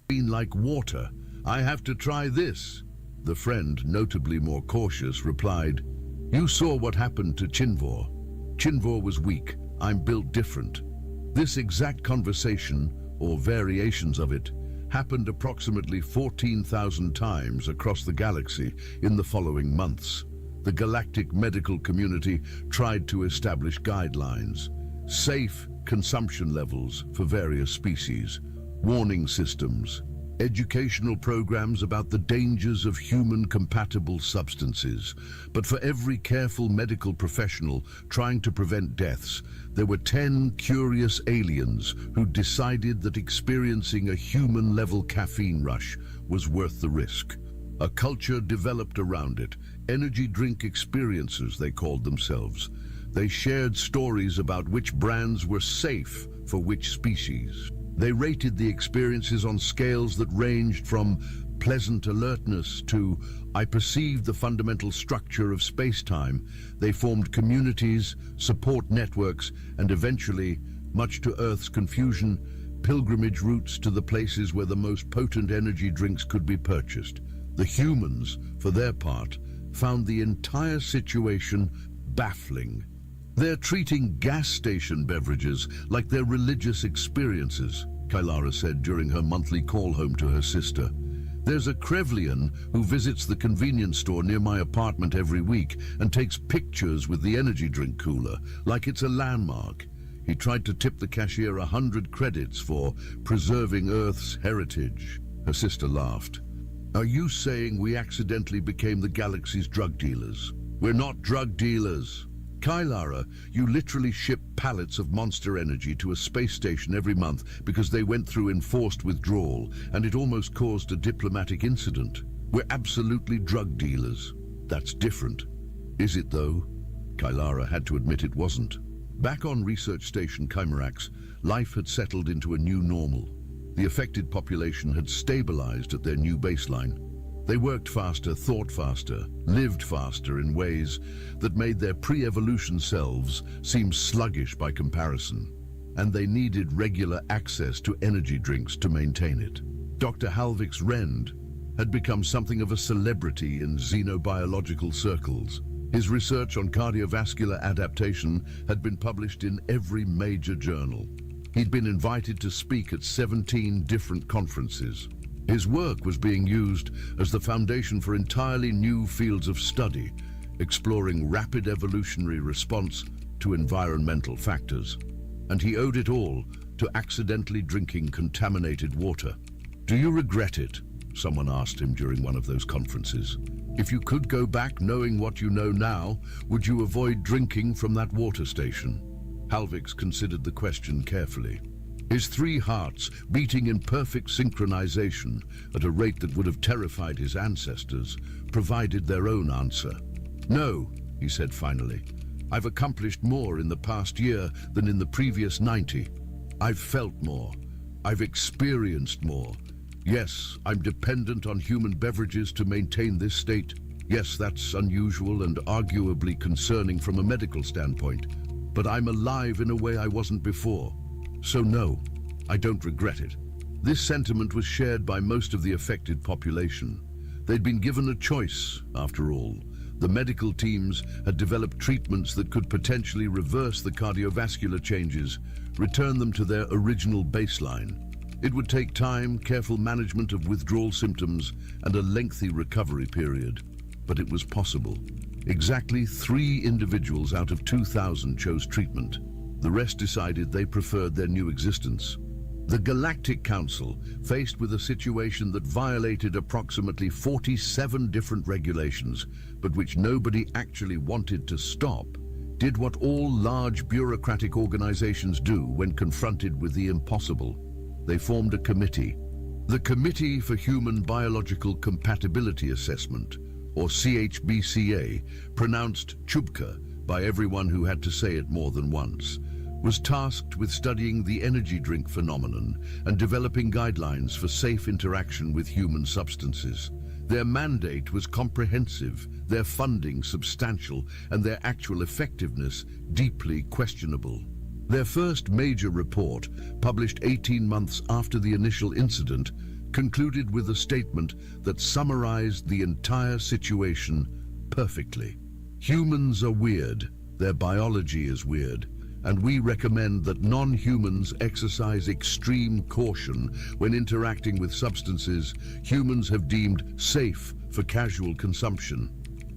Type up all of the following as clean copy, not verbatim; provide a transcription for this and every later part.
Been like water. I have to try this." The friend, notably more cautious, replied, "You saw what happened to Chinvor. Chinvor was weak. I'm built different." This exact conversation, or variations of it, happened approximately 14,000 times across the galaxy in the following months. The galactic medical community tried to establish guidelines, safe consumption levels for various species, warning systems, educational programs about the dangers of human-compatible substances. But for every careful medical professional trying to prevent deaths, there were 10 curious aliens who decided that experiencing a human-level caffeine rush was worth the risk. A culture developed around it, energy drink experiencers they called themselves. They shared stories about which brands were safe for which species. They rated the experiences on scales that ranged from pleasant alertness to "I perceived the fundamental structure of space-time." They formed communities, support networks, and eventually, much to Earth's confusion, pilgrimage routes to the places where the most potent energy drinks could be purchased. The humans, for their part, found the entire situation baffling. They're treating gas station beverages like their religious experiences, Kylara said during her monthly call home to her sister. "There's a Krevlian who visits the convenience store near my apartment every week and takes pictures with the energy drink cooler, like it's a landmark. He tried to tip the cashier 100 credits for preserving Earth's heritage." Her sister laughed. "Are you saying we accidentally became the galaxy's drug dealers?" "We're not drug dealers. Kylara, you literally ship pallets of Monster Energy to a space station every month because they went through enforced withdrawal, and it almost caused a diplomatic incident. We're absolutely drug dealers." "That's different." "Is it though?" Kylara had to admit it wasn't. Back on research station Chimerax, life had settled into a new normal. The affected population had stabilized at their new baseline. They worked faster, thought faster, lived faster in ways that made their pre-evolution selves seem sluggish by comparison. And they needed regular access to energy drinks to maintain it. Dr. Halvik's Rend had become something of a celebrity in xenobiological circles. His research on cardiovascular adaptation had been published in every major journal. He'd been invited to speak at 17 different conferences. His work was being used as the foundation for entirely new fields of study, exploring rapid evolutionary response to environmental factors. And he owed it all to accidentally drinking contaminated water. "Do you regret it?" someone asked him during one of those conferences. "If you could go back knowing what you know now, would you avoid drinking from that water station?" Halvix considered the question carefully. His 3 hearts beating in perfect synchronization at a rate that would have terrified his ancestors, provided their own answer. "No," he said finally. "I've accomplished more in the past year than in the previous 90. I've felt more. I've experienced more. Yes, I'm dependent on human beverages to maintain this state. Yes, that's unusual and arguably concerning from a medical standpoint. But I'm alive in a way I wasn't before. So no, I don't regret it." This sentiment was shared by most of the affected population. They'd been given a choice, after all. The medical teams had developed treatments that could potentially reverse the cardiovascular changes, return them to their original baseline. It would take time, careful management of withdrawal symptoms, and a lengthy recovery period. But it was possible. Exactly 3 individuals out of 2,000 chose treatment. The rest decided they preferred their new existence. The Galactic Council, faced with a situation that violated approximately 47 different regulations, but which nobody actually wanted to stop, did what all large bureaucratic organizations do when confronted with the impossible. They formed a committee. The Committee for Human Biological Compatibility Assessment, or CHBCA, pronounced Chubka by everyone who had to say it more than once, was tasked with studying the energy drink phenomenon and developing guidelines for safe interaction with human substances. Their mandate was comprehensive, their funding substantial, and their actual effectiveness deeply questionable. Their first major report, published 18 months after the initial incident, concluded with a statement that summarized the entire situation perfectly. Humans are weird, their biology is weird, and we recommend that non-humans exercise extreme caution when interacting with substances humans have deemed safe for casual consumption.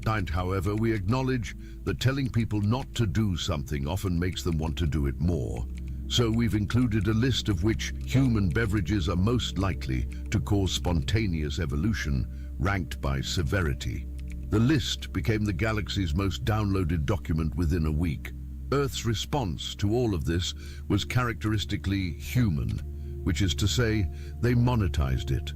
And however, we acknowledge that telling people not to do something often makes them want to do it more. So we've included a list of which human beverages are most likely to cause spontaneous evolution, ranked by severity. The list became the galaxy's most downloaded document within a week. Earth's response to all of this was characteristically human, which is to say, they monetized it.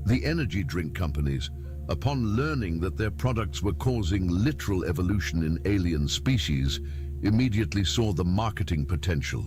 The energy drink companies, upon learning that their products were causing literal evolution in alien species, immediately saw the marketing potential.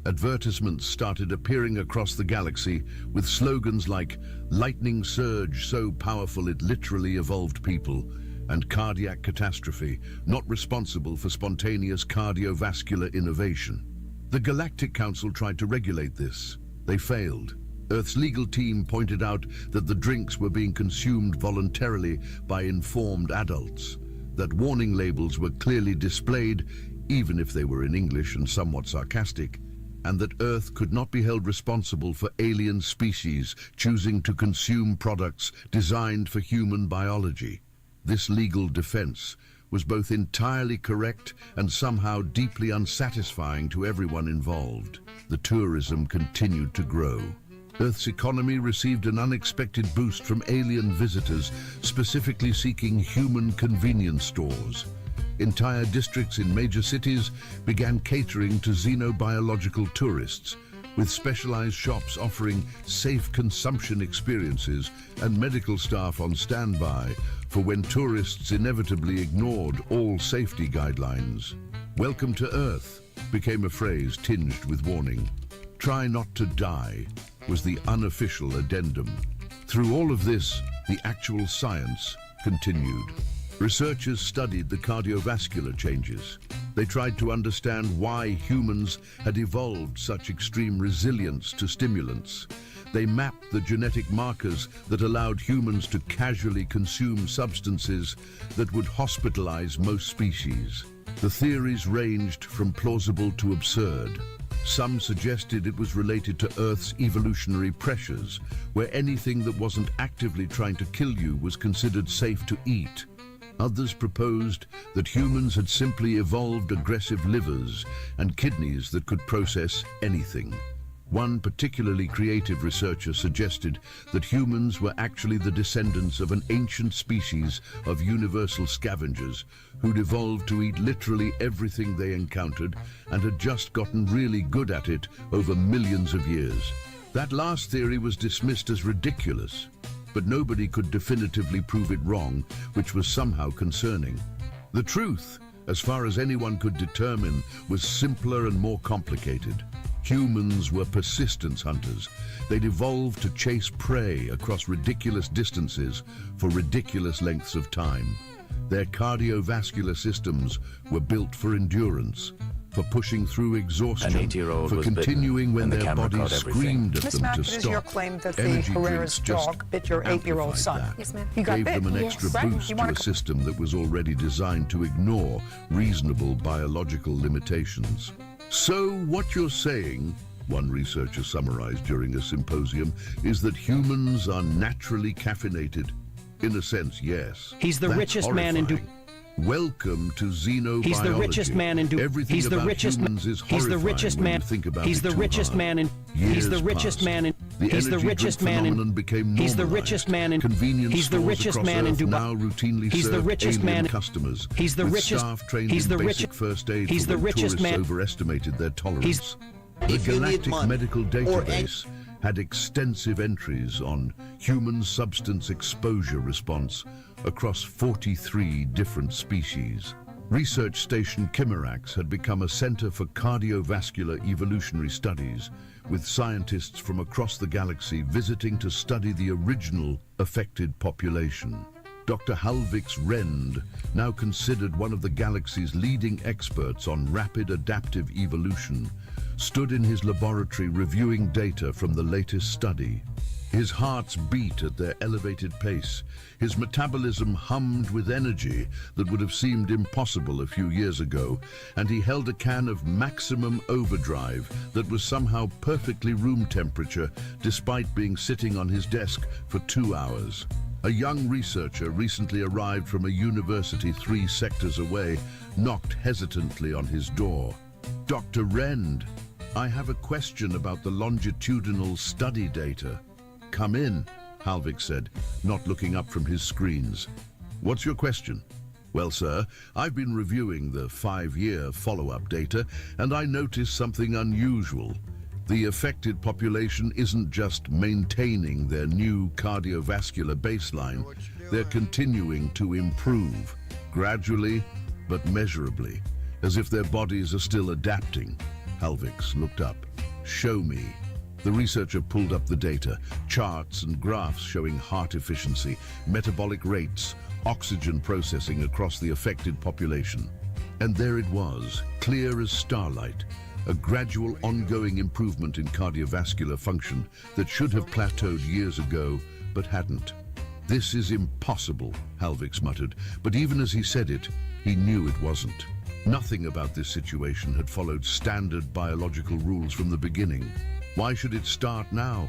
Advertisements started appearing across the galaxy with slogans like "lightning surge so powerful it literally evolved people," and "cardiac catastrophe, not responsible for spontaneous cardiovascular innovation." The Galactic Council tried to regulate this. They failed. Earth's legal team pointed out that the drinks were being consumed voluntarily by informed adults, that warning labels were clearly displayed, even if they were in English and somewhat sarcastic, and that Earth could not be held responsible for alien species choosing to consume products designed for human biology. This legal defense was both entirely correct and somehow deeply unsatisfying to everyone involved. The tourism continued to grow. Earth's economy received an unexpected boost from alien visitors, specifically seeking human convenience stores. Entire districts in major cities began catering to xenobiological tourists, with specialized shops offering safe consumption experiences and medical staff on standby for when tourists inevitably ignored all safety guidelines. "Welcome to Earth" became a phrase tinged with warning. "Try not to die" was the unofficial addendum. Through all of this, the actual science continued. Researchers studied the cardiovascular changes. They tried to understand why humans had evolved such extreme resilience to stimulants. They mapped the genetic markers that allowed humans to casually consume substances that would hospitalize most species. The theories ranged from plausible to absurd. Some suggested it was related to Earth's evolutionary pressures, where anything that wasn't actively trying to kill you was considered safe to eat. Others proposed that humans had simply evolved aggressive livers and kidneys that could process anything. One particularly creative researcher suggested that humans were actually the descendants of an ancient species of universal scavengers who'd evolved to eat literally everything they encountered and had just gotten really good at it over millions of years. That last theory was dismissed as ridiculous, but nobody could definitively prove it wrong, which was somehow concerning. The truth, as far as anyone could determine, was simpler and more complicated. Humans were persistence hunters. They'd evolved to chase prey across ridiculous distances for ridiculous lengths of time. Their cardiovascular systems were built for endurance, for pushing through exhaustion, for continuing when their bodies screamed at them to It is your stop. claim that the Energy Herrera's drinks just dog bit your 8-year-old son. amplified that. Yes, ma'am. He got Gave bit. them an extra Right. boost You to wanna a system that was already designed to ignore reasonable biological limitations. So what you're saying, one researcher summarized during a symposium, is that humans are naturally caffeinated. In a sense, yes. He's the That's richest man in horrifying. Welcome to xenobiology. He's the richest man in Everything He's the about richest humans is He's the horrifying richest when man. you think about He's it the too richest hard. man in He's the Years richest passed. man in The He's the energy richest drink man phenomenon in became He's the normalized. richest man in Convenience He's the stores richest across man in Earth Dubai. now routinely He's the serve richest alien man in customers. He's the with richest staff trained He's in the basic richest first aid He's for the when richest tourists man overestimated their tolerance. The If you need Galactic money Medical or Database had extensive entries on human substance exposure response across 43 different species. Research station Chimerax had become a center for cardiovascular evolutionary studies, with scientists from across the galaxy visiting to study the original affected population. Dr. Halvix Rend, now considered one of the galaxy's leading experts on rapid adaptive evolution, stood in his laboratory reviewing data from the latest study. His hearts beat at their elevated pace. His metabolism hummed with energy that would have seemed impossible a few years ago, and he held a can of maximum overdrive that was somehow perfectly room temperature despite being sitting on his desk for 2 hours. A young researcher recently arrived from a university 3 sectors away knocked hesitantly on his door. "Dr. Rend, I have a question about the longitudinal study data." "Come in," Halvik said, not looking up from his screens. "What's your question?" "Well, sir, I've been reviewing the 5-year follow-up data, and I noticed something unusual. The affected population isn't just maintaining their new cardiovascular baseline, they're continuing to improve, gradually but measurably, as if their bodies are still adapting." Halvik looked up. "Show me." The researcher pulled up the data, charts and graphs showing heart efficiency, metabolic rates, oxygen processing across the affected population. And there it was, clear as starlight, a gradual ongoing improvement in cardiovascular function that should have plateaued years ago, but hadn't. "This is impossible," Halvik muttered, but even as he said it, he knew it wasn't. Nothing about this situation had followed standard biological rules from the beginning. Why should it start now?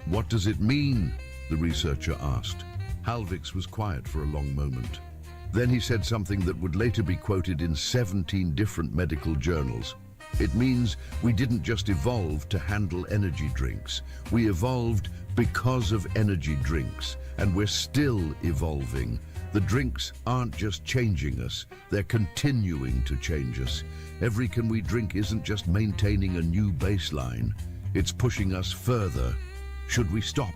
"What does it mean?" the researcher asked. Halvik was quiet for a long moment. Then he said something that would later be quoted in 17 different medical journals. "It means we didn't just evolve to handle energy drinks. We evolved because of energy drinks, and we're still evolving. The drinks aren't just changing us, they're continuing to change us. Every can we drink isn't just maintaining a new baseline. It's pushing us further. Should we stop?"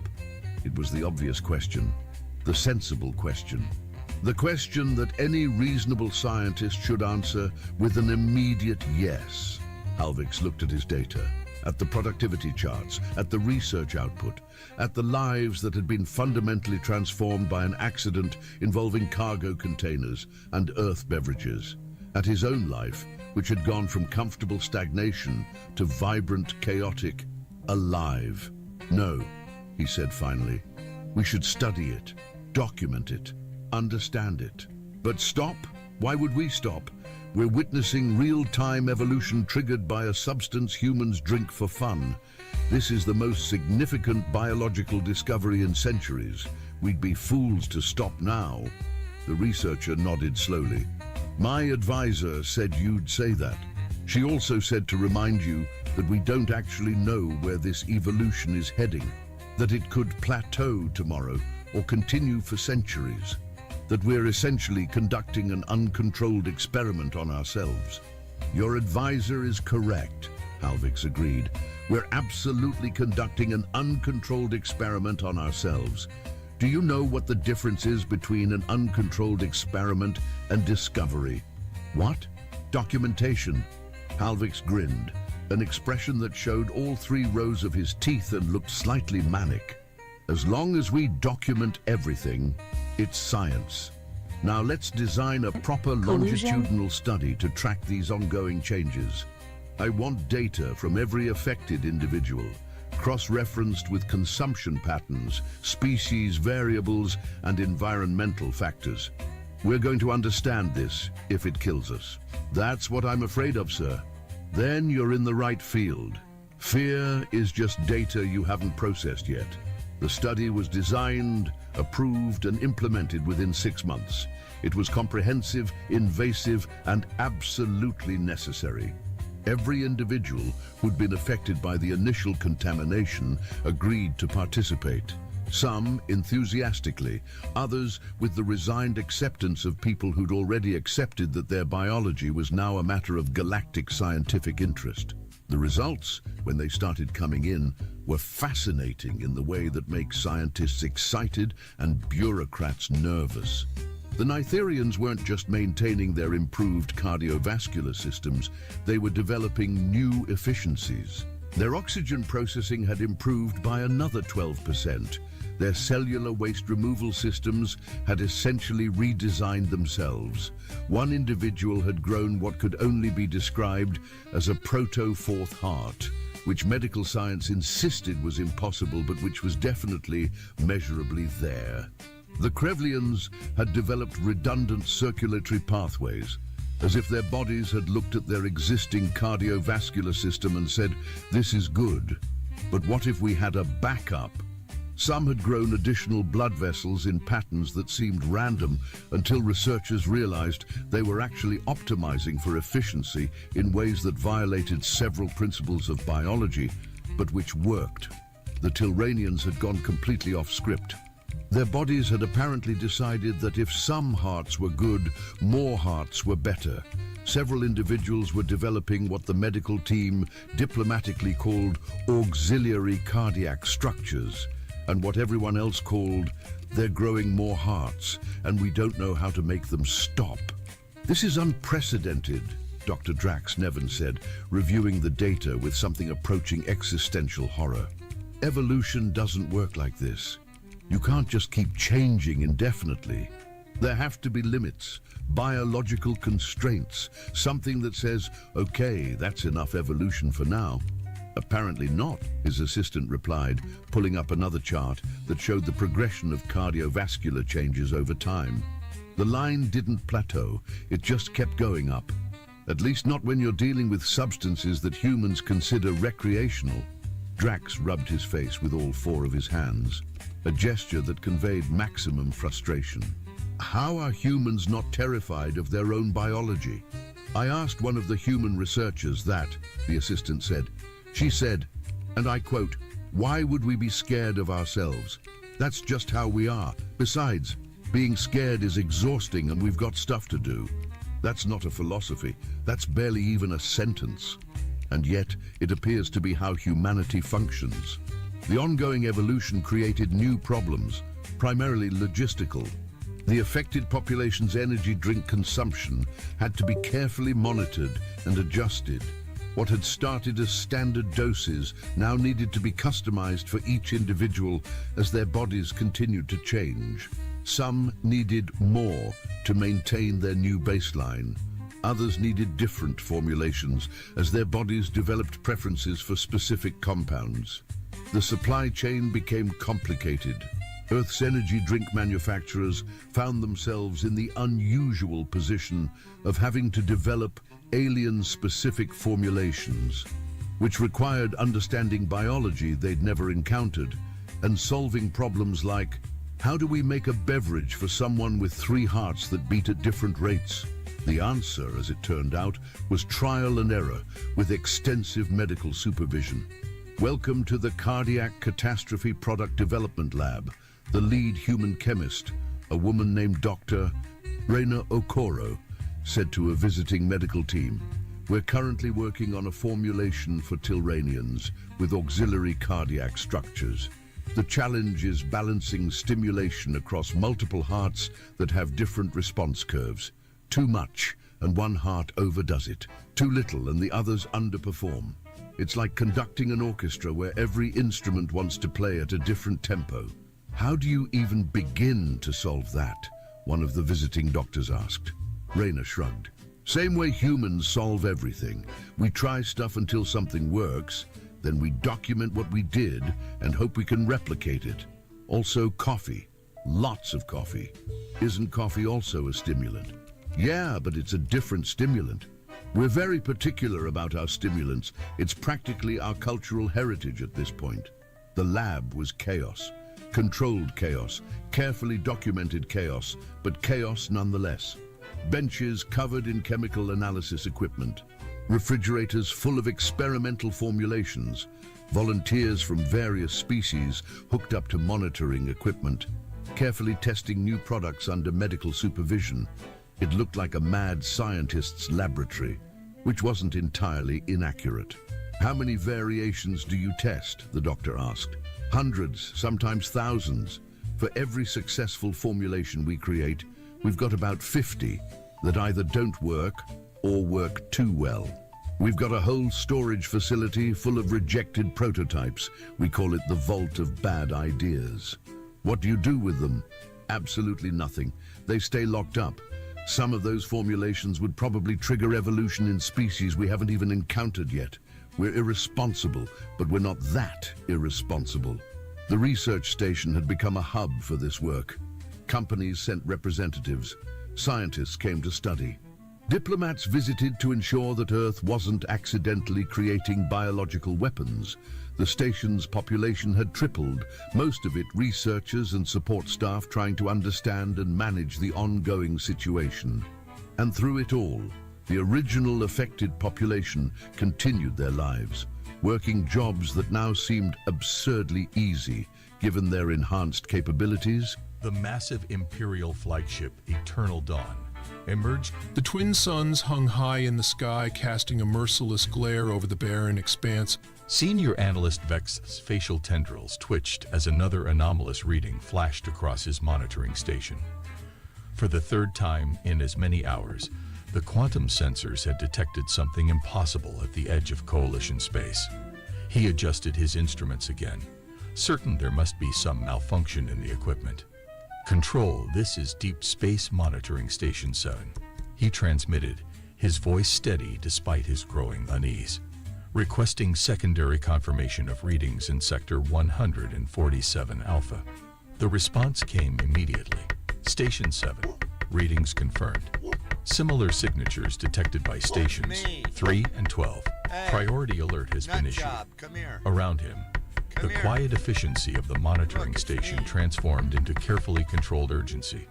It was the obvious question, the sensible question. The question that any reasonable scientist should answer with an immediate yes. Halvik looked at his data, at the productivity charts, at the research output, at the lives that had been fundamentally transformed by an accident involving cargo containers and earth beverages, at his own life, which had gone from comfortable stagnation to vibrant, chaotic, alive. "No," he said finally. "We should study it, document it, understand it." "But stop? Why would we stop? We're witnessing real-time evolution triggered by a substance humans drink for fun. This is the most significant biological discovery in centuries. We'd be fools to stop now." The researcher nodded slowly. "My advisor said you'd say that. She also said to remind you that we don't actually know where this evolution is heading, that it could plateau tomorrow or continue for centuries, that we're essentially conducting an uncontrolled experiment on ourselves." "Your advisor is correct," Halvik agreed. "We're absolutely conducting an uncontrolled experiment on ourselves. Do you know what the difference is between an uncontrolled experiment and discovery?" "What?" "Documentation." Halvik grinned, an expression that showed all 3 rows of his teeth and looked slightly manic. "As long as we document everything, it's science. Now let's design a proper longitudinal study to track these ongoing changes. I want data from every affected individual, cross-referenced with consumption patterns, species variables, and environmental factors. We're going to understand this if it kills us." "That's what I'm afraid of, sir." "Then you're in the right field. Fear is just data you haven't processed yet. The study was designed, approved, and implemented within 6 months. It was comprehensive, invasive, and absolutely necessary. Every individual who'd been affected by the initial contamination agreed to participate. Some enthusiastically, others with the resigned acceptance of people who'd already accepted that their biology was now a matter of galactic scientific interest. The results, when they started coming in, were fascinating in the way that makes scientists excited and bureaucrats nervous. The Nitherians weren't just maintaining their improved cardiovascular systems, they were developing new efficiencies. Their oxygen processing had improved by another 12%. Their cellular waste removal systems had essentially redesigned themselves. One individual had grown what could only be described as a proto-fourth heart, which medical science insisted was impossible, but which was definitely measurably there. The Krevlians had developed redundant circulatory pathways, as if their bodies had looked at their existing cardiovascular system and said, "This is good, but what if we had a backup?" Some had grown additional blood vessels in patterns that seemed random until researchers realized they were actually optimizing for efficiency in ways that violated several principles of biology, but which worked. The Tilranians had gone completely off script. Their bodies had apparently decided that if some hearts were good, more hearts were better. Several individuals were developing what the medical team diplomatically called auxiliary cardiac structures, and what everyone else called, "They're growing more hearts, and we don't know how to make them stop." "This is unprecedented," Dr. Drax Nevin said, reviewing the data with something approaching existential horror. "Evolution doesn't work like this. You can't just keep changing indefinitely. There have to be limits, biological constraints, something that says, okay, that's enough evolution for now." "Apparently not," his assistant replied, pulling up another chart that showed the progression of cardiovascular changes over time. The line didn't plateau, it just kept going up. At least not when you're dealing with substances that humans consider recreational. Drax rubbed his face with all four of his hands, a gesture that conveyed maximum frustration. "How are humans not terrified of their own biology?" "I asked one of the human researchers that," the assistant said. She said, and I quote, "Why would we be scared of ourselves? That's just how we are. Besides, being scared is exhausting and we've got stuff to do." That's not a philosophy. That's barely even a sentence. And yet, it appears to be how humanity functions. The ongoing evolution created new problems, primarily logistical. The affected population's energy drink consumption had to be carefully monitored and adjusted. What had started as standard doses now needed to be customized for each individual as their bodies continued to change. Some needed more to maintain their new baseline. Others needed different formulations as their bodies developed preferences for specific compounds. The supply chain became complicated. Earth's energy drink manufacturers found themselves in the unusual position of having to develop alien-specific formulations, which required understanding biology they'd never encountered and solving problems like, how do we make a beverage for someone with 3 hearts that beat at different rates? The answer, as it turned out, was trial and error with extensive medical supervision. Welcome to the Cardiac Catastrophe Product Development Lab. The lead human chemist, a woman named Dr. Reina Okoro, said to a visiting medical team, "We're currently working on a formulation for Tilranians with auxiliary cardiac structures. The challenge is balancing stimulation across multiple hearts that have different response curves. Too much and one heart overdoes it. Too little and the others underperform. It's like conducting an orchestra where every instrument wants to play at a different tempo." "How do you even begin to solve that?" one of the visiting doctors asked. Reina shrugged. "Same way humans solve everything. We try stuff until something works, then we document what we did and hope we can replicate it. Also coffee. Lots of coffee. Isn't coffee also a stimulant?" "Yeah, but it's a different stimulant. We're very particular about our stimulants. It's practically our cultural heritage at this point." The lab was chaos. Controlled chaos, carefully documented chaos, but chaos nonetheless. Benches covered in chemical analysis equipment, refrigerators full of experimental formulations, volunteers from various species hooked up to monitoring equipment, carefully testing new products under medical supervision. It looked like a mad scientist's laboratory, which wasn't entirely inaccurate. "How many variations do you test?" the doctor asked. "Hundreds, sometimes thousands. For every successful formulation we create, we've got about 50 that either don't work or work too well. We've got a whole storage facility full of rejected prototypes. We call it the vault of bad ideas." "What do you do with them?" "Absolutely nothing. They stay locked up. Some of those formulations would probably trigger evolution in species we haven't even encountered yet. We're irresponsible, but we're not that irresponsible. The research station had become a hub for this work. Companies sent representatives. Scientists came to study. Diplomats visited to ensure that Earth wasn't accidentally creating biological weapons. The station's population had tripled, most of it researchers and support staff trying to understand and manage the ongoing situation. And through it all, the original affected population continued their lives, working jobs that now seemed absurdly easy, given their enhanced capabilities. The massive Imperial flagship Eternal Dawn emerged. The twin suns hung high in the sky, casting a merciless glare over the barren expanse. Senior analyst Vex's facial tendrils twitched as another anomalous reading flashed across his monitoring station. For the third time in as many hours, the quantum sensors had detected something impossible at the edge of Coalition space. He adjusted his instruments again, certain there must be some malfunction in the equipment. "Control, this is Deep Space Monitoring Station 7. He transmitted, his voice steady despite his growing unease. "Requesting secondary confirmation of readings in Sector 147 Alpha." The response came immediately. "Station 7, readings confirmed. Similar signatures detected by stations 3 and 12. Priority alert has been issued." Around him, the quiet efficiency of the monitoring station transformed into carefully controlled urgency.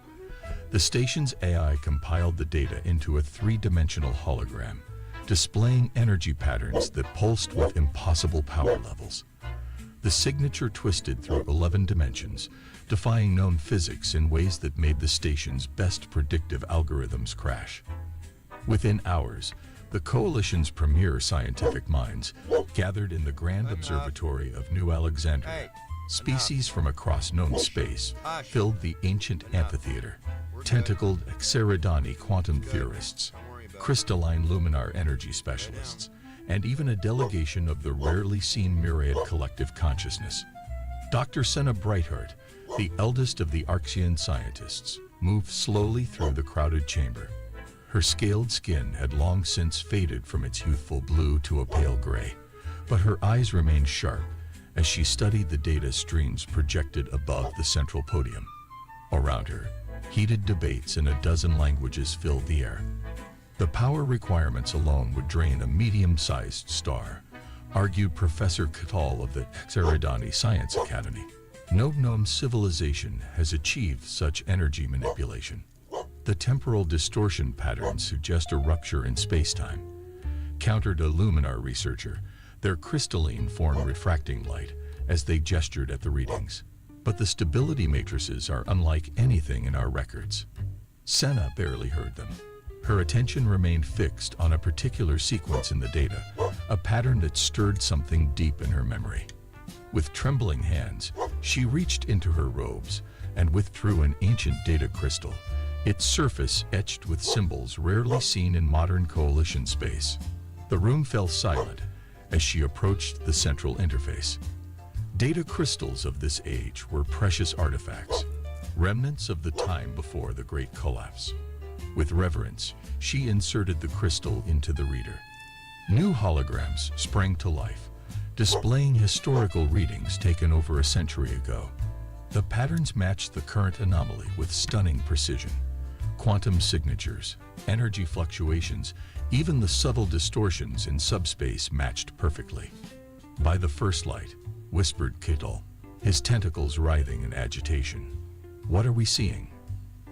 The station's AI compiled the data into a three-dimensional hologram, displaying energy patterns that pulsed with impossible power levels. The signature twisted through 11 dimensions, defying known physics in ways that made the station's best predictive algorithms crash. Within hours, the Coalition's premier scientific minds gathered in the Grand Observatory of New Alexandria. Species from across known space filled the ancient amphitheater. Tentacled Xeridani quantum theorists, crystalline luminar energy specialists, and even a delegation of the rarely seen myriad collective consciousness. Dr. Senna Brightheart, the eldest of the Arxian scientists, moved slowly through the crowded chamber. Her scaled skin had long since faded from its youthful blue to a pale gray, but her eyes remained sharp as she studied the data streams projected above the central podium. Around her, heated debates in a dozen languages filled the air. The power requirements alone would drain a medium-sized star, argued Professor Katal of the Xeridani Science Academy. No known civilization has achieved such energy manipulation. The temporal distortion patterns suggest a rupture in space-time. Countered a luminar researcher, their crystalline form refracting light as they gestured at the readings. But the stability matrices are unlike anything in our records. Senna barely heard them. Her attention remained fixed on a particular sequence in the data, a pattern that stirred something deep in her memory. With trembling hands, she reached into her robes and withdrew an ancient data crystal, its surface etched with symbols rarely seen in modern Coalition space. The room fell silent as she approached the central interface. Data crystals of this age were precious artifacts, remnants of the time before the Great Collapse. With reverence, she inserted the crystal into the reader. New holograms sprang to life, displaying historical readings taken over a century ago. The patterns matched the current anomaly with stunning precision. Quantum signatures, energy fluctuations, even the subtle distortions in subspace matched perfectly. "By the first light," whispered Kittel, his tentacles writhing in agitation. "What are we seeing?"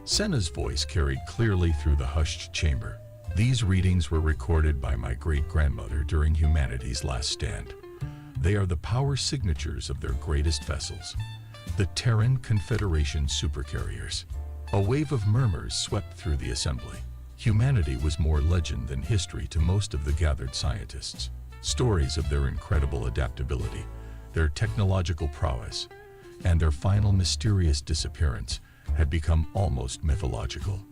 Senna's voice carried clearly through the hushed chamber. "These readings were recorded by my great-grandmother during humanity's last stand. They are the power signatures of their greatest vessels, the Terran Confederation supercarriers." A wave of murmurs swept through the assembly. Humanity was more legend than history to most of the gathered scientists. Stories of their incredible adaptability, their technological prowess, and their final mysterious disappearance had become almost mythological.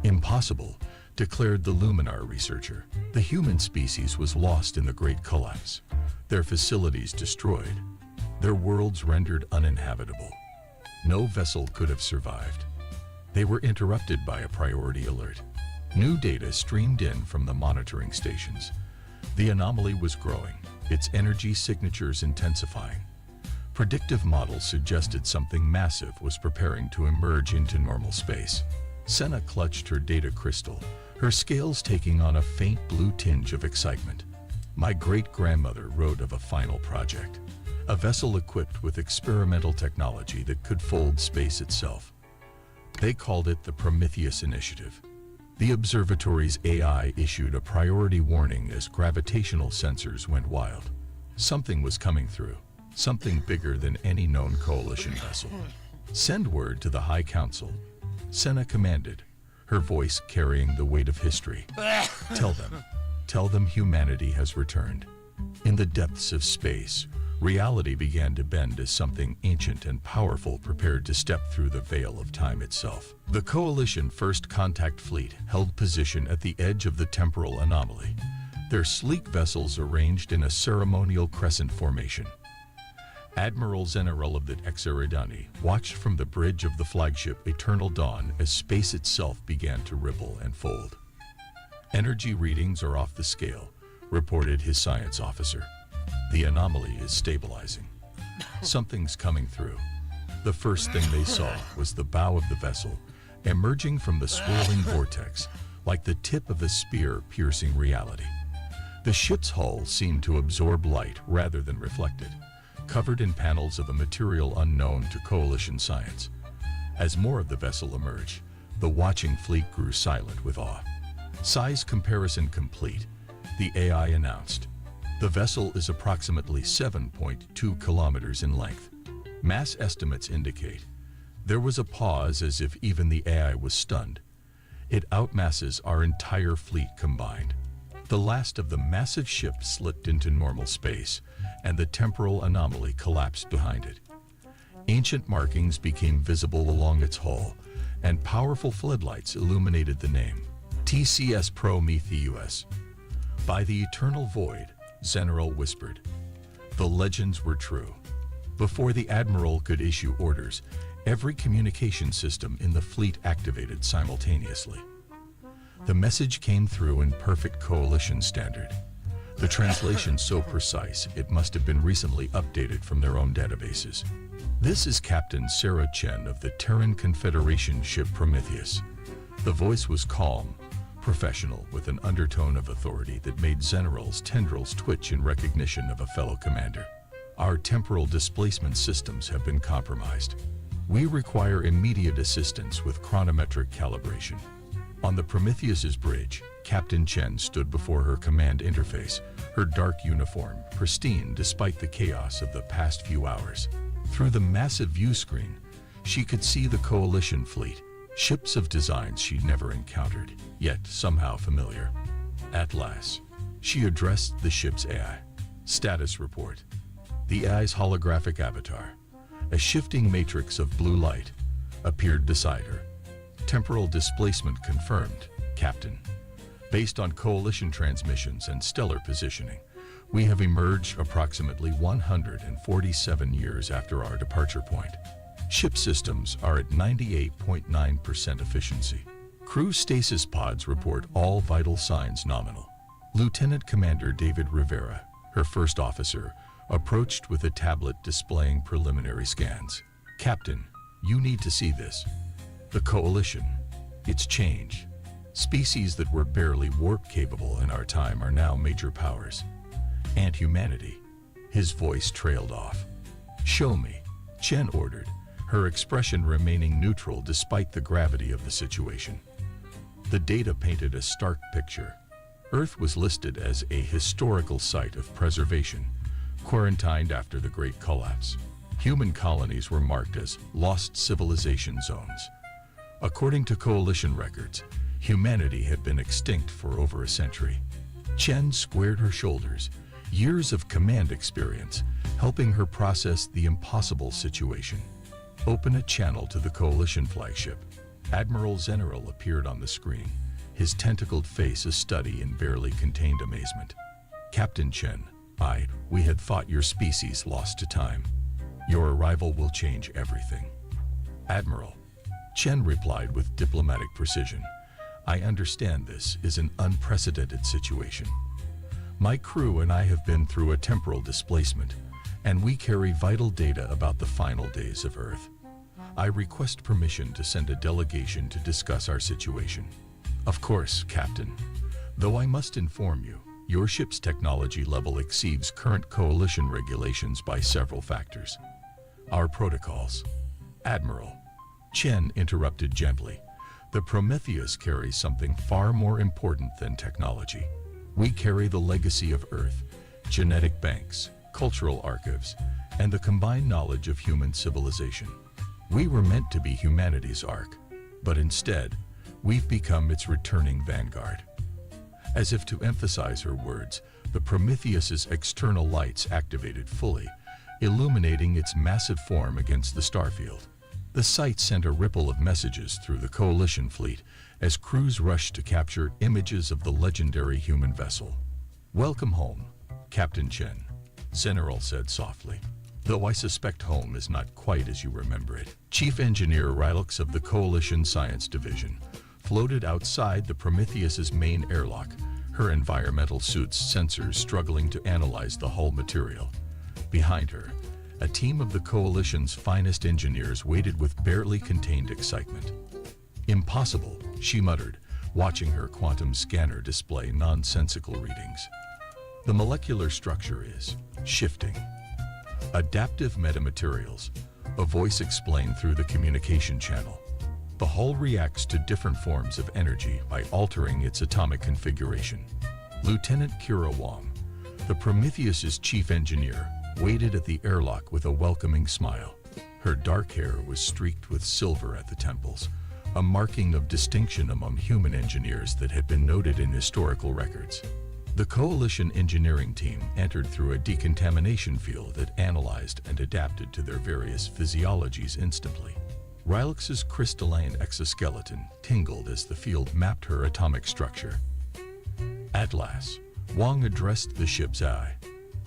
"Impossible," declared the luminar researcher. "The human species was lost in the Great Collapse, their facilities destroyed, their worlds rendered uninhabitable. No vessel could have survived." They were interrupted by a priority alert. New data streamed in from the monitoring stations. The anomaly was growing, its energy signatures intensifying. Predictive models suggested something massive was preparing to emerge into normal space. Senna clutched her data crystal, her scales taking on a faint blue tinge of excitement. My great-grandmother wrote of a final project, a vessel equipped with experimental technology that could fold space itself. They called it the Prometheus Initiative. The observatory's AI issued a priority warning as gravitational sensors went wild. Something was coming through, something bigger than any known coalition vessel. Send word to the High Council, Senna commanded, her voice carrying the weight of history. Tell them humanity has returned. In the depths of space, reality began to bend as something ancient and powerful prepared to step through the veil of time itself. The Coalition First Contact Fleet held position at the edge of the temporal anomaly, their sleek vessels arranged in a ceremonial crescent formation. Admiral Zenerel of the Exeridani watched from the bridge of the flagship Eternal Dawn as space itself began to ripple and fold. Energy readings are off the scale, reported his science officer. The anomaly is stabilizing. Something's coming through. The first thing they saw was the bow of the vessel, emerging from the swirling vortex, like the tip of a spear piercing reality. The ship's hull seemed to absorb light rather than reflect it, covered in panels of a material unknown to Coalition science. As more of the vessel emerged, the watching fleet grew silent with awe. Size comparison complete, the AI announced. The vessel is approximately 7.2 kilometers in length. Mass estimates indicate. There was a pause as if even the AI was stunned. It outmasses our entire fleet combined. The last of the massive ships slipped into normal space, and the temporal anomaly collapsed behind it. Ancient markings became visible along its hull, and powerful floodlights illuminated the name, TCS Prometheus. By the eternal void, Zenerel whispered. The legends were true. Before the Admiral could issue orders, every communication system in the fleet activated simultaneously. The message came through in perfect Coalition standard. The translation so precise it must have been recently updated from their own databases. This is Captain Sarah Chen of the Terran Confederation ship Prometheus. The voice was calm, professional, with an undertone of authority that made Zenerel's tendrils twitch in recognition of a fellow commander. Our temporal displacement systems have been compromised. We require immediate assistance with chronometric calibration. On the Prometheus's bridge, Captain Chen stood before her command interface, her dark uniform pristine despite the chaos of the past few hours. Through the massive view screen, she could see the Coalition fleet, ships of designs she'd never encountered, yet somehow familiar. At last, she addressed the ship's AI. Status report. The AI's holographic avatar, a shifting matrix of blue light, appeared beside her. Temporal displacement confirmed, Captain. Based on Coalition transmissions and stellar positioning, we have emerged approximately 147 years after our departure point. Ship systems are at 98.9% efficiency. Crew stasis pods report all vital signs nominal. Lieutenant Commander David Rivera, her first officer, approached with a tablet displaying preliminary scans. Captain, you need to see this. The Coalition, its change. Species that were barely warp-capable in our time are now major powers. And humanity. His voice trailed off. Show me, Chen ordered, her expression remaining neutral despite the gravity of the situation. The data painted a stark picture. Earth was listed as a historical site of preservation, quarantined after the Great Collapse. Human colonies were marked as lost civilization zones. According to Coalition records, humanity had been extinct for over a century. Chen squared her shoulders, years of command experience, helping her process the impossible situation. Open a channel to the Coalition flagship. Admiral Zenerel appeared on the screen, his tentacled face a study in barely contained amazement. Captain Chen, we had thought your species lost to time. Your arrival will change everything. Admiral, Chen replied with diplomatic precision. I understand this is an unprecedented situation. My crew and I have been through a temporal displacement, and we carry vital data about the final days of Earth. I request permission to send a delegation to discuss our situation. Of course, Captain. Though I must inform you, your ship's technology level exceeds current coalition regulations by several factors. Our protocols. Admiral. Chen interrupted gently. The Prometheus carries something far more important than technology. We carry the legacy of Earth, genetic banks, cultural archives, and the combined knowledge of human civilization. We were meant to be humanity's ark, but instead, we've become its returning vanguard. As if to emphasize her words, the Prometheus's external lights activated fully, illuminating its massive form against the starfield. The sight sent a ripple of messages through the coalition fleet as crews rushed to capture images of the legendary human vessel. "Welcome home, Captain Chen," General said softly. "Though I suspect home is not quite as you remember it." Chief Engineer Rylux of the Coalition Science Division floated outside the Prometheus's main airlock, her environmental suit's sensors struggling to analyze the hull material. Behind her, a team of the Coalition's finest engineers waited with barely contained excitement. "Impossible," she muttered, watching her quantum scanner display nonsensical readings. "The molecular structure is shifting." "Adaptive metamaterials," a voice explained through the communication channel. "The hull reacts to different forms of energy by altering its atomic configuration." Lieutenant Kira Wong, the Prometheus's chief engineer, waited at the airlock with a welcoming smile. Her dark hair was streaked with silver at the temples, a marking of distinction among human engineers that had been noted in historical records. The Coalition engineering team entered through a decontamination field that analyzed and adapted to their various physiologies instantly. Rylux's crystalline exoskeleton tingled as the field mapped her atomic structure. At last, Wong addressed the ship's eye.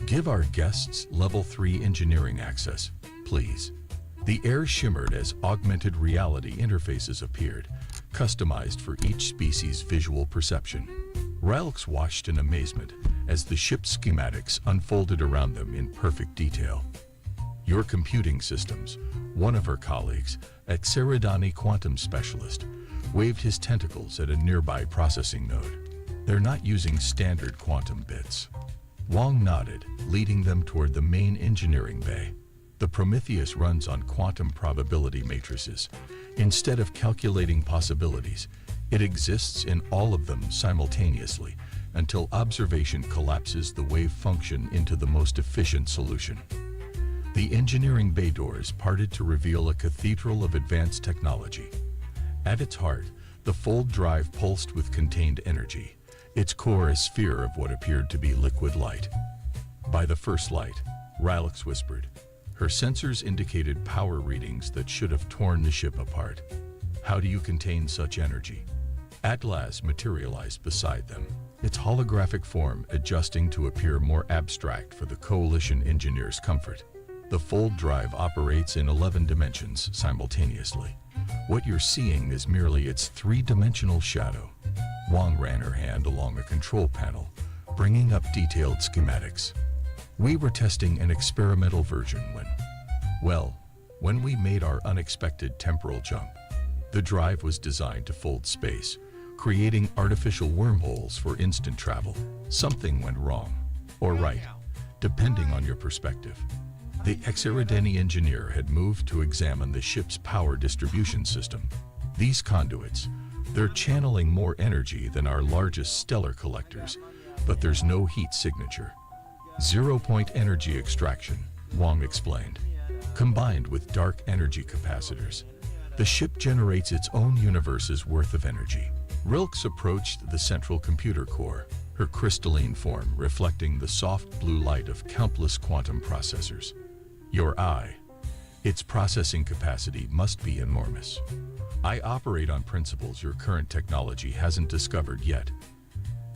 "Give our guests Level 3 engineering access, please." The air shimmered as augmented reality interfaces appeared, customized for each species' visual perception. Rylux watched in amazement as the ship's schematics unfolded around them in perfect detail. "Your computing systems," one of her colleagues, a Xeridani quantum specialist, waved his tentacles at a nearby processing node. "They're not using standard quantum bits." Wong nodded, leading them toward the main engineering bay. "The Prometheus runs on quantum probability matrices. Instead of calculating possibilities, it exists in all of them simultaneously until observation collapses the wave function into the most efficient solution." The engineering bay doors parted to reveal a cathedral of advanced technology. At its heart, the fold drive pulsed with contained energy, its core a sphere of what appeared to be liquid light. "By the first light," Rylux whispered. Her sensors indicated power readings that should have torn the ship apart. "How do you contain such energy?" Atlas materialized beside them, its holographic form adjusting to appear more abstract for the Coalition engineers' comfort. "The fold drive operates in 11 dimensions simultaneously. What you're seeing is merely its three-dimensional shadow." Wong ran her hand along a control panel, bringing up detailed schematics. "We were testing an experimental version when we made our unexpected temporal jump. The drive was designed to fold space, creating artificial wormholes for instant travel. Something went wrong, or right, depending on your perspective. The Xeridani engineer had moved to examine the ship's power distribution system. These conduits, they're channeling more energy than our largest stellar collectors, but there's no heat signature. Zero-point energy extraction," Wong explained. "Combined with dark energy capacitors, the ship generates its own universe's worth of energy." Rylux approached the central computer core, her crystalline form reflecting the soft blue light of countless quantum processors. "Your eye. Its processing capacity must be enormous. I operate on principles your current technology hasn't discovered yet."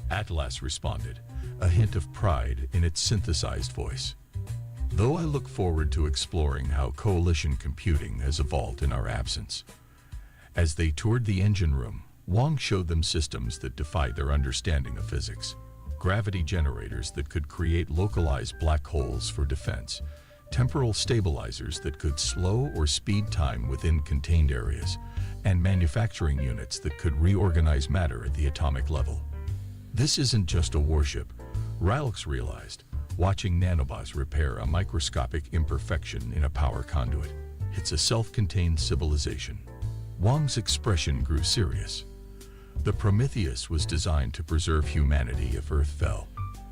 Atlas responded, a hint of pride in its synthesized voice. "Though I look forward to exploring how Coalition computing has evolved in our absence." As they toured the engine room, Wong showed them systems that defied their understanding of physics. gravity generators that could create localized black holes for defense, temporal stabilizers that could slow or speed time within contained areas, and manufacturing units that could reorganize matter at the atomic level. This isn't just a warship. Ralx realized, watching nanobots repair a microscopic imperfection in a power conduit. It's a self-contained civilization. Wong's expression grew serious. The Prometheus was designed to preserve humanity if Earth fell.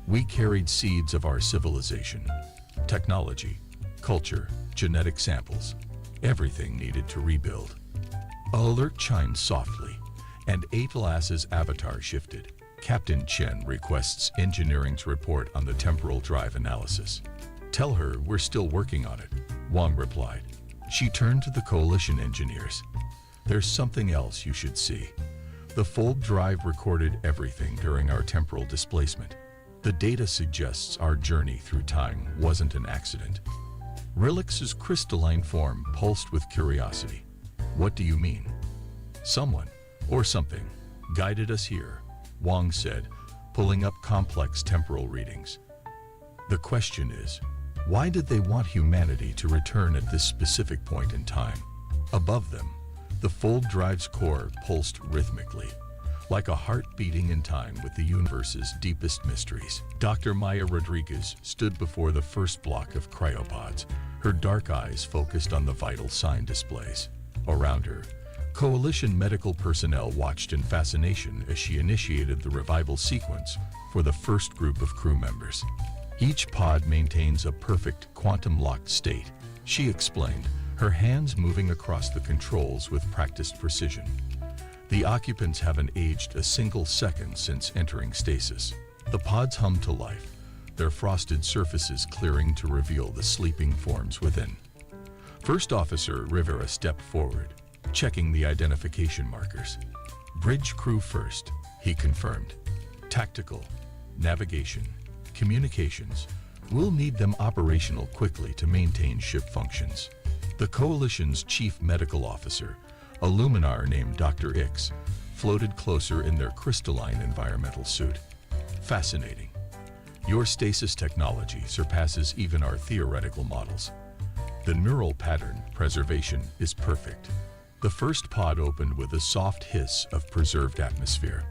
We carried seeds of our civilization, technology, culture, genetic samples, everything needed to rebuild. A alert chimed softly, and Atlas's avatar shifted. Captain Chen requests engineering's report on the temporal drive analysis. Tell her we're still working on it, Wong replied. She turned to the coalition engineers. There's something else you should see. The fold drive recorded everything during our temporal displacement. The data suggests our journey through time wasn't an accident. Rilix's crystalline form pulsed with curiosity. What do you mean? Someone, or something, guided us here, Wong said, pulling up complex temporal readings. The question is, why did they want humanity to return at this specific point in time? Above them, the fold drive's core pulsed rhythmically, like a heart beating in time with the universe's deepest mysteries. Dr. Maya Rodriguez stood before the first block of cryopods, her dark eyes focused on the vital sign displays. Around her, coalition medical personnel watched in fascination as she initiated the revival sequence for the first group of crew members. Each pod maintains a perfect quantum-locked state, she explained, her hands moving across the controls with practiced precision. The occupants haven't aged a single second since entering stasis. The pods hum to life, their frosted surfaces clearing to reveal the sleeping forms within. First Officer Rivera stepped forward, checking the identification markers. Bridge crew first, he confirmed. Tactical, navigation, communications. We'll need them operational quickly to maintain ship functions. The Coalition's chief medical officer, a luminar named Dr. Ix, floated closer in their crystalline environmental suit. Fascinating. Your stasis technology surpasses even our theoretical models. The neural pattern preservation is perfect. The first pod opened with a soft hiss of preserved atmosphere.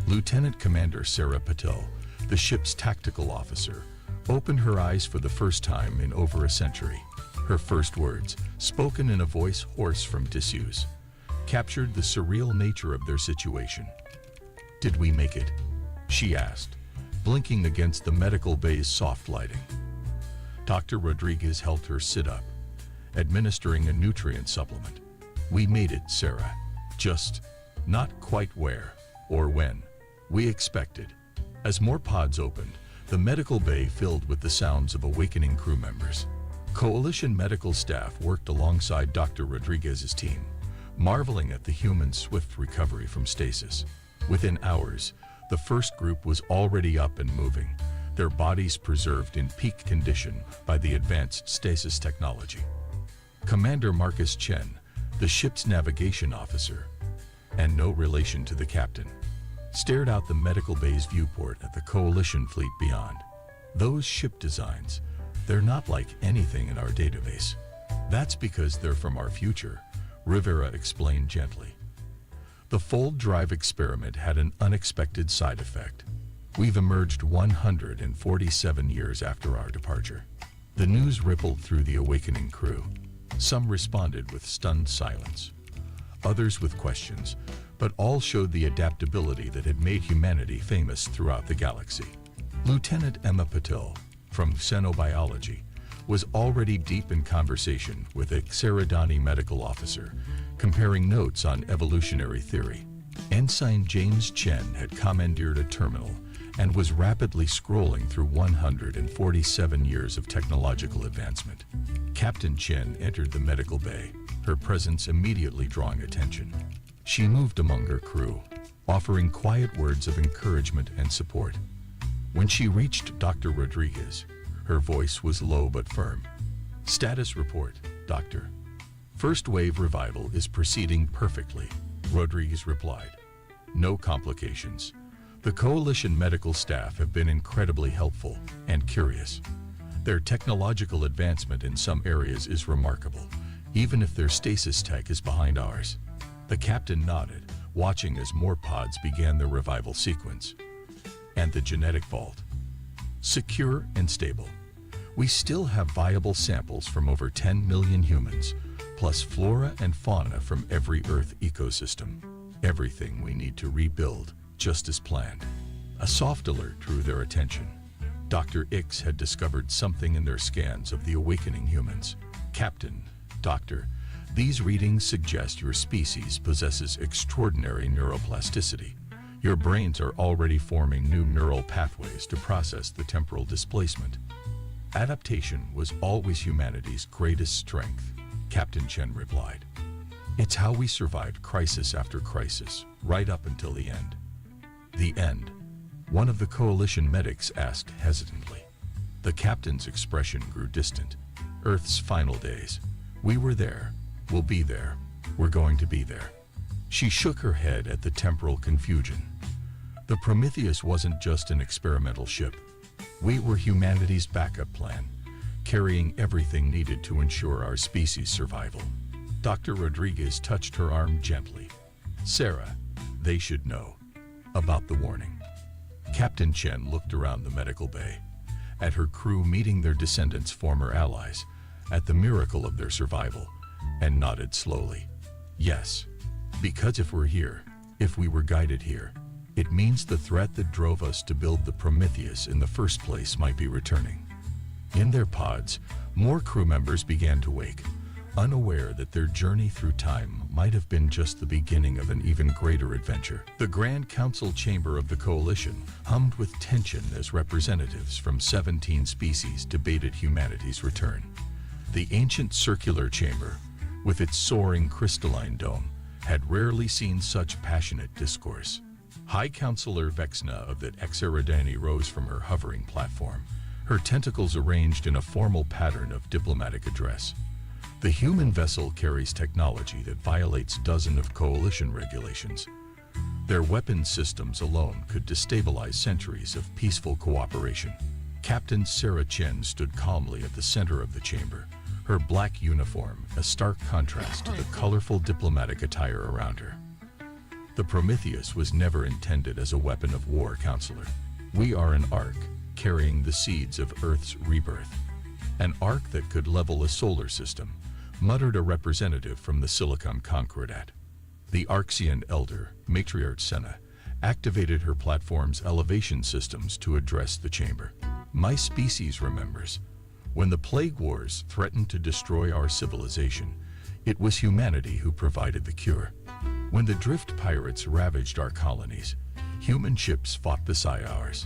Lieutenant Commander Sarah Patel, the ship's tactical officer, opened her eyes for the first time in over a century. Her first words, spoken in a voice hoarse from disuse, captured the surreal nature of their situation. "Did we make it?" she asked, blinking against the medical bay's soft lighting. Dr. Rodriguez helped her sit up, administering a nutrient supplement. "We made it, Sarah. Just not quite where or when we expected." As more pods opened, the medical bay filled with the sounds of awakening crew members. Coalition medical staff worked alongside Dr. Rodriguez's team, marveling at the human's swift recovery from stasis. Within hours, the first group was already up and moving, their bodies preserved in peak condition by the advanced stasis technology. Commander Marcus Chen, the ship's navigation officer, and no relation to the captain, stared out the medical bay's viewport at the Coalition fleet beyond. "Those ship designs, they're not like anything in our database. That's because they're from our future," Rivera explained gently. The fold drive experiment had an unexpected side effect. We've emerged 147 years after our departure. The news rippled through the awakening crew. Some responded with stunned silence, others with questions, but all showed the adaptability that had made humanity famous throughout the galaxy. Lieutenant Emma Patel, from Xenobiology, was already deep in conversation with a Xeridani medical officer, comparing notes on evolutionary theory. Ensign James Chen had commandeered a terminal and was rapidly scrolling through 147 years of technological advancement. Captain Chen entered the medical bay, her presence immediately drawing attention. She moved among her crew, offering quiet words of encouragement and support. When she reached Dr. Rodriguez, her voice was low but firm. "Status report, Doctor. First wave revival is proceeding perfectly," Rodriguez replied. "No complications. The Coalition medical staff have been incredibly helpful and curious. Their technological advancement in some areas is remarkable, even if their stasis tech is behind ours. The captain nodded, watching as more pods began their revival sequence. And the genetic vault. Secure and stable. We still have viable samples from over 10 million humans, plus flora and fauna from every Earth ecosystem. Everything we need to rebuild, just as planned. A soft alert drew their attention. Dr. Ix had discovered something in their scans of the awakening humans. Captain, Doctor, these readings suggest your species possesses extraordinary neuroplasticity. Your brains are already forming new neural pathways to process the temporal displacement. Adaptation was always humanity's greatest strength, Captain Chen replied. It's how we survived crisis after crisis, right up until the end. The end? One of the Coalition medics asked hesitantly. The captain's expression grew distant. Earth's final days. We were there. We'll be there. We're going to be there. She shook her head at the temporal confusion. The Prometheus wasn't just an experimental ship. We were humanity's backup plan, carrying everything needed to ensure our species' survival. Dr. Rodriguez touched her arm gently. Sarah, they should know about the warning. Captain Chen looked around the medical bay, at her crew meeting their descendants' former allies, at the miracle of their survival, and nodded slowly. Yes, because if we're here, if we were guided here, it means the threat that drove us to build the Prometheus in the first place might be returning. In their pods, more crew members began to wake, unaware that their journey through time might have been just the beginning of an even greater adventure. The Grand Council chamber of the Coalition hummed with tension as representatives from 17 species debated humanity's return. The ancient circular chamber, with its soaring crystalline dome, had rarely seen such passionate discourse. High Counselor Vexna of the Exeridani rose from her hovering platform, her tentacles arranged in a formal pattern of diplomatic address. The human vessel carries technology that violates dozens of Coalition regulations. Their weapons systems alone could destabilize centuries of peaceful cooperation. Captain Sarah Chen stood calmly at the center of the chamber, her black uniform a stark contrast to the colorful diplomatic attire around her. The Prometheus was never intended as a weapon of war, Counselor. We are an ark carrying the seeds of Earth's rebirth. An ark that could level a solar system, muttered a representative from the Silicon Concordat. The Arxian elder, Matriarch Senna, activated her platform's elevation systems to address the chamber. My species remembers. When the plague wars threatened to destroy our civilization, it was humanity who provided the cure. When the drift pirates ravaged our colonies, human ships fought beside ours.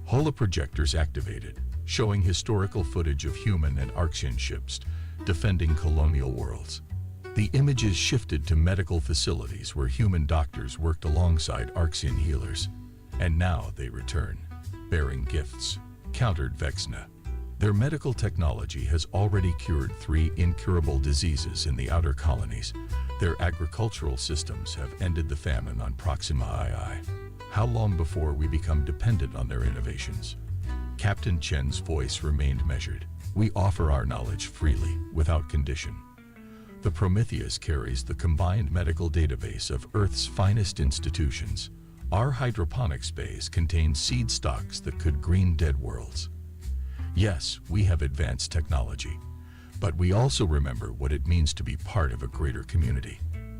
Holoprojectors activated, showing historical footage of human and Arxian ships defending colonial worlds. The images shifted to medical facilities where human doctors worked alongside Arxian healers. And now they return, bearing gifts, countered Vexna. Their medical technology has already cured 3 incurable diseases in the outer colonies. Their agricultural systems have ended the famine on Proxima II. How long before we become dependent on their innovations? Captain Chen's voice remained measured. We offer our knowledge freely, without condition. The Prometheus carries the combined medical database of Earth's finest institutions. Our hydroponics bays contain seed stocks that could green dead worlds. Yes, we have advanced technology, but we also remember what it means to be part of a greater community.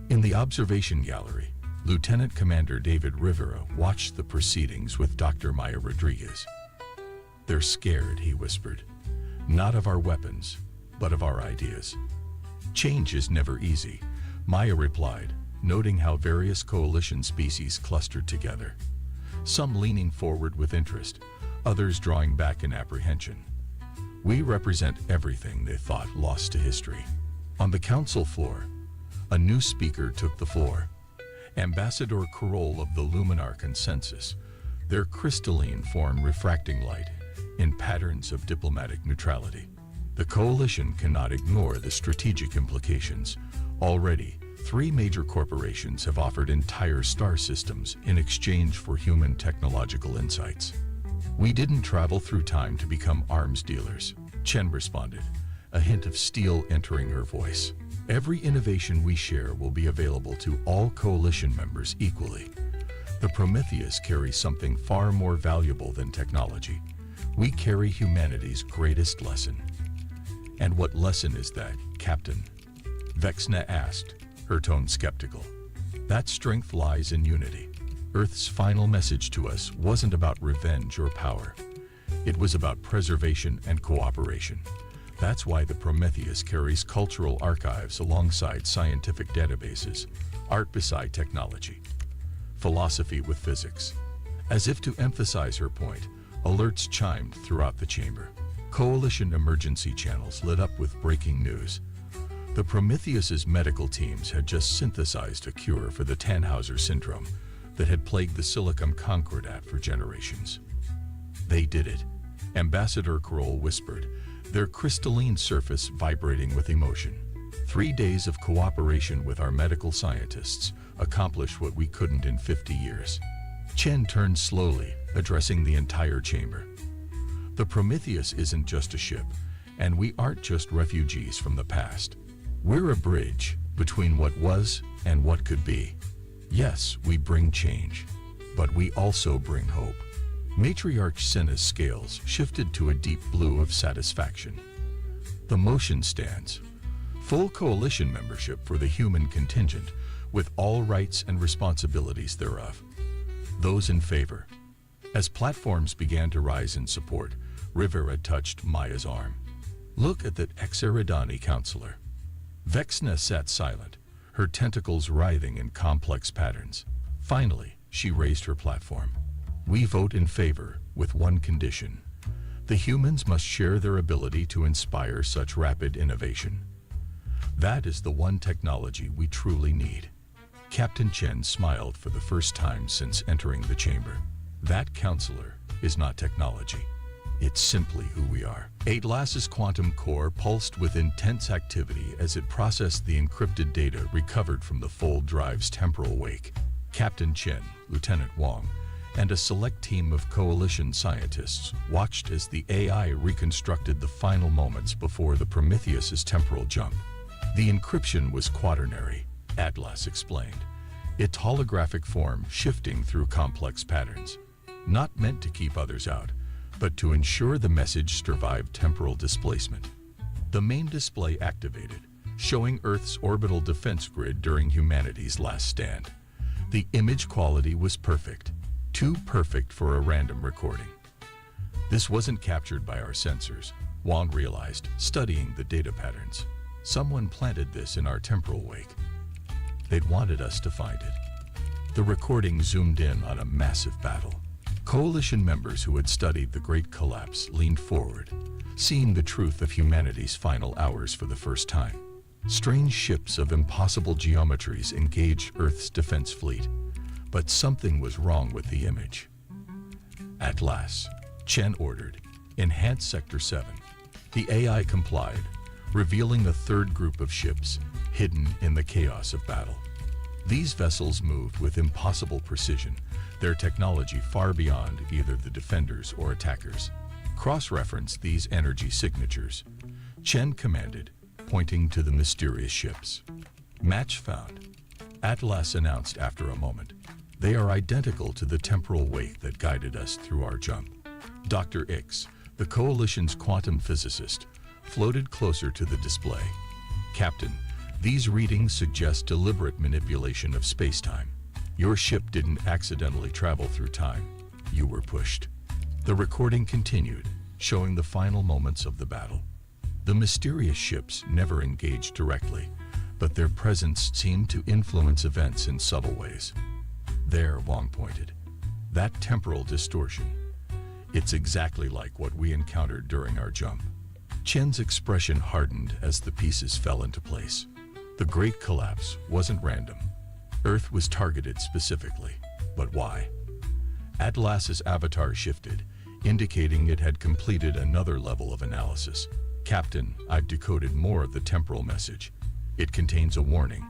In the observation gallery, Lieutenant Commander David Rivera watched the proceedings with Dr. Maya Rodriguez. They're scared, he whispered. Not of our weapons, but of our ideas. Change is never easy, Maya replied, noting how various coalition species clustered together. Some leaning forward with interest, others drawing back in apprehension. We represent everything they thought lost to history. On the council floor, a new speaker took the floor. Ambassador Carol of the Luminar Consensus, their crystalline form refracting light in patterns of diplomatic neutrality. The coalition cannot ignore the strategic implications. Already, 3 major corporations have offered entire star systems in exchange for human technological insights. We didn't travel through time to become arms dealers, Chen responded, a hint of steel entering her voice. Every innovation we share will be available to all coalition members equally. The Prometheus carries something far more valuable than technology. We carry humanity's greatest lesson. And what lesson is that, Captain? Vexna asked, her tone skeptical. That strength lies in unity. Earth's final message to us wasn't about revenge or power. It was about preservation and cooperation. That's why the Prometheus carries cultural archives alongside scientific databases, art beside technology, philosophy with physics. As if to emphasize her point, alerts chimed throughout the chamber. Coalition emergency channels lit up with breaking news. The Prometheus's medical teams had just synthesized a cure for the Tannhauser syndrome that had plagued the Silicon Concordat for generations. They did it, Ambassador Kroll whispered, their crystalline surface vibrating with emotion. 3 days of cooperation with our medical scientists accomplished what we couldn't in 50 years. Chen turned slowly, addressing the entire chamber. The Prometheus isn't just a ship, and we aren't just refugees from the past. We're a bridge between what was and what could be. Yes, we bring change, but we also bring hope. Matriarch Senna's scales shifted to a deep blue of satisfaction. The motion stands. Full coalition membership for the human contingent, with all rights and responsibilities thereof. Those in favor. As platforms began to rise in support, Rivera touched Maya's arm. Look at that Exeridani counselor. Vexna sat silent, her tentacles writhing in complex patterns. Finally, she raised her platform. We vote in favor with one condition. The humans must share their ability to inspire such rapid innovation. That is the one technology we truly need. Captain Chen smiled for the first time since entering the chamber. That counselor is not technology. It's simply who we are. Atlas's quantum core pulsed with intense activity as it processed the encrypted data recovered from the fold drive's temporal wake. Captain Chen, Lieutenant Wong, and a select team of coalition scientists watched as the AI reconstructed the final moments before the Prometheus's temporal jump. The encryption was quaternary, Atlas explained, its holographic form shifting through complex patterns, not meant to keep others out, but to ensure the message survived temporal displacement. The main display activated, showing Earth's orbital defense grid during humanity's last stand. The image quality was perfect, too perfect for a random recording. This wasn't captured by our sensors, Wong realized, studying the data patterns. Someone planted this in our temporal wake. They'd wanted us to find it. The recording zoomed in on a massive battle. Coalition members who had studied the Great Collapse leaned forward, seeing the truth of humanity's final hours for the first time. Strange ships of impossible geometries engaged Earth's defense fleet, but something was wrong with the image. At last, Chen ordered, "Enhance Sector 7." The AI complied, revealing a third group of ships hidden in the chaos of battle. These vessels moved with impossible precision, their technology far beyond either the defenders or attackers. Cross-reference these energy signatures, Chen commanded, pointing to the mysterious ships. Match found, Atlas announced after a moment. They are identical to the temporal wake that guided us through our jump. Dr. Ix, the Coalition's quantum physicist, floated closer to the display. Captain, these readings suggest deliberate manipulation of space-time. Your ship didn't accidentally travel through time. You were pushed. The recording continued, showing the final moments of the battle. The mysterious ships never engaged directly, but their presence seemed to influence events in subtle ways. There, Wong pointed. That temporal distortion. It's exactly like what we encountered during our jump. Chen's expression hardened as the pieces fell into place. The Great Collapse wasn't random. Earth was targeted specifically. But why? Atlas's avatar shifted, indicating it had completed another level of analysis. Captain, I've decoded more of the temporal message. It contains a warning.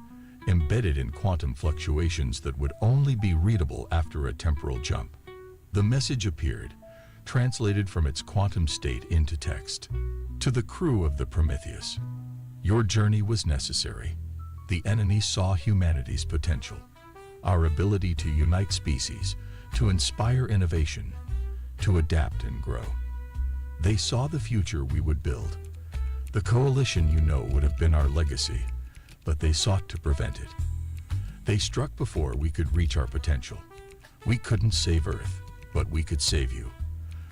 embedded in quantum fluctuations that would only be readable after a temporal jump. The message appeared, translated from its quantum state into text. To the crew of the Prometheus, your journey was necessary. The enemy saw humanity's potential, our ability to unite species, to inspire innovation, to adapt and grow. They saw the future we would build. The coalition you know would have been our legacy, but they sought to prevent it. They struck before we could reach our potential. We couldn't save Earth, but we could save you.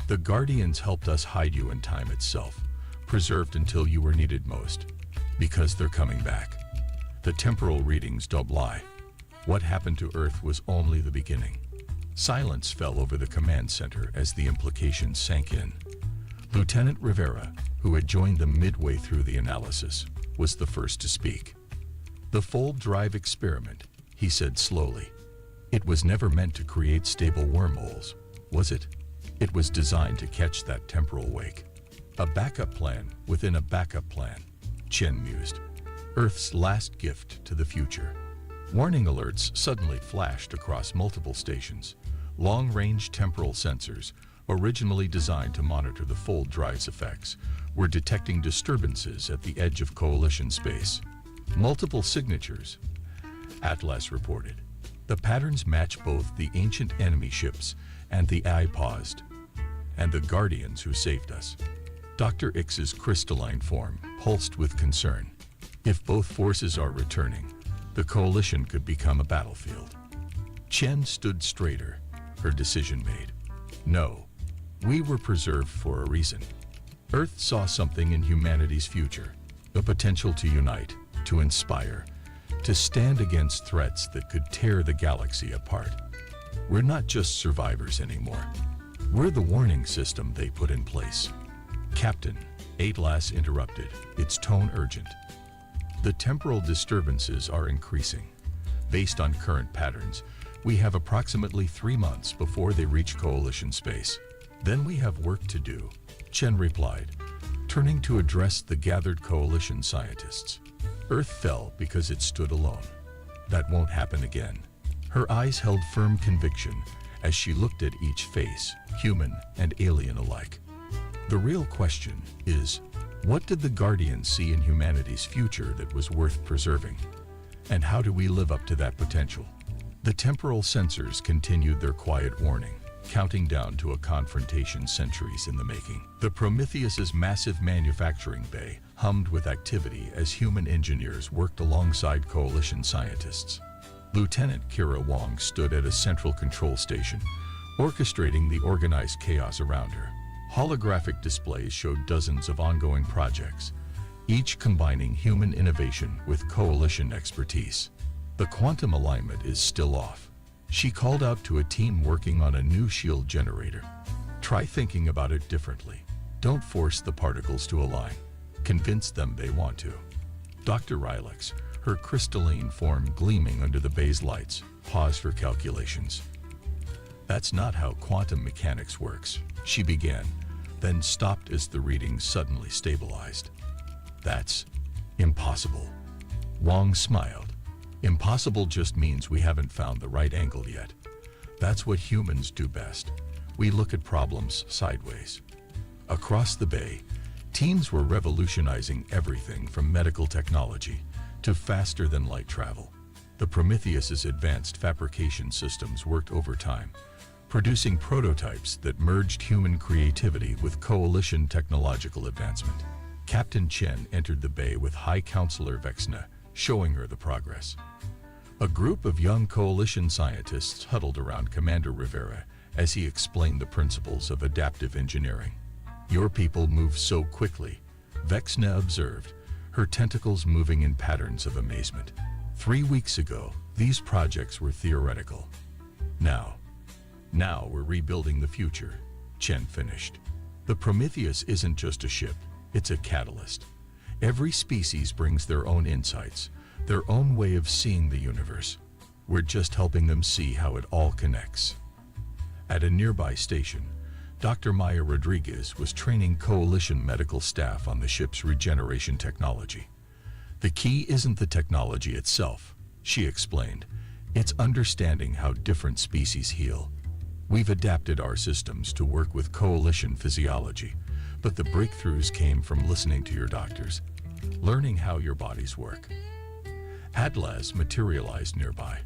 The Guardians helped us hide you in time itself, preserved until you were needed most, because they're coming back. The temporal readings don't lie. What happened to Earth was only the beginning. Silence fell over the command center as the implications sank in. Lieutenant Rivera, who had joined them midway through the analysis, was the first to speak. The fold drive experiment, he said slowly. It was never meant to create stable wormholes, was it? It was designed to catch that temporal wake. A backup plan within a backup plan, Chen mused. Earth's last gift to the future. Warning alerts suddenly flashed across multiple stations. Long-range temporal sensors, originally designed to monitor the fold drive's effects, were detecting disturbances at the edge of coalition space. Multiple signatures, Atlas reported. The patterns match both the ancient enemy ships and the I paused, and the Guardians who saved us. Dr. X's crystalline form pulsed with concern. If both forces are returning, the coalition could become a battlefield. Chen stood straighter, her decision made. No, we were preserved for a reason. Earth saw something in humanity's future, the potential to unite, to inspire, to stand against threats that could tear the galaxy apart. We're not just survivors anymore. We're the warning system they put in place. Captain, Atlas interrupted, its tone urgent. The temporal disturbances are increasing. Based on current patterns, we have approximately 3 months before they reach coalition space. Then we have work to do, Chen replied, turning to address the gathered coalition scientists. Earth fell because it stood alone. That won't happen again. Her eyes held firm conviction as she looked at each face, human and alien alike. The real question is, what did the Guardians see in humanity's future that was worth preserving? And how do we live up to that potential? The temporal sensors continued their quiet warning, counting down to a confrontation centuries in the making. The Prometheus's massive manufacturing bay hummed with activity as human engineers worked alongside coalition scientists. Lieutenant Kira Wong stood at a central control station, orchestrating the organized chaos around her. Holographic displays showed dozens of ongoing projects, each combining human innovation with coalition expertise. The quantum alignment is still off. She called out to a team working on a new shield generator. Try thinking about it differently. Don't force the particles to align. Convince them they want to. Dr. Rylix, her crystalline form gleaming under the bay's lights, paused her calculations. That's not how quantum mechanics works, she began, then stopped as the readings suddenly stabilized. That's impossible. Wong smiled. Impossible just means we haven't found the right angle yet. That's what humans do best. We look at problems sideways. Across the bay, teams were revolutionizing everything from medical technology to faster-than-light travel. The Prometheus's advanced fabrication systems worked overtime, producing prototypes that merged human creativity with coalition technological advancement. Captain Chen entered the bay with High Counselor Vexna, showing her the progress. A group of young coalition scientists huddled around Commander Rivera as he explained the principles of adaptive engineering. Your people move so quickly, Vexna observed, her tentacles moving in patterns of amazement. 3 weeks ago, these projects were theoretical. Now we're rebuilding the future, Chen finished. The Prometheus isn't just a ship, it's a catalyst. Every species brings their own insights, their own way of seeing the universe. We're just helping them see how it all connects. At a nearby station, Dr. Maya Rodriguez was training coalition medical staff on the ship's regeneration technology. The key isn't the technology itself, She explained, "It's understanding how different species heal. We've adapted our systems to work with coalition physiology, but the breakthroughs came from listening to your doctors, learning how your bodies work." Atlas materialized nearby,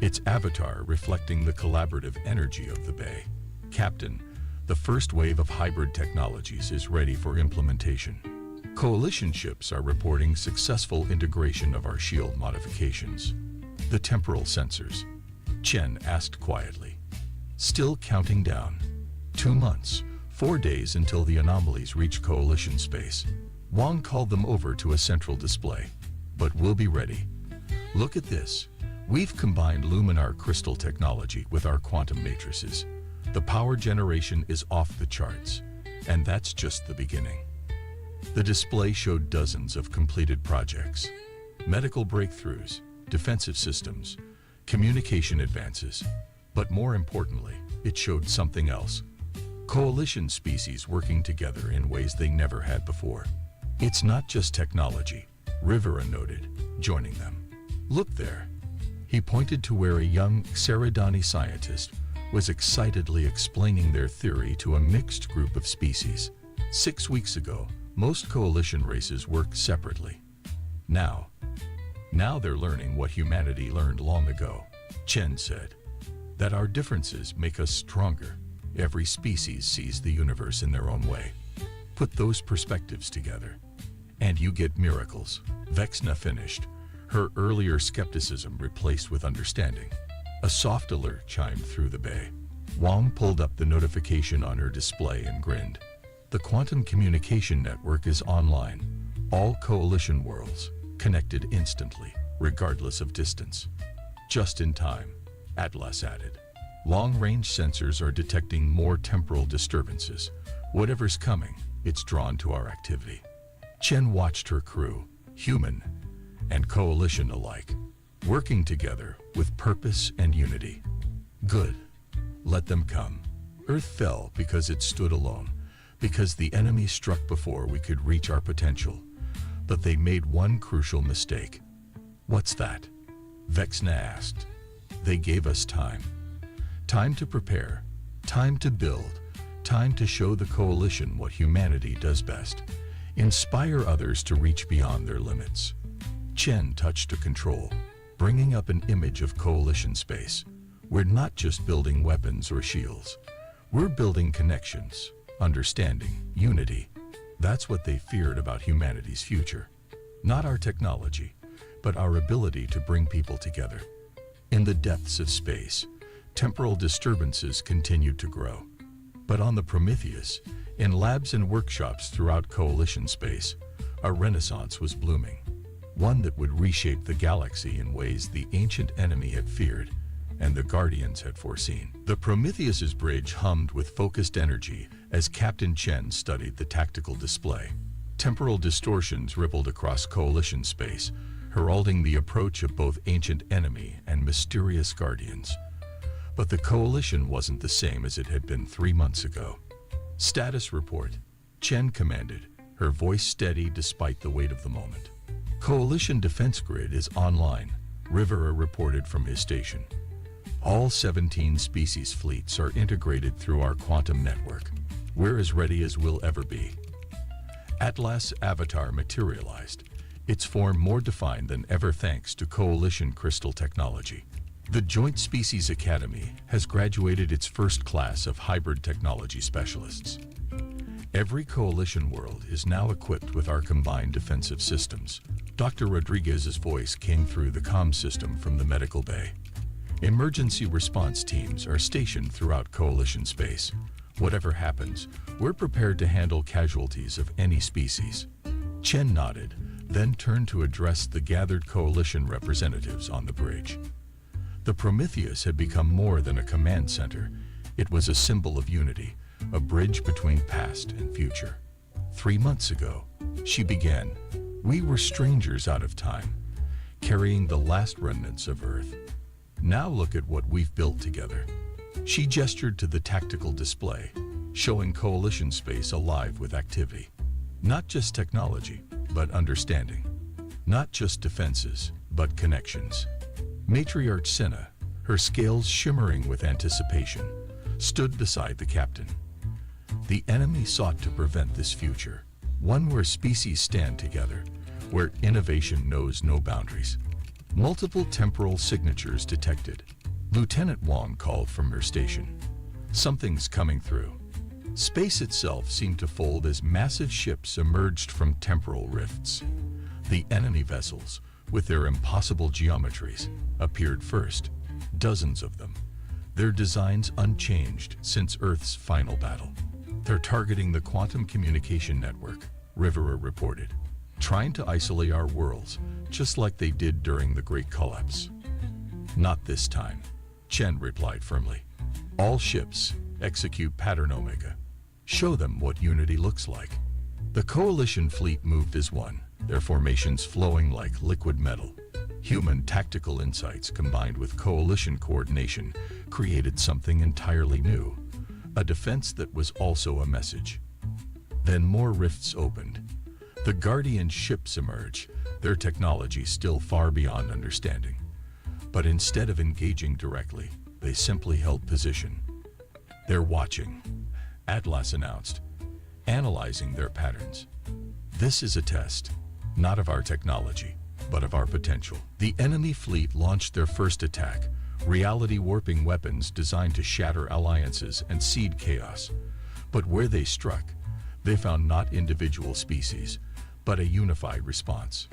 its avatar reflecting the collaborative energy of the Bay. "Captain, the first wave of hybrid technologies is ready for implementation. Coalition ships are reporting successful integration of our shield modifications." "The temporal sensors?" Chen asked quietly. "Still counting down. 2 months, 4 days until the anomalies reach coalition space. Wang called them over to a central display. But we'll be ready. Look at this. We've combined luminar crystal technology with our quantum matrices. The power generation is off the charts, and that's just the beginning." The display showed dozens of completed projects, medical breakthroughs, defensive systems, communication advances, but more importantly, it showed something else. Coalition species working together in ways they never had before. "It's not just technology," Rivera noted, joining them. "Look there." He pointed to where a young Xeridani scientist was excitedly explaining their theory to a mixed group of species. 6 weeks ago, most coalition races worked separately. Now they're learning what humanity learned long ago. Chen said, "That our differences make us stronger. Every species sees the universe in their own way. Put those perspectives together, and you get miracles." Vexna finished, her earlier skepticism replaced with understanding. A soft alert chimed through the bay. Wang pulled up the notification on her display and grinned. "The quantum communication network is online. All coalition worlds connected instantly, regardless of distance." "Just in time," Atlas added. "Long-range sensors are detecting more temporal disturbances. Whatever's coming, it's drawn to our activity." Chen watched her crew, human and coalition alike, working together with purpose and unity. "Good. Let them come." Earth fell because it stood alone, because the enemy struck before we could reach our potential. But they made one crucial mistake. "What's that?" Vexna asked. "They gave us time. Time to prepare, time to build, time to show the coalition what humanity does best. Inspire others to reach beyond their limits." Chen touched a control, bringing up an image of coalition space. "We're not just building weapons or shields. We're building connections, understanding, unity." That's what they feared about humanity's future. Not our technology, but our ability to bring people together. In the depths of space, temporal disturbances continued to grow. But on the Prometheus, in labs and workshops throughout coalition space, a renaissance was blooming. One that would reshape the galaxy in ways the ancient enemy had feared and the Guardians had foreseen. The Prometheus's bridge hummed with focused energy as Captain Chen studied the tactical display. Temporal distortions rippled across coalition space, heralding the approach of both ancient enemy and mysterious Guardians. But the coalition wasn't the same as it had been 3 months ago. "Status report," Chen commanded, her voice steady despite the weight of the moment. "Coalition defense grid is online," Rivera reported from his station. "All 17 species fleets are integrated through our quantum network. We're as ready as we'll ever be." Atlas' avatar materialized, its form more defined than ever thanks to coalition crystal technology. The Joint Species Academy has graduated its first class of hybrid technology specialists. Every coalition world is now equipped with our combined defensive systems. Dr. Rodriguez's voice came through the comm system from the medical bay. "Emergency response teams are stationed throughout coalition space. Whatever happens, we're prepared to handle casualties of any species." Chen nodded, then turned to address the gathered coalition representatives on the bridge. The Prometheus had become more than a command center. It was a symbol of unity, a bridge between past and future. 3 months ago, she began, we were strangers out of time, carrying the last remnants of Earth. Now look at what we've built together. She gestured to the tactical display, showing coalition space alive with activity. Not just technology, but understanding. Not just defenses, but connections. Matriarch Senna, her scales shimmering with anticipation, stood beside the captain. The enemy sought to prevent this future, one where species stand together, where innovation knows no boundaries. Multiple temporal signatures detected. Lieutenant Wong called from her station. Something's coming through. Space itself seemed to fold as massive ships emerged from temporal rifts. The enemy vessels, with their impossible geometries, appeared first, dozens of them, their designs unchanged since Earth's final battle. They're targeting the quantum communication network, Rivera reported, trying to isolate our worlds, just like they did during the Great Collapse. Not this time, Chen replied firmly. All ships execute pattern Omega. Show them what unity looks like. The coalition fleet moved as one, their formations flowing like liquid metal. Human tactical insights combined with coalition coordination created something entirely new, a defense that was also a message. Then more rifts opened. The Guardian ships emerge, their technology still far beyond understanding. But instead of engaging directly, they simply held position. They're watching, Atlas announced, analyzing their patterns. This is a test, not of our technology, but of our potential. The enemy fleet launched their first attack, reality-warping weapons designed to shatter alliances and seed chaos. But where they struck, they found not individual species, but a unified response.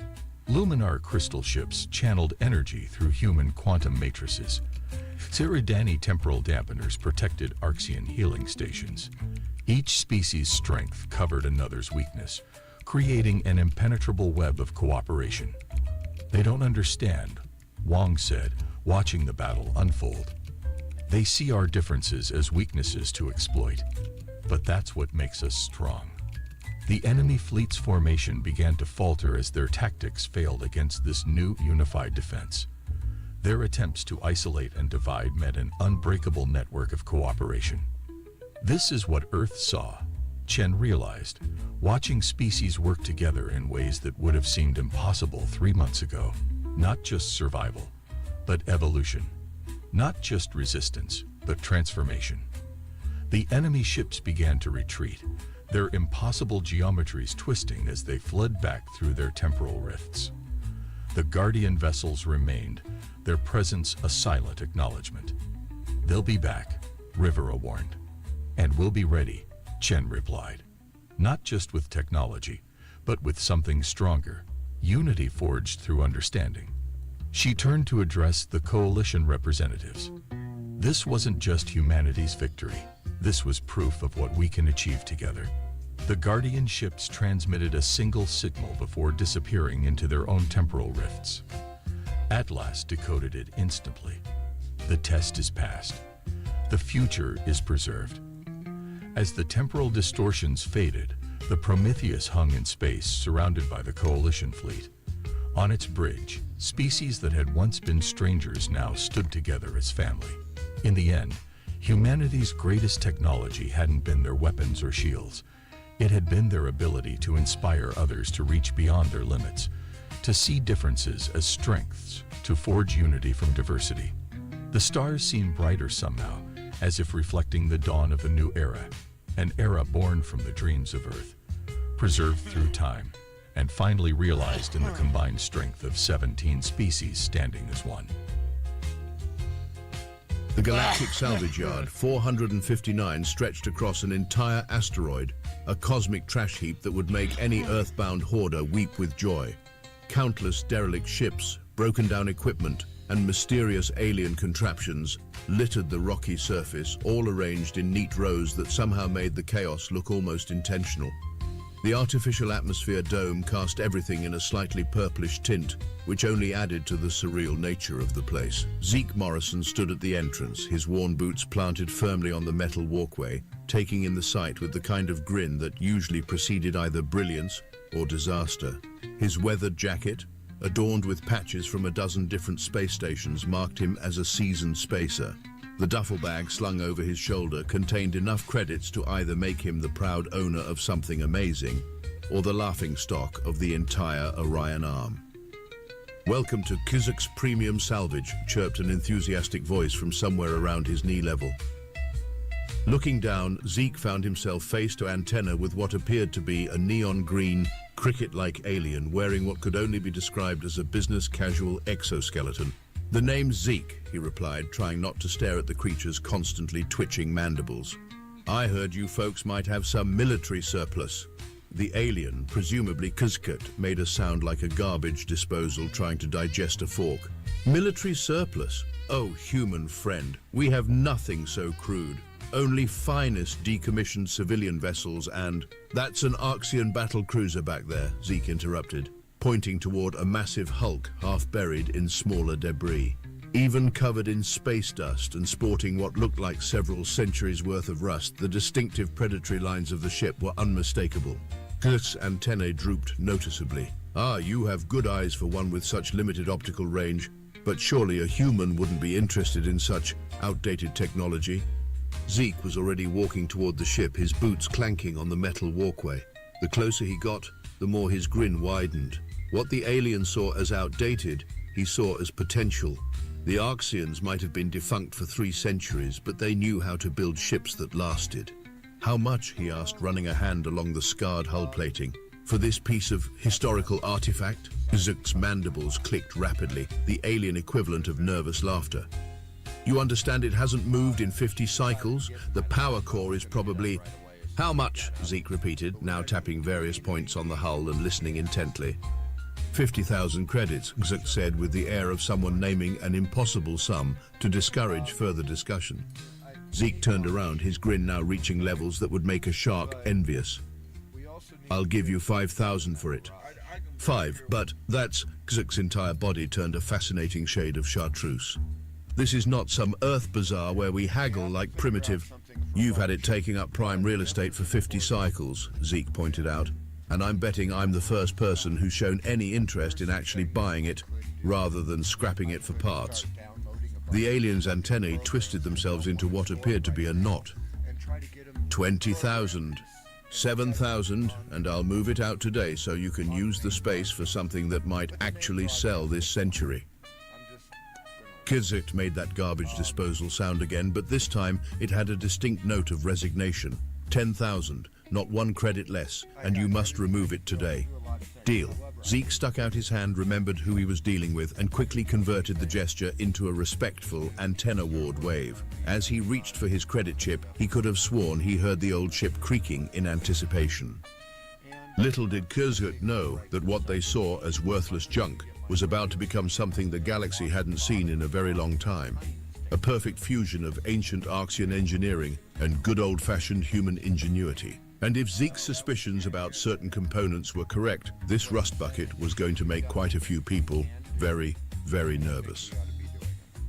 Luminar crystal ships channeled energy through human quantum matrices. Siridani temporal dampeners protected Arxian healing stations. Each species' strength covered another's weakness, creating an impenetrable web of cooperation. They don't understand, Wong said, watching the battle unfold. They see our differences as weaknesses to exploit, but that's what makes us strong. The enemy fleet's formation began to falter as their tactics failed against this new unified defense. Their attempts to isolate and divide met an unbreakable network of cooperation. This is what Earth saw, Chen realized, watching species work together in ways that would have seemed impossible 3 months ago. Not just survival, but evolution. Not just resistance, but transformation. The enemy ships began to retreat, their impossible geometries twisting as they fled back through their temporal rifts. The Guardian vessels remained, their presence a silent acknowledgement. They'll be back, Rivera warned. And we'll be ready, Chen replied. Not just with technology, but with something stronger, unity forged through understanding. She turned to address the coalition representatives. This wasn't just humanity's victory. This was proof of what we can achieve together. The Guardian ships transmitted a single signal before disappearing into their own temporal rifts. Atlas decoded it instantly. The test is passed. The future is preserved. As the temporal distortions faded, the Prometheus hung in space, surrounded by the coalition fleet. On its bridge, species that had once been strangers now stood together as family. In the end, humanity's greatest technology hadn't been their weapons or shields. It had been their ability to inspire others to reach beyond their limits, to see differences as strengths, to forge unity from diversity. The stars seemed brighter somehow, as if reflecting the dawn of a new era, an era born from the dreams of Earth, preserved through time, and finally realized in the combined strength of 17 species standing as one. The Galactic Salvage Yard, 459, stretched across an entire asteroid, a cosmic trash heap that would make any Earthbound hoarder weep with joy. Countless derelict ships, broken-down equipment, and mysterious alien contraptions littered the rocky surface, all arranged in neat rows that somehow made the chaos look almost intentional. The artificial atmosphere dome cast everything in a slightly purplish tint, which only added to the surreal nature of the place. Zeke Morrison stood at the entrance, his worn boots planted firmly on the metal walkway, taking in the sight with the kind of grin that usually preceded either brilliance or disaster. His weathered jacket, adorned with patches from a dozen different space stations, marked him as a seasoned spacer. The duffel bag slung over his shoulder contained enough credits to either make him the proud owner of something amazing or the laughingstock of the entire Orion arm. Welcome to Kizik's Premium Salvage, chirped an enthusiastic voice from somewhere around his knee level. Looking down, Zeke found himself face to antenna with what appeared to be a neon green, cricket-like alien wearing what could only be described as a business-casual exoskeleton. "The name's Zeke," he replied, trying not to stare at the creature's constantly twitching mandibles. "I heard you folks might have some military surplus." The alien, presumably Kizkut, made a sound like a garbage disposal trying to digest a fork. "Military surplus? Oh, human friend, we have nothing so crude. Only finest decommissioned civilian vessels and—" "That's an Arxian battle cruiser back there," Zeke interrupted, pointing toward a massive hulk half buried in smaller debris. Even covered in space dust and sporting what looked like several centuries' worth of rust, the distinctive predatory lines of the ship were unmistakable. Kurt's antennae drooped noticeably. "Ah, you have good eyes for one with such limited optical range, but surely a human wouldn't be interested in such outdated technology." Zeke was already walking toward the ship, his boots clanking on the metal walkway. The closer he got, the more his grin widened. What the alien saw as outdated, he saw as potential. The Arxians might have been defunct for 3 centuries, but they knew how to build ships that lasted. "How much?" he asked, running a hand along the scarred hull plating. "For this piece of historical artifact?" Zook's mandibles clicked rapidly, the alien equivalent of nervous laughter. "You understand it hasn't moved in 50 cycles? The power core is probably—" "How much?" Zeke repeated, now tapping various points on the hull and listening intently. 50,000 credits, Zook said with the air of someone naming an impossible sum to discourage further discussion. Zeke turned around, his grin now reaching levels that would make a shark envious. "I'll give you 5,000 for it." "5, but that's—" Zook's entire body turned a fascinating shade of chartreuse. "This is not some Earth bazaar where we haggle like primitive—" "You've had it taking up prime real estate for 50 cycles," Zeke pointed out, "and I'm betting I'm the first person who's shown any interest in actually buying it, rather than scrapping it for parts." The alien's antennae twisted themselves into what appeared to be a knot. 20,000. 7,000, and I'll move it out today so you can use the space for something that might actually sell this century. Kizit made that garbage disposal sound again, but this time it had a distinct note of resignation. 10,000, not 1 credit less, and you must remove it today. Deal. Zeke stuck out his hand, remembered who he was dealing with, and quickly converted the gesture into a respectful antenna ward wave. As he reached for his credit chip, he could have sworn he heard the old ship creaking in anticipation. Little did Kizit know that what they saw as worthless junk was about to become something the galaxy hadn't seen in a very long time. A perfect fusion of ancient Arxian engineering and good old-fashioned human ingenuity. And if Zeke's suspicions about certain components were correct, this rust bucket was going to make quite a few people very, very nervous.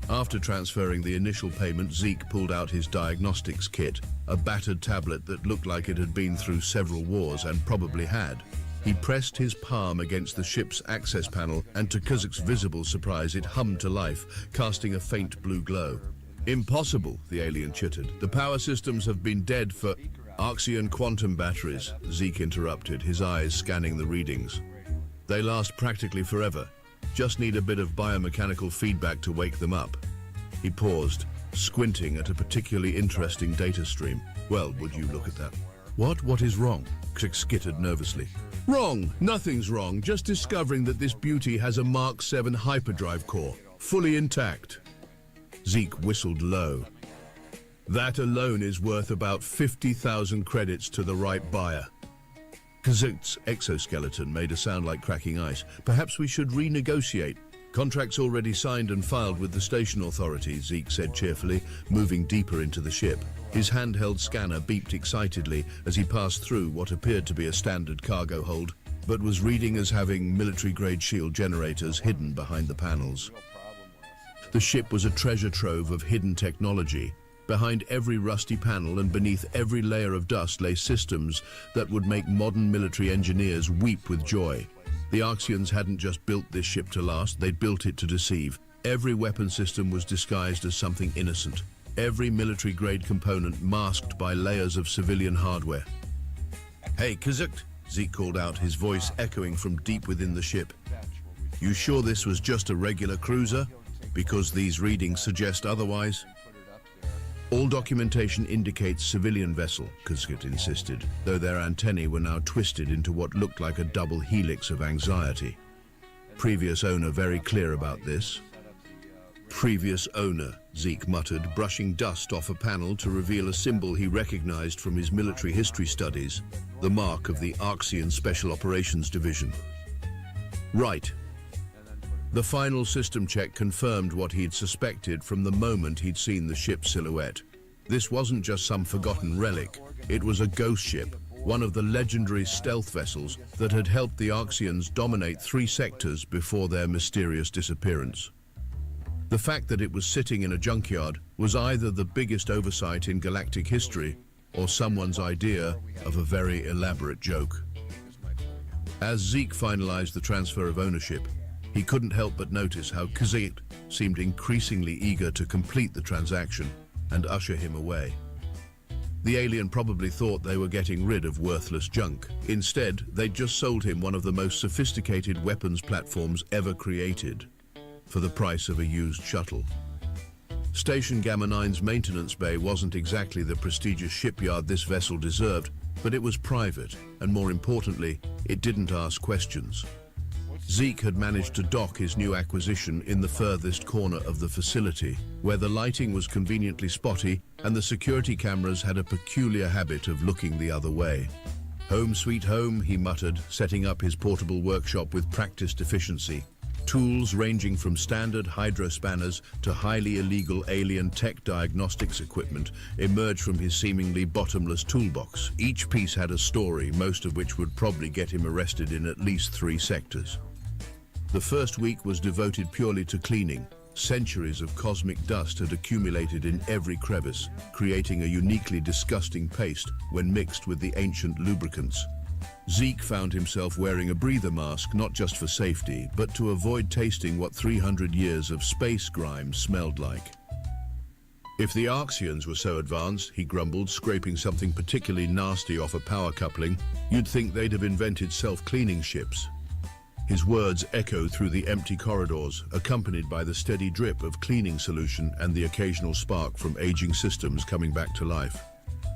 After transferring the initial payment, Zeke pulled out his diagnostics kit, a battered tablet that looked like it had been through several wars and probably had. He pressed his palm against the ship's access panel, and to Kizik's visible surprise, it hummed to life, casting a faint blue glow. "Impossible," the alien chittered. "The power systems have been dead for—" "Arxian quantum batteries," Zeke interrupted, his eyes scanning the readings. "They last practically forever. Just need a bit of biomechanical feedback to wake them up." He paused, squinting at a particularly interesting data stream. "Well, would you look at that?" What is wrong?" Kzik skittered nervously. "Wrong! Nothing's wrong. Just discovering that this beauty has a Mark 7 hyperdrive core, fully intact." Zeke whistled low. "That alone is worth about 50,000 credits to the right buyer." Kazik's exoskeleton made a sound like cracking ice. "Perhaps we should renegotiate." "Contracts already signed and filed with the station authority," Zeke said cheerfully, moving deeper into the ship. His handheld scanner beeped excitedly as he passed through what appeared to be a standard cargo hold, but was reading as having military-grade shield generators hidden behind the panels. The ship was a treasure trove of hidden technology. Behind every rusty panel and beneath every layer of dust lay systems that would make modern military engineers weep with joy. The Arxians hadn't just built this ship to last, they'd built it to deceive. Every weapon system was disguised as something innocent. Every military-grade component masked by layers of civilian hardware. "Hey, Kizuk," Zeke called out, his voice echoing from deep within the ship. You sure this was just a regular cruiser? Because these readings suggest otherwise. All documentation indicates civilian vessel, Kuzkit insisted, though their antennae were now twisted into what looked like a double helix of anxiety. Previous owner very clear about this. Previous owner, Zeke muttered, brushing dust off a panel to reveal a symbol he recognized from his military history studies, the mark of the Arxian Special Operations Division. Right. The final system check confirmed what he'd suspected from the moment he'd seen the ship's silhouette. This wasn't just some forgotten relic, it was a ghost ship, one of the legendary stealth vessels that had helped the Arxians dominate 3 sectors before their mysterious disappearance. The fact that it was sitting in a junkyard was either the biggest oversight in galactic history or someone's idea of a very elaborate joke. As Zeke finalized the transfer of ownership, he couldn't help but notice how Kuzkit seemed increasingly eager to complete the transaction and usher him away. The alien probably thought they were getting rid of worthless junk. Instead, they'd just sold him one of the most sophisticated weapons platforms ever created, for the price of a used shuttle. Station Gamma 9's maintenance bay wasn't exactly the prestigious shipyard this vessel deserved, but it was private, and more importantly, it didn't ask questions. Zeke had managed to dock his new acquisition in the furthest corner of the facility, where the lighting was conveniently spotty and the security cameras had a peculiar habit of looking the other way. Home sweet home, he muttered, setting up his portable workshop with practiced efficiency. Tools ranging from standard hydro spanners to highly illegal alien tech diagnostics equipment emerged from his seemingly bottomless toolbox. Each piece had a story, most of which would probably get him arrested in at least 3 sectors. The first week was devoted purely to cleaning. Centuries of cosmic dust had accumulated in every crevice, creating a uniquely disgusting paste when mixed with the ancient lubricants. Zeke found himself wearing a breather mask not just for safety, but to avoid tasting what 300 years of space grime smelled like. If the Arxians were so advanced, he grumbled, scraping something particularly nasty off a power coupling, you'd think they'd have invented self-cleaning ships. His words echoed through the empty corridors, accompanied by the steady drip of cleaning solution and the occasional spark from aging systems coming back to life.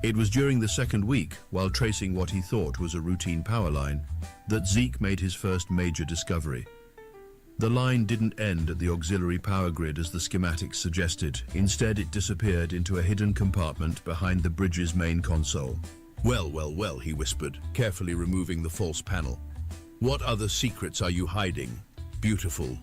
It was during the second week, while tracing what he thought was a routine power line, that Zeke made his first major discovery. The line didn't end at the auxiliary power grid as the schematics suggested. Instead, it disappeared into a hidden compartment behind the bridge's main console. Well, well, well, he whispered, carefully removing the false panel. What other secrets are you hiding? Beautiful.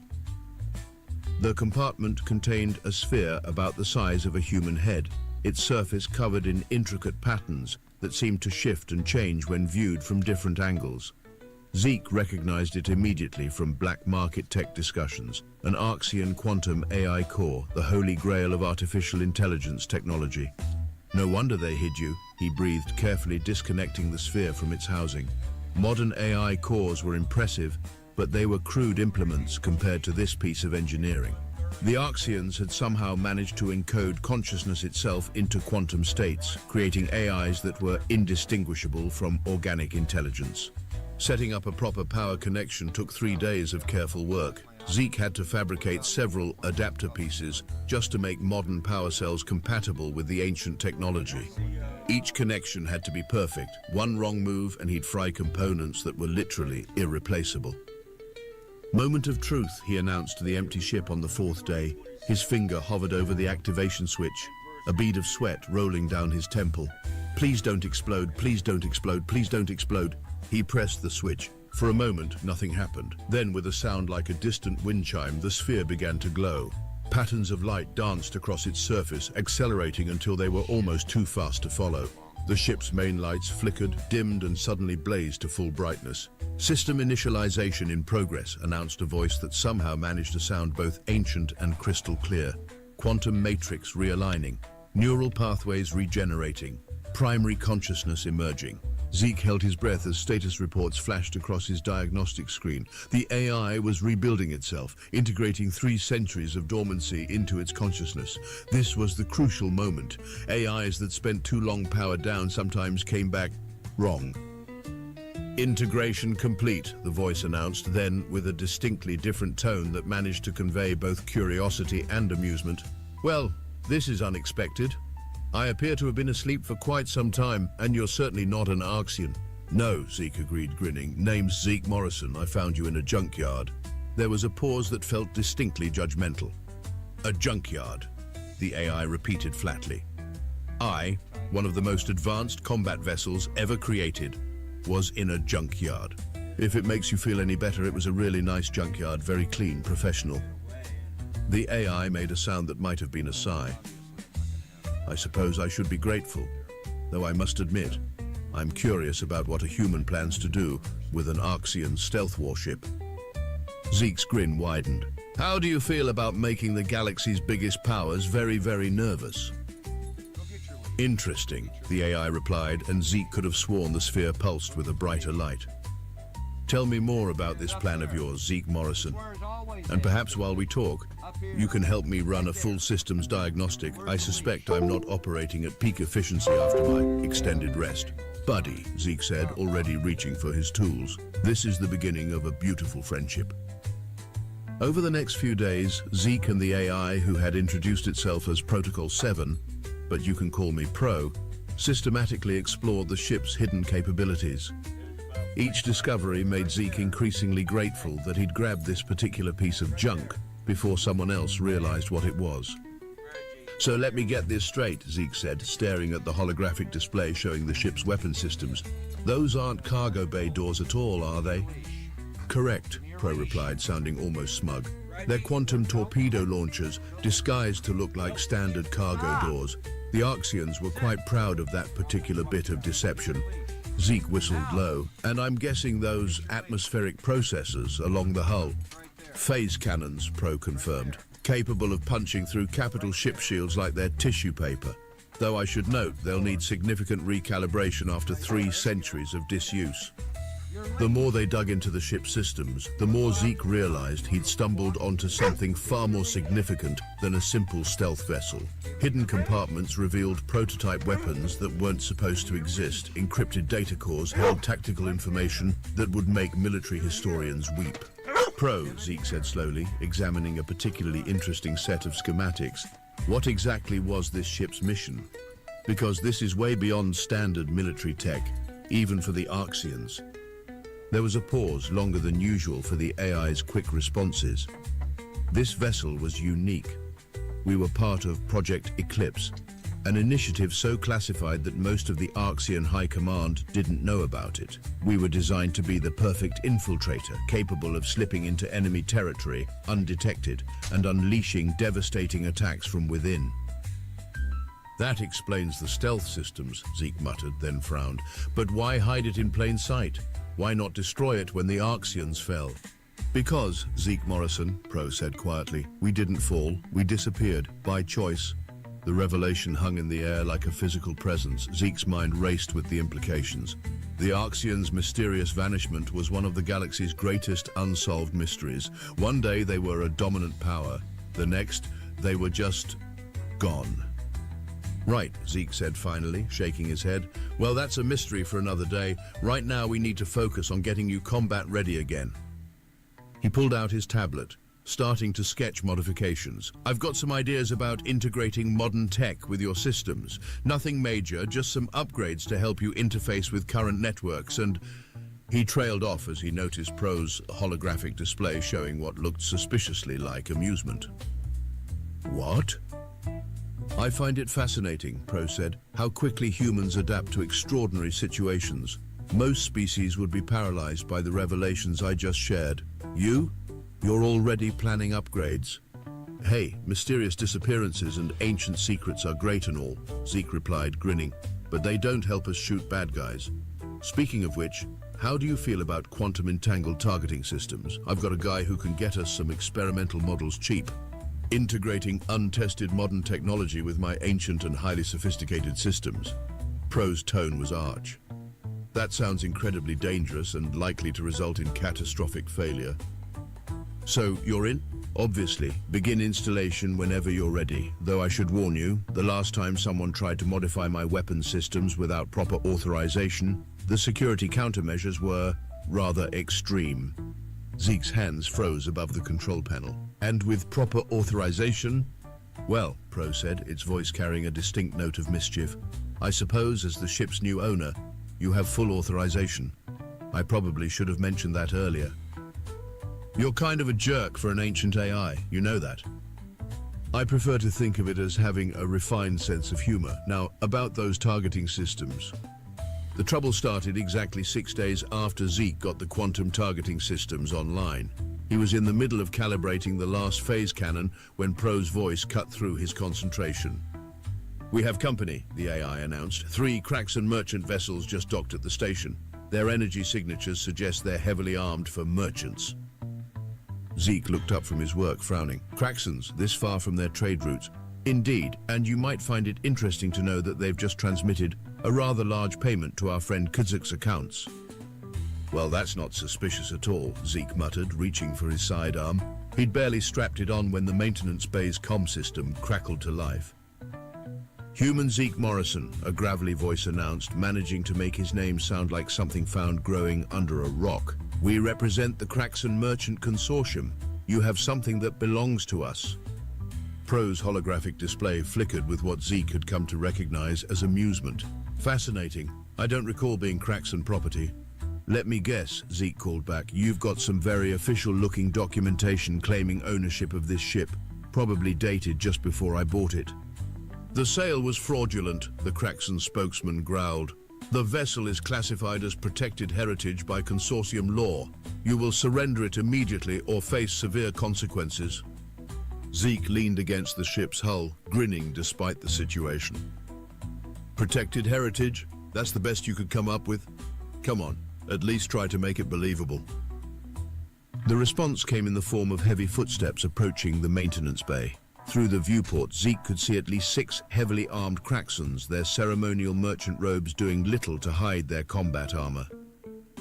The compartment contained a sphere about the size of a human head, its surface covered in intricate patterns that seemed to shift and change when viewed from different angles. Zeke recognized it immediately from black market tech discussions, an Arxian quantum AI core, the holy grail of artificial intelligence technology. No wonder they hid you, he breathed, carefully disconnecting the sphere from its housing. Modern AI cores were impressive, but they were crude implements compared to this piece of engineering. The Arxians had somehow managed to encode consciousness itself into quantum states, creating AIs that were indistinguishable from organic intelligence. Setting up a proper power connection took 3 days of careful work. Zeke had to fabricate several adapter pieces just to make modern power cells compatible with the ancient technology. Each connection had to be perfect. One wrong move and he'd fry components that were literally irreplaceable. Moment of truth, he announced to the empty ship on the 4th day. His finger hovered over the activation switch, a bead of sweat rolling down his temple. Please don't explode, please don't explode, please don't explode. He pressed the switch. For a moment, nothing happened. Then, with a sound like a distant wind chime, the sphere began to glow. Patterns of light danced across its surface, accelerating until they were almost too fast to follow. The ship's main lights flickered, dimmed, and suddenly blazed to full brightness. System initialization in progress, announced a voice that somehow managed to sound both ancient and crystal clear. Quantum matrix realigning, neural pathways regenerating, primary consciousness emerging. Zeke held his breath as status reports flashed across his diagnostic screen. The AI was rebuilding itself, integrating 3 centuries of dormancy into its consciousness. This was the crucial moment. AIs that spent too long powered down sometimes came back wrong. Integration complete, the voice announced, then with a distinctly different tone that managed to convey both curiosity and amusement. Well, this is unexpected. I appear to have been asleep for quite some time, and you're certainly not an Arxian. No, Zeke agreed, grinning. Name's Zeke Morrison. I found you in a junkyard. There was a pause that felt distinctly judgmental. A junkyard, the AI repeated flatly. I, one of the most advanced combat vessels ever created, was in a junkyard. If it makes you feel any better, it was a really nice junkyard, very clean, professional. The AI made a sound that might have been a sigh. I suppose I should be grateful, though I must admit, I'm curious about what a human plans to do with an Arxian stealth warship. Zeke's grin widened. How do you feel about making the galaxy's biggest powers very, very nervous? Interesting, the AI replied, and Zeke could have sworn the sphere pulsed with a brighter light. Tell me more about this plan of yours, Zeke Morrison. And perhaps while we talk, you can help me run a full systems diagnostic. I suspect I'm not operating at peak efficiency after my extended rest. Buddy, Zeke said, already reaching for his tools. This is the beginning of a beautiful friendship. Over the next few days, Zeke and the AI, who had introduced itself as Protocol 7, but you can call me Pro, systematically explored the ship's hidden capabilities. Each discovery made Zeke increasingly grateful that he'd grabbed this particular piece of junk before someone else realized what it was. So let me get this straight, Zeke said, staring at the holographic display showing the ship's weapon systems. Those aren't cargo bay doors at all, are they? Correct, Pro replied, sounding almost smug. They're quantum torpedo launchers, disguised to look like standard cargo doors. The Arxians were quite proud of that particular bit of deception. Zeke whistled low. And I'm guessing those atmospheric processors along the hull. Phase cannons, Pro confirmed, capable of punching through capital ship shields like they're tissue paper. Though I should note they'll need significant recalibration after 3 centuries of disuse. The more they dug into the ship's systems, the more Zeke realized he'd stumbled onto something far more significant than a simple stealth vessel. Hidden compartments revealed prototype weapons that weren't supposed to exist. Encrypted data cores held tactical information that would make military historians weep. Pro, Zeke said slowly, examining a particularly interesting set of schematics. What exactly was this ship's mission? Because this is way beyond standard military tech, even for the Arxians. There was a pause, longer than usual, for the AI's quick responses. This vessel was unique. We were part of Project Eclipse, an initiative so classified that most of the Arxian High Command didn't know about it. We were designed to be the perfect infiltrator, capable of slipping into enemy territory undetected and unleashing devastating attacks from within. That explains the stealth systems, Zeke muttered, then frowned. But why hide it in plain sight? Why not destroy it when the Arxians fell? Because, Zeke Morrison, Pro said quietly, we didn't fall, we disappeared, by choice. The revelation hung in the air like a physical presence. Zeke's mind raced with the implications. The Arxians' mysterious vanishment was one of the galaxy's greatest unsolved mysteries. One day they were a dominant power. The next, they were just gone. Right, Zeke said finally, shaking his head. Well, that's a mystery for another day. Right now we need to focus on getting you combat ready again. He pulled out his tablet, starting to sketch modifications. I've got some ideas about integrating modern tech with your systems. Nothing major, just some upgrades to help you interface with current networks. And he trailed off as he noticed Pro's holographic display showing what looked suspiciously like amusement. What? I find it fascinating, Pro said, how quickly humans adapt to extraordinary situations. Most species would be paralyzed by the revelations I just shared. You're already planning upgrades. Hey, mysterious disappearances and ancient secrets are great and all, Zeke replied, grinning, but they don't help us shoot bad guys. Speaking of which, how do you feel about quantum entangled targeting systems? I've got a guy who can get us some experimental models cheap. Integrating untested modern technology with my ancient and highly sophisticated systems. Pro's tone was arch. That sounds incredibly dangerous and likely to result in catastrophic failure. So, you're in? Obviously. Begin installation whenever you're ready. Though I should warn you, the last time someone tried to modify my weapon systems without proper authorization, The security countermeasures were rather extreme. Zeke's hands froze above the control panel. And with proper authorization? Well, Pro said, its voice carrying a distinct note of mischief, I suppose as the ship's new owner, you have full authorization. I probably should have mentioned that earlier. You're kind of a jerk for an ancient AI, you know that. I prefer to think of it as having a refined sense of humor. Now, about those targeting systems. The trouble started exactly 6 days after Zeke got the quantum targeting systems online. He was in the middle of calibrating the last phase cannon when Pro's voice cut through his concentration. We have company, the AI announced. 3 Kraxan merchant vessels just docked at the station. Their energy signatures suggest they're heavily armed for merchants. Zeke looked up from his work, frowning. Kraxans, this far from their trade routes. Indeed, and you might find it interesting to know that they've just transmitted a rather large payment to our friend Kuzik's accounts. Well, that's not suspicious at all, Zeke muttered, reaching for his sidearm. He'd barely strapped it on when the maintenance bay's comm system crackled to life. Human Zeke Morrison, a gravelly voice announced, managing to make his name sound like something found growing under a rock. We represent the Kraxan Merchant Consortium. You have something that belongs to us. Pro's holographic display flickered with what Zeke had come to recognize as amusement. Fascinating. I don't recall being Kraxan property. Let me guess, Zeke called back. You've got some very official-looking documentation claiming ownership of this ship, probably dated just before I bought it. The sale was fraudulent, the Kraxan spokesman growled. The vessel is classified as protected heritage by consortium law. You will surrender it immediately or face severe consequences. Zeke leaned against the ship's hull, grinning despite the situation. Protected heritage? That's the best you could come up with? Come on, at least try to make it believable. The response came in the form of heavy footsteps approaching the maintenance bay. Through the viewport, Zeke could see at least 6 heavily armed Kraxans, their ceremonial merchant robes doing little to hide their combat armor.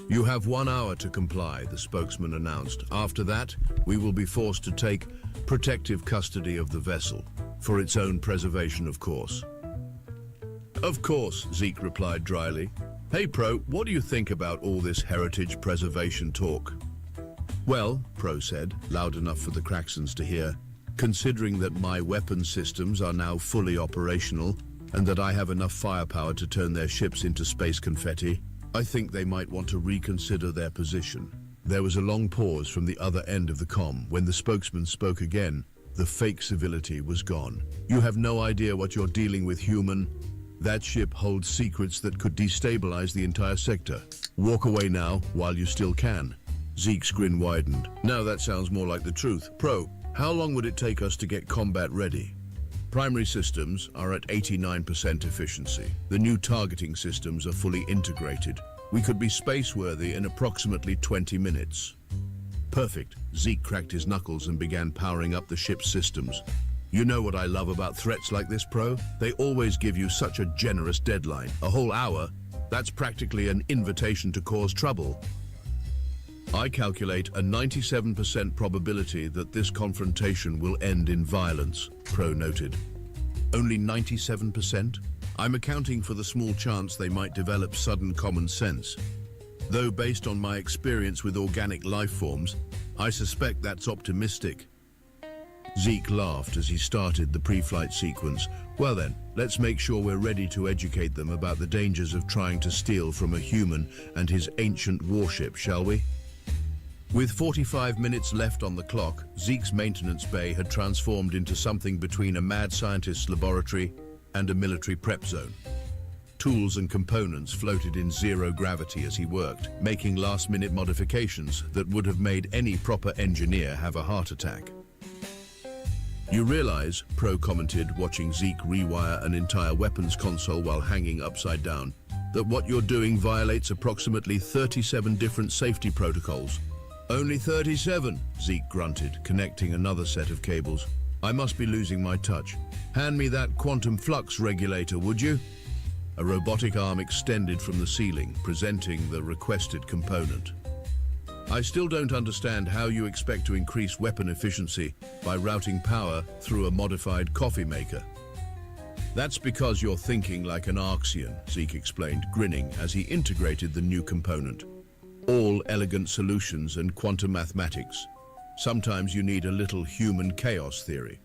You have 1 hour to comply, the spokesman announced. After that, we will be forced to take protective custody of the vessel, for its own preservation, of course. Of course, Zeke replied dryly. Hey, Pro, what do you think about all this heritage preservation talk? Well, Pro said, loud enough for the Kraxans to hear, considering that my weapon systems are now fully operational and that I have enough firepower to turn their ships into space confetti, I think they might want to reconsider their position. There was a long pause from the other end of the comm. When the spokesman spoke again, the fake civility was gone. You have no idea what you're dealing with, human. That ship holds secrets that could destabilize the entire sector. Walk away now, while you still can. Zeke's grin widened. Now that sounds more like the truth. Pro, how long would it take us to get combat ready? Primary systems are at 89% efficiency. The new targeting systems are fully integrated. We could be space-worthy in approximately 20 minutes. Perfect. Zeke cracked his knuckles and began powering up the ship's systems. You know what I love about threats like this, Pro? They always give you such a generous deadline. A whole hour? That's practically an invitation to cause trouble. I calculate a 97% probability that this confrontation will end in violence, Pro noted. Only 97%? I'm accounting for the small chance they might develop sudden common sense. Though based on my experience with organic life forms, I suspect that's optimistic. Zeke laughed as he started the pre-flight sequence. Well then, let's make sure we're ready to educate them about the dangers of trying to steal from a human and his ancient warship, shall we? With 45 minutes left on the clock, Zeke's maintenance bay had transformed into something between a mad scientist's laboratory and a military prep zone. Tools and components floated in zero gravity as he worked, making last-minute modifications that would have made any proper engineer have a heart attack. You realize, Pro commented, watching Zeke rewire an entire weapons console while hanging upside down, that what you're doing violates approximately 37 different safety protocols. Only 37, Zeke grunted, connecting another set of cables. I must be losing my touch. Hand me that quantum flux regulator, would you? A robotic arm extended from the ceiling, presenting the requested component. I still don't understand how you expect to increase weapon efficiency by routing power through a modified coffee maker. That's because you're thinking like an Arxian, Zeke explained, grinning as he integrated the new component. All elegant solutions and quantum mathematics. Sometimes you need a little human chaos theory.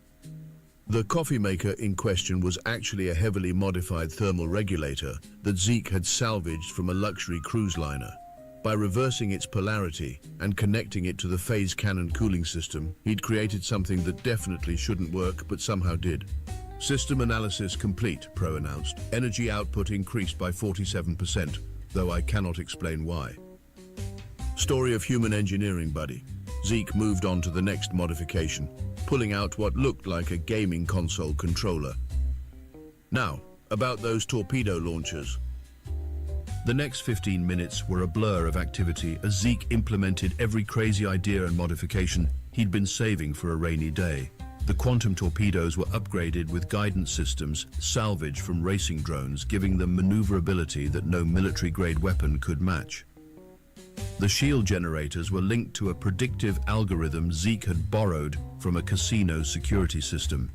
The coffee maker in question was actually a heavily modified thermal regulator that Zeke had salvaged from a luxury cruise liner. By reversing its polarity and connecting it to the phase cannon cooling system, he'd created something that definitely shouldn't work but somehow did. System analysis complete, Pro announced. Energy output increased by 47%, though I cannot explain why. Story of human engineering, buddy. Zeke moved on to the next modification, pulling out what looked like a gaming console controller. Now, about those torpedo launchers. The next 15 minutes were a blur of activity as Zeke implemented every crazy idea and modification he'd been saving for a rainy day. The quantum torpedoes were upgraded with guidance systems salvaged from racing drones, giving them maneuverability that no military-grade weapon could match. The shield generators were linked to a predictive algorithm Zeke had borrowed from a casino security system.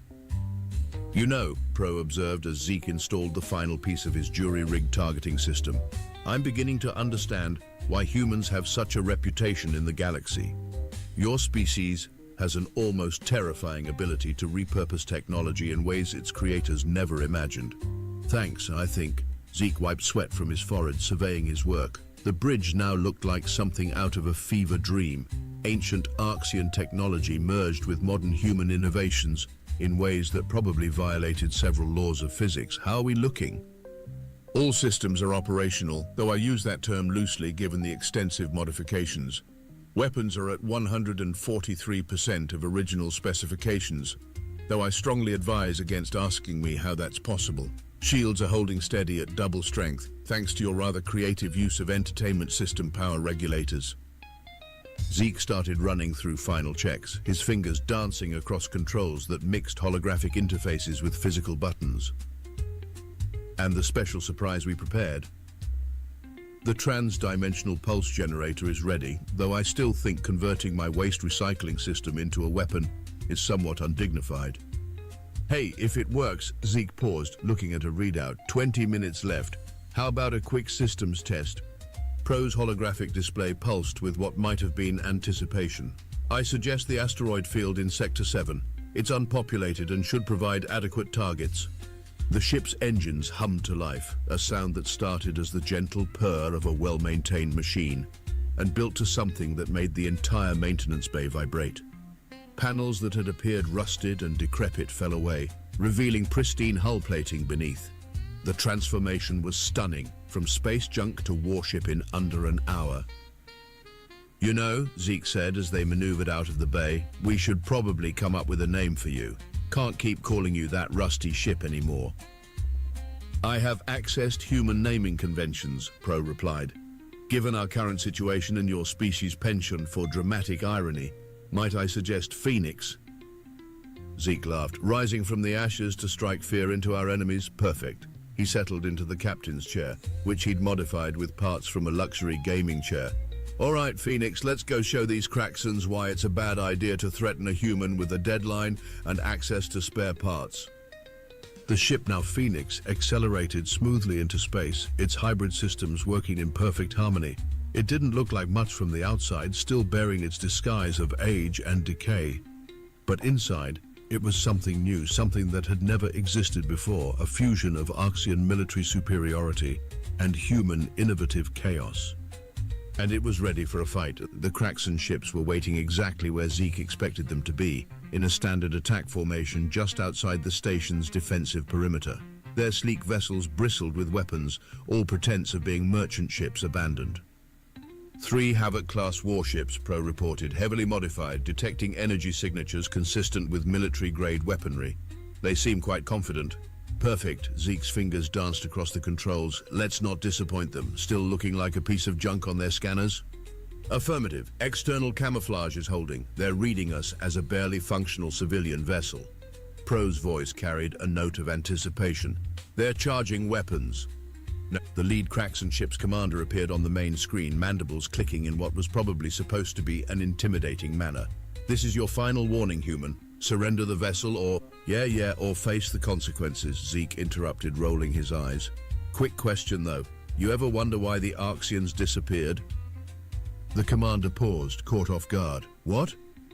You know, Pro observed as Zeke installed the final piece of his jury-rigged targeting system, I'm beginning to understand why humans have such a reputation in the galaxy. Your species has an almost terrifying ability to repurpose technology in ways its creators never imagined. Thanks, I think. Zeke wiped sweat from his forehead, surveying his work. The bridge now looked like something out of a fever dream. Ancient Arxian technology merged with modern human innovations in ways that probably violated several laws of physics. How are we looking? All systems are operational, though I use that term loosely given the extensive modifications. Weapons are at 143% of original specifications, though I strongly advise against asking me how that's possible. Shields are holding steady at double strength, thanks to your rather creative use of entertainment system power regulators. Zeke started running through final checks, his fingers dancing across controls that mixed holographic interfaces with physical buttons. And the special surprise we prepared. The trans-dimensional pulse generator is ready, though I still think converting my waste recycling system into a weapon is somewhat undignified. Hey, if it works, Zeke paused, looking at a readout. 20 minutes left. How about a quick systems test? Pro's holographic display pulsed with what might have been anticipation. I suggest the asteroid field in Sector 7. It's unpopulated and should provide adequate targets. The ship's engines hummed to life, a sound that started as the gentle purr of a well-maintained machine and built to something that made the entire maintenance bay vibrate. Panels that had appeared rusted and decrepit fell away, revealing pristine hull plating beneath. The transformation was stunning, from space junk to warship in under an hour. You know, Zeke said as they maneuvered out of the bay, we should probably come up with a name for you. Can't keep calling you that rusty ship anymore. I have accessed human naming conventions, Pro replied. Given our current situation and your species' penchant for dramatic irony, might I suggest Phoenix? Zeke laughed. Rising from the ashes to strike fear into our enemies, perfect. He settled into the captain's chair, which he'd modified with parts from a luxury gaming chair. All right, Phoenix, let's go show these Craxons why it's a bad idea to threaten a human with a deadline and access to spare parts. The ship, now Phoenix, accelerated smoothly into space, its hybrid systems working in perfect harmony. It didn't look like much from the outside, still bearing its disguise of age and decay. But inside, it was something new, something that had never existed before, a fusion of Arxian military superiority and human innovative chaos. And it was ready for a fight. The Craxon ships were waiting exactly where Zeke expected them to be, in a standard attack formation just outside the station's defensive perimeter. Their sleek vessels bristled with weapons, all pretense of being merchant ships abandoned. 3 Havoc-class warships, Pro reported, heavily modified, detecting energy signatures consistent with military-grade weaponry. They seem quite confident. Perfect. Zeke's fingers danced across the controls. Let's not disappoint them. Still looking like a piece of junk on their scanners? Affirmative. External camouflage is holding. They're reading us as a barely functional civilian vessel. Pro's voice carried a note of anticipation. They're charging weapons. The lead Craxon ship's commander appeared on the main screen, mandibles clicking in what was probably supposed to be an intimidating manner. This is your final warning, human. Surrender the vessel or... Yeah, or face the consequences, Zeke interrupted, rolling his eyes. Quick question though. You ever wonder why the Arxians disappeared? The commander paused, caught off guard. What?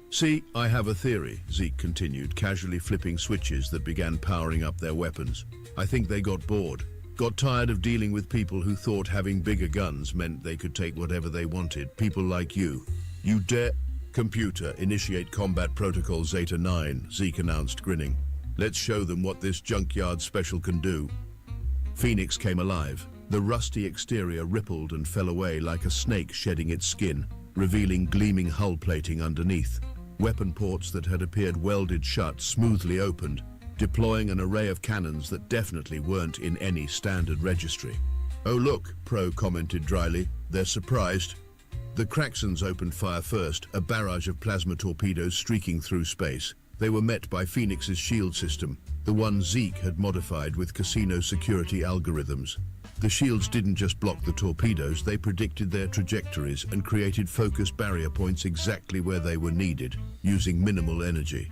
See, I have a theory, Zeke continued, casually flipping switches that began powering up their weapons. I think they got bored. Got tired of dealing with people who thought having bigger guns meant they could take whatever they wanted. People like you. You dare... Computer, initiate combat protocol Zeta 9, Zeke announced, grinning. Let's show them what this junkyard special can do. Phoenix came alive. The rusty exterior rippled and fell away like a snake shedding its skin, revealing gleaming hull plating underneath. Weapon ports that had appeared welded shut smoothly opened, deploying an array of cannons that definitely weren't in any standard registry. Oh look, Pro commented dryly. They're surprised. The Kraxans opened fire first, a barrage of plasma torpedoes streaking through space. They were met by Phoenix's shield system, the one Zeke had modified with casino security algorithms. The shields didn't just block the torpedoes, they predicted their trajectories and created focused barrier points exactly where they were needed, using minimal energy.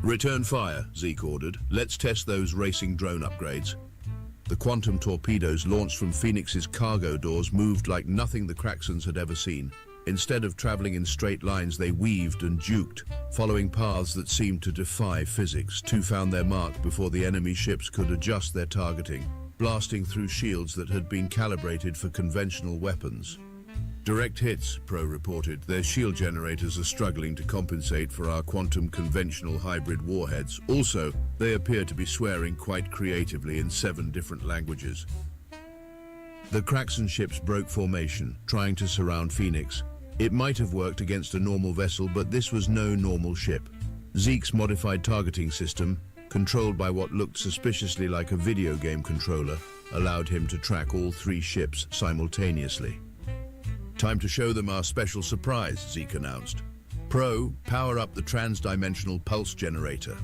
Return fire, Zeke ordered. Let's test those racing drone upgrades. The quantum torpedoes launched from Phoenix's cargo doors moved like nothing the Kraxans had ever seen. Instead of traveling in straight lines, they weaved and juked, following paths that seemed to defy physics. Two found their mark before the enemy ships could adjust their targeting, blasting through shields that had been calibrated for conventional weapons. Direct hits, Pro reported. Their shield generators are struggling to compensate for our quantum conventional hybrid warheads. Also, they appear to be swearing quite creatively in 7 different languages. The Kraxan ships broke formation, trying to surround Phoenix. It might have worked against a normal vessel, but this was no normal ship. Zeke's modified targeting system, controlled by what looked suspiciously like a video game controller, allowed him to track all 3 ships simultaneously. Time to show them our special surprise, Zeke announced. Pro, power up the trans-dimensional pulse generator.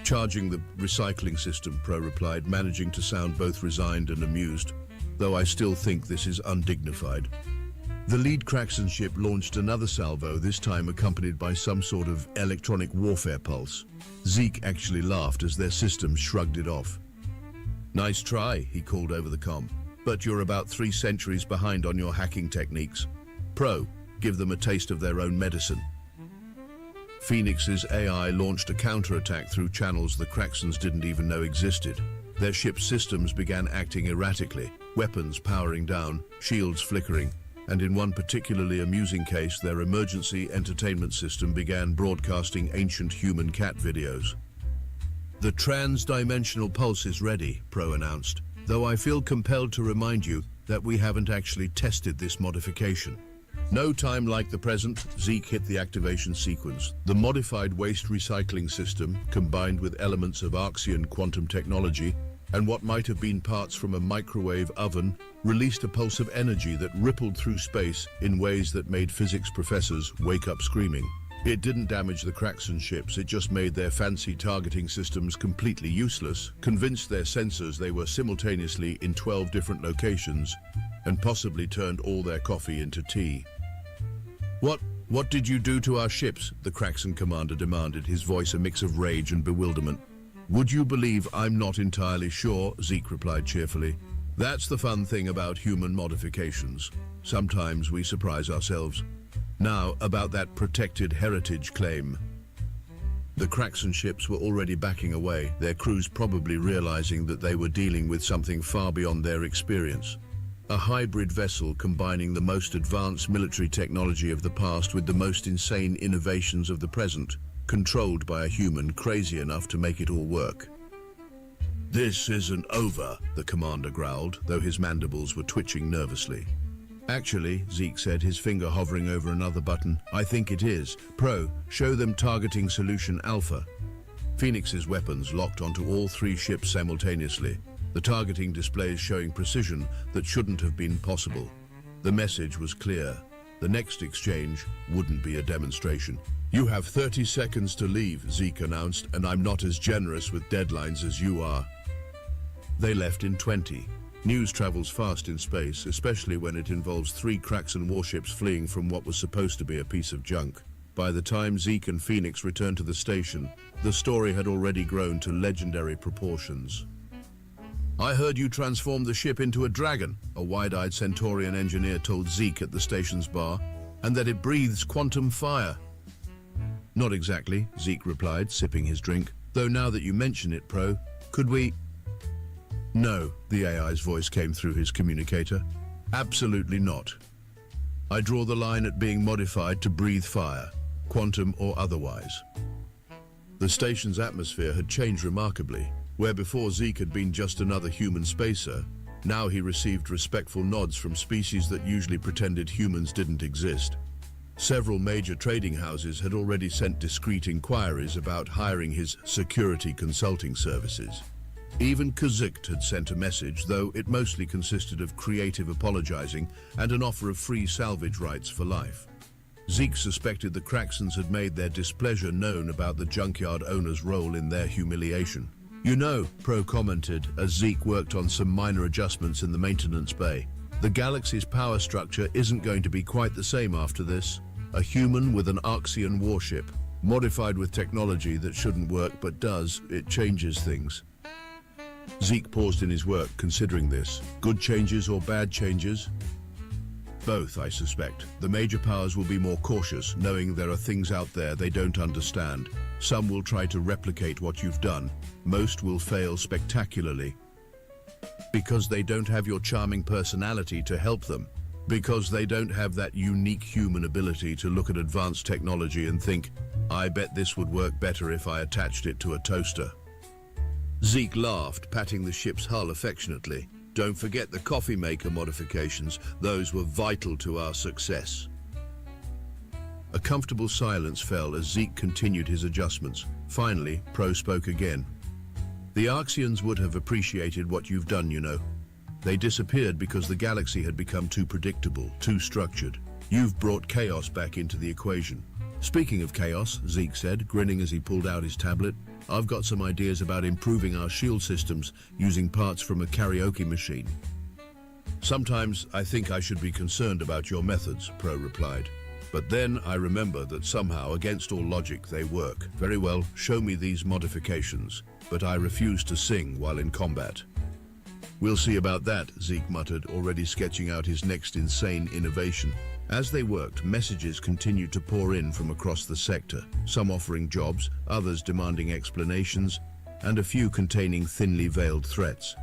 Charging the recycling system, Pro replied, managing to sound both resigned and amused, though I still think this is undignified. The lead Kraxan ship launched another salvo, this time accompanied by some sort of electronic warfare pulse. Zeke actually laughed as their systems shrugged it off. Nice try, he called over the comm. But you're about 3 centuries behind on your hacking techniques. Pro, give them a taste of their own medicine. Phoenix's AI launched a counterattack through channels the Kraxans didn't even know existed. Their ship's systems began acting erratically, weapons powering down, shields flickering, and in one particularly amusing case, their emergency entertainment system began broadcasting ancient human cat videos. The trans-dimensional pulse is ready, Pro announced, though I feel compelled to remind you that we haven't actually tested this modification. No time like the present, Zeke hit the activation sequence. The modified waste recycling system, combined with elements of Arxian quantum technology and what might have been parts from a microwave oven, released a pulse of energy that rippled through space in ways that made physics professors wake up screaming. It didn't damage the Kraxan ships, it just made their fancy targeting systems completely useless, convinced their sensors they were simultaneously in 12 different locations, and possibly turned all their coffee into tea. What did you do to our ships? The Kraxan commander demanded, his voice a mix of rage and bewilderment. Would you believe I'm not entirely sure, Zeke replied cheerfully. That's the fun thing about human modifications. Sometimes we surprise ourselves. Now, about that protected heritage claim. The Kraxan ships were already backing away, their crews probably realizing that they were dealing with something far beyond their experience. A hybrid vessel combining the most advanced military technology of the past with the most insane innovations of the present, controlled by a human crazy enough to make it all work. This isn't over, the commander growled, though his mandibles were twitching nervously. Actually, Zeke said, his finger hovering over another button, I think it is. Pro, show them targeting solution Alpha. Phoenix's weapons locked onto all 3 ships simultaneously, the targeting displays showing precision that shouldn't have been possible. The message was clear. The next exchange wouldn't be a demonstration. You have 30 seconds to leave, Zeke announced, and I'm not as generous with deadlines as you are. They left in 20. News travels fast in space, especially when it involves 3 Kraxan warships fleeing from what was supposed to be a piece of junk. By the time Zeke and Phoenix returned to the station, the story had already grown to legendary proportions. "I heard you transformed the ship into a dragon," a wide-eyed Centaurian engineer told Zeke at the station's bar, "and that it breathes quantum fire." "Not exactly," Zeke replied, sipping his drink. "Though now that you mention it, Pro, could we—" "No," the AI's voice came through his communicator. "Absolutely not. I draw the line at being modified to breathe fire, quantum or otherwise." The station's atmosphere had changed remarkably. Where before Zeke had been just another human spacer, now he received respectful nods from species that usually pretended humans didn't exist. Several major trading houses had already sent discreet inquiries about hiring his security consulting services. Even Kazukt had sent a message, though it mostly consisted of creative apologizing and an offer of free salvage rights for life. Zeke suspected the Craxons had made their displeasure known about the junkyard owner's role in their humiliation. "You know," Pro commented as Zeke worked on some minor adjustments in the maintenance bay, "the galaxy's power structure isn't going to be quite the same after this. A human with an Arxian warship, modified with technology that shouldn't work but does, it changes things." Zeke paused in his work, considering this. Good changes or bad changes? Both, I suspect. The major powers will be more cautious, knowing there are things out there they don't understand. Some will try to replicate what you've done. Most will fail spectacularly. Because they don't have your charming personality to help them. Because they don't have that unique human ability to look at advanced technology and think, "I bet this would work better if I attached it to a toaster." Zeke laughed, patting the ship's hull affectionately. "Don't forget the coffee maker modifications. Those were vital to our success." A comfortable silence fell as Zeke continued his adjustments. Finally, Pro spoke again. "The Arxians would have appreciated what you've done, you know. They disappeared because the galaxy had become too predictable, too structured. You've brought chaos back into the equation." "Speaking of chaos," Zeke said, grinning as he pulled out his tablet, "I've got some ideas about improving our shield systems using parts from a karaoke machine." "Sometimes I think I should be concerned about your methods," Pro replied. "But then I remember that somehow, against all logic, they work. Very well, show me these modifications, but I refuse to sing while in combat." "We'll see about that," Zeke muttered, already sketching out his next insane innovation. As they worked, messages continued to pour in from across the sector, some offering jobs, others demanding explanations, and a few containing thinly veiled threats.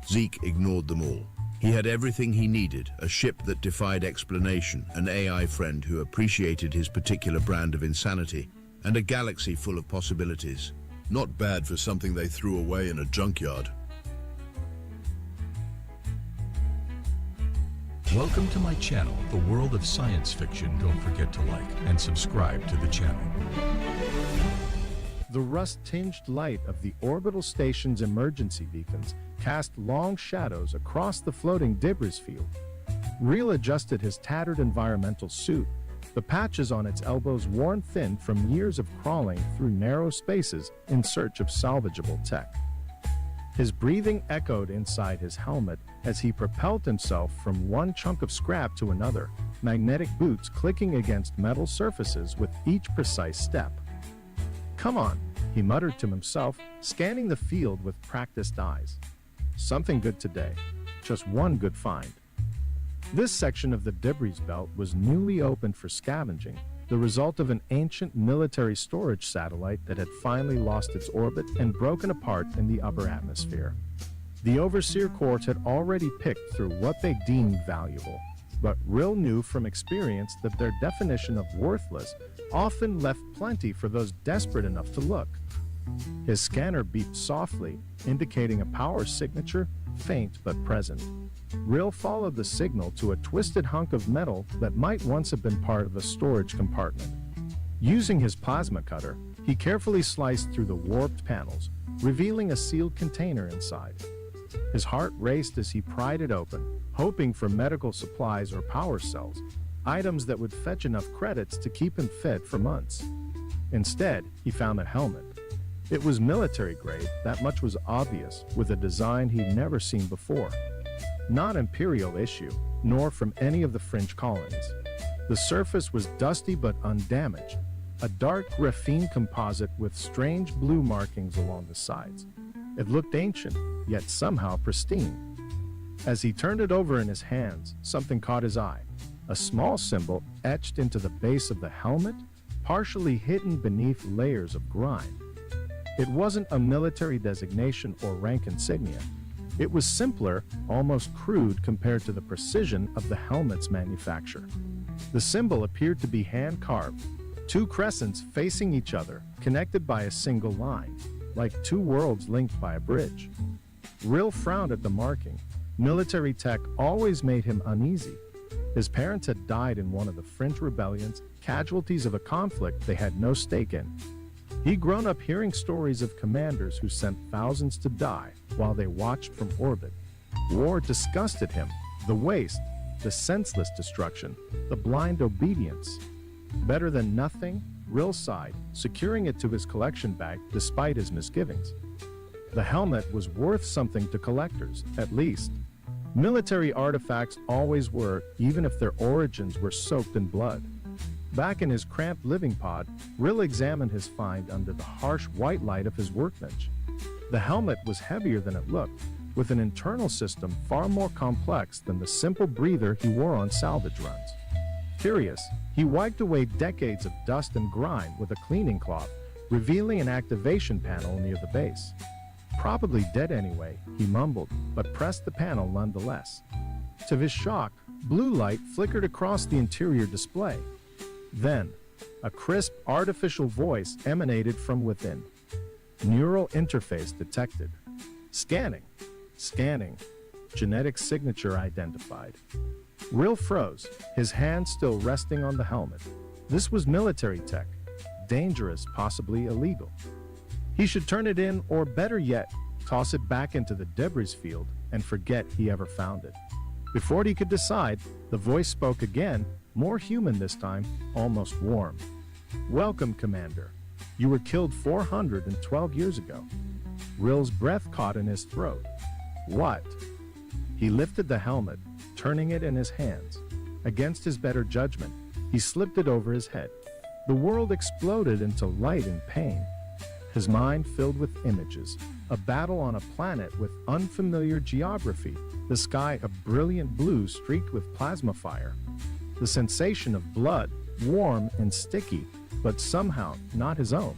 Zeke ignored them all. He had everything he needed, a ship that defied explanation, an AI friend who appreciated his particular brand of insanity, and a galaxy full of possibilities. Not bad for something they threw away in a junkyard. Welcome to my channel, The World of Science Fiction. Don't forget to like and subscribe to the channel. The rust-tinged light of the orbital station's emergency beacons cast long shadows across the floating debris field. Real adjusted his tattered environmental suit, the patches on its elbows worn thin from years of crawling through narrow spaces in search of salvageable tech. His breathing echoed inside his helmet as he propelled himself from one chunk of scrap to another, magnetic boots clicking against metal surfaces with each precise step. "Come on," he muttered to himself, scanning the field with practiced eyes. "Something good today. Just one good find." This section of the debris belt was newly opened for scavenging, the result of an ancient military storage satellite that had finally lost its orbit and broken apart in the upper atmosphere. The Overseer Court had already picked through what they deemed valuable, but Rill knew from experience that their definition of worthless often left plenty for those desperate enough to look. His scanner beeped softly, indicating a power signature, faint but present. Rill followed the signal to a twisted hunk of metal that might once have been part of a storage compartment. Using his plasma cutter, he carefully sliced through the warped panels, revealing a sealed container inside. His heart raced as he pried it open, hoping for medical supplies or power cells, items that would fetch enough credits to keep him fed for months. Instead, he found a helmet. It was military grade, that much was obvious, with a design he'd never seen before. Not Imperial issue, nor from any of the fringe colonies. The surface was dusty but undamaged, a dark graphene composite with strange blue markings along the sides. It looked ancient, yet somehow pristine. As he turned it over in his hands, something caught his eye. A small symbol etched into the base of the helmet, partially hidden beneath layers of grime. It wasn't a military designation or rank insignia. It was simpler, almost crude compared to the precision of the helmet's manufacture. The symbol appeared to be hand-carved, two crescents facing each other, connected by a single line, like two worlds linked by a bridge. Rill frowned at the marking. Military tech always made him uneasy. His parents had died in one of the French rebellions, casualties of a conflict they had no stake in. He'd grown up hearing stories of commanders who sent thousands to die while they watched from orbit. War disgusted him. The waste, the senseless destruction, the blind obedience. Better than nothing, Rill sighed, securing it to his collection bag despite his misgivings. The helmet was worth something to collectors, at least. Military artifacts always were, even if their origins were soaked in blood. Back in his cramped living pod, Rill examined his find under the harsh white light of his workbench. The helmet was heavier than it looked, with an internal system far more complex than the simple breather he wore on salvage runs. Curious, he wiped away decades of dust and grime with a cleaning cloth, revealing an activation panel near the base. Probably dead anyway, he mumbled, but pressed the panel nonetheless. To his shock, blue light flickered across the interior display. Then, a crisp, artificial voice emanated from within. Neural interface detected. Scanning. Scanning. Genetic signature identified. Rill froze, his hand still resting on the helmet. This was military tech. Dangerous, possibly illegal. He should turn it in, or better yet, toss it back into the debris field and forget he ever found it. Before he could decide, the voice spoke again, more human this time, almost warm. "Welcome, Commander. You were killed 412 years ago." Rill's breath caught in his throat. "What?" He lifted the helmet, turning it in his hands. Against his better judgment, he slipped it over his head. The world exploded into light and pain. His mind filled with images, a battle on a planet with unfamiliar geography, the sky a brilliant blue streaked with plasma fire. The sensation of blood, warm and sticky, but somehow not his own.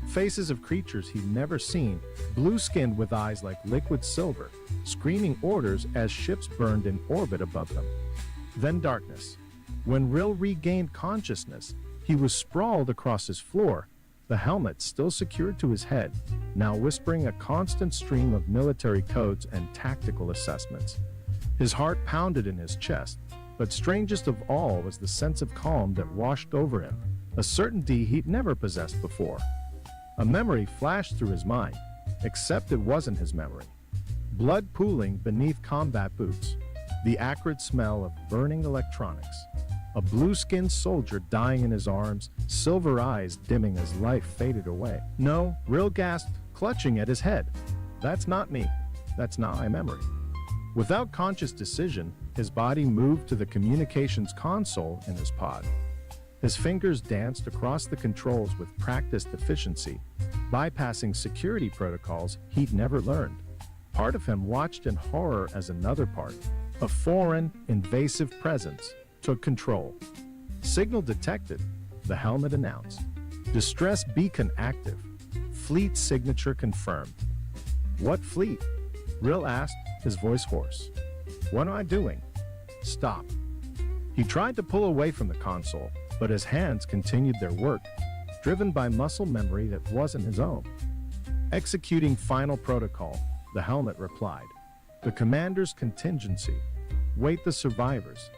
Faces of creatures he'd never seen, blue-skinned with eyes like liquid silver, screaming orders as ships burned in orbit above them. Then darkness. When Rill regained consciousness, he was sprawled across his floor, the helmet still secured to his head, now whispering a constant stream of military codes and tactical assessments. His heart pounded in his chest, but strangest of all was the sense of calm that washed over him, a certainty he'd never possessed before. A memory flashed through his mind, except it wasn't his memory. Blood pooling beneath combat boots, the acrid smell of burning electronics, a blue-skinned soldier dying in his arms, silver eyes dimming as life faded away. "No," Rill gasped, clutching at his head. "That's not me. That's not my memory." Without conscious decision, his body moved to the communications console in his pod. His fingers danced across the controls with practiced efficiency, bypassing security protocols he'd never learned. Part of him watched in horror as another part, a foreign, invasive presence, took control. "Signal detected," the helmet announced. "Distress beacon active. Fleet signature confirmed." "What fleet?" Rill asked, his voice hoarse. "What am I doing?" "Stop." He tried to pull away from the console, but his hands continued their work, driven by muscle memory that wasn't his own. "Executing final protocol," the helmet replied. "The commander's contingency. Wait the survivors."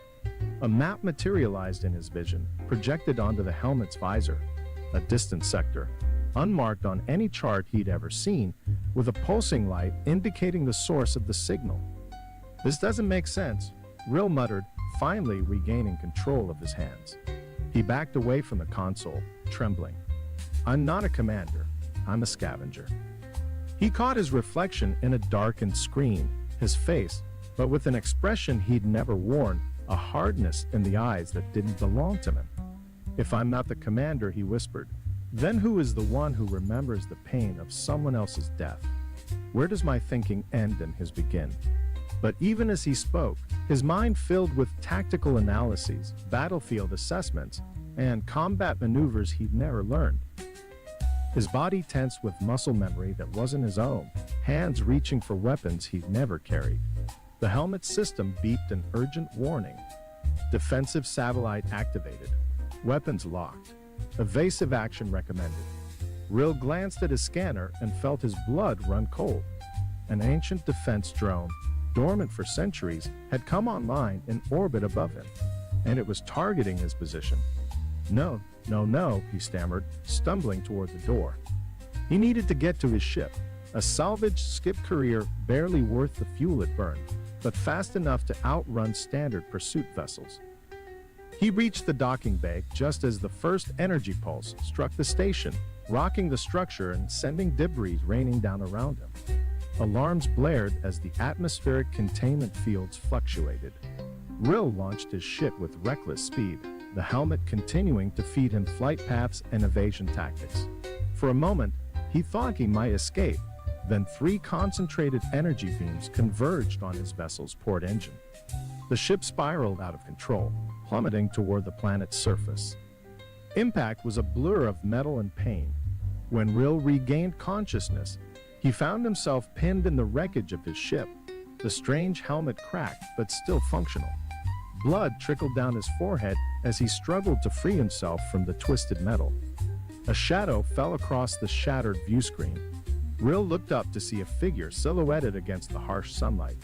A map materialized in his vision, projected onto the helmet's visor. A distant sector, unmarked on any chart he'd ever seen, with a pulsing light indicating the source of the signal. "This doesn't make sense," Rill muttered, finally regaining control of his hands. He backed away from the console, trembling. "I'm not a commander. I'm a scavenger." He caught his reflection in a darkened screen, his face, but with an expression he'd never worn, a hardness in the eyes that didn't belong to him. "If I'm not the commander," he whispered, "then who is the one who remembers the pain of someone else's death? Where does my thinking end and his begin?" But even as he spoke, his mind filled with tactical analyses, battlefield assessments, and combat maneuvers he'd never learned. His body tensed with muscle memory that wasn't his own, hands reaching for weapons he'd never carried. The helmet system beeped an urgent warning. Defensive satellite activated. Weapons locked. Evasive action recommended. Rill glanced at his scanner and felt his blood run cold. An ancient defense drone, dormant for centuries, had come online in orbit above him, and it was targeting his position. No, he stammered, stumbling toward the door. He needed to get to his ship, a salvage skip carrier barely worth the fuel it burned, but fast enough to outrun standard pursuit vessels. He reached the docking bay just as the first energy pulse struck the station, rocking the structure and sending debris raining down around him. Alarms blared as the atmospheric containment fields fluctuated. Rill launched his ship with reckless speed, the helmet continuing to feed him flight paths and evasion tactics. For a moment, he thought he might escape. Then 3 concentrated energy beams converged on his vessel's port engine. The ship spiraled out of control, plummeting toward the planet's surface. Impact was a blur of metal and pain. When Rill regained consciousness, he found himself pinned in the wreckage of his ship, the strange helmet cracked but still functional. Blood trickled down his forehead as he struggled to free himself from the twisted metal. A shadow fell across the shattered view screen. Rill looked up to see a figure silhouetted against the harsh sunlight,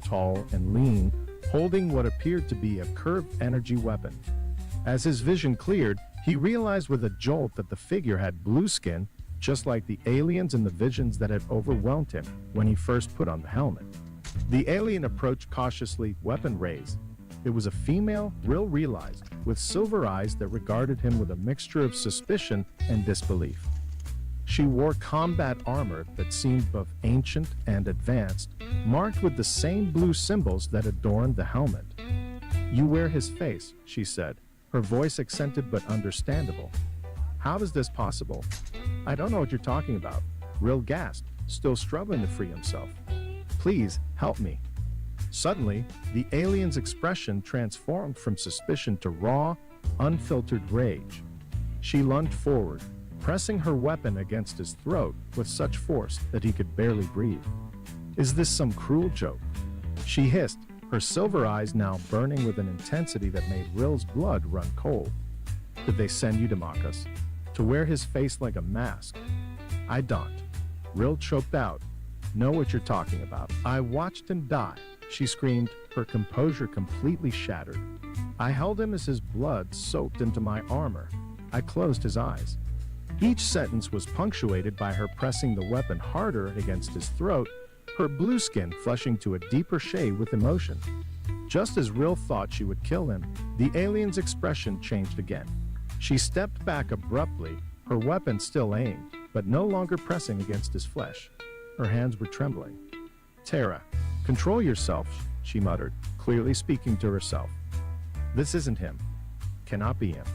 tall and lean, holding what appeared to be a curved energy weapon. As his vision cleared, he realized with a jolt that the figure had blue skin, just like the aliens in the visions that had overwhelmed him when he first put on the helmet. The alien approached cautiously, weapon raised. It was a female, Rill realized, with silver eyes that regarded him with a mixture of suspicion and disbelief. She wore combat armor that seemed both ancient and advanced, marked with the same blue symbols that adorned the helmet. "You wear his face," she said, her voice accented but understandable. "How is this possible?" "I don't know what you're talking about," Rill gasped, still struggling to free himself. "Please, help me." Suddenly, the alien's expression transformed from suspicion to raw, unfiltered rage. She lunged forward, pressing her weapon against his throat with such force that he could barely breathe. "Is this some cruel joke?" she hissed, her silver eyes now burning with an intensity that made Rill's blood run cold. "Did they send you to mock us? To wear his face like a mask?" "I don't." Rill choked out. "Know what you're talking about. I watched him die," she screamed, her composure completely shattered. "I held him as his blood soaked into my armor. I closed his eyes." Each sentence was punctuated by her pressing the weapon harder against his throat, her blue skin flushing to a deeper shade with emotion. Just as Rill thought she would kill him, the alien's expression changed again. She stepped back abruptly, her weapon still aimed, but no longer pressing against his flesh. Her hands were trembling. "Tara, control yourself," she muttered, clearly speaking to herself. "This isn't him. Cannot be him."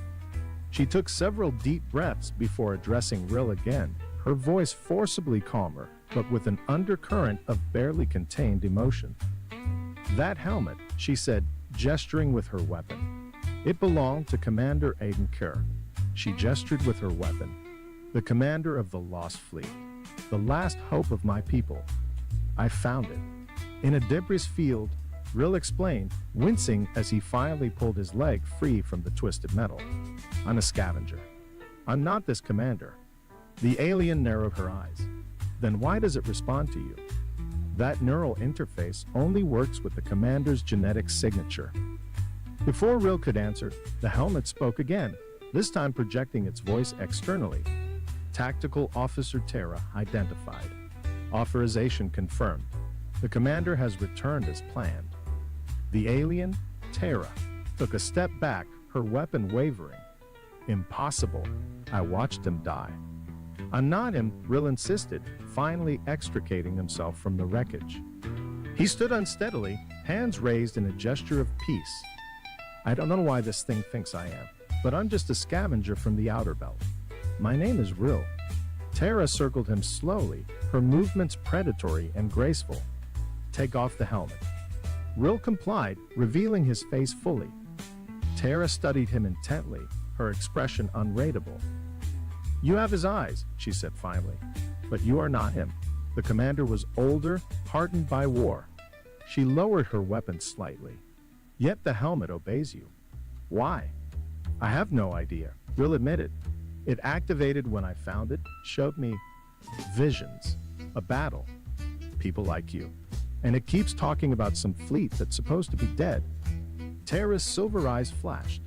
She took several deep breaths before addressing Rill again, her voice forcibly calmer, but with an undercurrent of barely contained emotion. "That helmet," she said, gesturing with her weapon. "It belonged to Commander Aiden Kerr." She gestured with her weapon. "The commander of the Lost Fleet. The last hope of my people. I found it. In a debris field," Rill explained, wincing as he finally pulled his leg free from the twisted metal. "I'm a scavenger. I'm not this commander." The alien narrowed her eyes. "Then why does it respond to you?" "That neural interface only works with the commander's genetic signature." Before Rill could answer, the helmet spoke again, this time projecting its voice externally. "Tactical Officer Tara identified. Authorization confirmed. The commander has returned as planned." The alien, Tara, took a step back, her weapon wavering. "Impossible. I watched him die." "I'm not him," Rill insisted, finally extricating himself from the wreckage. He stood unsteadily, hands raised in a gesture of peace. I don't know why this thing thinks I am, but I'm just a scavenger from the outer belt. My name is Rill. Tara circled him slowly, her movements predatory and graceful. Take off the helmet. Rill complied, revealing his face fully. Tara studied him intently, her expression unreadable. You have his eyes, she said finally, but you are not him. The commander was older, hardened by war. She lowered her weapon slightly. Yet the helmet obeys you. Why? I have no idea, Rill admitted. It activated when I found it, showed me visions, a battle, people like you. And it keeps talking about some fleet that's supposed to be dead. Tara's silver eyes flashed.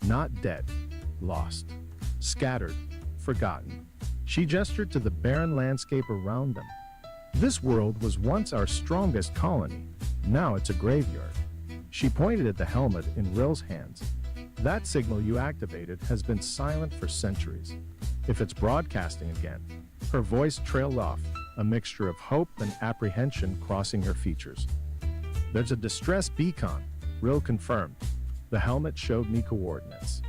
Not dead, lost, scattered, forgotten. She gestured to the barren landscape around them. This world was once our strongest colony. Now it's a graveyard. She pointed at the helmet in Rill's hands. That signal you activated has been silent for centuries. If it's broadcasting again, her voice trailed off, a mixture of hope and apprehension crossing her features. There's a distress beacon, Rill confirmed. The helmet showed me coordinates.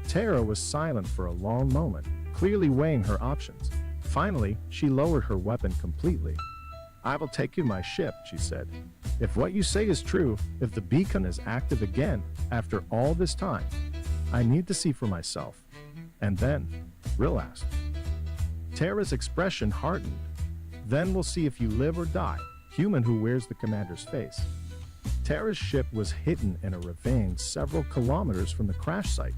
Tara was silent for a long moment, clearly weighing her options. Finally, she lowered her weapon completely. I will take you my ship, she said. If what you say is true, if the beacon is active again, after all this time, I need to see for myself. And then, Rill asked. Tara's expression hardened. Then we'll see if you live or die, human who wears the commander's face. Tara's ship was hidden in a ravine several kilometers from the crash site.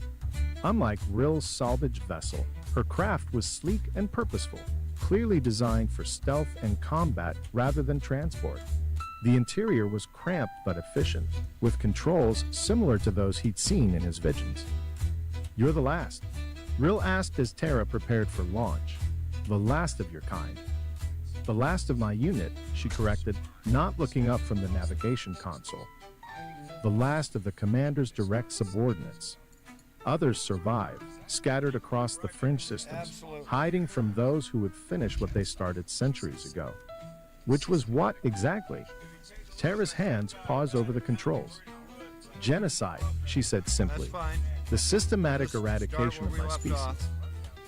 Unlike Rill's salvage vessel, her craft was sleek and purposeful, clearly designed for stealth and combat rather than transport. The interior was cramped but efficient, with controls similar to those he'd seen in his visions. You're the last, Rill asked as Tara prepared for launch. The last of your kind. The last of my unit, she corrected, not looking up from the navigation console. The last of the commander's direct subordinates. Others survived, scattered across the fringe systems, hiding from those who would finish what they started centuries ago. Which was what exactly? Tara's hands paused over the controls. Genocide, she said simply. The systematic eradication of my species.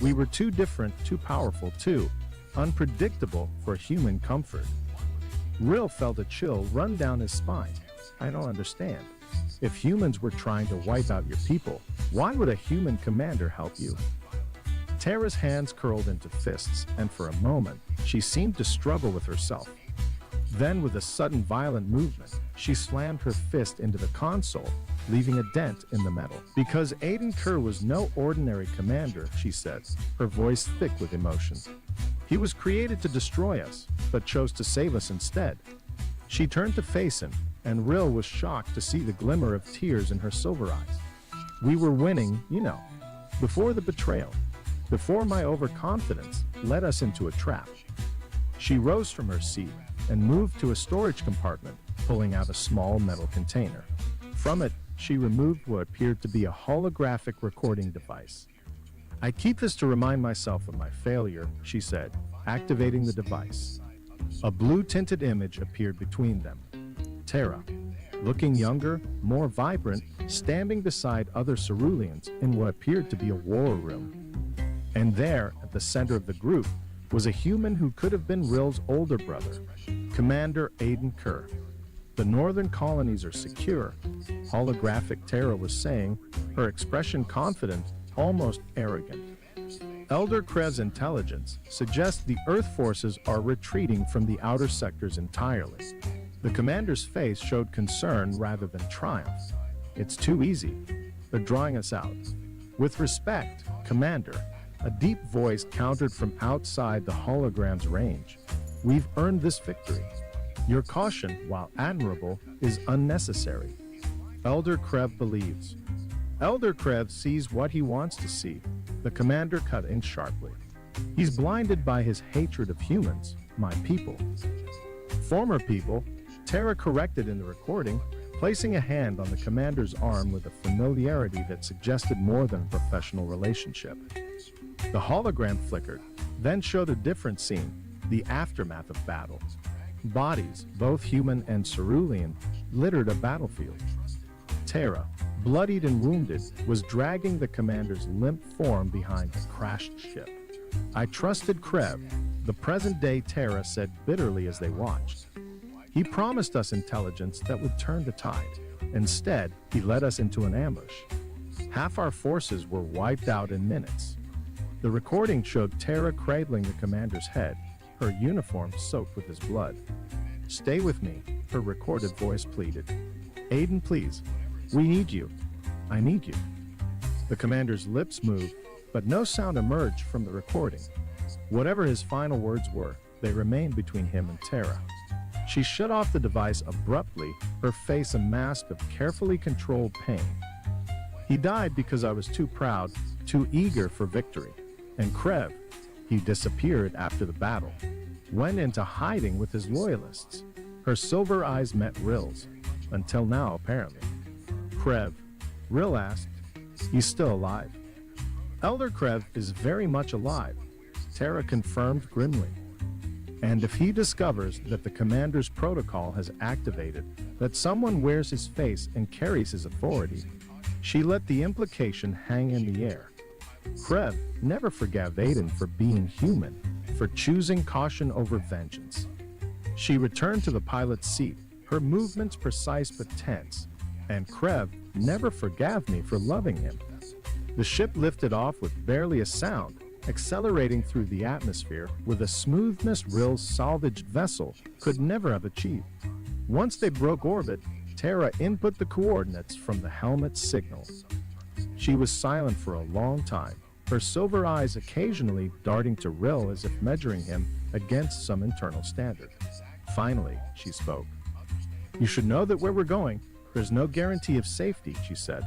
We were too different, too powerful, too unpredictable for human comfort. Rill felt a chill run down his spine. I don't understand. If humans were trying to wipe out your people, why would a human commander help you? Tara's hands curled into fists, and for a moment, she seemed to struggle with herself. Then, with a sudden violent movement, she slammed her fist into the console, leaving a dent in the metal. Because Aiden Kerr was no ordinary commander, she said, her voice thick with emotion. He was created to destroy us, but chose to save us instead. She turned to face him, and Rill was shocked to see the glimmer of tears in her silver eyes. We were winning, you know, before the betrayal, before my overconfidence led us into a trap. She rose from her seat and moved to a storage compartment, pulling out a small metal container. From it, she removed what appeared to be a holographic recording device. I keep this to remind myself of my failure, she said, activating the device. A blue-tinted image appeared between them. Tara, looking younger, more vibrant, standing beside other ceruleans in what appeared to be a war room. And there, at the center of the group, was a human who could have been Rill's older brother, Commander Aiden Kerr. The northern colonies are secure, holographic Tara was saying, her expression confident, almost arrogant. Elder Krev's intelligence suggests the Earth forces are retreating from the outer sectors entirely. The commander's face showed concern rather than triumph. It's too easy. They're drawing us out. With respect, Commander, a deep voice countered from outside the hologram's range. We've earned this victory. Your caution, while admirable, is unnecessary. Elder Krev believes. Elder Krev sees what he wants to see. The commander cut in sharply. He's blinded by his hatred of humans, my people. Former people, Tara corrected in the recording, placing a hand on the commander's arm with a familiarity that suggested more than a professional relationship. The hologram flickered, then showed a different scene, the aftermath of battle. Bodies, both human and cerulean, littered a battlefield. Tara, bloodied and wounded, was dragging the commander's limp form behind the crashed ship. I trusted Krev, the present-day Terra said bitterly as they watched. He promised us intelligence that would turn the tide. Instead, he led us into an ambush. Half our forces were wiped out in minutes. The recording showed Terra cradling the commander's head, her uniform soaked with his blood. "Stay with me," her recorded voice pleaded. "Aiden, please. We need you. I need you." The commander's lips moved, but no sound emerged from the recording. Whatever his final words were, they remained between him and Terra. She shut off the device abruptly, her face a mask of carefully controlled pain. "He died because I was too proud, too eager for victory. And Krev, he disappeared after the battle, went into hiding with his loyalists." Her silver eyes met Rill's, until now apparently. "Krev," Rill asked, "he's still alive?" "Elder Krev is very much alive," Terra confirmed grimly. "And if he discovers that the commander's protocol has activated, that someone wears his face and carries his authority," she let the implication hang in the air. Krev never forgave Aiden for being human, for choosing caution over vengeance. She returned to the pilot's seat, her movements precise but tense, and Krev never forgave me for loving him. The ship lifted off with barely a sound, accelerating through the atmosphere with a smoothness Rill's salvaged vessel could never have achieved. Once they broke orbit, Terra input the coordinates from the helmet's signal. She was silent for a long time, her silver eyes occasionally darting to Rill as if measuring him against some internal standard. Finally, she spoke. "You should know that where we're going, there's no guarantee of safety," she said.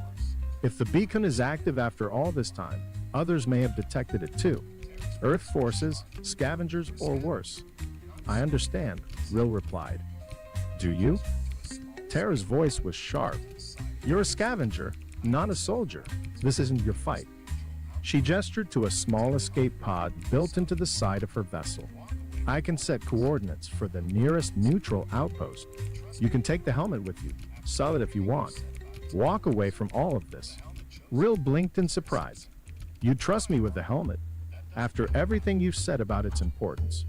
"If the beacon is active after all this time, others may have detected it too. Earth forces, scavengers, or worse." "I understand," Rill replied. "Do you?" Terra's voice was sharp. "You're a scavenger, not a soldier. This isn't your fight." She gestured to a small escape pod built into the side of her vessel. "I can set coordinates for the nearest neutral outpost. You can take the helmet with you, sell it if you want. Walk away from all of this." Rill blinked in surprise. "You trust me with the helmet, after everything you've said about its importance."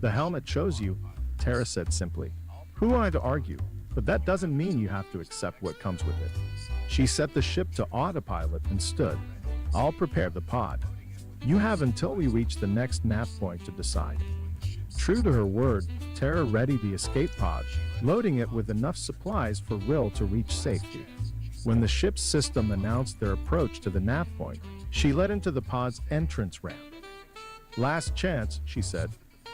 "The helmet chose you," Terra said simply. "Who am I to argue? But that doesn't mean you have to accept what comes with it." She set the ship to autopilot and stood. "I'll prepare the pod. You have until we reach the next nav point to decide." True to her word, Terra readied the escape pod, loading it with enough supplies for Rill to reach safety. When the ship's system announced their approach to the nav point, she led into the pod's entrance ramp. "Last chance," she said.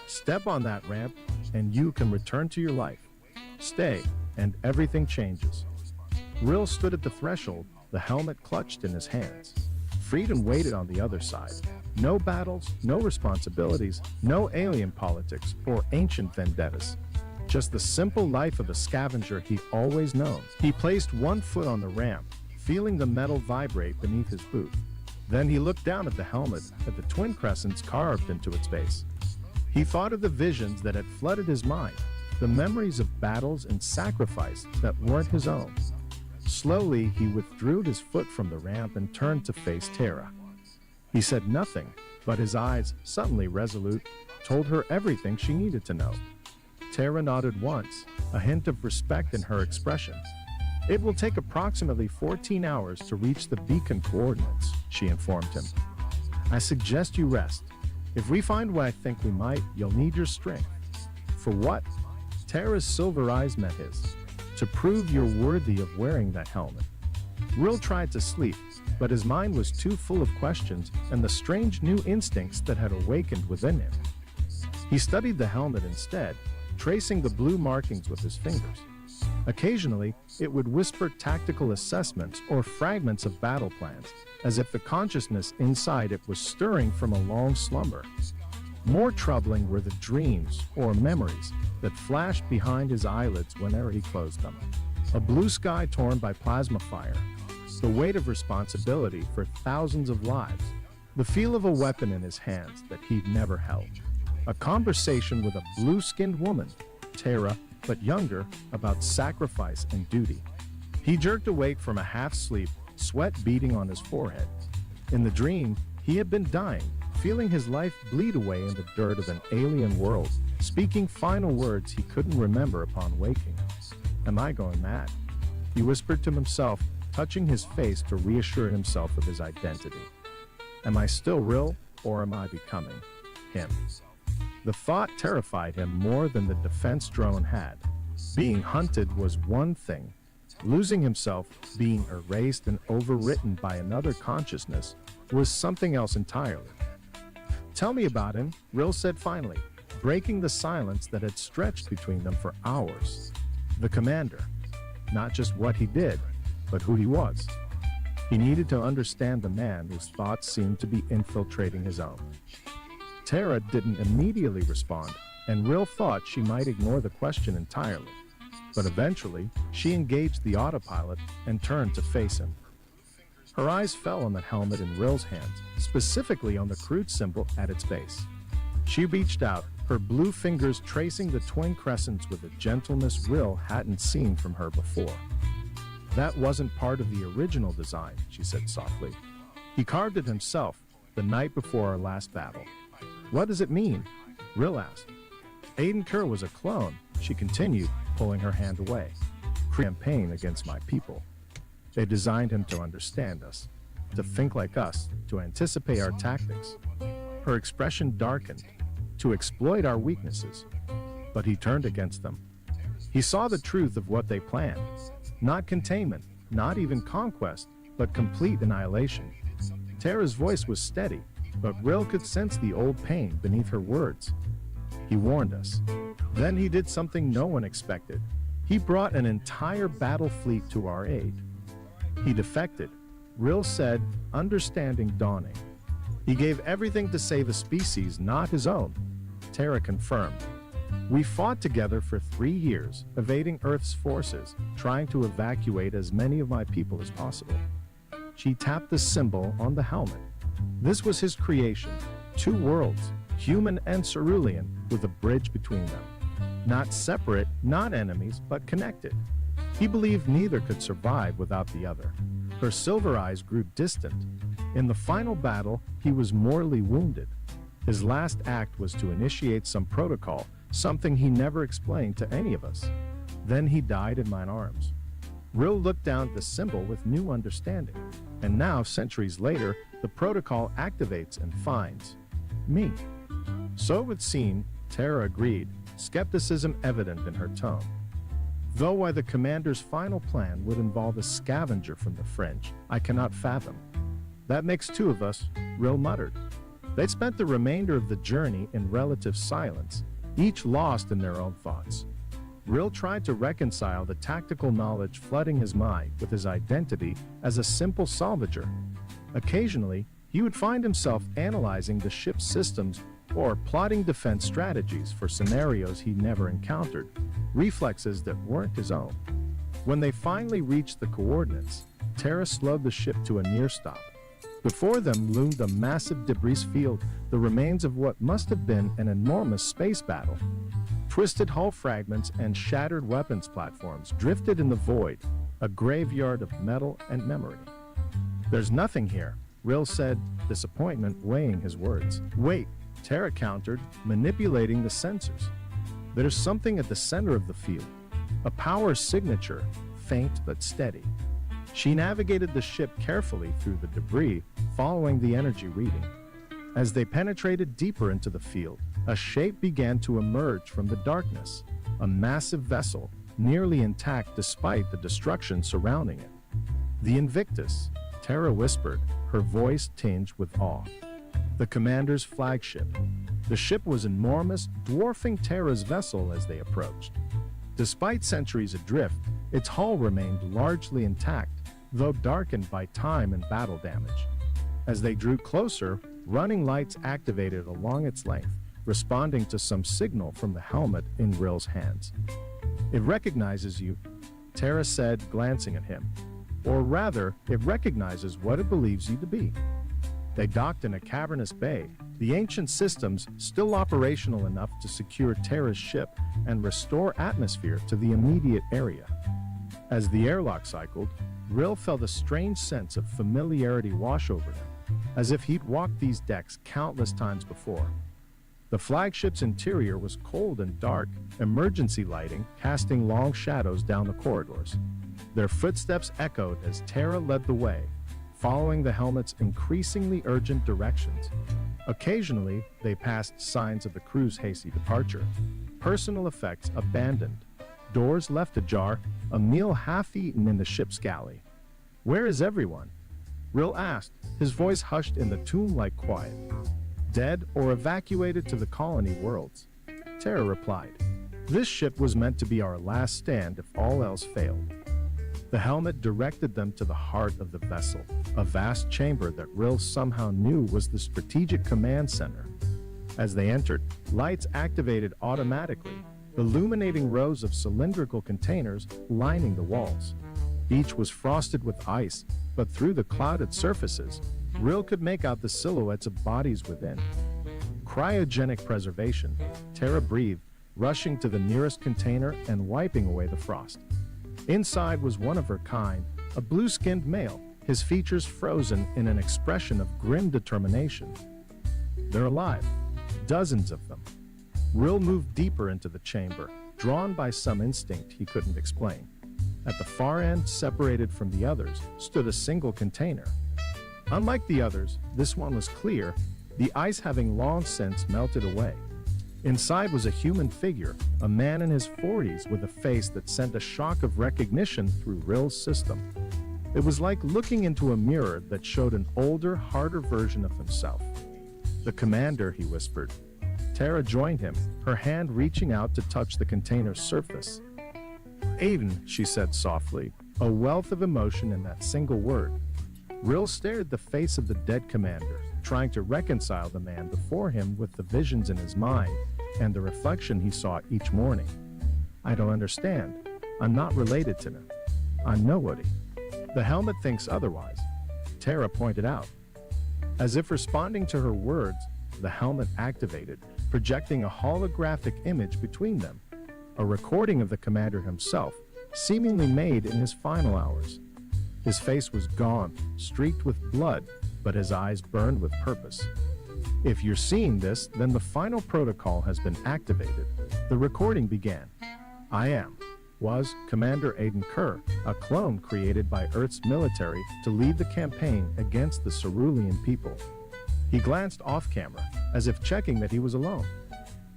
"Step on that ramp, and you can return to your life. Stay, and everything changes." Rill stood at the threshold, the helmet clutched in his hands. Freedom waited on the other side. No battles, no responsibilities, no alien politics or ancient vendettas. Just the simple life of a scavenger he'd always known. He placed one foot on the ramp, feeling the metal vibrate beneath his boot. Then he looked down at the helmet, at the twin crescents carved into its base. He thought of the visions that had flooded his mind, the memories of battles and sacrifice that weren't his own. Slowly, he withdrew his foot from the ramp and turned to face Terra. He said nothing, but his eyes, suddenly resolute, told her everything she needed to know. Terra nodded once, a hint of respect in her expression. "It will take approximately 14 hours to reach the beacon coordinates," she informed him. "I suggest you rest. If we find what I think we might, you'll need your strength." "For what?" Terra's silver eyes met his. "To prove you're worthy of wearing that helmet." Rill tried to sleep, but his mind was too full of questions and the strange new instincts that had awakened within him. He studied the helmet instead, tracing the blue markings with his fingers. Occasionally, it would whisper tactical assessments or fragments of battle plans, as if the consciousness inside it was stirring from a long slumber. More troubling were the dreams or memories that flashed behind his eyelids whenever he closed them. A blue sky torn by plasma fire, the weight of responsibility for thousands of lives, the feel of a weapon in his hands that he'd never held. A conversation with a blue-skinned woman, Terra, but younger, about sacrifice and duty. He jerked awake from a half-sleep, sweat beading on his forehead. In the dream, he had been dying, feeling his life bleed away in the dirt of an alien world, speaking final words he couldn't remember upon waking. "Am I going mad?" he whispered to himself, touching his face to reassure himself of his identity. "Am I still real, or am I becoming him?" The thought terrified him more than the defense drone had. Being hunted was one thing. Losing himself, being erased and overwritten by another consciousness, was something else entirely. "Tell me about him," Rill said finally, breaking the silence that had stretched between them for hours. The commander. Not just what he did, but who he was. He needed to understand the man whose thoughts seemed to be infiltrating his own. Tara didn't immediately respond, and Rill thought she might ignore the question entirely. But eventually, she engaged the autopilot and turned to face him. Her eyes fell on the helmet in Rill's hands, specifically on the crude symbol at its base. She reached out, her blue fingers tracing the twin crescents with a gentleness Rill hadn't seen from her before. "That wasn't part of the original design," she said softly. "He carved it himself, the night before our last battle." "What does it mean?" Rill asked. "Aiden Kerr was a clone," she continued, pulling her hand away. "Campaign against my people. They designed him to understand us, to think like us, to anticipate our tactics." Her expression darkened. "To exploit our weaknesses." But he turned against them. He saw the truth of what they planned. Not containment, not even conquest, but complete annihilation. Tara's voice was steady, but Rill could sense the old pain beneath her words. "He warned us. Then he did something no one expected. He brought an entire battle fleet to our aid. He defected," Rill said, understanding dawning. "He gave everything to save a species not his own," Tara confirmed. "We fought together for 3 years, evading Earth's forces, trying to evacuate as many of my people as possible." She tapped the symbol on the helmet. This was his creation, 2 worlds, human and cerulean, with a bridge between them. Not separate, not enemies, but connected. He believed neither could survive without the other. Her silver eyes grew distant. In the final battle, he was mortally wounded. His last act was to initiate some protocol, something he never explained to any of us. Then he died in mine arms. Rill looked down at the symbol with new understanding. And now, centuries later, the protocol activates and finds me. "So it would seem," Tara agreed, skepticism evident in her tone. "Though why the commander's final plan would involve a scavenger from the fringe, I cannot fathom." "That makes 2 of us," Rill muttered. They spent the remainder of the journey in relative silence, each lost in their own thoughts. Rill tried to reconcile the tactical knowledge flooding his mind with his identity as a simple salvager. Occasionally, he would find himself analyzing the ship's systems or plotting defense strategies for scenarios he never encountered, reflexes that weren't his own. When they finally reached the coordinates, Tara slowed the ship to a near stop. Before them loomed a massive debris field, the remains of what must have been an enormous space battle. Twisted hull fragments and shattered weapons platforms drifted in the void, a graveyard of metal and memory. "There's nothing here," Rill said, disappointment weighing his words. "Wait," Tara countered, manipulating the sensors. "There's something at the center of the field, a power signature, faint but steady." She navigated the ship carefully through the debris, following the energy reading. As they penetrated deeper into the field, a shape began to emerge from the darkness, a massive vessel, nearly intact despite the destruction surrounding it. "The Invictus," Tara whispered, her voice tinged with awe. The commander's flagship. The ship was enormous, dwarfing Tara's vessel as they approached. Despite centuries adrift, its hull remained largely intact, though darkened by time and battle damage. As they drew closer, running lights activated along its length, responding to some signal from the helmet in Rill's hands. "It recognizes you," Tara said, glancing at him. "Or rather, it recognizes what it believes you to be." They docked in a cavernous bay, the ancient systems still operational enough to secure Tara's ship and restore atmosphere to the immediate area. As the airlock cycled, Rill felt a strange sense of familiarity wash over him, as if he'd walked these decks countless times before. The flagship's interior was cold and dark, emergency lighting casting long shadows down the corridors. Their footsteps echoed as Tara led the way, following the helmet's increasingly urgent directions. Occasionally, they passed signs of the crew's hasty departure. Personal effects abandoned. Doors left ajar, a meal half-eaten in the ship's galley. "Where is everyone?" Rill asked, his voice hushed in the tomb-like quiet. "Dead or evacuated to the colony worlds," Tara replied. "This ship was meant to be our last stand if all else failed." The helmet directed them to the heart of the vessel, a vast chamber that Rill somehow knew was the strategic command center. As they entered, lights activated automatically, illuminating rows of cylindrical containers lining the walls. Each was frosted with ice, but through the clouded surfaces, Rill could make out the silhouettes of bodies within. Cryogenic preservation, Tara breathed, rushing to the nearest container and wiping away the frost. Inside was one of her kind, a blue-skinned male, his features frozen in an expression of grim determination. "They're alive, dozens of them." Rill moved deeper into the chamber, drawn by some instinct he couldn't explain. At the far end, separated from the others, stood a single container. Unlike the others, this one was clear, the ice having long since melted away. Inside was a human figure, a man in his 40s with a face that sent a shock of recognition through Rill's system. It was like looking into a mirror that showed an older, harder version of himself. "The commander," he whispered. Tara joined him, her hand reaching out to touch the container's surface. "Aiden," she said softly, a wealth of emotion in that single word. Rill stared at the face of the dead commander, trying to reconcile the man before him with the visions in his mind and the reflection he saw each morning. "I don't understand. I'm not related to him. I'm nobody." "The helmet thinks otherwise," Tara pointed out. As if responding to her words, the helmet activated, projecting a holographic image between them, a recording of the commander himself, seemingly made in his final hours. His face was gaunt, streaked with blood, but his eyes burned with purpose. "If you're seeing this, then the final protocol has been activated." The recording began. "I was Commander Aiden Kerr, a clone created by Earth's military to lead the campaign against the Cerulean people." He glanced off camera, as if checking that he was alone.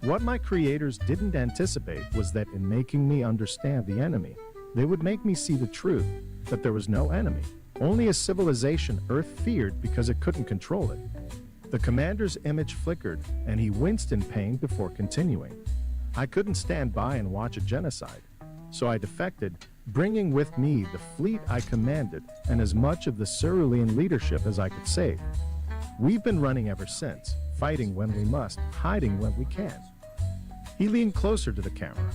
"What my creators didn't anticipate was that in making me understand the enemy, they would make me see the truth, that there was no enemy, only a civilization Earth feared because it couldn't control it." The commander's image flickered, and he winced in pain before continuing. "I couldn't stand by and watch a genocide, so I defected, bringing with me the fleet I commanded and as much of the Cerulean leadership as I could save. We've been running ever since, fighting when we must, hiding when we can." He leaned closer to the camera.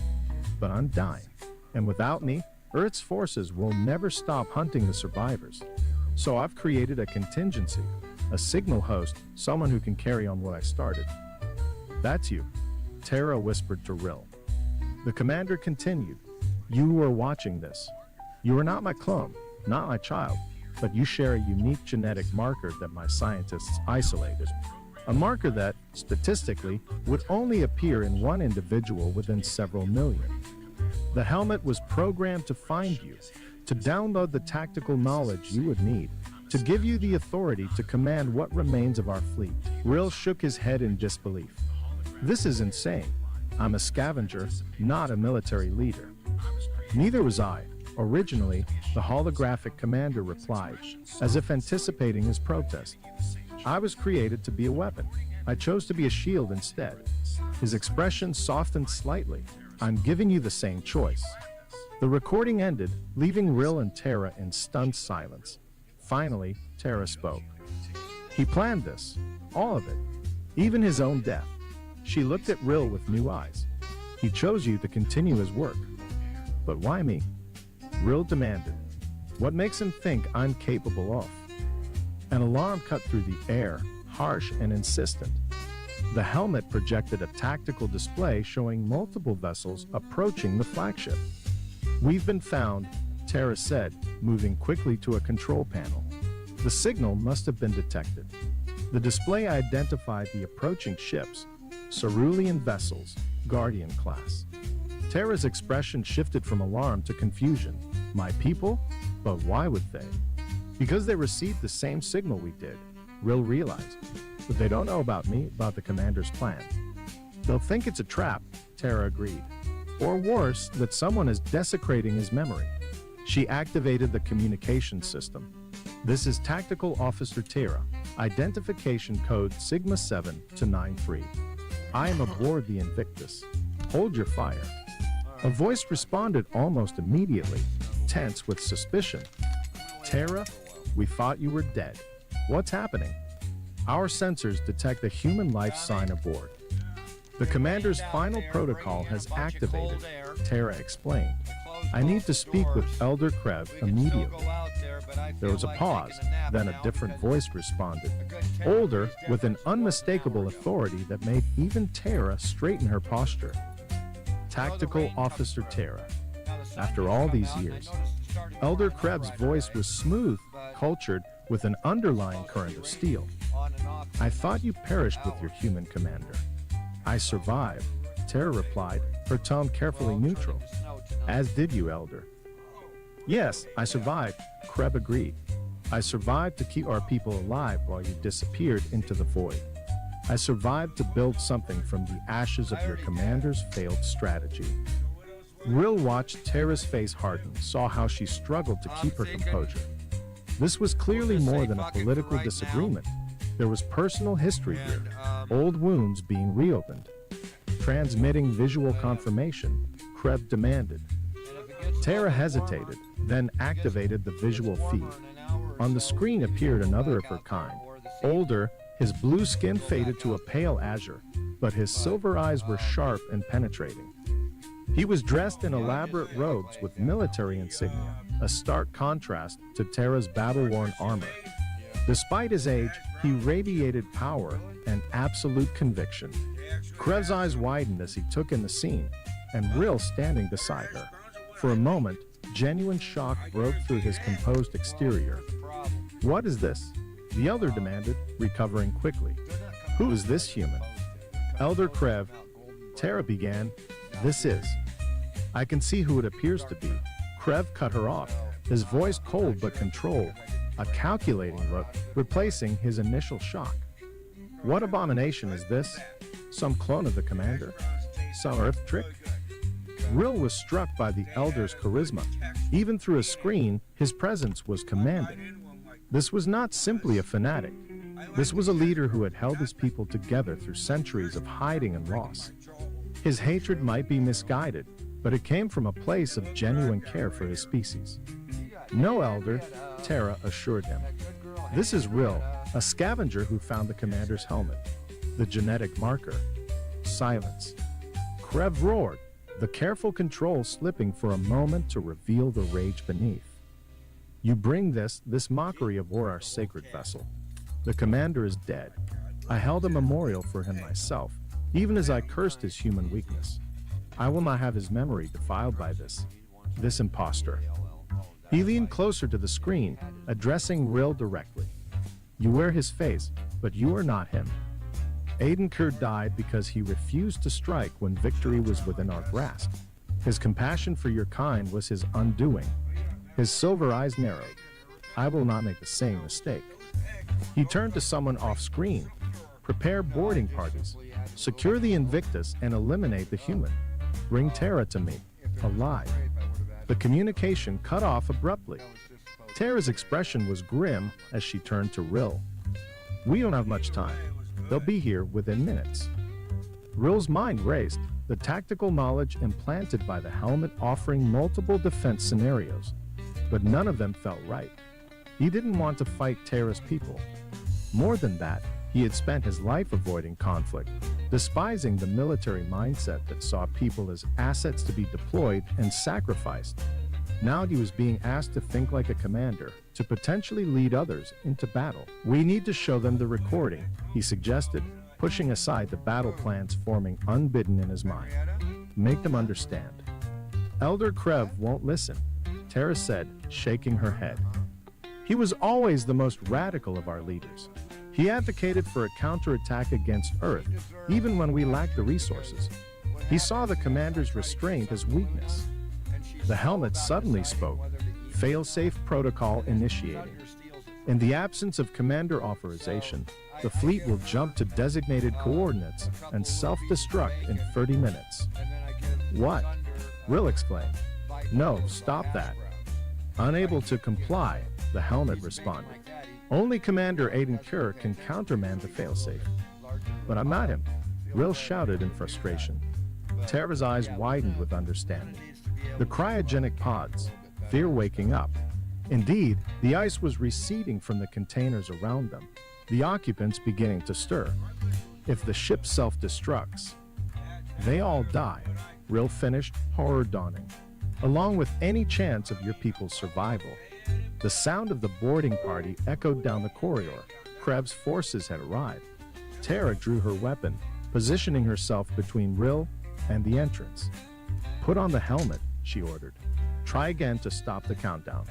"But I'm dying, and without me, Earth's forces will never stop hunting the survivors. So I've created a contingency, a signal host, someone who can carry on what I started." "That's you," Tara whispered to Rill. The commander continued. "You are watching this. You are not my clone, not my child, but you share a unique genetic marker that my scientists isolated. A marker that, statistically, would only appear in one individual within several million. The helmet was programmed to find you, to download the tactical knowledge you would need, to give you the authority to command what remains of our fleet." Rill shook his head in disbelief. "This is insane. I'm a scavenger, not a military leader." "Neither was I. Originally," the holographic commander replied, as if anticipating his protest. "I was created to be a weapon. I chose to be a shield instead." His expression softened slightly. "I'm giving you the same choice." The recording ended, leaving Rill and Tara in stunned silence. Finally, Tara spoke. "He planned this, all of it, even his own death." She looked at Rill with new eyes. "He chose you to continue his work. But why me?" Rill demanded. "What makes him think I'm capable of?" An alarm cut through the air, harsh and insistent. The helmet projected a tactical display showing multiple vessels approaching the flagship. "We've been found," Tara said, moving quickly to a control panel. The signal must have been detected. The display identified the approaching ships, cerulean vessels, Guardian class. Tara's expression shifted from alarm to confusion. My people? But why would they? Because they received the same signal we did, Rill realized. But they don't know about me, about the commander's plan. They'll think it's a trap, Tara agreed. Or worse, that someone is desecrating his memory. She activated the communication system. This is Tactical Officer Tara, identification code Sigma 7 to 93. I am aboard the Invictus. Hold your fire. A voice responded almost immediately, tense with suspicion. Tara, we thought you were dead. What's happening? Our sensors detect a human life sign aboard. The commander's final protocol has activated, Tara explained. I need to speak with Elder Krev immediately. There was a pause, then a different voice responded. Older, with an unmistakable authority that made even Tara straighten her posture. Tactical Officer Tara. After all these years, Elder Kreb's voice was smooth, cultured, with an underlying current of steel. I thought you perished with your human commander. I survived, Tara replied, her tone carefully neutral. As did you, Elder. Yes, I survived, Kreb agreed. I survived to keep our people alive while you disappeared into the void. I survived to build something from the ashes of your commander's failed strategy. Rill watched Tara's face harden, saw how she struggled to keep her composure. This was clearly more than a political disagreement. There was personal history here, old wounds being reopened. Transmitting visual confirmation, Kreb demanded. Tara hesitated, then activated the visual feed. On the screen appeared another of her kind. Older, his blue skin faded to a pale azure, but his silver eyes were sharp and penetrating. He was dressed in elaborate robes with military insignia, a stark contrast to Tara's battle-worn armor. Despite his age, he radiated power and absolute conviction. Krev's eyes widened as he took in the scene, and Rill standing beside her. For a moment, genuine shock broke through his composed exterior. What is this? The elder demanded, recovering quickly. Who is this human? Elder Krev, Tara began. This is. I can see who it appears to be. Krev cut her off, his voice cold but controlled, a calculating look, replacing his initial shock. What abomination is this? Some clone of the commander? Some Earth trick? Rill was struck by the elder's charisma. Even through a screen, his presence was commanding. This was not simply a fanatic. This was a leader who had held his people together through centuries of hiding and loss. His hatred might be misguided, but it came from a place of genuine care for his species. No, Elder, Tara assured him. This is Rill, a scavenger who found the commander's helmet. The genetic marker. Silence. Krev roared, the careful control slipping for a moment to reveal the rage beneath. You bring this mockery aboard our sacred vessel. The commander is dead. I held a memorial for him myself, even as I cursed his human weakness. I will not have his memory defiled by this impostor. He leaned closer to the screen, addressing Rill directly. You wear his face, but you are not him. Adenkur died because he refused to strike when victory was within our grasp. His compassion for your kind was his undoing. His silver eyes narrowed. I will not make the same mistake. He turned to someone off-screen. Prepare boarding parties. Secure the Invictus and eliminate the human. Bring Tara to me, alive. The communication cut off abruptly. Tara's expression was grim as she turned to Rill. We don't have much time. They'll be here within minutes. Rill's mind raced, the tactical knowledge implanted by the helmet offering multiple defense scenarios. But none of them felt right. He didn't want to fight Tara's people. More than that, he had spent his life avoiding conflict, despising the military mindset that saw people as assets to be deployed and sacrificed. Now he was being asked to think like a commander, to potentially lead others into battle. We need to show them the recording, he suggested, pushing aside the battle plans forming unbidden in his mind. Make them understand. Elder Krev won't listen, Tara said, shaking her head. He was always the most radical of our leaders. He advocated for a counterattack against Earth, even when we lacked the resources. He saw the commander's restraint as weakness. The helmet suddenly spoke, fail-safe protocol initiating. In the absence of commander authorization, the fleet will jump to designated coordinates and self-destruct in 30 minutes. What? Rill exclaimed. No, stop that. Unable to comply, the helmet responded. Only Commander Aiden Kerr can countermand the failsafe. But I'm not him, Rill shouted in frustration. Tara's eyes widened with understanding. The cryogenic pods, fear waking up. Indeed, the ice was receding from the containers around them, the occupants beginning to stir. If the ship self-destructs, they all die, Rill finished, horror dawning. Along with any chance of your people's survival. The sound of the boarding party echoed down the corridor. Krev's forces had arrived. Tara drew her weapon, positioning herself between Rill and the entrance. Put on the helmet, she ordered. Try again to stop the countdown.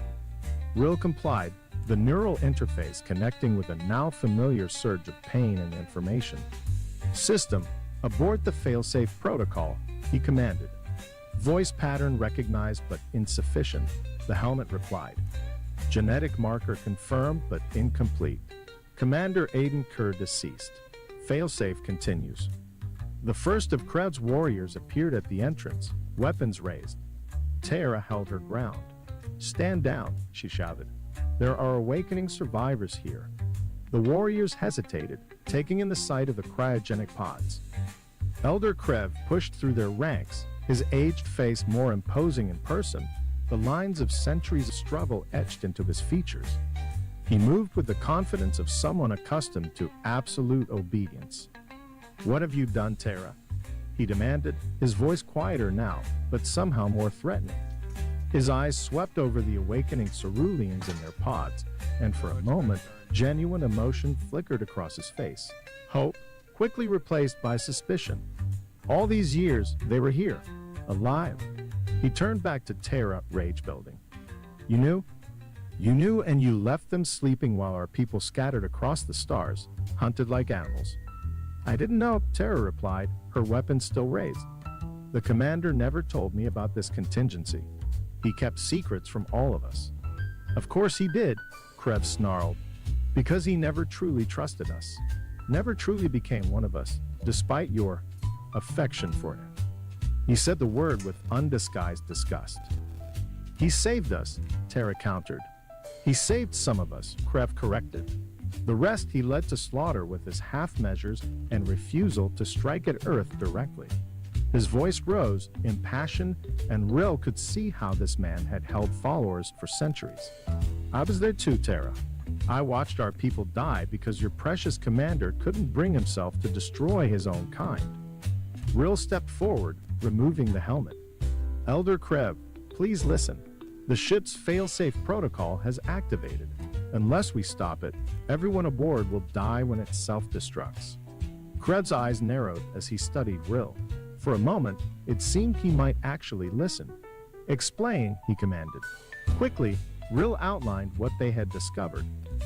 Rill complied, the neural interface connecting with a now familiar surge of pain and information. System, abort the failsafe protocol, he commanded. Voice pattern recognized but insufficient, the helmet replied. Genetic marker confirmed but incomplete. Commander Aiden Kerr deceased. Failsafe continues. The first of Krev's warriors appeared at the entrance, weapons raised. Tara held her ground. Stand down, she shouted. There are awakening survivors here. The warriors hesitated, taking in the sight of the cryogenic pods. Elder Krev pushed through their ranks, his aged face more imposing in person, the lines of centuries of struggle etched into his features. He moved with the confidence of someone accustomed to absolute obedience. What have you done, Tara? He demanded, his voice quieter now, but somehow more threatening. His eyes swept over the awakening ceruleans in their pods, and for a moment, genuine emotion flickered across his face. Hope, quickly replaced by suspicion. All these years, they were here, alive. He turned back to Tara, rage building. You knew? You knew, and you left them sleeping while our people scattered across the stars, hunted like animals. I didn't know, Tara replied, her weapon still raised. The commander never told me about this contingency. He kept secrets from all of us. Of course he did, Krev snarled, because he never truly trusted us, never truly became one of us, despite your affection for him. He said the word with undisguised disgust. He saved us, Tara countered. He saved some of us, Krev corrected. The rest he led to slaughter with his half measures and refusal to strike at Earth directly. His voice rose, impassioned, and Rill could see how this man had held followers for centuries. I was there too, Tara. I watched our people die because your precious commander couldn't bring himself to destroy his own kind. Rill stepped forward, removing the helmet. Elder Krev, please listen. The ship's failsafe protocol has activated. Unless we stop it, everyone aboard will die when it self-destructs. Krev's eyes narrowed as he studied Rill. For a moment, it seemed he might actually listen. Explain, he commanded. Quickly, Rill outlined what they had discovered.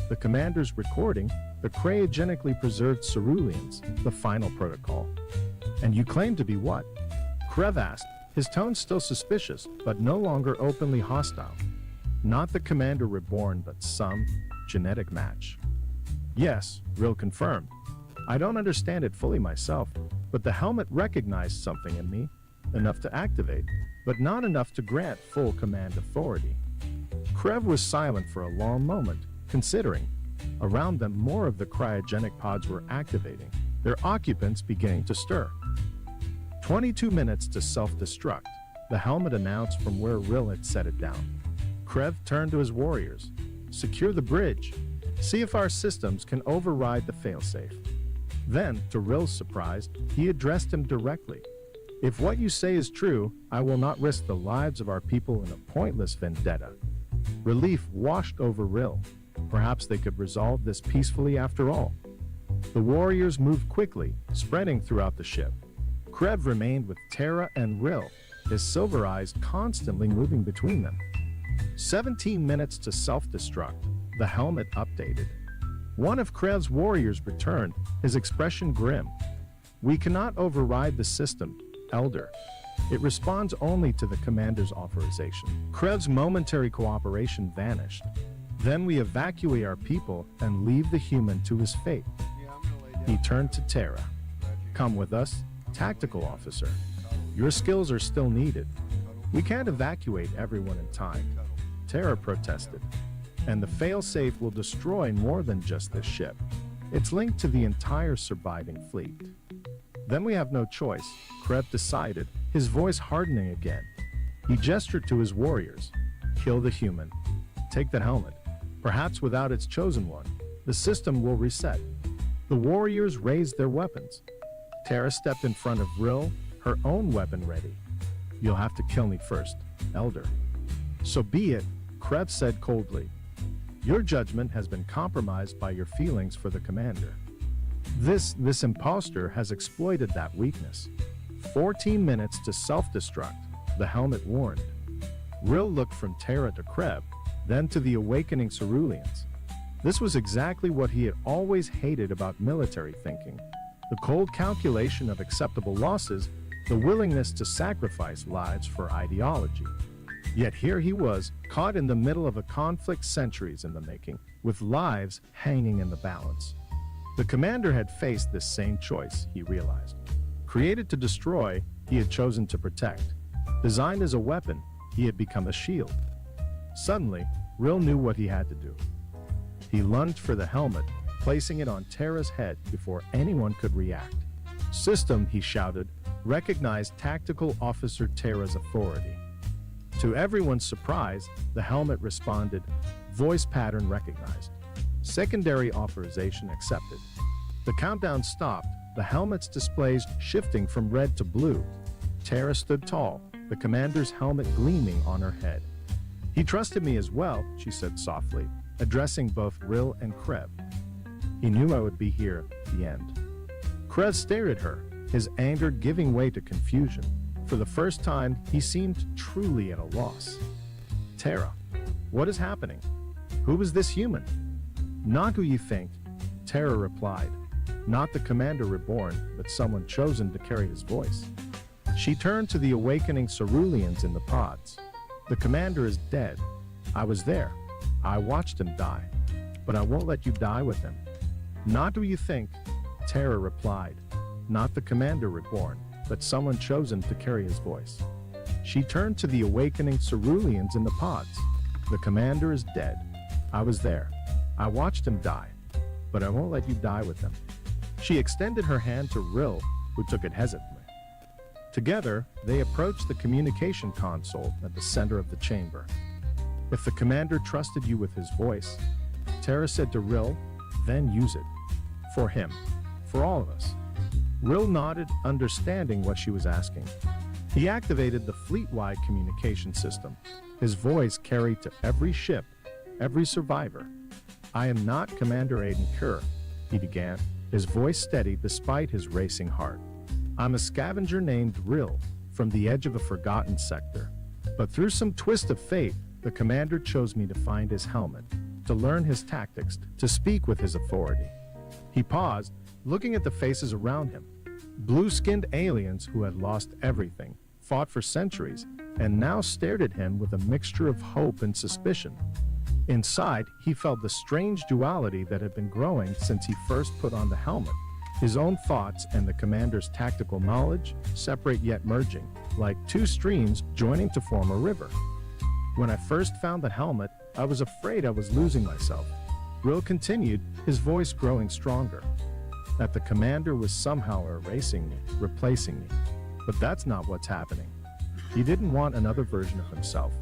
The commander's recording, the cryogenically preserved ceruleans, the final protocol. And you claim to be what? Krev asked, his tone still suspicious, but no longer openly hostile. Not the commander reborn, but some genetic match. Yes, Rill confirmed. I don't understand it fully myself, but the helmet recognized something in me, enough to activate, but not enough to grant full command authority. Krev was silent for a long moment, considering. Around them, more of the cryogenic pods were activating, their occupants beginning to stir. 22 minutes to self-destruct, the helmet announced from where Rill had set it down. Krev turned to his warriors. Secure the bridge. See if our systems can override the failsafe. Then, to Rill's surprise, he addressed him directly. If what you say is true, I will not risk the lives of our people in a pointless vendetta. Relief washed over Rill. Perhaps they could resolve this peacefully after all. The warriors moved quickly, spreading throughout the ship. Krev remained with Tara and Rill, his silver eyes constantly moving between them. 17 minutes to self-destruct. The helmet updated. One of Krev's warriors returned, his expression grim. We cannot override the system, Elder. It responds only to the commander's authorization. Krev's momentary cooperation vanished. Then we evacuate our people and leave the human to his fate. He turned to Tara. Come with us, tactical officer. Your skills are still needed. We can't evacuate everyone in time. Tara protested. And the failsafe will destroy more than just this ship. It's linked to the entire surviving fleet. Then we have no choice, Krev decided, his voice hardening again. He gestured to his warriors. Kill the human. Take that helmet. Perhaps without its chosen one, the system will reset. The warriors raised their weapons. Tara stepped in front of Rill, her own weapon ready. You'll have to kill me first, Elder. So be it, Krev said coldly. Your judgment has been compromised by your feelings for the commander. This imposter has exploited that weakness. 14 minutes to self-destruct, the helmet warned. Rill looked from Tara to Krev, then to the awakening ceruleans. This was exactly what he had always hated about military thinking. The cold calculation of acceptable losses, the willingness to sacrifice lives for ideology. Yet here he was, caught in the middle of a conflict centuries in the making, with lives hanging in the balance. The commander had faced this same choice, he realized. Created to destroy, he had chosen to protect. Designed as a weapon, he had become a shield. Suddenly, Rill knew what he had to do. He lunged for the helmet, placing it on Tara's head before anyone could react. System, he shouted, recognized Tactical Officer Tara's authority. To everyone's surprise, the helmet responded, voice pattern recognized. Secondary authorization accepted. The countdown stopped, the helmet's displays shifting from red to blue. Tara stood tall, the commander's helmet gleaming on her head. He trusted me as well, she said softly, addressing both Rill and Krev. He knew I would be here at the end. Krev stared at her, his anger giving way to confusion. For the first time, he seemed truly at a loss. Tara, what is happening? Who was this human? Not who you think, Tara replied. Not the commander reborn, but someone chosen to carry his voice. She turned to the awakening ceruleans in the pods. The commander is dead. I was there. I watched him die. But I won't let you die with him. Not who you think, Tara replied. Not the commander reborn, but someone chosen to carry his voice. She turned to the awakening ceruleans in the pods. The commander is dead. I was there. I watched him die, but I won't let you die with him. She extended her hand to Rill, who took it hesitantly. Together, they approached the communication console at the center of the chamber. If the commander trusted you with his voice, Tara said to Rill, then use it. For him. For all of us. Rill nodded, understanding what she was asking. He activated the fleet-wide communication system. His voice carried to every ship, every survivor. I am not Commander Aiden Kerr, he began, his voice steady despite his racing heart. I'm a scavenger named Rill, from the edge of a forgotten sector. But through some twist of fate, the commander chose me to find his helmet, to learn his tactics, to speak with his authority. He paused, looking at the faces around him. Blue-skinned aliens who had lost everything, fought for centuries, and now stared at him with a mixture of hope and suspicion. Inside, he felt the strange duality that had been growing since he first put on the helmet. His own thoughts and the commander's tactical knowledge, separate yet merging, like two streams joining to form a river. When I first found the helmet, I was afraid I was losing myself. Rill continued, his voice growing stronger. That the commander was somehow erasing me, replacing me. But that's not what's happening. He didn't want another version of himself.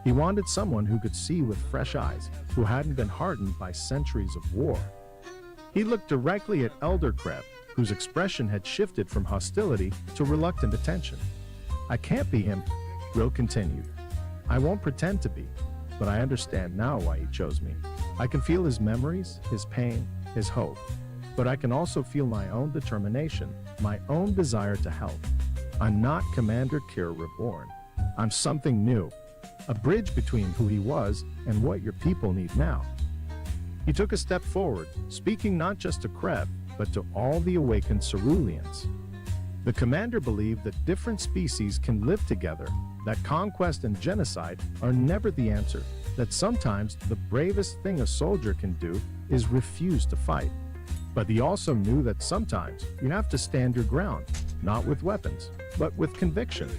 He wanted someone who could see with fresh eyes, who hadn't been hardened by centuries of war. He looked directly at Elder Krev, whose expression had shifted from hostility to reluctant attention. I can't be him, Rill continued. I won't pretend to be, but I understand now why he chose me. I can feel his memories, his pain, his hope. But I can also feel my own determination, my own desire to help. I'm not Commander Kier Reborn. I'm something new. a bridge between who he was and what your people need now. He took a step forward, speaking not just to Krev, but to all the awakened Ceruleans. The commander believed that different species can live together, that conquest and genocide are never the answer, that sometimes the bravest thing a soldier can do is refuse to fight. But he also knew that sometimes you have to stand your ground, not with weapons, but with conviction.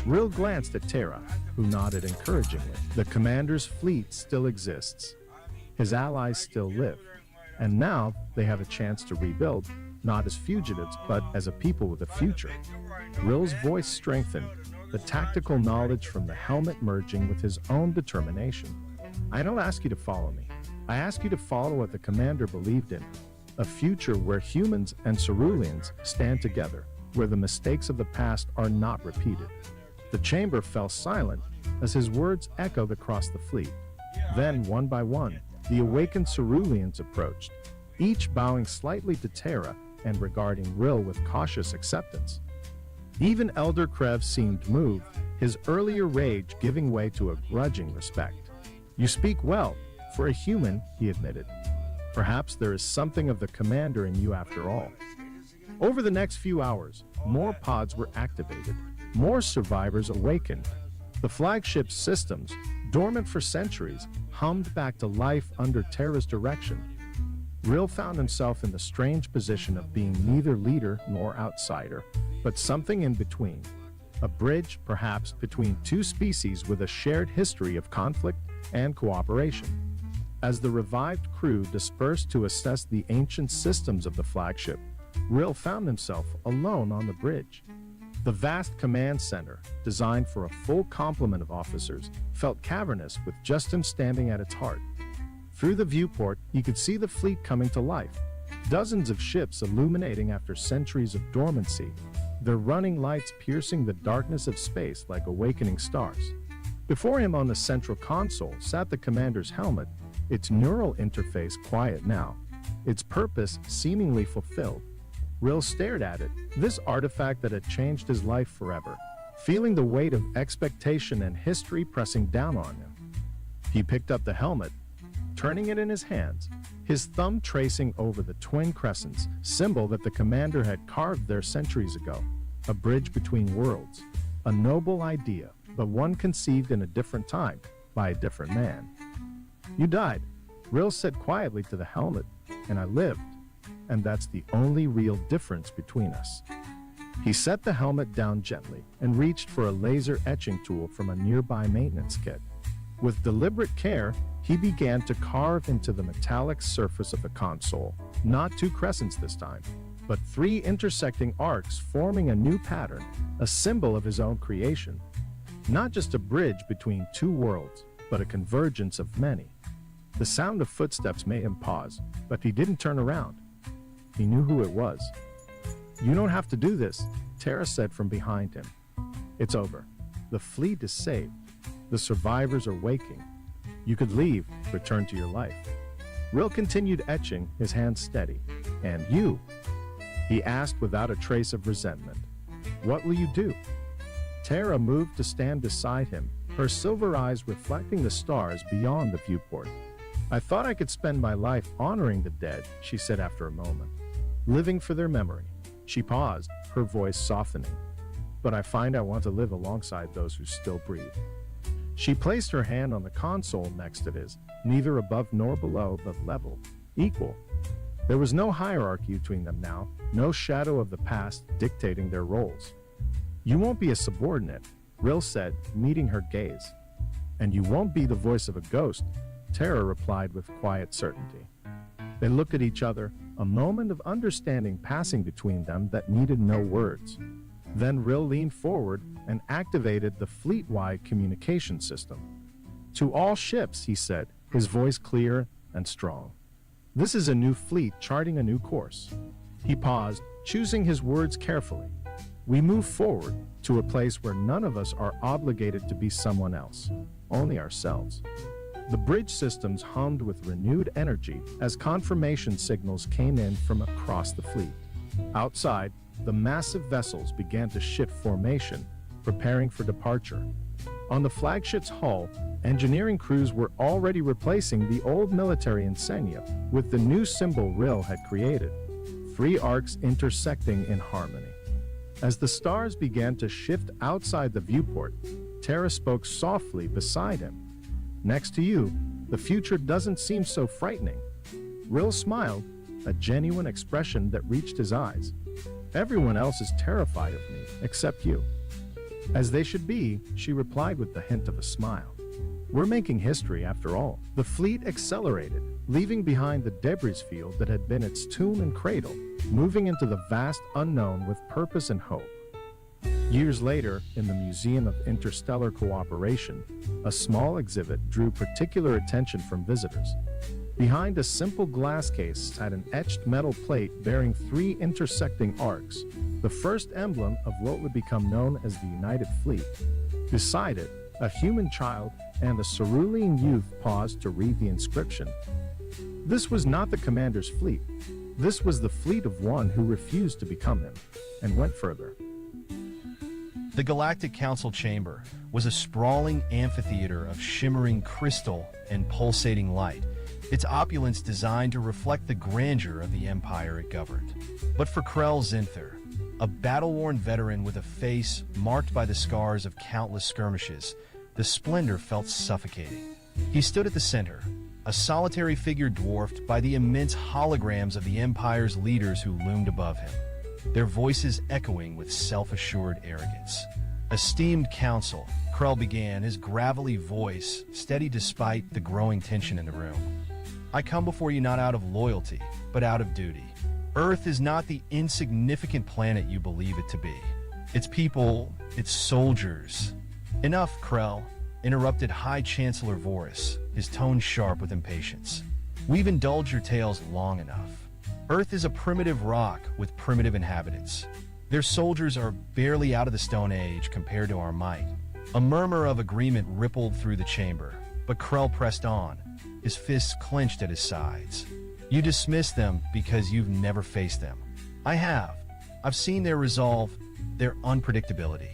Rill glanced at Terra, who nodded encouragingly. The commander's fleet still exists. His allies still live. And now they have a chance to rebuild, not as fugitives, but as a people with a future. Rill's voice strengthened, the tactical knowledge from the helmet merging with his own determination. I don't ask you to follow me. I ask you to follow what the commander believed in. A future where humans and Ceruleans stand together, where the mistakes of the past are not repeated. The chamber fell silent as his words echoed across the fleet. Then, one by one, the awakened Ceruleans approached, each bowing slightly to Terra and regarding Rill with cautious acceptance. Even Elder Krev seemed moved, his earlier rage giving way to a grudging respect. "You speak well, for a human," he admitted. "Perhaps there is something of the commander in you after all." Over the next few hours, more pods were activated, more survivors awakened. The flagship's systems, dormant for centuries, hummed back to life under Terra's direction. Rill found himself in the strange position of being neither leader nor outsider, but something in between. A bridge, perhaps, between two species with a shared history of conflict and cooperation. As the revived crew dispersed to assess the ancient systems of the flagship, Rill found himself alone on the bridge. The vast command center, designed for a full complement of officers, felt cavernous with just him standing at its heart. Through the viewport, he could see the fleet coming to life. Dozens of ships illuminating after centuries of dormancy, their running lights piercing the darkness of space like awakening stars. Before him on the central console sat the commander's helmet, its neural interface quiet now, its purpose seemingly fulfilled. Rill stared at it, this artifact that had changed his life forever, feeling the weight of expectation and history pressing down on him. He picked up the helmet, turning it in his hands, his thumb tracing over the twin crescents, symbol that the commander had carved there centuries ago. A bridge between worlds. A noble idea, but one conceived in a different time, by a different man. "You died," Rill said quietly to the helmet, "and I lived. And that's the only real difference between us." He set the helmet down gently and reached for a laser etching tool from a nearby maintenance kit. With deliberate care, he began to carve into the metallic surface of the console, not two crescents this time, but three intersecting arcs forming a new pattern, a symbol of his own creation. Not just a bridge between two worlds, but a convergence of many. The sound of footsteps made him pause, but he didn't turn around. He knew who it was. "You don't have to do this," Terra said from behind him. "It's over. The fleet is saved. The survivors are waking. You could leave, return to your life." Rill continued etching, his hands steady. "And you?" he asked without a trace of resentment. "What will you do?" Terra moved to stand beside him, her silver eyes reflecting the stars beyond the viewport. "I thought I could spend my life honoring the dead," she said after a moment. "Living for their memory." She paused, her voice softening. "But I find I want to live alongside those who still breathe." She placed her hand on the console next to his, neither above nor below, but level, equal. There was no hierarchy between them now, no shadow of the past dictating their roles. "You won't be a subordinate," Rill said, meeting her gaze. "And you won't be the voice of a ghost," Terra replied with quiet certainty. They looked at each other, a moment of understanding passing between them that needed no words. Then Rill leaned forward and activated the fleet-wide communication system. "To all ships," he said, his voice clear and strong. "This is a new fleet charting a new course." He paused, choosing his words carefully. "We move forward to a place where none of us are obligated to be someone else, only ourselves." The bridge systems hummed with renewed energy as confirmation signals came in from across the fleet. Outside, the massive vessels began to shift formation, preparing for departure. On the flagship's hull, engineering crews were already replacing the old military insignia with the new symbol Rill had created, three arcs intersecting in harmony. As the stars began to shift outside the viewport, Terra spoke softly beside him. "Next to you, the future doesn't seem so frightening." Rill smiled, a genuine expression that reached his eyes. "Everyone else is terrified of me, except you." "As they should be," she replied with the hint of a smile. "We're making history after all." The fleet accelerated, leaving behind the debris field that had been its tomb and cradle, moving into the vast unknown with purpose and hope. Years later, in the Museum of Interstellar Cooperation, a small exhibit drew particular attention from visitors. Behind a simple glass case sat an etched metal plate bearing three intersecting arcs, the first emblem of what would become known as the United Fleet. Beside it, a human child and a cerulean youth paused to read the inscription. This was not the commander's fleet. This was the fleet of one who refused to become him, and went further. The Galactic Council Chamber was a sprawling amphitheater of shimmering crystal and pulsating light, its opulence designed to reflect the grandeur of the empire it governed. But for Krell Zinther, a battle-worn veteran with a face marked by the scars of countless skirmishes, the splendor felt suffocating. He stood at the center, a solitary figure dwarfed by the immense holograms of the Empire's leaders who loomed above him, their voices echoing with self-assured arrogance. "Esteemed Council," Krell began, his gravelly voice steady despite the growing tension in the room. "I come before you not out of loyalty, but out of duty. Earth is not the insignificant planet you believe it to be. Its people, its soldiers." "Enough, Krell," interrupted High Chancellor Voris, his tone sharp with impatience. "We've indulged your tales long enough. Earth is a primitive rock with primitive inhabitants. Their soldiers are barely out of the Stone Age compared to our might." A murmur of agreement rippled through the chamber, but Krell pressed on, his fists clenched at his sides. "You dismiss them because you've never faced them. I have. I've seen their resolve, their unpredictability.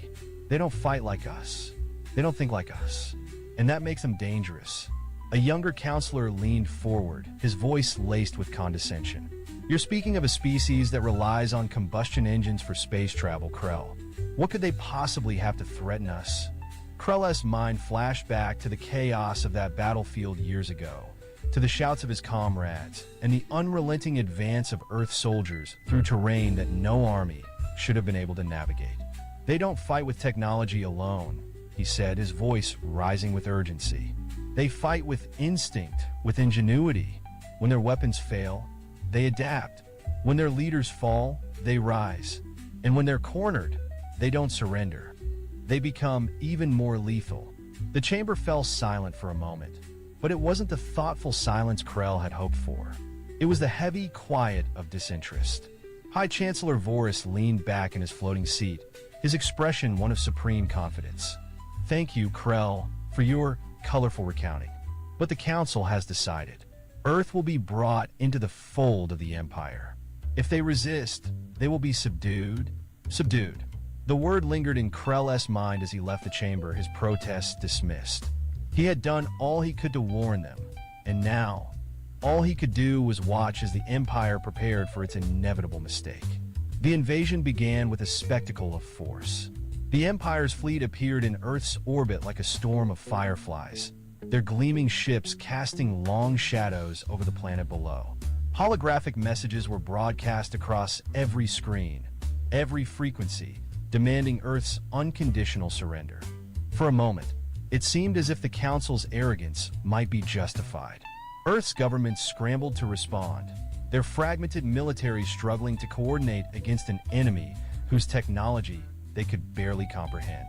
They don't fight like us. They don't think like us. And that makes them dangerous." A younger counselor leaned forward, his voice laced with condescension. "You're speaking of a species that relies on combustion engines for space travel, Krell. What could they possibly have to threaten us?" Krell's mind flashed back to the chaos of that battlefield years ago, to the shouts of his comrades, and the unrelenting advance of Earth soldiers through terrain that no army should have been able to navigate. "They don't fight with technology alone," he said, his voice rising with urgency. "They fight with instinct, with ingenuity. When their weapons fail, they adapt. When their leaders fall, they rise. And when they're cornered, they don't surrender. They become even more lethal." The chamber fell silent for a moment, but it wasn't the thoughtful silence Krell had hoped for. It was the heavy quiet of disinterest. High Chancellor Voris leaned back in his floating seat, his expression one of supreme confidence. "Thank you, Krell, for your colorful recounting. But the Council has decided. Earth will be brought into the fold of the Empire. If they resist, they will be subdued. Subdued." The word lingered in Krell's mind as he left the chamber, his protests dismissed. He had done all he could to warn them, and now, all he could do was watch as the Empire prepared for its inevitable mistake. The invasion began with a spectacle of force. The Empire's fleet appeared in Earth's orbit like a storm of fireflies, their gleaming ships casting long shadows over the planet below. Holographic messages were broadcast across every screen, every frequency, demanding Earth's unconditional surrender. For a moment, it seemed as if the Council's arrogance might be justified. Earth's government scrambled to respond, their fragmented military struggling to coordinate against an enemy whose technology they could barely comprehend.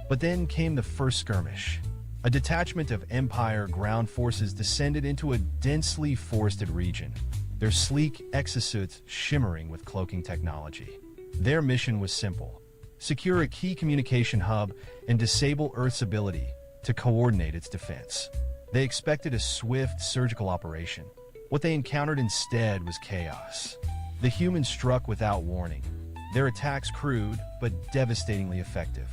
But then came the first skirmish. A detachment of Empire ground forces descended into a densely forested region, their sleek exosuits shimmering with cloaking technology. Their mission was simple: secure a key communication hub and disable Earth's ability to coordinate its defense. They expected a swift surgical operation. What they encountered instead was chaos. The humans struck without warning, their attacks crude but devastatingly effective.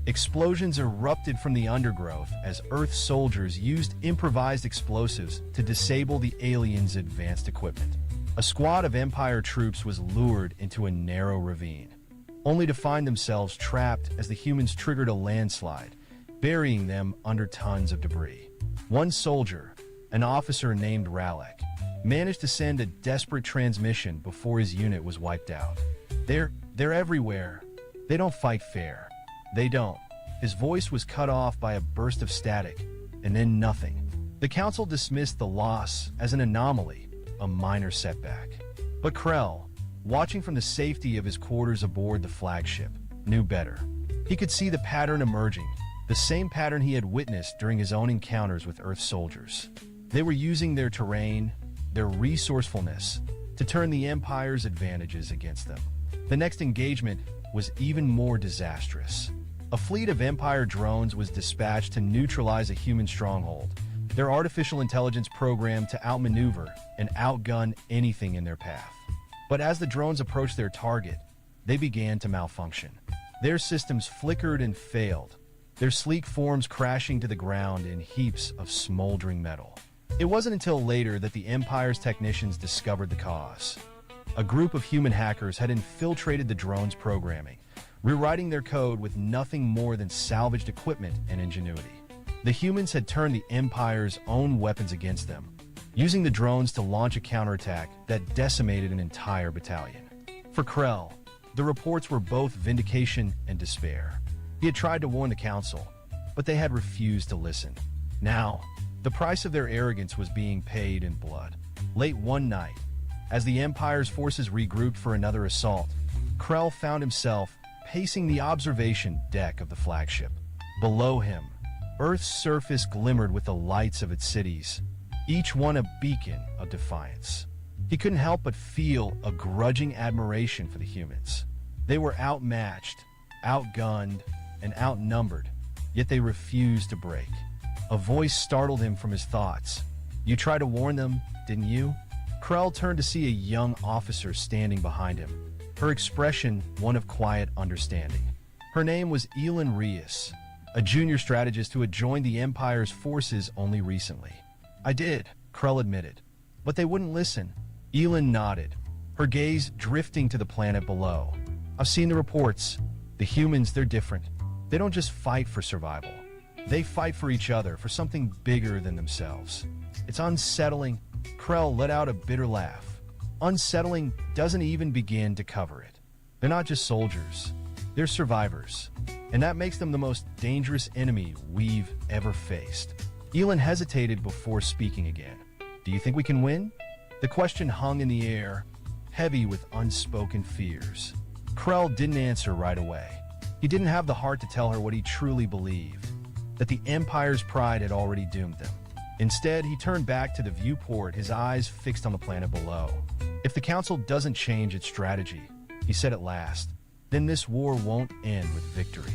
Explosions erupted from the undergrowth as Earth soldiers used improvised explosives to disable the aliens' advanced equipment. A squad of Empire troops was lured into a narrow ravine, only to find themselves trapped as the humans triggered a landslide, burying them under tons of debris. One soldier, an officer named Ralek, managed to send a desperate transmission before his unit was wiped out. They're everywhere. They don't fight fair. They don't. His voice was cut off by a burst of static, and then nothing. The council dismissed the loss as an anomaly, a minor setback. But Krell, watching from the safety of his quarters aboard the flagship, knew better. He could see the pattern emerging, the same pattern he had witnessed during his own encounters with Earth soldiers. They were using their terrain, their resourcefulness, to turn the Empire's advantages against them. The next engagement was even more disastrous. A fleet of Empire drones was dispatched to neutralize a human stronghold, their artificial intelligence programmed to outmaneuver and outgun anything in their path. But as the drones approached their target, they began to malfunction. Their systems flickered and failed, their sleek forms crashing to the ground in heaps of smoldering metal. It wasn't until later that the Empire's technicians discovered the cause. A group of human hackers had infiltrated the drone's programming, rewriting their code with nothing more than salvaged equipment and ingenuity. The humans had turned the Empire's own weapons against them, using the drones to launch a counterattack that decimated an entire battalion. For Krell, the reports were both vindication and despair. He had tried to warn the Council, but they had refused to listen. Now, the price of their arrogance was being paid in blood. Late one night, as the Empire's forces regrouped for another assault, Krell found himself pacing the observation deck of the flagship. Below him, Earth's surface glimmered with the lights of its cities, each one a beacon of defiance. He couldn't help but feel a grudging admiration for the humans. They were outmatched, outgunned, and outnumbered, yet they refused to break. A voice startled him from his thoughts. "You tried to warn them, didn't you?" Krell turned to see a young officer standing behind him, her expression one of quiet understanding. Her name was Elin Reyes, a junior strategist who had joined the Empire's forces only recently. "I did," Krell admitted, but they wouldn't listen. Elin nodded, her gaze drifting to the planet below. "I've seen the reports. The humans, they're different. They don't just fight for survival. They fight for each other, for something bigger than themselves. It's unsettling." Krell let out a bitter laugh. Unsettling doesn't even begin to cover it. They're not just soldiers. They're survivors. And that makes them the most dangerous enemy we've ever faced. Elin hesitated before speaking again. "Do you think we can win?" The question hung in the air, heavy with unspoken fears. Krell didn't answer right away. He didn't have the heart to tell her what he truly believed, that the Empire's pride had already doomed them. Instead, he turned back to the viewport, his eyes fixed on the planet below. "If the Council doesn't change its strategy," he said at last, "then this war won't end with victory.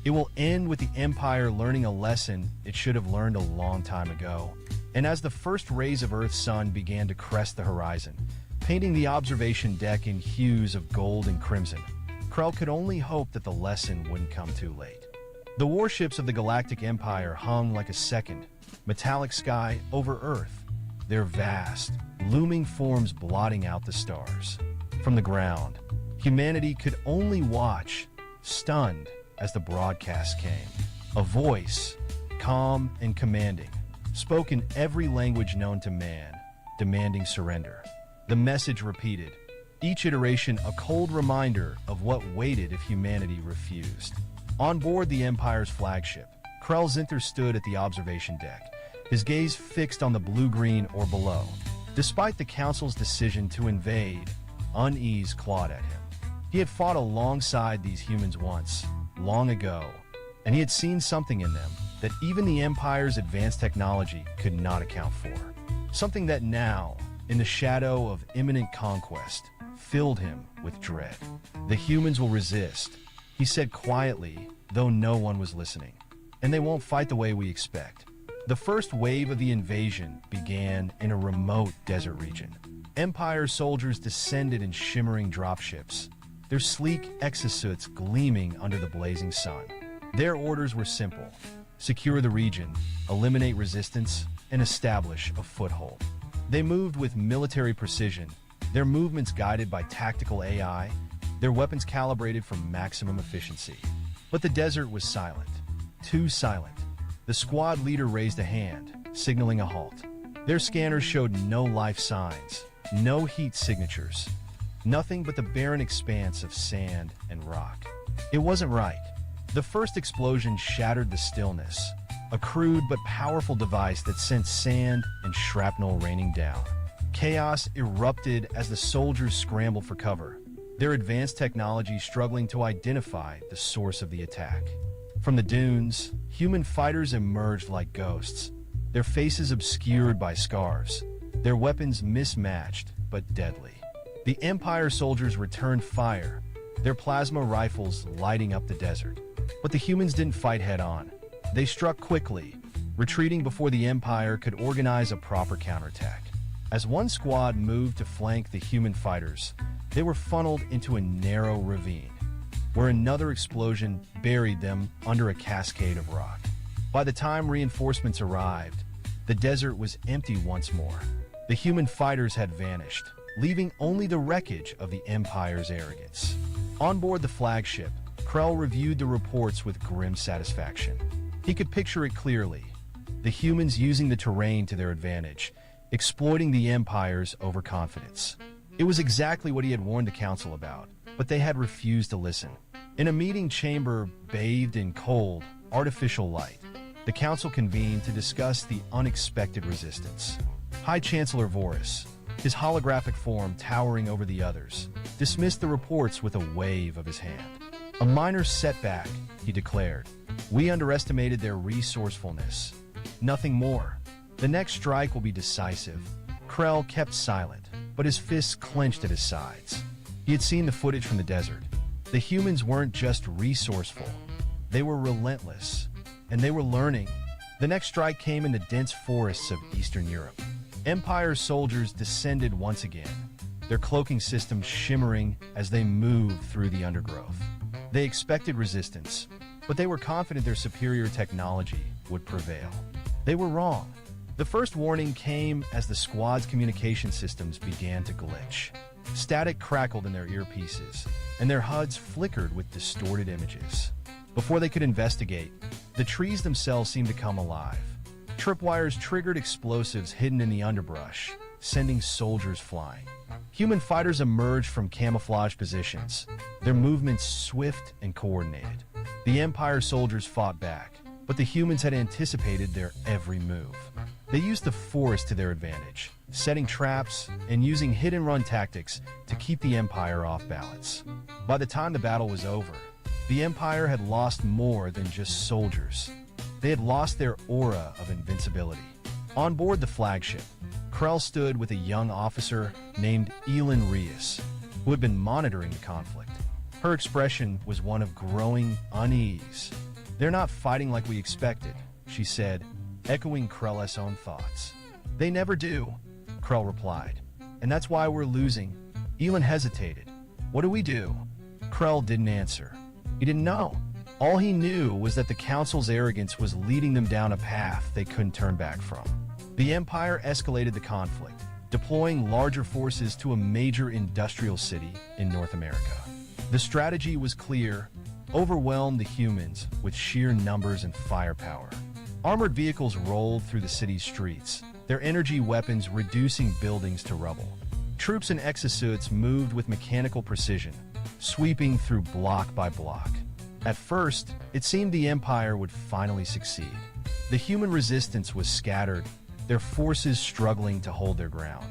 It will end with the Empire learning a lesson it should have learned a long time ago." And as the first rays of Earth's sun began to crest the horizon, painting the observation deck in hues of gold and crimson, Krell could only hope that the lesson wouldn't come too late. The warships of the Galactic Empire hung like a second, metallic sky over Earth, their vast, looming forms blotting out the stars. From the ground, humanity could only watch, stunned, as the broadcast came. A voice, calm and commanding, spoke in every language known to man, demanding surrender. The message repeated, each iteration a cold reminder of what waited if humanity refused. On board the Empire's flagship, Krell Zinter stood at the observation deck, his gaze fixed on the blue-green or below. Despite the Council's decision to invade, unease clawed at him. He had fought alongside these humans once, long ago, and he had seen something in them that even the Empire's advanced technology could not account for. Something that now, in the shadow of imminent conquest, filled him with dread. "The humans will resist," he said quietly, though no one was listening. "And they won't fight the way we expect." The first wave of the invasion began in a remote desert region. Empire soldiers descended in shimmering dropships, their sleek exosuits gleaming under the blazing sun. Their orders were simple: secure the region, eliminate resistance, and establish a foothold. They moved with military precision, their movements guided by tactical AI, their weapons calibrated for maximum efficiency. But the desert was silent. Too silent. The squad leader raised a hand, signaling a halt. Their scanners showed no life signs, no heat signatures, nothing but the barren expanse of sand and rock. It wasn't right. The first explosion shattered the stillness, a crude but powerful device that sent sand and shrapnel raining down. Chaos erupted as the soldiers scrambled for cover, their advanced technology struggling to identify the source of the attack. From the dunes, human fighters emerged like ghosts, their faces obscured by scars, their weapons mismatched but deadly. The Empire soldiers returned fire, their plasma rifles lighting up the desert. But the humans didn't fight head-on. They struck quickly, retreating before the Empire could organize a proper counterattack. As one squad moved to flank the human fighters, they were funneled into a narrow ravine, where another explosion buried them under a cascade of rock. By the time reinforcements arrived, the desert was empty once more. The human fighters had vanished, leaving only the wreckage of the Empire's arrogance. On board the flagship, Krell reviewed the reports with grim satisfaction. He could picture it clearly: the humans using the terrain to their advantage, exploiting the Empire's overconfidence. It was exactly what he had warned the Council about, but they had refused to listen. In a meeting chamber bathed in cold, artificial light, the Council convened to discuss the unexpected resistance. High Chancellor Vorus, his holographic form towering over the others, dismissed the reports with a wave of his hand. A minor setback, he declared. We underestimated their resourcefulness. Nothing more. The next strike will be decisive. Krell kept silent, but his fists clenched at his sides. He had seen the footage from the desert. The humans weren't just resourceful. They were relentless. And they were learning. The next strike came in the dense forests of Eastern Europe. Empire soldiers descended once again, their cloaking systems shimmering as they moved through the undergrowth. They expected resistance, but they were confident their superior technology would prevail. They were wrong. The first warning came as the squad's communication systems began to glitch. Static crackled in their earpieces, and their HUDs flickered with distorted images. Before they could investigate, the trees themselves seemed to come alive. Tripwires triggered explosives hidden in the underbrush, sending soldiers flying. Human fighters emerged from camouflage positions, their movements swift and coordinated. The Empire soldiers fought back, but the humans had anticipated their every move. They used the forest to their advantage, setting traps and using hit-and-run tactics to keep the Empire off balance. By the time the battle was over, the Empire had lost more than just soldiers. They had lost their aura of invincibility. On board the flagship, Krell stood with a young officer named Elin Reus, who had been monitoring the conflict. Her expression was one of growing unease. "They're not fighting like we expected," she said, echoing Krell's own thoughts. "They never do," Krell replied. "And that's why we're losing." Elin hesitated. "What do we do?" Krell didn't answer. He didn't know. All he knew was that the Council's arrogance was leading them down a path they couldn't turn back from. The Empire escalated the conflict, deploying larger forces to a major industrial city in North America. The strategy was clear: overwhelm the humans with sheer numbers and firepower. Armored vehicles rolled through the city's streets, their energy weapons reducing buildings to rubble. Troops in exosuits moved with mechanical precision, sweeping through block by block. At first, it seemed the Empire would finally succeed. The human resistance was scattered, their forces struggling to hold their ground.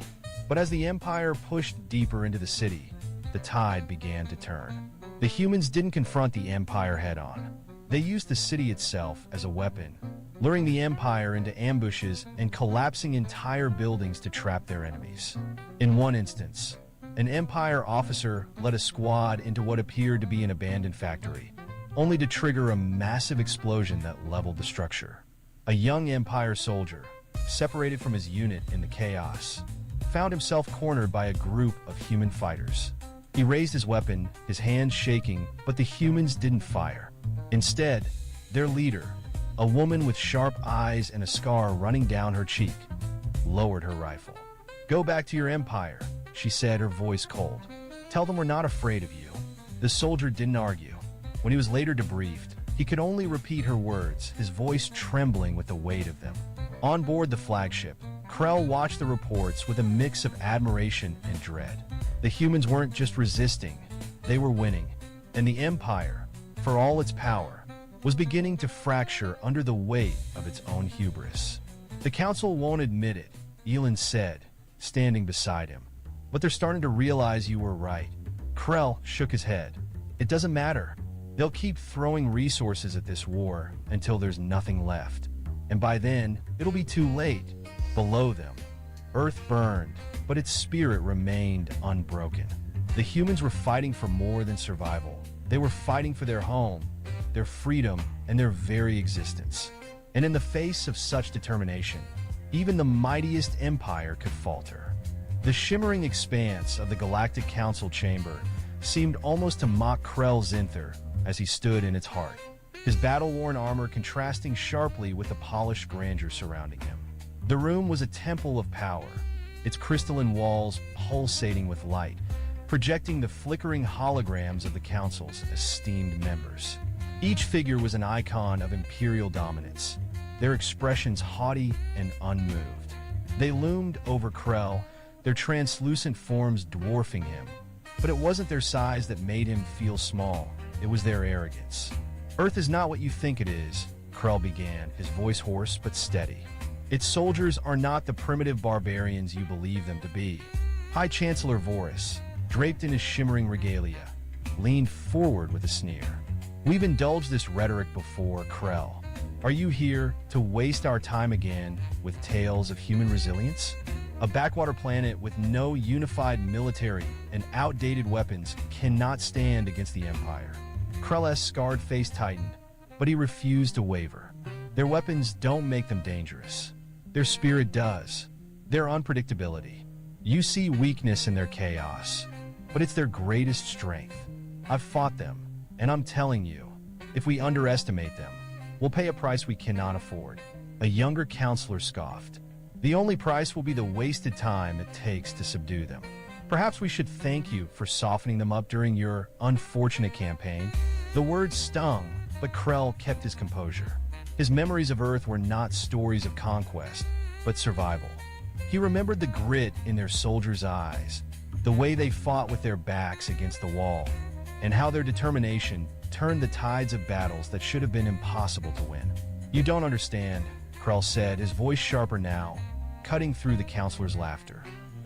But as the Empire pushed deeper into the city, the tide began to turn. The humans didn't confront the Empire head-on. They used the city itself as a weapon, luring the Empire into ambushes and collapsing entire buildings to trap their enemies. In one instance, an Empire officer led a squad into what appeared to be an abandoned factory, only to trigger a massive explosion that leveled the structure. A young Empire soldier, separated from his unit in the chaos, found himself cornered by a group of human fighters. He raised his weapon, his hands shaking, but the humans didn't fire. Instead, Their leader, a woman with sharp eyes and a scar running down her cheek, lowered her rifle. "Go back to your empire," she said, her voice cold. "Tell them we're not afraid of you." The soldier didn't argue. When he was later debriefed, he could only repeat her words, his voice trembling with the weight of them. On board the flagship, Krell watched the reports with a mix of admiration and dread. The humans weren't just resisting, they were winning. And the Empire, for all its power, was beginning to fracture under the weight of its own hubris. "The Council won't admit it," Elend said, standing beside him. "But they're starting to realize you were right." Krell shook his head. "It doesn't matter. They'll keep throwing resources at this war until there's nothing left. And by then, it'll be too late. Below them, Earth burned, but its spirit remained unbroken. The humans were fighting for more than survival. They were fighting for their home, their freedom, and their very existence. And in the face of such determination, even the mightiest empire could falter. The shimmering expanse of the Galactic Council chamber seemed almost to mock Krell Zinther as he stood in its heart, his battle-worn armor contrasting sharply with the polished grandeur surrounding him. The room was a temple of power, its crystalline walls pulsating with light, projecting the flickering holograms of the Council's esteemed members. Each figure was an icon of imperial dominance, their expressions haughty and unmoved. They loomed over Krell, their translucent forms dwarfing him. But it wasn't their size that made him feel small, it was their arrogance. "Earth is not what you think it is," Krell began, his voice hoarse but steady. "Its soldiers are not the primitive barbarians you believe them to be." High Chancellor Voris, draped in his shimmering regalia, leaned forward with a sneer. "We've indulged this rhetoric before, Krell. Are you here to waste our time again with tales of human resilience? A backwater planet with no unified military and outdated weapons cannot stand against the Empire." Krell's scarred face tightened, but he refused to waver. Their weapons don't make them dangerous. Their spirit does. Their unpredictability. You see weakness in their chaos, but it's their greatest strength. I've fought them, and I'm telling you, if we underestimate them, we'll pay a price we cannot afford. A younger counselor scoffed. "The only price will be the wasted time it takes to subdue them. Perhaps we should thank you for softening them up during your unfortunate campaign." The words stung, but Krell kept his composure. His memories of Earth were not stories of conquest, but survival. He remembered the grit in their soldiers' eyes, the way they fought with their backs against the wall, and how their determination turned the tides of battles that should have been impossible to win. "You don't understand," Krell said, his voice sharper now, cutting through the counselor's laughter.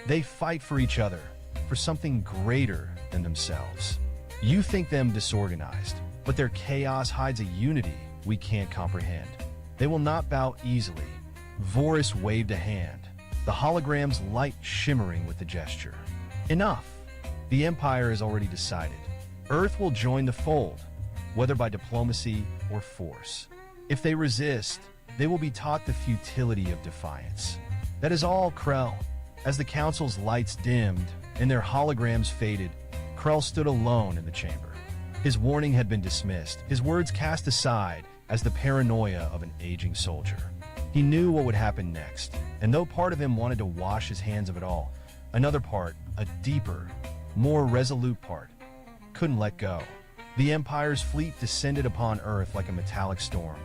"They fight for each other, for something greater than themselves. You think them disorganized, but their chaos hides a unity we can't comprehend. They will not bow easily." Voris waved a hand, the hologram's light shimmering with the gesture. "Enough. The Empire has already decided. Earth will join the fold, whether by diplomacy or force. If they resist, they will be taught the futility of defiance. That is all, Krell." As the Council's lights dimmed and their holograms faded, Krell stood alone in the chamber. His warning had been dismissed, his words cast aside as the paranoia of an aging soldier. He knew what would happen next, and though part of him wanted to wash his hands of it all, another part, a deeper, more resolute part, couldn't let go. The Empire's fleet descended upon Earth like a metallic storm,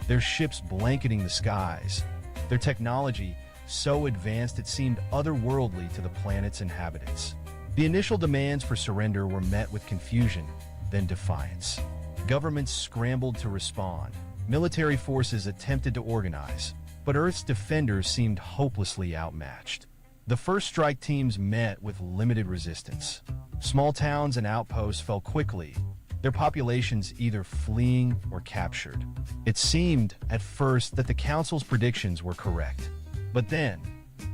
their ships blanketing the skies, their technology so advanced it seemed otherworldly to the planet's inhabitants. The initial demands for surrender were met with confusion, then defiance. Governments scrambled to respond. Military forces attempted to organize, but Earth's defenders seemed hopelessly outmatched. The first strike teams met with limited resistance. Small towns and outposts fell quickly, their populations either fleeing or captured. It seemed, at first, that the Council's predictions were correct. But then,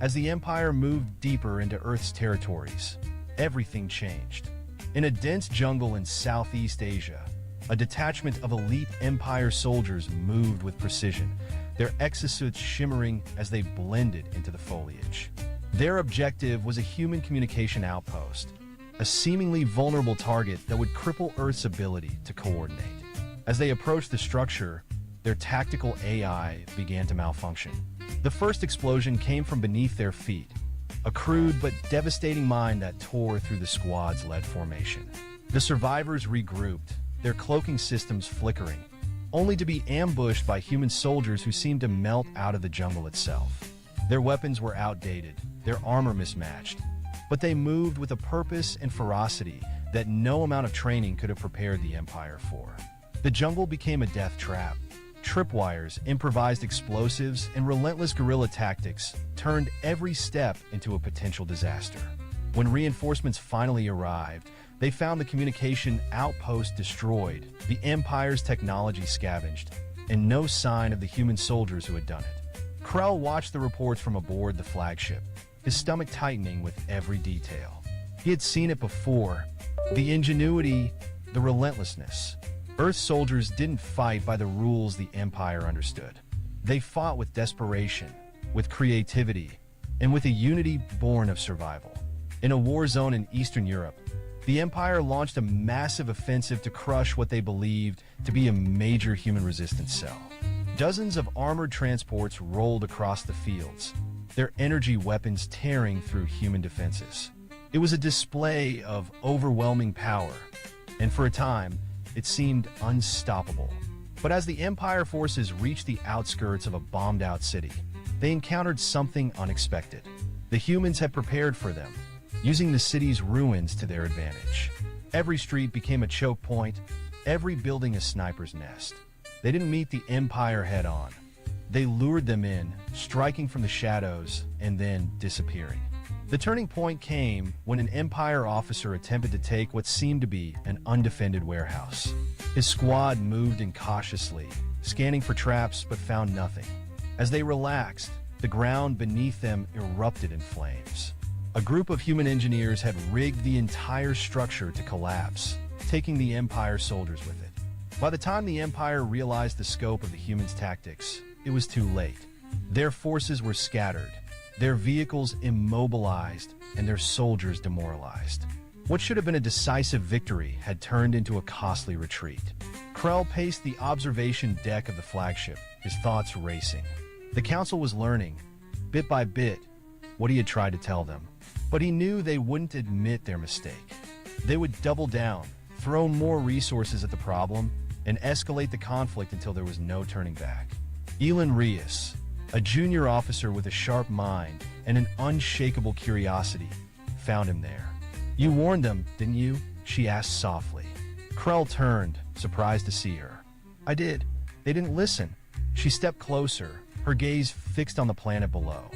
as the Empire moved deeper into Earth's territories, everything changed. In a dense jungle in Southeast Asia, a detachment of elite Empire soldiers moved with precision, their exosuits shimmering as they blended into the foliage. Their objective was a human communication outpost, a seemingly vulnerable target that would cripple Earth's ability to coordinate. As they approached the structure, their tactical AI began to malfunction. The first explosion came from beneath their feet, a crude but devastating mine that tore through the squad's lead formation. The survivors regrouped, their cloaking systems flickering, only to be ambushed by human soldiers who seemed to melt out of the jungle itself. Their weapons were outdated, their armor mismatched, but they moved with a purpose and ferocity that no amount of training could have prepared the Empire for. The jungle became a death trap. Tripwires, improvised explosives, and relentless guerrilla tactics turned every step into a potential disaster. When reinforcements finally arrived, they found the communication outpost destroyed, the Empire's technology scavenged, and no sign of the human soldiers who had done it. Krell watched the reports from aboard the flagship, his stomach tightening with every detail. He had seen it before. The ingenuity, the relentlessness. Earth's soldiers didn't fight by the rules the Empire understood. They fought with desperation, with creativity, and with a unity born of survival. In a war zone in Eastern Europe, the Empire launched a massive offensive to crush what they believed to be a major human resistance cell. Dozens of armored transports rolled across the fields, their energy weapons tearing through human defenses. It was a display of overwhelming power, and for a time, it seemed unstoppable. But as the Empire forces reached the outskirts of a bombed-out city, they encountered something unexpected. The humans had prepared for them, using the city's ruins to their advantage. Every street became a choke point, every building a sniper's nest. They didn't meet the Empire head-on. They lured them in, striking from the shadows and then disappearing. The turning point came when an Empire officer attempted to take what seemed to be an undefended warehouse. His squad moved in cautiously, scanning for traps but found nothing. As they relaxed, the ground beneath them erupted in flames. A group of human engineers had rigged the entire structure to collapse, taking the Empire soldiers with it. By the time the Empire realized the scope of the humans' tactics, it was too late. Their forces were scattered, their vehicles immobilized, and their soldiers demoralized. What should have been a decisive victory had turned into a costly retreat. Krell paced the observation deck of the flagship, his thoughts racing. The Council was learning, bit by bit, what he had tried to tell them. But he knew they wouldn't admit their mistake. They would double down, throw more resources at the problem, and escalate the conflict until there was no turning back. Elin Rios, a junior officer with a sharp mind and an unshakable curiosity, found him there. "You warned them, didn't you?" she asked softly. Krell turned, surprised to see her. "I did. They didn't listen." She stepped closer, her gaze fixed on the planet below.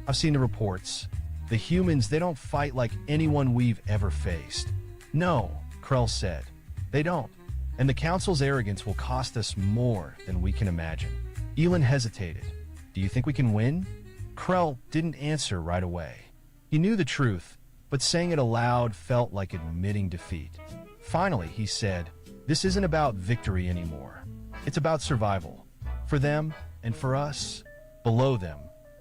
"I've seen the reports. The humans, they don't fight like anyone we've ever faced." "No," Krell said. "They don't. And the Council's arrogance will cost us more than we can imagine." Elin hesitated. "Do you think we can win?" Krell didn't answer right away. He knew the truth, but saying it aloud felt like admitting defeat. Finally, he said, "This isn't about victory anymore. It's about survival. For them and for us." Below them,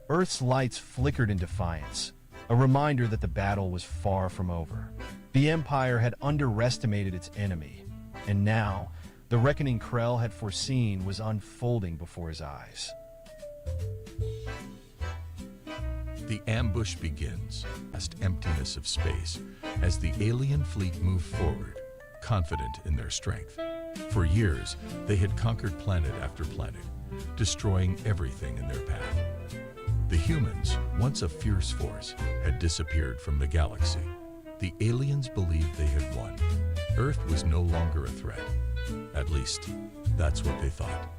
Earth's lights flickered in defiance, a reminder that the battle was far from over. The Empire had underestimated its enemy, and now, the reckoning Krell had foreseen was unfolding before his eyes. The ambush begins, vast emptiness of space, as the alien fleet moved forward, confident in their strength. For years, they had conquered planet after planet, destroying everything in their path. The humans, once a fierce force, had disappeared from the galaxy. The aliens believed they had won. Earth was no longer a threat. At least, that's what they thought.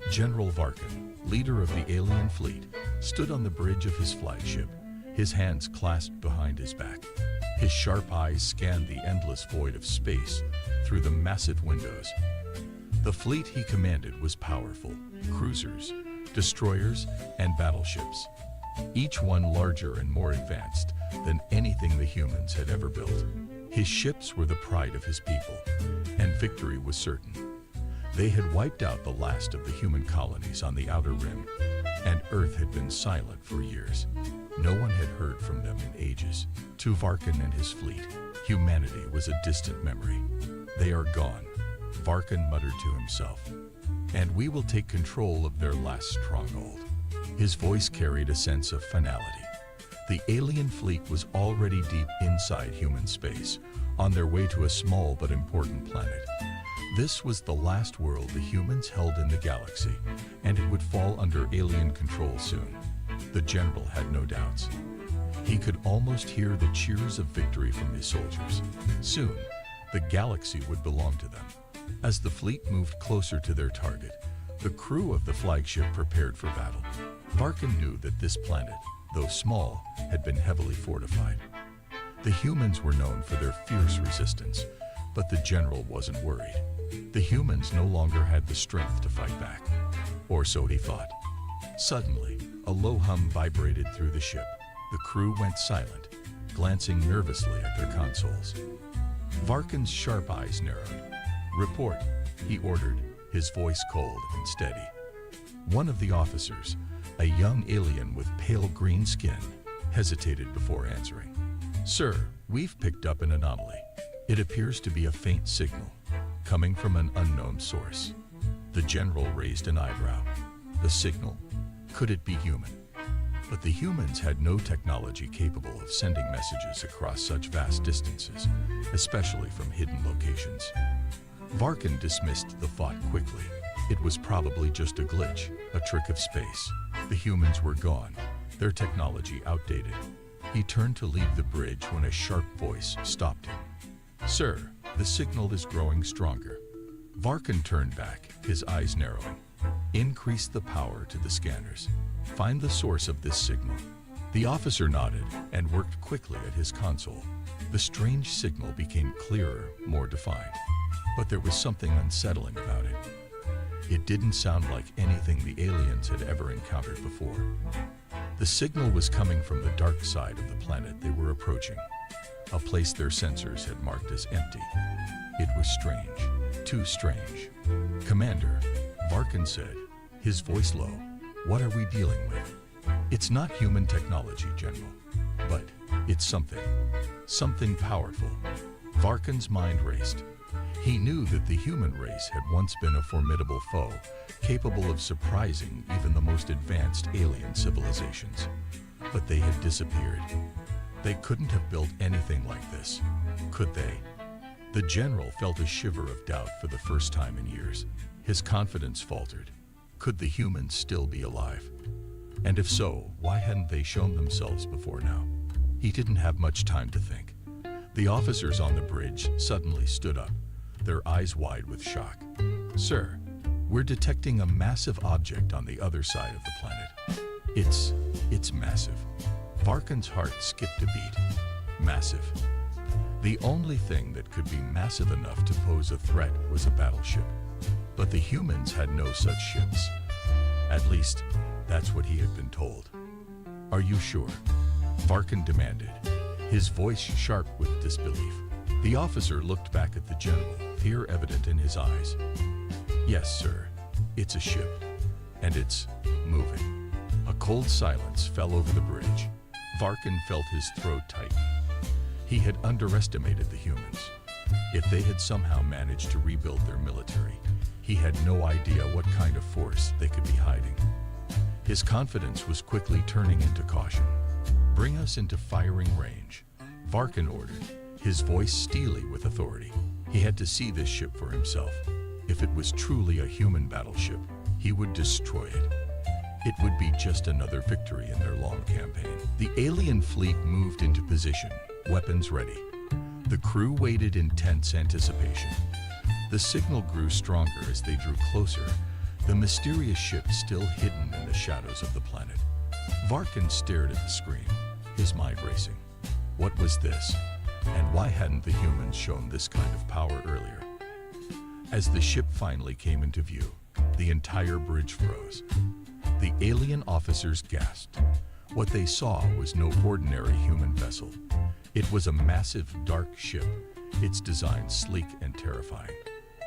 General Varkin, leader of the alien fleet, stood on the bridge of his flagship, his hands clasped behind his back. His sharp eyes scanned the endless void of space through the massive windows. The fleet he commanded was powerful: cruisers, destroyers, and battleships, each one larger and more advanced than anything the humans had ever built. His ships were the pride of his people, and victory was certain. They had wiped out the last of the human colonies on the Outer Rim, and Earth had been silent for years. No one had heard from them in ages. To Varkin and his fleet, humanity was a distant memory. "They are gone," Varkin muttered to himself. and we will take control of their last stronghold. His voice carried a sense of finality. The alien fleet was already deep inside human space, on their way to a small but important planet. This was the last world the humans held in the galaxy, and it would fall under alien control soon. The general had no doubts. He could almost hear the cheers of victory from his soldiers. Soon, the galaxy would belong to them. As the fleet moved closer to their target, the crew of the flagship prepared for battle. Varkin knew that this planet, though small, had been heavily fortified. The humans were known for their fierce resistance, but the general wasn't worried. The humans no longer had the strength to fight back, or so he thought. Suddenly, a low hum vibrated through the ship. The crew went silent, glancing nervously at their consoles. Varkin's sharp eyes narrowed. "Report," he ordered, his voice cold and steady. One of the officers, a young alien with pale green skin, hesitated before answering. "Sir, we've picked up an anomaly. It appears to be a faint signal, coming from an unknown source." The general raised an eyebrow. The signal? Could it be human? But the humans had no technology capable of sending messages across such vast distances, especially from hidden locations. Varkin dismissed the thought quickly. It was probably just a glitch, a trick of space. The humans were gone, their technology outdated. He turned to leave the bridge when a sharp voice stopped him. "Sir, the signal is growing stronger." Varkin turned back, his eyes narrowing. "Increase the power to the scanners. Find the source of this signal." The officer nodded and worked quickly at his console. The strange signal became clearer, more defined. But there was something unsettling about it. It didn't sound like anything the aliens had ever encountered before. The signal was coming from the dark side of the planet they were approaching, a place their sensors had marked as empty. It was strange, too strange. "Commander," Varkin said, his voice low, "what are we dealing with?" "It's not human technology, General, but it's something powerful." Varkin's mind raced. He knew that the human race had once been a formidable foe, capable of surprising even the most advanced alien civilizations. But they had disappeared. They couldn't have built anything like this, could they? The general felt a shiver of doubt for the first time in years. His confidence faltered. Could the humans still be alive? And if so, why hadn't they shown themselves before now? He didn't have much time to think. The officers on the bridge suddenly stood up, their eyes wide with shock. "Sir, we're detecting a massive object on the other side of the planet. It's massive." Varkin's heart skipped a beat. Massive. The only thing that could be massive enough to pose a threat was a battleship. But the humans had no such ships. At least, that's what he had been told. "Are you sure?" Varkin demanded, his voice sharp with disbelief. The officer looked back at the general, fear evident in his eyes. "Yes, sir. It's a ship. And it's moving." A cold silence fell over the bridge. Varkin felt his throat tighten. He had underestimated the humans. If they had somehow managed to rebuild their military, he had no idea what kind of force they could be hiding. His confidence was quickly turning into caution. "Bring us into firing range," Varkin ordered, his voice steely with authority. He had to see this ship for himself. If it was truly a human battleship, he would destroy it. It would be just another victory in their long campaign. The alien fleet moved into position, weapons ready. The crew waited in tense anticipation. The signal grew stronger as they drew closer, the mysterious ship still hidden in the shadows of the planet. Varkin stared at the screen, his mind racing. What was this? And why hadn't the humans shown this kind of power earlier? As the ship finally came into view, the entire bridge froze. The alien officers gasped. What they saw was no ordinary human vessel. It was a massive, dark ship, its design sleek and terrifying.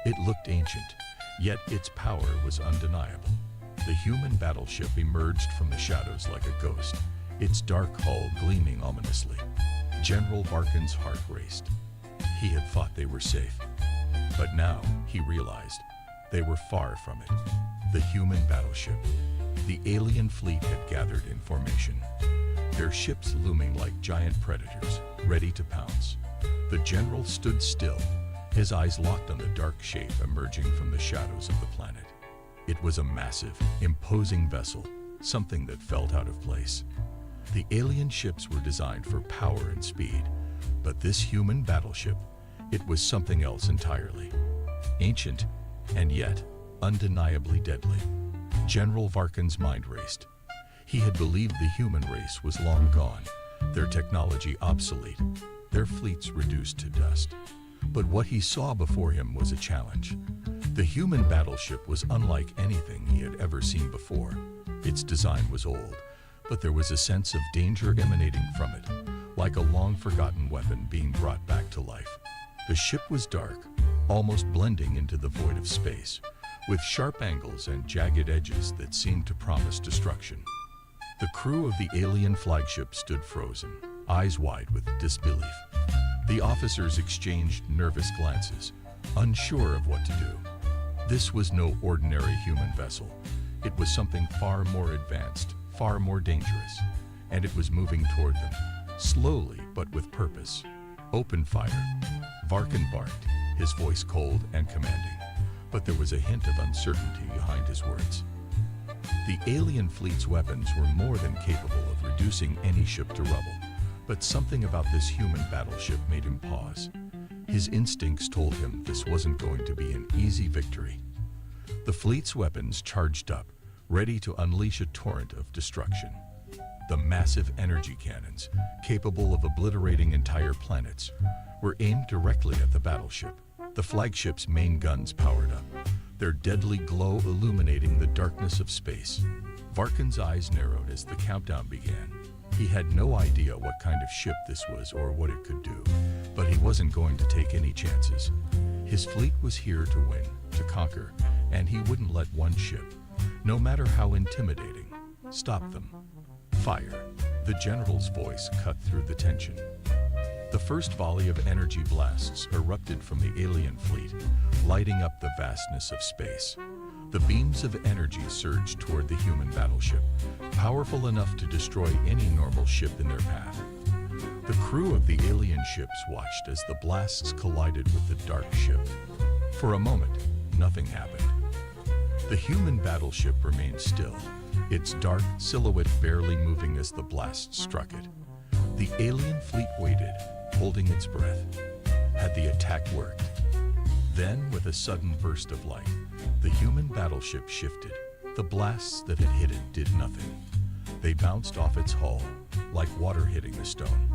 It looked ancient, yet its power was undeniable. The human battleship emerged from the shadows like a ghost, its dark hull gleaming ominously. General Varkin's heart raced. He had thought they were safe. But now, he realized, they were far from it. The human battleship. The alien fleet had gathered in formation, their ships looming like giant predators, ready to pounce. The general stood still, his eyes locked on the dark shape emerging from the shadows of the planet. It was a massive, imposing vessel, something that felt out of place. The alien ships were designed for power and speed, but this human battleship, it was something else entirely. Ancient, and yet undeniably deadly. General Varkin's mind raced. He had believed the human race was long gone, their technology obsolete, their fleets reduced to dust. But what he saw before him was a challenge. The human battleship was unlike anything he had ever seen before. Its design was old, but there was a sense of danger emanating from it, like a long-forgotten weapon being brought back to life. The ship was dark, almost blending into the void of space, with sharp angles and jagged edges that seemed to promise destruction. The crew of the alien flagship stood frozen, eyes wide with disbelief. The officers exchanged nervous glances, unsure of what to do. This was no ordinary human vessel. It was something far more advanced, far more dangerous, and it was moving toward them, slowly but with purpose. Open fire. Varkin barked, his voice cold and commanding, but there was a hint of uncertainty behind his words. The alien fleet's weapons were more than capable of reducing any ship to rubble, but something about this human battleship made him pause. His instincts told him this wasn't going to be an easy victory. The fleet's weapons charged up, ready to unleash a torrent of destruction. The massive energy cannons, capable of obliterating entire planets, were aimed directly at the battleship. The flagship's main guns powered up, their deadly glow illuminating the darkness of space. Varkin's eyes narrowed as the countdown began. He had no idea what kind of ship this was or what it could do, but he wasn't going to take any chances. His fleet was here to win, to conquer, and he wouldn't let one ship, no matter how intimidating, stop them. Fire. The general's voice cut through the tension. The first volley of energy blasts erupted from the alien fleet, lighting up the vastness of space. The beams of energy surged toward the human battleship, powerful enough to destroy any normal ship in their path. The crew of the alien ships watched as the blasts collided with the dark ship. For a moment, nothing happened. The human battleship remained still, its dark silhouette barely moving as the blast struck it. The alien fleet waited, holding its breath. Had the attack worked? Then, with a sudden burst of light, the human battleship shifted. The blasts that had hit it did nothing. They bounced off its hull, like water hitting a stone.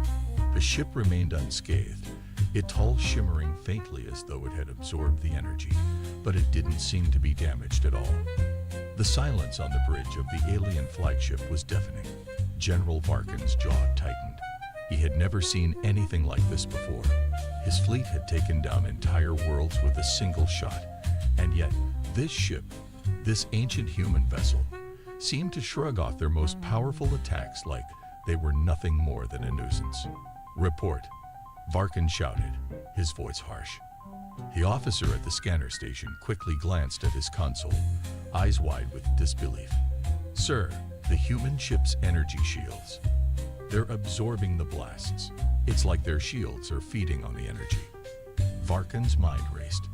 The ship remained unscathed, its hull shimmering faintly as though it had absorbed the energy, but it didn't seem to be damaged at all. The silence on the bridge of the alien flagship was deafening. General Varkin's jaw tightened. He had never seen anything like this before. His fleet had taken down entire worlds with a single shot, and yet this ship, this ancient human vessel, seemed to shrug off their most powerful attacks like they were nothing more than a nuisance. Report, Varkin shouted, his voice harsh. The officer at the scanner station quickly glanced at his console, eyes wide with disbelief. Sir, the human ship's energy shields. They're absorbing the blasts. It's like their shields are feeding on the energy. Varkin's mind raced.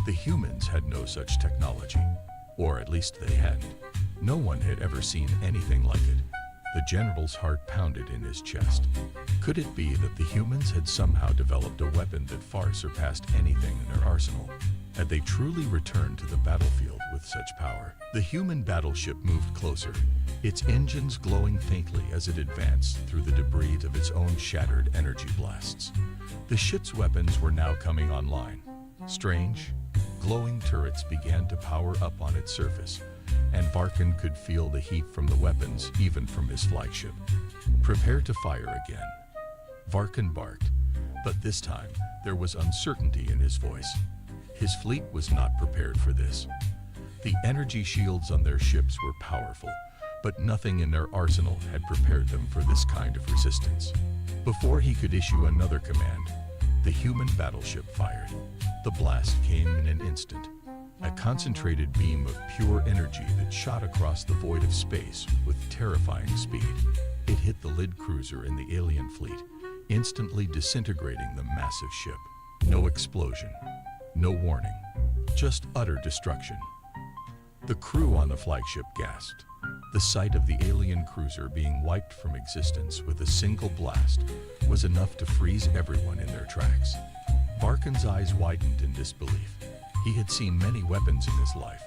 The humans had no such technology, or at least they hadn't. No one had ever seen anything like it. The general's heart pounded in his chest. Could it be that the humans had somehow developed a weapon that far surpassed anything in their arsenal? Had they truly returned to the battlefield with such power? The human battleship moved closer, its engines glowing faintly as it advanced through the debris of its own shattered energy blasts. The ship's weapons were now coming online. Strange, glowing turrets began to power up on its surface, and Varkin could feel the heat from the weapons even from his flagship. Prepare to fire again. Varkin barked, but this time there was uncertainty in his voice. His fleet was not prepared for this. The energy shields on their ships were powerful, but nothing in their arsenal had prepared them for this kind of resistance. Before he could issue another command, the human battleship fired. The blast came in an instant. a concentrated beam of pure energy that shot across the void of space with terrifying speed. It hit the Lid cruiser in the alien fleet, instantly disintegrating the massive ship. No explosion, no warning, just utter destruction. The crew on the flagship gasped. The sight of the alien cruiser being wiped from existence with a single blast was enough to freeze everyone in their tracks. Varkin's eyes widened in disbelief. He had seen many weapons in his life,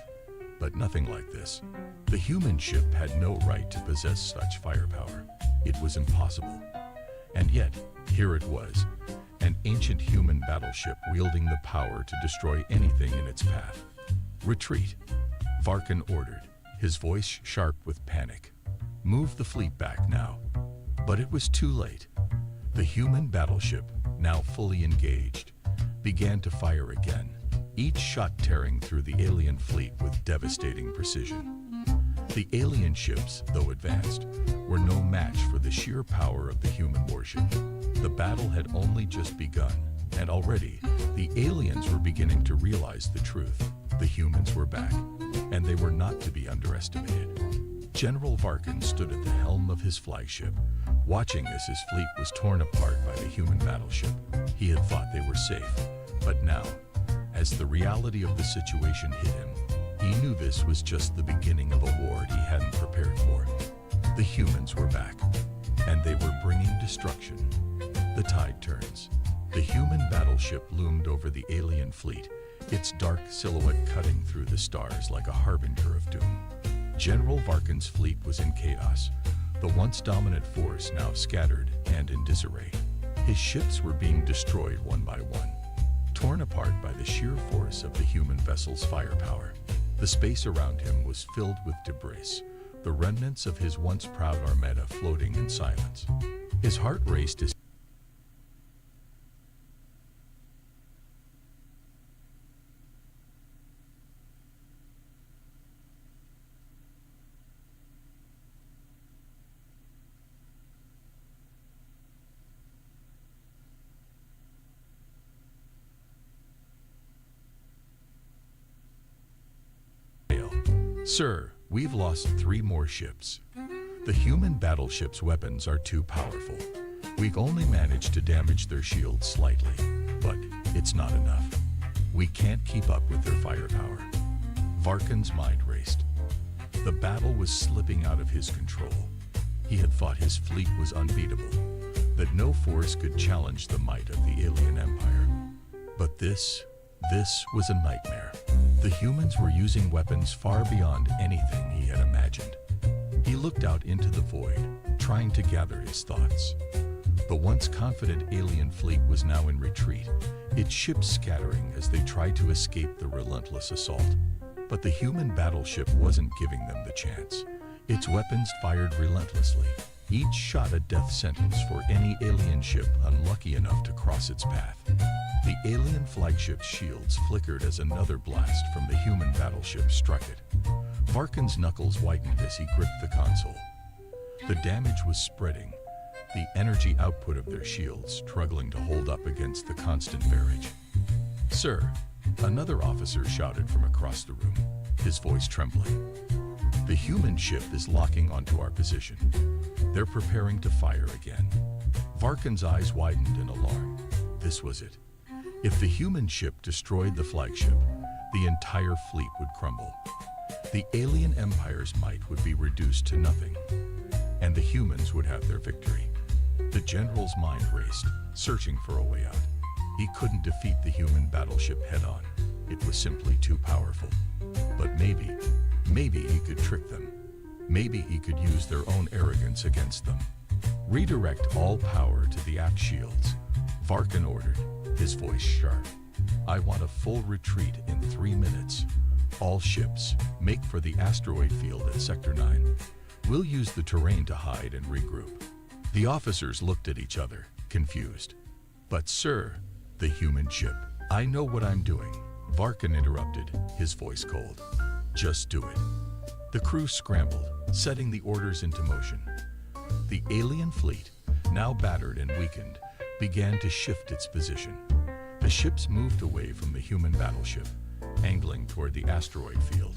but nothing like this. The human ship had no right to possess such firepower. It was impossible. And yet, here it was, an ancient human battleship wielding the power to destroy anything in its path. Retreat, Varkin ordered, his voice sharp with panic. Move the fleet back now. But it was too late. The human battleship, now fully engaged, began to fire again, each shot tearing through the alien fleet with devastating precision. The alien ships, though advanced, were no match for the sheer power of the human warship. The battle had only just begun, and already the aliens were beginning to realize the truth. The humans were back, and they were not to be underestimated. General Varkin stood at the helm of his flagship, watching as his fleet was torn apart by the human battleship. He had thought they were safe, but now, as the reality of the situation hit him, he knew this was just the beginning of a war he hadn't prepared for. The humans were back, and they were bringing destruction. The tide turns. The human battleship loomed over the alien fleet, its dark silhouette cutting through the stars like a harbinger of doom. General Varkin's fleet was in chaos, the once dominant force now scattered and in disarray. His ships were being destroyed one by one, torn apart by the sheer force of the human vessel's firepower. The space around him was filled with debris, the remnants of his once proud armada floating in silence. His heart raced as Sir, we've lost 3 more ships. The human battleship's weapons are too powerful. We've only managed to damage their shields slightly, but it's not enough. We can't keep up with their firepower. Varkin's mind raced. The battle was slipping out of his control. He had thought his fleet was unbeatable, that no force could challenge the might of the alien empire. But this was a nightmare. The humans were using weapons far beyond anything he had imagined. He looked out into the void, trying to gather his thoughts. The once confident alien fleet was now in retreat, its ships scattering as they tried to escape the relentless assault. But the human battleship wasn't giving them the chance. Its weapons fired relentlessly, each shot a death sentence for any alien ship unlucky enough to cross its path. The alien flagship's shields flickered as another blast from the human battleship struck it. Varkin's knuckles whitened as he gripped the console. The damage was spreading, the energy output of their shields struggling to hold up against the constant barrage. Sir, another officer shouted from across the room, his voice trembling. The human ship is locking onto our position. They're preparing to fire again. Varkin's eyes widened in alarm. This was it. If the human ship destroyed the flagship, the entire fleet would crumble. The alien empire's might would be reduced to nothing, and the humans would have their victory. The general's mind raced, searching for a way out. He couldn't defeat the human battleship head-on. It was simply too powerful. But maybe he could trick them. Maybe he could use their own arrogance against them. Redirect all power to the aft shields, Varkin ordered, his voice sharp. I want a full retreat in 3 minutes. All ships, make for the asteroid field at Sector 9. We'll use the terrain to hide and regroup. The officers looked at each other, confused. But sir, the human ship, I know what I'm doing. Varkin interrupted, his voice cold. Just do it. The crew scrambled, setting the orders into motion. The alien fleet, now battered and weakened, began to shift its position. The ships moved away from the human battleship, angling toward the asteroid field.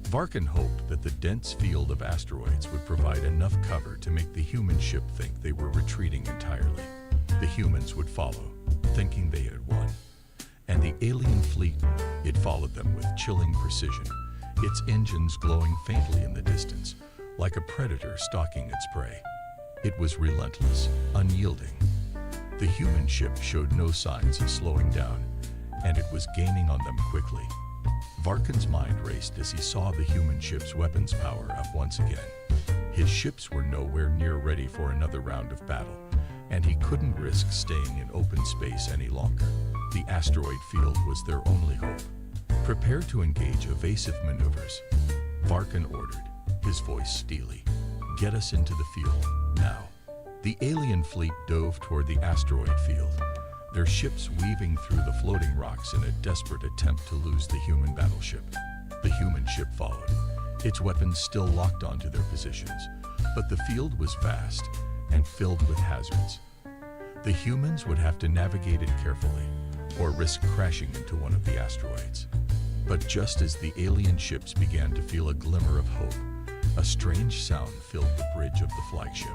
Varkin hoped that the dense field of asteroids would provide enough cover to make the human ship think they were retreating entirely. The humans would follow, thinking they had won. And the alien fleet, it followed them with chilling precision, its engines glowing faintly in the distance, like a predator stalking its prey. It was relentless, unyielding. The human ship showed no signs of slowing down, and it was gaining on them quickly. Varkin's mind raced as he saw the human ship's weapons power up once again. His ships were nowhere near ready for another round of battle, and he couldn't risk staying in open space any longer. The asteroid field was their only hope. Prepare to engage evasive maneuvers, Varkin ordered, his voice steely. Get us into the field, now. The alien fleet dove toward the asteroid field, their ships weaving through the floating rocks in a desperate attempt to lose the human battleship. The human ship followed, its weapons still locked onto their positions, but the field was vast and filled with hazards. The humans would have to navigate it carefully, or risk crashing into one of the asteroids. But just as the alien ships began to feel a glimmer of hope, a strange sound filled the bridge of the flagship.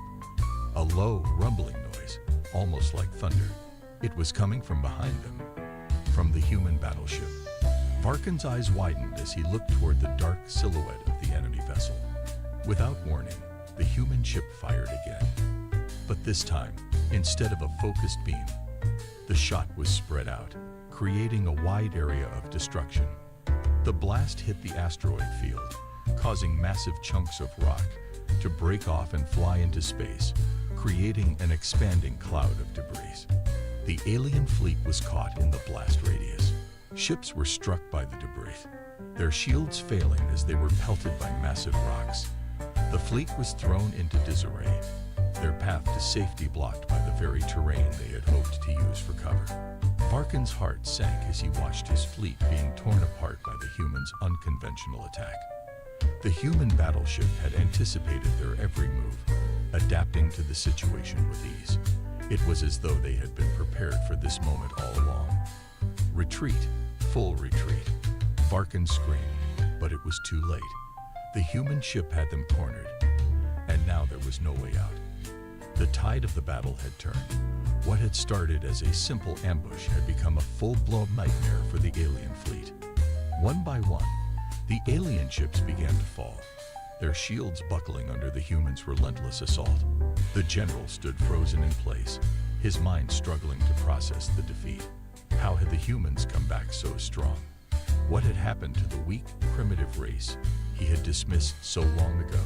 A low, rumbling noise, almost like thunder. It was coming from behind them, from the human battleship. Varkin's eyes widened as he looked toward the dark silhouette of the enemy vessel. Without warning, the human ship fired again. But this time, instead of a focused beam, the shot was spread out, creating a wide area of destruction. The blast hit the asteroid field, causing massive chunks of rock to break off and fly into space, creating an expanding cloud of debris. The alien fleet was caught in the blast radius. Ships were struck by the debris, their shields failing as they were pelted by massive rocks. The fleet was thrown into disarray, their path to safety blocked by the very terrain they had hoped to use for cover. Varkin's heart sank as he watched his fleet being torn apart by the humans' unconventional attack. The human battleship had anticipated their every move, adapting to the situation with ease. It was as though they had been prepared for this moment all along. Retreat, full retreat. Varkin screamed, but it was too late. The human ship had them cornered, and now there was no way out. The tide of the battle had turned. What had started as a simple ambush had become a full-blown nightmare for the alien fleet. One by one, the alien ships began to fall, their shields buckling under the humans' relentless assault. The general stood frozen in place, his mind struggling to process the defeat. How had the humans come back so strong? What had happened to the weak, primitive race he had dismissed so long ago?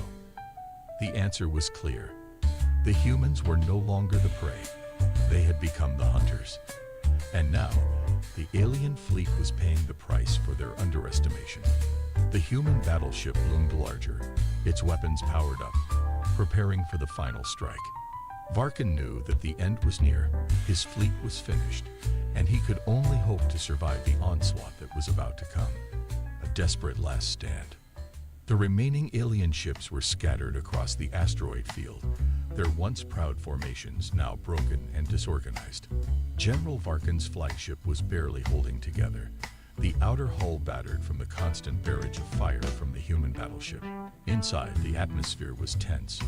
The answer was clear. The humans were no longer the prey. They had become the hunters. And now, the alien fleet was paying the price for their underestimation. The human battleship loomed larger, its weapons powered up, preparing for the final strike. Varkin knew that the end was near, his fleet was finished, and he could only hope to survive the onslaught that was about to come. A desperate last stand. The remaining alien ships were scattered across the asteroid field, their once proud formations now broken and disorganized. General Varkin's flagship was barely holding together, the outer hull battered from the constant barrage of fire from the human battleship. Inside, the atmosphere was tense,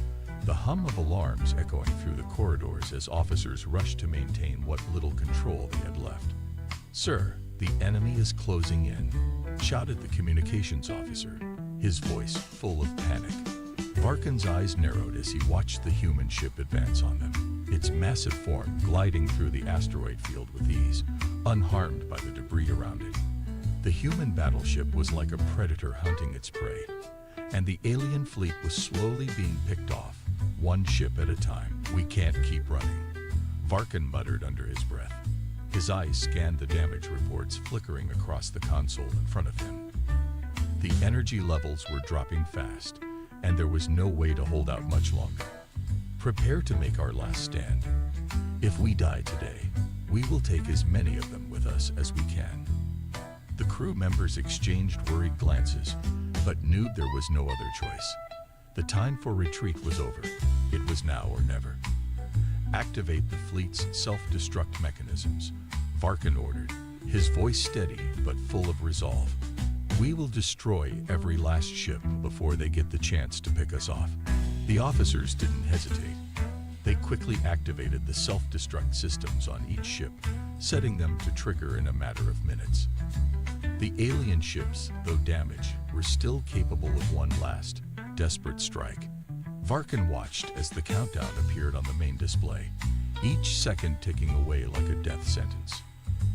the hum of alarms echoing through the corridors as officers rushed to maintain what little control they had left. "Sir, the enemy is closing in," shouted the communications officer, his voice full of panic. Varkin's eyes narrowed as he watched the human ship advance on them, its massive form gliding through the asteroid field with ease, unharmed by the debris around it. The human battleship was like a predator hunting its prey, and the alien fleet was slowly being picked off, one ship at a time. "We can't keep running," Varkin muttered under his breath. His eyes scanned the damage reports flickering across the console in front of him. The energy levels were dropping fast, and there was no way to hold out much longer. "Prepare to make our last stand. If we die today, we will take as many of them with us as we can." The crew members exchanged worried glances, but knew there was no other choice. The time for retreat was over. It was now or never. "Activate the fleet's self-destruct mechanisms," Varkin ordered, his voice steady but full of resolve. "We will destroy every last ship before they get the chance to pick us off." The officers didn't hesitate. They quickly activated the self-destruct systems on each ship, setting them to trigger in a matter of minutes. The alien ships, though damaged, were still capable of one last, desperate strike. Varkin watched as the countdown appeared on the main display, each second ticking away like a death sentence.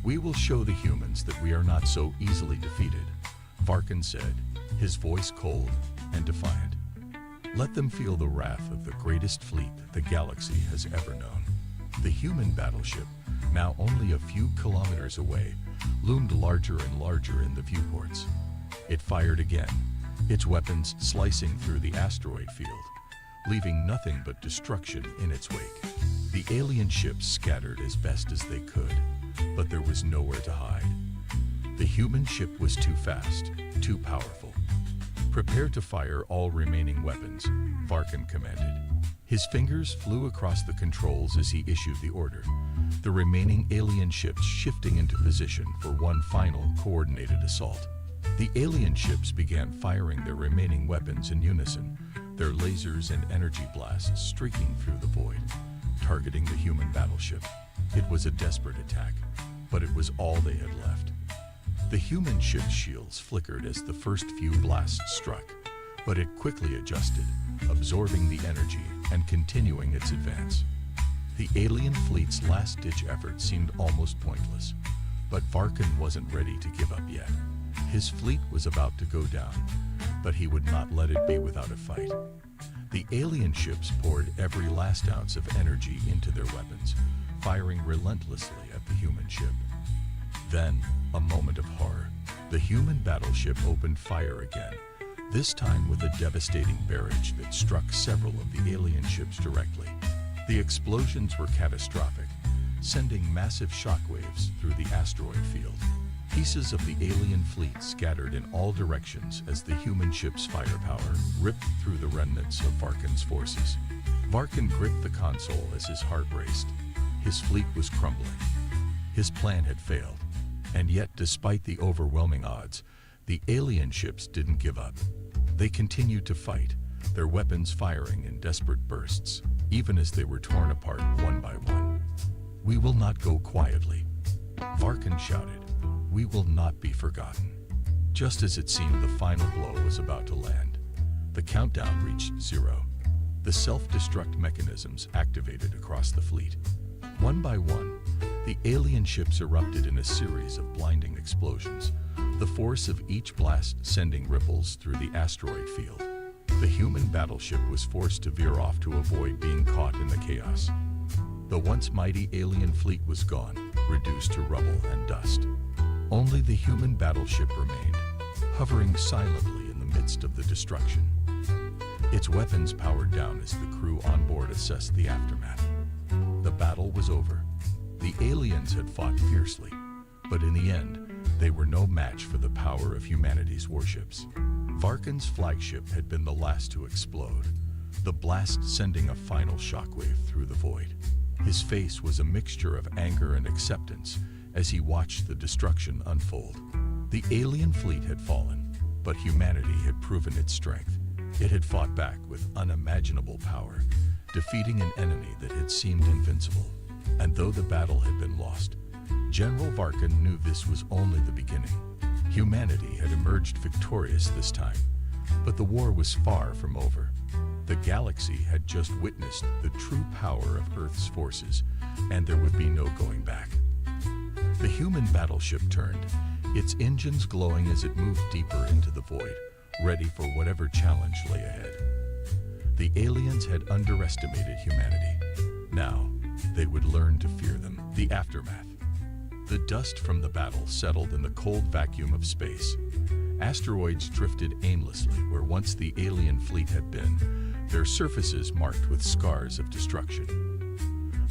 "We will show the humans that we are not so easily defeated," Varkin said, his voice cold and defiant. "Let them feel the wrath of the greatest fleet the galaxy has ever known." The human battleship, now only a few kilometers away, loomed larger and larger in the viewports. It fired again, its weapons slicing through the asteroid field, leaving nothing but destruction in its wake. The alien ships scattered as best as they could, but there was nowhere to hide. The human ship was too fast, too powerful. "Prepare to fire all remaining weapons," Varkin commanded. His fingers flew across the controls as he issued the order, the remaining alien ships shifting into position for one final coordinated assault. The alien ships began firing their remaining weapons in unison, their lasers and energy blasts streaking through the void, targeting the human battleship. It was a desperate attack, but it was all they had left. The human ship's shields flickered as the first few blasts struck, but it quickly adjusted, absorbing the energy and continuing its advance. The alien fleet's last-ditch effort seemed almost pointless, but Varkin wasn't ready to give up yet. His fleet was about to go down, but he would not let it be without a fight. The alien ships poured every last ounce of energy into their weapons, firing relentlessly at the human ship. Then, a moment of horror. The human battleship opened fire again, this time with a devastating barrage that struck several of the alien ships directly. The explosions were catastrophic, sending massive shockwaves through the asteroid field. Pieces of the alien fleet scattered in all directions as the human ship's firepower ripped through the remnants of Varkin's forces. Varkin gripped the console as his heart raced. His fleet was crumbling. His plan had failed. And yet, despite the overwhelming odds, the alien ships didn't give up. They continued to fight, their weapons firing in desperate bursts, even as they were torn apart one by one. "We will not go quietly," Varkin shouted. "We will not be forgotten." Just as it seemed the final blow was about to land, the countdown reached 0. The self-destruct mechanisms activated across the fleet. One by one, the alien ships erupted in a series of blinding explosions, the force of each blast sending ripples through the asteroid field. The human battleship was forced to veer off to avoid being caught in the chaos. The once mighty alien fleet was gone, reduced to rubble and dust. Only the human battleship remained, hovering silently in the midst of the destruction. Its weapons powered down as the crew on board assessed the aftermath. The battle was over. The aliens had fought fiercely, but in the end, they were no match for the power of humanity's warships. Varkin's flagship had been the last to explode, the blast sending a final shockwave through the void. His face was a mixture of anger and acceptance as he watched the destruction unfold. The alien fleet had fallen, but humanity had proven its strength. It had fought back with unimaginable power, defeating an enemy that had seemed invincible. And though the battle had been lost, General Varkin knew this was only the beginning. Humanity had emerged victorious this time, but the war was far from over. The galaxy had just witnessed the true power of Earth's forces, and there would be no going back. The human battleship turned, its engines glowing as it moved deeper into the void, ready for whatever challenge lay ahead. The aliens had underestimated humanity. Now, they would learn to fear them. The aftermath. The dust from the battle settled in the cold vacuum of space. Asteroids drifted aimlessly where once the alien fleet had been, their surfaces marked with scars of destruction.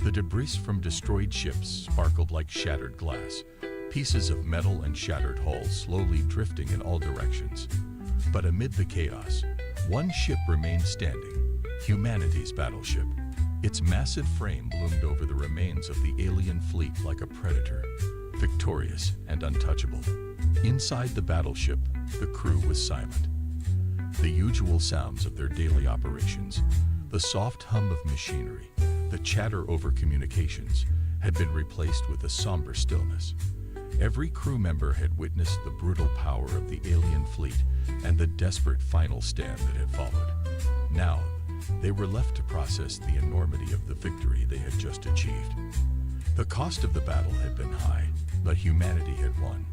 The debris from destroyed ships sparkled like shattered glass, pieces of metal and shattered hulls slowly drifting in all directions. But amid the chaos, one ship remained standing, humanity's battleship. Its massive frame loomed over the remains of the alien fleet like a predator, victorious and untouchable. Inside the battleship, the crew was silent. The usual sounds of their daily operations, the soft hum of machinery, the chatter over communications, had been replaced with a somber stillness. Every crew member had witnessed the brutal power of the alien fleet and the desperate final stand that had followed. Now, they were left to process the enormity of the victory they had just achieved. The cost of the battle had been high, but humanity had won.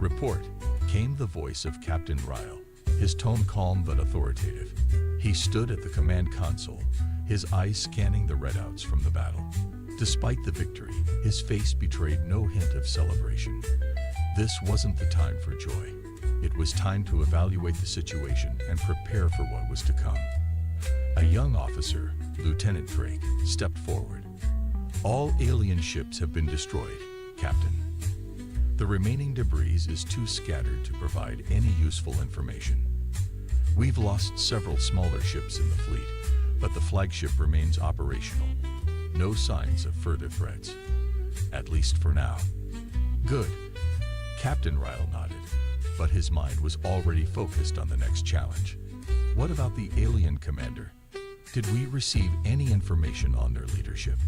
Report, came the voice of Captain Ryle, his tone calm but authoritative. He stood at the command console, his eyes scanning the readouts from the battle. Despite the victory, his face betrayed no hint of celebration. This wasn't the time for joy. It was time to evaluate the situation and prepare for what was to come. A young officer, Lieutenant Drake, stepped forward. All alien ships have been destroyed, Captain. The remaining debris is too scattered to provide any useful information. We've lost several smaller ships in the fleet, but the flagship remains operational. No signs of further threats, at least for now. Good. Captain Ryle nodded, but his mind was already focused on the next challenge. What about the alien commander? Did we receive any information on their leadership?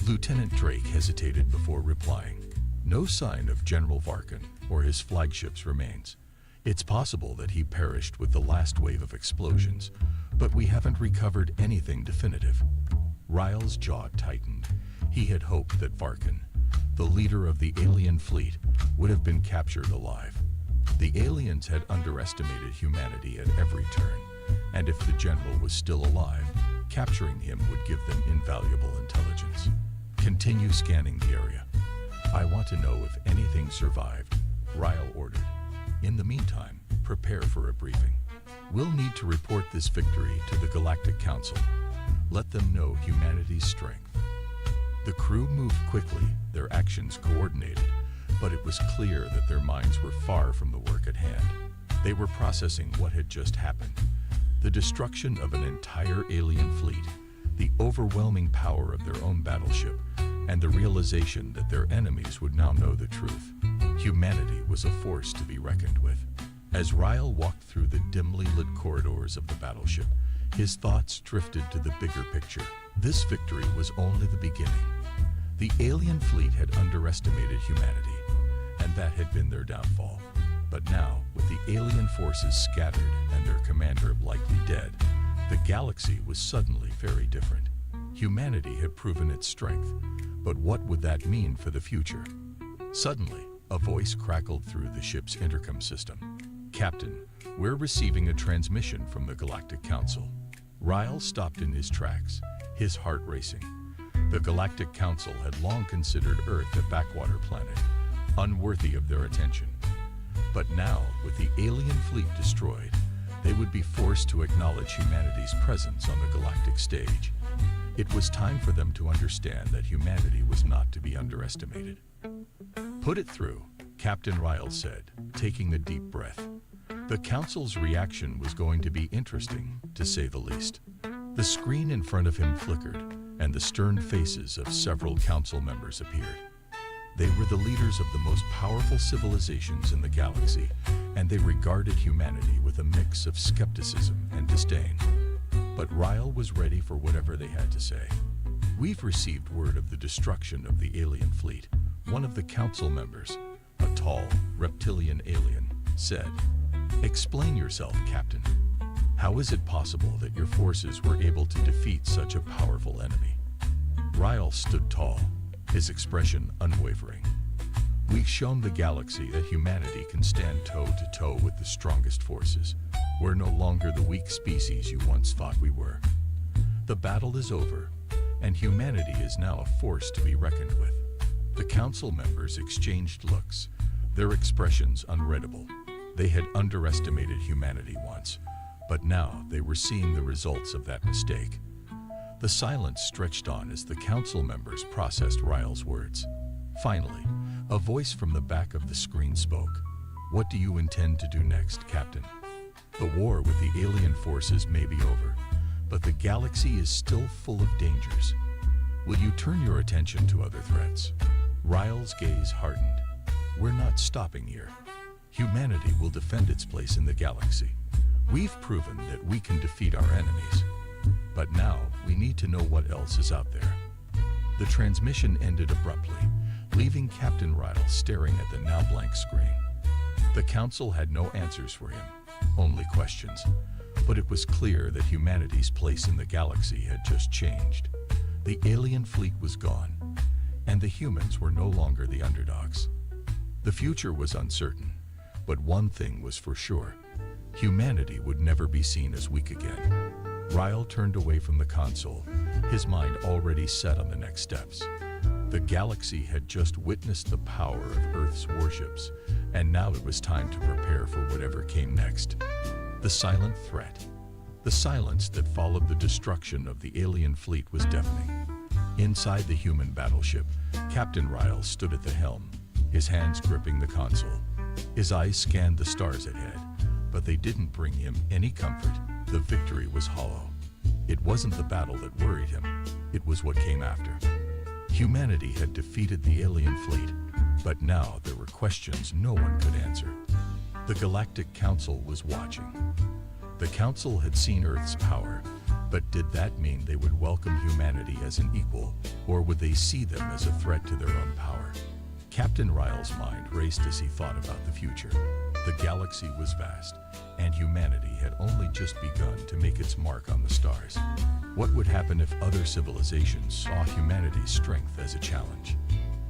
Lieutenant Drake hesitated before replying. No sign of General Varkin or his flagship's remains. It's possible that he perished with the last wave of explosions, but we haven't recovered anything definitive. Ryle's jaw tightened. He had hoped that Varkin, the leader of the alien fleet, would have been captured alive. The aliens had underestimated humanity at every turn, and if the general was still alive, capturing him would give them invaluable intelligence. Continue scanning the area. I want to know if anything survived, Ryle ordered. In the meantime, prepare for a briefing. We'll need to report this victory to the Galactic Council. Let them know humanity's strength. The crew moved quickly, their actions coordinated, but it was clear that their minds were far from the work at hand. They were processing what had just happened. The destruction of an entire alien fleet, the overwhelming power of their own battleship, and the realization that their enemies would now know the truth. Humanity was a force to be reckoned with. As Ryle walked through the dimly lit corridors of the battleship, his thoughts drifted to the bigger picture. This victory was only the beginning. The alien fleet had underestimated humanity, and that had been their downfall. But now, with the alien forces scattered and their commander likely dead, the galaxy was suddenly very different. Humanity had proven its strength, but what would that mean for the future? Suddenly, a voice crackled through the ship's intercom system. Captain, we're receiving a transmission from the Galactic Council. Ryle stopped in his tracks, his heart racing. The Galactic Council had long considered Earth a backwater planet, unworthy of their attention. But now, with the alien fleet destroyed, they would be forced to acknowledge humanity's presence on the galactic stage. It was time for them to understand that humanity was not to be underestimated. Put it through, Captain Ryle said, taking a deep breath. The Council's reaction was going to be interesting, to say the least. The screen in front of him flickered, and the stern faces of several Council members appeared. They were the leaders of the most powerful civilizations in the galaxy, and they regarded humanity with a mix of skepticism and disdain. But Ryle was ready for whatever they had to say. We've received word of the destruction of the alien fleet, one of the Council members, a tall, reptilian alien, said. Explain yourself, Captain. How is it possible that your forces were able to defeat such a powerful enemy? Ryle stood tall, his expression unwavering. We've shown the galaxy that humanity can stand toe-to-toe with the strongest forces. We're no longer the weak species you once thought we were. The battle is over, and humanity is now a force to be reckoned with. The Council members exchanged looks, their expressions unreadable. They had underestimated humanity once, but now they were seeing the results of that mistake. The silence stretched on as the Council members processed Ryle's words. Finally, a voice from the back of the screen spoke. What do you intend to do next, Captain? The war with the alien forces may be over, but the galaxy is still full of dangers. Will you turn your attention to other threats? Ryle's gaze hardened. We're not stopping here. Humanity will defend its place in the galaxy. We've proven that we can defeat our enemies. But now we need to know what else is out there. The transmission ended abruptly, leaving Captain Ryle staring at the now blank screen. The Council had no answers for him, only questions. But it was clear that humanity's place in the galaxy had just changed. The alien fleet was gone, and the humans were no longer the underdogs. The future was uncertain, but one thing was for sure. Humanity would never be seen as weak again. Ryle turned away from the console, his mind already set on the next steps. The galaxy had just witnessed the power of Earth's warships, and now it was time to prepare for whatever came next. The silent threat. The silence that followed the destruction of the alien fleet was deafening. Inside the human battleship, Captain Ryle stood at the helm, his hands gripping the console. His eyes scanned the stars ahead, but they didn't bring him any comfort. The victory was hollow. It wasn't the battle that worried him, it was what came after. Humanity had defeated the alien fleet, but now there were questions no one could answer. The Galactic Council was watching. The Council had seen Earth's power, but did that mean they would welcome humanity as an equal, or would they see them as a threat to their own power? Captain Ryle's mind raced as he thought about the future. The galaxy was vast, and humanity had only just begun to make its mark on the stars. What would happen if other civilizations saw humanity's strength as a challenge?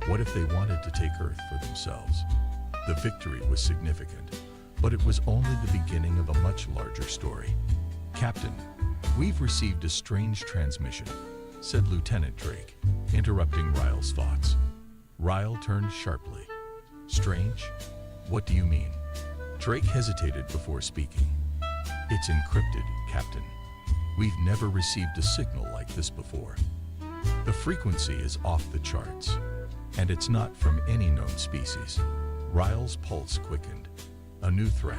What if they wanted to take Earth for themselves? The victory was significant, but it was only the beginning of a much larger story. Captain, we've received a strange transmission, said Lieutenant Drake, interrupting Ryle's thoughts. Ryle turned sharply. Strange? What do you mean? Drake hesitated before speaking. It's encrypted, Captain. We've never received a signal like this before. The frequency is off the charts, and it's not from any known species. Ryle's pulse quickened. A new threat.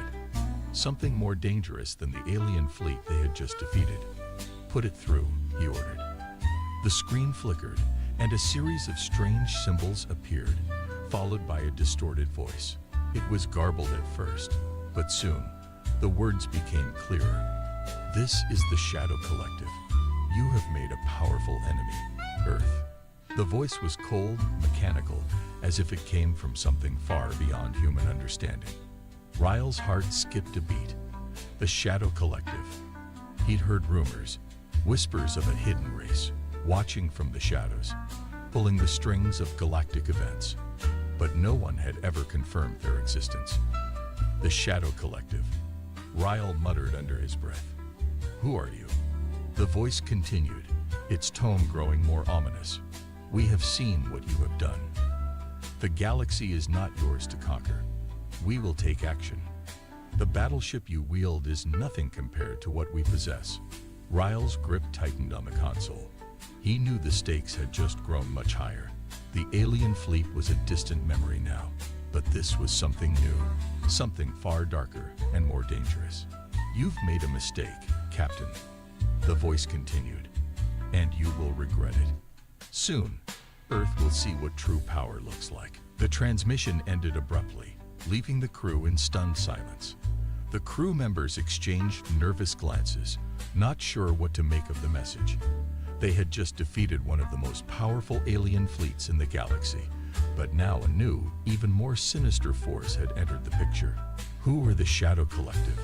Something more dangerous than the alien fleet they had just defeated. Put it through, he ordered. The screen flickered, and a series of strange symbols appeared, followed by a distorted voice. It was garbled at first, but soon, the words became clearer. This is the Shadow Collective. You have made a powerful enemy, Earth. The voice was cold, mechanical, as if it came from something far beyond human understanding. Ryle's heart skipped a beat. The Shadow Collective. He'd heard rumors, whispers of a hidden race, watching from the shadows, pulling the strings of galactic events. But no one had ever confirmed their existence. The Shadow Collective. Ryle muttered under his breath. Who are you? The voice continued, its tone growing more ominous. We have seen what you have done. The galaxy is not yours to conquer. We will take action. The battleship you wield is nothing compared to what we possess. Ryle's grip tightened on the console. He knew the stakes had just grown much higher. The alien fleet was a distant memory now, but this was something new, something far darker and more dangerous. You've made a mistake, Captain. The voice continued, and you will regret it. Soon, Earth will see what true power looks like. The transmission ended abruptly, leaving the crew in stunned silence. The crew members exchanged nervous glances, not sure what to make of the message. They had just defeated one of the most powerful alien fleets in the galaxy, but now a new, even more sinister force had entered the picture. Who were the Shadow Collective?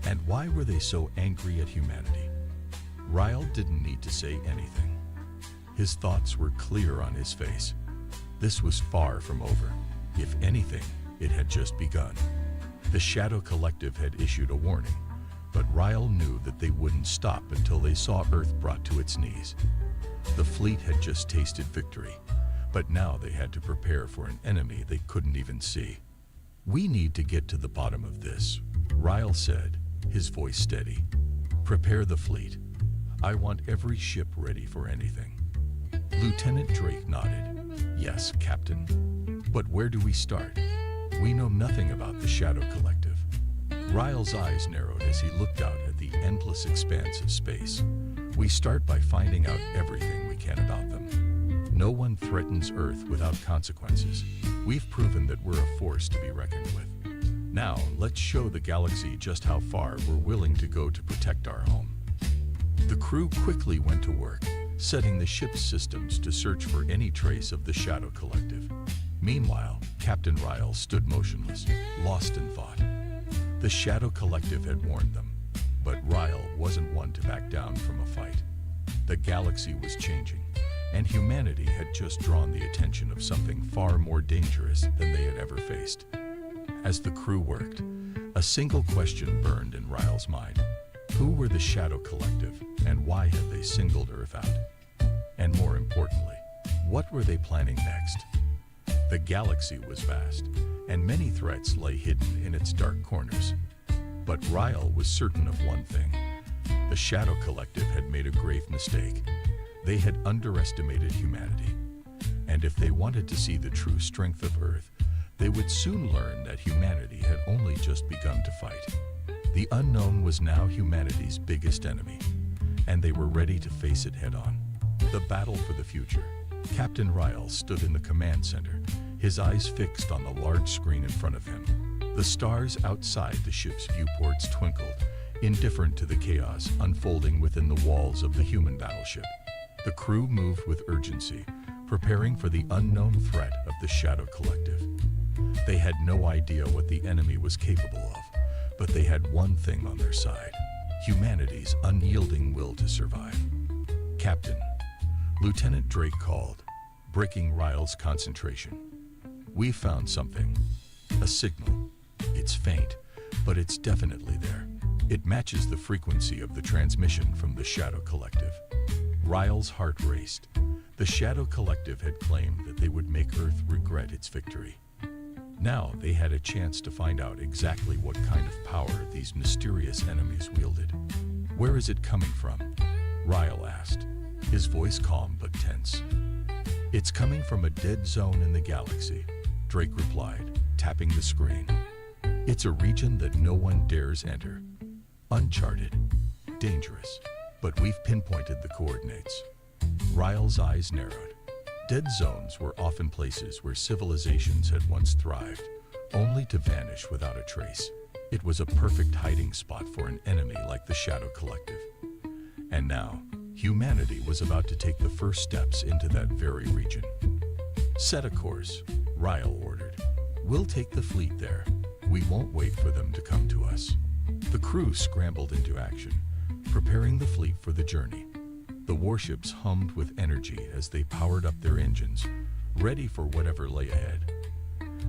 And why were they so angry at humanity? Ryle didn't need to say anything. His thoughts were clear on his face. This was far from over. If anything, it had just begun. The Shadow Collective had issued a warning, but Ryle knew that they wouldn't stop until they saw Earth brought to its knees. The fleet had just tasted victory, but now they had to prepare for an enemy they couldn't even see. We need to get to the bottom of this, Ryle said, his voice steady. Prepare the fleet. I want every ship ready for anything. Lieutenant Drake nodded. Yes, Captain. But where do we start? We know nothing about the Shadow Collective. Ryle's eyes narrowed as he looked out at the endless expanse of space. We start by finding out everything we can about them. No one threatens Earth without consequences. We've proven that we're a force to be reckoned with. Now, let's show the galaxy just how far we're willing to go to protect our home. The crew quickly went to work, setting the ship's systems to search for any trace of the Shadow Collective. Meanwhile, Captain Ryle stood motionless, lost in thought. The Shadow Collective had warned them, but Ryle wasn't one to back down from a fight. The galaxy was changing, and humanity had just drawn the attention of something far more dangerous than they had ever faced. As the crew worked, a single question burned in Ryle's mind. Who were the Shadow Collective, and why had they singled Earth out? And more importantly, what were they planning next? The galaxy was vast, and many threats lay hidden in its dark corners. But Ryle was certain of one thing. The Shadow Collective had made a grave mistake. They had underestimated humanity. And if they wanted to see the true strength of Earth, they would soon learn that humanity had only just begun to fight. The unknown was now humanity's biggest enemy, and they were ready to face it head-on. The battle for the future. Captain Ryle stood in the command center, his eyes fixed on the large screen in front of him. The stars outside the ship's viewports twinkled, indifferent to the chaos unfolding within the walls of the human battleship. The crew moved with urgency, preparing for the unknown threat of the Shadow Collective. They had no idea what the enemy was capable of, but they had one thing on their side: humanity's unyielding will to survive. Captain, Lieutenant Drake called, breaking Ryle's concentration. We found something. A signal. It's faint, but it's definitely there. It matches the frequency of the transmission from the Shadow Collective. Ryle's heart raced. The Shadow Collective had claimed that they would make Earth regret its victory. Now they had a chance to find out exactly what kind of power these mysterious enemies wielded. Where is it coming from? Ryle asked, his voice calm but tense. It's coming from a dead zone in the galaxy, Drake replied, tapping the screen. It's a region that no one dares enter. Uncharted, dangerous, but we've pinpointed the coordinates. Ryle's eyes narrowed. Dead zones were often places where civilizations had once thrived, only to vanish without a trace. It was a perfect hiding spot for an enemy like the Shadow Collective. And now, humanity was about to take the first steps into that very region. Set a course, Ryle ordered. We'll take the fleet there. We won't wait for them to come to us. The crew scrambled into action, preparing the fleet for the journey. The warships hummed with energy as they powered up their engines, ready for whatever lay ahead.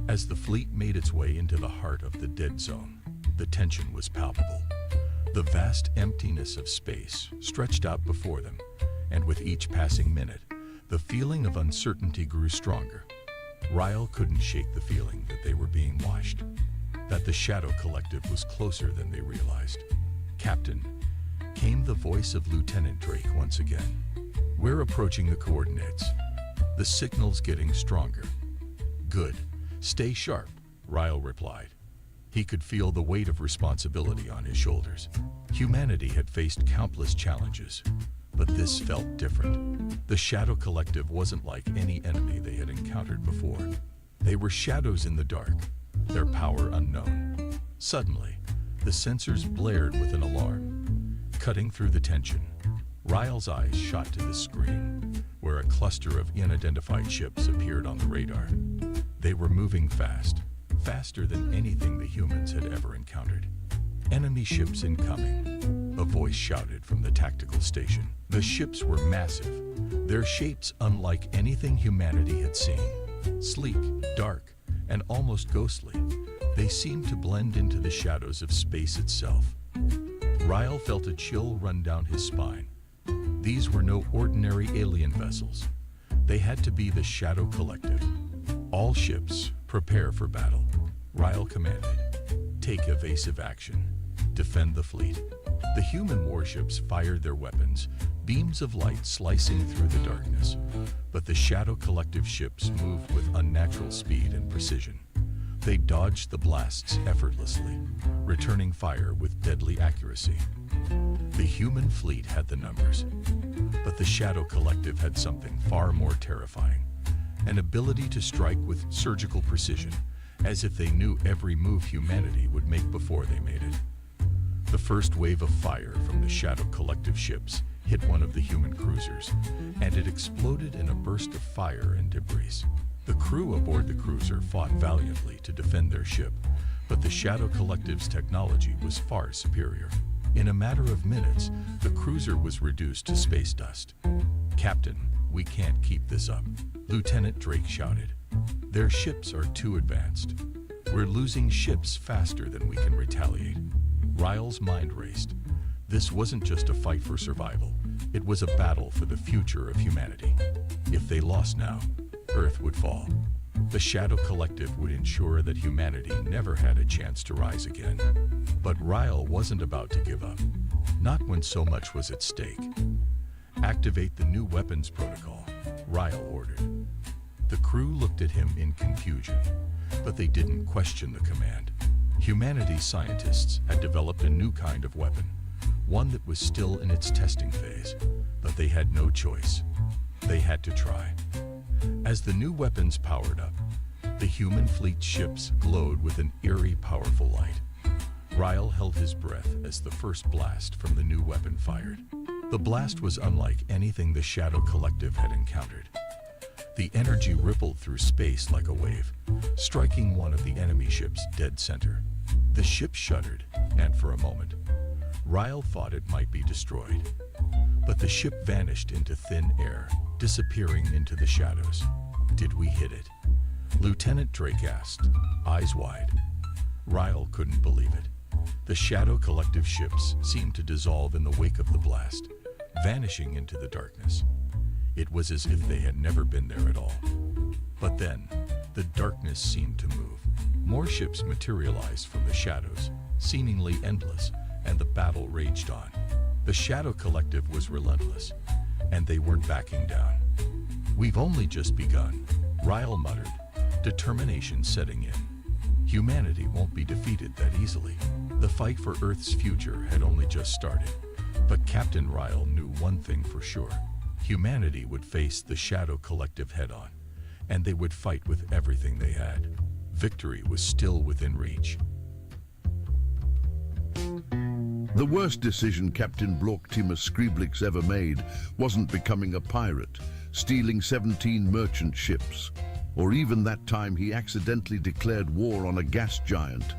As the fleet made its way into the heart of the dead zone, the tension was palpable. The vast emptiness of space stretched out before them, and with each passing minute, the feeling of uncertainty grew stronger. Ryle couldn't shake the feeling that they were being watched, that the Shadow Collective was closer than they realized. Captain, came the voice of Lieutenant Drake once again. We're approaching the coordinates. The signal's getting stronger. Good. Stay sharp, Ryle replied. He could feel the weight of responsibility on his shoulders. Humanity had faced countless challenges, but this felt different. The Shadow Collective wasn't like any enemy they had encountered before. They were shadows in the dark, their power unknown. Suddenly, the sensors blared with an alarm. Cutting through the tension, Ryle's eyes shot to the screen, where a cluster of unidentified ships appeared on the radar. They were moving fast, faster than anything the humans had ever encountered. Enemy ships incoming, a voice shouted from the tactical station. The ships were massive, their shapes unlike anything humanity had seen. Sleek, dark, and almost ghostly, they seemed to blend into the shadows of space itself. Ryle felt a chill run down his spine. These were no ordinary alien vessels. They had to be the Shadow Collective. All ships, prepare for battle, Ryle commanded. Take evasive action. Defend the fleet. The human warships fired their weapons, beams of light slicing through the darkness. But the Shadow Collective ships moved with unnatural speed and precision. They dodged the blasts effortlessly, returning fire with deadly accuracy. The human fleet had the numbers, but the Shadow Collective had something far more terrifying, an ability to strike with surgical precision, as if they knew every move humanity would make before they made it. The first wave of fire from the Shadow Collective ships hit one of the human cruisers, and it exploded in a burst of fire and debris. The crew aboard the cruiser fought valiantly to defend their ship, but the Shadow Collective's technology was far superior. In a matter of minutes, the cruiser was reduced to space dust. "Captain, we can't keep this up," Lieutenant Drake shouted. "Their ships are too advanced. We're losing ships faster than we can retaliate." Ryle's mind raced. This wasn't just a fight for survival. It was a battle for the future of humanity. If they lost now, Earth would fall. The Shadow Collective would ensure that humanity never had a chance to rise again. But Ryle wasn't about to give up. Not when so much was at stake. "Activate the new weapons protocol," Ryle ordered. The crew looked at him in confusion, but they didn't question the command. Humanity's scientists had developed a new kind of weapon, one that was still in its testing phase, but they had no choice. They had to try. As the new weapons powered up, the human fleet ships glowed with an eerie, powerful light. Ryle held his breath as the first blast from the new weapon fired. The blast was unlike anything the Shadow Collective had encountered. The energy rippled through space like a wave, striking one of the enemy ships dead center. The ship shuddered, and for a moment, Ryle thought it might be destroyed. But the ship vanished into thin air, disappearing into the shadows. "Did we hit it?" Lieutenant Drake asked, eyes wide. Ryle couldn't believe it. The Shadow Collective ships seemed to dissolve in the wake of the blast, vanishing into the darkness. It was as if they had never been there at all. But then, the darkness seemed to move. More ships materialized from the shadows, seemingly endless, and the battle raged on. The Shadow Collective was relentless, and they weren't backing down. "We've only just begun," Ryle muttered, determination setting in. Humanity won't be defeated that easily. The fight for Earth's future had only just started, but Captain Ryle knew one thing for sure. Humanity would face the Shadow Collective head-on, and they would fight with everything they had. Victory was still within reach. The worst decision Captain Blorktimer Skriblix ever made wasn't becoming a pirate, stealing 17 merchant ships, or even that time he accidentally declared war on a gas giant.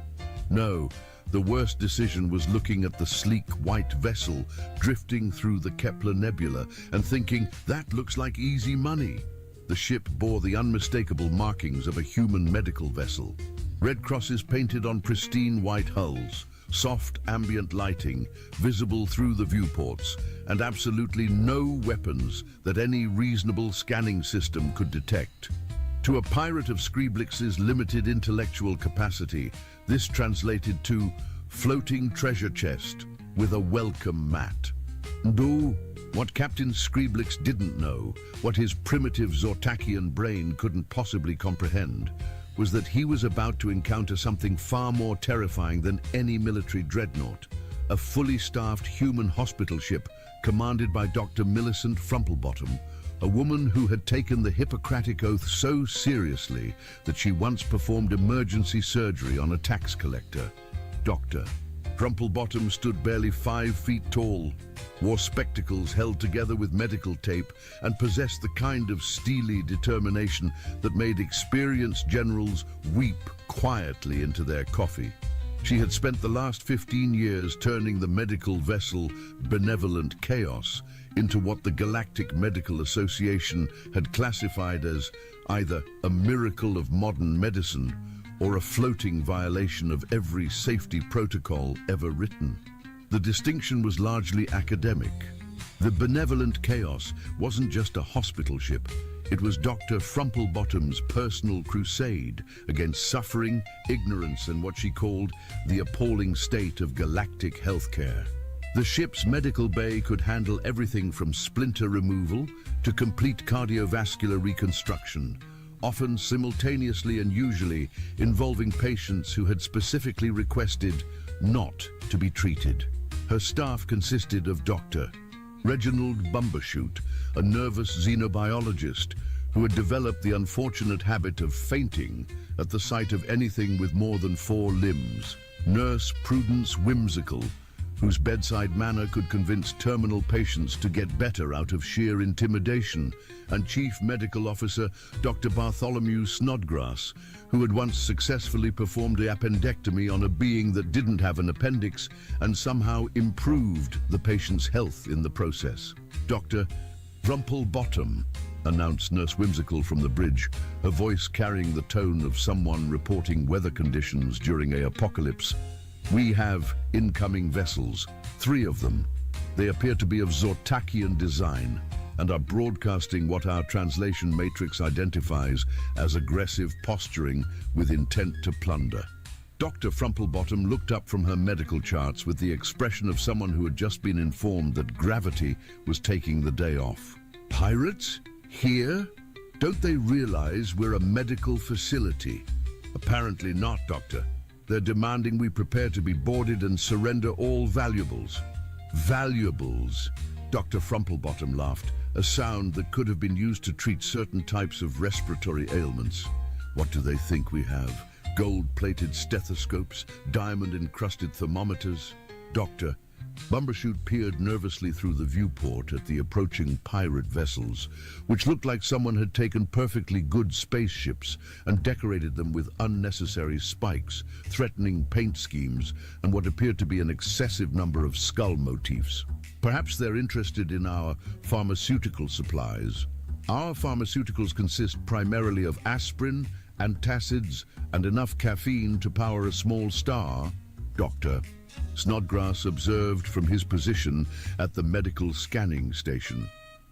No, the worst decision was looking at the sleek white vessel drifting through the Kepler Nebula and thinking, that looks like easy money. The ship bore the unmistakable markings of a human medical vessel. Red crosses painted on pristine white hulls, soft ambient lighting visible through the viewports, and absolutely no weapons that any reasonable scanning system could detect. To a pirate of Skriblix's limited intellectual capacity, this translated to floating treasure chest with a welcome mat. No, what Captain Skriblix didn't know, what his primitive Zortakian brain couldn't possibly comprehend, was that he was about to encounter something far more terrifying than any military dreadnought, a fully staffed human hospital ship commanded by Dr. Millicent Frumplebottom, a woman who had taken the Hippocratic Oath so seriously that she once performed emergency surgery on a tax collector. Dr. Frumplebottom stood barely 5 feet tall, wore spectacles held together with medical tape, and possessed the kind of steely determination that made experienced generals weep quietly into their coffee. She had spent the last 15 years turning the medical vessel Benevolent Chaos into what the Galactic Medical Association had classified as either a miracle of modern medicine or a floating violation of every safety protocol ever written. The distinction was largely academic. The Benevolent Chaos wasn't just a hospital ship, it was Dr. Frumplebottom's personal crusade against suffering, ignorance, and what she called the appalling state of galactic healthcare. The ship's medical bay could handle everything from splinter removal to complete cardiovascular reconstruction, often simultaneously and usually involving patients who had specifically requested not to be treated. Her staff consisted of Dr. Reginald Bumbershoot, a nervous xenobiologist who had developed the unfortunate habit of fainting at the sight of anything with more than 4 limbs. Nurse Prudence Whimsical, whose bedside manner could convince terminal patients to get better out of sheer intimidation, and Chief Medical Officer Dr. Bartholomew Snodgrass, who had once successfully performed the appendectomy on a being that didn't have an appendix and somehow improved the patient's health in the process. Dr. Rumplebottom, announced Nurse Whimsical from the bridge, her voice carrying the tone of someone reporting weather conditions during an apocalypse. We have incoming vessels, 3 of them. They appear to be of Zortakian design and are broadcasting what our translation matrix identifies as aggressive posturing with intent to plunder. Dr. Frumplebottom looked up from her medical charts with the expression of someone who had just been informed that gravity was taking the day off. Pirates? Here? Don't they realize we're a medical facility? Apparently not, Doctor. They're demanding we prepare to be boarded and surrender all valuables. Valuables? Dr. Frumplebottom laughed, a sound that could have been used to treat certain types of respiratory ailments. What do they think we have? Gold-plated stethoscopes, diamond-encrusted thermometers? Doctor, Bumbershoot peered nervously through the viewport at the approaching pirate vessels, which looked like someone had taken perfectly good spaceships and decorated them with unnecessary spikes, threatening paint schemes, and what appeared to be an excessive number of skull motifs. Perhaps they're interested in our pharmaceutical supplies. Our pharmaceuticals consist primarily of aspirin, antacids, and enough caffeine to power a small star, Doctor. Snodgrass observed from his position at the medical scanning station.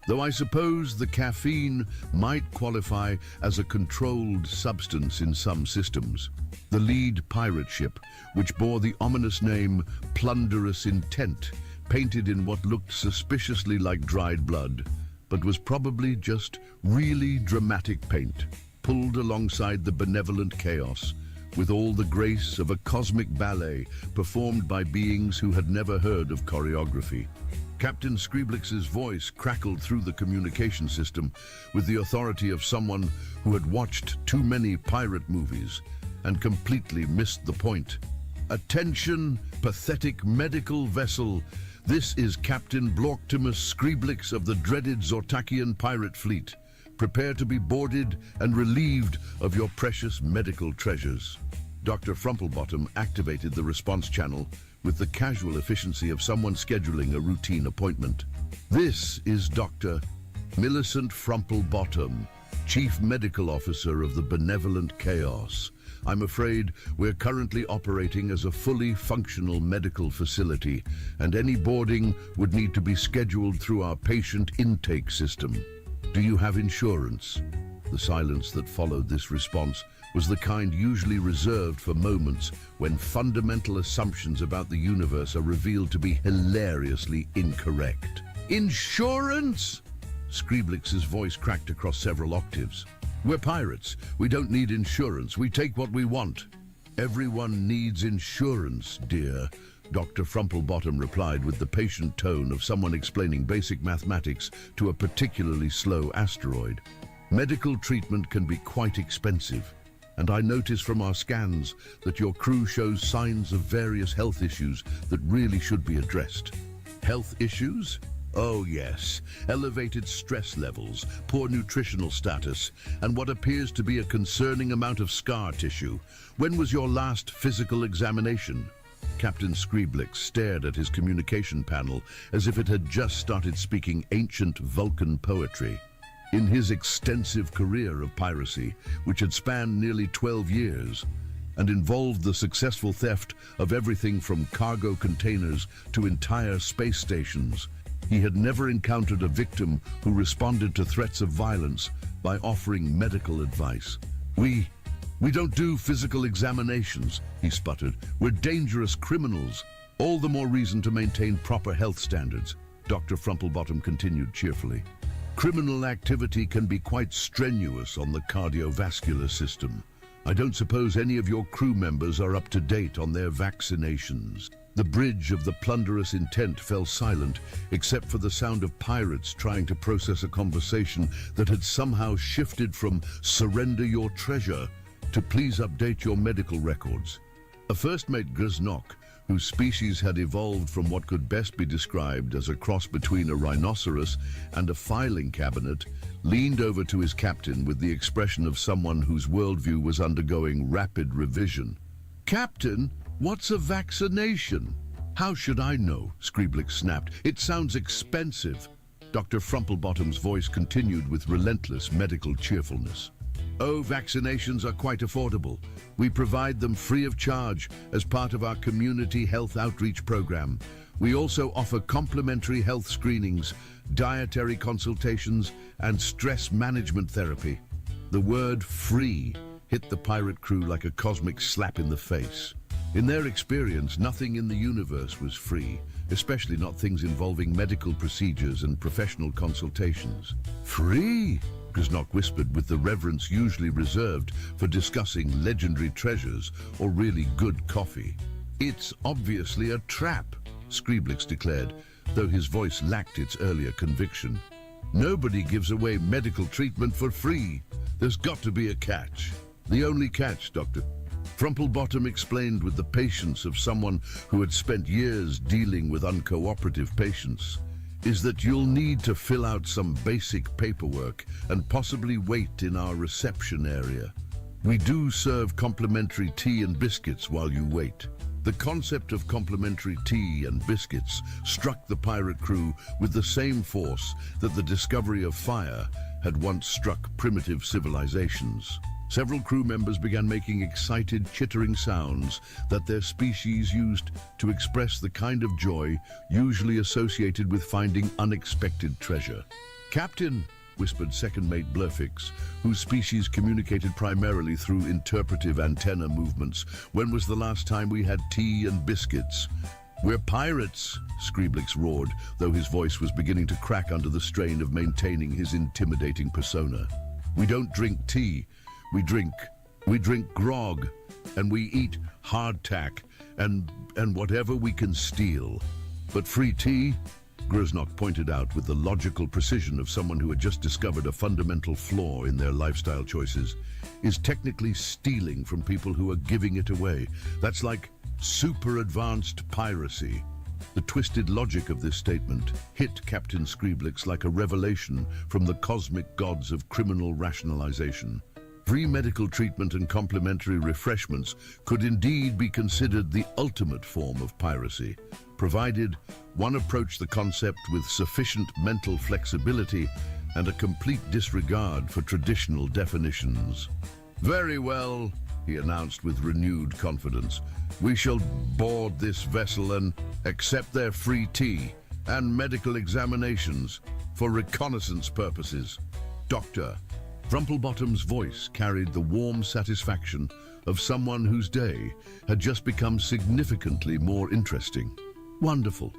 Though I suppose the caffeine might qualify as a controlled substance in some systems. The lead pirate ship, which bore the ominous name Plunderous Intent, painted in what looked suspiciously like dried blood, but was probably just really dramatic paint, pulled alongside the benevolent chaos, with all the grace of a cosmic ballet performed by beings who had never heard of choreography. Captain Scriblix's voice crackled through the communication system with the authority of someone who had watched too many pirate movies and completely missed the point. Attention, pathetic medical vessel. This is Captain Blorktimus Scriblix of the dreaded Zortakian pirate fleet. Prepare to be boarded and relieved of your precious medical treasures. Dr. Frumplebottom activated the response channel with the casual efficiency of someone scheduling a routine appointment. This is Dr. Millicent Frumplebottom, Chief Medical Officer of the Benevolent Chaos. I'm afraid we're currently operating as a fully functional medical facility, and any boarding would need to be scheduled through our patient intake system. Do you have insurance? The silence that followed this response was the kind usually reserved for moments when fundamental assumptions about the universe are revealed to be hilariously incorrect. Insurance? Scriblix's voice cracked across several octaves. We're pirates. We don't need insurance. We take what we want. Everyone needs insurance, dear, Dr. Frumplebottom replied with the patient tone of someone explaining basic mathematics to a particularly slow asteroid. Medical treatment can be quite expensive, and I notice from our scans that your crew shows signs of various health issues that really should be addressed. Health issues? Oh yes, elevated stress levels, poor nutritional status, and what appears to be a concerning amount of scar tissue. When was your last physical examination? Captain Scriblix stared at his communication panel as if it had just started speaking ancient Vulcan poetry. In his extensive career of piracy, which had spanned nearly 12 years, and involved the successful theft of everything from cargo containers to entire space stations, he had never encountered a victim who responded to threats of violence by offering medical advice. We don't do physical examinations, he sputtered. We're dangerous criminals. All the more reason to maintain proper health standards, Dr. Frumplebottom continued cheerfully. Criminal activity can be quite strenuous on the cardiovascular system. I don't suppose any of your crew members are up to date on their vaccinations. The bridge of the plunderous intent fell silent, except for the sound of pirates trying to process a conversation that had somehow shifted from "surrender your treasure" to "please update your medical records." A first mate Griznok, whose species had evolved from what could best be described as a cross between a rhinoceros and a filing cabinet, leaned over to his captain with the expression of someone whose worldview was undergoing rapid revision. "Captain, what's a vaccination?" "How should I know?" Scriblix snapped. "It sounds expensive." Dr. Frumplebottom's voice continued with relentless medical cheerfulness. "Oh, vaccinations are quite affordable. We provide them free of charge as part of our community health outreach program. We also offer complimentary health screenings, dietary consultations, and stress management therapy." The word "free" hit the pirate crew like a cosmic slap in the face. In their experience, nothing in the universe was free, especially not things involving medical procedures and professional consultations. "Free?" Griznok whispered with the reverence usually reserved for discussing legendary treasures or really good coffee. "It's obviously a trap," Scriblix declared, though his voice lacked its earlier conviction. "Nobody gives away medical treatment for free. There's got to be a catch." "The only catch, Doctor," Frumplebottom explained with the patience of someone who had spent years dealing with uncooperative patients, "is that you'll need to fill out some basic paperwork and possibly wait in our reception area. We do serve complimentary tea and biscuits while you wait." The concept of complimentary tea and biscuits struck the pirate crew with the same force that the discovery of fire had once struck primitive civilizations. Several crew members began making excited, chittering sounds that their species used to express the kind of joy usually associated with finding unexpected treasure. "Captain," whispered second mate Blurfix, whose species communicated primarily through interpretive antenna movements, "when was the last time we had tea and biscuits?" "We're pirates," Scriblix roared, though his voice was beginning to crack under the strain of maintaining his intimidating persona. "We don't drink tea. We drink grog, and we eat hardtack, and whatever we can steal. But free tea," Griznok pointed out with the logical precision of someone who had just discovered a fundamental flaw in their lifestyle choices, "is technically stealing from people who are giving it away. That's like super advanced piracy." The twisted logic of this statement hit Captain Scriblix like a revelation from the cosmic gods of criminal rationalization. Free medical treatment and complimentary refreshments could indeed be considered the ultimate form of piracy, provided one approached the concept with sufficient mental flexibility and a complete disregard for traditional definitions. "Very well," he announced with renewed confidence. "We shall board this vessel and accept their free tea and medical examinations for reconnaissance purposes. Doctor." Frumplebottom's voice carried the warm satisfaction of someone whose day had just become significantly more interesting. "Wonderful.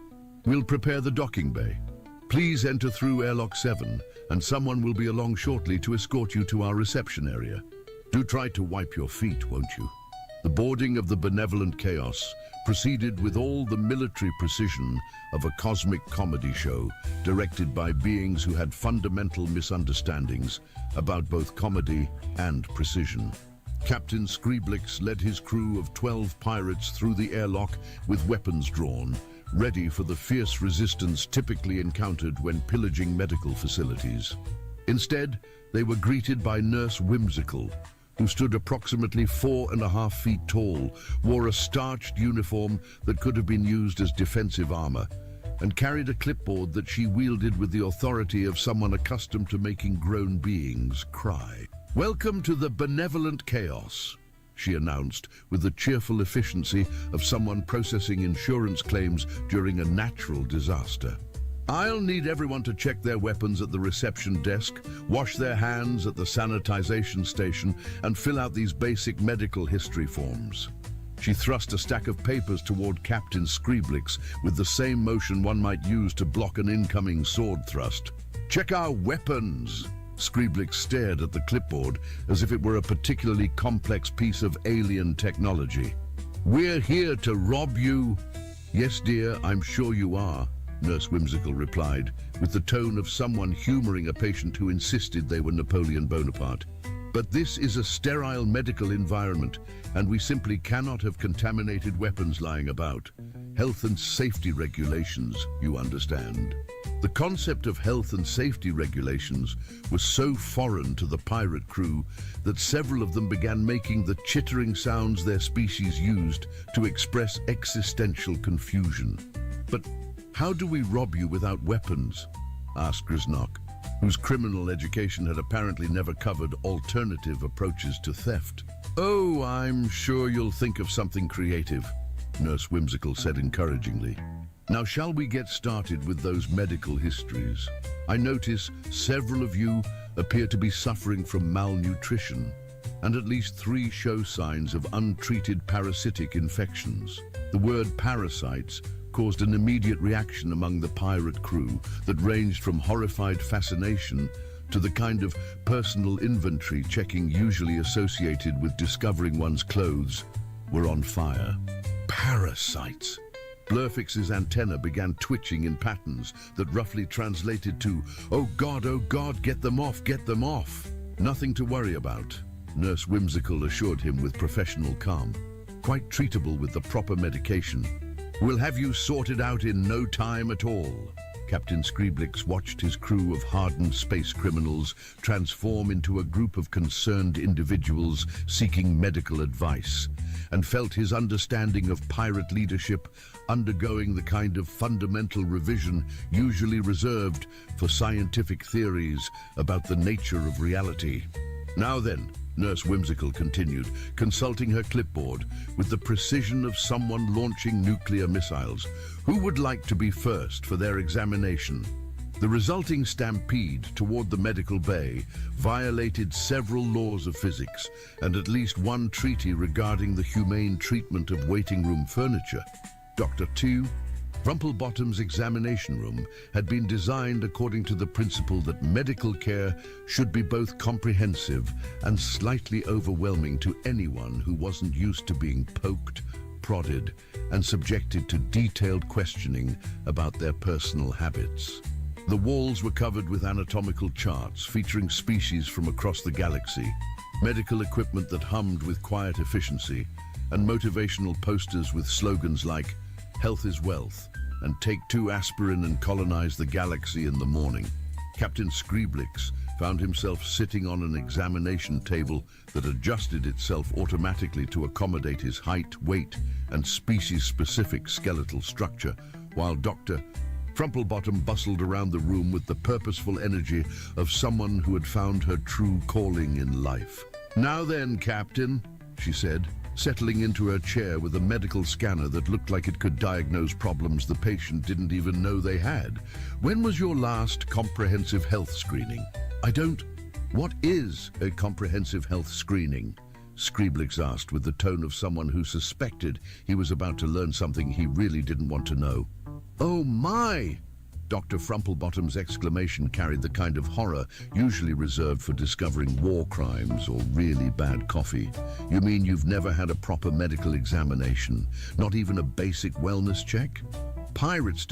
We'll prepare the docking bay. Please enter through airlock 7, and someone will be along shortly to escort you to our reception area. Do try to wipe your feet, won't you?" The boarding of the benevolent Chaos proceeded with all the military precision of a cosmic comedy show directed by beings who had fundamental misunderstandings about both comedy and precision. Captain Scriblix led his crew of 12 pirates through the airlock with weapons drawn, ready for the fierce resistance typically encountered when pillaging medical facilities. Instead, they were greeted by Nurse Whimsical, who stood approximately 4.5 feet tall, wore a starched uniform that could have been used as defensive armor, and carried a clipboard that she wielded with the authority of someone accustomed to making grown beings cry. "Welcome to the benevolent Chaos," she announced with the cheerful efficiency of someone processing insurance claims during a natural disaster. "I'll need everyone to check their weapons at the reception desk, wash their hands at the sanitization station, and fill out these basic medical history forms." She thrust a stack of papers toward Captain Scriblix with the same motion one might use to block an incoming sword thrust. "Check our weapons!" Scriblix stared at the clipboard as if it were a particularly complex piece of alien technology. "We're here to rob you Yes, dear, I'm sure you are, Nurse Whimsical replied, with the tone of someone humoring a patient who insisted they were Napoleon Bonaparte. But this is a sterile medical environment, and we simply cannot have contaminated weapons lying about. Health and safety regulations, you understand. The concept of health and safety regulations was so foreign to the pirate crew that several of them began making the chittering sounds their species used to express existential confusion. But how do we rob you without weapons? Asked Grisnock, whose criminal education had apparently never covered alternative approaches to theft. Oh, I'm sure you'll think of something creative, Nurse Whimsical said encouragingly. Now shall we get started with those medical histories? I notice several of you appear to be suffering from malnutrition, and at least 3 show signs of untreated parasitic infections. The word parasites caused an immediate reaction among the pirate crew that ranged from horrified fascination to the kind of personal inventory checking usually associated with discovering one's clothes were on fire. Parasites! Blurfix's antenna began twitching in patterns that roughly translated to, oh God, get them off, get them off. Nothing to worry about, Nurse Whimsical assured him with professional calm. Quite treatable with the proper medication. We'll have you sorted out in no time at all. Captain Scriblix watched his crew of hardened space criminals transform into a group of concerned individuals seeking medical advice, and felt his understanding of pirate leadership undergoing the kind of fundamental revision usually reserved for scientific theories about the nature of reality. Now then, Nurse Whimsical continued, consulting her clipboard with the precision of someone launching nuclear missiles. Who would like to be first for their examination? The resulting stampede toward the medical bay violated several laws of physics and at least 1 treaty regarding the humane treatment of waiting room furniture. Dr. 2, Rumplebottom's examination room had been designed according to the principle that medical care should be both comprehensive and slightly overwhelming to anyone who wasn't used to being poked, prodded, and subjected to detailed questioning about their personal habits. The walls were covered with anatomical charts featuring species from across the galaxy, medical equipment that hummed with quiet efficiency, and motivational posters with slogans like, "Health is wealth," and "Take 2 aspirin and colonize the galaxy in the morning." Captain Scriblix found himself sitting on an examination table that adjusted itself automatically to accommodate his height, weight, and species-specific skeletal structure, while Dr. Rumplebottom bustled around the room with the purposeful energy of someone who had found her true calling in life. "Now then, Captain," she said, settling into her chair with a medical scanner that looked like it could diagnose problems the patient didn't even know they had. "When was your last comprehensive health screening?" What is a comprehensive health screening?" Scriblix asked with the tone of someone who suspected he was about to learn something he really didn't want to know. "Oh my!" Dr. Rumplebottom's exclamation carried the kind of horror usually reserved for discovering war crimes or really bad coffee. "You mean you've never had a proper medical examination? Not even a basic wellness check?" "Pirates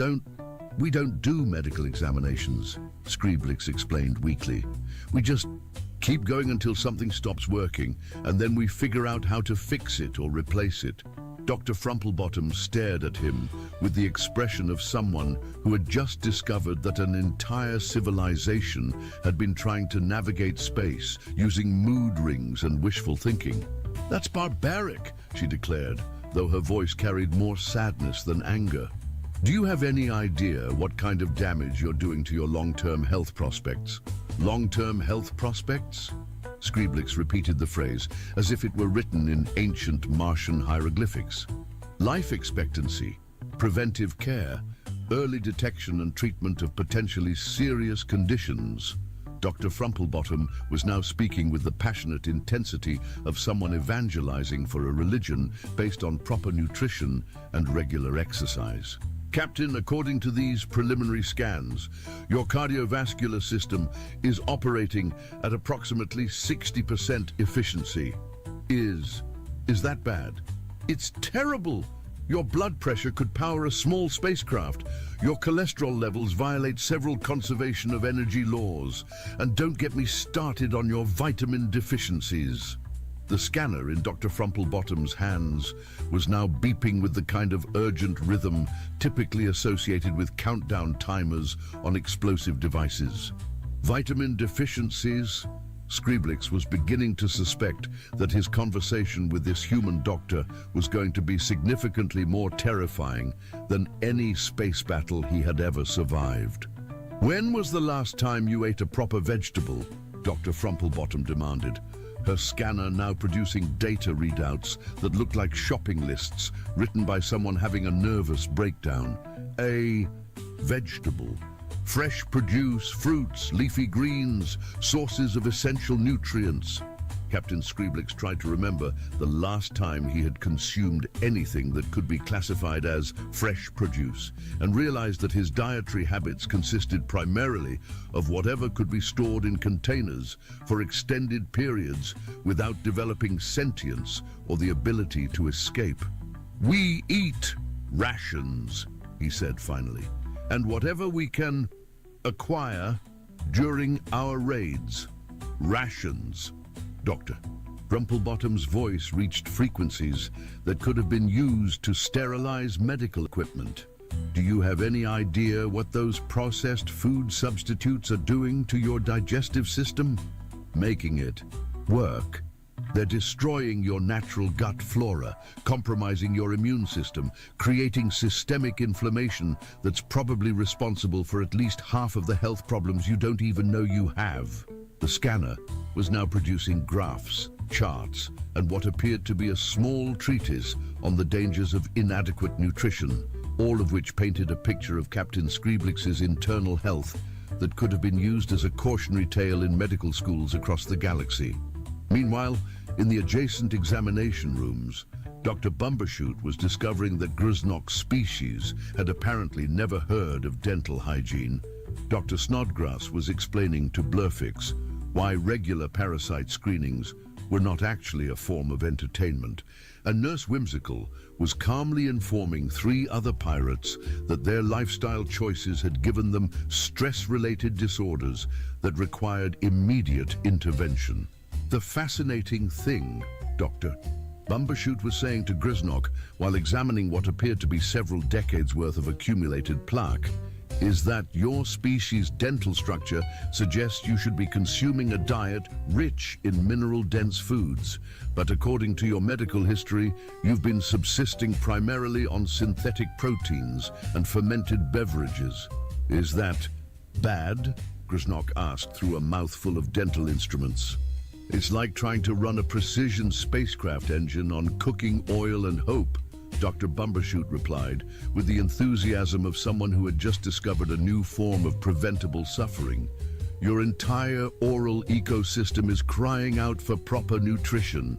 we don't do medical examinations," Scriblix explained weakly. "We just keep going until something stops working, and then we figure out how to fix it or replace it." Dr. Rumplebottom stared at him with the expression of someone who had just discovered that an entire civilization had been trying to navigate space using mood rings and wishful thinking. "That's barbaric," she declared, though her voice carried more sadness than anger. "Do you have any idea what kind of damage you're doing to your long-term health prospects?" "Long-term health prospects?" Scriblix repeated the phrase as if it were written in ancient Martian hieroglyphics. "Life expectancy, preventive care, early detection and treatment of potentially serious conditions." Dr. Rumplebottom was now speaking with the passionate intensity of someone evangelizing for a religion based on proper nutrition and regular exercise. "Captain, according to these preliminary scans, your cardiovascular system is operating at approximately 60% efficiency. Is that bad?" "It's terrible," Your blood pressure could power a small spacecraft. Your cholesterol levels violate several conservation of energy laws. And don't get me started on your vitamin deficiencies. The scanner in Dr. Frumplebottom's hands was now beeping with the kind of urgent rhythm typically associated with countdown timers on explosive devices. Vitamin deficiencies? Scriblix was beginning to suspect that his conversation with this human doctor was going to be significantly more terrifying than any space battle he had ever survived. "When was the last time you ate a proper vegetable?" Dr. Frumplebottom demanded, her scanner now producing data readouts that looked like shopping lists written by someone having a nervous breakdown. A vegetable. Fresh produce, fruits, leafy greens, sources of essential nutrients. Captain Scriblix tried to remember the last time he had consumed anything that could be classified as fresh produce, and realized that his dietary habits consisted primarily of whatever could be stored in containers for extended periods without developing sentience or the ability to escape. "We eat rations," he said finally, "and whatever we can acquire during our raids. Rations." Doctor. Frumplebottom's voice reached frequencies that could have been used to sterilize medical equipment. "Do you have any idea what those processed food substitutes are doing to your digestive system? Making it work. They're destroying your natural gut flora, compromising your immune system, creating systemic inflammation that's probably responsible for at least half of the health problems you don't even know you have." The scanner was now producing graphs, charts, and what appeared to be a small treatise on the dangers of inadequate nutrition, all of which painted a picture of Captain Scriblix's internal health that could have been used as a cautionary tale in medical schools across the galaxy. Meanwhile, in the adjacent examination rooms, Dr. Bumbershoot was discovering that Griznok's species had apparently never heard of dental hygiene. Dr. Snodgrass was explaining to Blurfix why regular parasite screenings were not actually a form of entertainment, and Nurse Whimsical was calmly informing 3 other pirates that their lifestyle choices had given them stress-related disorders that required immediate intervention. "The fascinating thing, Doctor," Bumbershoot was saying to Griznok while examining what appeared to be several decades worth of accumulated plaque, "is that your species' dental structure suggests you should be consuming a diet rich in mineral-dense foods, but according to your medical history, you've been subsisting primarily on synthetic proteins and fermented beverages. Is that bad?" Griznok asked through a mouthful of dental instruments. "It's like trying to run a precision spacecraft engine on cooking oil and hope," Dr. Bumbershoot replied, with the enthusiasm of someone who had just discovered a new form of preventable suffering. "Your entire oral ecosystem is crying out for proper nutrition."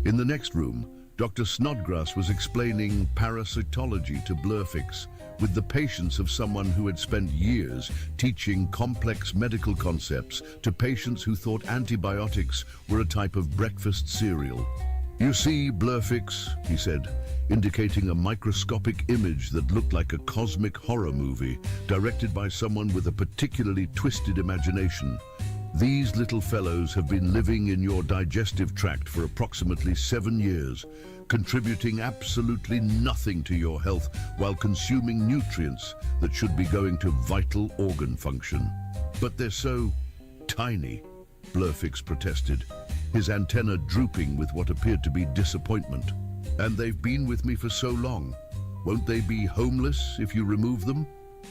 In the next room, Dr. Snodgrass was explaining parasitology to Blurfix with the patience of someone who had spent years teaching complex medical concepts to patients who thought antibiotics were a type of breakfast cereal. "You see, Blurfix," he said, indicating a microscopic image that looked like a cosmic horror movie directed by someone with a particularly twisted imagination. "These little fellows have been living in your digestive tract for approximately 7 years, contributing absolutely nothing to your health while consuming nutrients that should be going to vital organ function. But they're so tiny," Blurfix protested, his antenna drooping with what appeared to be disappointment. "And they've been with me for so long. Won't they be homeless if you remove them?"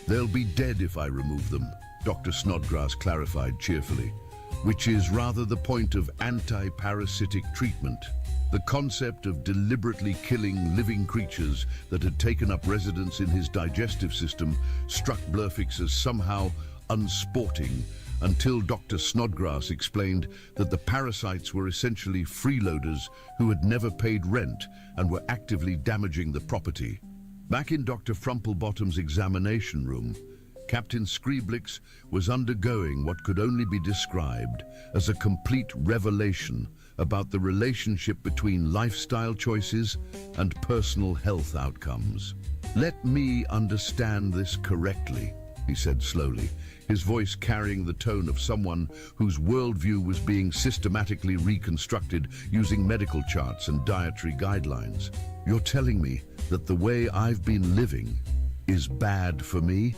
"They'll be dead if I remove them," Dr. Snodgrass clarified cheerfully, which is rather the point of anti-parasitic treatment. The concept of deliberately killing living creatures that had taken up residence in his digestive system struck Blurfix as somehow unsporting, until Dr. Snodgrass explained that the parasites were essentially freeloaders who had never paid rent and were actively damaging the property. Back in Dr. Frumplebottom's examination room, Captain Scriblix was undergoing what could only be described as a complete revelation about the relationship between lifestyle choices and personal health outcomes. "Let me understand this correctly," he said slowly, his voice carrying the tone of someone whose worldview was being systematically reconstructed using medical charts and dietary guidelines. "You're telling me that the way I've been living is bad for me?"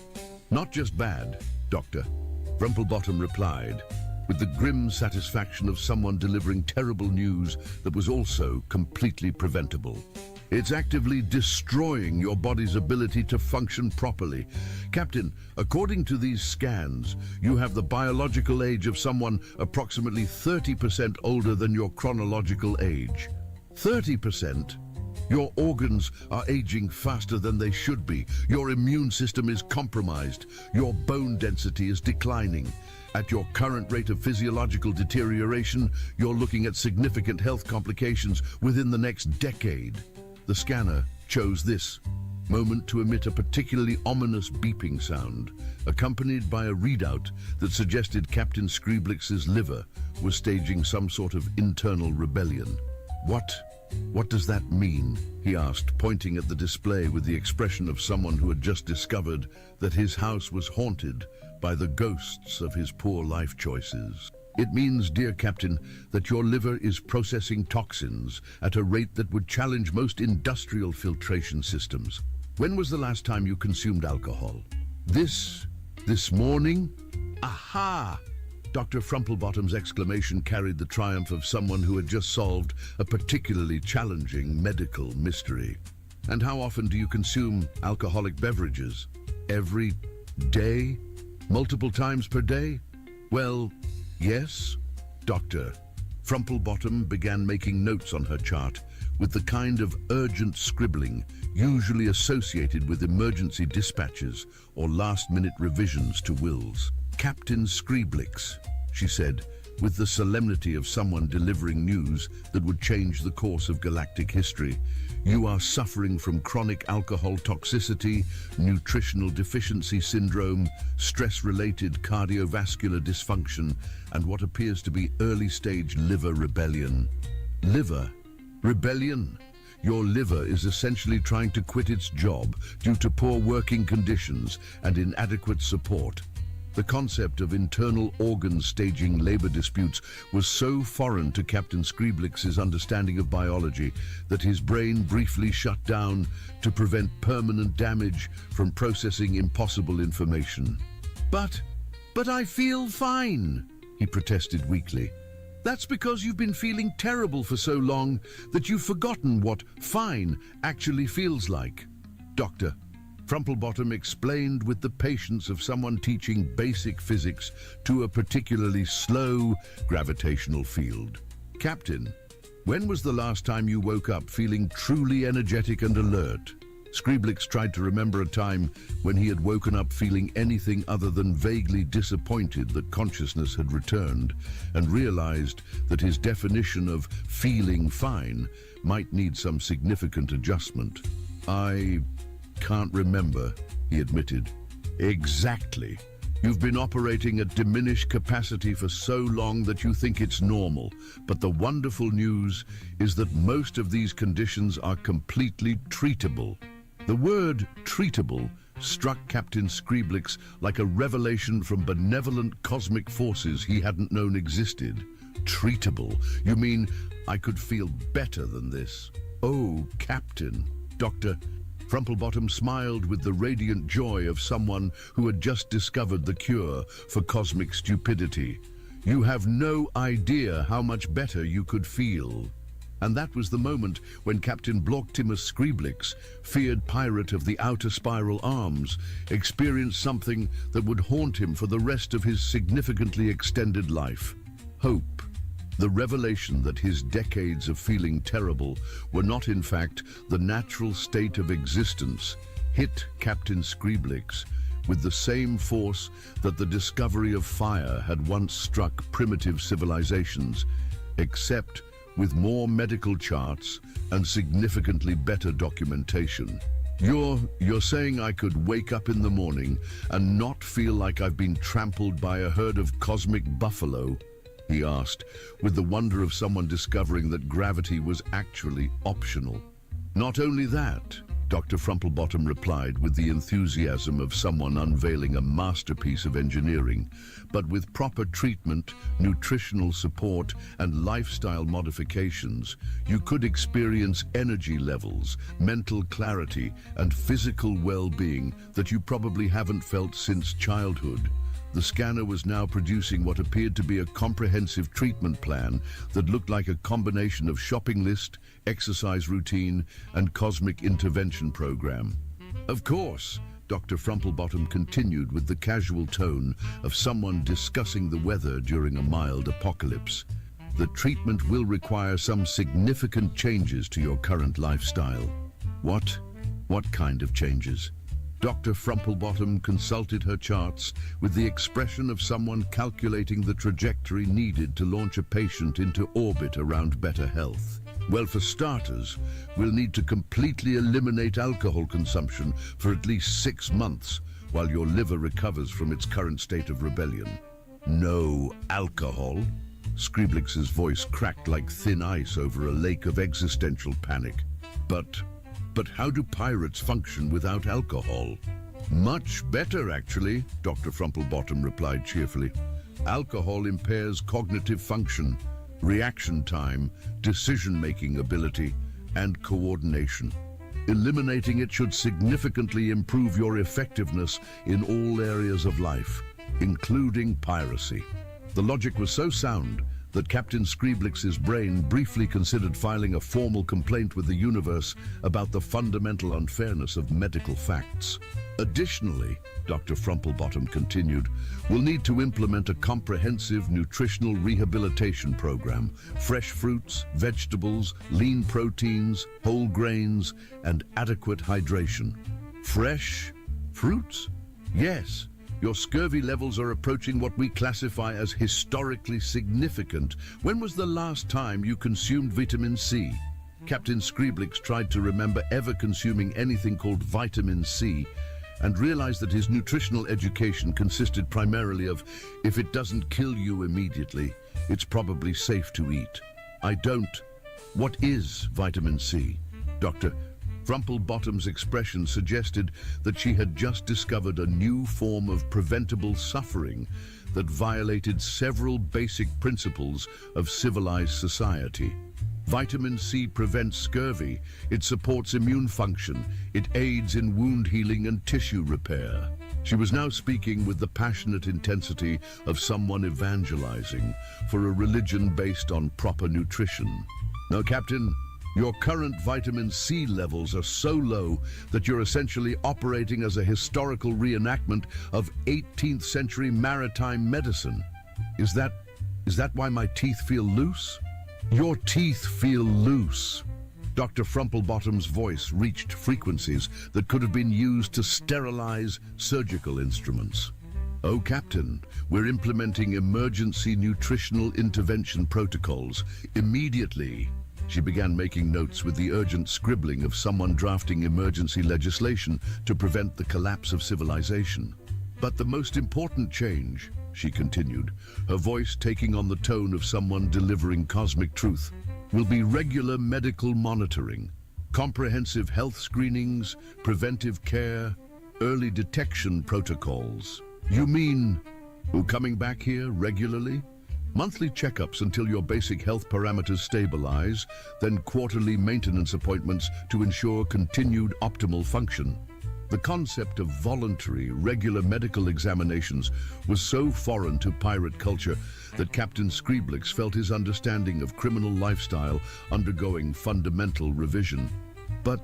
"Not just bad, Doctor," Rumplebottom replied, with the grim satisfaction of someone delivering terrible news that was also completely preventable. "It's actively destroying your body's ability to function properly. Captain, according to these scans, you have the biological age of someone approximately 30% older than your chronological age." 30%? Your organs are aging faster than they should be. Your immune system is compromised. Your bone density is declining. At your current rate of physiological deterioration, you're looking at significant health complications within the next decade. The scanner chose this moment to emit a particularly ominous beeping sound, accompanied by a readout that suggested Captain Scriblix's liver was staging some sort of internal rebellion. What does that mean?" he asked, pointing at the display with the expression of someone who had just discovered that his house was haunted by the ghosts of his poor life choices. "It means, dear Captain, that your liver is processing toxins at a rate that would challenge most industrial filtration systems. When was the last time you consumed alcohol?" This morning?" "Aha!" Dr. Frumplebottom's exclamation carried the triumph of someone who had just solved a particularly challenging medical mystery. "And how often do you consume alcoholic beverages? Every day? Multiple times per day?" "Well, yes, Doctor." Frumplebottom began making notes on her chart with the kind of urgent scribbling usually associated with emergency dispatches or last-minute revisions to wills. "Captain Scriblix," she said, with the solemnity of someone delivering news that would change the course of galactic history, "you are suffering from chronic alcohol toxicity, nutritional deficiency syndrome, stress-related cardiovascular dysfunction, and what appears to be early-stage liver rebellion." "Liver rebellion?" Your liver is essentially trying to quit its job due to poor working conditions and inadequate support. The concept of internal organ staging labor disputes was so foreign to Captain Scriblix's understanding of biology that his brain briefly shut down to prevent permanent damage from processing impossible information. But I feel fine," he protested weakly. "That's because you've been feeling terrible for so long that you've forgotten what fine actually feels like." "Doctor," Frumplebottom explained with the patience of someone teaching basic physics to a particularly slow gravitational field. "Captain, when was the last time you woke up feeling truly energetic and alert?" Scriblix tried to remember a time when he had woken up feeling anything other than vaguely disappointed that consciousness had returned, and realized that his definition of feeling fine might need some significant adjustment. "I can't remember," he admitted. "Exactly. You've been operating at diminished capacity for so long that you think it's normal. But the wonderful news is that most of these conditions are completely treatable." The word treatable struck Captain Scriblix like a revelation from benevolent cosmic forces he hadn't known existed. "Treatable? You mean I could feel better than this?" "Oh, Captain." Dr. Frumplebottom smiled with the radiant joy of someone who had just discovered the cure for cosmic stupidity. "You have no idea how much better you could feel." And that was the moment when Captain Bloctimus Scriblix, feared pirate of the Outer Spiral Arms, experienced something that would haunt him for the rest of his significantly extended life. Hope. The revelation that his decades of feeling terrible were not in fact the natural state of existence hit Captain Scriblix with the same force that the discovery of fire had once struck primitive civilizations, except with more medical charts and significantly better documentation. You're saying I could wake up in the morning and not feel like I've been trampled by a herd of cosmic buffalo? He asked, with the wonder of someone discovering that gravity was actually optional. Not only that, Dr. Frumplebottom replied with the enthusiasm of someone unveiling a masterpiece of engineering, but with proper treatment, nutritional support, and lifestyle modifications, you could experience energy levels, mental clarity, and physical well-being that you probably haven't felt since childhood. The scanner was now producing what appeared to be a comprehensive treatment plan that looked like a combination of shopping list, exercise routine, and cosmic intervention program. Of course, Dr. Frumplebottom continued with the casual tone of someone discussing the weather during a mild apocalypse. The treatment will require some significant changes to your current lifestyle. What kind of changes? Dr. Frumplebottom consulted her charts with the expression of someone calculating the trajectory needed to launch a patient into orbit around better health. Well, for starters, we'll need to completely eliminate alcohol consumption for at least 6 months while your liver recovers from its current state of rebellion. No alcohol? Scriblix's voice cracked like thin ice over a lake of existential panic. But how do pirates function without alcohol? Much better, actually, Dr. Frumplebottom replied cheerfully. Alcohol impairs cognitive function, reaction time, decision-making ability, and coordination. Eliminating it should significantly improve your effectiveness in all areas of life, including piracy. The logic was so sound that Captain Scriblix's brain briefly considered filing a formal complaint with the universe about the fundamental unfairness of medical facts. Additionally, Dr. Frumplebottom continued, we'll need to implement a comprehensive nutritional rehabilitation program. Fresh fruits, vegetables, lean proteins, whole grains, and adequate hydration. Fresh fruits? Yes. Your scurvy levels are approaching what we classify as historically significant. When was the last time you consumed vitamin C? Captain Scriblix tried to remember ever consuming anything called vitamin C and realized that his nutritional education consisted primarily of, if it doesn't kill you immediately, it's probably safe to eat. I don't. What is vitamin C? Dr. Frumplebottom's expression suggested that she had just discovered a new form of preventable suffering that violated several basic principles of civilized society. Vitamin C prevents scurvy, it supports immune function, it aids in wound healing and tissue repair. She was now speaking with the passionate intensity of someone evangelizing for a religion based on proper nutrition. Now, Captain, your current vitamin C levels are so low that you're essentially operating as a historical reenactment of 18th century maritime medicine. Is that why my teeth feel loose? Your teeth feel loose. Dr. Frumplebottom's voice reached frequencies that could have been used to sterilize surgical instruments. Oh, Captain, we're implementing emergency nutritional intervention protocols immediately. She began making notes with the urgent scribbling of someone drafting emergency legislation to prevent the collapse of civilization. But the most important change, she continued, her voice taking on the tone of someone delivering cosmic truth, will be regular medical monitoring, comprehensive health screenings, preventive care, early detection protocols. You mean, coming back here regularly? Monthly checkups until your basic health parameters stabilize, then quarterly maintenance appointments to ensure continued optimal function. The concept of voluntary, regular medical examinations was so foreign to pirate culture that Captain Scriblix felt his understanding of criminal lifestyle undergoing fundamental revision. But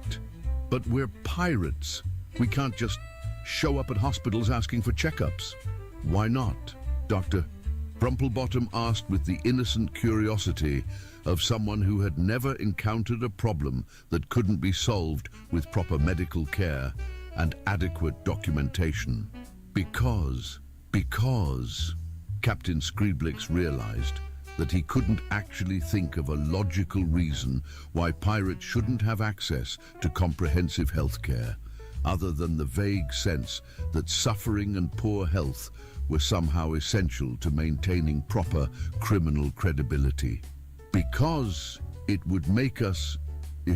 we're pirates. We can't just show up at hospitals asking for checkups. Why not, Dr. Frumplebottom asked with the innocent curiosity of someone who had never encountered a problem that couldn't be solved with proper medical care and adequate documentation. Because Captain Scriblix realized that he couldn't actually think of a logical reason why pirates shouldn't have access to comprehensive health care, other than the vague sense that suffering and poor health were somehow essential to maintaining proper criminal credibility. Because it would make us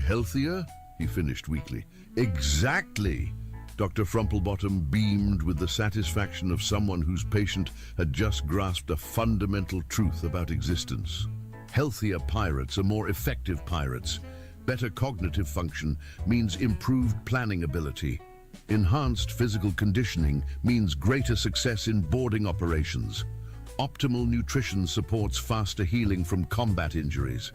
healthier, he finished weakly. Exactly! Dr. Frumplebottom beamed with the satisfaction of someone whose patient had just grasped a fundamental truth about existence. Healthier pirates are more effective pirates. Better cognitive function means improved planning ability. Enhanced physical conditioning means greater success in boarding operations. Optimal nutrition supports faster healing from combat injuries.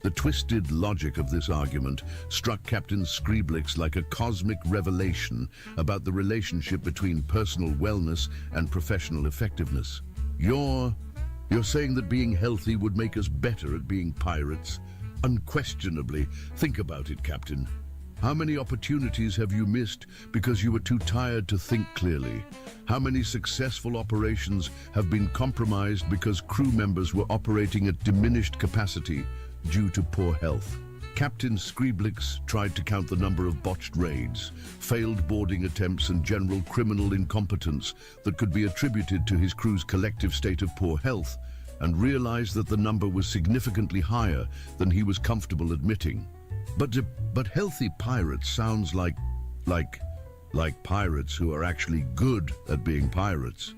The twisted logic of this argument struck Captain Scriblix like a cosmic revelation about the relationship between personal wellness and professional effectiveness. You're saying that being healthy would make us better at being pirates? Unquestionably. Think about it, Captain. How many opportunities have you missed because you were too tired to think clearly? How many successful operations have been compromised because crew members were operating at diminished capacity due to poor health? Captain Scriblix tried to count the number of botched raids, failed boarding attempts and general criminal incompetence that could be attributed to his crew's collective state of poor health, and realized that the number was significantly higher than he was comfortable admitting. But healthy pirates sounds like pirates who are actually good at being pirates.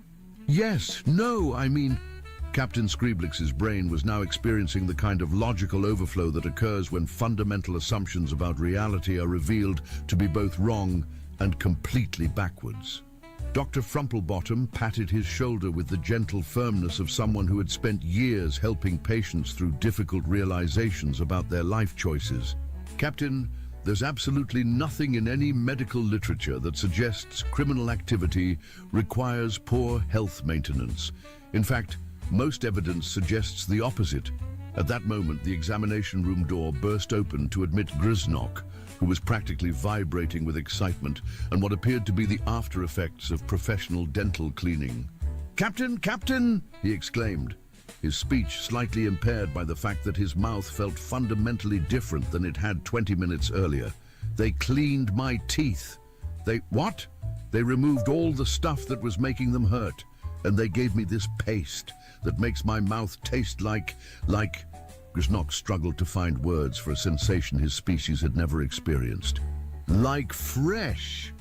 Yes, no, I mean, Captain Scriblix's brain was now experiencing the kind of logical overflow that occurs when fundamental assumptions about reality are revealed to be both wrong and completely backwards. Dr. Frumplebottom patted his shoulder with the gentle firmness of someone who had spent years helping patients through difficult realizations about their life choices. Captain, there's absolutely nothing in any medical literature that suggests criminal activity requires poor health maintenance. In fact, most evidence suggests the opposite. At that moment, the examination room door burst open to admit Grisnock, who was practically vibrating with excitement and what appeared to be the after effects of professional dental cleaning. "Captain, Captain!" he exclaimed, his speech slightly impaired by the fact that his mouth felt fundamentally different than it had 20 minutes earlier. "They cleaned my teeth. What? They removed all the stuff that was making them hurt, and they gave me this paste that makes my mouth taste like... Grisnock struggled to find words for a sensation his species had never experienced. "Like fresh.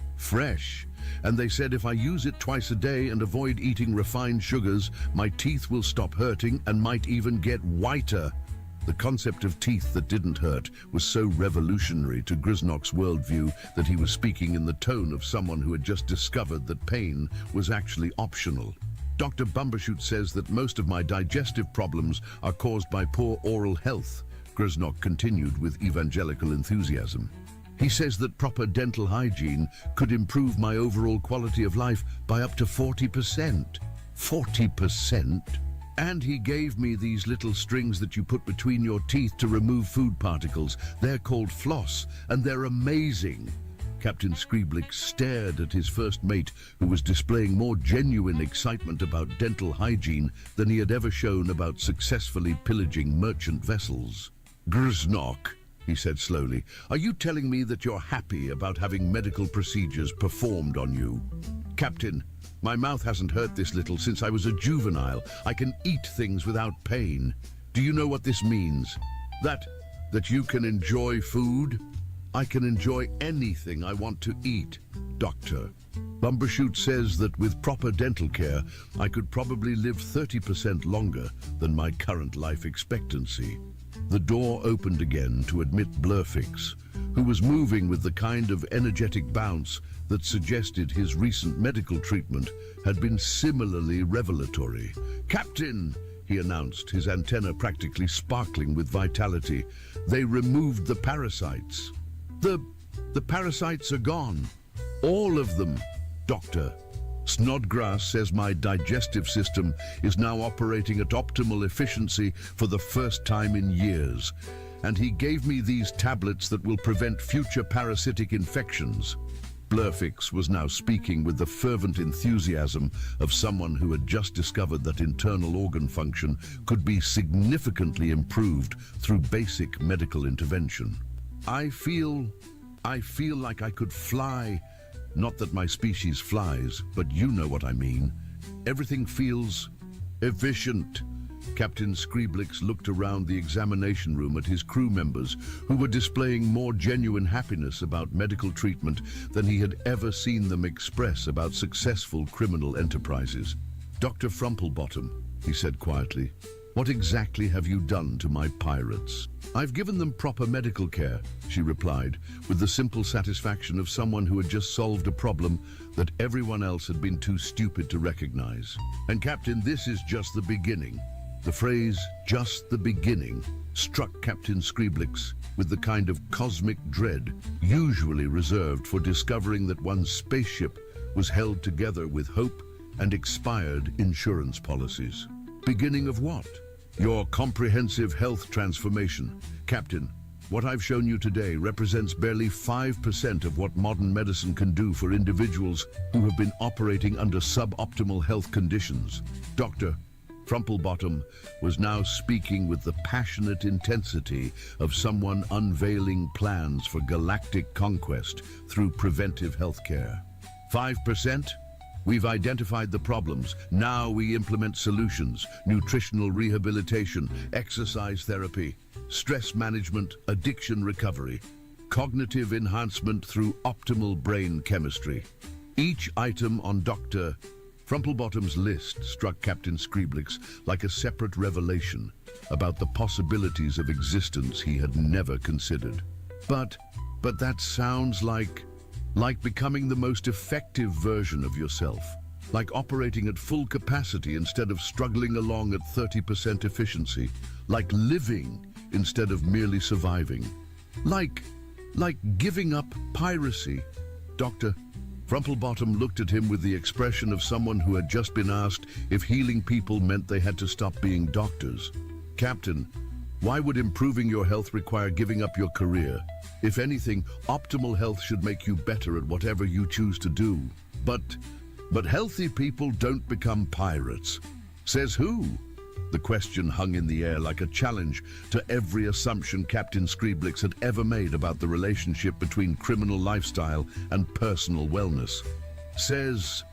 And they said if I use it twice a day and avoid eating refined sugars, my teeth will stop hurting and might even get whiter." The concept of teeth that didn't hurt was so revolutionary to Grisnock's worldview that he was speaking in the tone of someone who had just discovered that pain was actually optional. "Dr. Bumbershoot says that most of my digestive problems are caused by poor oral health," Grisnock continued with evangelical enthusiasm. "He says that proper dental hygiene could improve my overall quality of life by up to 40%. 40%? And he gave me these little strings that you put between your teeth to remove food particles. They're called floss, and they're amazing." Captain Scriblix stared at his first mate, who was displaying more genuine excitement about dental hygiene than he had ever shown about successfully pillaging merchant vessels. "Grisnock," he said slowly, "are you telling me that you're happy about having medical procedures performed on you?" "Captain, my mouth hasn't hurt this little since I was a juvenile. I can eat things without pain. Do you know what this means? That you can enjoy food? I can enjoy anything I want to eat, Doctor. Bumbershoot says that with proper dental care, I could probably live 30% longer than my current life expectancy." The door opened again to admit Blurfix, who was moving with the kind of energetic bounce that suggested his recent medical treatment had been similarly revelatory. "Captain," he announced, his antenna practically sparkling with vitality, "they removed the parasites. The parasites are gone. All of them, Doctor. Snodgrass says my digestive system is now operating at optimal efficiency for the first time in years. And he gave me these tablets that will prevent future parasitic infections." Blurfix was now speaking with the fervent enthusiasm of someone who had just discovered that internal organ function could be significantly improved through basic medical intervention. I feel like I could fly. Not that my species flies, but you know what I mean. Everything feels efficient. Captain Scriblix looked around the examination room at his crew members, who were displaying more genuine happiness about medical treatment than he had ever seen them express about successful criminal enterprises. "Dr. Frumplebottom," he said quietly, "what exactly have you done to my pirates?" "I've given them proper medical care," she replied, with the simple satisfaction of someone who had just solved a problem that everyone else had been too stupid to recognize. "And Captain, this is just the beginning." The phrase, "just the beginning," struck Captain Scriblix with the kind of cosmic dread usually reserved for discovering that one's spaceship was held together with hope and expired insurance policies. "Beginning of what?" "Your comprehensive health transformation. Captain, what I've shown you today represents barely 5% of what modern medicine can do for individuals who have been operating under suboptimal health conditions." Dr. Frumplebottom was now speaking with the passionate intensity of someone unveiling plans for galactic conquest through preventive healthcare. 5%? We've identified the problems. Now we implement solutions: nutritional rehabilitation, exercise therapy, stress management, addiction recovery, cognitive enhancement through optimal brain chemistry. Each item on Dr. Frumplebottom's list struck Captain Scriblix like a separate revelation about the possibilities of existence he had never considered. But that sounds like becoming the most effective version of yourself, like operating at full capacity instead of struggling along at 30% efficiency, like living instead of merely surviving, like giving up piracy. Dr. Frumplebottom looked at him with the expression of someone who had just been asked if healing people meant they had to stop being doctors. "Captain, why would improving your health require giving up your career? If anything, optimal health should make you better at whatever you choose to do. But healthy people don't become pirates." "Says who?" The question hung in the air like a challenge to every assumption Captain Scriblix had ever made about the relationship between criminal lifestyle and personal wellness. Says...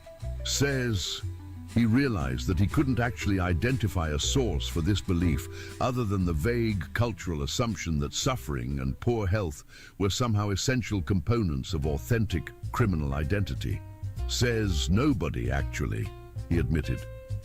He realized that he couldn't actually identify a source for this belief other than the vague cultural assumption that suffering and poor health were somehow essential components of authentic criminal identity. "Says nobody, actually," he admitted.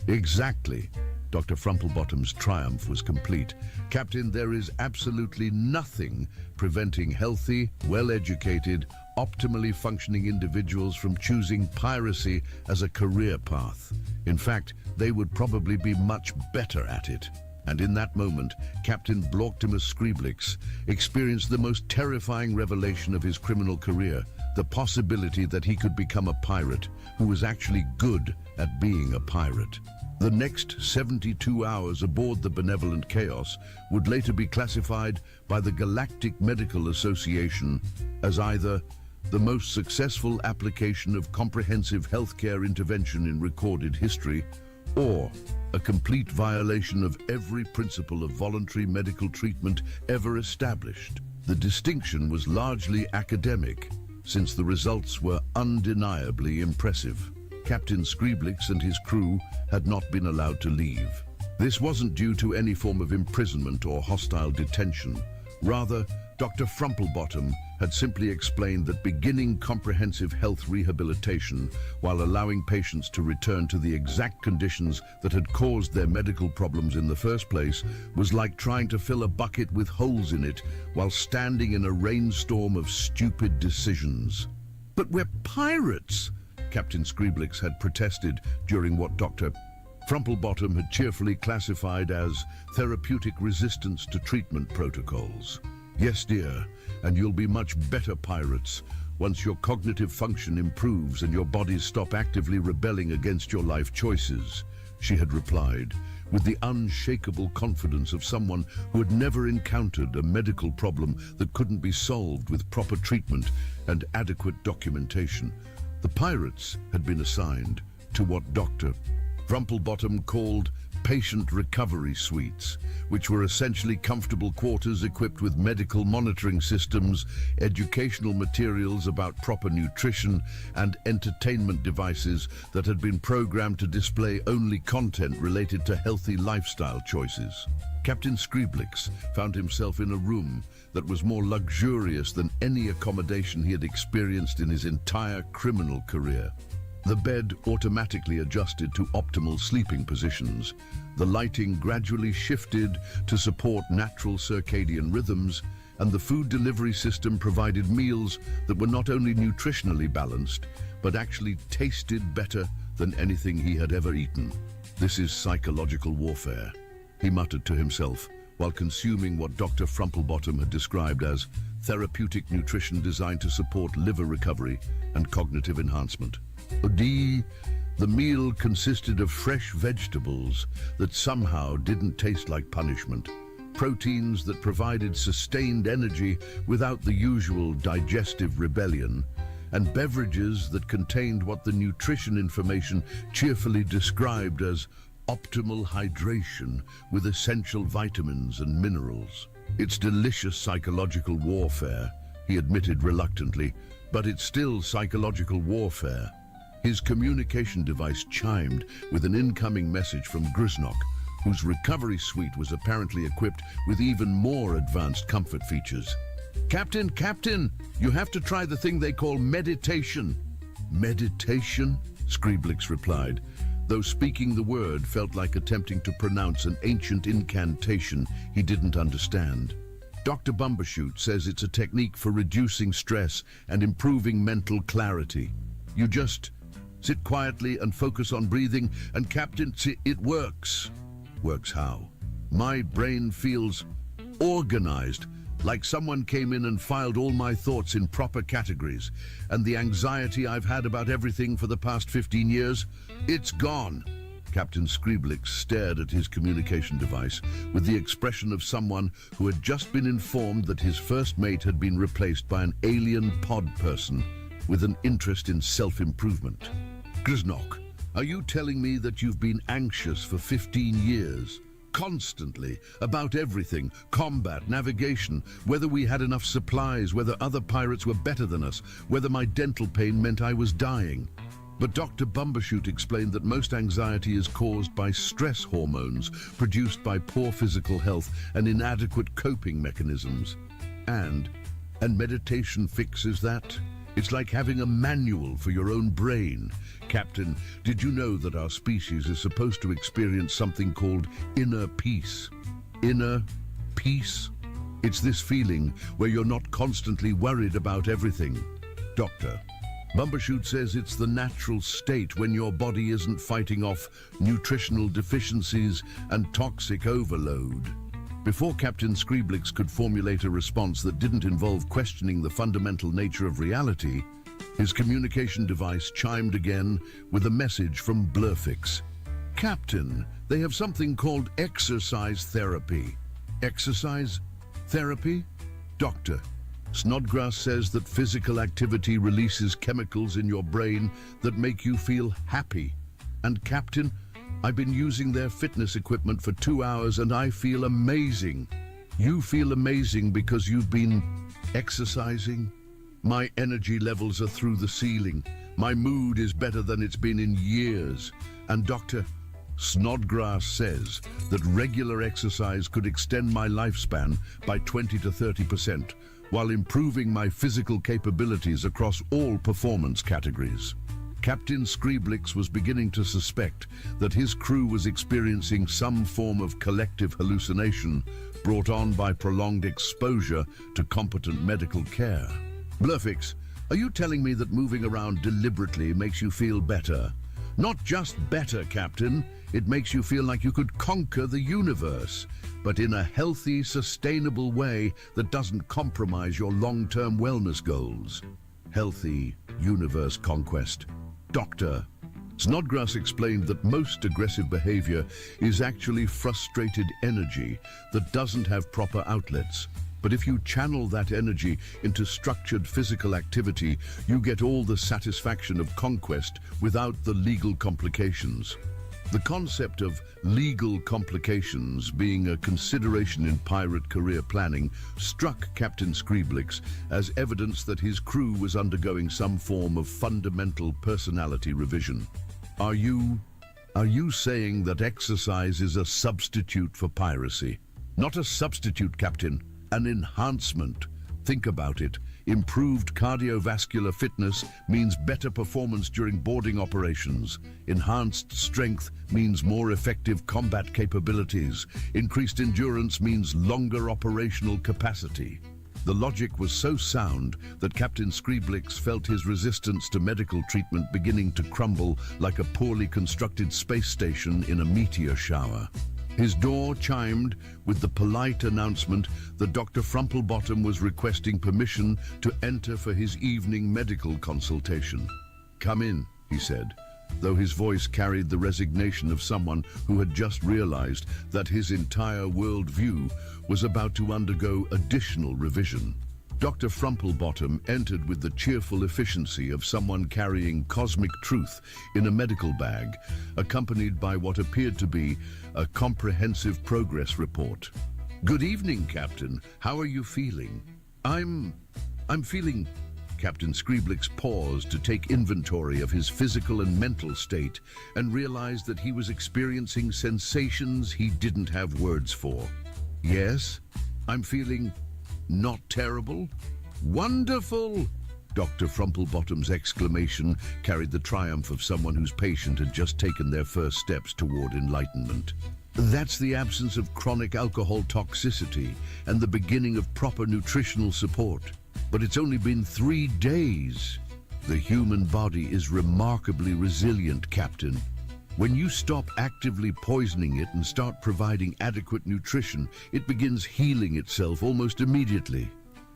"Exactly." Dr. Frumplebottom's triumph was complete. "Captain, there is absolutely nothing preventing healthy, well-educated, optimally functioning individuals from choosing piracy as a career path. In fact, they would probably be much better at it." And in that moment, Captain Blorktimus Scriblix experienced the most terrifying revelation of his criminal career, the possibility that he could become a pirate who was actually good at being a pirate. The next 72 hours aboard the Benevolent Chaos would later be classified by the Galactic Medical Association as either the most successful application of comprehensive healthcare intervention in recorded history, or a complete violation of every principle of voluntary medical treatment ever established. The distinction was largely academic, since the results were undeniably impressive. Captain Scriblix and his crew had not been allowed to leave. This wasn't due to any form of imprisonment or hostile detention. Rather, Dr. Frumplebottom had simply explained that beginning comprehensive health rehabilitation while allowing patients to return to the exact conditions that had caused their medical problems in the first place was like trying to fill a bucket with holes in it while standing in a rainstorm of stupid decisions. "But we're pirates!" Captain Scriblix had protested during what Dr. Frumplebottom had cheerfully classified as therapeutic resistance to treatment protocols. "Yes, dear, and you'll be much better pirates once your cognitive function improves and your bodies stop actively rebelling against your life choices," she had replied, with the unshakable confidence of someone who had never encountered a medical problem that couldn't be solved with proper treatment and adequate documentation. The pirates had been assigned to what Dr. Rumplebottom called patient recovery suites, which were essentially comfortable quarters equipped with medical monitoring systems, educational materials about proper nutrition, and entertainment devices that had been programmed to display only content related to healthy lifestyle choices. Captain Scriblix found himself in a room that was more luxurious than any accommodation he had experienced in his entire criminal career. The bed automatically adjusted to optimal sleeping positions. The lighting gradually shifted to support natural circadian rhythms, and the food delivery system provided meals that were not only nutritionally balanced, but actually tasted better than anything he had ever eaten. "This is psychological warfare," he muttered to himself, while consuming what Dr. Frumplebottom had described as therapeutic nutrition designed to support liver recovery and cognitive enhancement. The meal consisted of fresh vegetables that somehow didn't taste like punishment, proteins that provided sustained energy without the usual digestive rebellion, and beverages that contained what the nutrition information cheerfully described as optimal hydration with essential vitamins and minerals. "It's delicious psychological warfare," he admitted reluctantly, "but it's still psychological warfare." His communication device chimed with an incoming message from Griznok, whose recovery suite was apparently equipped with even more advanced comfort features. Captain, you have to try the thing they call meditation." "Meditation?" Scriblix replied, though speaking the word felt like attempting to pronounce an ancient incantation he didn't understand. Dr. Bumbershoot says it's a technique for reducing stress and improving mental clarity. You just sit quietly and focus on breathing, and Captain, it works. Works how? My brain feels organized, like someone came in and filed all my thoughts in proper categories, and the anxiety I've had about everything for the past 15 years, it's gone. Captain Scriblix stared at his communication device with the expression of someone who had just been informed that his first mate had been replaced by an alien pod person with an interest in self-improvement. "Griznok, are you telling me that you've been anxious for 15 years? Constantly, about everything, combat, navigation, whether we had enough supplies, whether other pirates were better than us, whether my dental pain meant I was dying?" But Dr. Bumbershoot explained that most anxiety is caused by stress hormones produced by poor physical health and inadequate coping mechanisms. And meditation fixes that? It's like having a manual for your own brain. Captain, did you know that our species is supposed to experience something called inner peace? Inner peace? It's this feeling where you're not constantly worried about everything. Doctor, Bumbershoot says it's the natural state when your body isn't fighting off nutritional deficiencies and toxic overload. Before Captain Scriblix could formulate a response that didn't involve questioning the fundamental nature of reality, his communication device chimed again with a message from Blurfix. "Captain, they have something called exercise therapy." "Exercise therapy?" "Doctor, Snodgrass says that physical activity releases chemicals in your brain that make you feel happy. And Captain, I've been using their fitness equipment for 2 hours and I feel amazing." "You feel amazing because you've been exercising?" "My energy levels are through the ceiling. My mood is better than it's been in years. And Dr. Snodgrass says that regular exercise could extend my lifespan by 20 to 30%, while improving my physical capabilities across all performance categories." Captain Scriblix was beginning to suspect that his crew was experiencing some form of collective hallucination brought on by prolonged exposure to competent medical care. "Blurfix, are you telling me that moving around deliberately makes you feel better?" "Not just better, Captain. It makes you feel like you could conquer the universe, but in a healthy, sustainable way that doesn't compromise your long-term wellness goals." Healthy universe conquest. Doctor, Snodgrass explained that most aggressive behavior is actually frustrated energy that doesn't have proper outlets. But if you channel that energy into structured physical activity, you get all the satisfaction of conquest without the legal complications. The concept of legal complications being a consideration in pirate career planning struck Captain Scriblix as evidence that his crew was undergoing some form of fundamental personality revision. Are you saying that exercise is a substitute for piracy? Not a substitute, Captain, an enhancement. Think about it. Improved cardiovascular fitness means better performance during boarding operations. Enhanced strength means more effective combat capabilities. Increased endurance means longer operational capacity. The logic was so sound that Captain Scriblix felt his resistance to medical treatment beginning to crumble like a poorly constructed space station in a meteor shower. His door chimed with the polite announcement that Dr. Frumplebottom was requesting permission to enter for his evening medical consultation. "Come in," he said, though his voice carried the resignation of someone who had just realized that his entire worldview was about to undergo additional revision. Dr. Frumplebottom entered with the cheerful efficiency of someone carrying cosmic truth in a medical bag, accompanied by what appeared to be a comprehensive progress report. "Good evening, Captain. How are you feeling?" I'm feeling..." Captain Scriblix paused to take inventory of his physical and mental state and realized that he was experiencing sensations he didn't have words for. "Yes, I'm feeling not terrible." "Wonderful!" Dr. Frumplebottom's exclamation carried the triumph of someone whose patient had just taken their first steps toward enlightenment. "That's the absence of chronic alcohol toxicity and the beginning of proper nutritional support. But it's only been 3 days. The human body is remarkably resilient, Captain. When you stop actively poisoning it and start providing adequate nutrition, it begins healing itself almost immediately."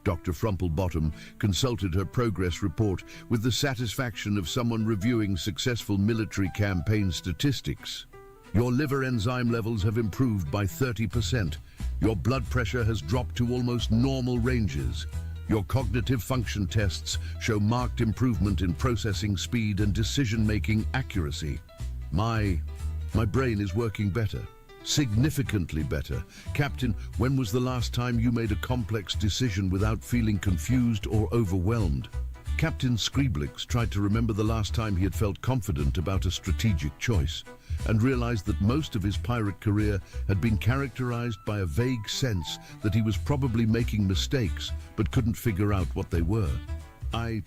Dr. Frumplebottom consulted her progress report with the satisfaction of someone reviewing successful military campaign statistics. "Your liver enzyme levels have improved by 30%. Your blood pressure has dropped to almost normal ranges. Your cognitive function tests show marked improvement in processing speed and decision-making accuracy. My brain is working better, significantly better. Captain, when was the last time you made a complex decision without feeling confused or overwhelmed?" Captain Scriblix tried to remember the last time he had felt confident about a strategic choice, and realized that most of his pirate career had been characterized by a vague sense that he was probably making mistakes, but couldn't figure out what they were. I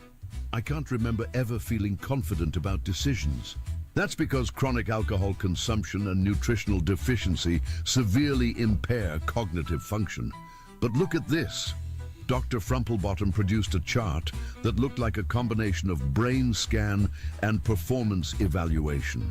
can't remember ever feeling confident about decisions." That's because chronic alcohol consumption and nutritional deficiency severely impair cognitive function. But look at this. Dr. Frumplebottom produced a chart that looked like a combination of brain scan and performance evaluation.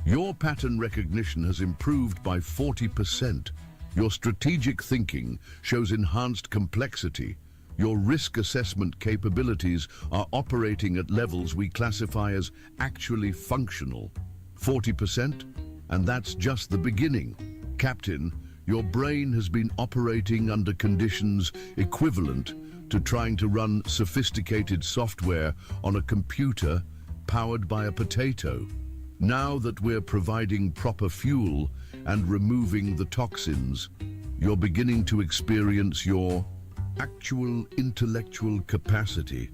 Your pattern recognition has improved by 40%. Your strategic thinking shows enhanced complexity. Your risk assessment capabilities are operating at levels we classify as actually functional. 40%? And that's just the beginning. Captain, your brain has been operating under conditions equivalent to trying to run sophisticated software on a computer powered by a potato. Now that we're providing proper fuel and removing the toxins, you're beginning to experience your actual intellectual capacity.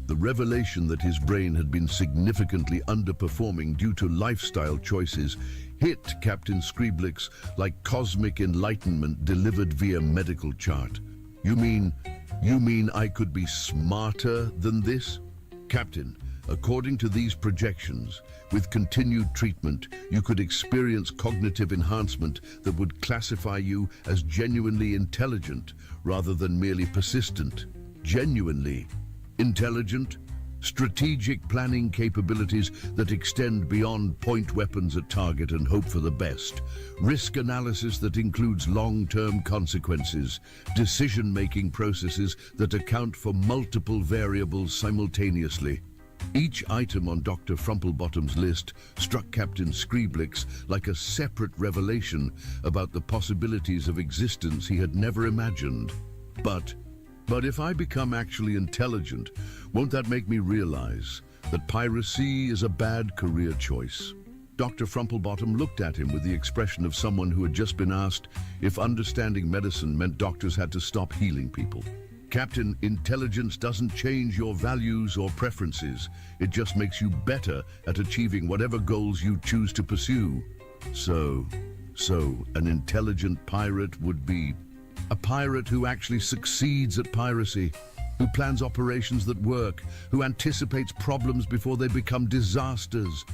The revelation that his brain had been significantly underperforming due to lifestyle choices hit Captain Scriblix like cosmic enlightenment delivered via medical chart. You mean I could be smarter than this? Captain, according to these projections, with continued treatment, you could experience cognitive enhancement that would classify you as genuinely intelligent rather than merely persistent. Genuinely intelligent, strategic planning capabilities that extend beyond point weapons at target and hope for the best, risk analysis that includes long-term consequences, decision-making processes that account for multiple variables simultaneously. Each item on Dr. Frumplebottom's list struck Captain Scriblix like a separate revelation about the possibilities of existence he had never imagined. But if I become actually intelligent, won't that make me realize that piracy is a bad career choice? Dr. Frumplebottom looked at him with the expression of someone who had just been asked if understanding medicine meant doctors had to stop healing people. Captain, intelligence doesn't change your values or preferences. It just makes you better at achieving whatever goals you choose to pursue. So an intelligent pirate would be a pirate who actually succeeds at piracy, who plans operations that work, who anticipates problems before they become disasters,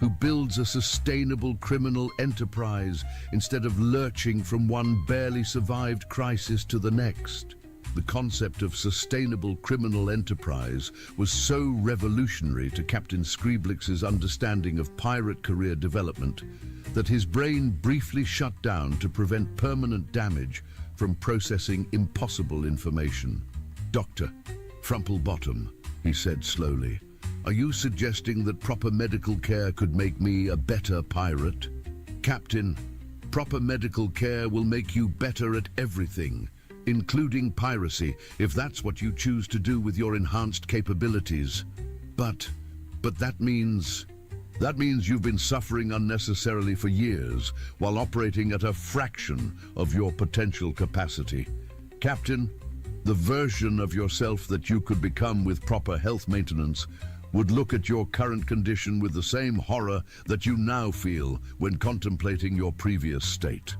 who builds a sustainable criminal enterprise instead of lurching from one barely survived crisis to the next. The concept of sustainable criminal enterprise was so revolutionary to Captain Scriblix's understanding of pirate career development that his brain briefly shut down to prevent permanent damage from processing impossible information. "Dr. Frumplebottom," he said slowly, "are you suggesting that proper medical care could make me a better pirate?" "Captain, proper medical care will make you better at everything, including piracy, if that's what you choose to do with your enhanced capabilities. But that means you've been suffering unnecessarily for years while operating at a fraction of your potential capacity. Captain, the version of yourself that you could become with proper health maintenance would look at your current condition with the same horror that you now feel when contemplating your previous state."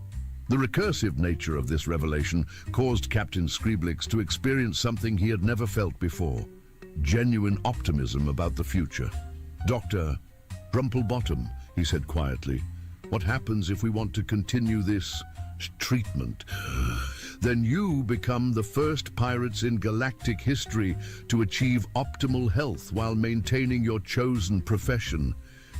The recursive nature of this revelation caused Captain Scriblix to experience something he had never felt before: genuine optimism about the future. "Dr. Frumplebottom," he said quietly, "what happens if we want to continue this treatment? Then you become the first pirates in galactic history to achieve optimal health while maintaining your chosen profession.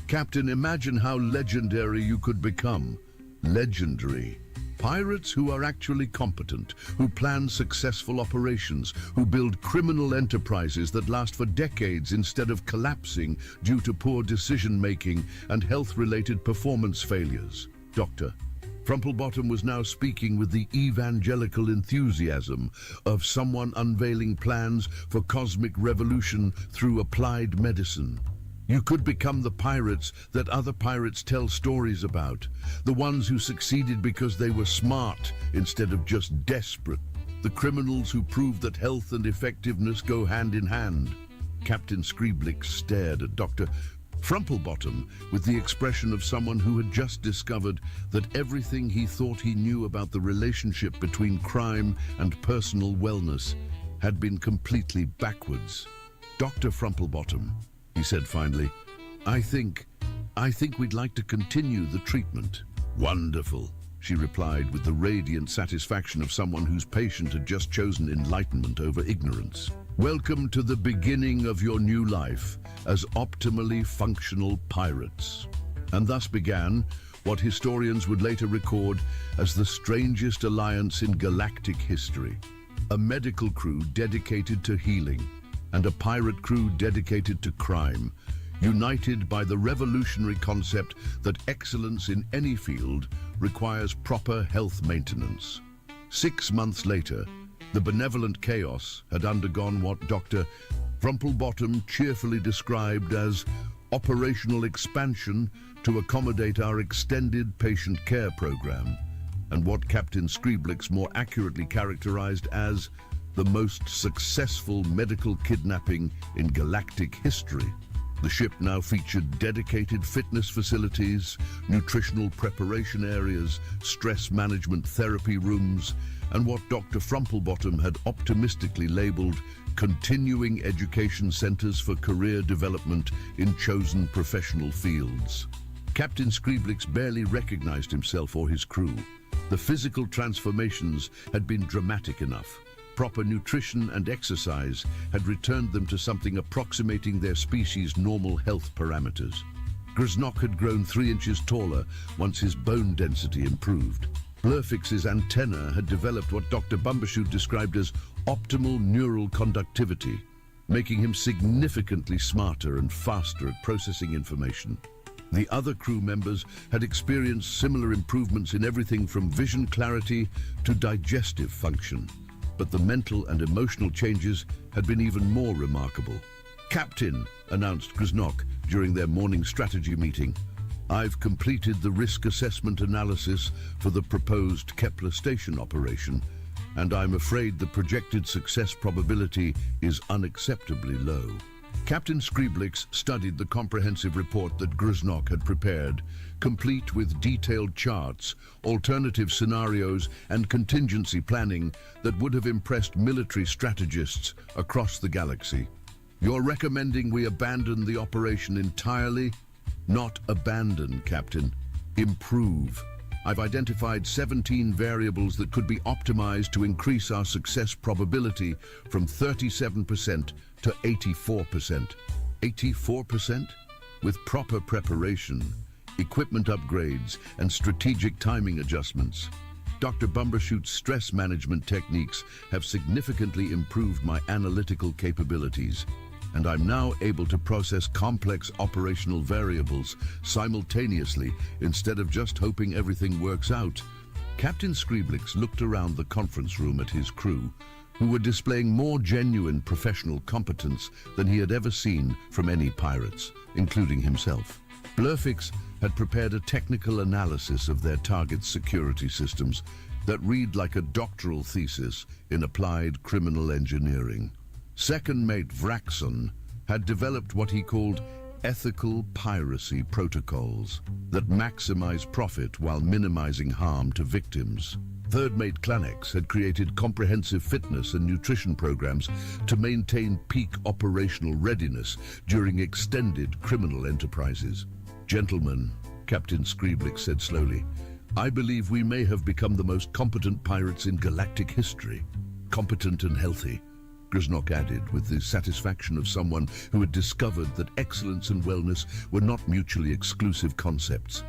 Captain, imagine how legendary you could become. Legendary. Pirates who are actually competent, who plan successful operations, who build criminal enterprises that last for decades instead of collapsing due to poor decision-making and health-related performance failures." Dr. Frumplebottom was now speaking with the evangelical enthusiasm of someone unveiling plans for cosmic revolution through applied medicine. You could become the pirates that other pirates tell stories about, the ones who succeeded because they were smart instead of just desperate, the criminals who prove that health and effectiveness go hand in hand. Captain Scriblix stared at Dr. Frumplebottom with the expression of someone who had just discovered that everything he thought he knew about the relationship between crime and personal wellness had been completely backwards. "Dr. Frumplebottom," he said finally, I think we'd like to continue the treatment." "Wonderful," she replied with the radiant satisfaction of someone whose patient had just chosen enlightenment over ignorance. "Welcome to the beginning of your new life as optimally functional pirates." And thus began what historians would later record as the strangest alliance in galactic history. A medical crew dedicated to healing and a pirate crew dedicated to crime, united by the revolutionary concept that excellence in any field requires proper health maintenance. 6 months later, the benevolent chaos had undergone what Dr. Frumplebottom cheerfully described as operational expansion to accommodate our extended patient care program, and what Captain Scriblix more accurately characterized as the most successful medical kidnapping in galactic history. The ship now featured dedicated fitness facilities, nutritional preparation areas, stress management therapy rooms, and what Dr. Frumplebottom had optimistically labeled continuing education centers for career development in chosen professional fields. Captain Scriblix barely recognized himself or his crew. The physical transformations had been dramatic enough. Proper nutrition and exercise had returned them to something approximating their species' normal health parameters. Grznok had grown 3 inches taller once his bone density improved. Blurfix's antenna had developed what Dr. Bumbershoot described as optimal neural conductivity. making him significantly smarter and faster at processing information. The other crew members had experienced similar improvements in everything from vision clarity to digestive function, but the mental and emotional changes had been even more remarkable. "Captain," announced Grznok during their morning strategy meeting, "I've completed the risk assessment analysis for the proposed Kepler station operation, and I'm afraid the projected success probability is unacceptably low." Captain Scriblix studied the comprehensive report that Grznok had prepared, complete with detailed charts, alternative scenarios, and contingency planning that would have impressed military strategists across the galaxy. "You're recommending we abandon the operation entirely?" "Not abandon, Captain. Improve. I've identified 17 variables that could be optimized to increase our success probability from 37% to 84%. 84%? With proper preparation, equipment upgrades, and strategic timing adjustments. Dr. Bumbershoot's stress management techniques have significantly improved my analytical capabilities, and I'm now able to process complex operational variables simultaneously instead of just hoping everything works out." Captain Scriblix looked around the conference room at his crew, who were displaying more genuine professional competence than he had ever seen from any pirates, including himself. Blurfix had prepared a technical analysis of their target's security systems that read like a doctoral thesis in applied criminal engineering. Second mate Vraxon had developed what he called ethical piracy protocols that maximize profit while minimizing harm to victims. Third mate Clanex had created comprehensive fitness and nutrition programs to maintain peak operational readiness during extended criminal enterprises. "Gentlemen," Captain Scriblix said slowly, "I believe we may have become the most competent pirates in galactic history. Competent and healthy," Grznok added, with the satisfaction of someone who had discovered that excellence and wellness were not mutually exclusive concepts.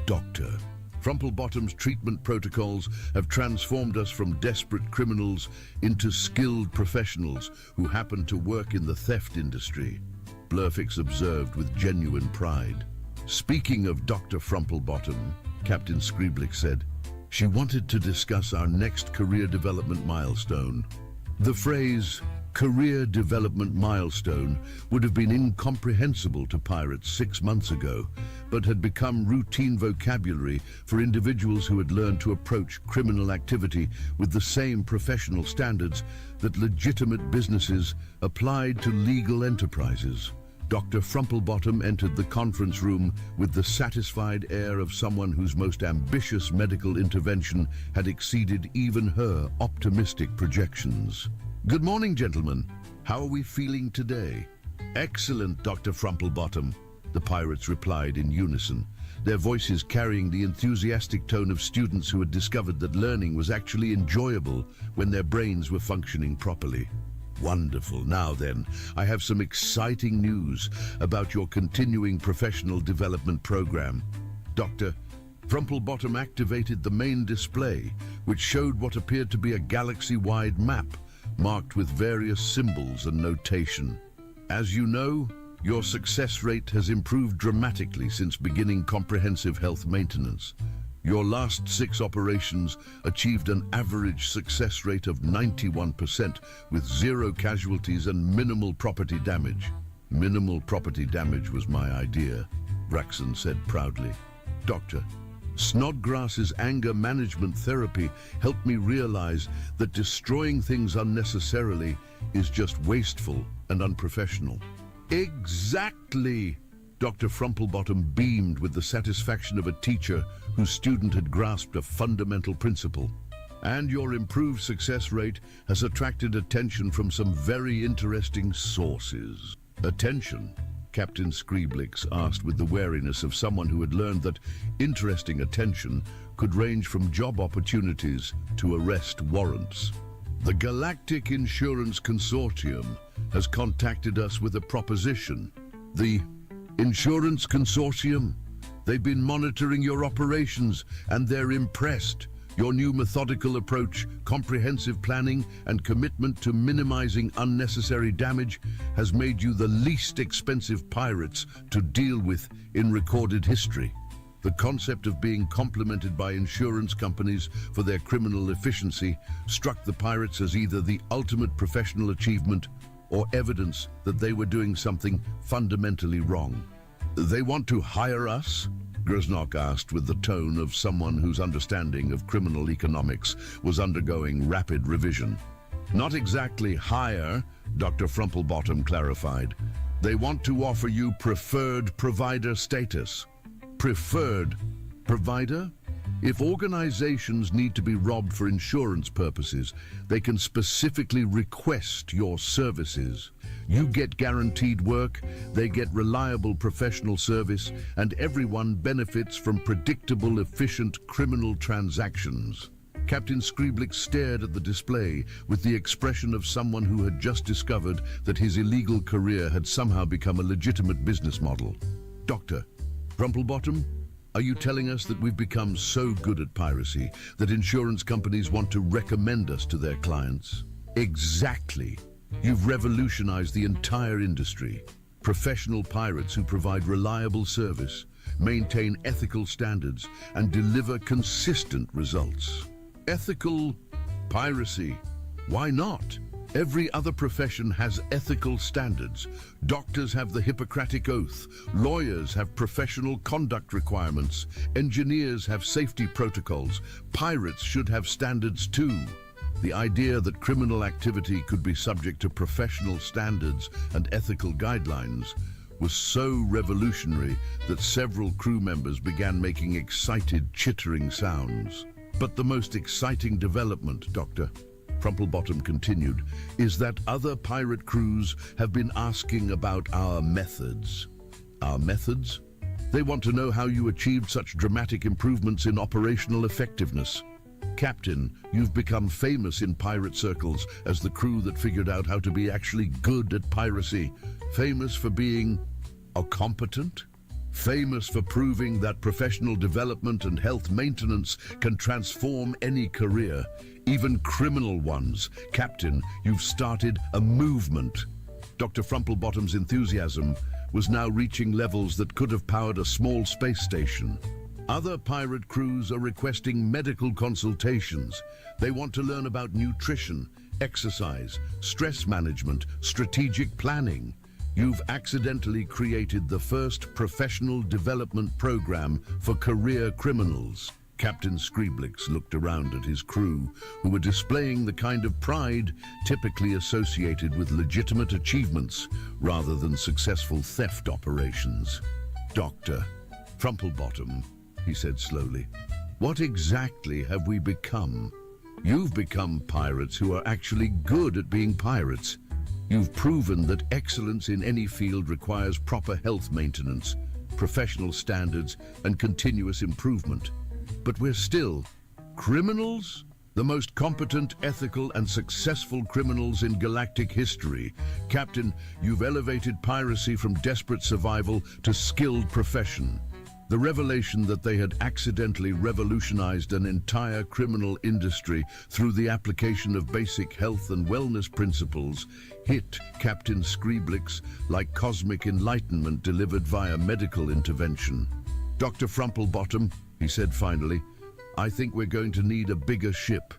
"Doctor, Frumplebottom's treatment protocols have transformed us from desperate criminals into skilled professionals who happen to work in the theft industry," Blurfix observed with genuine pride. "Speaking of Dr. Frumplebottom," Captain Scriblix said, "she wanted to discuss our next career development milestone." The phrase, "career development milestone," would have been incomprehensible to pirates 6 months ago, but had become routine vocabulary for individuals who had learned to approach criminal activity with the same professional standards that legitimate businesses applied to legal enterprises. Dr. Frumplebottom entered the conference room with the satisfied air of someone whose most ambitious medical intervention had exceeded even her optimistic projections. "Good morning, gentlemen. How are we feeling today?" "Excellent, Dr. Frumplebottom," the pirates replied in unison, their voices carrying the enthusiastic tone of students who had discovered that learning was actually enjoyable when their brains were functioning properly. "Wonderful. Now then, I have some exciting news about your continuing professional development program. Dr. Frumplebottom activated the main display, which showed what appeared to be a galaxy-wide map, marked with various symbols and notation. As you know, your success rate has improved dramatically since beginning comprehensive health maintenance. Your last 6 operations achieved an average success rate of 91% with 0 casualties and minimal property damage. "Minimal property damage was my idea," Vraxon said proudly. "Doctor, Snodgrass's anger management therapy helped me realize that destroying things unnecessarily is just wasteful and unprofessional." "Exactly!" Dr. Frumplebottom beamed with the satisfaction of a teacher whose student had grasped a fundamental principle. "And your improved success rate has attracted attention from some very interesting sources." "Attention?" Captain Scriblix asked with the wariness of someone who had learned that interesting attention could range from job opportunities to arrest warrants. "The Galactic Insurance Consortium has contacted us with a proposition." "The Insurance Consortium? They've been monitoring your operations and they're impressed," Your new methodical approach, comprehensive planning, and commitment to minimizing unnecessary damage has made you the least expensive pirates to deal with in recorded history. The concept of being complimented by insurance companies for their criminal efficiency struck the pirates as either the ultimate professional achievement or evidence that they were doing something fundamentally wrong. They want to hire us? Grosnock asked with the tone of someone whose understanding of criminal economics was undergoing rapid revision. Not exactly hire, Dr. Frumplebottom clarified. They want to offer you preferred provider status. Preferred provider? If organizations need to be robbed for insurance purposes, they can specifically request your services. You get guaranteed work, they get reliable professional service, and everyone benefits from predictable, efficient criminal transactions. Captain Scriblix stared at the display with the expression of someone who had just discovered that his illegal career had somehow become a legitimate business model. Doctor, Crumplebottom, are you telling us that we've become so good at piracy that insurance companies want to recommend us to their clients? Exactly. You've revolutionized the entire industry. Professional pirates who provide reliable service, maintain ethical standards, and deliver consistent results. Ethical piracy? Why not? Every other profession has ethical standards. Doctors have the Hippocratic Oath. Lawyers have professional conduct requirements. Engineers have safety protocols. Pirates should have standards too. The idea that criminal activity could be subject to professional standards and ethical guidelines was so revolutionary that several crew members began making excited, chittering sounds. But the most exciting development, Doctor, Crumplebottom continued, is that other pirate crews have been asking about our methods. Our methods? They want to know how you achieved such dramatic improvements in operational effectiveness. Captain, you've become famous in pirate circles as the crew that figured out how to be actually good at piracy. Famous for being competent? Famous for proving that professional development and health maintenance can transform any career, even criminal ones. Captain, you've started a movement. Dr. Frumplebottom's enthusiasm was now reaching levels that could have powered a small space station. Other pirate crews are requesting medical consultations. They want to learn about nutrition, exercise, stress management, strategic planning. You've accidentally created the first professional development program for career criminals. Captain Scriblix looked around at his crew, who were displaying the kind of pride typically associated with legitimate achievements rather than successful theft operations. Dr. Frumplebottom, he said slowly, what exactly have we become? You've become pirates who are actually good at being pirates. You've proven that excellence in any field requires proper health maintenance, professional standards, and continuous improvement. But we're still criminals? The most competent, ethical, and successful criminals in galactic history. Captain, you've elevated piracy from desperate survival to skilled profession. The revelation that they had accidentally revolutionized an entire criminal industry through the application of basic health and wellness principles hit Captain Scriblix like cosmic enlightenment delivered via medical intervention. Dr. Frumplebottom, he said finally, I think we're going to need a bigger ship.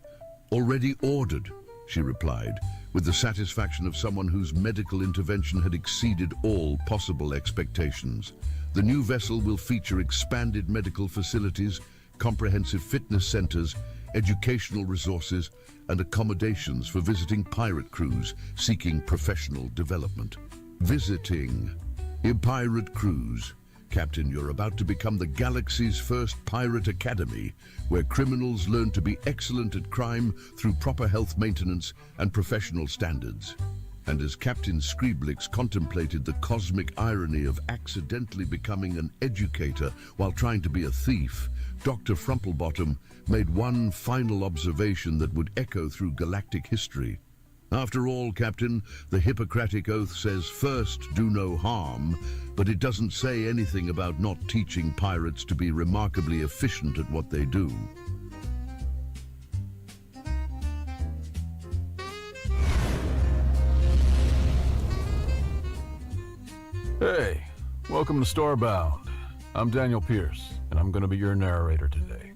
Already ordered, she replied, with the satisfaction of someone whose medical intervention had exceeded all possible expectations. The new vessel will feature expanded medical facilities, comprehensive fitness centers, educational resources, and accommodations for visiting pirate crews seeking professional development. Visiting pirate crews. Captain, you're about to become the galaxy's first pirate academy, where criminals learn to be excellent at crime through proper health maintenance and professional standards. And as Captain Scriblix contemplated the cosmic irony of accidentally becoming an educator while trying to be a thief, Dr. Frumplebottom made one final observation that would echo through galactic history. After all, Captain, the Hippocratic Oath says first do no harm, but it doesn't say anything about not teaching pirates to be remarkably efficient at what they do. Hey, welcome to Starbound. I'm Daniel Pierce, and I'm going to be your narrator today.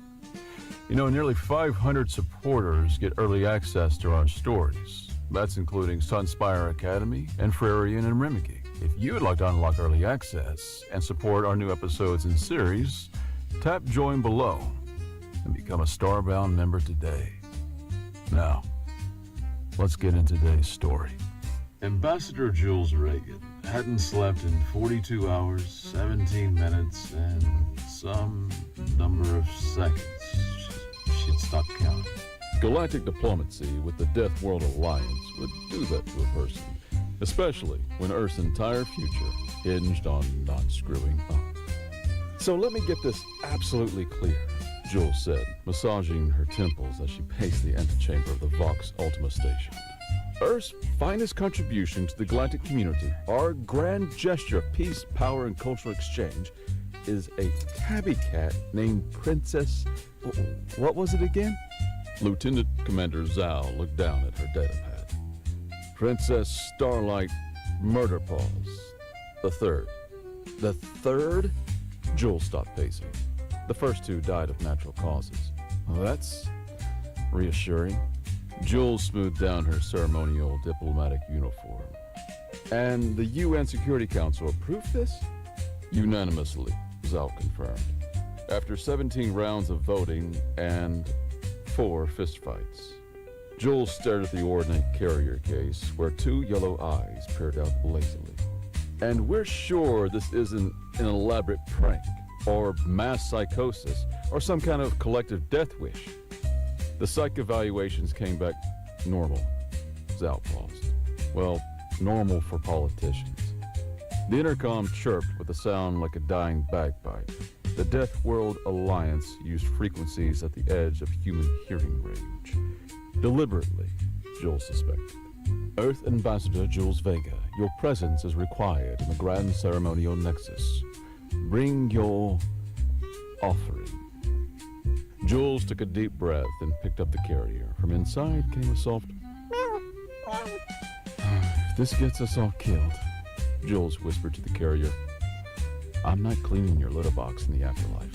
You know, nearly 500 supporters get early access to our stories. That's including Sunspire Academy and Frarian and Remike. If you would like to unlock early access and support our new episodes and series, tap join below and become a Starbound member today. Now, let's get into today's story. Ambassador Jules Reagan hadn't slept in 42 hours, 17 minutes, and some number of seconds. She'd stopped counting. Galactic diplomacy with the Death World Alliance would do that to a person, especially when Earth's entire future hinged on not screwing up. So let me get this absolutely clear, Jules said, massaging her temples as she paced the antechamber of the Vox Ultima station. Earth's finest contribution to the galactic community, our grand gesture of peace, power, and cultural exchange, is a tabby cat named Princess... What was it again? Lieutenant Commander Zhao looked down at her data pad. Princess Starlight Murderpaws. The third. The third? Jules stopped pacing. The first two died of natural causes. Well, that's reassuring. Jules smoothed down her ceremonial diplomatic uniform. And the UN Security Council approved this? Unanimously, Zhao confirmed. After 17 rounds of voting and 4 fistfights. Jules stared at the ordnance carrier case where 2 yellow eyes peered out lazily. And we're sure this isn't an elaborate prank, or mass psychosis, or some kind of collective death wish. The psych evaluations came back normal. Zhao paused. Well, normal for politicians. The intercom chirped with a sound like a dying bagpipe. The Death World Alliance used frequencies at the edge of human hearing range. Deliberately, Jules suspected. Earth Ambassador Jules Vega, your presence is required in the Grand Ceremonial Nexus. Bring your offering. Jules took a deep breath and picked up the carrier. From inside came a soft If this gets us all killed, Jules whispered to the carrier, I'm not cleaning your litter box in the afterlife.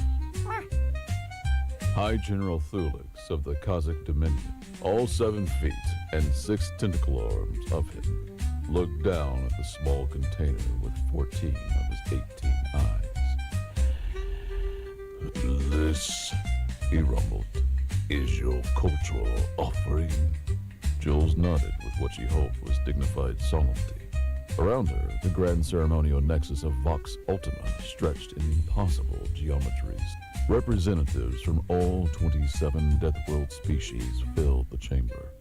High General Thulix of the Kazakh Dominion, all 7 feet and 6 tentacle arms of him, looked down at the small container with 14 of his 18 eyes. This, he rumbled, is your cultural offering? Jules nodded with what she hoped was dignified solemnity. Around her, the grand ceremonial nexus of Vox Ultima stretched in impossible geometries. Representatives from all 27 Death World species filled the chamber.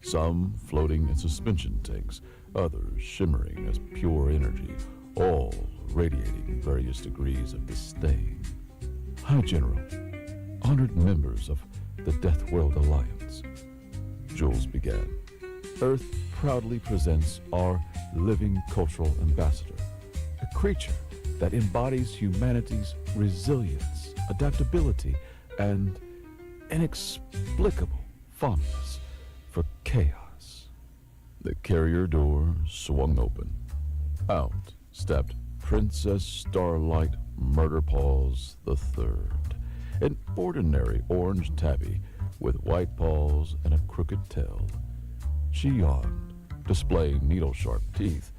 Some floating in suspension tanks, others shimmering as pure energy, all radiating various degrees of disdain. High General, honored members of the Death World Alliance, Jules began. Earth proudly presents our living cultural ambassador, a creature that embodies humanity's resilience, adaptability, and inexplicable fondness for chaos. The carrier door swung open. Out stepped Princess Starlight Murderpaws III, an ordinary orange tabby with white paws and a crooked tail. She yawned, displaying needle-sharp teeth,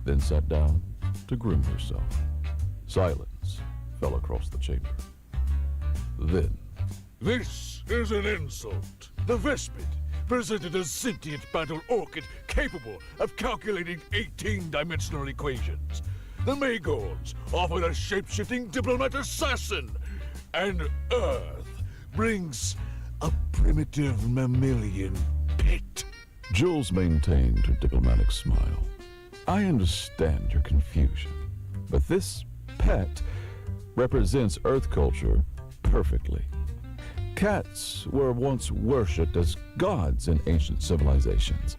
then sat down to groom herself. Silence fell across the chamber. Then, this is an insult. The Vespid presented a sentient battle orchid capable of calculating 18-dimensional equations. The Magors offered a shape-shifting diplomat assassin. And Earth brings a primitive mammalian pet. Jules maintained her diplomatic smile. I understand your confusion, but this pet represents Earth culture perfectly. Cats were once worshipped as gods in ancient civilizations.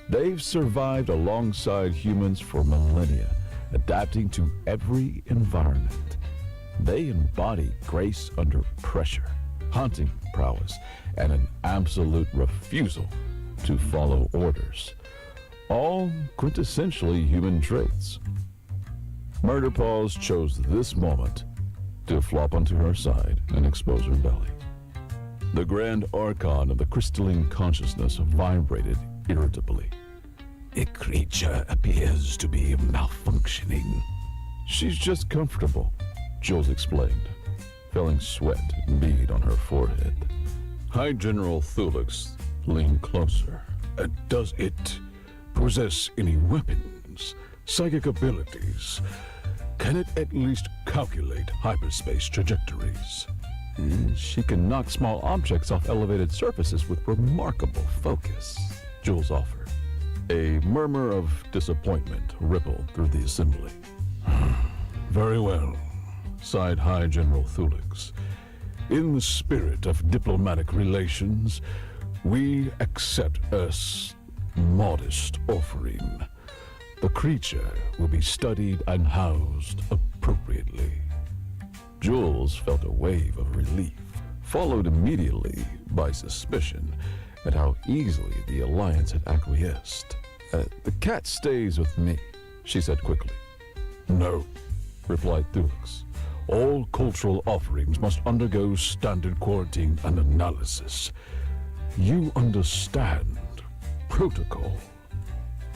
They've survived alongside humans for millennia, adapting to every environment. They embody grace under pressure, hunting prowess, and an absolute refusal to follow orders. All quintessentially human traits. Murder Paws chose this moment to flop onto her side and expose her belly. The grand archon of the crystalline consciousness vibrated irritably. A creature appears to be malfunctioning. She's just comfortable, Jules explained, feeling sweat bead on her forehead. High General Thulix leaned closer. Does it possess any weapons, psychic abilities? Can it at least calculate hyperspace trajectories? She can knock small objects off elevated surfaces with remarkable focus, Jules offered. A murmur of disappointment rippled through the assembly. Very well, sighed High General Thulix. In the spirit of diplomatic relations, we accept Earth's modest offering. The creature will be studied and housed appropriately. Jules felt a wave of relief, followed immediately by suspicion at how easily the Alliance had acquiesced. The cat stays with me, she said quickly. No, replied Thulix. all cultural offerings must undergo standard quarantine and analysis. You understand protocol.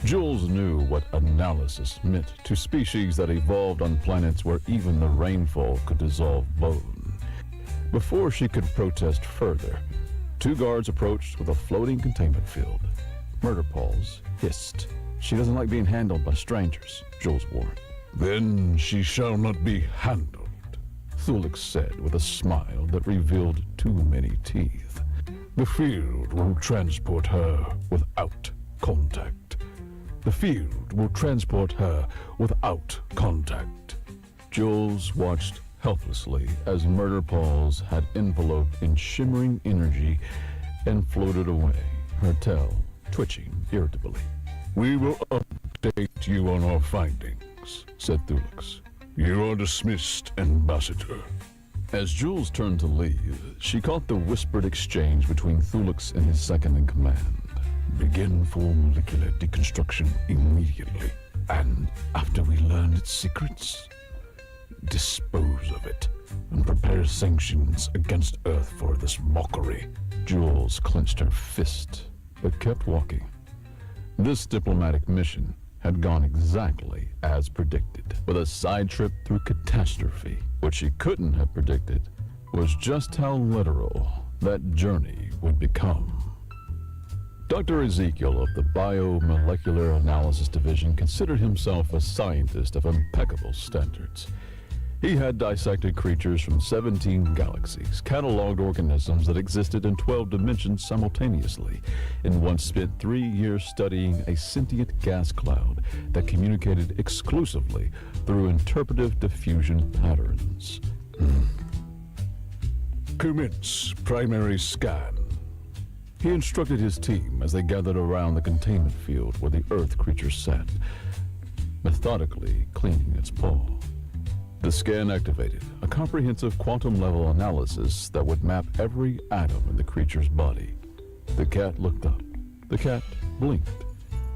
Jules knew what analysis meant to species that evolved on planets where even the rainfall could dissolve bone. Before she could protest further, two guards approached with a floating containment field. Murder Paws hissed. She doesn't like being handled by strangers, Jules warned. Then she shall not be handled, Thulix said with a smile that revealed too many teeth. The field will transport her without contact. The field will transport her without contact. Jules watched helplessly as Murder Paws had enveloped in shimmering energy and floated away, her tail twitching irritably. We will update you on our findings, said Thulix. You are dismissed, Ambassador. As Jules turned to leave, she caught the whispered exchange between Thulix and his second-in-command. Begin full molecular deconstruction immediately. And after we learn its secrets, dispose of it and prepare sanctions against Earth for this mockery. Jules clenched her fist, but kept walking. This diplomatic mission had gone exactly as predicted, with a side trip through catastrophe. What she couldn't have predicted was just how literal that journey would become. Dr. Ezekiel of the Biomolecular Analysis Division considered himself a scientist of impeccable standards. He had dissected creatures from 17 galaxies, cataloged organisms that existed in 12 dimensions simultaneously, and once spent 3 years studying a sentient gas cloud that communicated exclusively through interpretive diffusion patterns. Commence primary scan. He instructed his team as they gathered around the containment field where the Earth creature sat, methodically cleaning its paw. The scan activated a comprehensive quantum-level analysis that would map every atom in the creature's body. The cat looked up. The cat blinked.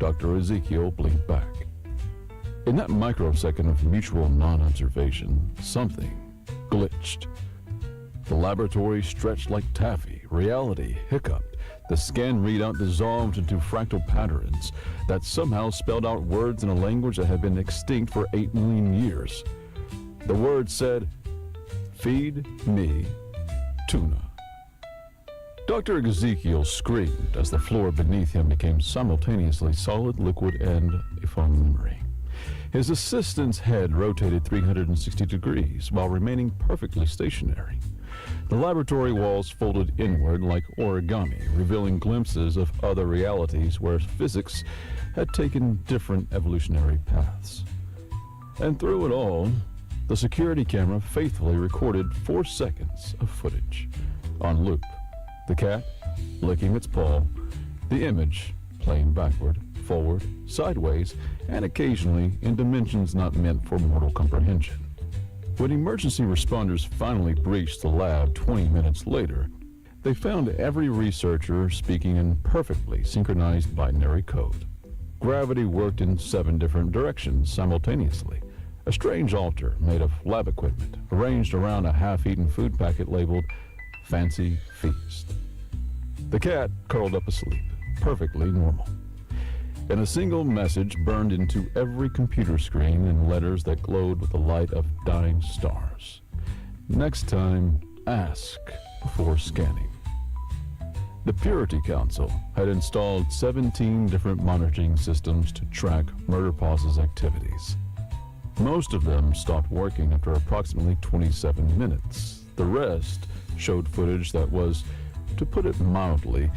Dr. Ezekiel blinked back. In that microsecond of mutual non-observation, something glitched. The laboratory stretched like taffy. Reality hiccuped. The scan readout dissolved into fractal patterns that somehow spelled out words in a language that had been extinct for 8 million years. The word said, "Feed me tuna." Dr. Ezekiel screamed as the floor beneath him became simultaneously solid, liquid, and a foam memory. His assistant's head rotated 360 degrees while remaining perfectly stationary. The laboratory walls folded inward like origami, revealing glimpses of other realities where physics had taken different evolutionary paths. And through it all, the security camera faithfully recorded 4 seconds of footage on loop. The cat licking its paw, the image playing backward, forward, sideways, and occasionally in dimensions not meant for mortal comprehension. When emergency responders finally breached the lab 20 minutes later, they found every researcher speaking in perfectly synchronized binary code. Gravity worked in 7 different directions simultaneously, a strange altar made of lab equipment arranged around a half-eaten food packet labeled Fancy Feast. The cat curled up asleep, perfectly normal. And a single message burned into every computer screen in letters that glowed with the light of dying stars. Next time, ask before scanning. The Purity Council had installed 17 different monitoring systems to track Murder Paus's activities. Most of them stopped working after approximately 27 minutes. The rest showed footage that was, to put it mildly,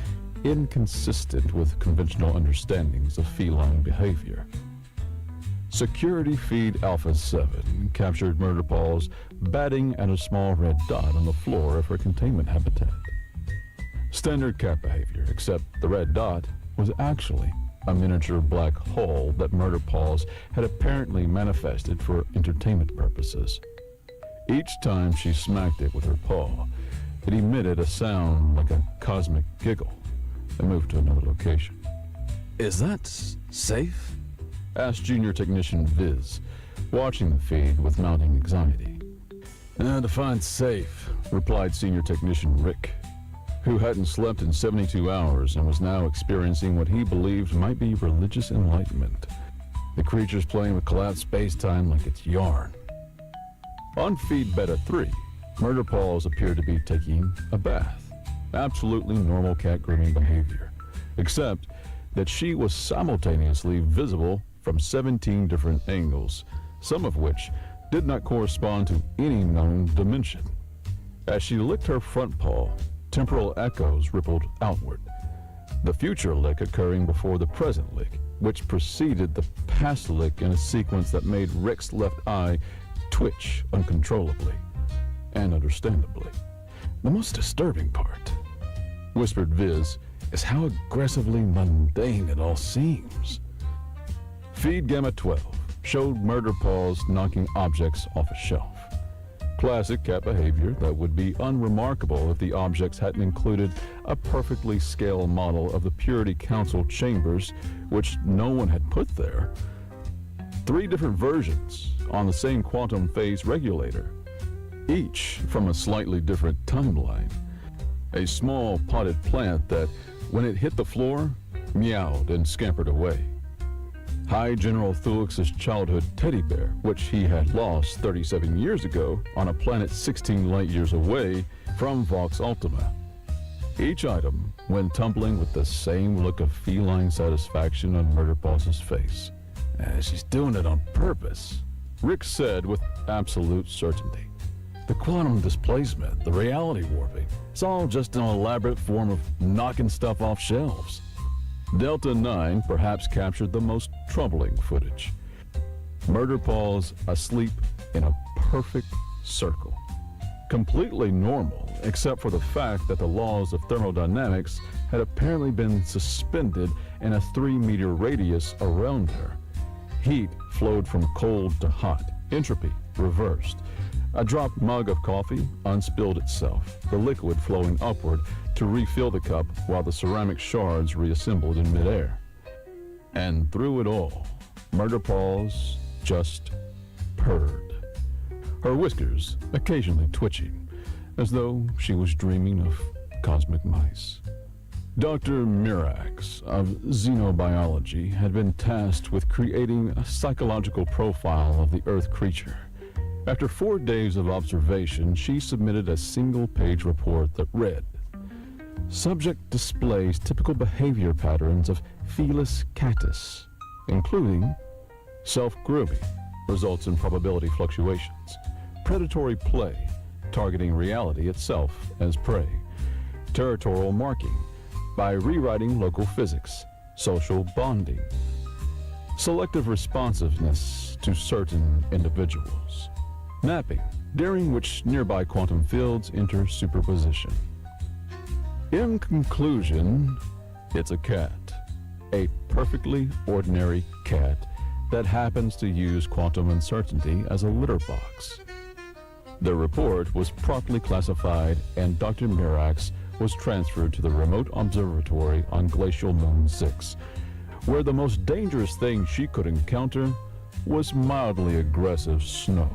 inconsistent with conventional understandings of feline behavior. Security feed Alpha 7 captured Murder Paws batting at a small red dot on the floor of her containment habitat. Standard cat behavior, except the red dot was actually a miniature black hole that Murder Paws had apparently manifested for entertainment purposes. Each time she smacked it with her paw, it emitted a sound like a cosmic giggle and moved to another location. Is that safe? Asked Junior Technician Viz, watching the feed with mounting anxiety. Define safe, replied Senior Technician Rick, who hadn't slept in 72 hours and was now experiencing what he believed might be religious enlightenment. The creature's playing with collapsed space-time like it's yarn. On feed Beta 3, Murder Paws appeared to be taking a bath. Absolutely normal cat grooming behavior, except that she was simultaneously visible from 17 different angles, some of which did not correspond to any known dimension. As she licked her front paw, temporal echoes rippled outward, the future lick occurring before the present lick, which preceded the past lick in a sequence that made Rick's left eye twitch uncontrollably, and understandably. The most disturbing part, whispered Viz, is how aggressively mundane it all seems. Feed Gamma 12 showed Murder Paws knocking objects off a shelf. Classic cat behavior that would be unremarkable if the objects hadn't included a perfectly scale model of the Purity Council chambers, which no one had put there. 3 different versions on the same quantum phase regulator, each from a slightly different timeline. A small potted plant that, when it hit the floor, meowed and scampered away. High General Thulix's childhood teddy bear, which he had lost 37 years ago on a planet 16 light years away from Vox Ultima. Each item went tumbling with the same look of feline satisfaction on Murder Paws' face. She's doing it on purpose, Rick said with absolute certainty. The quantum displacement, the reality warping, it's all just an elaborate form of knocking stuff off shelves. Delta 9 perhaps captured the most troubling footage. Murder Paws asleep in a perfect circle. Completely normal, except for the fact that the laws of thermodynamics had apparently been suspended in a 3-meter radius around her. Heat flowed from cold to hot, entropy reversed. A dropped mug of coffee unspilled itself, the liquid flowing upward to refill the cup while the ceramic shards reassembled in midair. And through it all, Murder Paws just purred, her whiskers occasionally twitching, as though she was dreaming of cosmic mice. Dr. Mirax of xenobiology had been tasked with creating a psychological profile of the Earth creature. After 4 days of observation, she submitted a single-page report that read, "Subject displays typical behavior patterns of Felis catus, including self-grooming, results in probability fluctuations, predatory play, targeting reality itself as prey, territorial marking by rewriting local physics, social bonding, selective responsiveness to certain individuals, mapping, during which nearby quantum fields enter superposition. In conclusion, it's a cat, a perfectly ordinary cat that happens to use quantum uncertainty as a litter box." The report was promptly classified, and Dr. Mirax was transferred to the remote observatory on Glacial Moon 6, where the most dangerous thing she could encounter was mildly aggressive snow.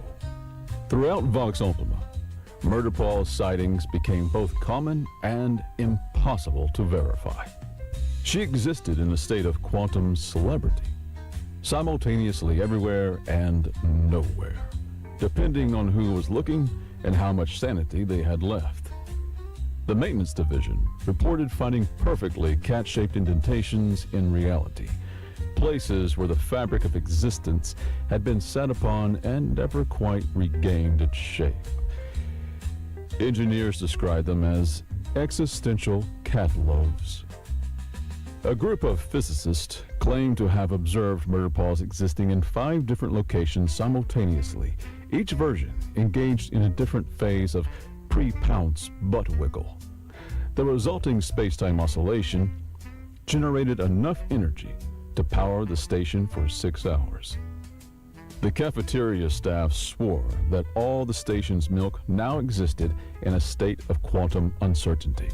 Throughout Vox Ultima, Murder Paul's sightings became both common and impossible to verify. She existed in a state of quantum celebrity, simultaneously everywhere and nowhere, depending on who was looking and how much sanity they had left. The maintenance division reported finding perfectly cat-shaped indentations in reality, places where the fabric of existence had been set upon and never quite regained its shape. Engineers describe them as existential cat loaves. A group of physicists claim to have observed murder paws existing in 5 different locations simultaneously, each version engaged in a different phase of pre-pounce butt wiggle. The resulting space-time oscillation generated enough energy to power the station for 6 hours. The cafeteria staff swore that all the station's milk now existed in a state of quantum uncertainty,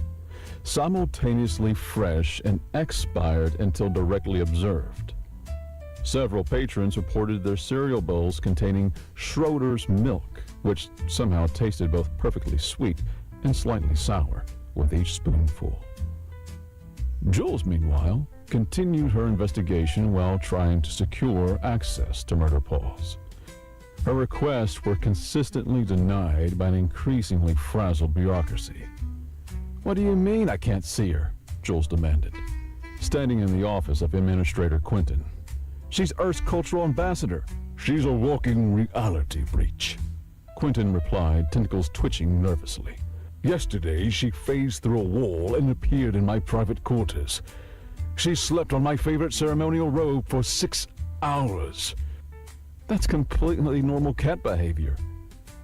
simultaneously fresh and expired until directly observed. Several patrons reported their cereal bowls containing Schroeder's milk, which somehow tasted both perfectly sweet and slightly sour with each spoonful. Jules, meanwhile, continued her investigation while trying to secure access to Murder Paws. Her requests were consistently denied by an increasingly frazzled bureaucracy. "What do you mean I can't see her?" Jules demanded, standing in the office of Administrator Quentin. "She's Earth's cultural ambassador." "She's a walking reality breach," Quentin replied, tentacles twitching nervously. "Yesterday, she phased through a wall and appeared in my private quarters. She slept on my favorite ceremonial robe for 6 hours. That's completely normal cat behavior.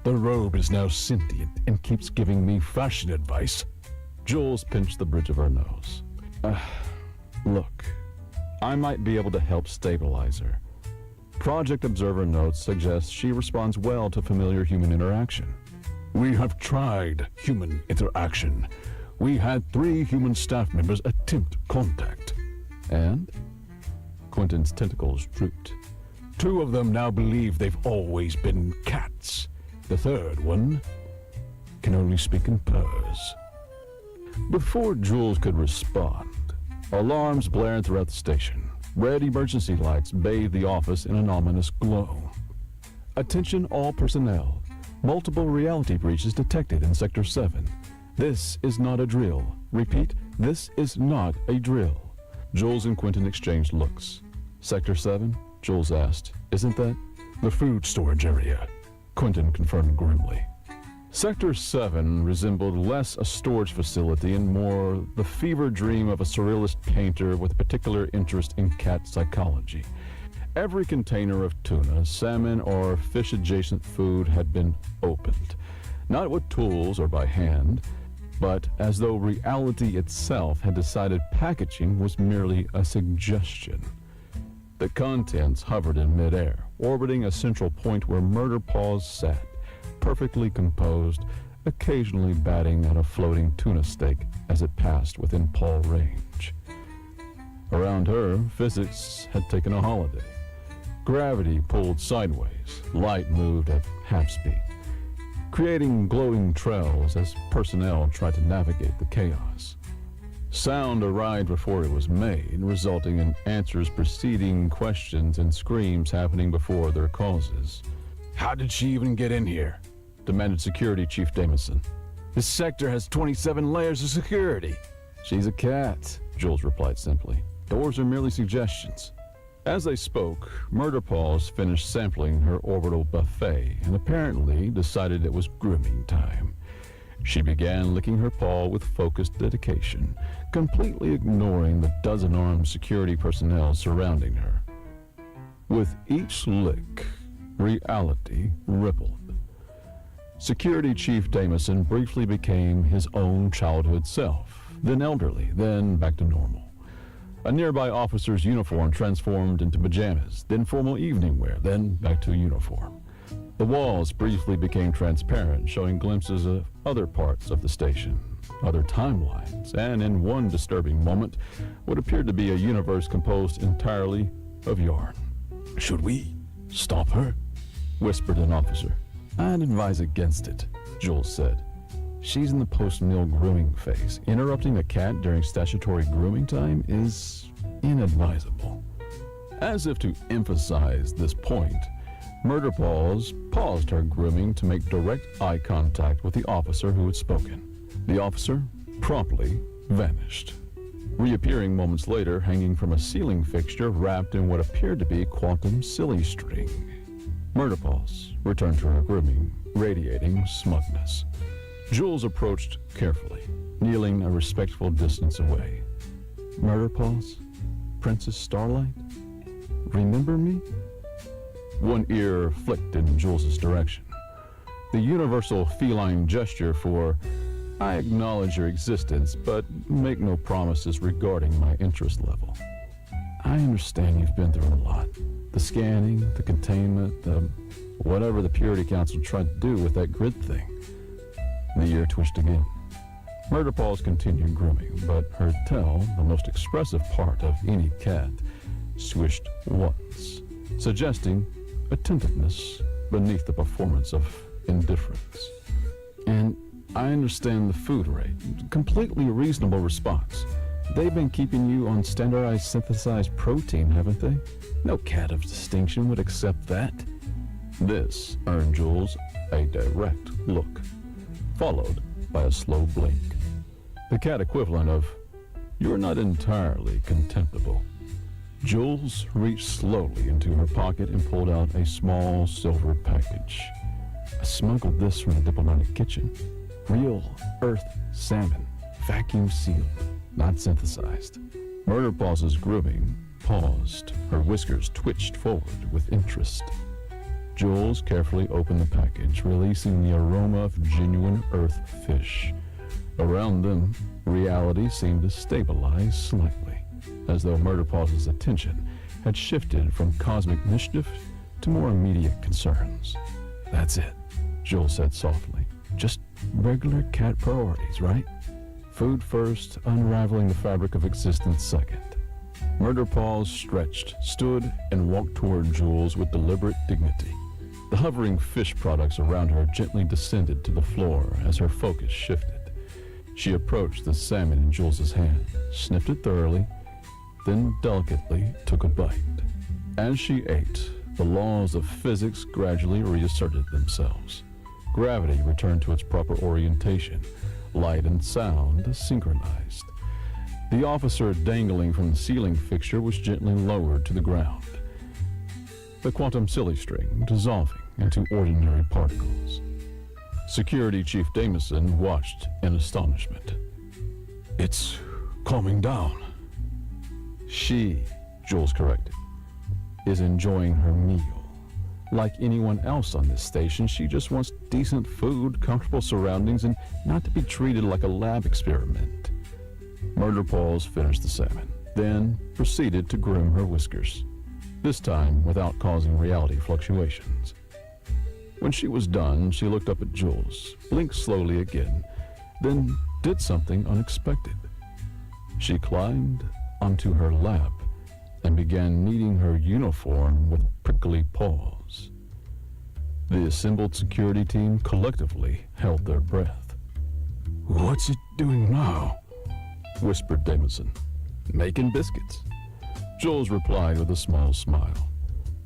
The robe is now sentient and keeps giving me fashion advice." Jules pinched the bridge of her nose. Look, I might be able to help stabilize her. Project Observer notes suggest she responds well to familiar human interaction. "We have tried human interaction. We had 3 human staff members attempt contact." "And?" Quentin's tentacles drooped. "2 of them now believe they've always been cats. The 3rd one can only speak in purrs." Before Jules could respond, alarms blared throughout the station. Red emergency lights bathed the office in an ominous glow. "Attention all personnel. Multiple reality breaches detected in Sector 7. This is not a drill. Repeat, this is not a drill." Jules and Quentin exchanged looks. "Sector 7?" Jules asked. "Isn't that the food storage area?" Quentin confirmed grimly. Sector 7 resembled less a storage facility and more the fever dream of a surrealist painter with a particular interest in cat psychology. Every container of tuna, salmon, or fish-adjacent food had been opened, not with tools or by hand, but as though reality itself had decided packaging was merely a suggestion. The contents hovered in midair, orbiting a central point where Murder Paws sat, perfectly composed, occasionally batting at a floating tuna steak as it passed within paw range. Around her, physics had taken a holiday. Gravity pulled sideways, light moved at half speed, creating glowing trails as personnel tried to navigate the chaos. Sound arrived before it was made, resulting in answers preceding questions and screams happening before their causes. "How did she even get in here?" demanded Security Chief Damison. "This sector has 27 layers of security." "She's a cat," Jules replied simply. "Doors are merely suggestions." As they spoke, Murder Paws finished sampling her orbital buffet and apparently decided it was grooming time. She began licking her paw with focused dedication, completely ignoring the dozen-armed security personnel surrounding her. With each lick, reality rippled. Security Chief Damison briefly became his own childhood self, then elderly, then back to normal. A nearby officer's uniform transformed into pajamas, then formal evening wear, then back to uniform. The walls briefly became transparent, showing glimpses of other parts of the station, other timelines, and in one disturbing moment, what appeared to be a universe composed entirely of yarn. "Should we Stop her, whispered an officer. I'd advise against it, Jules said. She's in the post-meal grooming phase. Interrupting a cat during statutory grooming time is inadvisable. As if to emphasize this point, Murder Paws paused her grooming to make direct eye contact with the officer who had spoken. The officer promptly vanished, reappearing moments later hanging from a ceiling fixture wrapped in what appeared to be quantum silly string. Murder Paws returned to her grooming, radiating smugness. Jules approached carefully, kneeling a respectful distance away. Murder Paws? Princess Starlight? Remember me? One ear flicked in Jules's direction. The universal feline gesture for, I acknowledge your existence, but make no promises regarding my interest level. I understand you've been through a lot. The scanning, the containment, the whatever the Purity Council tried to do with that grid thing. The ear twitched again. Murder Paws continued grooming, but her tail, the most expressive part of any cat, swished once, suggesting attentiveness beneath the performance of indifference. And I understand the food rate. Completely reasonable response. They've been keeping you on standardized synthesized protein, haven't they? No cat of distinction would accept that. This earned Jules a direct look, followed by a slow blink. The cat equivalent of, you're not entirely contemptible. Jules reached slowly into her pocket and pulled out a small silver package. I smuggled this from the diplomatic kitchen. Real earth salmon, vacuum sealed, not synthesized. Murder Paws' grooming paused. Her whiskers twitched forward with interest. Jules carefully opened the package, releasing the aroma of genuine earth fish. Around them, reality seemed to stabilize slightly, as though Murder Paws' attention had shifted from cosmic mischief to more immediate concerns. That's it, Jules said softly. Just regular cat priorities, right? Food first, unraveling the fabric of existence second. Murder Paws stretched, stood, and walked toward Jules with deliberate dignity. The hovering fish products around her gently descended to the floor as her focus shifted. She approached the salmon in Jules's hand, sniffed it thoroughly, then delicately took a bite. As she ate, the laws of physics gradually reasserted themselves. Gravity returned to its proper orientation, light and sound synchronized. The officer dangling from the ceiling fixture was gently lowered to the ground, the quantum silly string dissolving into ordinary particles. Security Chief Damison watched in astonishment. It's calming down. She, Jules corrected, is enjoying her meal. Like anyone else on this station, she just wants decent food, comfortable surroundings, and not to be treated like a lab experiment. Murder Paws finished the salmon, then proceeded to groom her whiskers, this time without causing reality fluctuations. When she was done, she looked up at Jules, blinked slowly again, then did something unexpected. She climbed onto her lap and began kneading her uniform with prickly paws. The assembled security team collectively held their breath. What's it doing now? Whispered Damison. Making biscuits. Jules replied with a small smile.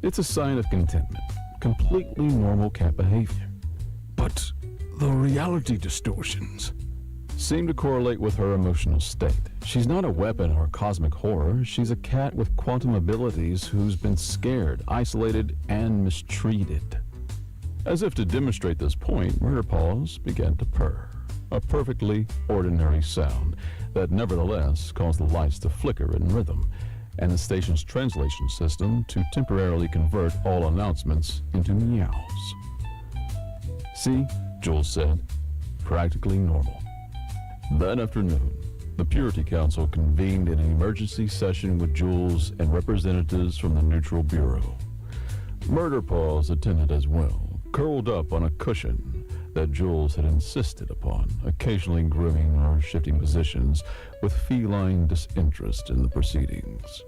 It's a sign of contentment. Completely normal cat behavior. But the reality distortions seem to correlate with her emotional state. She's not a weapon or cosmic horror. She's a cat with quantum abilities who's been scared, isolated, and mistreated. As if to demonstrate this point, Murder Paws began to purr, a perfectly ordinary sound that nevertheless caused the lights to flicker in rhythm, and the station's translation system to temporarily convert all announcements into meows. See, Jules said, practically normal. That afternoon, the Purity Council convened an emergency session with Jules and representatives from the Neutral Bureau. Murder Paws attended as well, curled up on a cushion that Jules had insisted upon, occasionally grooming or shifting positions with feline disinterest in the proceedings.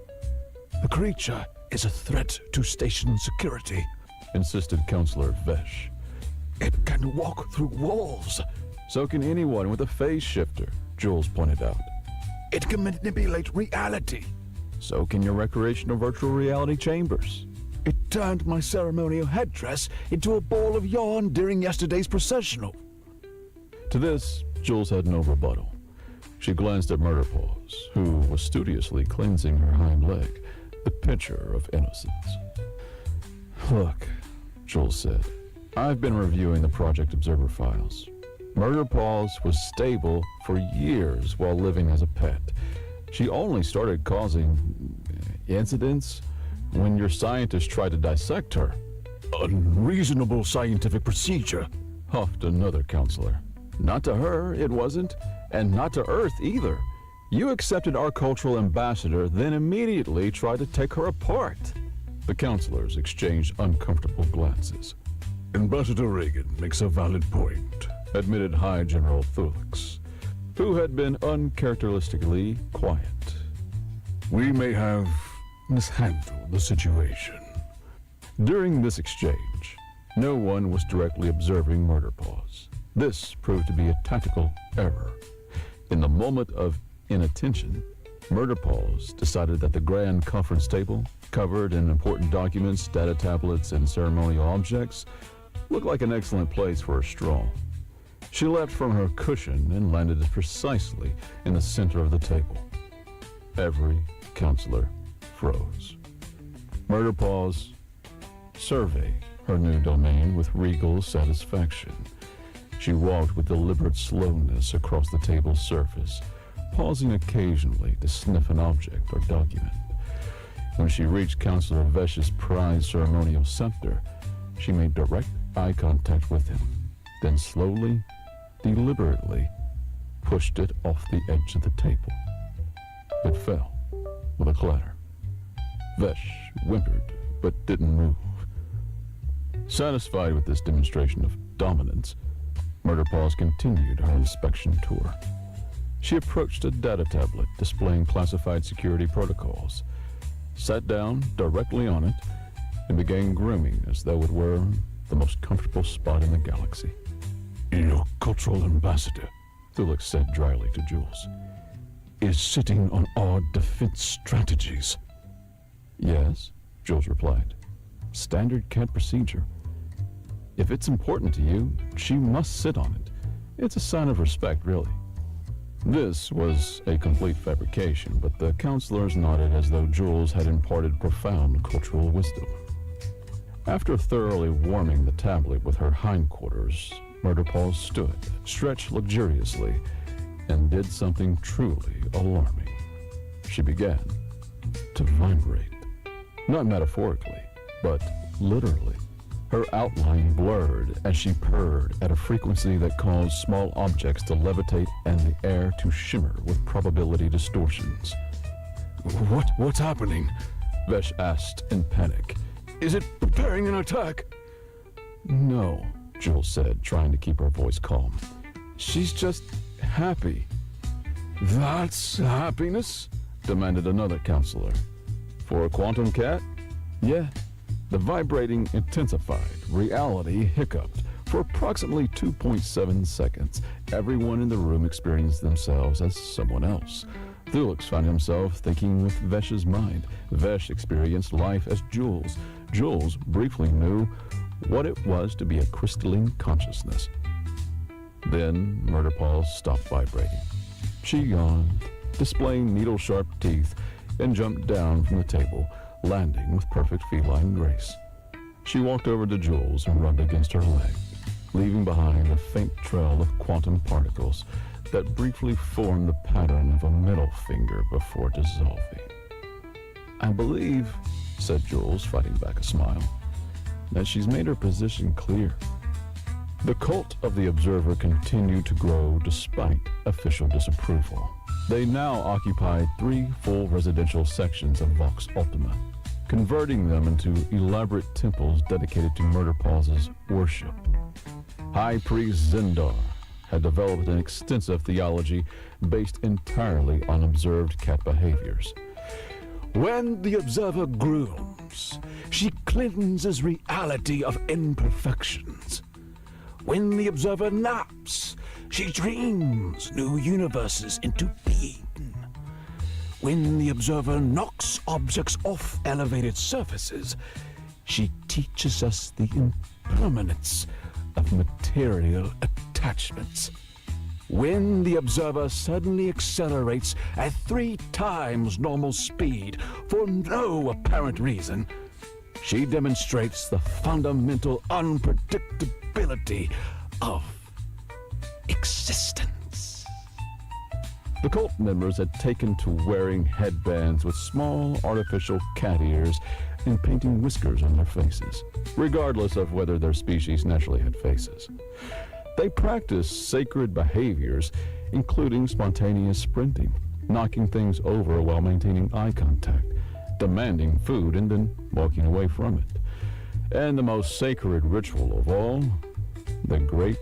The creature is a threat to station security, insisted Counselor Vesh. It can walk through walls. So can anyone with a phase shifter, Jules pointed out. It can manipulate reality. So can your recreational virtual reality chambers. It turned my ceremonial headdress into a ball of yarn during yesterday's processional. To this, Jules had no rebuttal. She glanced at Murderpaws, who was studiously cleansing her hind leg, the picture of innocence. Look, Jules said, I've been reviewing the Project Observer files. Murderpaws was stable for years while living as a pet. She only started causing incidents when your scientists tried to dissect her. Unreasonable scientific procedure, huffed another counselor. Not to her, it wasn't, and not to Earth either. You accepted our cultural ambassador, then immediately tried to take her apart. The counselors exchanged uncomfortable glances. Ambassador Reagan makes a valid point, admitted High General Thulix, who had been uncharacteristically quiet. We may have mishandled the situation. During this exchange, no one was directly observing Murderpaws. This proved to be a tactical error. In the moment of inattention, Murderpaws decided that the grand conference table, covered in important documents, data tablets, and ceremonial objects, looked like an excellent place for a stroll. She leapt from her cushion and landed precisely in the center of the table. Every counselor froze. Murderpaws surveyed her new domain with regal satisfaction. She walked with deliberate slowness across the table's surface, pausing occasionally to sniff an object or document. When she reached Counselor Vesh's prized ceremonial scepter, she made direct eye contact with him, then slowly, deliberately, pushed it off the edge of the table. It fell with a clatter. Vesh whimpered, but didn't move. Satisfied with this demonstration of dominance, Murderpaws continued her inspection tour. She approached a data tablet displaying classified security protocols, sat down directly on it, and began grooming as though it were the most comfortable spot in the galaxy. Your cultural ambassador, Thulix said dryly to Jules, is sitting on our defense strategies. Yes, Jules replied. Standard cat procedure. If it's important to you, she must sit on it. It's a sign of respect, really. This was a complete fabrication, but the counselors nodded as though Jules had imparted profound cultural wisdom. After thoroughly warming the tablet with her hindquarters, Murderpaws stood, stretched luxuriously, and did something truly alarming. She began to vibrate. Not metaphorically, but literally. Her outline blurred as she purred at a frequency that caused small objects to levitate and the air to shimmer with probability distortions. What's happening? Vesh asked in panic. Is it preparing an attack? No, Jules said, trying to keep her voice calm. She's just happy. That's happiness? Demanded another counselor. For a quantum cat? Yeah. The vibrating intensified, reality hiccuped. For approximately 2.7 seconds, everyone in the room experienced themselves as someone else. Thulix found himself thinking with Vesh's mind. Vesh experienced life as Jules. Jules briefly knew what it was to be a crystalline consciousness. Then Murderpaws stopped vibrating. She yawned, displaying needle-sharp teeth, and jumped down from the table, landing with perfect feline grace. She walked over to Jules and rubbed against her leg, leaving behind a faint trail of quantum particles that briefly formed the pattern of a middle finger before dissolving. I believe, said Jules, fighting back a smile, that she's made her position clear. The cult of the Observer continued to grow despite official disapproval. They now occupied 3 full residential sections of Vox Ultima, converting them into elaborate temples dedicated to Murderpaws' worship. High Priest Zendar had developed an extensive theology based entirely on observed cat behaviors. When the observer grooms, she cleanses reality of imperfections. When the observer naps, she dreams new universes into being. When the observer knocks objects off elevated surfaces, she teaches us the impermanence of material attachments. When the observer suddenly accelerates at 3 times normal speed for no apparent reason, she demonstrates the fundamental unpredictability of existence. The cult members had taken to wearing headbands with small artificial cat ears and painting whiskers on their faces, regardless of whether their species naturally had faces. They practiced sacred behaviors, including spontaneous sprinting, knocking things over while maintaining eye contact, demanding food and then walking away from it. And the most sacred ritual of all, the Great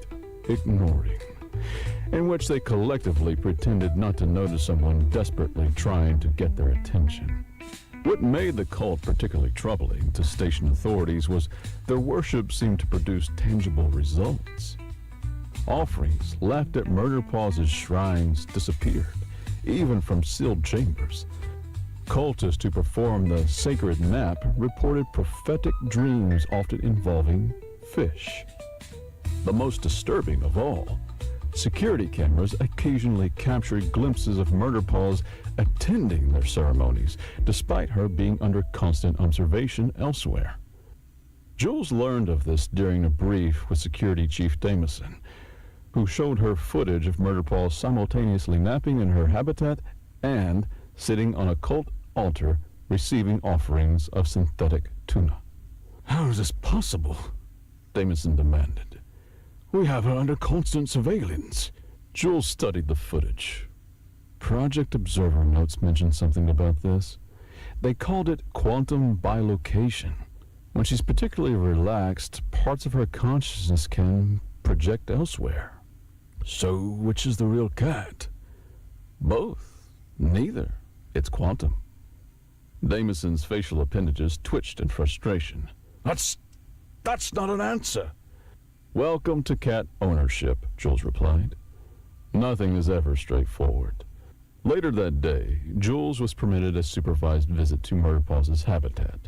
Ignoring, in which they collectively pretended not to notice someone desperately trying to get their attention. What made the cult particularly troubling to station authorities was their worship seemed to produce tangible results. Offerings left at Murder Paws' shrines disappeared, even from sealed chambers. Cultists who performed the sacred nap reported prophetic dreams often involving fish. The most disturbing of all, security cameras occasionally captured glimpses of Murder Paws attending their ceremonies, despite her being under constant observation elsewhere. Jules learned of this during a brief with Security Chief Damison, who showed her footage of Murder Paws simultaneously napping in her habitat and sitting on a cult altar receiving offerings of synthetic tuna. How is this possible? Damison demanded. We have her under constant surveillance. Jules studied the footage. Project Observer notes mentioned something about this. They called it quantum bilocation. When she's particularly relaxed, parts of her consciousness can project elsewhere. So, which is the real cat? Both. Neither. It's quantum. Damison's facial appendages twitched in frustration. That's not an answer. Welcome to cat ownership, Jules replied. Nothing is ever straightforward. Later that day, Jules was permitted a supervised visit to Murder Paws' habitat,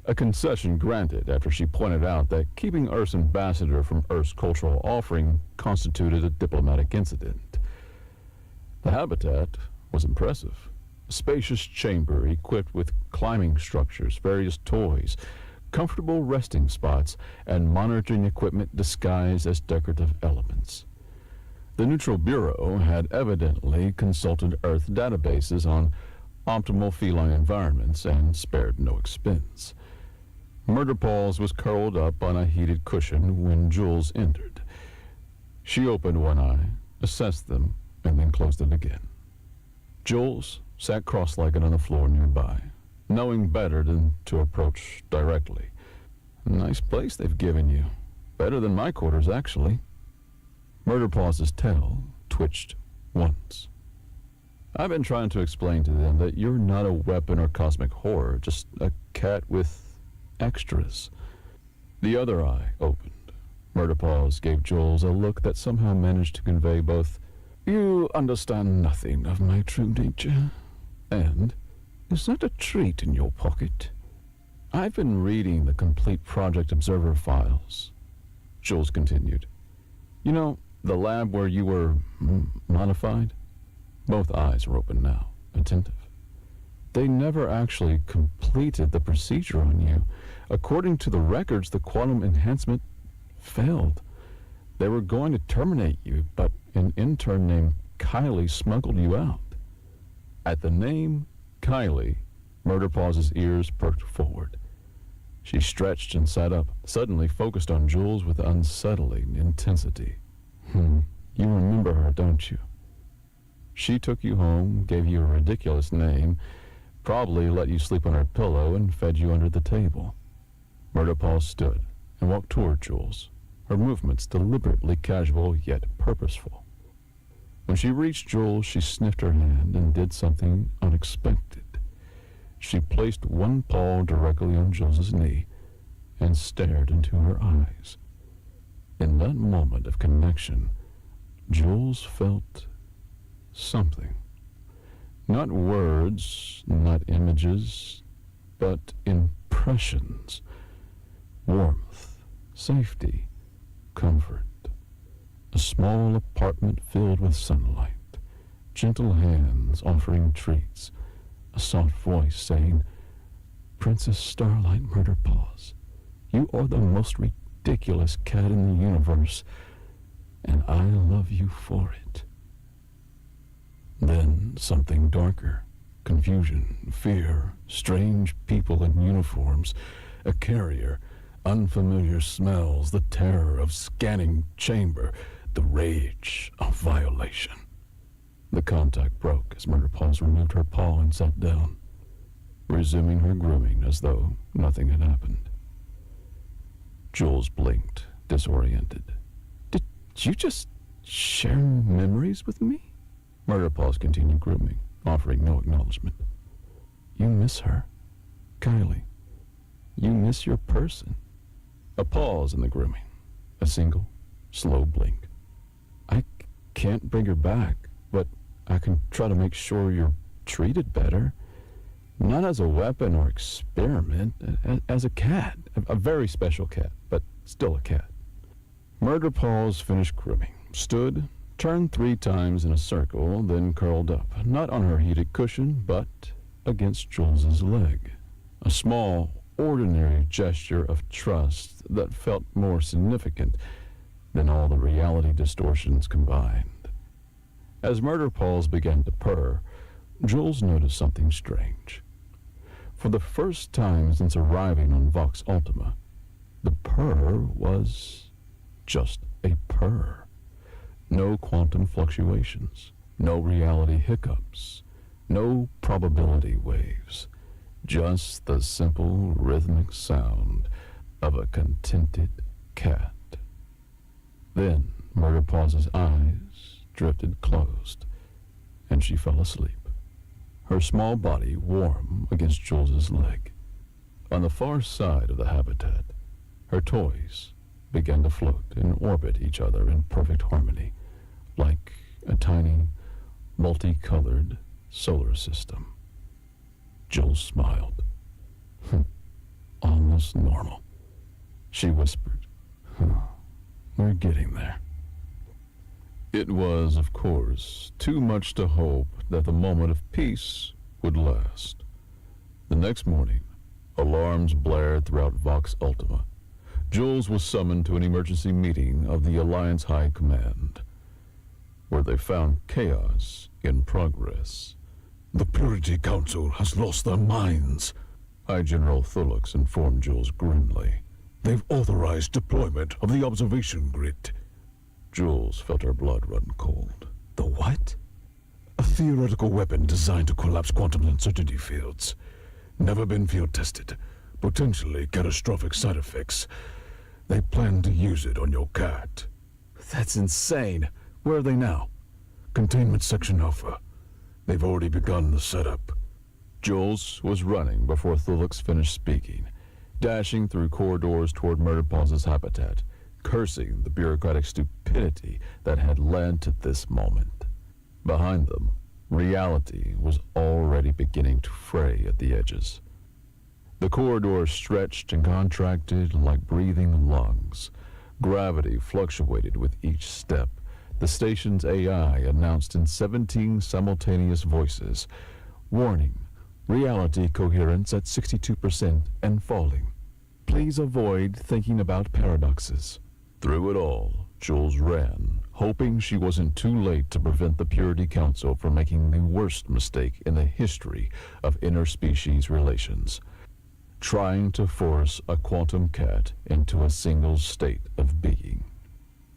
a concession granted after she pointed out that keeping Earth's ambassador from Earth's cultural offering constituted a diplomatic incident. The habitat was impressive. A spacious chamber equipped with climbing structures, various toys, comfortable resting spots, and monitoring equipment disguised as decorative elements. The Neutral Bureau had evidently consulted Earth databases on optimal feline environments and spared no expense. Murder Paws was curled up on a heated cushion when Jules entered. She opened one eye, assessed them, and then closed it again. Jules sat cross-legged on the floor nearby, knowing better than to approach directly. Nice place they've given you. Better than my quarters, actually. Murder Paws' tail twitched once. I've been trying to explain to them that you're not a weapon or cosmic horror, just a cat with extras. The other eye opened. Murder Paws gave Jules a look that somehow managed to convey both, "You understand nothing of my true nature," and, "Is that a treat in your pocket?" I've been reading the complete Project Observer files, Jules continued. You know, the lab where you were modified? Both eyes were open now, attentive. They never actually completed the procedure on you. According to the records, the quantum enhancement failed. They were going to terminate you, but an intern named Kylie smuggled you out. At the name Kylie, Murder Paws' ears perked forward. She stretched and sat up, suddenly focused on Jules with unsettling intensity. You remember her, don't you? She took you home, gave you a ridiculous name, probably let you sleep on her pillow, and fed you under the table. Murder Paws stood and walked toward Jules, her movements deliberately casual yet purposeful. When she reached Jules, she sniffed her hand and did something unexpected. She placed one paw directly on Jules's knee and stared into her eyes. In that moment of connection, Jules felt something. Not words, not images, but impressions. Warmth, safety, comfort. A small apartment filled with sunlight, gentle hands offering treats, a soft voice saying, "Princess Starlight Murderpaws, you are the most ridiculous cat in the universe, and I love you for it." Then something darker. Confusion, fear, strange people in uniforms, a carrier, unfamiliar smells, the terror of scanning chamber, the rage of violation. The contact broke as Murderpaws removed her paw and sat down, resuming her grooming as though nothing had happened. Jules blinked, disoriented. "Did you just share memories with me?" Murderpaws continued grooming, offering no acknowledgement. "You miss her, Kylie. You miss your person." A pause in the grooming. A single, slow blink. "I can't bring her back, but I can try to make sure you're treated better. Not as a weapon or experiment, as a cat. A very special cat, but still a cat." Murderpaws finished grooming, stood, turned 3 times in a circle, then curled up, not on her heated cushion, but against Jules's leg. A small, ordinary gesture of trust that felt more significant than all the reality distortions combined. As Murderpaws began to purr, Jules noticed something strange. For the first time since arriving on Vox Ultima, the purr was just a purr. No quantum fluctuations, no reality hiccups, no probability waves, just the simple rhythmic sound of a contented cat. Then Murderpaw's eyes drifted closed, and she fell asleep, her small body warm against Jules's leg. On the far side of the habitat, her toys began to float and orbit each other in perfect harmony, like a tiny, multicolored solar system. Jules smiled. "Almost normal," she whispered. "We're getting there." It was, of course, too much to hope that the moment of peace would last. The next morning, alarms blared throughout Vox Ultima. Jules was summoned to an emergency meeting of the Alliance High Command, where they found chaos in progress. "The Purity Council has lost their minds," High General Thulux informed Jules grimly. "They've authorized deployment of the observation grid." Jules felt her blood run cold. "The what?" "A theoretical weapon designed to collapse quantum uncertainty fields. Never been field tested. Potentially catastrophic side effects. They plan to use it on your cat." "That's insane. Where are they now?" "Containment Section Alpha. They've already begun the setup." Jules was running before Thulux finished speaking, dashing through corridors toward Murderpaw's habitat, cursing the bureaucratic stupidity that had led to this moment. Behind them, reality was already beginning to fray at the edges. The corridors stretched and contracted like breathing lungs. Gravity fluctuated with each step. The station's AI announced in 17 simultaneous voices, "Warning, reality coherence at 62% and falling. Please avoid thinking about paradoxes." Through it all, Jules ran, hoping she wasn't too late to prevent the Purity Council from making the worst mistake in the history of interspecies relations, trying to force a quantum cat into a single state of being.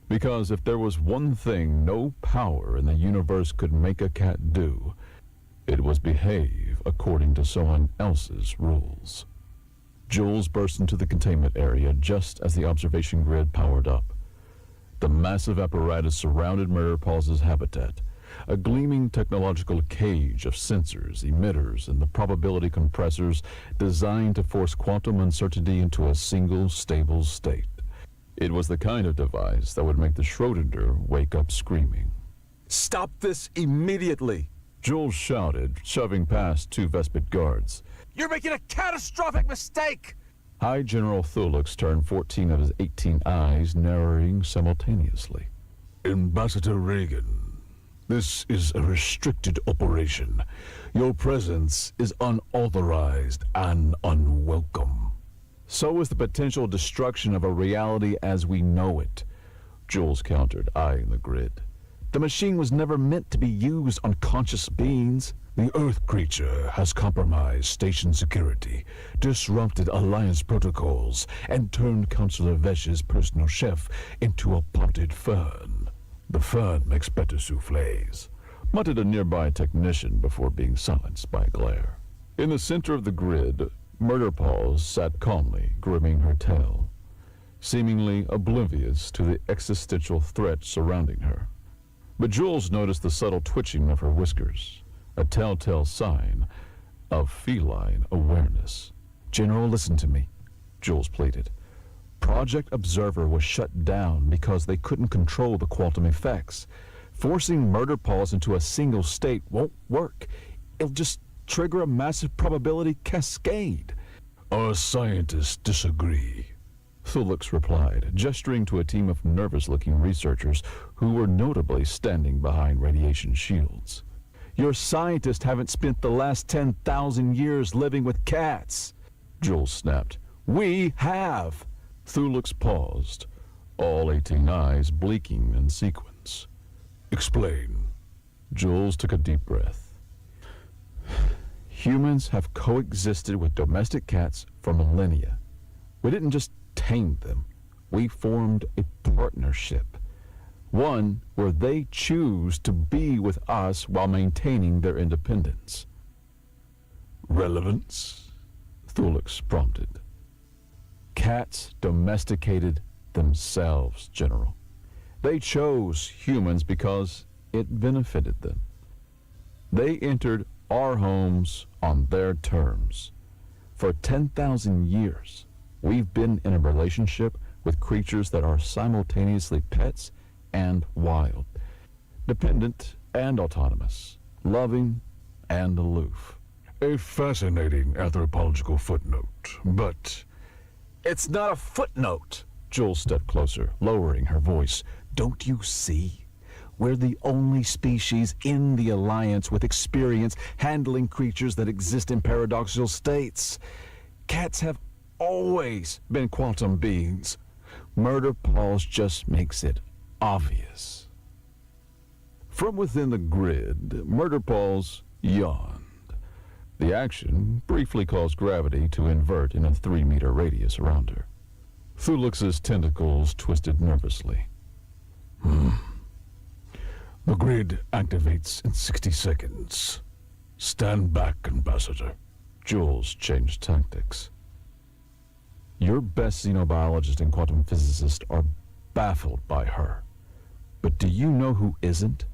Because if there was one thing no power in the universe could make a cat do, it was behave according to someone else's rules. Jules burst into the containment area just as the observation grid powered up. The massive apparatus surrounded Murderpaw's habitat, a gleaming technological cage of sensors, emitters, and the probability compressors designed to force quantum uncertainty into a single, stable state. It was the kind of device that would make the Schrödinger wake up screaming. Stop this immediately! Jules shouted, shoving past two Vespid guards. You're making a catastrophic mistake! High General Thulux turned 14 of his 18 eyes, narrating simultaneously. Ambassador Reagan, this is a restricted operation. Your presence is unauthorized and unwelcome. So is the potential destruction of a reality as we know it, Jules countered, eyeing the grid. The machine was never meant to be used on conscious beings. The Earth creature has compromised station security, disrupted Alliance protocols, and turned Councillor Vesh's personal chef into a potted fern. The fern makes better soufflés, muttered a nearby technician before being silenced by a glare. In the center of the grid, Murder Paws sat calmly, grooming her tail, seemingly oblivious to the existential threat surrounding her. But Jules noticed the subtle twitching of her whiskers, a telltale sign of feline awareness. General, listen to me, Jules pleaded. Project Observer was shut down because they couldn't control the quantum effects. Forcing Murder Paws into a single state won't work. It'll just trigger a massive probability cascade. Our scientists disagree, Thulux replied, gesturing to a team of nervous-looking researchers who were notably standing behind radiation shields. Your scientists haven't spent the last 10,000 years living with cats, Jules snapped. We have. Thulux paused, all 18 eyes blinking in sequence. Explain. Jules took a deep breath. Humans have coexisted with domestic cats for millennia. We didn't just tame them. We formed a partnership. One where they choose to be with us while maintaining their independence. Relevance? Thulux prompted. Cats domesticated themselves, General. They chose humans because it benefited them. They entered our homes on their terms. For 10,000 years, we've been in a relationship with creatures that are simultaneously pets and wild, dependent and autonomous, loving and aloof. A fascinating anthropological footnote, but... It's not a footnote. Jules stepped closer, lowering her voice. Don't you see? We're the only species in the Alliance with experience handling creatures that exist in paradoxical states. Cats have always been quantum beings. Murder Paws just makes it obvious. From within the grid, Murder Paws yawned. The action briefly caused gravity to invert in a 3-meter radius around her. Thulux's tentacles twisted nervously. The grid activates in 60 seconds. Stand back, Ambassador. Jules changed tactics. Your best xenobiologist and quantum physicist are baffled by her. But do you know who isn't?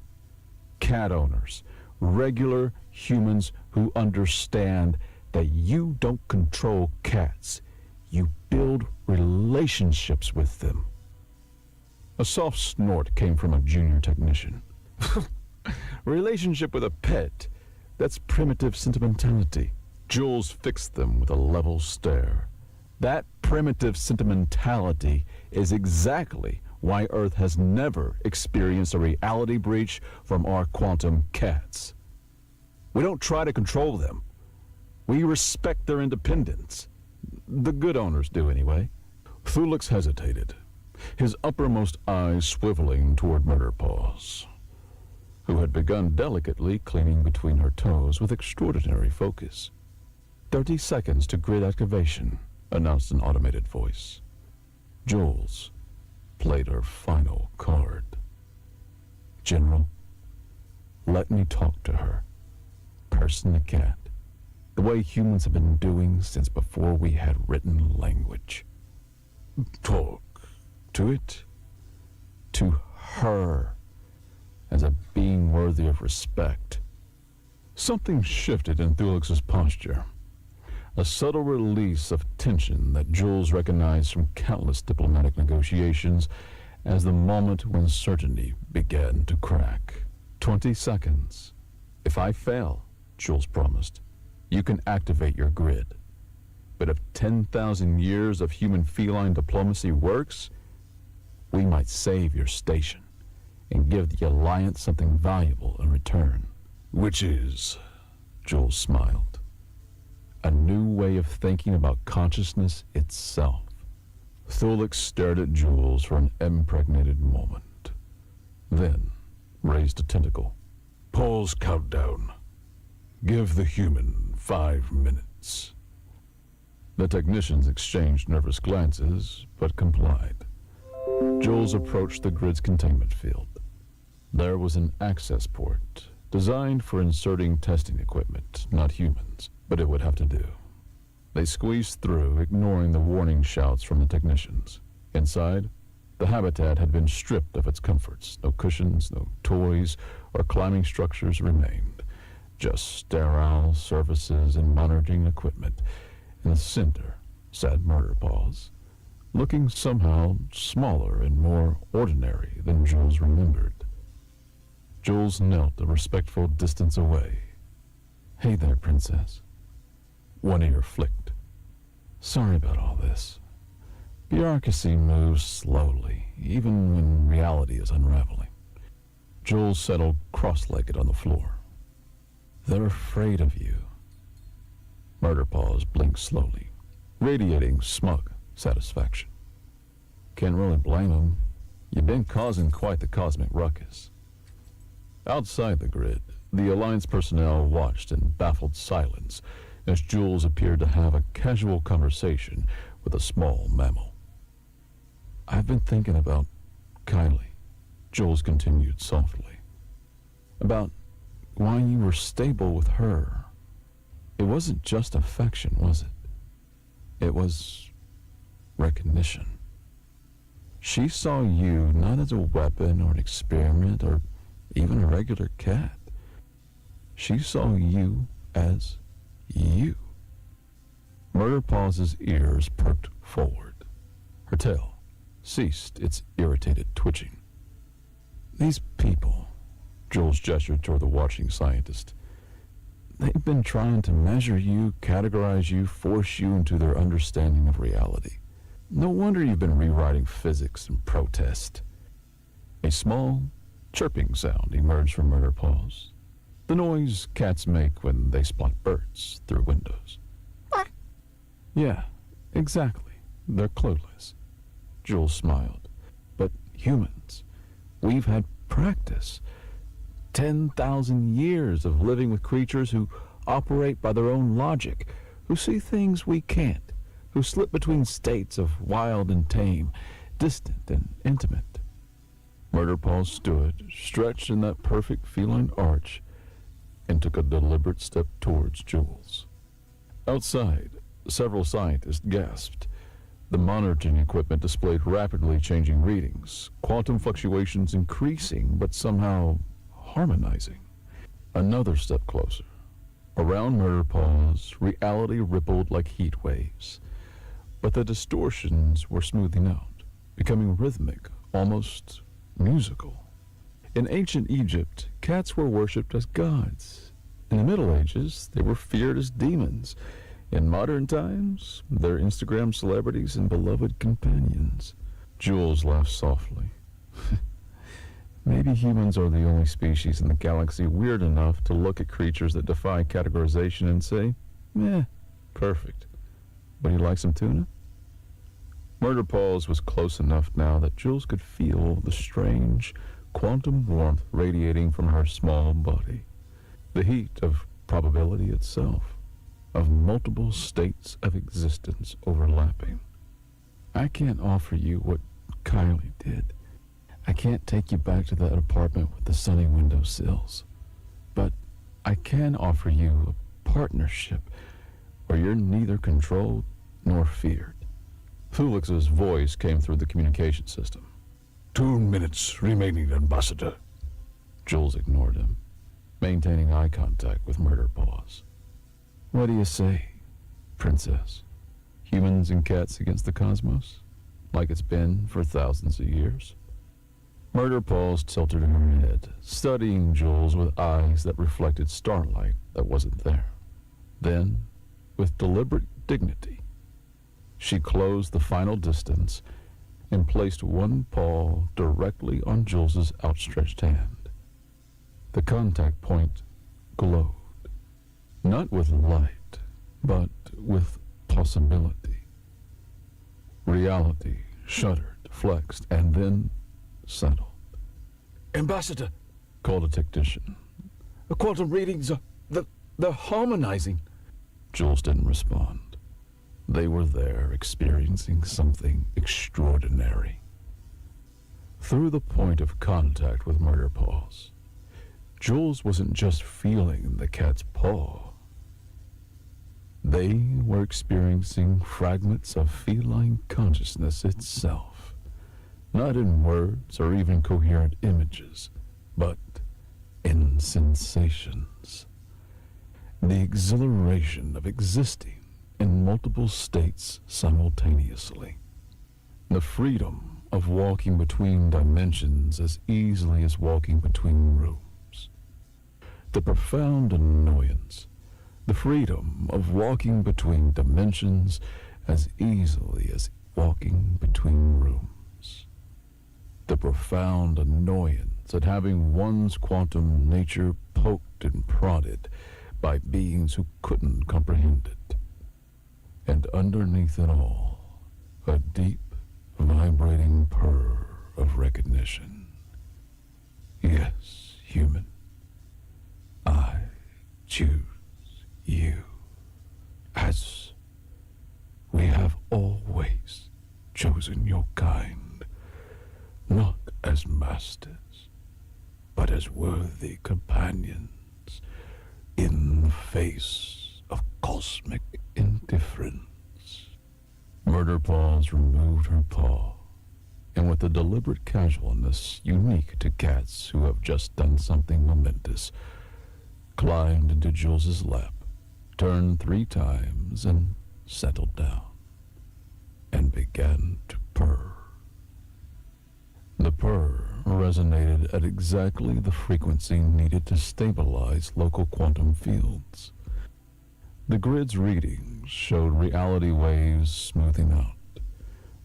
Cat owners. Regular humans who understand that you don't control cats. You build relationships with them. A soft snort came from a junior technician. Relationship with a pet? That's primitive sentimentality. Jules fixed them with a level stare. That primitive sentimentality is exactly why Earth has never experienced a reality breach from our quantum cats. We don't try to control them. We respect their independence. The good owners do, anyway. Thulux hesitated, his uppermost eyes swiveling toward Murder Paws, who had begun delicately cleaning between her toes with extraordinary focus. 30 seconds to grid activation, announced an automated voice. Jules played her final card. General, let me talk to her. Person to cat. The way humans have been doing since before we had written language. Talk. To it? To her. as a being worthy of respect. Something shifted in Thulix's posture. A subtle release of tension that Jules recognized from countless diplomatic negotiations as the moment when certainty began to crack. 20 seconds. If I fail, Jules promised, you can activate your grid. But if 10,000 years of human-feline diplomacy works, we might save your station and give the Alliance something valuable in return. Which is? Jules smiled. A new way of thinking about consciousness itself. Thulix stared at Jules for an impregnated moment, then raised a tentacle. Pause countdown. Give the human 5 minutes. The technicians exchanged nervous glances, but complied. Jules approached the grid's containment field. There was an access port, designed for inserting testing equipment, not humans, but it would have to do. They squeezed through, ignoring the warning shouts from the technicians. Inside, the habitat had been stripped of its comforts. No cushions, no toys, or climbing structures remained. Just sterile surfaces and monitoring equipment. In the center sat Murderpaws, looking somehow smaller and more ordinary than Jules remembered. Jules knelt a respectful distance away. "Hey there, Princess." One ear flicked. "Sorry about all this. Bureaucracy moves slowly, even when reality is unraveling." Jules settled cross-legged on the floor. "They're afraid of you." Murderpaws blinked slowly, radiating smug satisfaction. "Can't really blame them. You've been causing quite the cosmic ruckus." Outside the grid, the Alliance personnel watched in baffled silence as Jules appeared to have a casual conversation with a small mammal. "I've been thinking about Kylie," Jules continued softly. "About why you were stable with her. It wasn't just affection, was it? It was recognition. She saw you not as a weapon or an experiment or even a regular cat. She saw you as you." Murderpaw's ears perked forward. Her tail ceased its irritated twitching. "These people," Jules gestured toward the watching scientist, "they've been trying to measure you, categorize you, force you into their understanding of reality. No wonder you've been rewriting physics in protest." A small chirping sound emerged from Murderpaws, the noise cats make when they spot birds through windows. "Yeah, exactly. They're clueless." Jules smiled. "But humans, we've had practice. 10,000 years of living with creatures who operate by their own logic, who see things we can't, who slip between states of wild and tame, distant and intimate." Murderpaw stood, stretched in that perfect feline arch, and took a deliberate step towards Jules. Outside, several scientists gasped. The monitoring equipment displayed rapidly changing readings, quantum fluctuations increasing but somehow harmonizing. Another step closer. Around Murderpaws, reality rippled like heat waves, but the distortions were smoothing out, becoming rhythmic, almost musical. In ancient Egypt, cats were worshipped as gods. In the Middle Ages, they were feared as demons. In modern times, they're Instagram celebrities and beloved companions. Jules laughed softly. "Maybe humans are the only species in the galaxy weird enough to look at creatures that defy categorization and say, perfect. Would you like some tuna?" Murderpaws was close enough now that Jules could feel the strange quantum warmth radiating from her small body. The heat of probability itself, of multiple states of existence overlapping. "I can't offer you what Kylie did. I can't take you back to that apartment with the sunny windowsills. But I can offer you a partnership where you're neither controlled nor feared." Thulix's voice came through the communication system. 2 minutes remaining, Ambassador. Jules ignored him, maintaining eye contact with Murder Paws. What do you say, Princess? Humans and cats against the cosmos? Like it's been for thousands of years? Murder Paws tilted her head, studying Jules with eyes that reflected starlight that wasn't there. Then, with deliberate dignity, she closed the final distance and placed one paw directly on Jules's outstretched hand. The contact point glowed, not with light, but with possibility. Reality shuddered, flexed, and then settled. Ambassador, Called a tactician. the quantum readings are... they're harmonizing. Jules didn't respond. They were there, experiencing something extraordinary. Through the point of contact with Murder Paws, Jules wasn't just feeling the cat's paw. They were experiencing fragments of feline consciousness itself, not in words or even coherent images, but in sensations. The exhilaration of existing in multiple states simultaneously. The freedom of walking between dimensions as easily as walking between rooms. The profound annoyance. The freedom of walking between dimensions as easily as walking between rooms. The profound annoyance at having one's quantum nature poked and prodded by beings who couldn't comprehend it. And underneath it all, a deep, vibrating purr of recognition. Yes, human. I choose you, as we have always chosen your kind, not as masters, but as worthy companions in the face of cosmic indifference. Murder Paws removed her paw, and with a deliberate casualness unique to cats who have just done something momentous, climbed into Jules's lap, turned 3 times, and settled down, and began to purr. The purr resonated at exactly the frequency needed to stabilize local quantum fields. The grid's readings showed reality waves smoothing out,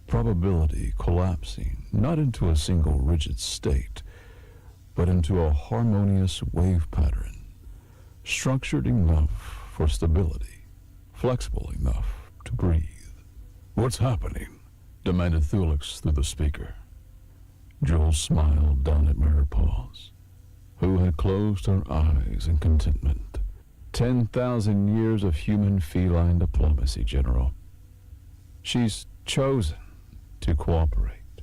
probability collapsing not into a single rigid state, but into a harmonious wave pattern, structured enough for stability, flexible enough to breathe. What's happening? Demanded Thulix through the speaker. Jules smiled down at Murder Paws, who had closed her eyes in contentment. 10,000 years of human-feline diplomacy, General. She's chosen to cooperate.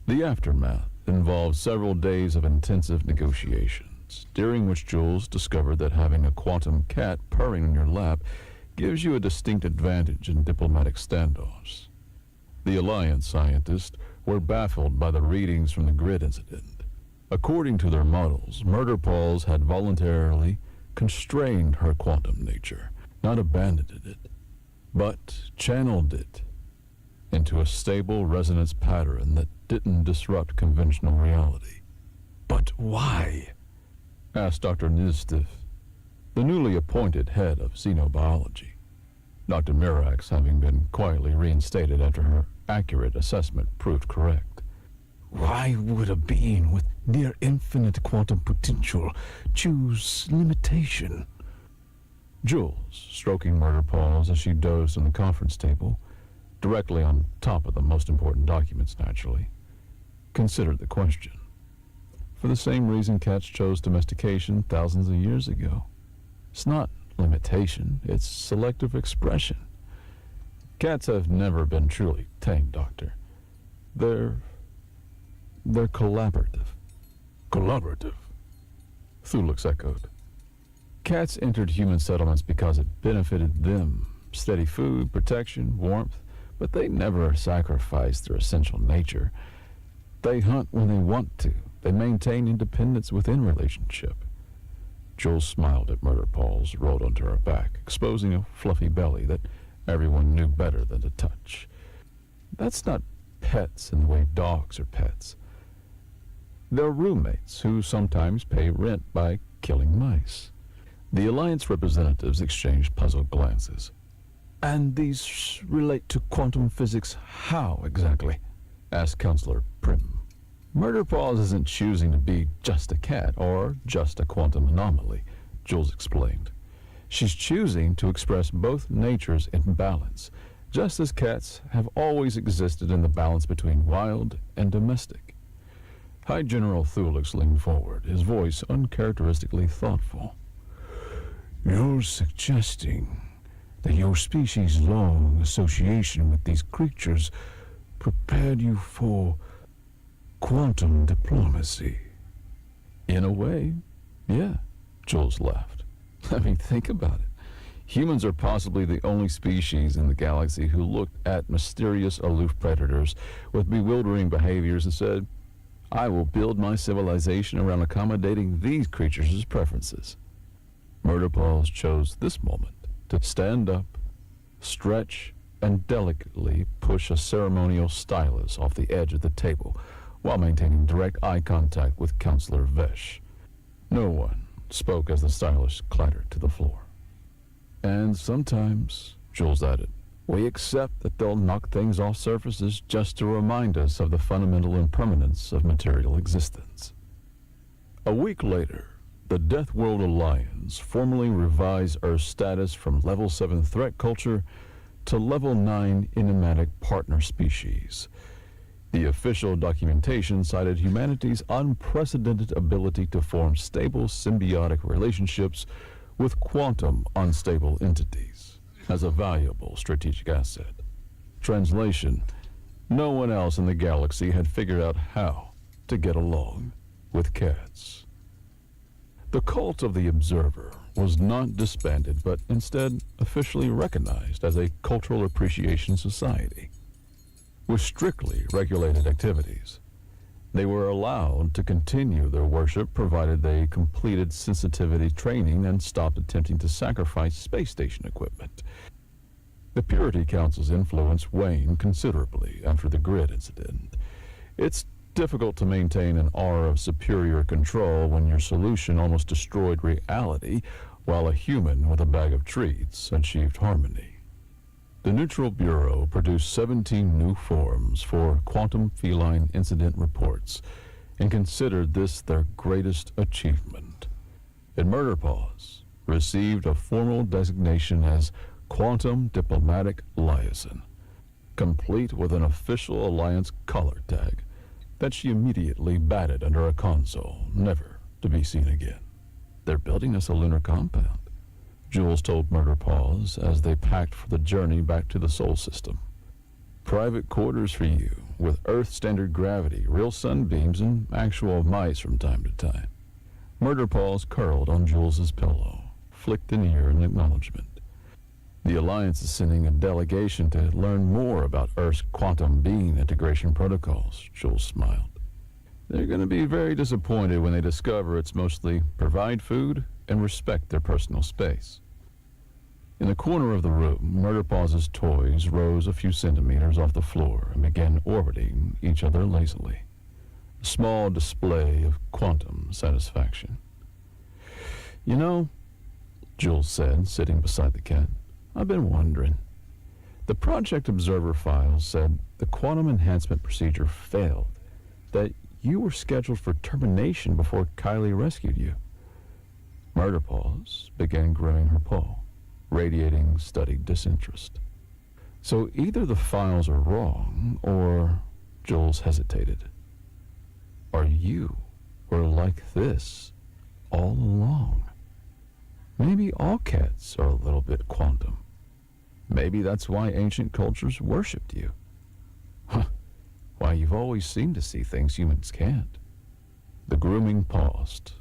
The aftermath involved several days of intensive negotiations, during which Jules discovered that having a quantum cat purring in your lap gives you a distinct advantage in diplomatic standoffs. The Alliance scientists were baffled by the readings from the grid incident. According to their models, Murder Paws had voluntarily constrained her quantum nature, not abandoned it, but channeled it into a stable resonance pattern that didn't disrupt conventional reality. But why? Asked Dr. Nizstif, the newly appointed head of xenobiology, Dr. Mirax having been quietly reinstated after her accurate assessment proved correct. Why would a being with near infinite quantum potential choose limitation? Jules, stroking Murder Paws as she dozed on the conference table, directly on top of the most important documents, naturally, considered the question. For the same reason cats chose domestication thousands of years ago. It's not limitation, it's selective expression. Cats have never been truly tame, Doctor. They're collaborative. Collaborative? Thulix echoed. Cats entered human settlements because it benefited them. Steady food, protection, warmth, but they never sacrificed their essential nature. They hunt when they want to, They maintain independence within relationship. Jules smiled at Murder Paws, rolled onto her back, exposing a fluffy belly that everyone knew better than to touch. That's not pets in the way dogs are pets. They're roommates who sometimes pay rent by killing mice. The Alliance representatives exchanged puzzled glances. And these relate to quantum physics how, exactly? Asked Counselor Prim. Murder Paws isn't choosing to be just a cat or just a quantum anomaly, Jules explained. She's choosing to express both natures in balance, just as cats have always existed in the balance between wild and domestic. High General Thulix leaned forward, his voice uncharacteristically thoughtful. You're suggesting that your species' long association with these creatures prepared you for quantum diplomacy? In a way, yeah, Jules laughed. I mean, think about it. Humans are possibly the only species in the galaxy who looked at mysterious aloof predators with bewildering behaviors and said, I will build my civilization around accommodating these creatures' preferences. Murder Paws chose this moment to stand up, stretch, and delicately push a ceremonial stylus off the edge of the table while maintaining direct eye contact with Counselor Vesh. No one spoke as the stylus clattered to the floor. And sometimes, Jules added, we accept that they'll knock things off surfaces just to remind us of the fundamental impermanence of material existence. A week later, the Death World Alliance formally revised Earth's status from Level 7 threat culture to Level 9 enigmatic partner species. The official documentation cited humanity's unprecedented ability to form stable symbiotic relationships with quantum unstable entities as a valuable strategic asset. Translation: no one else in the galaxy had figured out how to get along with cats. The cult of the Observer was not disbanded, but instead officially recognized as a cultural appreciation society. With strictly regulated activities, they were allowed to continue their worship provided they completed sensitivity training and stopped attempting to sacrifice space station equipment. The Purity Council's influence waned considerably after the grid incident. It's difficult to maintain an aura of superior control when your solution almost destroyed reality while a human with a bag of treats achieved harmony. The Neutral Bureau produced 17 new forms for quantum feline incident reports and considered this their greatest achievement. And Murder Paws received a formal designation as Quantum Diplomatic Liaison, complete with an official Alliance collar tag that she immediately batted under a console, never to be seen again. They're building us a lunar compound, Jules told Murder Paws as they packed for the journey back to the Sol system. Private quarters for you, with Earth-standard gravity, real sunbeams, and actual mice from time to time. Murder Paws curled on Jules's pillow, flicked an ear in acknowledgement. The Alliance is sending a delegation to learn more about Earth's quantum beam integration protocols, Jules smiled. They're going to be very disappointed when they discover it's mostly provide food and respect their personal space. In the corner of the room, Murder Paws' toys rose a few centimeters off the floor and began orbiting each other lazily. A small display of quantum satisfaction. You know, Jules said, sitting beside the cat, I've been wondering. The Project Observer files said the quantum enhancement procedure failed, that you were scheduled for termination before Kylie rescued you. Murder Paws began grooming her paw, radiating studied disinterest. So either the files are wrong, or, Jules hesitated, or you were like this all along. Maybe all cats are a little bit quantum. Maybe that's why ancient cultures worshipped you. Huh. Why, you've always seemed to see things humans can't. The grooming paused.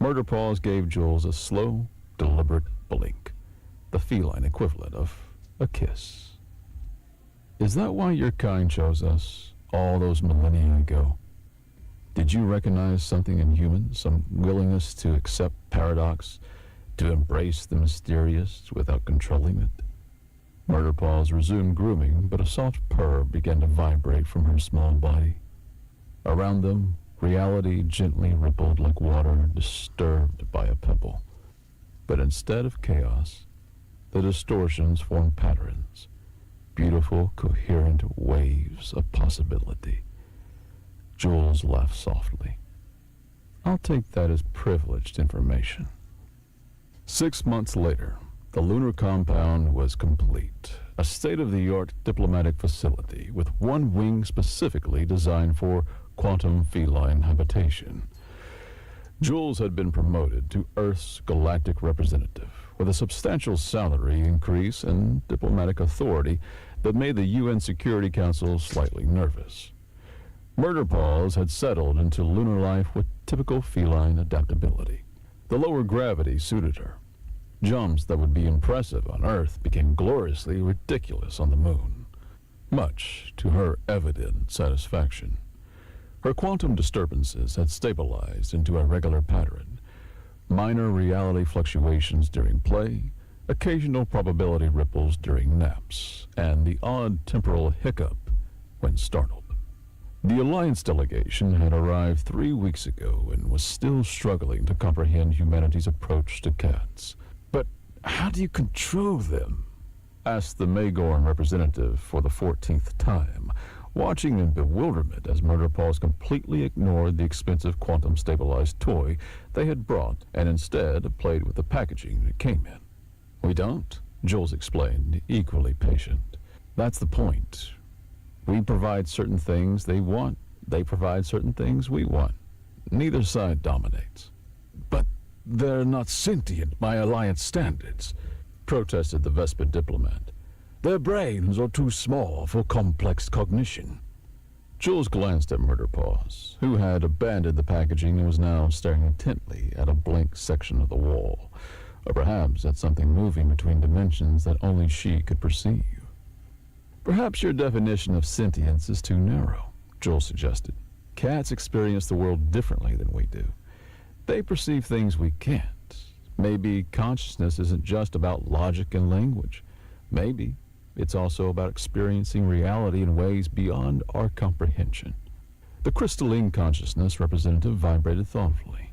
Murder Paws gave Jules a slow, deliberate blink, the feline equivalent of a kiss. Is that why your kind chose us all those millennia ago? Did you recognize something in humans, some willingness to accept paradox, to embrace the mysterious without controlling it? Murderpaws resumed grooming, but a soft purr began to vibrate from her small body. Around them, reality gently rippled like water disturbed by a pebble. But instead of chaos, the distortions formed patterns, beautiful, coherent waves of possibility. Jules laughed softly. I'll take that as privileged information. 6 months later, the lunar compound was complete, a state-of-the-art diplomatic facility with one wing specifically designed for quantum feline habitation. Jules had been promoted to Earth's galactic representative, with a substantial salary increase and diplomatic authority that made the UN Security Council slightly nervous. Murderpaws had settled into lunar life with typical feline adaptability. The lower gravity suited her. Jumps that would be impressive on Earth became gloriously ridiculous on the moon, much to her evident satisfaction. Her quantum disturbances had stabilized into a regular pattern. Minor reality fluctuations during play, occasional probability ripples during naps, and the odd temporal hiccup when startled. The Alliance delegation had arrived 3 weeks ago and was still struggling to comprehend humanity's approach to cats. But how do you control them? Asked the Magorn representative for the 14th time, watching in bewilderment as Murderpaws completely ignored the expensive quantum-stabilized toy they had brought and instead played with the packaging it came in. We don't, Jules explained, equally patient. That's the point. We provide certain things they want. They provide certain things we want. Neither side dominates. But they're not sentient by Alliance standards, protested the Vespid diplomat. Their brains are too small for complex cognition. Jules glanced at Murderpaws, who had abandoned the packaging and was now staring intently at a blank section of the wall, or perhaps at something moving between dimensions that only she could perceive. Perhaps your definition of sentience is too narrow, Jules suggested. Cats experience the world differently than we do. They perceive things we can't. Maybe consciousness isn't just about logic and language. Maybe it's also about experiencing reality in ways beyond our comprehension. The crystalline consciousness representative vibrated thoughtfully.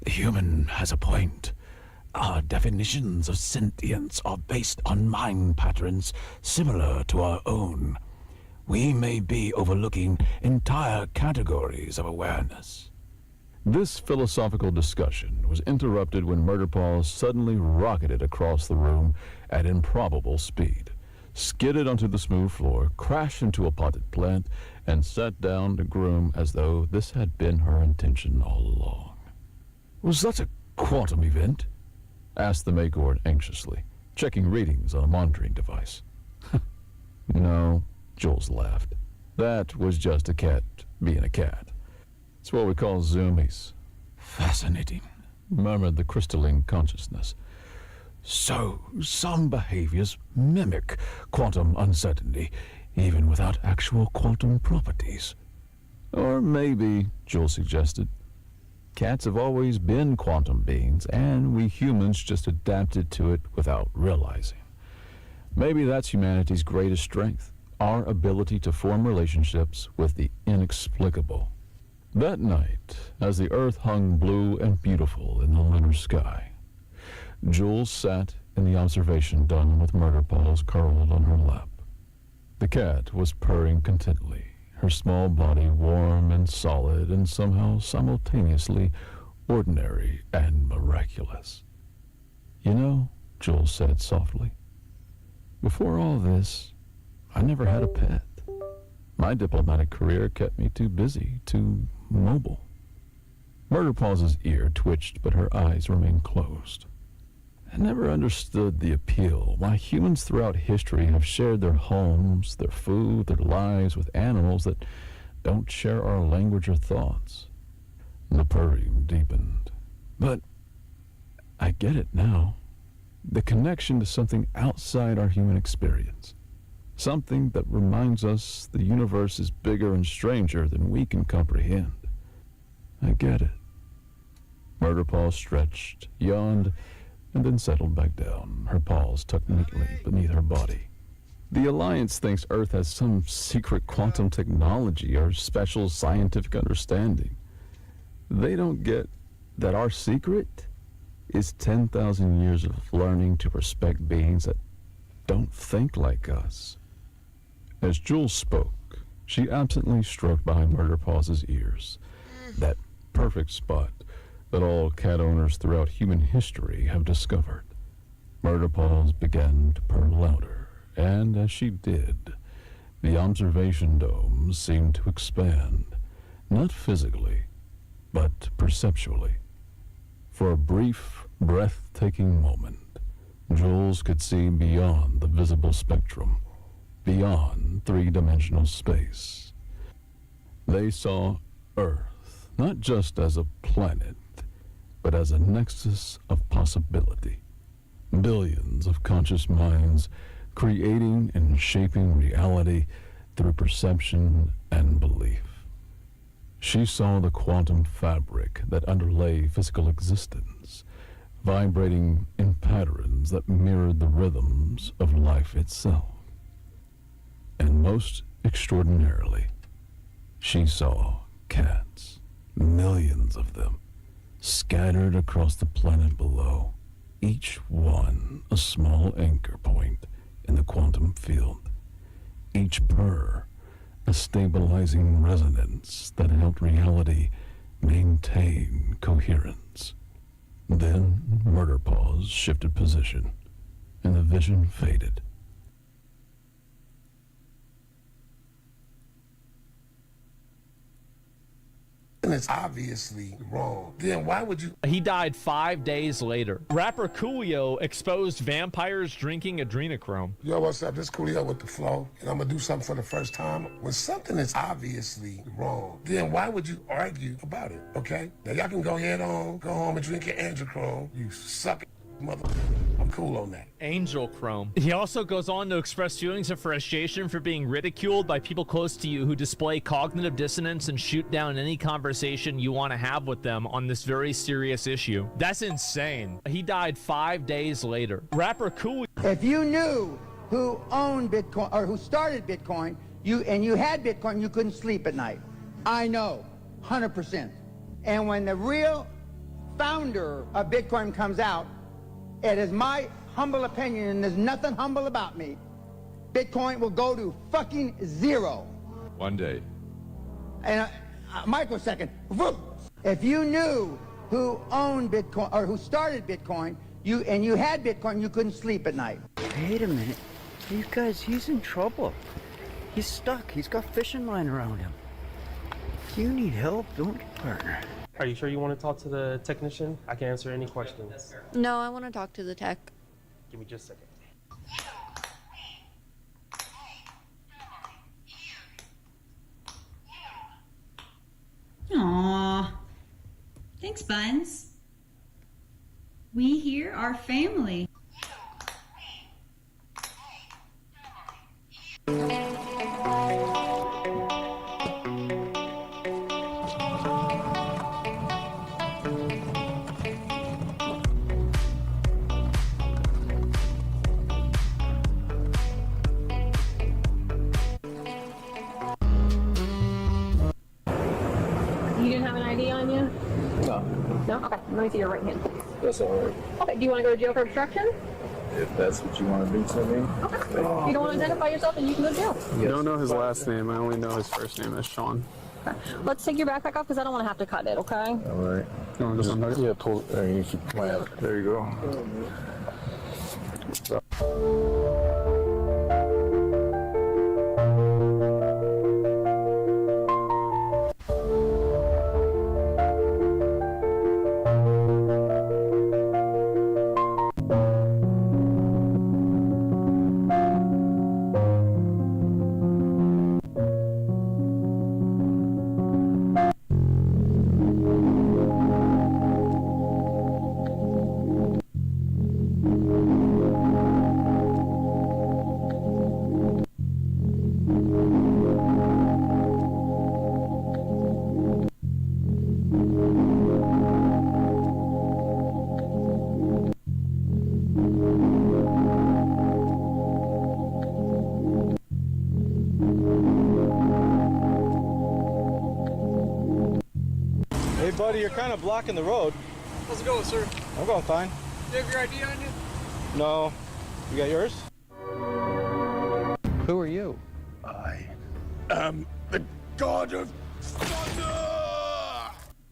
The human has a point. Our definitions of sentience are based on mind patterns similar to our own. We may be overlooking entire categories of awareness. This philosophical discussion was interrupted when Murderpaws suddenly rocketed across the room at improbable speed, skidded onto the smooth floor, crashed into a potted plant, and sat down to groom as though this had been her intention all along. Was that a quantum event? Asked the Magorn anxiously, checking readings on a monitoring device. No, Jules laughed. That was just a cat being a cat. It's what we call zoomies. Fascinating, murmured the crystalline consciousness. So, some behaviors mimic quantum uncertainty, even without actual quantum properties. Or maybe, Jules suggested, cats have always been quantum beings, and we humans just adapted to it without realizing. Maybe that's humanity's greatest strength, our ability to form relationships with the inexplicable. That night, as the earth hung blue and beautiful in the lunar sky, Jules sat in the observation dome with Murderpaws curled on her lap. The cat was purring contentedly, her small body warm and solid and somehow simultaneously ordinary and miraculous. You know, Jules said softly, before all this, I never had a pet. My diplomatic career kept me too busy, too mobile. Murderpaw's ear twitched, but her eyes remained closed. I never understood the appeal why humans throughout history have shared their homes, their food, their lives with animals that don't share our language or thoughts. The purring deepened. But I get it now. The connection to something outside our human experience. Something that reminds us the universe is bigger and stranger than we can comprehend. I get it. Murder paws stretched, yawned, and then settled back down, her paws tucked neatly beneath her body. The Alliance thinks Earth has some secret quantum technology or special scientific understanding. They don't get that our secret is 10,000 years of learning to respect beings that don't think like us. As Jules spoke, she absently stroked behind Murder Paw's ears, that perfect spot that all cat owners throughout human history have discovered. Murder Paws began to purr louder, and as she did, the observation dome seemed to expand, not physically, but perceptually. For a brief, breathtaking moment, Jules could see beyond the visible spectrum, beyond three-dimensional space. They saw Earth not just as a planet, but as a nexus of possibility. Billions of conscious minds creating and shaping reality through perception and belief. She saw the quantum fabric that underlay physical existence, vibrating in patterns that mirrored the rhythms of life itself. And most extraordinarily, she saw cats, millions of them, scattered across the planet below, each one a small anchor point in the quantum field, each purr a stabilizing resonance that helped reality maintain coherence. Then Murder Paws shifted position, and the vision faded. And it's obviously wrong. Then why would you? He died 5 days later. Rapper Coolio exposed vampires drinking adrenochrome. Yo, what's up? This Coolio with the flow, and I'm gonna do something for the first time. When something is obviously wrong, then why would you argue about it? Okay? Now y'all can go head on, go home and drink your adrenochrome. You suck mother. I'm cool on that. Angel Chrome. He also goes on to express feelings of frustration for being ridiculed by people close to you who display cognitive dissonance and shoot down any conversation you want to have with them on this very serious issue. That's insane. He died 5 days later. Rapper Cool. If you knew who owned Bitcoin or who started Bitcoin, you had Bitcoin, you couldn't sleep at night. I know, 100%. And when the real founder of Bitcoin comes out, it is my humble opinion, and there's nothing humble about me, Bitcoin will go to fucking zero. One day. And a microsecond. Whoop. If you knew who owned Bitcoin or who started Bitcoin, you had Bitcoin, you couldn't sleep at night. Wait a minute. You guys, he's in trouble. He's stuck. He's got fishing line around him. You need help, don't you, partner? Are you sure you want to talk to the technician? I can answer any questions. No, I want to talk to the tech. Give me just a second. Aww. Thanks, Buns. We here are family. You didn't have an ID on you? No. No? Okay, let me see your right hand, please. That's all right. Okay, do you want to go to jail for obstruction? If that's what you want to do to me. Okay. You don't want to identify yourself, and you can go to jail. I don't know his last name. I only know his first name as Sean. Okay. Let's take your backpack off because I don't want to have to cut it, okay? All right. You want to just unhook it? Yeah, pull it. There you go. buddy, you're kind of blocking the road. How's it going, sir? I'm going fine. Do you have your ID on you? No. You got yours? Who are you? I am the god of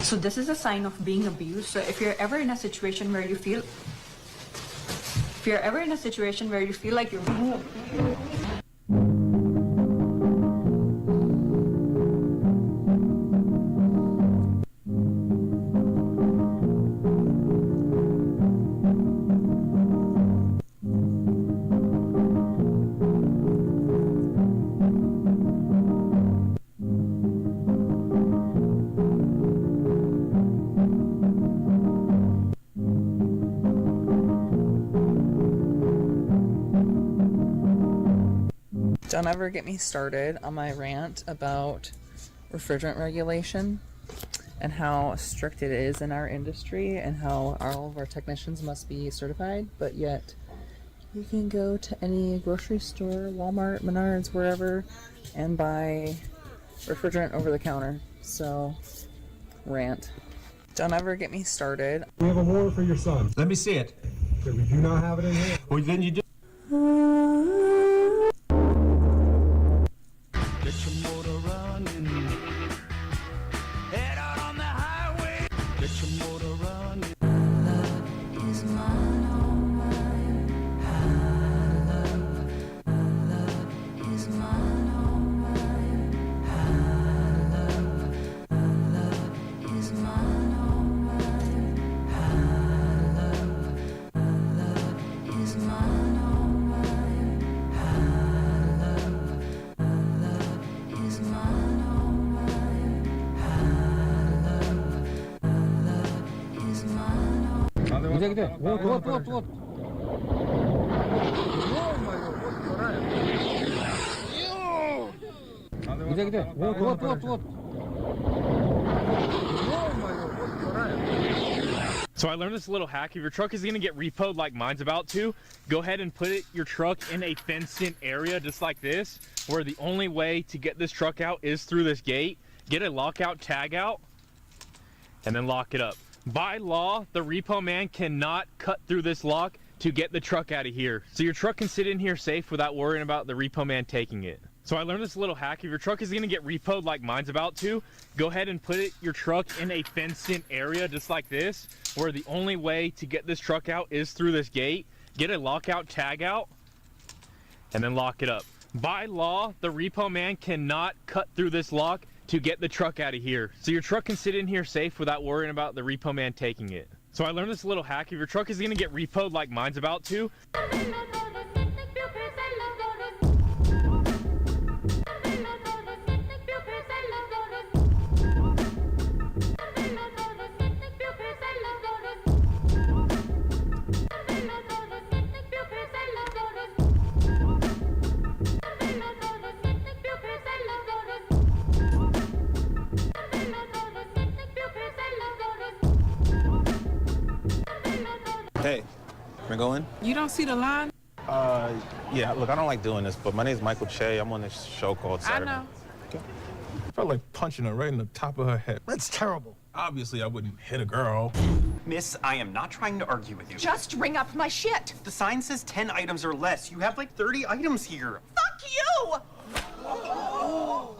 So this is a sign of being abused. So if you're ever in a situation where you feel like you're being Don't ever get me started on my rant about refrigerant regulation and how strict it is in our industry and how all of our technicians must be certified, but yet you can go to any grocery store, Walmart, Menards, wherever, and buy refrigerant over the counter. So, rant. Don't ever get me started. We have a warrant for your son. Let me see it. Okay, we do not have it in here. Well, then you do. Get your motor running. Head out on the highway. Get your motor running. Love is mine, all mine. Love is mine, all mine. Love is mine, all mine. Love is mine, all mine. Is mine, all mine. Love is mine, all Где, где? Вот, вот, вот, вот. Где, где? Вот, вот, вот, вот. So I learned this little hack. If your truck is going to get repoed like mine's about to, go ahead and put your truck in a fenced-in area just like this, where the only way to get this truck out is through this gate. Get a lockout tag out and then lock it up. By law, the repo man cannot cut through this lock to get the truck out of here. So your truck can sit in here safe without worrying about the repo man taking it. So I learned this little hack. If your truck is going to get repoed like mine's about to, go ahead and put your truck in a fenced-in area just like this, where the only way to get this truck out is through this gate. Get a lockout tag out and then lock it up. By law, the repo man cannot cut through this lock to get the truck out of here. So your truck can sit in here safe without worrying about the repo man taking it. So I learned this little hack. If your truck is going to get repoed like mine's about to, Hey, we're going? You don't see the line? Yeah, look, I don't like doing this, but my name's Michael Che. I'm on this show called Saturday. I know. Felt like punching her right in the top of her head. That's terrible. Obviously, I wouldn't hit a girl. Miss, I am not trying to argue with you. Just ring up my shit. The sign says 10 items or less. You have like 30 items here. Fuck you!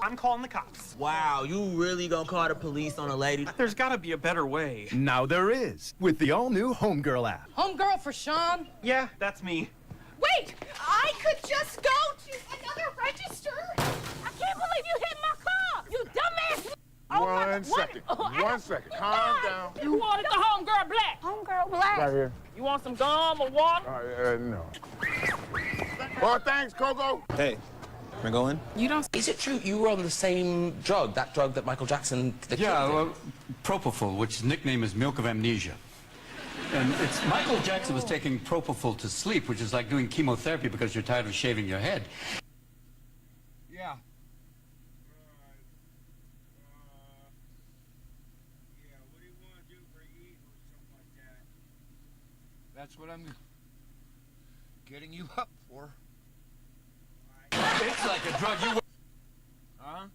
I'm calling the cops. Wow, you really gonna call the police on a lady? There's gotta be a better way. Now there is, with the all-new Homegirl app. Homegirl for Sean? Yeah, that's me. Wait! I could just go to another register! I can't believe you hit my car! You dumbass! One second. Calm down. You wanted the homegirl black. Homegirl black? Right here. You want some gum or water? No. Well, thanks, Coco. Hey, we're going? You don't. Is it true you were on the same drug, that drug that Michael Jackson? Propofol, which his nickname is Milk of Amnesia. And it's Michael Jackson was taking propofol to sleep, which is like doing chemotherapy because you're tired of shaving your head. Yeah. That's what I'm getting you up for. It's like a drug you... Huh?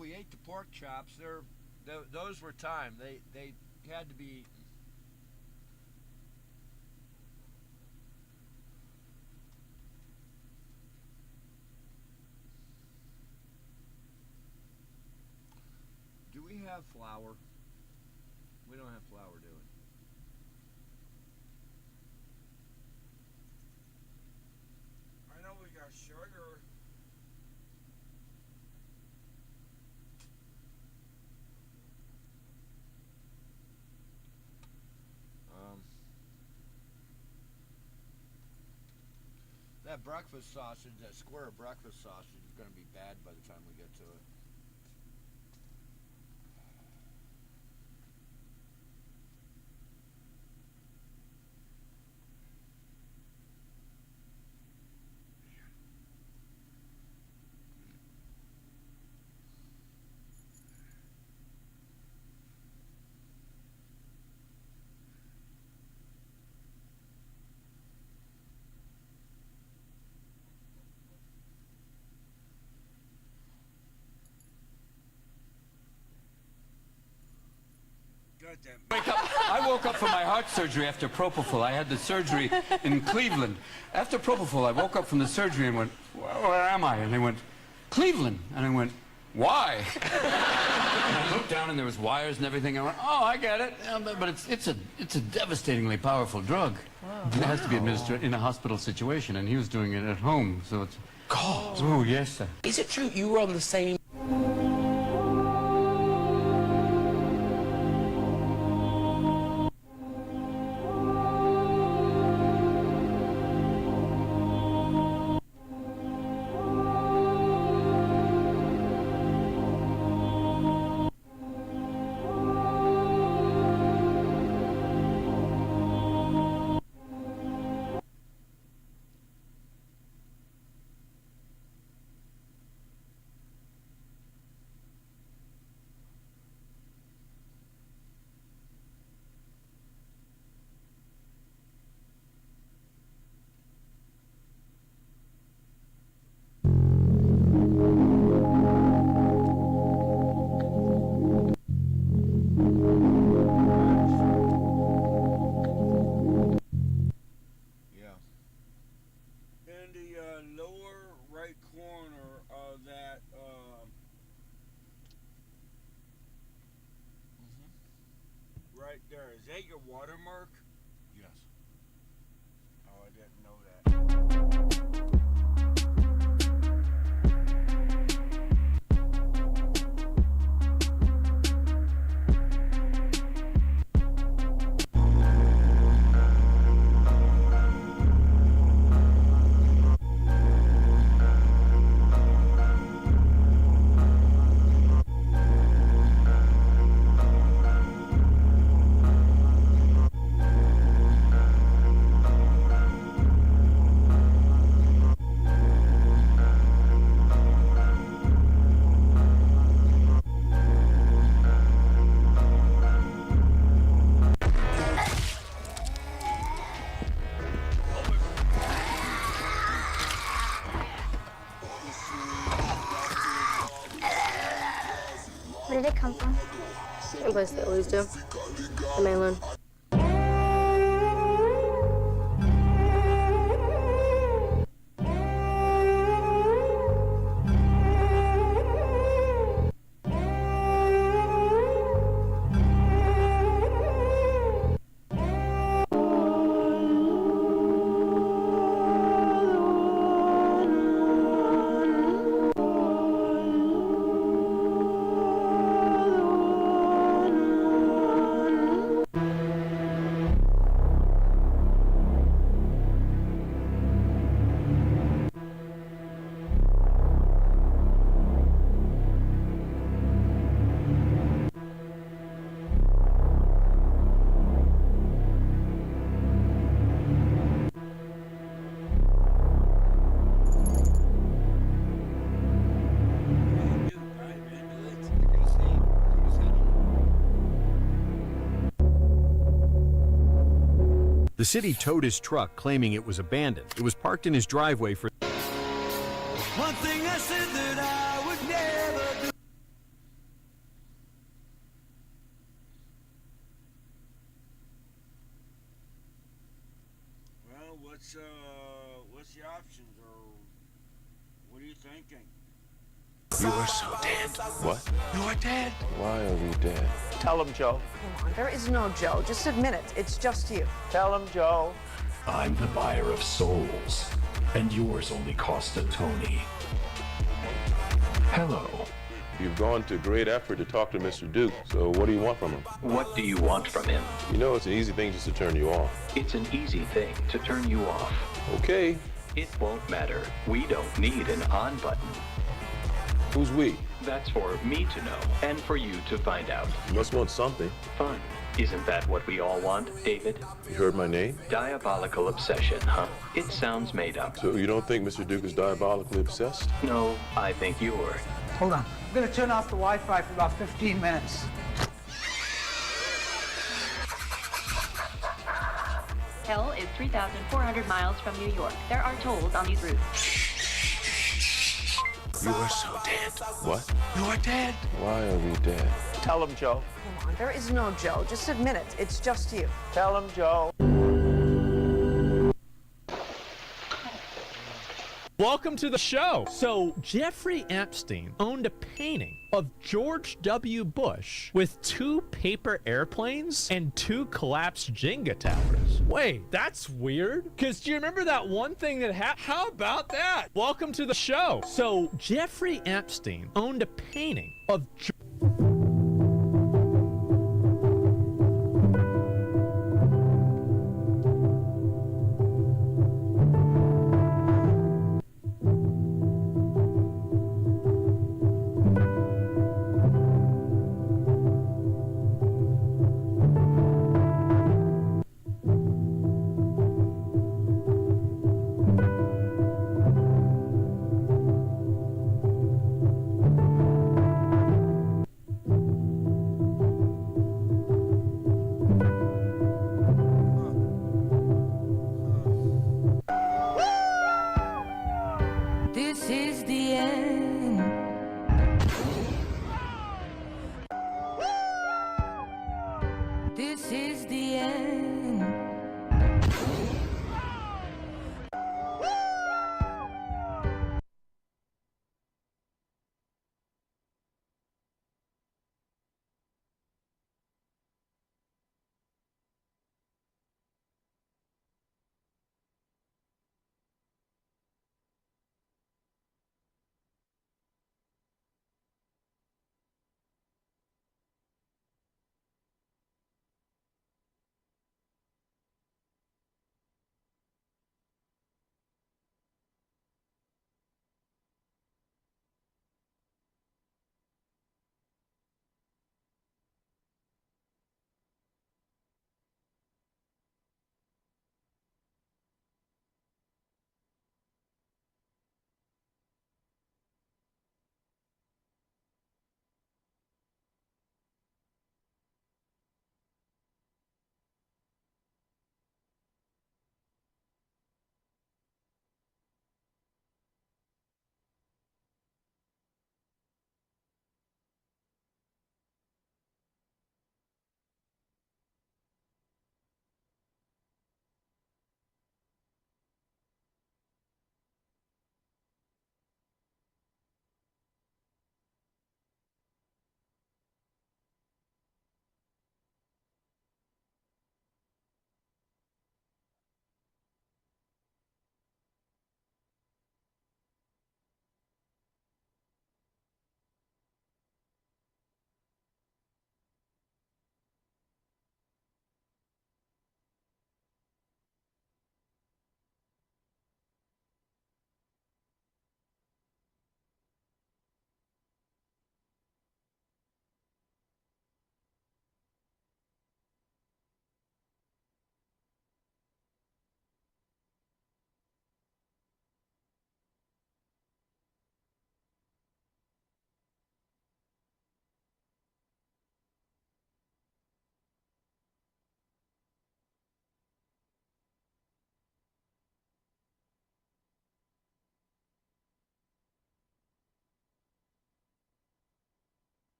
we ate the pork chops. Those were time. They had to be eaten. Do we have flour? We don't have flour, do we? I know we got sugar. That breakfast sausage, that square of breakfast sausage is going to be bad by the time we get to it. I woke up from my heart surgery after propofol. I had the surgery in Cleveland. After propofol, I woke up from the surgery and went, where am I? And they went, Cleveland. And I went, why? And I looked down and there was wires and everything. I went, oh, I get it. But it's a devastatingly powerful drug. Wow. It has to be administered in a hospital situation, and he was doing it at home. So it's... God. Oh, yes, sir. Is it true you were on the same... Right there. Is that your watermark? Yes. Oh, I didn't know that. Where did it come from? Same place they always do. The mainland. The city towed his truck, claiming it was abandoned. It was parked in his driveway for... One thing I said that I would never do. what's the options, or what are you thinking? You are so dead. What? You are dead. Why are we dead? Tell him, Joe. Come on, there is no Joe. Just admit it. It's just you. Tell him, Joe. I'm the buyer of souls, and yours only cost a Tony. Hello. You've gone to great effort to talk to Mr. Duke, so what do you want from him? What do you want from him? You know it's an easy thing just to turn you off. It's an easy thing to turn you off. Okay. It won't matter. We don't need an on button. Who's we? That's for me to know, and for you to find out. You must want something. Fun. Isn't that what we all want, David? You heard my name? Diabolical obsession, huh? It sounds made up. So you don't think Mr. Duke is diabolically obsessed? No, I think you're. Hold on. I'm going to turn off the Wi-Fi for about 15 minutes. Hell is 3,400 miles from New York. There are tolls on these routes. You are so dead. What? You are dead. Why are we dead? Tell him, Joe. Come on, there is no Joe. Just admit it. It's just you. Tell him, Joe. Welcome to the show. So, Jeffrey Epstein owned a painting of George W. Bush with 2 paper airplanes and 2 collapsed Jenga towers. Wait, that's weird. Because do you remember that one thing that happened? How about that? Welcome to the show. So, Jeffrey Epstein owned a painting of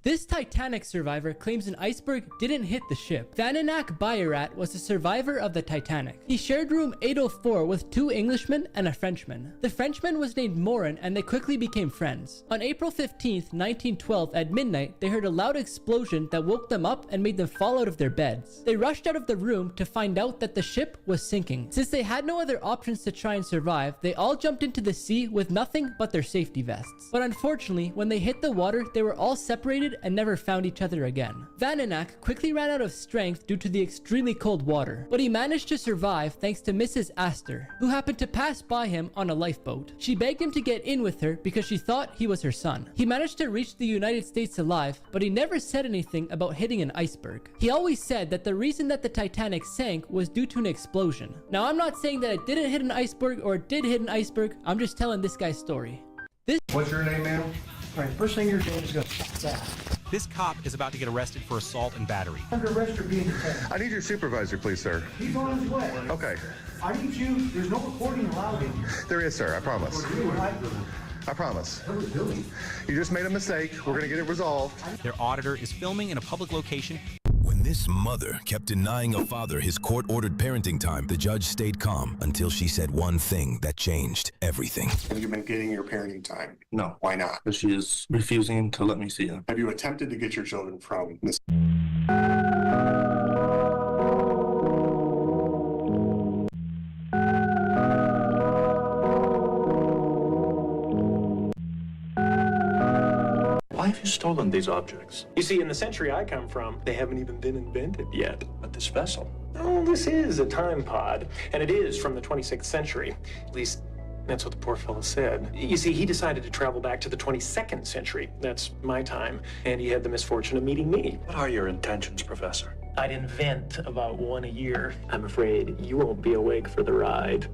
This Titanic survivor claims an iceberg didn't hit the ship. Vananak Bayarat was a survivor of the Titanic. He shared room 804 with 2 Englishmen and a Frenchman. The Frenchman was named Morin and they quickly became friends. On April 15th, 1912 at midnight, they heard a loud explosion that woke them up and made them fall out of their beds. They rushed out of the room to find out that the ship was sinking. Since they had no other options to try and survive, they all jumped into the sea with nothing but their safety vests. But unfortunately, when they hit the water, they were all separated and never found each other again. Vananak quickly ran out of strength due to the extremely cold water, but he managed to survive thanks to Mrs. Astor, who happened to pass by him on a lifeboat. She begged him to get in with her because she thought he was her son. He managed to reach the United States alive, but he never said anything about hitting an iceberg. He always said that the reason that the Titanic sank was due to an explosion. Now, I'm not saying that it didn't hit an iceberg or it did hit an iceberg, I'm just telling this guy's story. What's your name, ma'am? All right, first thing you're doing is go. This cop is about to get arrested for assault and battery. Under arrest or being detained. I need your supervisor, please, sir. He's on his way. Okay. I need you. There's no recording allowed in here. There is, sir. I promise. I promise. You just made a mistake. We're going to get it resolved. Their auditor is filming in a public location. When this mother kept denying a father his court-ordered parenting time, the judge stayed calm until she said one thing that changed everything. Have you been getting your parenting time? No. Why not? Because she is refusing to let me see them. Have you attempted to get your children from Miss... Why have you stolen these objects? You see, in the century I come from, they haven't even been invented yet. But this vessel? Oh, this is a time pod, and it is from the 26th century. At least, that's what the poor fellow said. You see, he decided to travel back to the 22nd century. That's my time, and he had the misfortune of meeting me. What are your intentions, Professor? I'd invent about one a year. I'm afraid you won't be awake for the ride.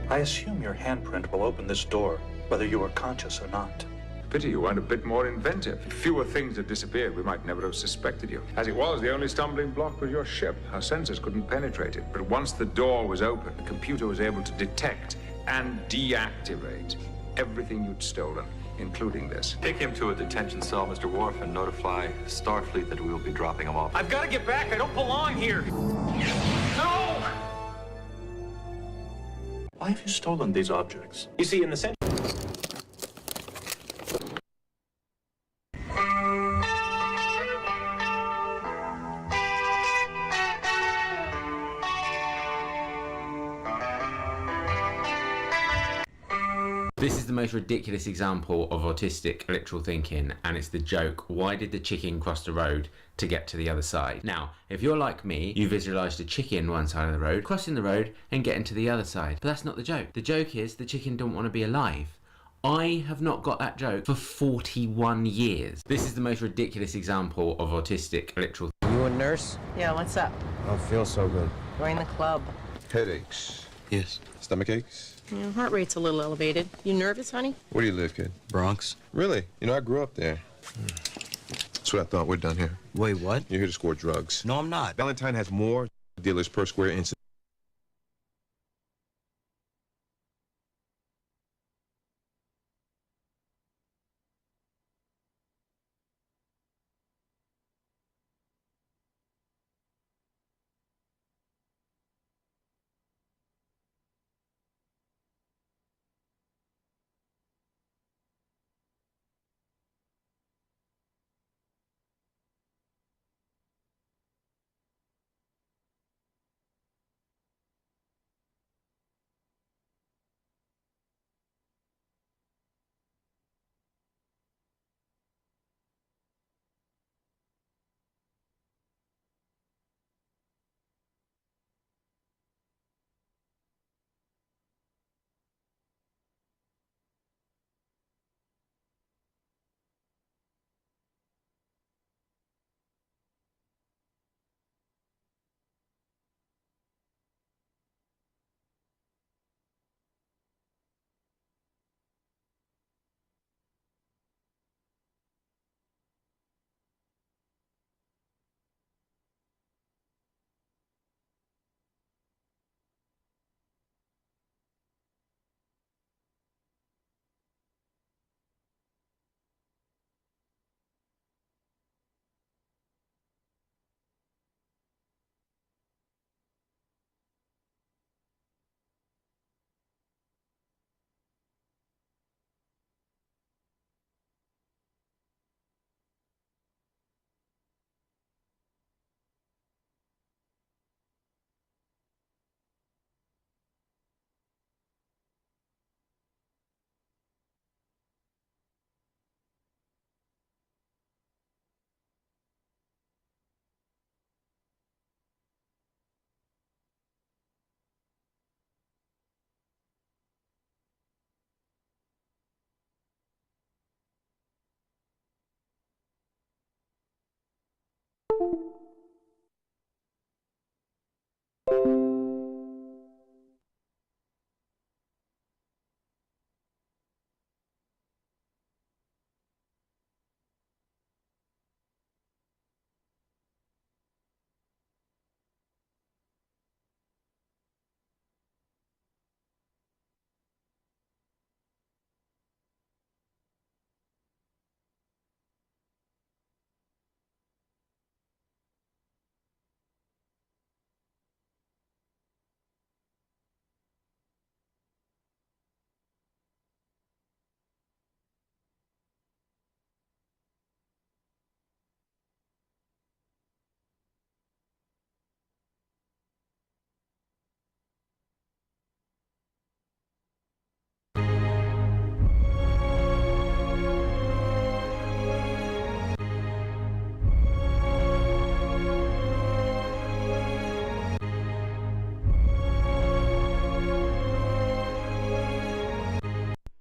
I assume your handprint will open this door, whether you are conscious or not. Pity you weren't a bit more inventive. If fewer things had disappeared, we might never have suspected you. As it was, the only stumbling block was your ship. Our sensors couldn't penetrate it. But once the door was open, the computer was able to detect and deactivate everything you'd stolen, including this. Take him to a detention cell, Mr. Worf, and notify Starfleet that we will be dropping him off. I've got to get back. I don't belong here. No! Why have you stolen these objects? You see, in the century... This is the most ridiculous example of autistic literal thinking, and it's the joke, why did the chicken cross the road to get to the other side? Now, if you're like me, you visualised a chicken one side of the road, crossing the road and getting to the other side. But that's not the joke. The joke is the chicken don't want to be alive. I have not got that joke for 41 years. This is the most ridiculous example of autistic literal. You a nurse? Yeah, what's up? I don't feel so good. Join the club. Headaches. Yes. Stomach aches? Yeah, heart rate's a little elevated. You nervous, honey? Where do you live, kid? Bronx. Really? You know, I grew up there. That's what I thought. We're done here. Wait, what? You're here to score drugs. No, I'm not. Valentine has more dealers per square inch.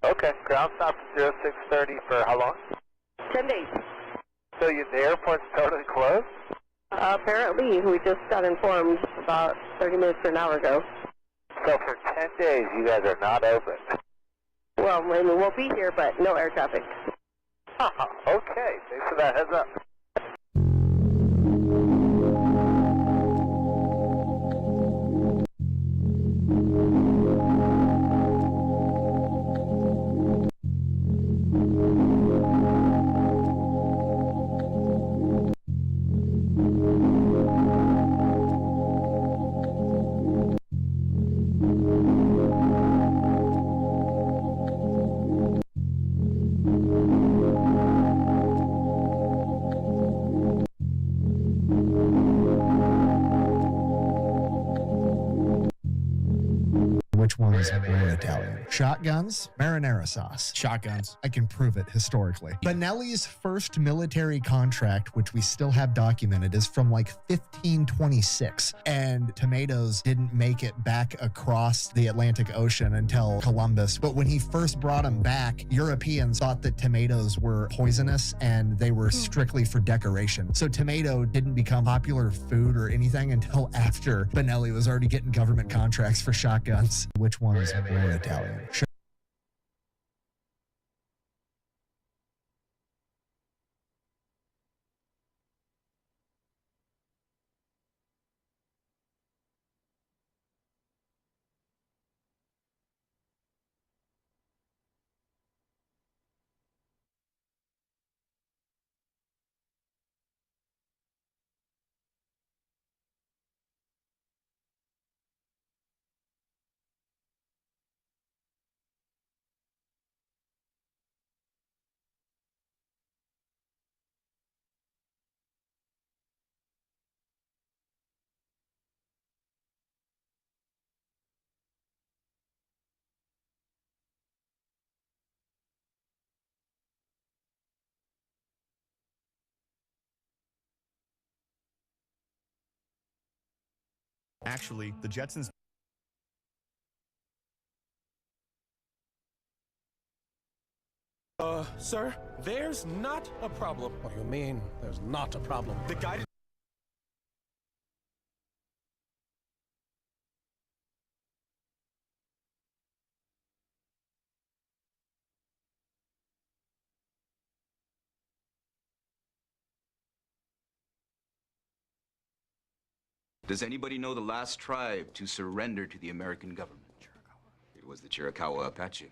Okay, ground stop 0630 for how long? 10 days. So the airport's totally closed? Apparently, we just got informed about 30 minutes to an hour ago. So for 10 days, you guys are not open? Well, I mean, we'll be here, but no air traffic. Okay, thanks for that heads up. Which one is more Italian? Shotguns, marinara sauce. Shotguns. I can prove it historically. Benelli's first military contract, which we still have documented, is from like 1526. And tomatoes didn't make it back across the Atlantic Ocean until Columbus. But when he first brought them back, Europeans thought that tomatoes were poisonous and they were strictly for decoration. So tomato didn't become popular food or anything until after Benelli was already getting government contracts for shotguns. Which one is more Italian? Actually, the Jetsons... Sir, there's not a problem. What do you mean, there's not a problem? The guy... Does anybody know the last tribe to surrender to the American government? It was the Chiricahua Apache.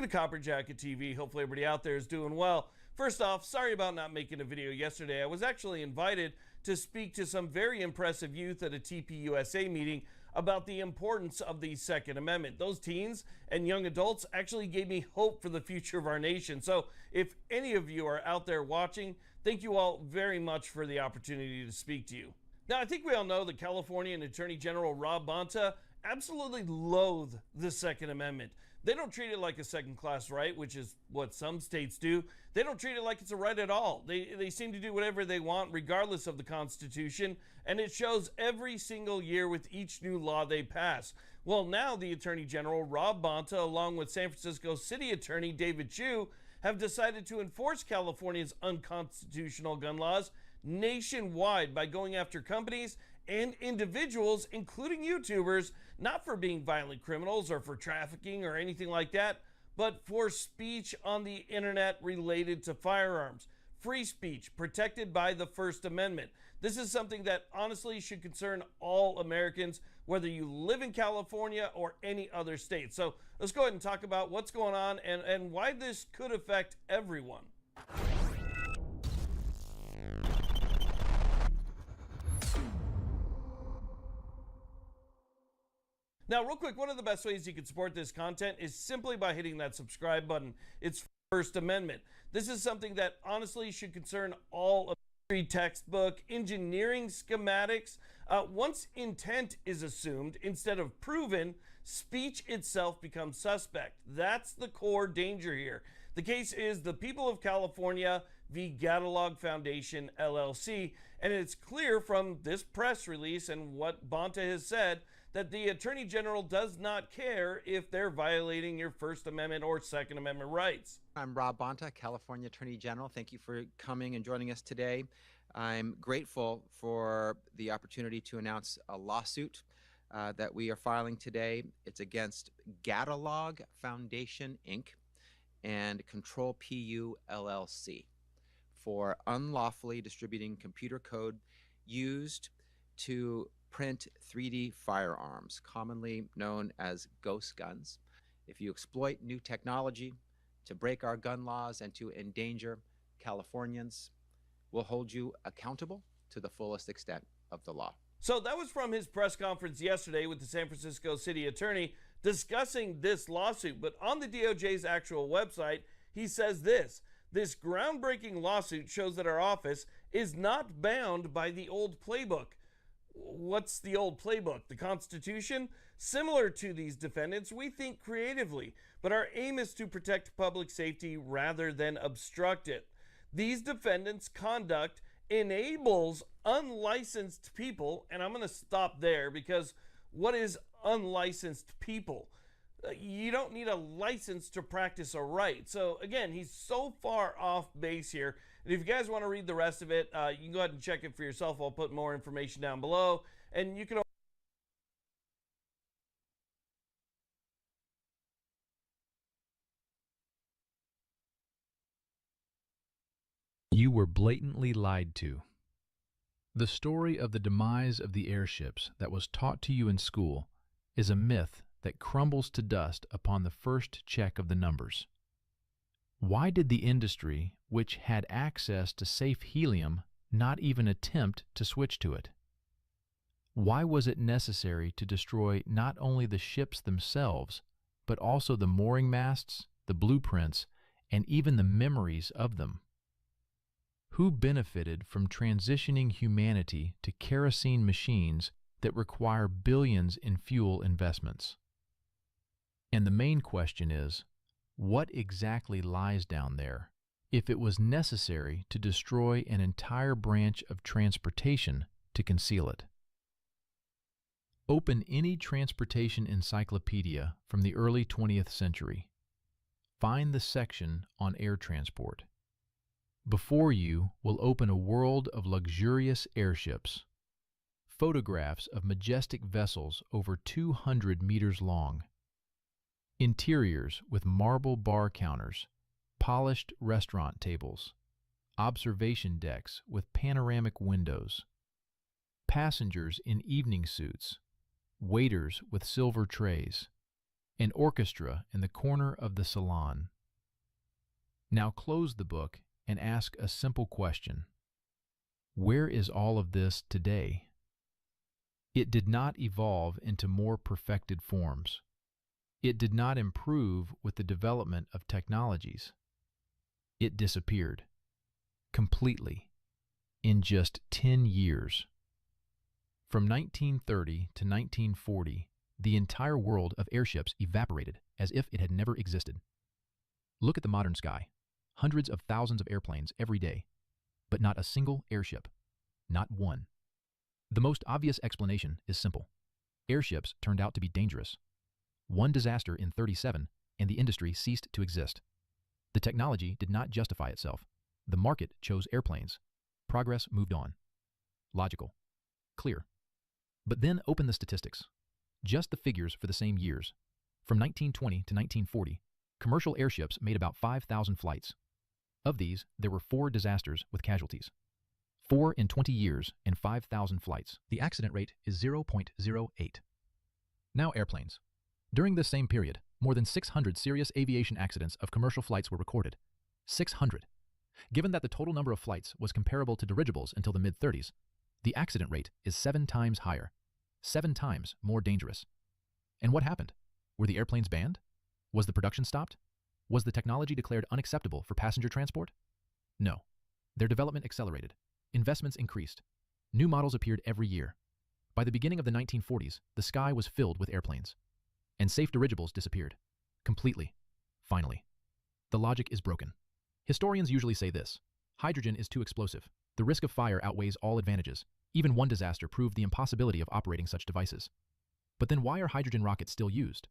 Welcome to Copper Jacket TV. Hopefully everybody out there is doing well. First off, sorry about not making a video yesterday. I was actually invited to speak to some very impressive youth at a TPUSA meeting about the importance of the Second Amendment. Those teens and young adults actually gave me hope for the future of our nation. So if any of you are out there watching, thank you all very much for the opportunity to speak to you. Now, I think we all know that Californian Attorney General Rob Bonta absolutely loathe the Second Amendment. They don't treat it like a second-class right, which is what some states do. They don't treat it like it's a right at all. They seem to do whatever they want, regardless of the Constitution, and it shows every single year with each new law they pass. Well, now the Attorney General, Rob Bonta, along with San Francisco City Attorney David Chu, have decided to enforce California's unconstitutional gun laws nationwide by going after companies and individuals, including YouTubers, not for being violent criminals or for trafficking or anything like that, but for speech on the internet related to firearms. Free speech protected by the First Amendment. This is something that honestly should concern all Americans, whether you live in California or any other state. So let's go ahead and talk about what's going on and why this could affect everyone. Now, real quick, one of the best ways you can support this content is simply by hitting that subscribe button. It's First Amendment. This is something that honestly should concern all textbook, engineering schematics. Once intent is assumed instead of proven, speech itself becomes suspect. That's the core danger here. The case is the people of California v. Catalog Foundation, LLC, and it's clear from this press release and what Bonta has said that the Attorney General does not care if they're violating your First Amendment or Second Amendment rights. I'm Rob Bonta, California Attorney General. Thank you for coming and joining us today. I'm grateful for the opportunity to announce a lawsuit that we are filing today. It's against Catalog Foundation, Inc. and Control PU, LLC for unlawfully distributing computer code used to print 3D firearms, commonly known as ghost guns. If you exploit new technology to break our gun laws and to endanger Californians, we'll hold you accountable to the fullest extent of the law. So that was from his press conference yesterday with the San Francisco City Attorney discussing this lawsuit. But on the DOJ's actual website, he says this groundbreaking lawsuit shows that our office is not bound by the old playbook. What's the old playbook? The Constitution? Similar to these defendants, we think creatively, but our aim is to protect public safety rather than obstruct it. These defendants' conduct enables unlicensed people, and I'm going to stop there because what is unlicensed people? You don't need a license to practice a right. So again, he's so far off base here. And if you guys want to read the rest of it, you can go ahead and check it for yourself. I'll put more information down below. And you can You were blatantly lied to. The story of the demise of the airships that was taught to you in school is a myth that crumbles to dust upon the first check of the numbers. Why did the industry, which had access to safe helium, not even attempt to switch to it? Why was it necessary to destroy not only the ships themselves, but also the mooring masts, the blueprints, and even the memories of them? Who benefited from transitioning humanity to kerosene machines that require billions in fuel investments? And the main question is, what exactly lies down there if it was necessary to destroy an entire branch of transportation to conceal it? Open any transportation encyclopedia from the early 20th century. Find the section on air transport. Before you will open a world of luxurious airships, photographs of majestic vessels over 200 meters long, interiors with marble bar counters, polished restaurant tables, observation decks with panoramic windows, passengers in evening suits, waiters with silver trays, an orchestra in the corner of the salon. Now close the book and ask a simple question. Where is all of this today? It did not evolve into more perfected forms. It did not improve with the development of technologies. It disappeared completely in just 10 years. From 1930 to 1940, the entire world of airships evaporated as if it had never existed. Look at the modern sky. Hundreds of thousands of airplanes every day, but not a single airship. Not one. The most obvious explanation is simple. Airships turned out to be dangerous. One disaster in 1937, and the industry ceased to exist. The technology did not justify itself. The market chose airplanes. Progress moved on. Logical. Clear. But then open the statistics. Just the figures for the same years. From 1920 to 1940, commercial airships made about 5,000 flights. Of these, there were 4 disasters with casualties. 4 in 20 years and 5,000 flights. The accident rate is 0.08. Now airplanes. During this same period, more than 600 serious aviation accidents of commercial flights were recorded. 600. Given that the total number of flights was comparable to dirigibles until the mid-30s, the accident rate is 7 times higher. 7 times more dangerous. And what happened? Were the airplanes banned? Was the production stopped? Was the technology declared unacceptable for passenger transport? No. Their development accelerated. Investments increased. New models appeared every year. By the beginning of the 1940s, the sky was filled with airplanes. And safe dirigibles disappeared. Completely. Finally. The logic is broken. Historians usually say this: hydrogen is too explosive. The risk of fire outweighs all advantages. Even one disaster proved the impossibility of operating such devices. But then why are hydrogen rockets still used?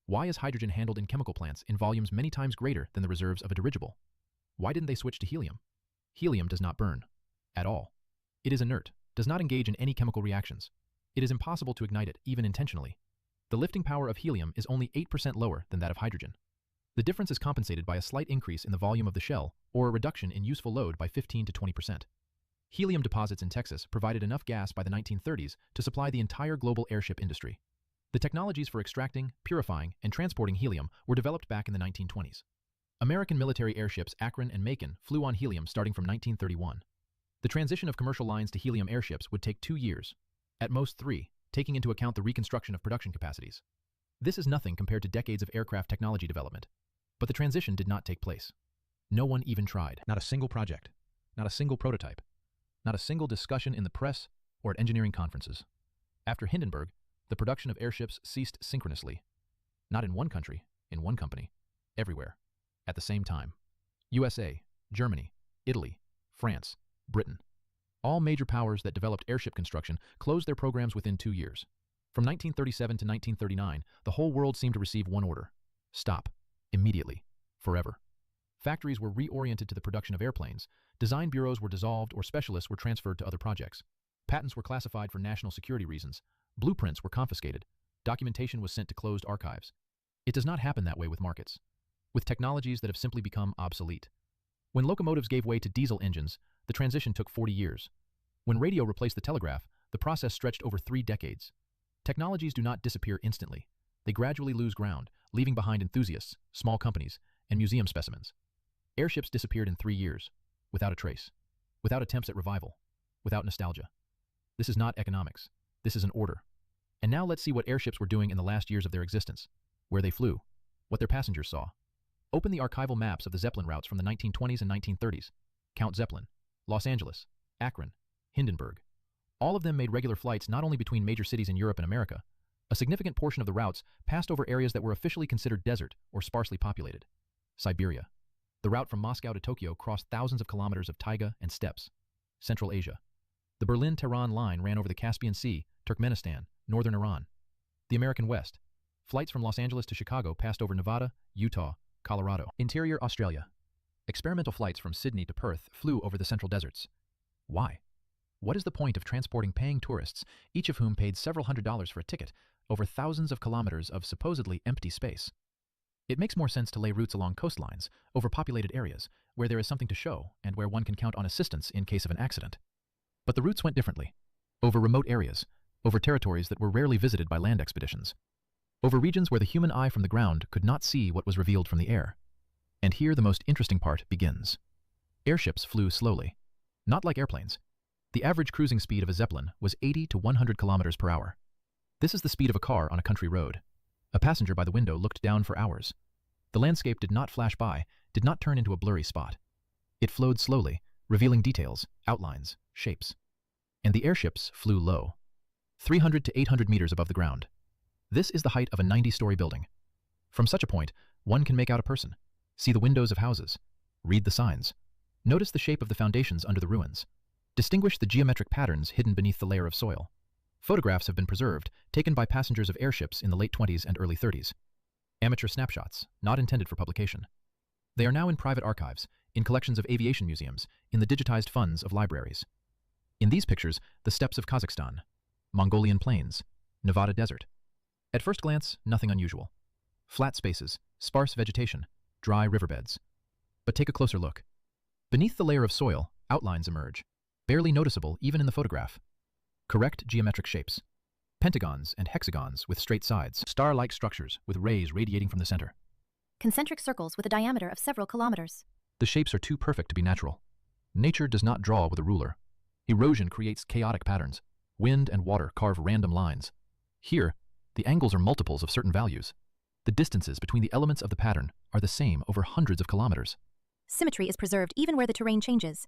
Why is hydrogen handled in chemical plants in volumes many times greater than the reserves of a dirigible? Why didn't they switch to helium? Helium does not burn. At all. It is inert, does not engage in any chemical reactions. It is impossible to ignite it, even intentionally. The lifting power of helium is only 8% lower than that of hydrogen. The difference is compensated by a slight increase in the volume of the shell, or a reduction in useful load by 15 to 20%. Helium deposits in Texas provided enough gas by the 1930s to supply the entire global airship industry. The technologies for extracting, purifying, and transporting helium were developed back in the 1920s. American military airships Akron and Macon flew on helium starting from 1931. The transition of commercial lines to helium airships would take 2 years, at most 3, taking into account the reconstruction of production capacities. This is nothing compared to decades of aircraft technology development. But the transition did not take place. No one even tried. Not a single project. Not a single prototype. Not a single discussion in the press or at engineering conferences. After Hindenburg, the production of airships ceased synchronously. Not in one country, in one company, everywhere, at the same time. USA, Germany, Italy, France, Britain. All major powers that developed airship construction closed their programs within 2 years. From 1937 to 1939, the whole world seemed to receive one order: stop, immediately, forever. Factories were reoriented to the production of airplanes, design bureaus were dissolved or specialists were transferred to other projects. Patents were classified for national security reasons, blueprints were confiscated, documentation was sent to closed archives. It does not happen that way with markets, with technologies that have simply become obsolete. When locomotives gave way to diesel engines, the transition took 40 years. When radio replaced the telegraph, the process stretched over 3 decades. Technologies do not disappear instantly. They gradually lose ground, leaving behind enthusiasts, small companies, and museum specimens. Airships disappeared in 3 years, without a trace, without attempts at revival, without nostalgia. This is not economics. This is an order. And now let's see what airships were doing in the last years of their existence, where they flew, what their passengers saw. Open the archival maps of the Zeppelin routes from the 1920s and 1930s. Count Zeppelin, Los Angeles, Akron, Hindenburg. All of them made regular flights not only between major cities in Europe and America. A significant portion of the routes passed over areas that were officially considered desert or sparsely populated. Siberia. The route from Moscow to Tokyo crossed thousands of kilometers of taiga and steppes. Central Asia. The Berlin-Tehran line ran over the Caspian Sea, Turkmenistan, northern Iran. The American West. Flights from Los Angeles to Chicago passed over Nevada, Utah, Colorado. Interior Australia. Experimental flights from Sydney to Perth flew over the central deserts. Why? What is the point of transporting paying tourists, each of whom paid several $100s for a ticket, over thousands of kilometers of supposedly empty space? It makes more sense to lay routes along coastlines, over populated areas, where there is something to show and where one can count on assistance in case of an accident. But the routes went differently. Over remote areas, over territories that were rarely visited by land expeditions. over regions where the human eye from the ground could not see what was revealed from the air. And here the most interesting part begins. Airships flew slowly. Not like airplanes. The average cruising speed of a Zeppelin was 80 to 100 kilometers per hour. This is the speed of a car on a country road. A passenger by the window looked down for hours. The landscape did not flash by, did not turn into a blurry spot. It flowed slowly, revealing details, outlines, shapes. And the airships flew low, 300 to 800 meters above the ground. This is the height of a 90-story building. From such a point, one can make out a person, see the windows of houses, read the signs, notice the shape of the foundations under the ruins, distinguish the geometric patterns hidden beneath the layer of soil. Photographs have been preserved, taken by passengers of airships in the late 20s and early 30s. Amateur snapshots, not intended for publication. They are now in private archives, in collections of aviation museums, in the digitized funds of libraries. In these pictures, the steppes of Kazakhstan, Mongolian plains, Nevada desert. At first glance, nothing unusual. Flat spaces, sparse vegetation, dry riverbeds. But take a closer look. Beneath the layer of soil, outlines emerge, barely noticeable even in the photograph. Correct geometric shapes. Pentagons and hexagons with straight sides. Star-like structures with rays radiating from the center. Concentric circles with a diameter of several kilometers. The shapes are too perfect to be natural. Nature does not draw with a ruler. Erosion creates chaotic patterns. Wind and water carve random lines. Here, the angles are multiples of certain values. The distances between the elements of the pattern are the same over hundreds of kilometers. Symmetry is preserved even where the terrain changes.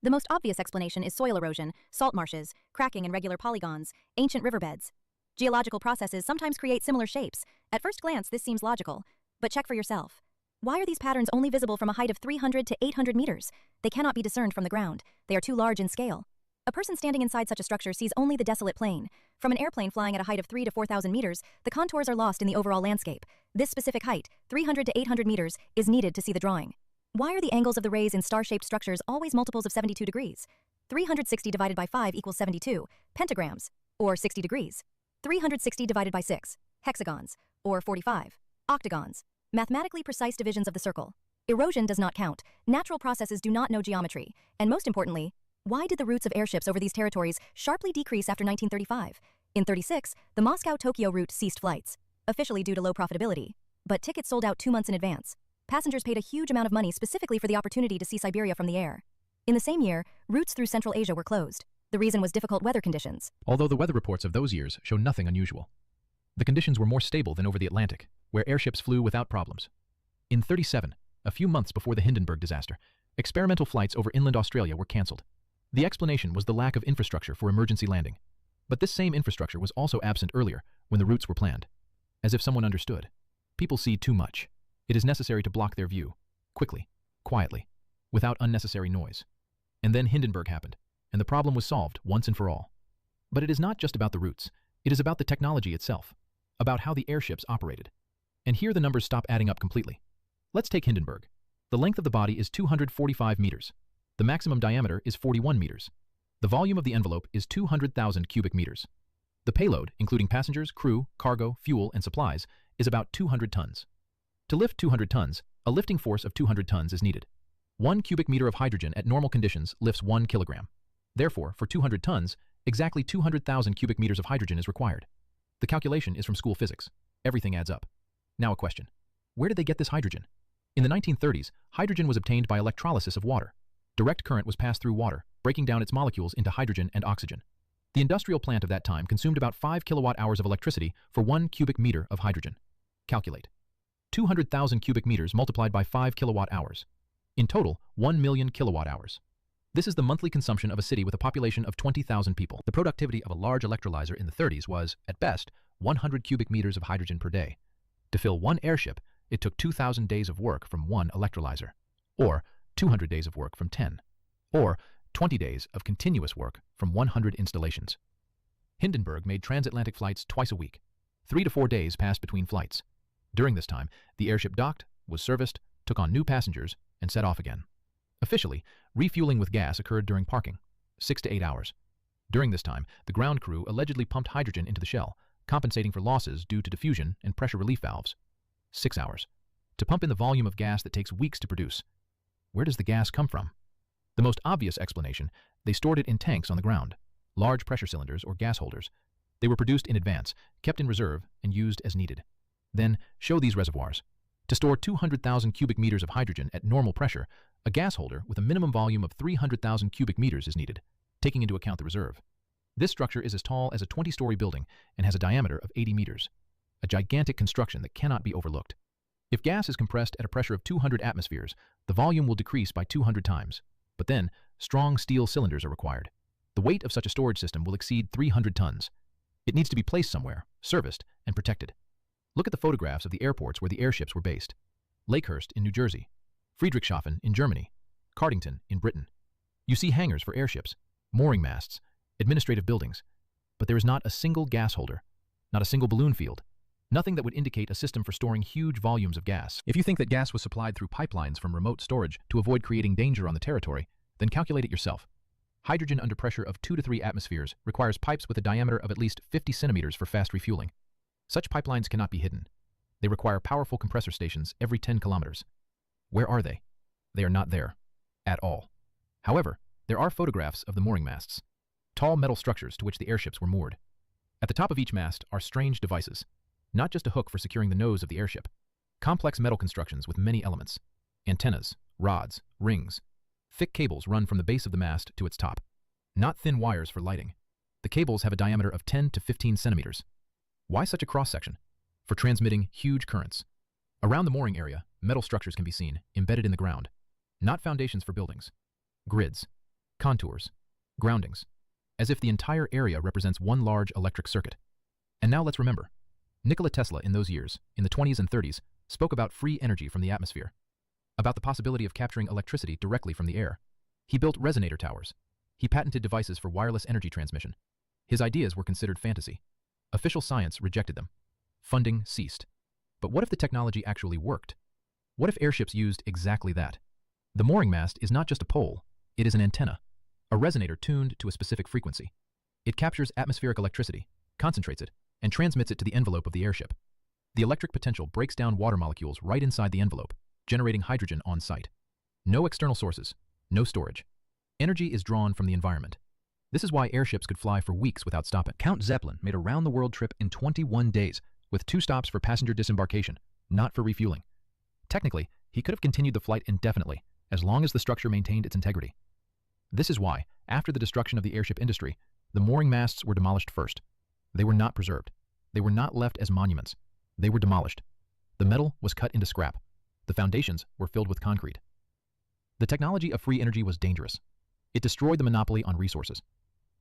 The most obvious explanation is soil erosion, salt marshes, cracking in regular polygons, ancient riverbeds. Geological processes sometimes create similar shapes. At first glance, this seems logical, but check for yourself. Why are these patterns only visible from a height of 300 to 800 meters? They cannot be discerned from the ground. They are too large in scale. A person standing inside such a structure sees only the desolate plain. From an airplane flying at a height of 3 to 4,000 meters, the contours are lost in the overall landscape. This specific height, 300 to 800 meters, is needed to see the drawing. Why are the angles of the rays in star-shaped structures always multiples of 72 degrees? 360 divided by 5 equals 72, pentagrams, or 60 degrees. 360 divided by 6, hexagons, or 45, octagons, mathematically precise divisions of the circle. Erosion does not count, natural processes do not know geometry, and most importantly, why did the routes of airships over these territories sharply decrease after 1935? In 36, the Moscow-Tokyo route ceased flights, officially due to low profitability, but tickets sold out 2 months in advance. Passengers paid a huge amount of money specifically for the opportunity to see Siberia from the air. In the same year, routes through Central Asia were closed. The reason was difficult weather conditions. Although the weather reports of those years show nothing unusual. The conditions were more stable than over the Atlantic, where airships flew without problems. In 37, a few months before the Hindenburg disaster, experimental flights over inland Australia were cancelled. The explanation was the lack of infrastructure for emergency landing. But this same infrastructure was also absent earlier, when the routes were planned. As if someone understood. People see too much. It is necessary to block their view, quickly, quietly, without unnecessary noise. And then Hindenburg happened, and the problem was solved once and for all. But it is not just about the routes, it is about the technology itself, about how the airships operated. And here the numbers stop adding up completely. Let's take Hindenburg. The length of the body is 245 meters. The maximum diameter is 41 meters. The volume of the envelope is 200,000 cubic meters. The payload, including passengers, crew, cargo, fuel, and supplies, is about 200 tons. To lift 200 tons, a lifting force of 200 tons is needed. 1 cubic meter of hydrogen at normal conditions lifts 1 kilogram. Therefore, for 200 tons, exactly 200,000 cubic meters of hydrogen is required. The calculation is from school physics. Everything adds up. Now a question. Where did they get this hydrogen? In the 1930s, hydrogen was obtained by electrolysis of water. Direct current was passed through water, breaking down its molecules into hydrogen and oxygen. The industrial plant of that time consumed about 5 kilowatt hours of electricity for 1 cubic meter of hydrogen. Calculate. 200,000 cubic meters multiplied by 5 kilowatt hours. In total, 1 million kilowatt hours. This is the monthly consumption of a city with a population of 20,000 people. The productivity of a large electrolyzer in the 30s was, at best, 100 cubic meters of hydrogen per day. To fill one airship, it took 2,000 days of work from one electrolyzer, or 200 days of work from 10, or 20 days of continuous work from 100 installations. Hindenburg made transatlantic flights twice a week. 3 to 4 days passed between flights. During this time, the airship docked, was serviced, took on new passengers, and set off again. Officially, refueling with gas occurred during parking, 6 to 8 hours. During this time, the ground crew allegedly pumped hydrogen into the shell, compensating for losses due to diffusion and pressure relief valves. 6 hours. To pump in the volume of gas that takes weeks to produce. Where does the gas come from? The most obvious explanation, they stored it in tanks on the ground, large pressure cylinders or gas holders. They were produced in advance, kept in reserve, and used as needed. Then show these reservoirs. To store 200,000 cubic meters of hydrogen at normal pressure, a gas holder with a minimum volume of 300,000 cubic meters is needed, taking into account the reserve. This structure is as tall as a 20-story building and has a diameter of 80 meters, a gigantic construction that cannot be overlooked. If gas is compressed at a pressure of 200 atmospheres, the volume will decrease by 200 times. But then, strong steel cylinders are required. The weight of such a storage system will exceed 300 tons. It needs to be placed somewhere, serviced, and protected. Look at the photographs of the airports where the airships were based. Lakehurst in New Jersey, Friedrichshafen in Germany, Cardington in Britain. You see hangars for airships, mooring masts, administrative buildings, but there is not a single gas holder, not a single balloon field, nothing that would indicate a system for storing huge volumes of gas. If you think that gas was supplied through pipelines from remote storage to avoid creating danger on the territory, then calculate it yourself. Hydrogen under pressure of 2 to 3 atmospheres requires pipes with a diameter of at least 50 centimeters for fast refueling. Such pipelines cannot be hidden. They require powerful compressor stations every 10 kilometers. Where are they? They are not there. At all. However, there are photographs of the mooring masts. Tall metal structures to which the airships were moored. At the top of each mast are strange devices. Not just a hook for securing the nose of the airship. Complex metal constructions with many elements. Antennas, rods, rings. Thick cables run from the base of the mast to its top. Not thin wires for lighting. The cables have a diameter of 10 to 15 centimeters. Why such a cross-section? For transmitting huge currents. Around the mooring area, metal structures can be seen, embedded in the ground. Not foundations for buildings. Grids. Contours. Groundings. As if the entire area represents one large electric circuit. And now let's remember. Nikola Tesla in those years, in the 20s and 30s, spoke about free energy from the atmosphere. About the possibility of capturing electricity directly from the air. He built resonator towers. He patented devices for wireless energy transmission. His ideas were considered fantasy. Official science rejected them. Funding ceased. But what if the technology actually worked? What if airships used exactly that? The mooring mast is not just a pole, it is an antenna, a resonator tuned to a specific frequency. It captures atmospheric electricity, concentrates it, and transmits it to the envelope of the airship. The electric potential breaks down water molecules right inside the envelope, generating hydrogen on site. No external sources, no storage. Energy is drawn from the environment. This is why airships could fly for weeks without stopping. Count Zeppelin made a round-the-world trip in 21 days, with 2 stops for passenger disembarkation, not for refueling. Technically, he could have continued the flight indefinitely, as long as the structure maintained its integrity. This is why, after the destruction of the airship industry, the mooring masts were demolished first. They were not preserved. They were not left as monuments. They were demolished. The metal was cut into scrap. The foundations were filled with concrete. The technology of free energy was dangerous. It destroyed the monopoly on resources.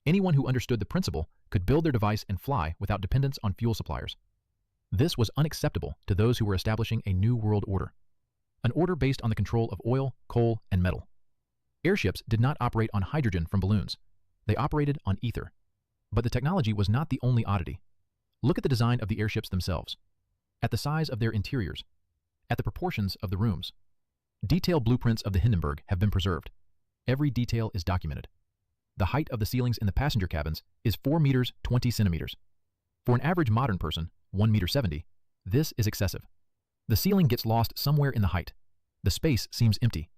Anyone who understood the principle could build their device and fly without dependence on fuel suppliers. This was unacceptable to those who were establishing a new world order. An order based on the control of oil, coal, and metal. Airships did not operate on hydrogen from balloons. They operated on ether. But the technology was not the only oddity. Look at the design of the airships themselves. At the size of their interiors. At the proportions of the rooms. Detailed blueprints of the Hindenburg have been preserved. Every detail is documented. The height of the ceilings in the passenger cabins is 4 meters 20 centimeters. For an average modern person, 1 meter 70, this is excessive. The ceiling gets lost somewhere in the height. The space seems empty.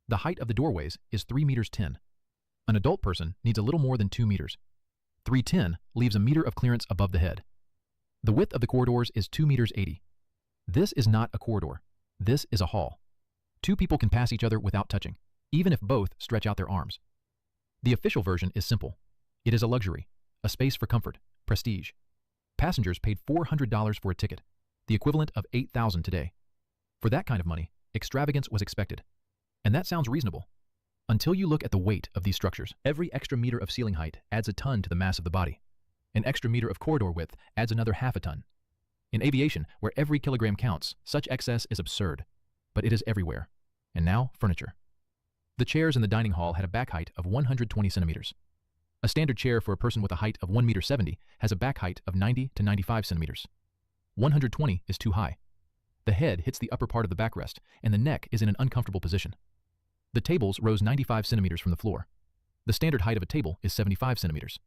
The height of the doorways is 3 meters 10. An adult person needs a little more than 2 meters. 310 leaves a meter of clearance above the head. The width of the corridors is 2 meters 80. This is not a corridor. This is a hall. 2 people can pass each other without touching, even if both stretch out their arms. The official version is simple. It is a luxury, a space for comfort, prestige. Passengers paid $400 for a ticket, the equivalent of $8,000 today. For that kind of money, extravagance was expected. And that sounds reasonable. Until you look at the weight of these structures. Every extra meter of ceiling height adds a ton to the mass of the body. An extra meter of corridor width adds another half a ton. In aviation, where every kilogram counts, such excess is absurd. But it is everywhere. And now, furniture. The chairs in the dining hall had a back height of 120 centimeters. A standard chair for a person with a height of 1 meter 70 has a back height of 90 to 95 centimeters. 120 is too high. The head hits the upper part of the backrest, and the neck is in an uncomfortable position. The tables rose 95 centimeters from the floor. The standard height of a table is 75 centimeters.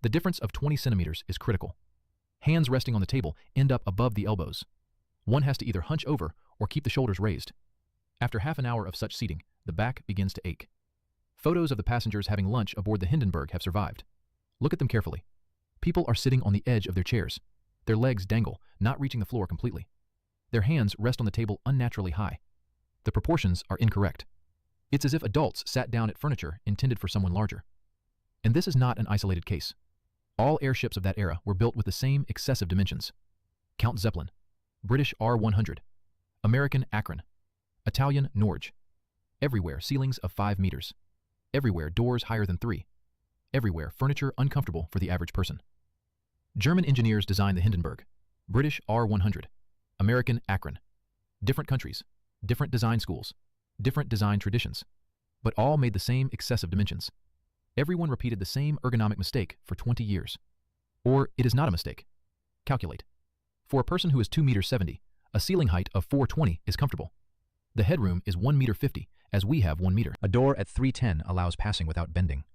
The difference of 20 centimeters is critical. Hands resting on the table end up above the elbows. One has to either hunch over or keep the shoulders raised. After half an hour of such seating, the back begins to ache. Photos of the passengers having lunch aboard the Hindenburg have survived. Look at them carefully. People are sitting on the edge of their chairs. Their legs dangle, not reaching the floor completely. Their hands rest on the table unnaturally high. The proportions are incorrect. It's as if adults sat down at furniture intended for someone larger. And this is not an isolated case. All airships of that era were built with the same excessive dimensions. Count Zeppelin, British R-100, American Akron, Italian Norge. Everywhere ceilings of 5 meters. Everywhere doors higher than 3. Everywhere furniture uncomfortable for the average person. German engineers designed the Hindenburg, British R-100, American Akron. Different countries, different design schools, different design traditions, but all made the same excessive dimensions. Everyone repeated the same ergonomic mistake for 20 years. Or it is not a mistake. Calculate. For a person who is 2 meters 70, a ceiling height of 420 is comfortable. The headroom is 1 meter 50, as we have 1 meter. A door at 310 allows passing without bending.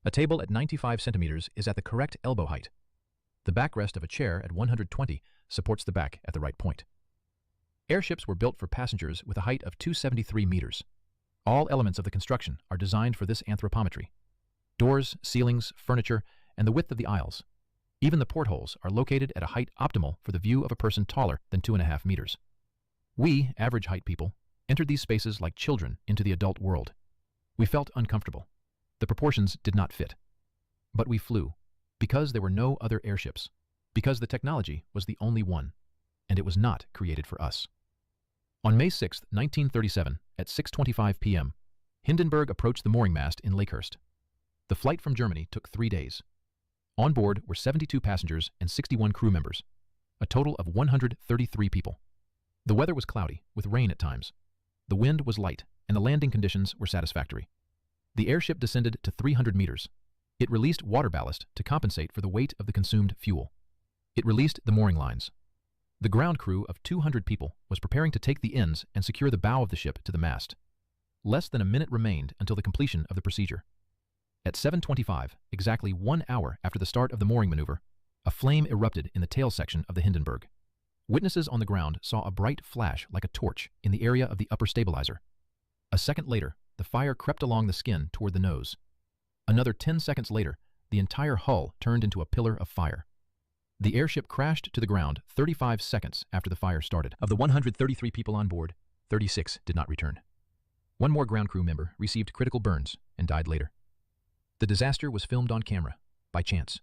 A table at 95 centimeters is at the correct elbow height. The backrest of a chair at 120 supports the back at the right point. Airships were built for passengers with a height of 273 meters. All elements of the construction are designed for this anthropometry. Doors, ceilings, furniture, and the width of the aisles. Even the portholes are located at a height optimal for the view of a person taller than 2.5 meters. We, average height people, entered these spaces like children into the adult world. We felt uncomfortable. The proportions did not fit. But we flew, because there were no other airships, because the technology was the only one, and it was not created for us. On May 6, 1937, at 6:25 p.m., Hindenburg approached the mooring mast in Lakehurst. The flight from Germany took 3 days. On board were 72 passengers and 61 crew members, a total of 133 people. The weather was cloudy, with rain at times. The wind was light, and the landing conditions were satisfactory. The airship descended to 300 meters. It released water ballast to compensate for the weight of the consumed fuel. It released the mooring lines. The ground crew of 200 people was preparing to take the ends and secure the bow of the ship to the mast. Less than a minute remained until the completion of the procedure. At 7:25, exactly 1 hour after the start of the mooring maneuver, a flame erupted in the tail section of the Hindenburg. Witnesses on the ground saw a bright flash like a torch in the area of the upper stabilizer. A second later, the fire crept along the skin toward the nose. Another 10 seconds later, the entire hull turned into a pillar of fire. The airship crashed to the ground 35 seconds after the fire started. Of the 133 people on board, 36 did not return. One more ground crew member received critical burns and died later. The disaster was filmed on camera, by chance.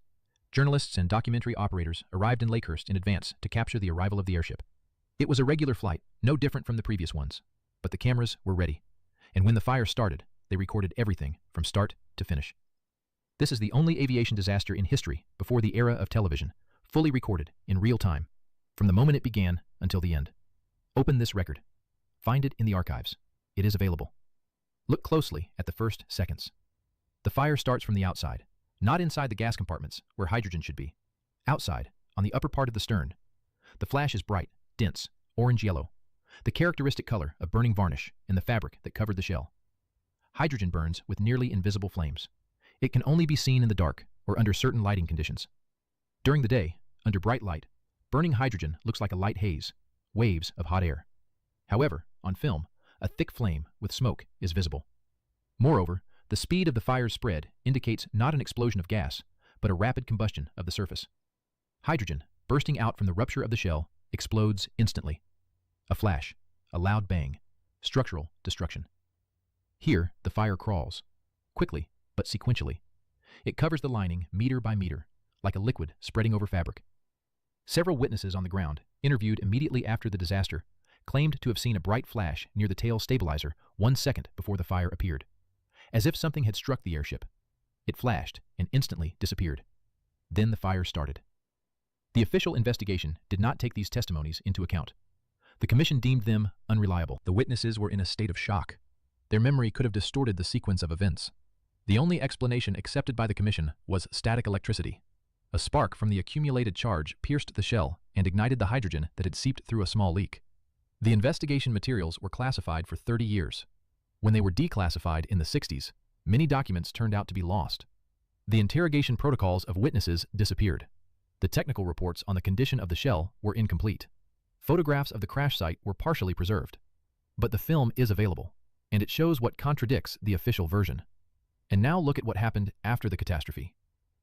Journalists and documentary operators arrived in Lakehurst in advance to capture the arrival of the airship. It was a regular flight, no different from the previous ones, but the cameras were ready. And when the fire started, they recorded everything from start to finish. This is the only aviation disaster in history before the era of television, fully recorded in real time, from the moment it began until the end. Open this record. Find it in the archives. It is available. Look closely at the first seconds. The fire starts from the outside, not inside the gas compartments where hydrogen should be. Outside, on the upper part of the stern. The flash is bright, dense, orange-yellow, the characteristic color of burning varnish in the fabric that covered the shell. Hydrogen burns with nearly invisible flames. It can only be seen in the dark or under certain lighting conditions. During the day, under bright light, burning hydrogen looks like a light haze, waves of hot air. However, on film, a thick flame with smoke is visible. Moreover, the speed of the fire's spread indicates not an explosion of gas, but a rapid combustion of the surface. Hydrogen, bursting out from the rupture of the shell, explodes instantly. A flash, a loud bang, structural destruction. Here, the fire crawls, quickly but sequentially. It covers the lining meter by meter, like a liquid spreading over fabric. Several witnesses on the ground, interviewed immediately after the disaster, claimed to have seen a bright flash near the tail stabilizer 1 second before the fire appeared, as if something had struck the airship. It flashed and instantly disappeared. Then the fire started. The official investigation did not take these testimonies into account. The commission deemed them unreliable. The witnesses were in a state of shock. Their memory could have distorted the sequence of events. The only explanation accepted by the commission was static electricity. A spark from the accumulated charge pierced the shell and ignited the hydrogen that had seeped through a small leak. The investigation materials were classified for 30 years. When they were declassified in the 60s, many documents turned out to be lost. The interrogation protocols of witnesses disappeared. The technical reports on the condition of the shell were incomplete. Photographs of the crash site were partially preserved. But the film is available, and it shows what contradicts the official version. And now look at what happened after the catastrophe.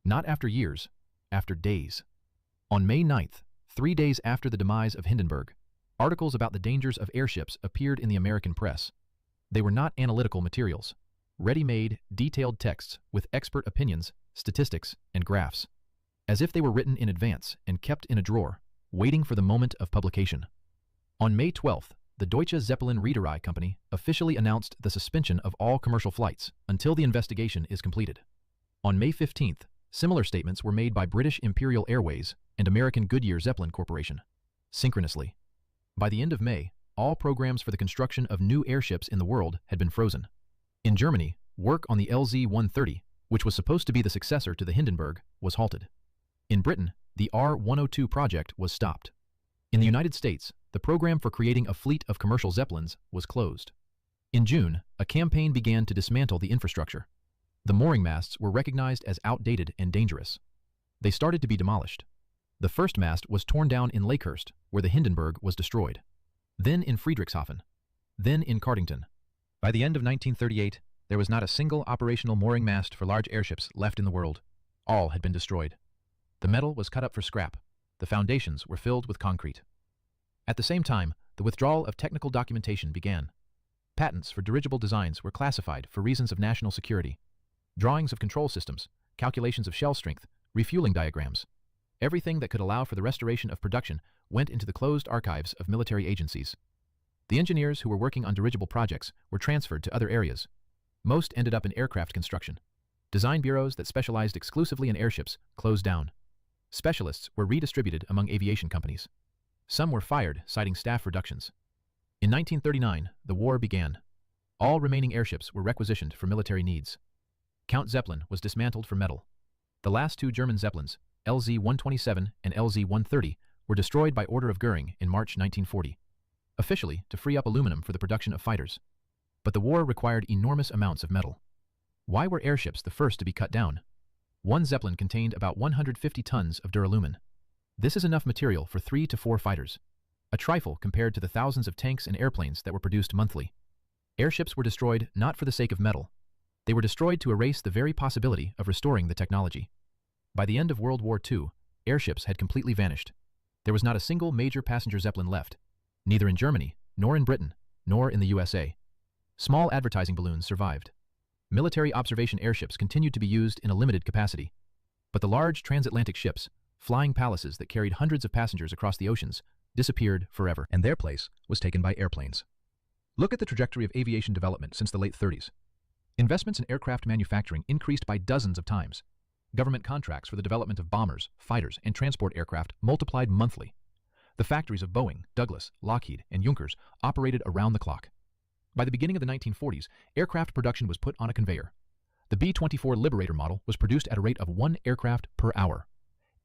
Not after years, after days. On May 9th, 3 days after the demise of Hindenburg, articles about the dangers of airships appeared in the American press. They were not analytical materials, ready-made, detailed texts with expert opinions, statistics, and graphs, as if they were written in advance and kept in a drawer, waiting for the moment of publication. On May 12th, the Deutsche Zeppelin Reederei Company officially announced the suspension of all commercial flights until the investigation is completed. On May 15th, similar statements were made by British Imperial Airways and American Goodyear Zeppelin Corporation, synchronously. By the end of May, all programs for the construction of new airships in the world had been frozen. In Germany, work on the LZ-130, which was supposed to be the successor to the Hindenburg, was halted. In Britain, the R-102 project was stopped. In the United States, the program for creating a fleet of commercial Zeppelins was closed. In June, a campaign began to dismantle the infrastructure. The mooring masts were recognized as outdated and dangerous. They started to be demolished. The first mast was torn down in Lakehurst, where the Hindenburg was destroyed. Then in Friedrichshafen. Then in Cardington. By the end of 1938, there was not a single operational mooring mast for large airships left in the world. All had been destroyed. The metal was cut up for scrap. The foundations were filled with concrete. At the same time, the withdrawal of technical documentation began. Patents for dirigible designs were classified for reasons of national security. Drawings of control systems, calculations of shell strength, refueling diagrams. Everything that could allow for the restoration of production went into the closed archives of military agencies. The engineers who were working on dirigible projects were transferred to other areas. Most ended up in aircraft construction. Design bureaus that specialized exclusively in airships closed down. Specialists were redistributed among aviation companies. Some were fired, citing staff reductions. In 1939, the war began. All remaining airships were requisitioned for military needs. Count Zeppelin was dismantled for metal. The last two German Zeppelins, LZ-127 and LZ-130, were destroyed by order of Goering in March 1940, officially to free up aluminum for the production of fighters. But the war required enormous amounts of metal. Why were airships the first to be cut down? One Zeppelin contained about 150 tons of duralumin. This is enough material for 3 to 4 fighters, a trifle compared to the thousands of tanks and airplanes that were produced monthly. Airships were destroyed not for the sake of metal. They were destroyed to erase the very possibility of restoring the technology. By the end of World War II, airships had completely vanished. There was not a single major passenger Zeppelin left, neither in Germany, nor in Britain, nor in the USA. Small advertising balloons survived. Military observation airships continued to be used in a limited capacity. But the large transatlantic ships, flying palaces that carried hundreds of passengers across the oceans, disappeared forever, and their place was taken by airplanes. Look at the trajectory of aviation development since the late 30s. Investments in aircraft manufacturing increased by dozens of times. Government contracts for the development of bombers, fighters, and transport aircraft multiplied monthly. The factories of Boeing, Douglas, Lockheed, and Junkers operated around the clock. By the beginning of the 1940s, aircraft production was put on a conveyor. The B-24 Liberator model was produced at a rate of 1 aircraft per hour.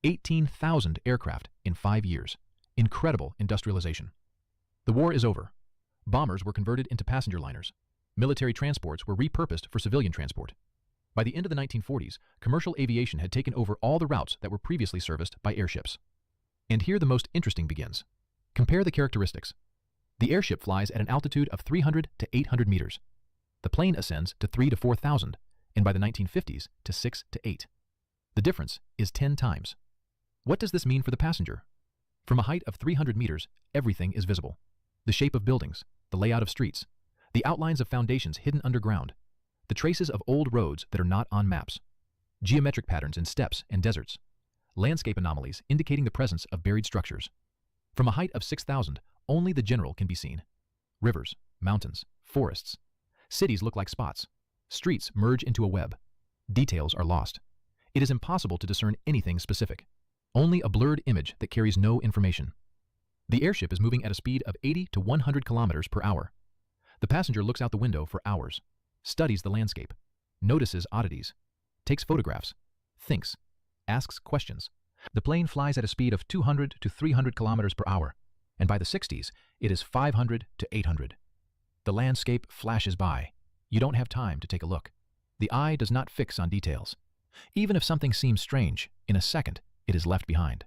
18,000 aircraft in 5 years. Incredible industrialization. The war is over. Bombers were converted into passenger liners. Military transports were repurposed for civilian transport. By the end of the 1940s, commercial aviation had taken over all the routes that were previously serviced by airships. And here the most interesting begins. Compare the characteristics. The airship flies at an altitude of 300 to 800 meters. The plane ascends to 3 to 4,000, and by the 1950s to 6 to 8. The difference is 10 times. What does this mean for the passenger? From a height of 300 meters, everything is visible. The shape of buildings, the layout of streets, the outlines of foundations hidden underground, the traces of old roads that are not on maps, geometric patterns in steppes and deserts, landscape anomalies indicating the presence of buried structures. From a height of 6,000, only the general can be seen. Rivers, mountains, forests. Cities look like spots. Streets merge into a web. Details are lost. It is impossible to discern anything specific. Only a blurred image that carries no information. The airship is moving at a speed of 80 to 100 kilometers per hour. The passenger looks out the window for hours, studies the landscape, notices oddities, takes photographs, thinks, asks questions. The plane flies at a speed of 200 to 300 kilometers per hour, and by the 60s, it is 500 to 800. The landscape flashes by. You don't have time to take a look. The eye does not fix on details. Even if something seems strange, in a second, it is left behind.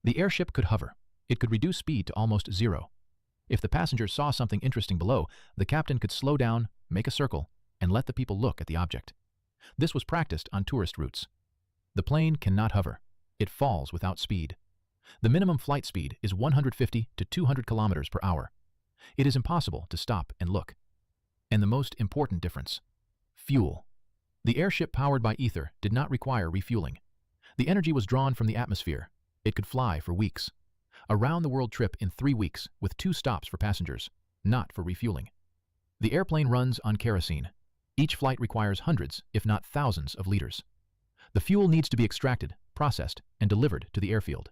The airship could hover. It could reduce speed to almost zero. If the passenger saw something interesting below, the captain could slow down, make a circle, and let the people look at the object. This was practiced on tourist routes. The plane cannot hover. It falls without speed. The minimum flight speed is 150 to 200 kilometers per hour. It is impossible to stop and look. And the most important difference: fuel. The airship powered by ether did not require refueling. The energy was drawn from the atmosphere. It could fly for weeks. A round-the-world trip in 3 weeks with 2 stops for passengers, not for refueling. The airplane runs on kerosene. Each flight requires hundreds, if not thousands, of liters. The fuel needs to be extracted, processed, and delivered to the airfield.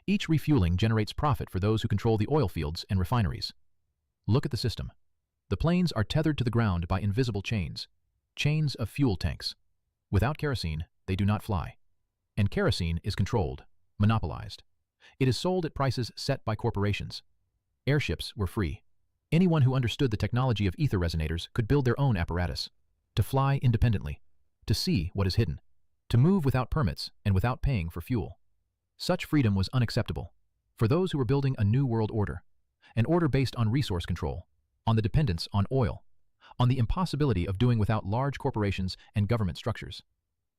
Each refueling generates profit for those who control the oil fields and refineries. Look at the system. The planes are tethered to the ground by invisible chains, chains of fuel tanks. Without kerosene, they do not fly. And kerosene is controlled, monopolized. It is sold at prices set by corporations. Airships were free. Anyone who understood the technology of ether resonators could build their own apparatus, to fly independently, to see what is hidden, to move without permits and without paying for fuel. Such freedom was unacceptable for those who were building a new world order, an order based on resource control, on the dependence on oil, on the impossibility of doing without large corporations and government structures.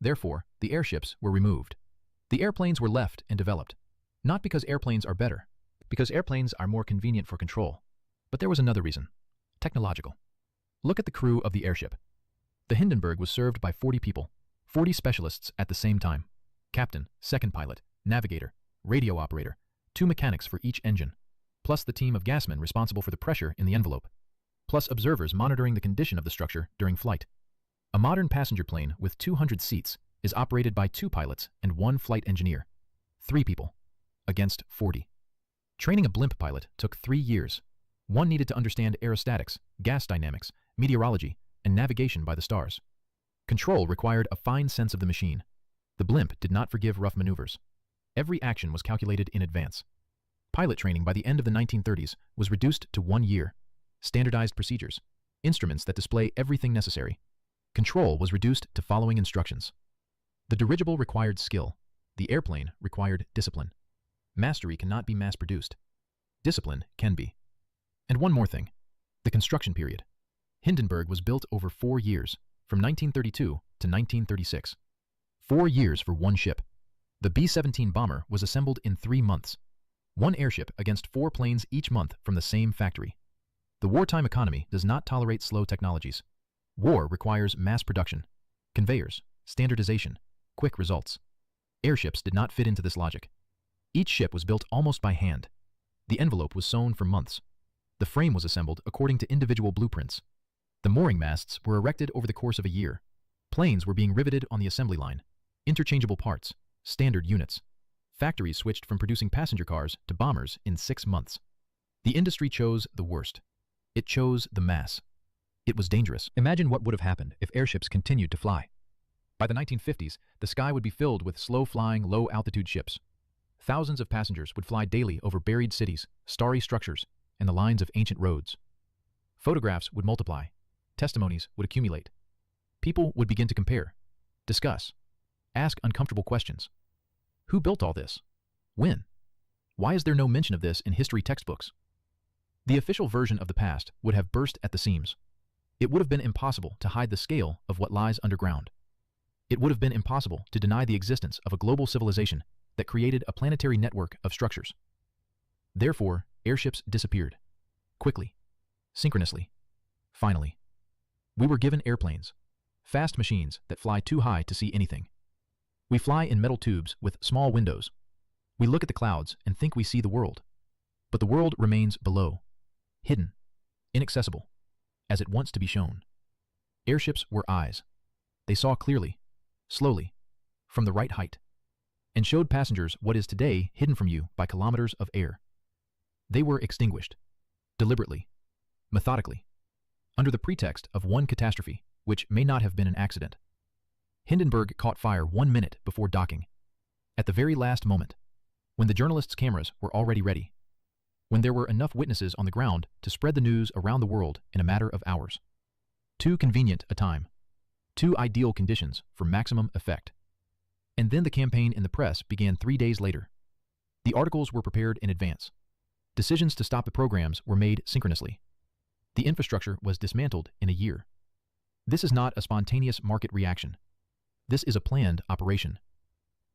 Therefore, the airships were removed. The airplanes were left and developed, not because airplanes are better, because airplanes are more convenient for control. But there was another reason: technological. Look at the crew of the airship. The Hindenburg was served by 40 people, 40 specialists at the same time: captain, second pilot, navigator, radio operator, 2 mechanics for each engine, plus the team of gasmen responsible for the pressure in the envelope, plus observers monitoring the condition of the structure during flight. A modern passenger plane with 200 seats is operated by 2 pilots and 1 flight engineer. 3 people, against 40. Training a blimp pilot took 3 years. One needed to understand aerostatics, gas dynamics, meteorology, and navigation by the stars. Control required a fine sense of the machine. The blimp did not forgive rough maneuvers. Every action was calculated in advance. Pilot training by the end of the 1930s was reduced to 1 year. Standardized procedures, instruments that display everything necessary. Control was reduced to following instructions. The dirigible required skill. The airplane required discipline. Mastery cannot be mass-produced. Discipline can be. And one more thing: the construction period. Hindenburg was built over 4 years, from 1932 to 1936. 4 years for one ship. The B-17 bomber was assembled in 3 months. One airship against 4 planes each month from the same factory. The wartime economy does not tolerate slow technologies. War requires mass production, conveyors, standardization, quick results. Airships did not fit into this logic. Each ship was built almost by hand. The envelope was sewn for months. The frame was assembled according to individual blueprints. The mooring masts were erected over the course of a year. Planes were being riveted on the assembly line. Interchangeable parts, standard units. Factories switched from producing passenger cars to bombers in 6 months. The industry chose the worst. It chose the mass. It was dangerous. Imagine what would have happened if airships continued to fly. By the 1950s, the sky would be filled with slow-flying, low-altitude ships. Thousands of passengers would fly daily over buried cities, starry structures, and the lines of ancient roads. Photographs would multiply. Testimonies would accumulate. People would begin to compare, discuss, ask uncomfortable questions. Who built all this? When? Why is there no mention of this in history textbooks? The official version of the past would have burst at the seams. It would have been impossible to hide the scale of what lies underground. It would have been impossible to deny the existence of a global civilization that created a planetary network of structures. Therefore, airships disappeared. Quickly. Synchronously. Finally. We were given airplanes. Fast machines that fly too high to see anything. We fly in metal tubes with small windows. We look at the clouds and think we see the world. But the world remains below. Hidden. Inaccessible. As it wants to be shown. Airships were eyes. They saw clearly, slowly, from the right height, and showed passengers what is today hidden from you by kilometers of air. They were extinguished, deliberately, methodically, under the pretext of one catastrophe, which may not have been an accident. Hindenburg caught fire 1 minute before docking, at the very last moment, when the journalists' cameras were already ready, when there were enough witnesses on the ground to spread the news around the world in a matter of hours. Too convenient a time. Too ideal conditions for maximum effect. And then the campaign in the press began 3 days later. The articles were prepared in advance. Decisions to stop the programs were made synchronously. The infrastructure was dismantled in a year. This is not a spontaneous market reaction. This is a planned operation.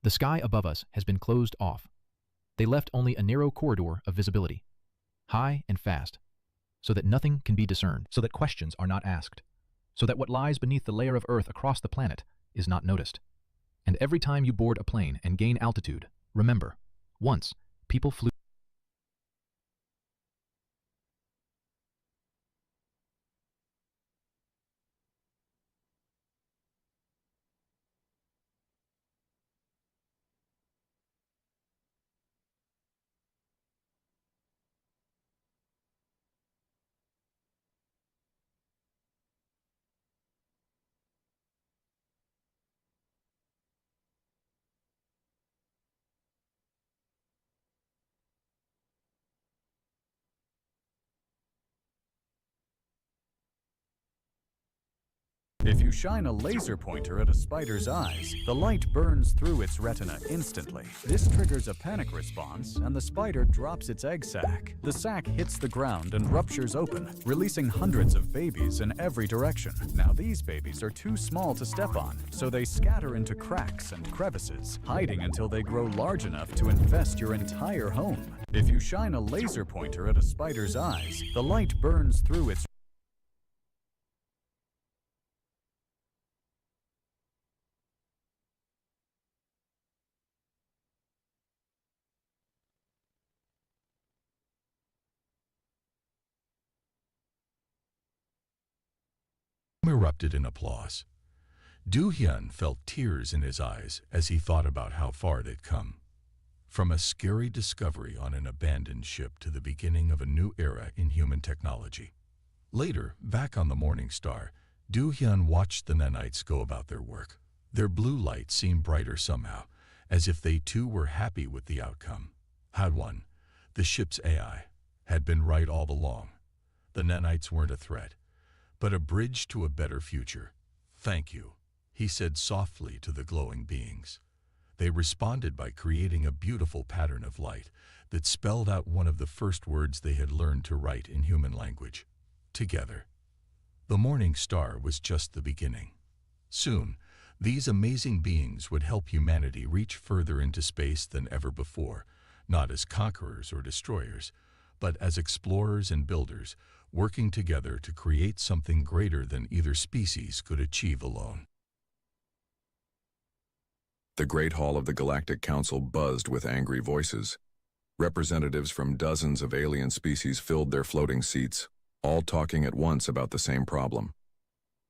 The sky above us has been closed off. They left only a narrow corridor of visibility, high and fast, so that nothing can be discerned, so that questions are not asked, so that what lies beneath the layer of Earth across the planet is not noticed. And every time you board a plane and gain altitude, remember, once people flew If you shine a laser pointer at a spider's eyes, the light burns through its retina instantly. This triggers a panic response, and the spider drops its egg sac. The sac hits the ground and ruptures open, releasing hundreds of babies in every direction. Now these babies are too small to step on, so they scatter into cracks and crevices, hiding until they grow large enough to infest your entire home. If you shine a laser pointer at a spider's eyes, the light burns through its erupted in applause. Do-hyun felt tears in his eyes as he thought about how far they'd come. From a scary discovery on an abandoned ship to the beginning of a new era in human technology. Later, back on the Morning Star, Do-hyun watched the nanites go about their work. Their blue light seemed brighter somehow, as if they too were happy with the outcome. Hadwon, the ship's AI, had been right all along. The nanites weren't a threat, but a bridge to a better future. Thank you, he said softly to the glowing beings. They responded by creating a beautiful pattern of light that spelled out one of the first words they had learned to write in human language: together. The Morning Star was just the beginning. Soon, these amazing beings would help humanity reach further into space than ever before, not as conquerors or destroyers, but as explorers and builders, working together to create something greater than either species could achieve alone. The Great Hall of the Galactic Council buzzed with angry voices. Representatives from dozens of alien species filled their floating seats, all talking at once about the same problem.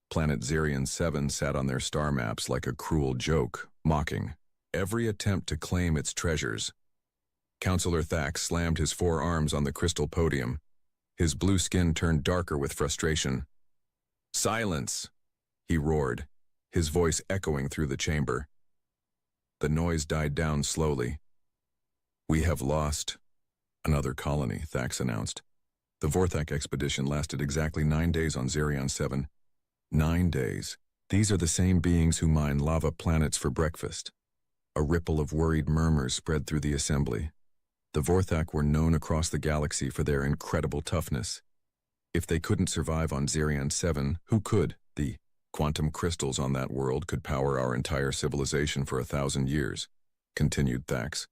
Planet Zerion 7 sat on their star maps like a cruel joke, mocking every attempt to claim its treasures. Councillor Thax slammed his forearms on the crystal podium. His blue skin turned darker with frustration. "Silence!" he roared, his voice echoing through the chamber. The noise died down slowly. "We have lost another colony," Thax announced. The Vorthak expedition lasted exactly 9 days on Zerion 7. 9 days. These are the same beings who mine lava planets for breakfast. A ripple of worried murmurs spread through the assembly. The Vorthak were known across the galaxy for their incredible toughness. If they couldn't survive on Zerion 7, who could? The quantum crystals on that world could power our entire civilization for 1,000 years, continued Thax.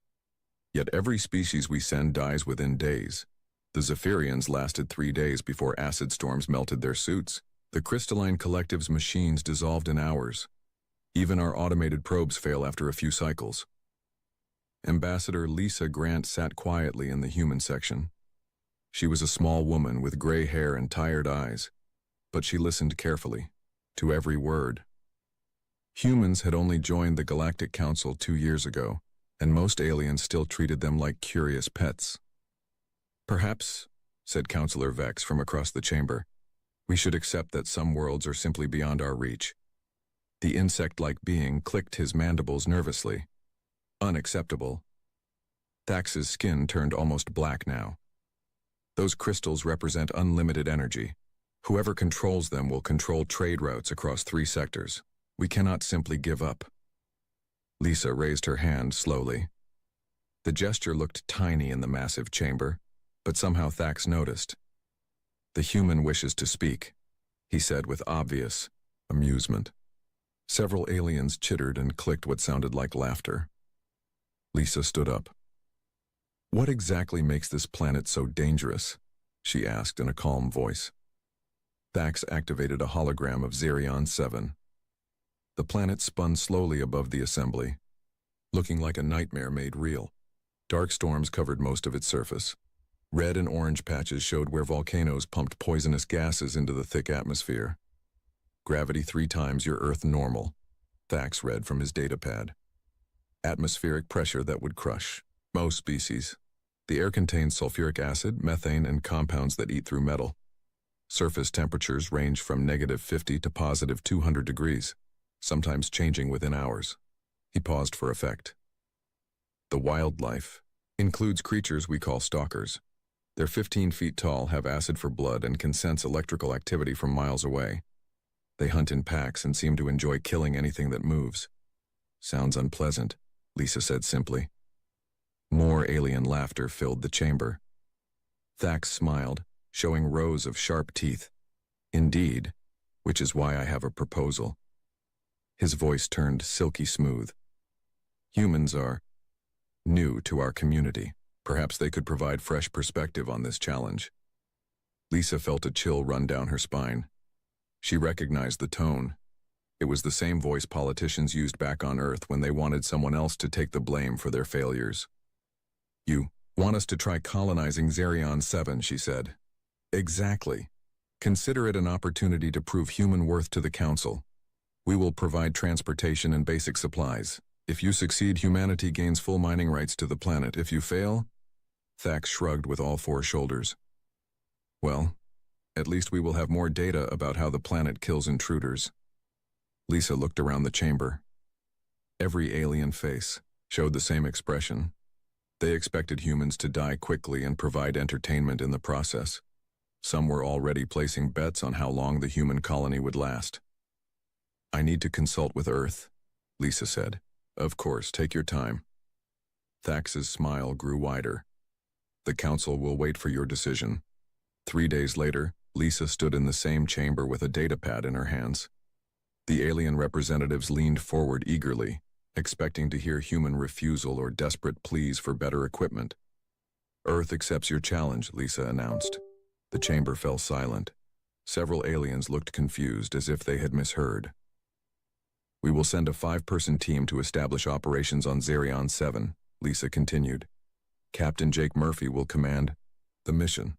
Yet every species we send dies within days. The Zephyrians lasted 3 days before acid storms melted their suits. The crystalline collective's machines dissolved in hours. Even our automated probes fail after a few cycles. Ambassador Lisa Grant sat quietly in the human section. She was a small woman with gray hair and tired eyes, but she listened carefully, to every word. Humans had only joined the Galactic Council 2 years ago, and most aliens still treated them like curious pets. "Perhaps," said Councillor Vex from across the chamber, "we should accept that some worlds are simply beyond our reach." The insect-like being clicked his mandibles nervously. Unacceptable. Thax's skin turned almost black now. Those crystals represent unlimited energy. Whoever controls them will control trade routes across 3 sectors. We cannot simply give up. Lisa raised her hand slowly. The gesture looked tiny in the massive chamber, but somehow Thax noticed. "The human wishes to speak," he said with obvious amusement. Several aliens chittered and clicked what sounded like laughter. Lisa stood up. What exactly makes this planet so dangerous? She asked in a calm voice. Thax activated a hologram of Zerion 7. The planet spun slowly above the assembly, looking like a nightmare made real. Dark storms covered most of its surface. Red and orange patches showed where volcanoes pumped poisonous gases into the thick atmosphere. Gravity 3 times your Earth normal, Thax read from his datapad. Atmospheric pressure that would crush most species. The air contains sulfuric acid, methane, and compounds that eat through metal. Surface temperatures range from -50 to +200 degrees, sometimes changing within hours. He paused for effect. The wildlife includes creatures we call stalkers. They're 15 feet tall, have acid for blood, and can sense electrical activity from miles away. They hunt in packs and seem to enjoy killing anything that moves. Sounds unpleasant, Lisa said simply. More alien laughter filled the chamber. Thax smiled, showing rows of sharp teeth. Indeed, which is why I have a proposal. His voice turned silky smooth. Humans are new to our community. Perhaps they could provide fresh perspective on this challenge. Lisa felt a chill run down her spine. She recognized the tone. It was the same voice politicians used back on Earth when they wanted someone else to take the blame for their failures. You want us to try colonizing Zerion 7, she said. Exactly. Consider it an opportunity to prove human worth to the Council. We will provide transportation and basic supplies. If you succeed, humanity gains full mining rights to the planet. If you fail, Thax shrugged with all 4 shoulders. Well, at least we will have more data about how the planet kills intruders. Lisa looked around the chamber. Every alien face showed the same expression. They expected humans to die quickly and provide entertainment in the process. Some were already placing bets on how long the human colony would last. I need to consult with Earth, Lisa said. Of course, take your time. Thax's smile grew wider. The Council will wait for your decision. 3 days later, Lisa stood in the same chamber with a datapad in her hands. The alien representatives leaned forward eagerly, expecting to hear human refusal or desperate pleas for better equipment. Earth accepts your challenge, Lisa announced. The chamber fell silent. Several aliens looked confused, as if they had misheard. We will send a 5-person team to establish operations on Zerion 7, Lisa continued. Captain Jake Murphy will command the mission.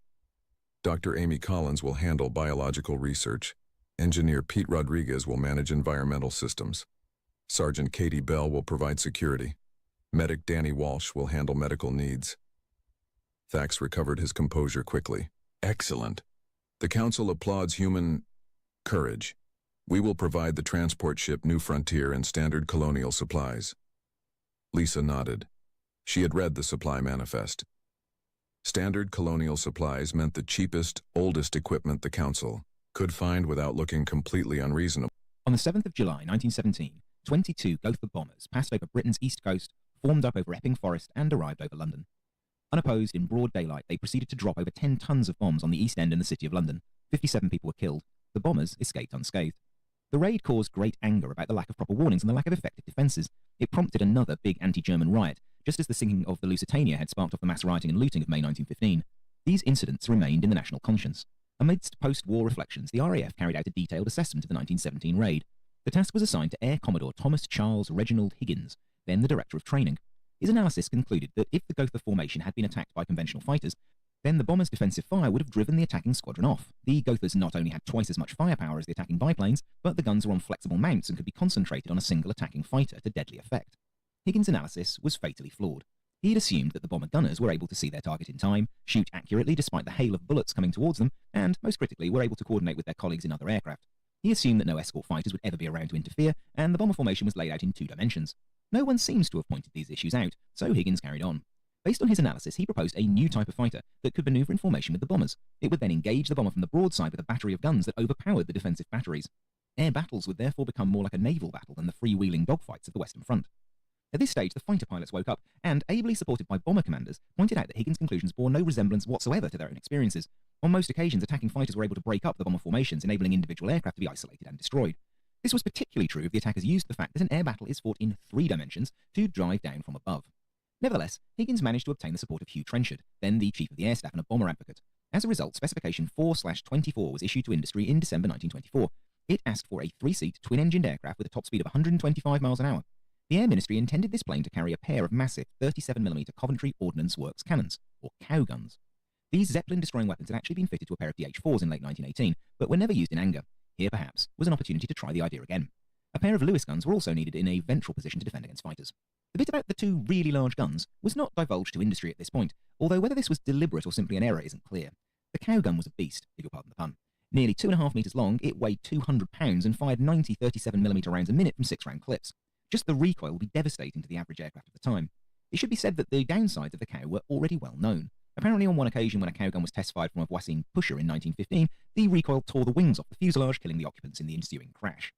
Dr. Amy Collins will handle biological research. Engineer Pete Rodriguez will manage environmental systems. Sergeant Katie Bell will provide security. Medic Danny Walsh will handle medical needs. Thax recovered his composure quickly. Excellent. The Council applauds human courage. We will provide the transport ship New Frontier and standard colonial supplies. Lisa nodded. She had read the supply manifest. Standard colonial supplies meant the cheapest, oldest equipment the Council could find without looking completely unreasonable. On the 7th of July 1917, 22 Gotha bombers passed over Britain's east coast, formed up over Epping Forest, and arrived over London. Unopposed in broad daylight, they proceeded to drop over 10 tons of bombs on the East End and the City of London. 57 people were killed. The bombers escaped unscathed. The raid caused great anger about the lack of proper warnings and the lack of effective defences. It prompted another big anti-German riot, just as the sinking of the Lusitania had sparked off the mass rioting and looting of May 1915. These incidents remained in the national conscience. Amidst post-war reflections, the RAF carried out a detailed assessment of the 1917 raid. The task was assigned to Air Commodore Thomas Charles Reginald Higgins, then the Director of Training. His analysis concluded that if the Gotha formation had been attacked by conventional fighters, then the bombers' defensive fire would have driven the attacking squadron off. The Gothas not only had twice as much firepower as the attacking biplanes, but the guns were on flexible mounts and could be concentrated on a single attacking fighter to deadly effect. Higgins' analysis was fatally flawed. He had assumed that the bomber gunners were able to see their target in time, shoot accurately despite the hail of bullets coming towards them, and, most critically, were able to coordinate with their colleagues in other aircraft. He assumed that no escort fighters would ever be around to interfere, and the bomber formation was laid out in 2 dimensions. No one seems to have pointed these issues out, so Higgins carried on. Based on his analysis, he proposed a new type of fighter that could maneuver in formation with the bombers. It would then engage the bomber from the broadside with a battery of guns that overpowered the defensive batteries. Air battles would therefore become more like a naval battle than the freewheeling dogfights of the Western Front. At this stage, the fighter pilots woke up and, ably supported by bomber commanders, pointed out that Higgins' conclusions bore no resemblance whatsoever to their own experiences. On most occasions, attacking fighters were able to break up the bomber formations, enabling individual aircraft to be isolated and destroyed. This was particularly true if the attackers used the fact that an air battle is fought in 3 dimensions to drive down from above. Nevertheless, Higgins managed to obtain the support of Hugh Trenchard, then the Chief of the Air Staff and a bomber advocate. As a result, Specification 4/24 was issued to industry in December 1924. It asked for a 3-seat, twin-engined aircraft with a top speed of 125 miles an hour. The Air Ministry intended this plane to carry a pair of massive 37mm Coventry Ordnance Works cannons, or cow guns. These Zeppelin-destroying weapons had actually been fitted to a pair of DH-4s in late 1918, but were never used in anger. Here, perhaps, was an opportunity to try the idea again. A pair of Lewis guns were also needed in a ventral position to defend against fighters. The bit about the two really large guns was not divulged to industry at this point, although whether this was deliberate or simply an error isn't clear. The cow gun was a beast, if you'll pardon the pun. Nearly 2.5 metres long, it weighed 200 pounds and fired 90 37mm rounds a minute from 6-round clips. Just the recoil would be devastating to the average aircraft of the time. It should be said that the downsides of the cow were already well known. Apparently on one occasion when a cow gun was test-fired from a Voisin pusher in 1915, the recoil tore the wings off the fuselage, killing the occupants in the ensuing crash.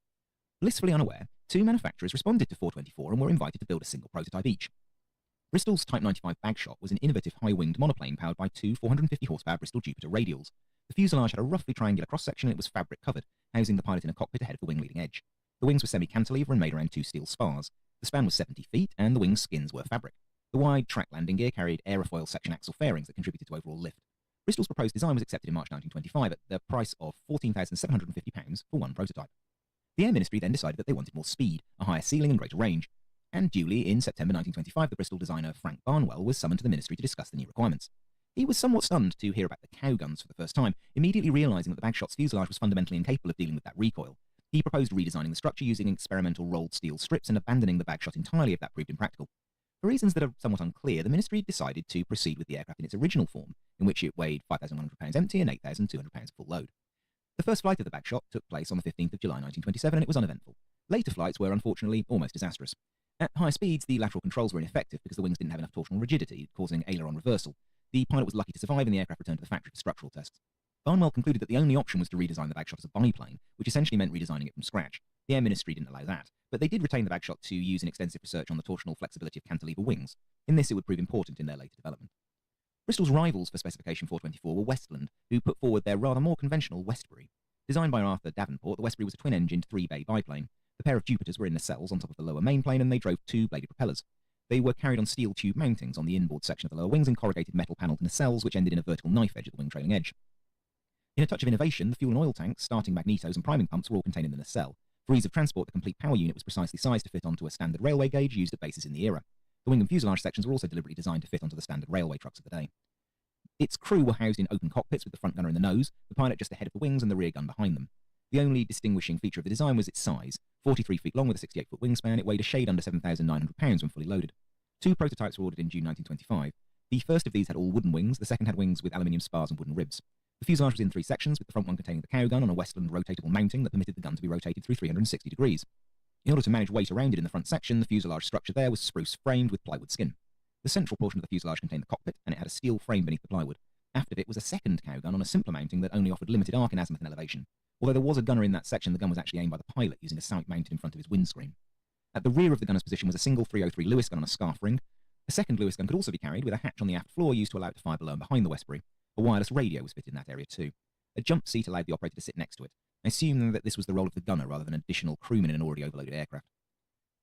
Blissfully unaware, 2 manufacturers responded to 424 and were invited to build a single prototype each. Bristol's Type 95 Bagshot was an innovative high-winged monoplane powered by 2 450-horsepower Bristol Jupiter radials. The fuselage had a roughly triangular cross-section and it was fabric-covered, housing the pilot in a cockpit ahead of the wing leading edge. The wings were semi-cantilever and made around 2 steel spars. The span was 70 feet and the wing skins were fabric. The wide track landing gear carried aerofoil section axle fairings that contributed to overall lift. Bristol's proposed design was accepted in March 1925 at the price of £14,750 for one prototype. The Air Ministry then decided that they wanted more speed, a higher ceiling and greater range. And duly, in September 1925, the Bristol designer Frank Barnwell was summoned to the Ministry to discuss the new requirements. He was somewhat stunned to hear about the cow guns for the first time, immediately realising that the Bagshot's fuselage was fundamentally incapable of dealing with that recoil. He proposed redesigning the structure using experimental rolled steel strips and abandoning the Bagshot entirely if that proved impractical. For reasons that are somewhat unclear, the Ministry decided to proceed with the aircraft in its original form, in which it weighed 5,100 pounds empty and 8,200 pounds full load. The first flight of the Bagshot took place on the 15th of July 1927 and it was uneventful. Later flights were unfortunately almost disastrous. At high speeds, the lateral controls were ineffective because the wings didn't have enough torsional rigidity, causing aileron reversal. The pilot was lucky to survive and the aircraft returned to the factory for structural tests. Barnwell concluded that the only option was to redesign the Bagshot as a biplane, which essentially meant redesigning it from scratch. The Air Ministry didn't allow that, but they did retain the Bagshot to use in extensive research on the torsional flexibility of cantilever wings. In this, it would prove important in their later development. Bristol's rivals for Specification 424 were Westland, who put forward their rather more conventional Westbury. Designed by Arthur Davenport, the Westbury was a twin-engined 3-bay biplane. The pair of Jupiters were in nacelles on top of the lower mainplane, and they drove 2 bladed propellers. They were carried on steel tube mountings on the inboard section of the lower wings and corrugated metal panelled nacelles, which ended in a vertical knife edge at the wing trailing edge. In a touch of innovation, the fuel and oil tanks, starting magnetos and priming pumps were all contained in the nacelle. For ease of transport, the complete power unit was precisely sized to fit onto a standard railway gauge used at bases in the era. The wing and fuselage sections were also deliberately designed to fit onto the standard railway trucks of the day. Its crew were housed in open cockpits with the front gunner in the nose, the pilot just ahead of the wings and the rear gun behind them. The only distinguishing feature of the design was its size. 43 feet long with a 68-foot wingspan, it weighed a shade under 7,900 pounds when fully loaded. 2 prototypes were ordered in June 1925. The first of these had all wooden wings, the second had wings with aluminium spars and wooden ribs. The fuselage was in 3 sections, with the front one containing the cow gun on a Westland rotatable mounting that permitted the gun to be rotated through 360 degrees. In order to manage weight around it in the front section, the fuselage structure there was spruce framed with plywood skin. The central portion of the fuselage contained the cockpit, and it had a steel frame beneath the plywood. Aft of it was a second cow gun on a simpler mounting that only offered limited arc and azimuth and elevation. Although there was a gunner in that section, the gun was actually aimed by the pilot using a sight mounted in front of his windscreen. At the rear of the gunner's position was a single 303 Lewis gun on a scarf ring. A second Lewis gun could also be carried with a hatch on the aft floor used to allow it to fire below and behind the Westbury. A wireless radio was fitted in that area too. A jump seat allowed the operator to sit next to it. I assume that this was the role of the gunner rather than an additional crewman in an already overloaded aircraft.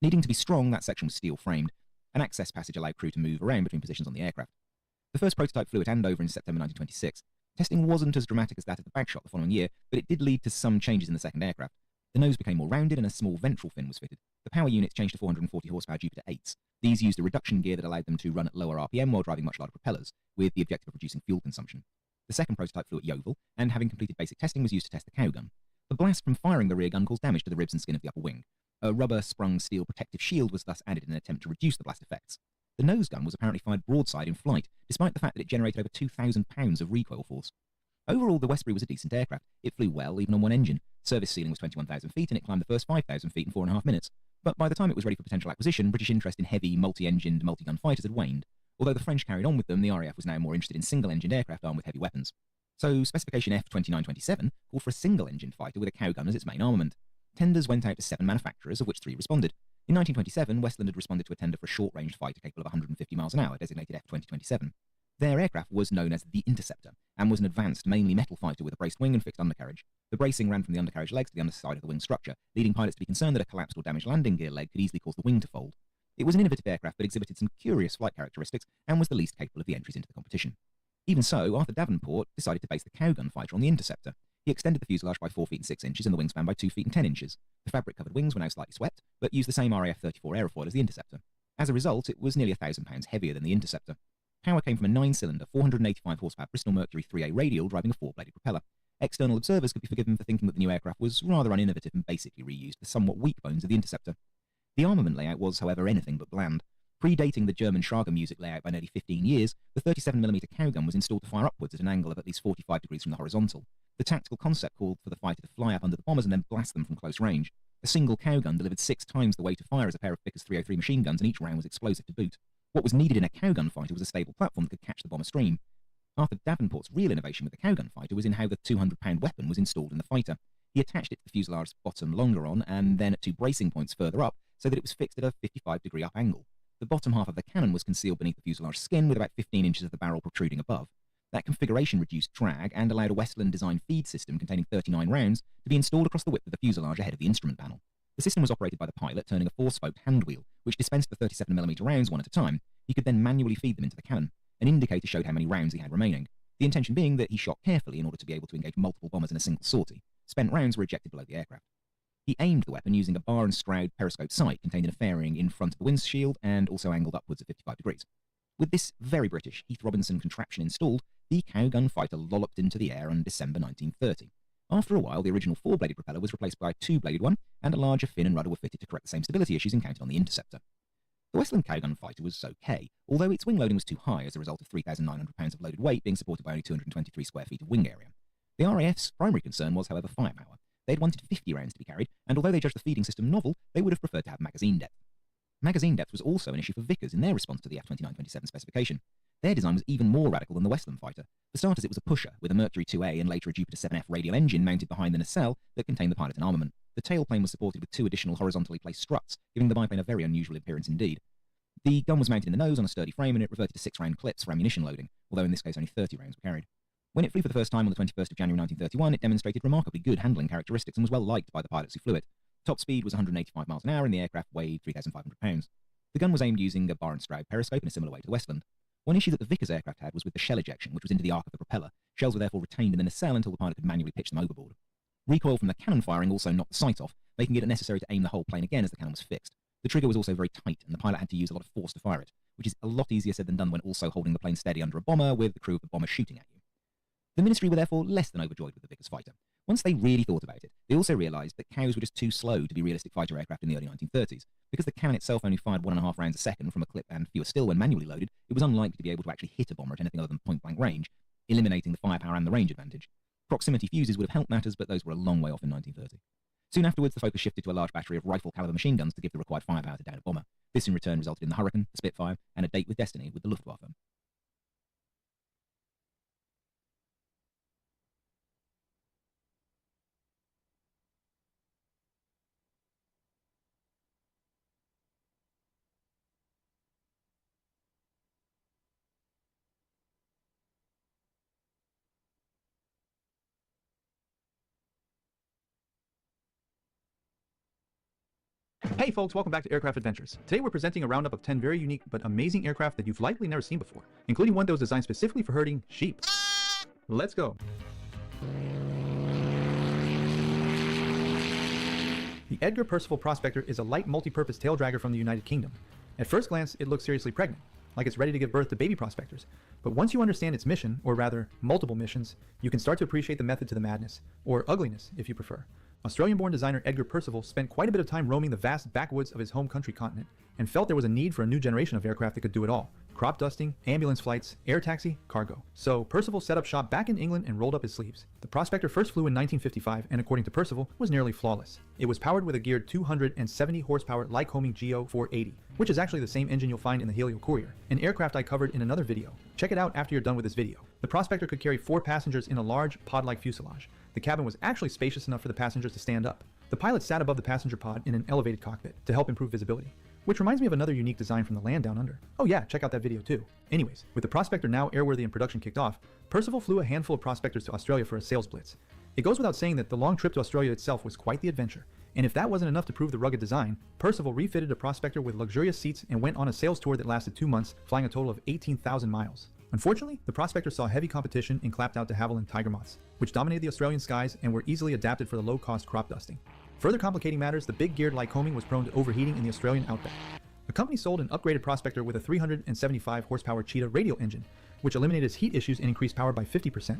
Needing to be strong, that section was steel framed. An access passage allowed crew to move around between positions on the aircraft. The first prototype flew at Andover in September 1926. Testing wasn't as dramatic as that of the Bagshot the following year, but it did lead to some changes in the second aircraft. The nose became more rounded and a small ventral fin was fitted. The power units changed to 440 horsepower Jupiter 8s. These used a reduction gear that allowed them to run at lower RPM while driving much larger propellers, with the objective of reducing fuel consumption. The second prototype flew at Yeovil, and having completed basic testing was used to test the cow gun. The blast from firing the rear gun caused damage to the ribs and skin of the upper wing. A rubber-sprung steel protective shield was thus added in an attempt to reduce the blast effects. The nose gun was apparently fired broadside in flight, despite the fact that it generated over 2,000 pounds of recoil force. Overall, the Westbury was a decent aircraft. It flew well, even on one engine. Service ceiling was 21,000 feet, and it climbed the first 5,000 feet in 4.5 minutes. But by the time it was ready for potential acquisition, British interest in heavy, multi-engined, multi-gun fighters had waned. Although the French carried on with them, the RAF was now more interested in single-engined aircraft armed with heavy weapons. So Specification F2927 called for a single-engine fighter with a cow gun as its main armament. Tenders went out to 7 manufacturers, of which 3 responded. In 1927, Westland had responded to a tender for a short-range fighter capable of 150 miles an hour, designated F2027. Their aircraft was known as the Interceptor, and was an advanced, mainly metal fighter with a braced wing and fixed undercarriage. The bracing ran from the undercarriage legs to the underside of the wing structure, leading pilots to be concerned that a collapsed or damaged landing gear leg could easily cause the wing to fold. It was an innovative aircraft that exhibited some curious flight characteristics and was the least capable of the entries into the competition. Even so, Arthur Davenport decided to base the Cowgun fighter on the Interceptor. He extended the fuselage by 4 feet and 6 inches and the wingspan by 2 feet and 10 inches. The fabric-covered wings were now slightly swept, but used the same RAF-34 aerofoil as the Interceptor. As a result, it was nearly 1,000 pounds heavier than the Interceptor. Power came from a 9-cylinder, 485 horsepower Bristol Mercury 3A radial driving a 4-bladed propeller. External observers could be forgiven for thinking that the new aircraft was rather uninnovative and basically reused the somewhat weak bones of the Interceptor. The armament layout was, however, anything but bland. Predating the German Schlager music layout by nearly 15 years, the 37mm Cowgun was installed to fire upwards at an angle of at least 45 degrees from the horizontal. The tactical concept called for the fighter to fly up under the bombers and then blast them from close range. A single Cowgun delivered 6 times the weight of fire as a pair of Vickers 303 machine guns, and each round was explosive to boot. What was needed in a Cowgun fighter was a stable platform that could catch the bomber stream. Arthur Davenport's real innovation with the Cowgun fighter was in how the 200-pound weapon was installed in the fighter. He attached it to the fuselage's bottom longeron and then at 2 bracing points further up so that it was fixed at a 55-degree up angle. The bottom half of the cannon was concealed beneath the fuselage skin with about 15 inches of the barrel protruding above. That configuration reduced drag and allowed a Westland-designed feed system containing 39 rounds to be installed across the width of the fuselage ahead of the instrument panel. The system was operated by the pilot turning a 4-spoked hand wheel, which dispensed the 37mm rounds one at a time. He could then manually feed them into the cannon. An indicator showed how many rounds he had remaining, the intention being that he shot carefully in order to be able to engage multiple bombers in a single sortie. Spent rounds were ejected below the aircraft. He aimed the weapon using a bar and Stroud periscope sight contained in a fairing in front of the windshield and also angled upwards at 55 degrees. With this very British Heath Robinson contraption installed, the Cowgun fighter lolloped into the air on December 1930. After a while, the original 4-bladed propeller was replaced by a 2-bladed one, and a larger fin and rudder were fitted to correct the same stability issues encountered on the Interceptor. The Westland Cowgun fighter was okay, although its wing loading was too high as a result of 3,900 pounds of loaded weight being supported by only 223 square feet of wing area. The RAF's primary concern was, however, firepower. They'd wanted 50 rounds to be carried, and although they judged the feeding system novel, they would have preferred to have magazine depth. Magazine depth was also an issue for Vickers in their response to the F-2927 specification. Their design was even more radical than the Westland fighter. For starters, it was a pusher, with a Mercury 2A and later a Jupiter 7F radial engine mounted behind the nacelle that contained the pilot and armament. The tailplane was supported with 2 additional horizontally placed struts, giving the biplane a very unusual appearance indeed. The gun was mounted in the nose on a sturdy frame and it reverted to 6-round clips for ammunition loading, although in this case only 30 rounds were carried. When it flew for the first time on the 21st of January 1931, it demonstrated remarkably good handling characteristics and was well liked by the pilots who flew it. Top speed was 185 miles an hour and the aircraft weighed 3,500 pounds. The gun was aimed using a bar and Stroud periscope in a similar way to the Westland. One issue that the Vickers aircraft had was with the shell ejection, which was into the arc of the propeller. Shells were therefore retained in the nacelle until the pilot could manually pitch them overboard. Recoil from the cannon firing also knocked the sight off, making it necessary to aim the whole plane again as the cannon was fixed. The trigger was also very tight, and the pilot had to use a lot of force to fire it, which is a lot easier said than done when also holding the plane steady under a bomber with the crew of the bomber shooting at you. The Ministry were therefore less than overjoyed with the Vickers fighter. Once they really thought about it, they also realised that cows were just too slow to be realistic fighter aircraft in the early 1930s. Because the cannon itself only fired 1.5 rounds a second from a clip and fewer still when manually loaded, it was unlikely to be able to actually hit a bomber at anything other than point-blank range, eliminating the firepower and the range advantage. Proximity fuses would have helped matters, but those were a long way off in 1930. Soon afterwards, the focus shifted to a large battery of rifle-caliber machine guns to give the required firepower to down a bomber. This in return resulted in the Hurricane, the Spitfire, and a date with destiny with the Luftwaffe. Hey folks, welcome back to Aircraft Adventures. Today we're presenting a roundup of 10 very unique but amazing aircraft that you've likely never seen before, including one that was designed specifically for herding sheep. Let's go. The Edgar Percival Prospector is a light multi-purpose tail dragger from the United Kingdom. At first glance, it looks seriously pregnant, like it's ready to give birth to baby prospectors. But once you understand its mission, or rather, multiple missions, you can start to appreciate the method to the madness, or ugliness if you prefer. Australian-born designer Edgar Percival spent quite a bit of time roaming the vast backwoods of his home country continent, and felt there was a need for a new generation of aircraft that could do it all. Crop dusting, ambulance flights, air taxi, cargo. So Percival set up shop back in England and rolled up his sleeves. The Prospector first flew in 1955 and according to Percival, was nearly flawless. It was powered with a geared 270 horsepower Lycoming Geo 480, which is actually the same engine you'll find in the Helio Courier, an aircraft I covered in another video. Check it out after you're done with this video. The Prospector could carry 4 passengers in a large pod-like fuselage. The cabin was actually spacious enough for the passengers to stand up. The pilot sat above the passenger pod in an elevated cockpit to help improve visibility. Which reminds me of another unique design from the Land Down Under. Oh yeah, check out that video too. Anyways, with the Prospector now airworthy and production kicked off, Percival flew a handful of Prospectors to Australia for a sales blitz. It goes without saying that the long trip to Australia itself was quite the adventure, And if that wasn't enough to prove the rugged design, Percival refitted a Prospector with luxurious seats and went on a sales tour that lasted 2 months, flying a total of 18,000 miles. Unfortunately, the Prospector saw heavy competition and clapped out de Havilland Tiger Moths, which dominated the Australian skies and were easily adapted for the low-cost crop dusting. Further complicating matters, the big-geared Lycoming was prone to overheating in the Australian outback. The company sold an upgraded Prospector with a 375 horsepower Cheetah radial engine, which eliminated heat issues and increased power by 50%.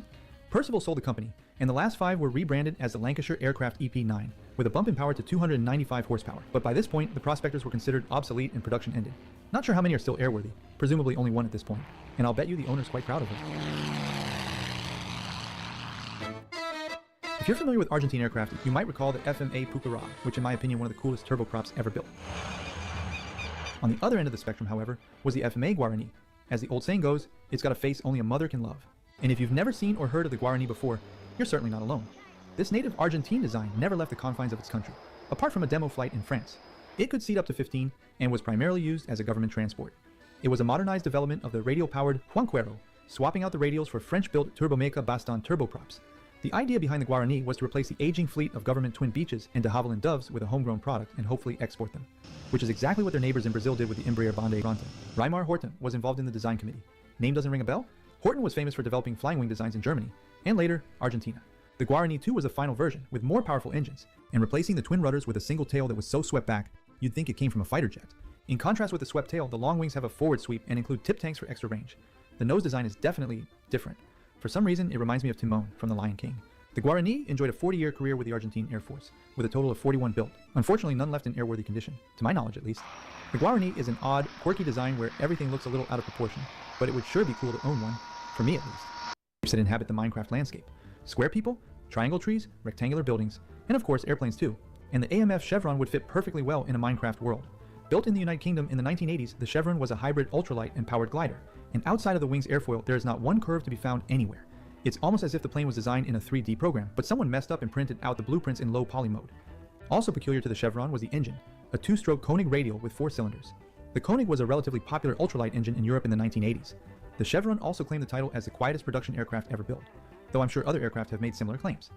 Percival sold the company, and the last 5 were rebranded as the Lancashire Aircraft EP9, with a bump in power to 295 horsepower. But by this point, the Prospectors were considered obsolete and production ended. Not sure how many are still airworthy, presumably only 1 at this point, and I'll bet you the owner's quite proud of it. If you're familiar with Argentine aircraft, you might recall the FMA Pucará, which in my opinion one of the coolest turboprops ever built. On the other end of the spectrum, however, was the FMA Guarani. As the old saying goes, it's got a face only a mother can love. And if you've never seen or heard of the Guarani before, you're certainly not alone. This native Argentine design never left the confines of its country, apart from a demo flight in France. It could seat up to 15 and was primarily used as a government transport. It was a modernized development of the radial-powered Juanquero, swapping out the radials for French-built Turbomeca Baston turboprops. The idea behind the Guarani was to replace the aging fleet of government twin Beaches and de Havilland Doves with a homegrown product and hopefully export them, which is exactly what their neighbors in Brazil did with the Embraer Bande Bronte. Reimar Horten was involved in the design committee. Name doesn't ring a bell? Horten was famous for developing flying wing designs in Germany, and later, Argentina. The Guarani 2 was a final version, with more powerful engines, and replacing the twin rudders with a single tail that was so swept back, you'd think it came from a fighter jet. In contrast with the swept tail, the long wings have a forward sweep and include tip tanks for extra range. The nose design is definitely different. For some reason, it reminds me of Timon from The Lion King. The Guarani enjoyed a 40-year career with the Argentine Air Force, with a total of 41 built. Unfortunately, none left in airworthy condition, to my knowledge at least. The Guarani is an odd, quirky design where everything looks a little out of proportion, but it would sure be cool to own one, for me at least. That inhabit the Minecraft landscape. Square people, triangle trees, rectangular buildings, and of course airplanes too. And the AMF Chevron would fit perfectly well in a Minecraft world. Built in the United Kingdom in the 1980s, the Chevron was a hybrid ultralight and powered glider, and outside of the wing's airfoil there is not one curve to be found anywhere. It's almost as if the plane was designed in a 3D program, but someone messed up and printed out the blueprints in low poly mode. Also peculiar to the Chevron was the engine, a 2-stroke Koenig radial with 4 cylinders. The Koenig was a relatively popular ultralight engine in Europe in the 1980s. The Chevron also claimed the title as the quietest production aircraft ever built, though I'm sure other aircraft have made similar claims.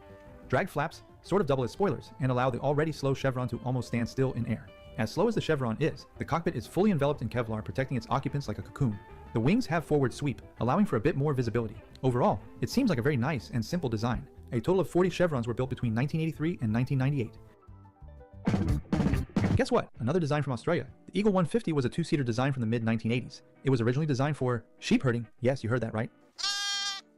Drag flaps sort of double as spoilers and allow the already slow Chevron to almost stand still in air. As slow as the Chevron is, the cockpit is fully enveloped in Kevlar, protecting its occupants like a cocoon. The wings have forward sweep, allowing for a bit more visibility. Overall, it seems like a very nice and simple design. A total of 40 Chevrons were built between 1983 and 1998. Guess what? Another design from Australia. The Eagle 150 was a 2-seater design from the mid-1980s. It was originally designed for sheep herding. Yes, you heard that right.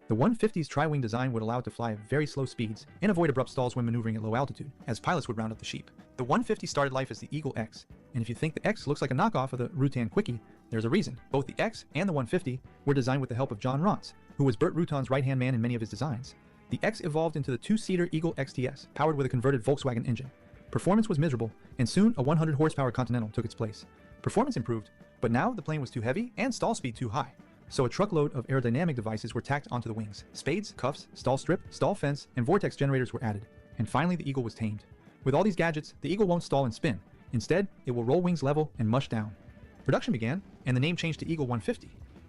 The 150's tri-wing design would allow it to fly at very slow speeds and avoid abrupt stalls when maneuvering at low altitude, as pilots would round up the sheep. The 150 started life as the Eagle X, and if you think the X looks like a knockoff of the Rutan Quickie, there's a reason. Both the X and the 150 were designed with the help of John Ronce, who was Burt Rutan's right-hand man in many of his designs. The X evolved into the 2-seater Eagle XTS, powered with a converted Volkswagen engine. Performance was miserable, and soon a 100 horsepower Continental took its place. Performance improved, but now the plane was too heavy and stall speed too high. So a truckload of aerodynamic devices were tacked onto the wings. Spades, cuffs, stall strip, stall fence, and vortex generators were added. And finally the Eagle was tamed. With all these gadgets, the Eagle won't stall and spin. Instead, it will roll wings level and mush down. Production began, and the name changed to Eagle 150.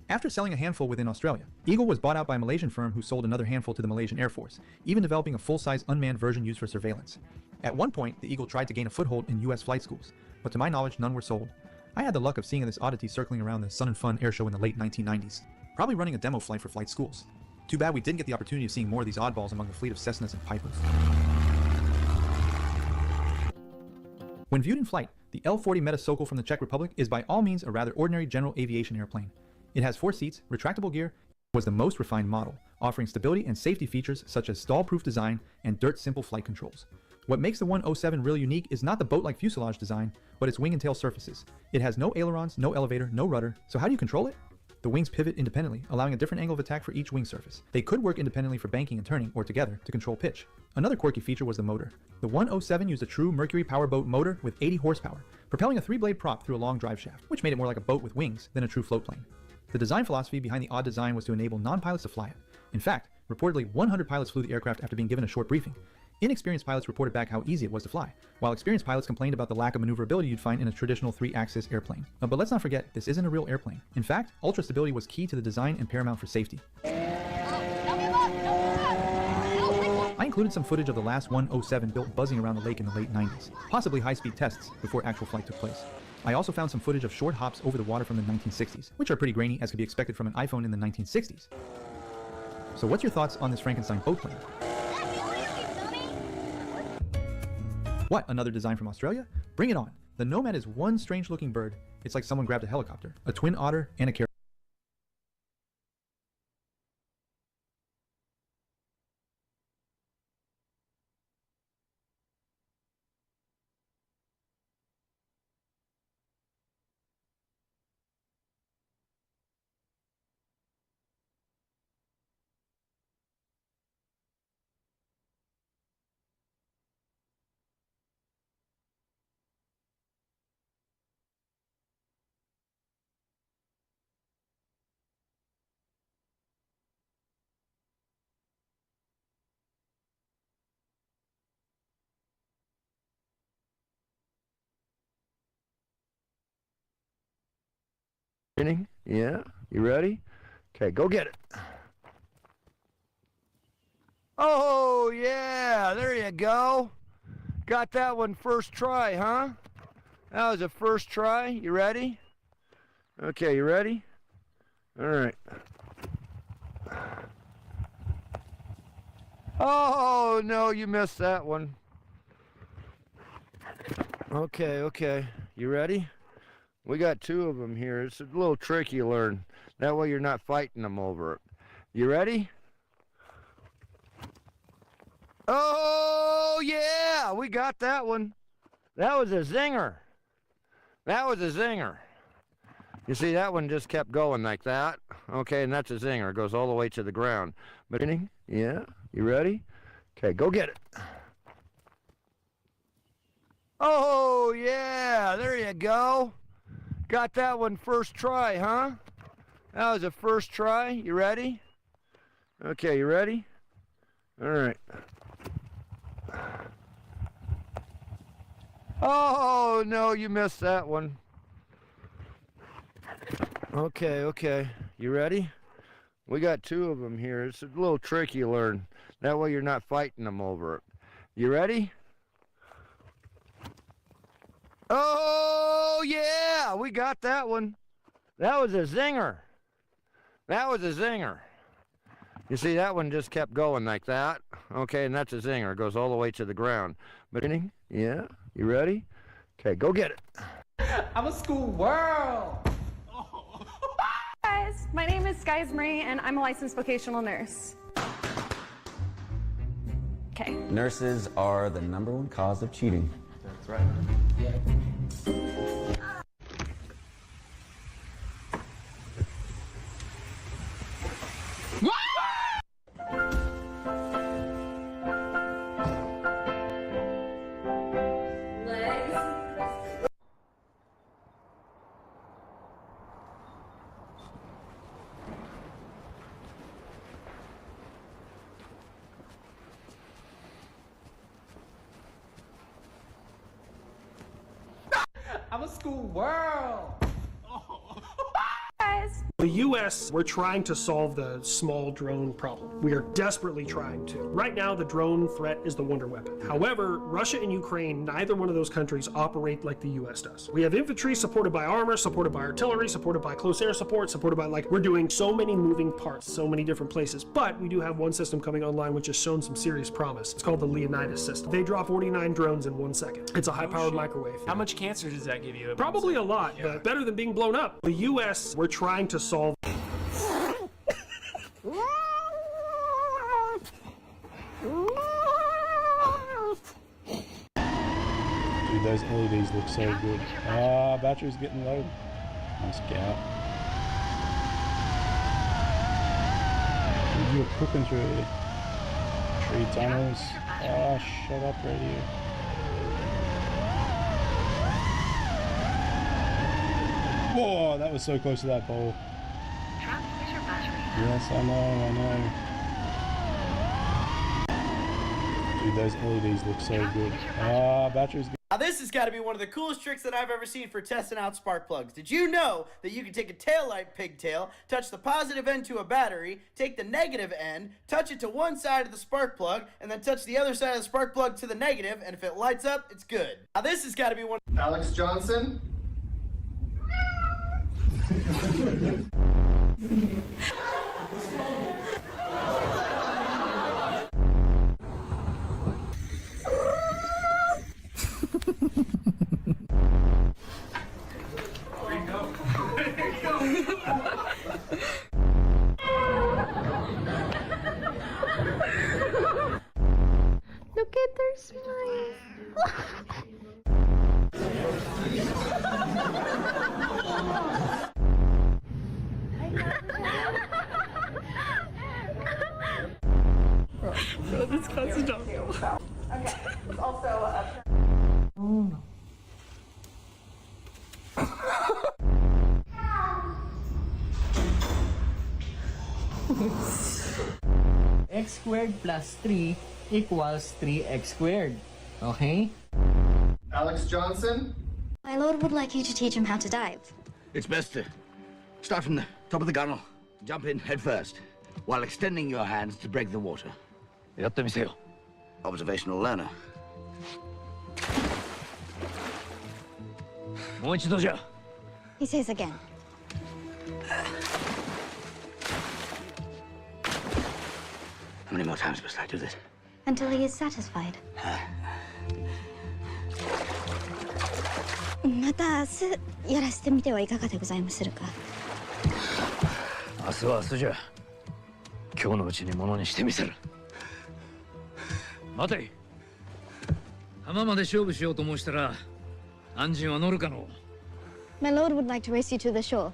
After selling a handful within Australia, Eagle was bought out by a Malaysian firm who sold another handful to the Malaysian Air Force, even developing a full-size unmanned version used for surveillance. At one point, the Eagle tried to gain a foothold in US flight schools, but to my knowledge, none were sold. I had the luck of seeing this oddity circling around the Sun and Fun air show in the late 1990s, probably running a demo flight for flight schools. Too bad we didn't get the opportunity of seeing more of these oddballs among the fleet of Cessnas and Pipers. When viewed in flight, the L-40 Metasokol from the Czech Republic is by all means a rather ordinary general aviation airplane. It has 4 seats, retractable gear, was the most refined model, offering stability and safety features such as stall-proof design and dirt-simple flight controls. What makes the 107 really unique is not the boat-like fuselage design, but its wing and tail surfaces. It has no ailerons, no elevator, no rudder, so how do you control it? The wings pivot independently, allowing a different angle of attack for each wing surface. They could work independently for banking and turning, or together, to control pitch. Another quirky feature was the motor. The 107 used a true Mercury powerboat motor with 80 horsepower, propelling a 3-blade prop through a long drive shaft, which made it more like a boat with wings than a true float plane. The design philosophy behind the odd design was to enable non-pilots to fly it. In fact, reportedly 100 pilots flew the aircraft after being given a short briefing. Inexperienced pilots reported back how easy it was to fly, while experienced pilots complained about the lack of maneuverability you'd find in a traditional 3-axis airplane. But let's not forget, this isn't a real airplane. In fact, ultra stability was key to the design and paramount for safety. I included some footage of the last 107 built buzzing around the lake in the late 90s, possibly high-speed tests before actual flight took place. I also found some footage of short hops over the water from the 1960s, which are pretty grainy as could be expected from an iPhone in the 1960s. So what's your thoughts on this Frankenstein boat plane? What, another design from Australia? Bring it on! The Nomad is one strange-looking bird. It's like someone grabbed a helicopter, a twin otter, and a caribou. Yeah, you ready? Okay, go get it. Oh, yeah, there you go. Got that one first try, huh? That was a first try. You ready? Okay, you ready? All right. Oh, no, you missed that one. Okay. You ready? We got two of them here. It's a little tricky to learn. That way you're not fighting them over it. You ready? Oh, yeah, we got that one. That was a zinger. That was a zinger. You see, that one just kept going like that. Okay, and that's a zinger. It goes all the way to the ground. But, yeah, you ready? Okay, go get it. Oh, yeah, there you go. Got that one first try, huh? That was a first try. You ready? Okay, you ready? All right. Oh, no, you missed that one. Okay. You ready? We got two of them here. It's a little tricky to learn. That way you're not fighting them over it. You ready? Oh, yeah, we got that one. That was a zinger. That was a zinger. You see, that one just kept going like that. Okay, and that's a zinger. It goes all the way to the ground. But, yeah, you ready? Okay, go get it. I'm a school world. Hi guys, my name is Skies Marie and I'm a licensed vocational nurse. Okay. Nurses are the #1 cause of cheating. That's right. I'm a school world. Guys. The U.S., we're trying to solve the small drone problem. We are desperately trying to. Right now, the drone threat is the wonder weapon. However, Russia and Ukraine, neither one of those countries operate like the U.S. does. We have infantry supported by armor, supported by artillery, supported by close air support, supported by, we're doing so many moving parts, so many different places. But we do have one system coming online which has shown some serious promise. It's called the Leonidas system. They drop 49 drones in 1 second. It's a high-powered microwave. How much cancer does that give you? Probably a lot, but better than being blown up. The U.S., we're trying to solve. Dude, those LEDs look so good. Ah, battery's getting low. Nice scout. Dude, you're cooking through here. Tree tunnels. Ah, shut up, radio. Whoa, that was so close to that pole. Yes, I know. Dude, those LEDs look so good. Ah, battery's good. Now this has got to be one of the coolest tricks that I've ever seen for testing out spark plugs. Did you know that you can take a taillight pigtail, touch the positive end to a battery, take the negative end, touch it to one side of the spark plug, and then touch the other side of the spark plug to the negative, and if it lights up, it's good. Now this has got to be one. Alex Johnson. Look at their smile. Bro, this cuts it off. Okay. Also, Oh no. X squared plus 3 equals 3x squared. Okay? Alex Johnson. My lord would like you to teach him how to dive. It's best to start from the top of the gunnel, jump in head first, while extending your hands to break the water. やってみせよ. Observational learner. もう一度じゃ. He says again. How many more times must I do this? Until he is satisfied. また明日やらせてみてはいかがでございまするか。明日は明日じゃ。今日のうちにものにしてみせる。待て。浜まで勝負しようと申したら、安心は乗るかの。My lord would like to race you to the shore.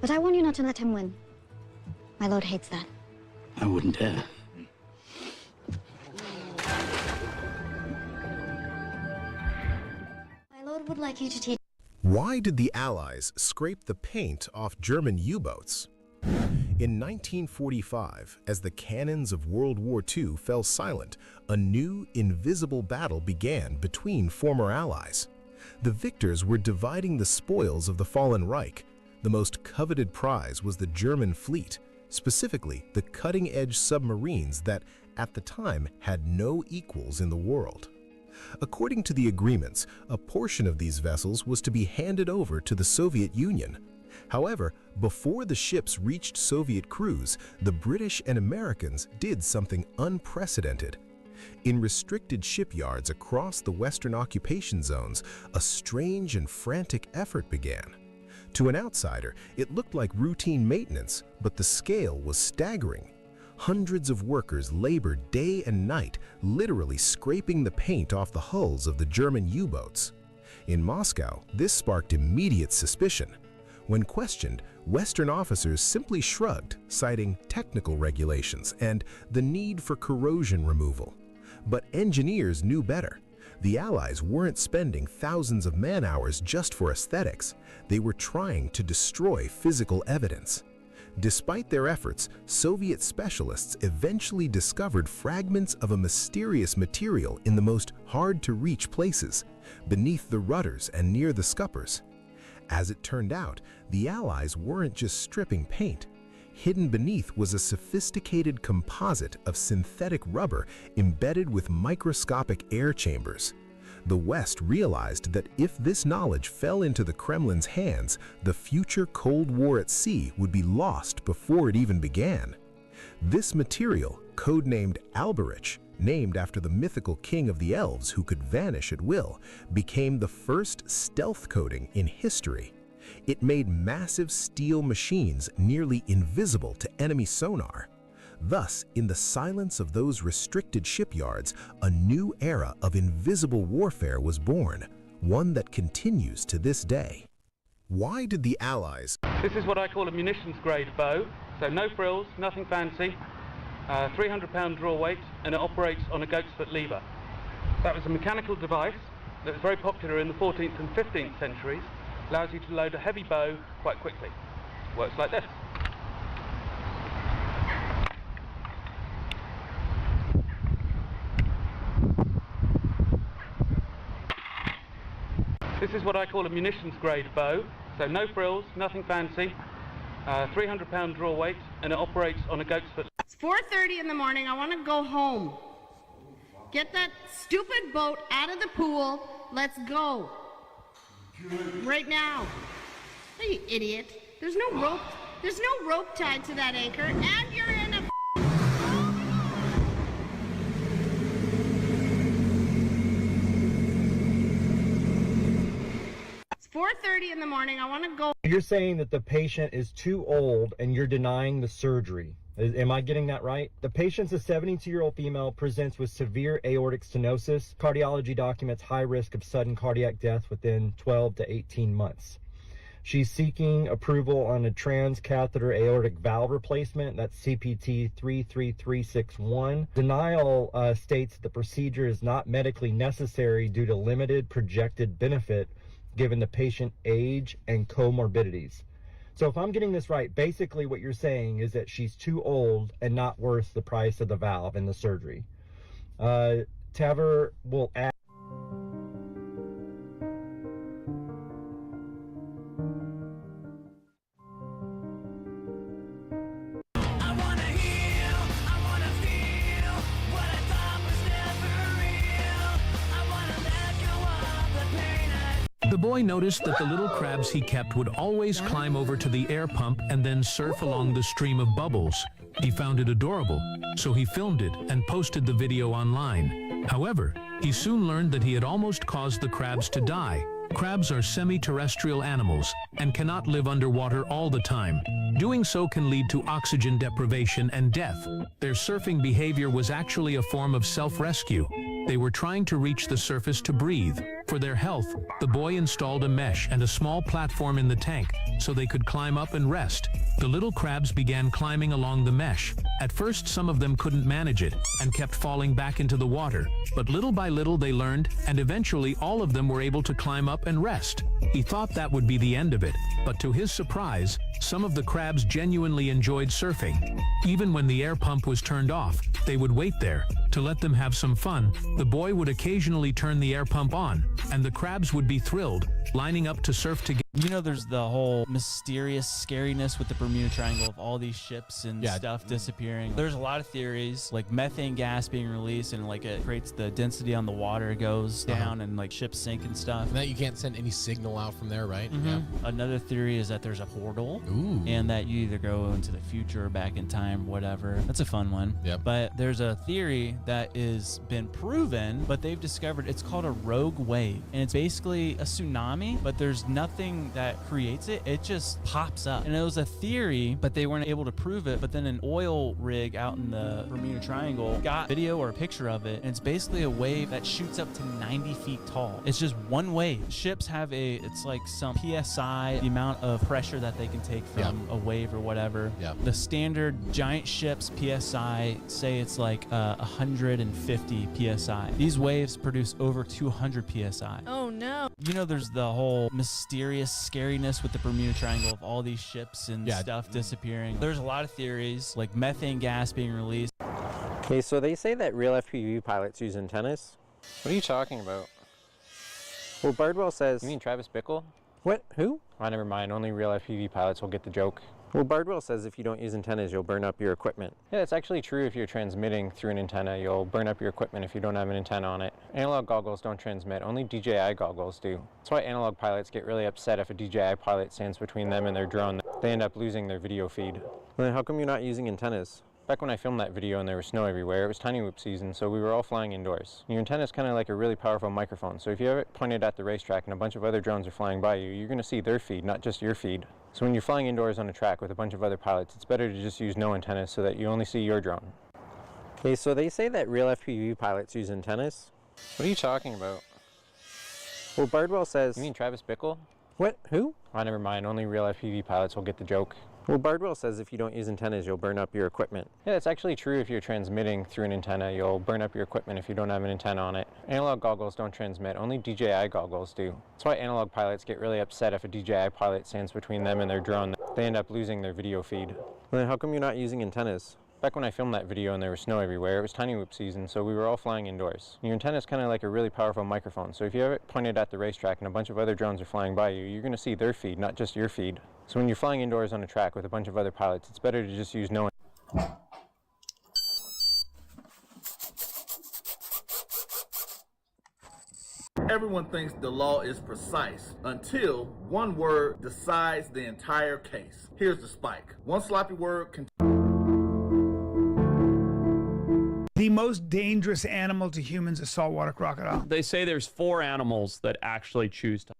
But I warn you not to let him win. My lord hates that. I wouldn't dare. My lord would like you to teach. Why did the Allies scrape the paint off German U-boats? In 1945, as the cannons of World War II fell silent, a new, invisible battle began between former allies. The victors were dividing the spoils of the fallen Reich. The most coveted prize was the German fleet, specifically the cutting-edge submarines that, at the time, had no equals in the world. According to the agreements, a portion of these vessels was to be handed over to the Soviet Union. However, before the ships reached Soviet crews, the British and Americans did something unprecedented. In restricted shipyards across the Western occupation zones, a strange and frantic effort began. To an outsider, it looked like routine maintenance, but the scale was staggering. Hundreds of workers labored day and night, literally scraping the paint off the hulls of the German U-boats. In Moscow, this sparked immediate suspicion. When questioned, Western officers simply shrugged, citing technical regulations and the need for corrosion removal. But engineers knew better. The Allies weren't spending thousands of man-hours just for aesthetics. They were trying to destroy physical evidence. Despite their efforts, Soviet specialists eventually discovered fragments of a mysterious material in the most hard-to-reach places, beneath the rudders and near the scuppers. As it turned out, the Allies weren't just stripping paint. Hidden beneath was a sophisticated composite of synthetic rubber embedded with microscopic air chambers. The West realized that if this knowledge fell into the Kremlin's hands, the future Cold War at sea would be lost before it even began. This material, codenamed Alberich, named after the mythical king of the elves who could vanish at will, became the first stealth coating in history. It made massive steel machines nearly invisible to enemy sonar. Thus, in the silence of those restricted shipyards, a new era of invisible warfare was born, one that continues to this day. Why did the Allies... This is what I call a munitions grade bow, so no frills, nothing fancy, 300-pound draw weight, and it operates on a goat's foot lever. That was a mechanical device that was very popular in the 14th and 15th centuries, allows you to load a heavy bow quite quickly. Works like this. This is what I call a munitions grade bow, so no frills, nothing fancy, 300-pound draw weight, and it operates on a goat's foot. It's 4:30 in the morning. I want to go home. Get that stupid boat out of the pool. Let's go. Right now. Hey, you idiot. There's no rope. There's no rope tied to that anchor, and you're in a... It's 4:30 in the morning. I want to go. You're saying that the patient is too old and you're denying the surgery. Am I getting that right? The patient's a 72-year-old female, presents with severe aortic stenosis. Cardiology documents high risk of sudden cardiac death within 12 to 18 months. She's seeking approval on a transcatheter aortic valve replacement. That's CPT 33361. Denial states the procedure is not medically necessary due to limited projected benefit given the patient age and comorbidities. So if I'm getting this right, basically what you're saying is that she's too old and not worth the price of the valve and the surgery. TAVR will add... The boy noticed that the little crabs he kept would always climb over to the air pump and then surf along the stream of bubbles. He found it adorable, so he filmed it and posted the video online. However, he soon learned that he had almost caused the crabs to die. Crabs are semi-terrestrial animals and cannot live underwater all the time. Doing so can lead to oxygen deprivation and death. Their surfing behavior was actually a form of self-rescue. They were trying to reach the surface to breathe. For their health, the boy installed a mesh and a small platform in the tank so they could climb up and rest. The little crabs began climbing along the mesh. At first, some of them couldn't manage it and kept falling back into the water. But little by little they learned, and eventually all of them were able to climb up and rest. He thought that would be the end of it, but to his surprise, some of the crabs genuinely enjoyed surfing. Even when the air pump was turned off, they would wait there. To let them have some fun, the boy would occasionally turn the air pump on, and the crabs would be thrilled, lining up to surf together. You know, there's the whole mysterious scariness with the Bermuda Triangle of all these ships and stuff disappearing. There's a lot of theories, like methane gas being released and like it creates the density on the water goes down and like ships sink and stuff. And that you can't send any signal out from there, right? Yeah. Another theory is that there's a portal and that you either go into the future or back in time, whatever. That's a fun one. But there's a theory that is been proven, but they've discovered it's called a rogue wave. And it's basically a tsunami, but there's nothing that creates it. It just pops up. And it was a theory, but they weren't able to prove it. But then an oil rig out in the Bermuda Triangle got video or a picture of it. And it's basically a wave that shoots up to 90 feet tall. It's just one wave. Ships have it's like some PSI, the amount of pressure that they can take from a wave or whatever. The standard giant ships PSI say it's like 150 PSI. These waves produce over 200 PSI. Oh no. You know, there's the whole mysterious scariness with the Bermuda Triangle of all these ships and stuff disappearing. There's a lot of theories, like methane gas being released. Okay, so they say that real FPV pilots use antennas. What are you talking about? Well, Bardwell says... You mean Travis Bickle? What? Who? Oh, never mind. Only real FPV pilots will get the joke. Well, Bardwell says if you don't use antennas, you'll burn up your equipment. Yeah, it's actually true. If you're transmitting through an antenna, you'll burn up your equipment if you don't have an antenna on it. Analog goggles don't transmit. Only DJI goggles do. That's why analog pilots get really upset if a DJI pilot stands between them and their drone. They end up losing their video feed. Well, then how come you're not using antennas? Back when I filmed that video and there was snow everywhere, it was tiny whoop season, so we were all flying indoors. Your antenna is kind of like a really powerful microphone, so if you have it pointed at the racetrack and a bunch of other drones are flying by you, you're going to see their feed, not just your feed. So when you're flying indoors on a track with a bunch of other pilots, it's better to just use no antennas so that you only see your drone. Okay, so they say that real FPV pilots use antennas. What are you talking about? Well, Bardwell says... You mean Travis Bickle? What? Who? Oh, never mind. Only real FPV pilots will get the joke. Well, Bardwell says if you don't use antennas, you'll burn up your equipment. Yeah, it's actually true. If you're transmitting through an antenna, you'll burn up your equipment if you don't have an antenna on it. Analog goggles don't transmit. Only DJI goggles do. That's why analog pilots get really upset if a DJI pilot stands between them and their drone. They end up losing their video feed. Well, then how come you're not using antennas? Back when I filmed that video and there was snow everywhere, it was tiny whoop season, so we were all flying indoors. Your antenna is kind of like a really powerful microphone, so if you have it pointed at the racetrack and a bunch of other drones are flying by you, you're going to see their feed, not just your feed. So when you're flying indoors on a track with a bunch of other pilots, it's better to just use no. Everyone thinks the law is precise until one word decides the entire case. Here's the spike. One sloppy word can... The most dangerous animal to humans is saltwater crocodile. They say there's 4 animals that actually choose to.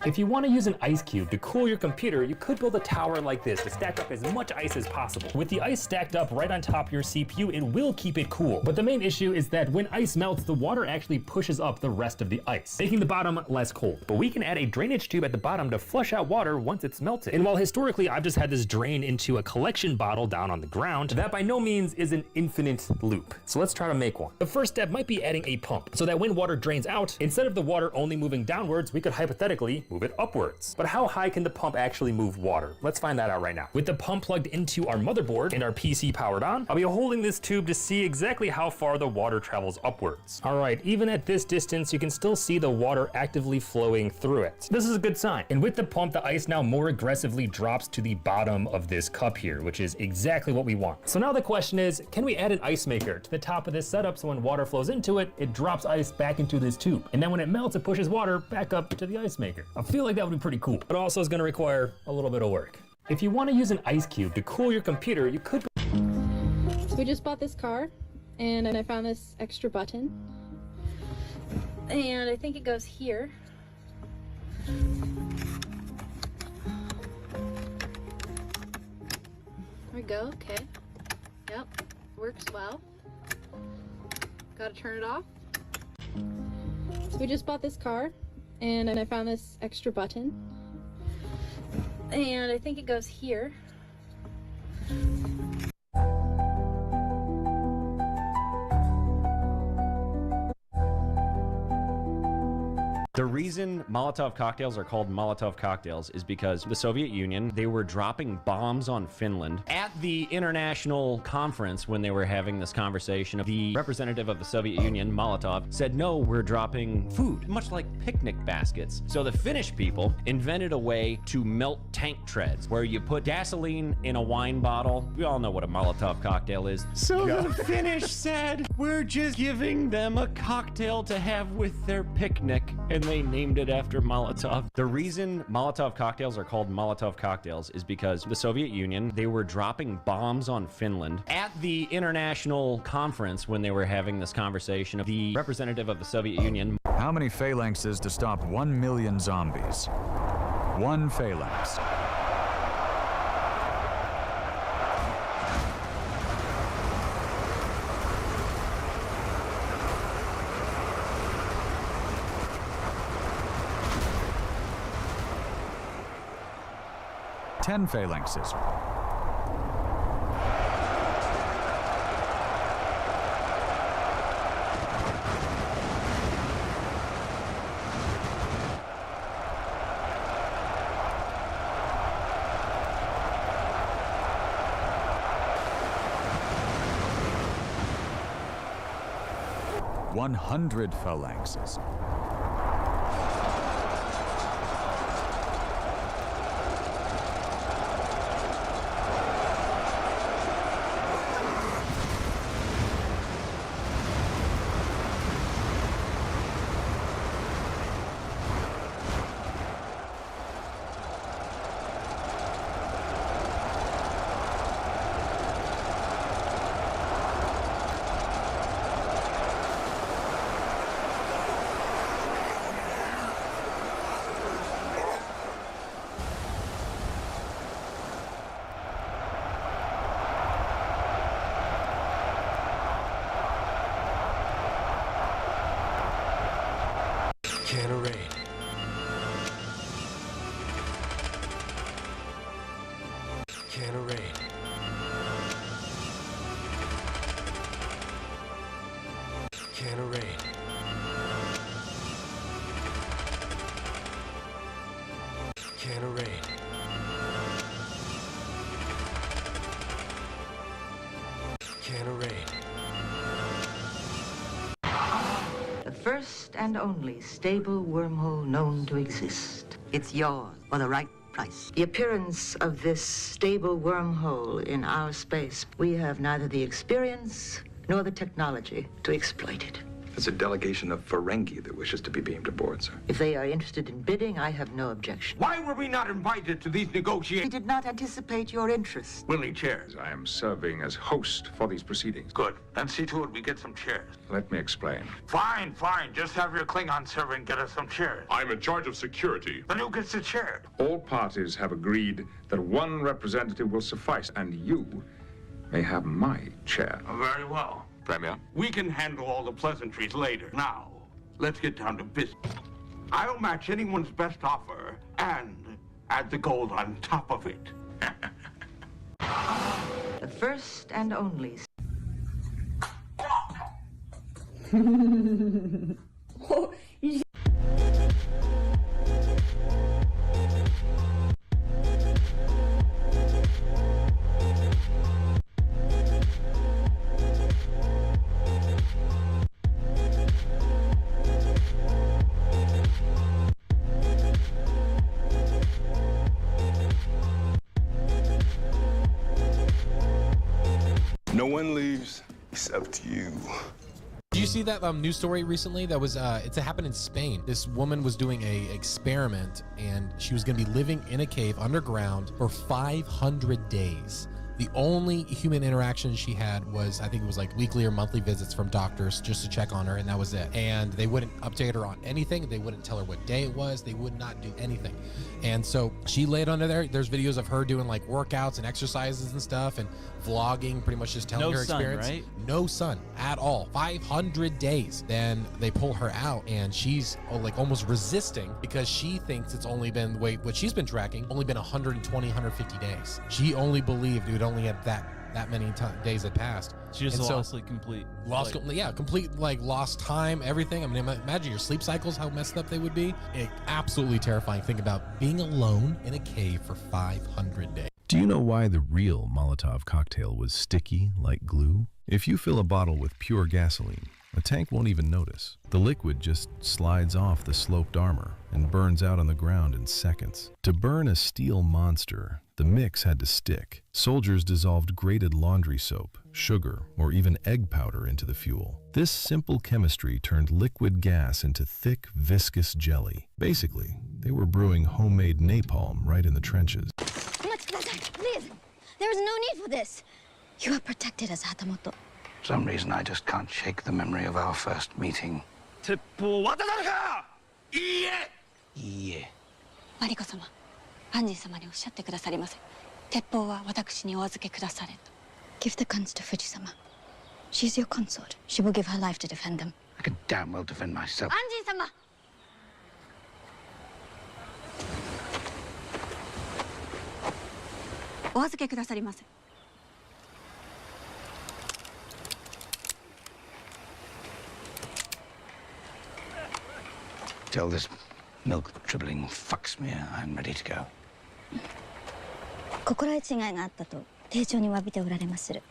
If you want to use an ice cube to cool your computer, you could build a tower like this to stack up as much ice as possible. With the ice stacked up right on top of your CPU, it will keep it cool. But the main issue is that when ice melts, the water actually pushes up the rest of the ice, making the bottom less cold. But we can add a drainage tube at the bottom to flush out water once it's melted. And while historically I've just had this drain into a collection bottle down on the ground, that by no means is an infinite loop. So let's try to make one. The first step might be adding a pump, so that when water drains out, instead of the water only moving downwards, we could hypothetically move it upwards. But how high can the pump actually move water? Let's find that out right now. With the pump plugged into our motherboard and our PC powered on, I'll be holding this tube to see exactly how far the water travels upwards. All right, even at this distance, you can still see the water actively flowing through it. This is a good sign. And with the pump, the ice now more aggressively drops to the bottom of this cup here, which is exactly what we want. So now the question is, can we add an ice maker to the top of this setup so when water flows into it, it drops ice back into this tube. And then when it melts, it pushes water back up to the ice maker. I feel like that would be pretty cool, but also is going to require a little bit of work. If you want to use an ice cube to cool your computer, you could... So we just bought this car, and I found this extra button, and I think it goes here. There we go, okay. Yep, works well. Gotta turn it off. So we just bought this car, and I found this extra button, and I think it goes here. The reason Molotov cocktails are called Molotov cocktails is because the Soviet Union, they were dropping bombs on Finland. At the international conference when they were having this conversation, the representative of the Soviet Union, Molotov, said, no, we're dropping food, much like picnic baskets. So the Finnish people invented a way to melt tank treads, where you put gasoline in a wine bottle. We all know what a Molotov cocktail is. So the Finnish said, we're just giving them a cocktail to have with their picnic. And they named it after Molotov. The reason Molotov cocktails are called Molotov cocktails is because the Soviet Union, they were dropping bombs on Finland. At the international conference when they were having this conversation, the representative of the Soviet Union... How many phalanxes to stop 1 million zombies? 1 phalanx. Ten phalanxes. $100 phalanxes. Can of rain. Can of rain. Can of rain. Can of rain. Can of rain. The first and only stable wormhole known to exist. It's yours for the right price. The appearance of this stable wormhole in our space, we have neither the experience nor the technology to exploit it. It's a delegation of Ferengi that wishes to be beamed aboard, sir. If they are interested in bidding, I have no objection. Why were we not invited to these negotiations? We did not anticipate your interest. We'll need chairs. I am serving as host for these proceedings. Good. Then see to it we get some chairs. Let me explain. Fine, fine. Just have your Klingon servant get us some chairs. I'm in charge of security. Then who gets the chair? All parties have agreed that one representative will suffice, and you may have my chair. Very well. Premier? We can handle all the pleasantries later. Now, let's get down to business. I'll match anyone's best offer and add the gold on top of it. The first and only. No one leaves except you. Did you see that news story recently that was it happened in Spain? This woman was doing a experiment and she was going to be living in a cave underground for 500 days. The only human interaction she had was, I think it was like weekly or monthly visits from doctors just to check on her, and that was it. And they wouldn't update her on anything. They wouldn't tell her what day it was. They would not do anything. And so she laid under there. There's videos of her doing like workouts and exercises and stuff and vlogging, pretty much just telling No her sun, experience. right? No sun at all. 500 days. Then they pull her out and she's like almost resisting because she thinks it's only been, what she's been tracking, only been 120, 150 days. She only believed it only had that many days had passed. She just And so- lost complete. complete lost time, everything. I mean, imagine your sleep cycles, how messed up they would be. Absolutely terrifying. Think about being alone in a cave for 500 days. Do you know why the real Molotov cocktail was sticky like glue? If you fill a bottle with pure gasoline, a tank won't even notice. The liquid just slides off the sloped armor and burns out on the ground in seconds. To burn a steel monster, the mix had to stick. Soldiers dissolved grated laundry soap, sugar, or even egg powder into the fuel. This simple chemistry turned liquid gas into thick, viscous jelly. Basically, they were brewing homemade napalm right in the trenches. Please, there is no need for this. You are protected as Hatamoto. For some reason, I just can't shake the memory of our first meeting. マリコ様、アンジー様におっしゃってくださりませ。鉄砲は私にお預けくだされと。Give the guns to Fuji様. She's your consort. She will give her life to defend them. I can damn well defend myself. アンジー様!お預けくださりませ。Till this milk dribbling fucks me, I'm ready to go. 心得違いがあったと丁重に詫びておられまする。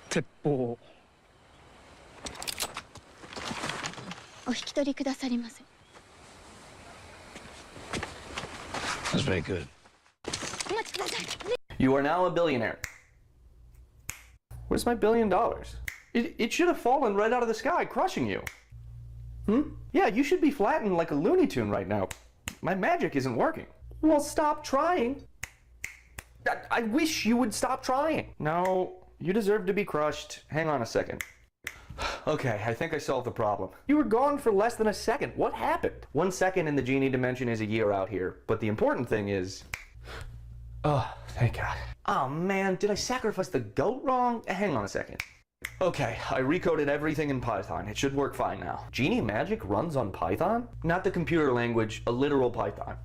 鉄砲。お引き取りくださりませ。 That's very good. お待ちください。 You are now a billionaire. Where's my $1 billion? It should have fallen right out of the sky, crushing you. Yeah, you should be flattened like a Looney Tune right now. My magic isn't working. Well, stop trying. I wish you would stop trying. No, you deserve to be crushed. Hang on a second. Okay, I think I solved the problem. You were gone for less than a second. What happened? 1 second in the genie dimension is a year out here, but the important thing is... Oh, thank God. Oh man, did I sacrifice the goat wrong? Hang on a second. Okay, I recoded everything in Python. It should work fine now. Genie magic runs on Python? Not the computer language, a literal Python.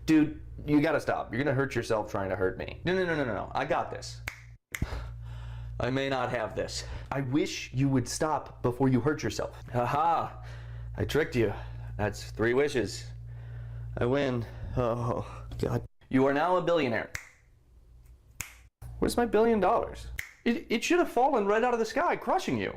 Dude, you gotta stop. You're gonna hurt yourself trying to hurt me. No. I got this. I may not have this. I wish you would stop before you hurt yourself. Haha, I tricked you. That's 3 wishes. I win. Oh, God. You are now a billionaire. Where's my $1 billion? It should have fallen right out of the sky, crushing you.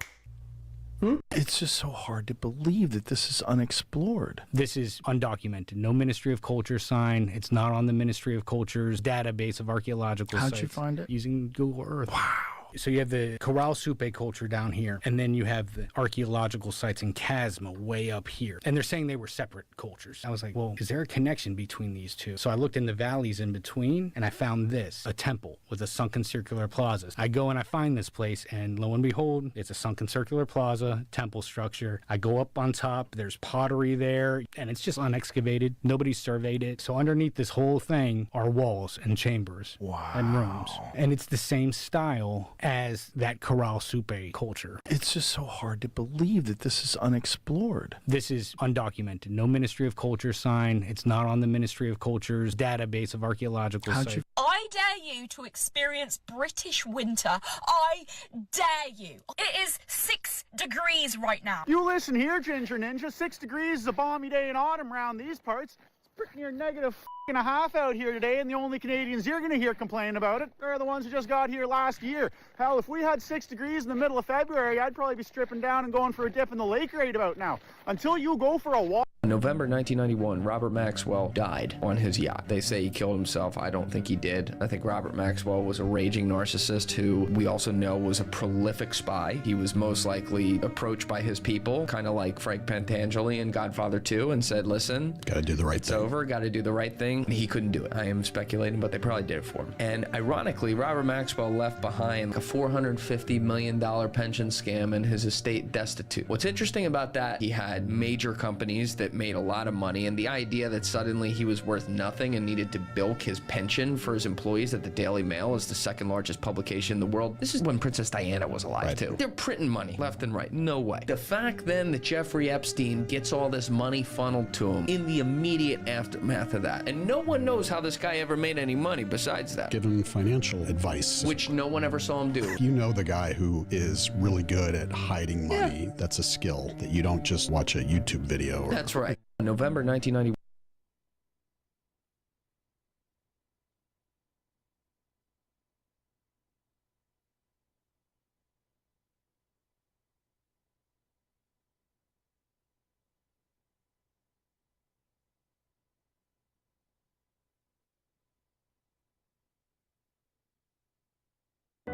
It's just so hard to believe that this is unexplored. This is undocumented. No Ministry of Culture sign. It's not on the Ministry of Culture's database of archaeological sites. How'd you find it? Using Google Earth. Wow. So you have the Corral Supe culture down here, and then you have the archaeological sites in Casma way up here. And they're saying they were separate cultures. I was like, well, is there a connection between these two? So I looked in the valleys in between, and I found this, a temple with a sunken circular plaza. I go and I find this place, and lo and behold, it's a sunken circular plaza, temple structure. I go up on top, there's pottery there, and it's just unexcavated. Nobody surveyed it. So underneath this whole thing are walls and chambers and rooms. And it's the same style as that Corral Supe culture. It's just so hard to believe that this is unexplored. This is undocumented. No Ministry of Culture sign. It's not on the Ministry of Culture's database of archaeological sites. I dare you to experience British winter. I dare you. It is 6 degrees right now. You listen here, Ginger Ninja. 6 degrees is a balmy day in autumn around these parts. It's pretty near negative and a half out here today, and the only Canadians you're going to hear complain about it are the ones who just got here last year. Hell, if we had 6 degrees in the middle of February, I'd probably be stripping down and going for a dip in the lake right about now. Until you go for a walk. In November 1991, Robert Maxwell died on his yacht. They say he killed himself. I don't think he did. I think Robert Maxwell was a raging narcissist who we also know was a prolific spy. He was most likely approached by his people, kind of like Frank Pentangeli in Godfather 2, and said, listen, gotta do the right thing. It's over, gotta do the right thing. He couldn't do it. I am speculating, but they probably did it for him. And ironically, Robert Maxwell left behind a $450 million pension scam and his estate destitute. What's interesting about that, he had major companies that made a lot of money, and the idea that suddenly he was worth nothing and needed to bilk his pension for his employees at the Daily Mail as the second largest publication in the world. This is when Princess Diana was alive too. They're printing money left and right. No way. The fact then that Jeffrey Epstein gets all this money funneled to him in the immediate aftermath of that, and no one knows how this guy ever made any money besides that. Give him financial advice. Which no one ever saw him do. You know the guy who is really good at hiding money. Yeah. That's a skill that you don't just watch a YouTube video. That's right. November 1991.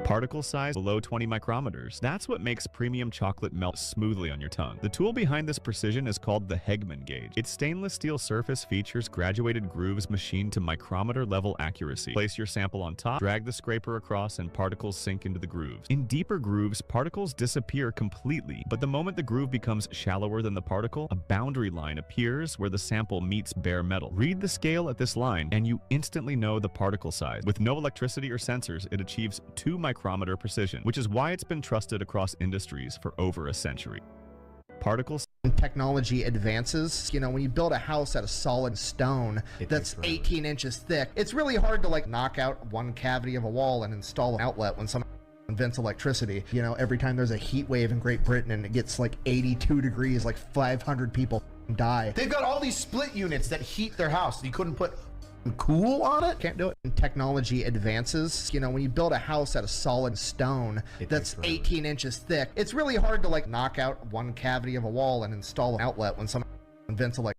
Particle size below 20 micrometers. That's what makes premium chocolate melt smoothly on your tongue. The tool behind this precision is called the Hegman gauge. Its stainless steel surface features graduated grooves machined to micrometer level accuracy. Place your sample on top, drag the scraper across, and particles sink into the grooves. In deeper grooves, particles disappear completely, but the moment the groove becomes shallower than the particle, a boundary line appears where the sample meets bare metal. Read the scale at this line, and you instantly know the particle size. With no electricity or sensors, it achieves 2 micrometer precision, which is why it's been trusted across industries for over a century. Particles. Technology advances. You know, when you build a house out of solid stone that's 18 inches thick, it's really hard to like knock out one cavity of a wall and install an outlet when someone invents electricity. You know, every time there's a heat wave in Great Britain and it gets like 82 degrees, like 500 people die. They've got all these split units that heat their house. You couldn't put cool on it. Can't do it. Technology advances. You know, when you build a house out of solid stone that's 18 inches thick, it's really hard to like knock out one cavity of a wall and install an outlet when someone invents a like.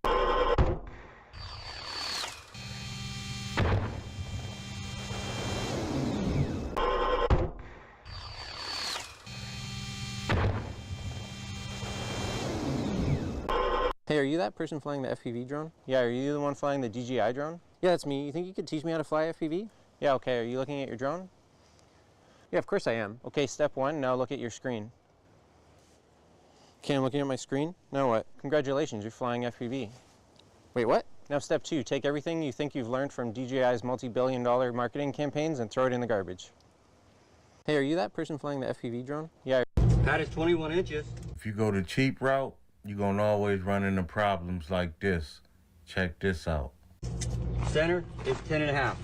Hey, are you that person flying the FPV drone? Yeah, are you the one flying the DJI drone? Yeah, that's me. You think you could teach me how to fly FPV? Yeah, okay. Are you looking at your drone? Yeah, of course I am. Okay, step 1, now look at your screen. Okay, I'm looking at my screen. Now what? Congratulations, you're flying FPV. Wait, what? Now step 2, take everything you think you've learned from DJI's multi-billion-dollar marketing campaigns and throw it in the garbage. Hey, are you that person flying the FPV drone? Yeah. Pad is 21 inches. If you go the cheap route, you're gonna always run into problems like this. Check this out. Center is 10.5.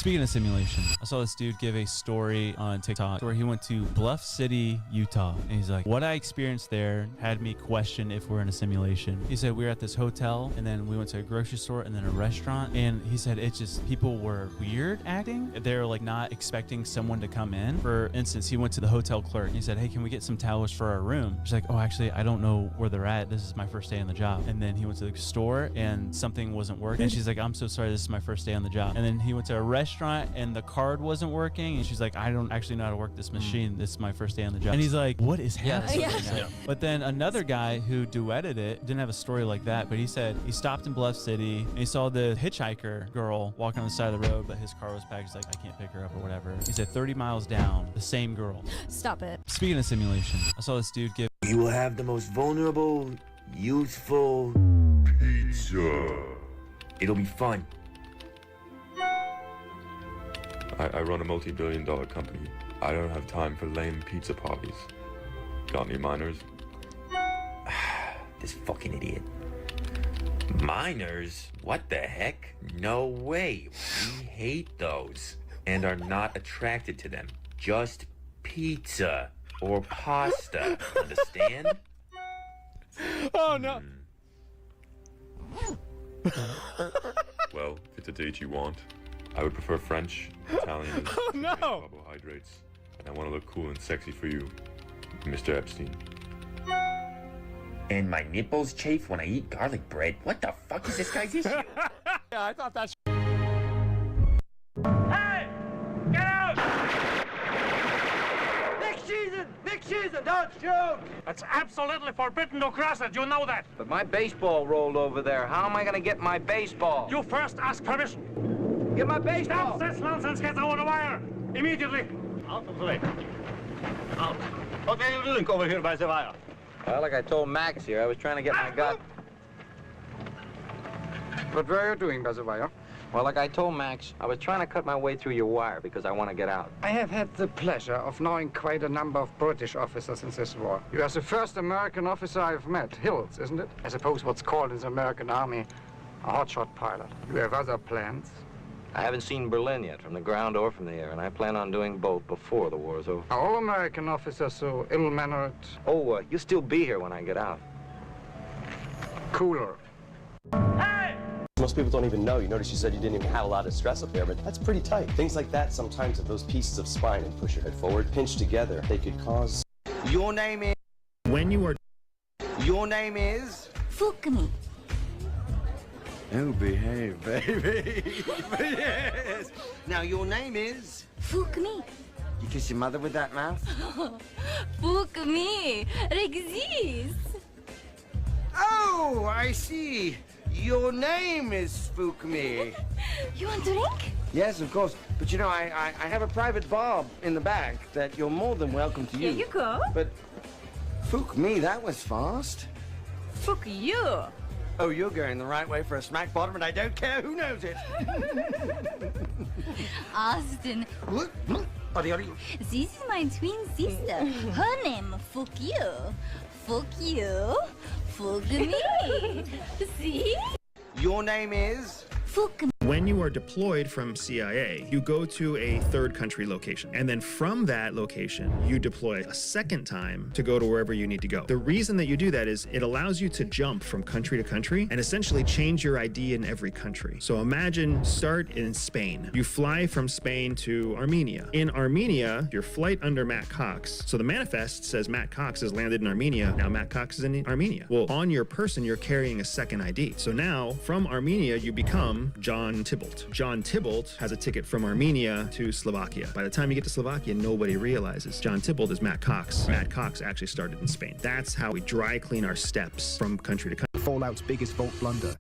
Speaking of simulation, I saw this dude give a story on TikTok where he went to Bluff City, Utah. And he's like, what I experienced there had me question if we're in a simulation. He said we were at this hotel and then we went to a grocery store and then a restaurant. And he said it's just people were weird acting. They're like not expecting someone to come in. For instance, he went to the hotel clerk and he said, hey, can we get some towels for our room? She's like, oh, actually, I don't know where they're at. This is my first day on the job. And then he went to the store and something wasn't working. And she's like, I'm so sorry, this is my first day on the job. And then he went to a restaurant and the card wasn't working. And she's like, I don't actually know how to work this machine. This is my first day on the job. And he's like, what is happening? Yeah. But then another guy who duetted it didn't have a story like that, but he said he stopped in Bluff City and he saw the hitchhiker girl walking on the side of the road, but his car was packed. He's like, I can't pick her up or whatever. He said 30 miles down, the same girl. Stop it. Speaking of simulation, I saw this dude give. You will have the most vulnerable, youthful pizza. It'll be fun. I run a multi-billion-dollar company. I don't have time for lame pizza parties. Got any minors? This fucking idiot. Minors? What the heck? No way. We hate those and are not attracted to them. Just pizza or pasta. Understand? Oh no. Well, if it's a date you want, I would prefer French, Italian, and Oh no. carbohydrates. And I want to look cool and sexy for you, Mr. Epstein. And my nipples chafe when I eat garlic bread. What the fuck is this guy's issue? Yeah, I thought that's. Hey! Get out! Nick season, don't shoot! That's absolutely forbidden to cross it. You know that. But my baseball rolled over there. How am I gonna get my baseball? You first ask permission. Get my baseball! Stop this nonsense. Get over the wire immediately. Out of the way. Out. What are you doing over here by the wire? Well, like I told Max here, I was trying to get my gut. What were you doing by the wire? Well, like I told Max, I was trying to cut my way through your wire because I want to get out. I have had the pleasure of knowing quite a number of British officers in this war. You are the first American officer I've met. Hills, isn't it? I suppose what's called in the American Army a hotshot pilot. You have other plans? I haven't seen Berlin yet, from the ground or from the air, and I plan on doing both before the war's over. Are all American officers so ill-mannered? Oh, you'll still be here when I get out. Cooler. Most people don't even know. You notice you said you didn't even have a lot of stress up there, but that's pretty tight. Things like that sometimes, if those pieces of spine and push your head forward, pinched together, they could cause... Your name is... When you are... Your name is... Fukumi. Oh, behave, baby. Yes. Now, your name is... Fukumi. You kiss your mother with that mouth? Fukumi. Like this. Oh, I see. Your name is Fukumi. You want a drink? Yes, of course. But you know, I have a private bar in the back that you're more than welcome to use. Here you go. But Fukumi, that was fast. Fuck you. Oh, you're going the right way for a smack bottom, and I don't care who knows it. Austin. This is my twin sister. Her name, fuck you. Fuck you. Fuck me. See? Your name is? Fuck me. When you are deployed from CIA, you go to a third country location. And then from that location, you deploy a second time to go to wherever you need to go. The reason that you do that is it allows you to jump from country to country and essentially change your ID in every country. So imagine start in Spain. You fly from Spain to Armenia. In Armenia, your flight under Matt Cox. So the manifest says Matt Cox has landed in Armenia. Now Matt Cox is in Armenia. Well, on your person, you're carrying a second ID. So now from Armenia, you become John Tybalt. John Tybalt has a ticket from Armenia to Slovakia. By the time you get to Slovakia, nobody realizes John Tybalt is Matt Cox. Matt Cox actually started in Spain. That's how we dry clean our steps from country to country. Fallout's biggest Vault blunder.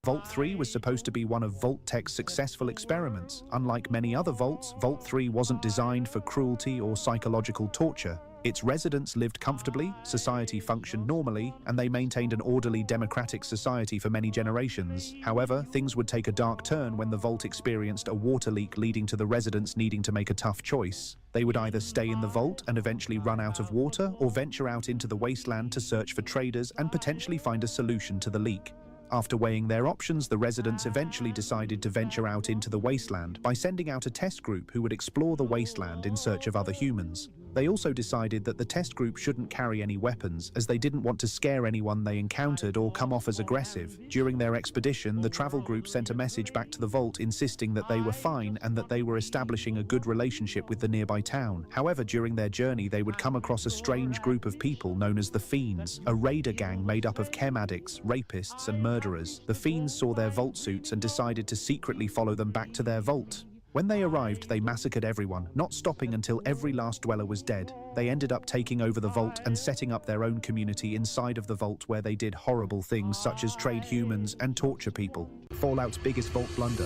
Vault 3 was supposed to be one of Vault-Tech's successful experiments. Unlike many other Vaults, Vault 3 wasn't designed for cruelty or psychological torture. Its residents lived comfortably, society functioned normally, and they maintained an orderly democratic society for many generations. However, things would take a dark turn when the Vault experienced a water leak leading to the residents needing to make a tough choice. They would either stay in the Vault and eventually run out of water, or venture out into the wasteland to search for traders and potentially find a solution to the leak. After weighing their options, the residents eventually decided to venture out into the wasteland by sending out a test group who would explore the wasteland in search of other humans. They also decided that the test group shouldn't carry any weapons, as they didn't want to scare anyone they encountered or come off as aggressive. During their expedition, the travel group sent a message back to the vault insisting that they were fine and that they were establishing a good relationship with the nearby town. However, during their journey, they would come across a strange group of people known as the Fiends, a raider gang made up of chem addicts, rapists, and murderers. The Fiends saw their vault suits and decided to secretly follow them back to their vault. When they arrived, they massacred everyone, not stopping until every last dweller was dead. They ended up taking over the vault and setting up their own community inside of the vault, where they did horrible things such as trade humans and torture people. Fallout's biggest vault blunder.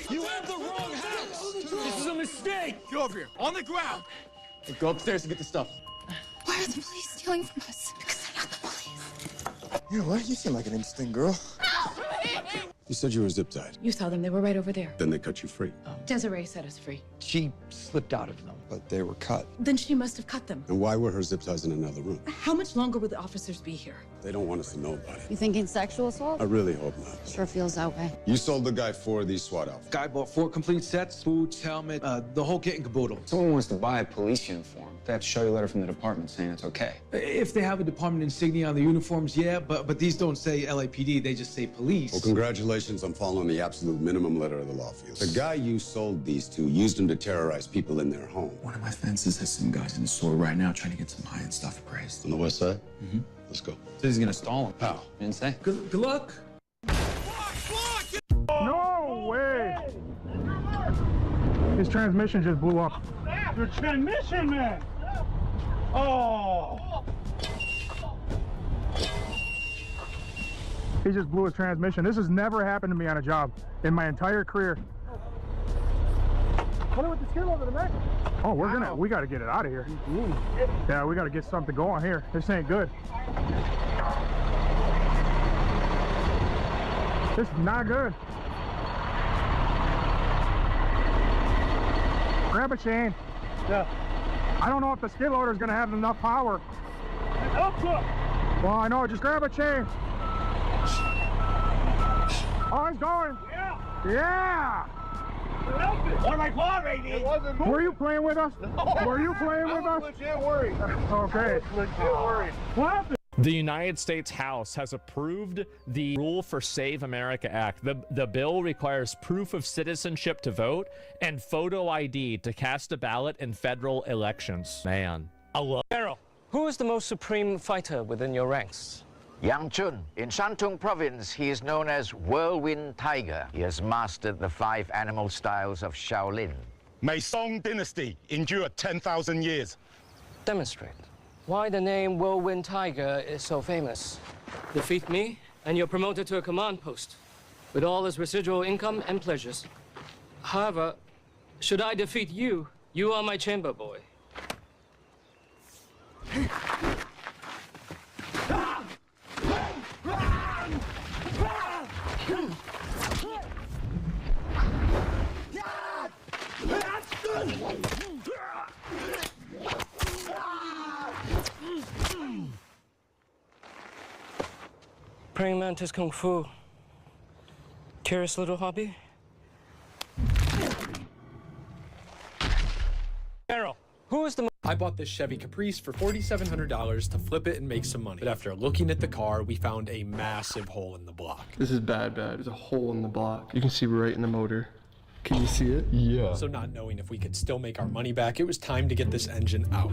You have the wrong house! This is a mistake! Get over here, on the ground! Go upstairs and get the stuff. Why are the police stealing from us? Because they're not the police. You know what? You seem like an interesting girl. You said you were zip-tied. You saw them. They were right over there. Then they cut you free. Desiree set us free. She slipped out of them, but they were cut. Then she must have cut them. And why were her zip ties in another room? How much longer will the officers be here? They don't want us to know about it. You thinking sexual assault? I really hope not. Sure feels that way. You sold the guy 4 of these SWAT outfits. Guy bought 4 complete sets, boots, helmet, the whole kit and caboodle. Someone wants to buy a police uniform. They have to show you a letter from the department saying it's okay. If they have a department insignia on the uniforms, yeah, but these don't say LAPD, they just say police. Well, congratulations on following the absolute minimum letter of the law field. The guy you sold these to used them to terrorize people in their home. One of my fences has some guys in the store right now trying to get some high-end stuff appraised. On the west side? Mm-hmm. Let's go. So he's gonna stall him. How? Didn't say. Good luck. No way! His transmission just blew up. Your transmission, man! Oh! He just blew his transmission. This has never happened to me on a job in my entire career. What with the skid over the neck? Oh, we gotta get it out of here. Yeah, we gotta get something going here. This ain't good. This is not good. Grab a chain. Yeah. I don't know if the skid loader is gonna have enough power. Well, I know, just grab a chain. Oh, it's going. Yeah. One of my claw right here. Were you playing with us? No. Were you playing with us? Legit worried. Okay. Legit worried. What happened? The United States House has approved the Rule for Save America Act. The bill requires proof of citizenship to vote and photo ID to cast a ballot in federal elections. Man, I love General, who is the most supreme fighter within your ranks? Yang Chun. In Shantung province, he is known as Whirlwind Tiger. He has mastered the 5 animal styles of Shaolin. May Song Dynasty endure 10,000 years. Demonstrate. Why the name Whirlwind Tiger is so famous. Defeat me, and you're promoted to a command post, with all his residual income and pleasures. However, should I defeat you, you are my chamber boy. Praying mantis kung fu. Curious little hobby? General, who is the I bought this Chevy Caprice for $4,700 to flip it and make some money. But after looking at the car, we found a massive hole in the block. This is bad. There's a hole in the block. You can see right in the motor. Can you see it? Yeah. So not knowing if we could still make our money back, it was time to get this engine out.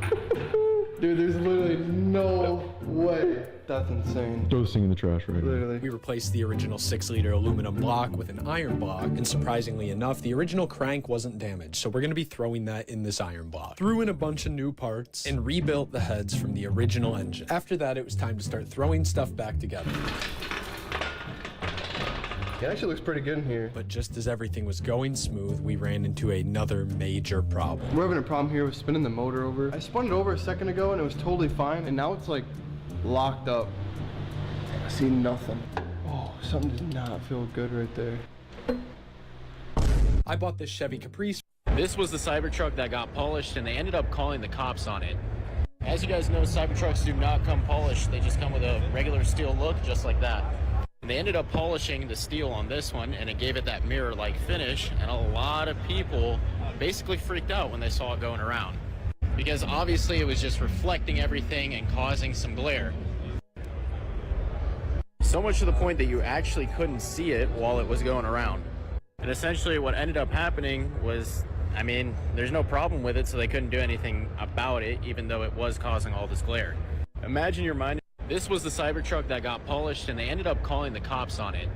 Dude, there's literally no way. That's insane. Throw this thing in the trash right now. Literally. We replaced the original 6-liter aluminum block with an iron block, and surprisingly enough, the original crank wasn't damaged, so we're gonna be throwing that in this iron block. Threw in a bunch of new parts, and rebuilt the heads from the original engine. After that, it was time to start throwing stuff back together. It actually looks pretty good in here. But just as everything was going smooth, we ran into another major problem. We're having a problem here with spinning the motor over. I spun it over a second ago and it was totally fine, and now it's like locked up. I see nothing. Oh, something does not feel good right there. I bought this Chevy Caprice. This was the Cybertruck that got polished, and they ended up calling the cops on it. As you guys know, Cybertrucks do not come polished. They just come with a regular steel look, just like that. And they ended up polishing the steel on this one, and it gave it that mirror-like finish, and a lot of people basically freaked out when they saw it going around. Because obviously it was just reflecting everything and causing some glare. So much to the point that you actually couldn't see it while it was going around. And essentially what ended up happening was, I mean, there's no problem with it, so they couldn't do anything about it, even though it was causing all this glare. Imagine your mind. This was the Cybertruck that got polished, and they ended up calling the cops on it.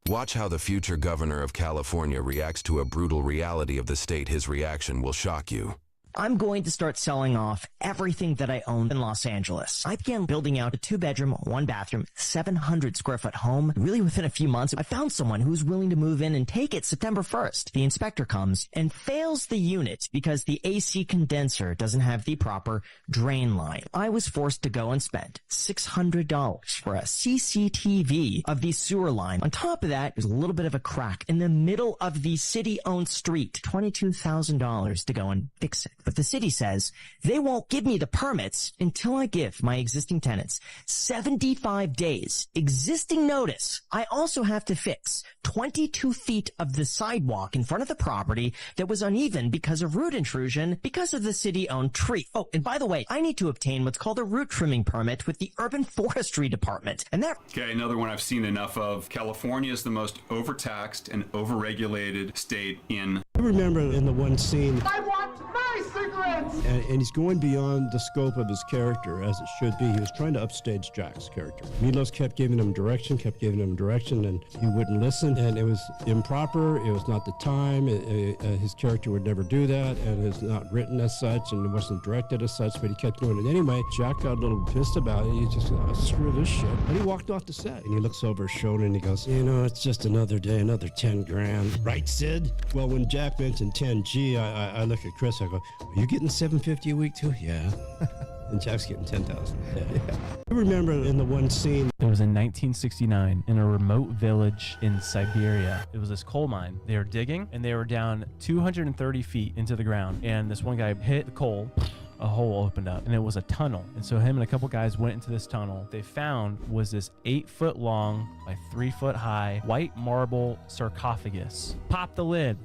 Watch how the future governor of California reacts to a brutal reality of the state. His reaction will shock you. I'm going to start selling off everything that I own in Los Angeles. I began building out a 2-bedroom, 1-bathroom, 700-square-foot home. Really, within a few months, I found someone who's willing to move in and take it September 1st. The inspector comes and fails the unit because the AC condenser doesn't have the proper drain line. I was forced to go and spend $600 for a CCTV of the sewer line. On top of that, there's a little bit of a crack in the middle of the city-owned street. $22,000 to go and fix it. But the city says they won't give me the permits until I give my existing tenants 75 days existing notice. I also have to fix 22 feet of the sidewalk in front of the property that was uneven because of root intrusion because of the city-owned tree. Oh, and by the way, I need to obtain what's called a root trimming permit with the Urban Forestry Department. And that... Okay, another one I've seen enough of. California is the most overtaxed and overregulated state in... I remember in the one scene... I want my cigarettes! And he's going beyond the scope of his character, as it should be. He was trying to upstage Jack's character. Milos kept giving him direction, and he wouldn't listen. And it was improper. It was not the time. His character would never do that, and it's not written as such, and it wasn't directed as such, but he kept doing it anyway. Jack got a little pissed about it. He just said, oh, screw this shit. And he walked off the set. And he looks over his shoulder, and he goes, you know, it's just another day, another 10 grand. Right, Sid? Well, when Jack mentioned 10G, I look at Chris, I go, are you getting $750 a week too? Yeah. And Jack's getting 10,000. Yeah. I remember in the one scene. It was in 1969 in a remote village in Siberia. It was this coal mine. They were digging and they were down 230 feet into the ground. And this one guy hit the coal. A hole opened up and it was a tunnel. And so him and a couple guys went into this tunnel. They found was this 8-foot long by 3-foot high white marble sarcophagus. Pop the lid,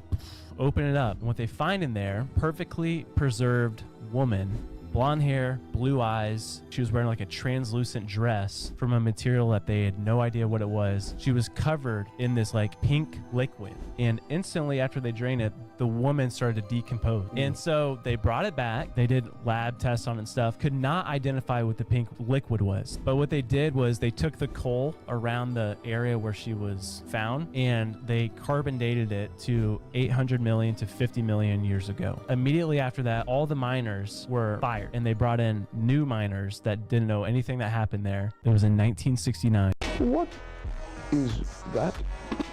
open it up. And what they find in there, perfectly preserved woman, blonde hair, blue eyes. She was wearing like a translucent dress from a material that they had no idea what it was. She was covered in this like pink liquid. And instantly after they drained it, the woman started to decompose. And so they brought it back. They did lab tests on it and stuff. Could not identify what the pink liquid was. But what they did was they took the coal around the area where she was found and they carbon dated it to 800 million to 50 million years ago. Immediately after that, all the miners were fired and they brought in new miners that didn't know anything that happened there. It was in 1969. What is that?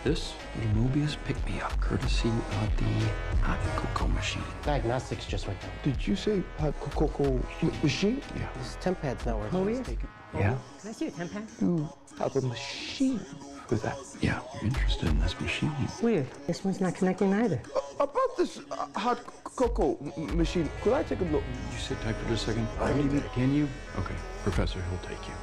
This is a Mobius pick-me-up, courtesy of the hot cocoa machine. Diagnostics just went down. Did you say hot cocoa machine? Yeah. This temp pad's not working. Mobius? Yeah. Can I see your temp pad? You have a machine for that. Yeah, you're interested in this machine. Weird. This one's not connecting either. About this hot cocoa machine, could I take a look? You sit tight for just a second. Can you? Okay, Professor, he'll take you.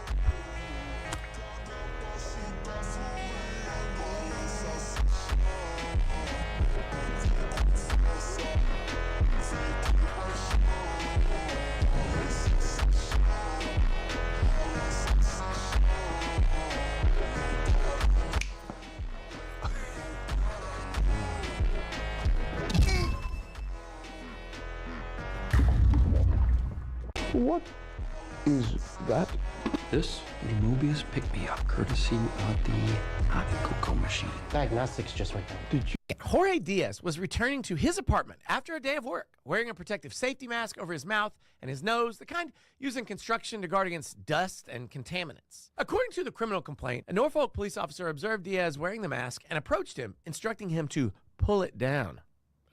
What is that? This is a Mobius pick-me-up, courtesy of the hot cocoa machine. Diagnostics just went down. Did you? Jorge Diaz was returning to his apartment after a day of work, wearing a protective safety mask over his mouth and his nose, the kind used in construction to guard against dust and contaminants. According to the criminal complaint, a Norfolk police officer observed Diaz wearing the mask and approached him, instructing him to pull it down.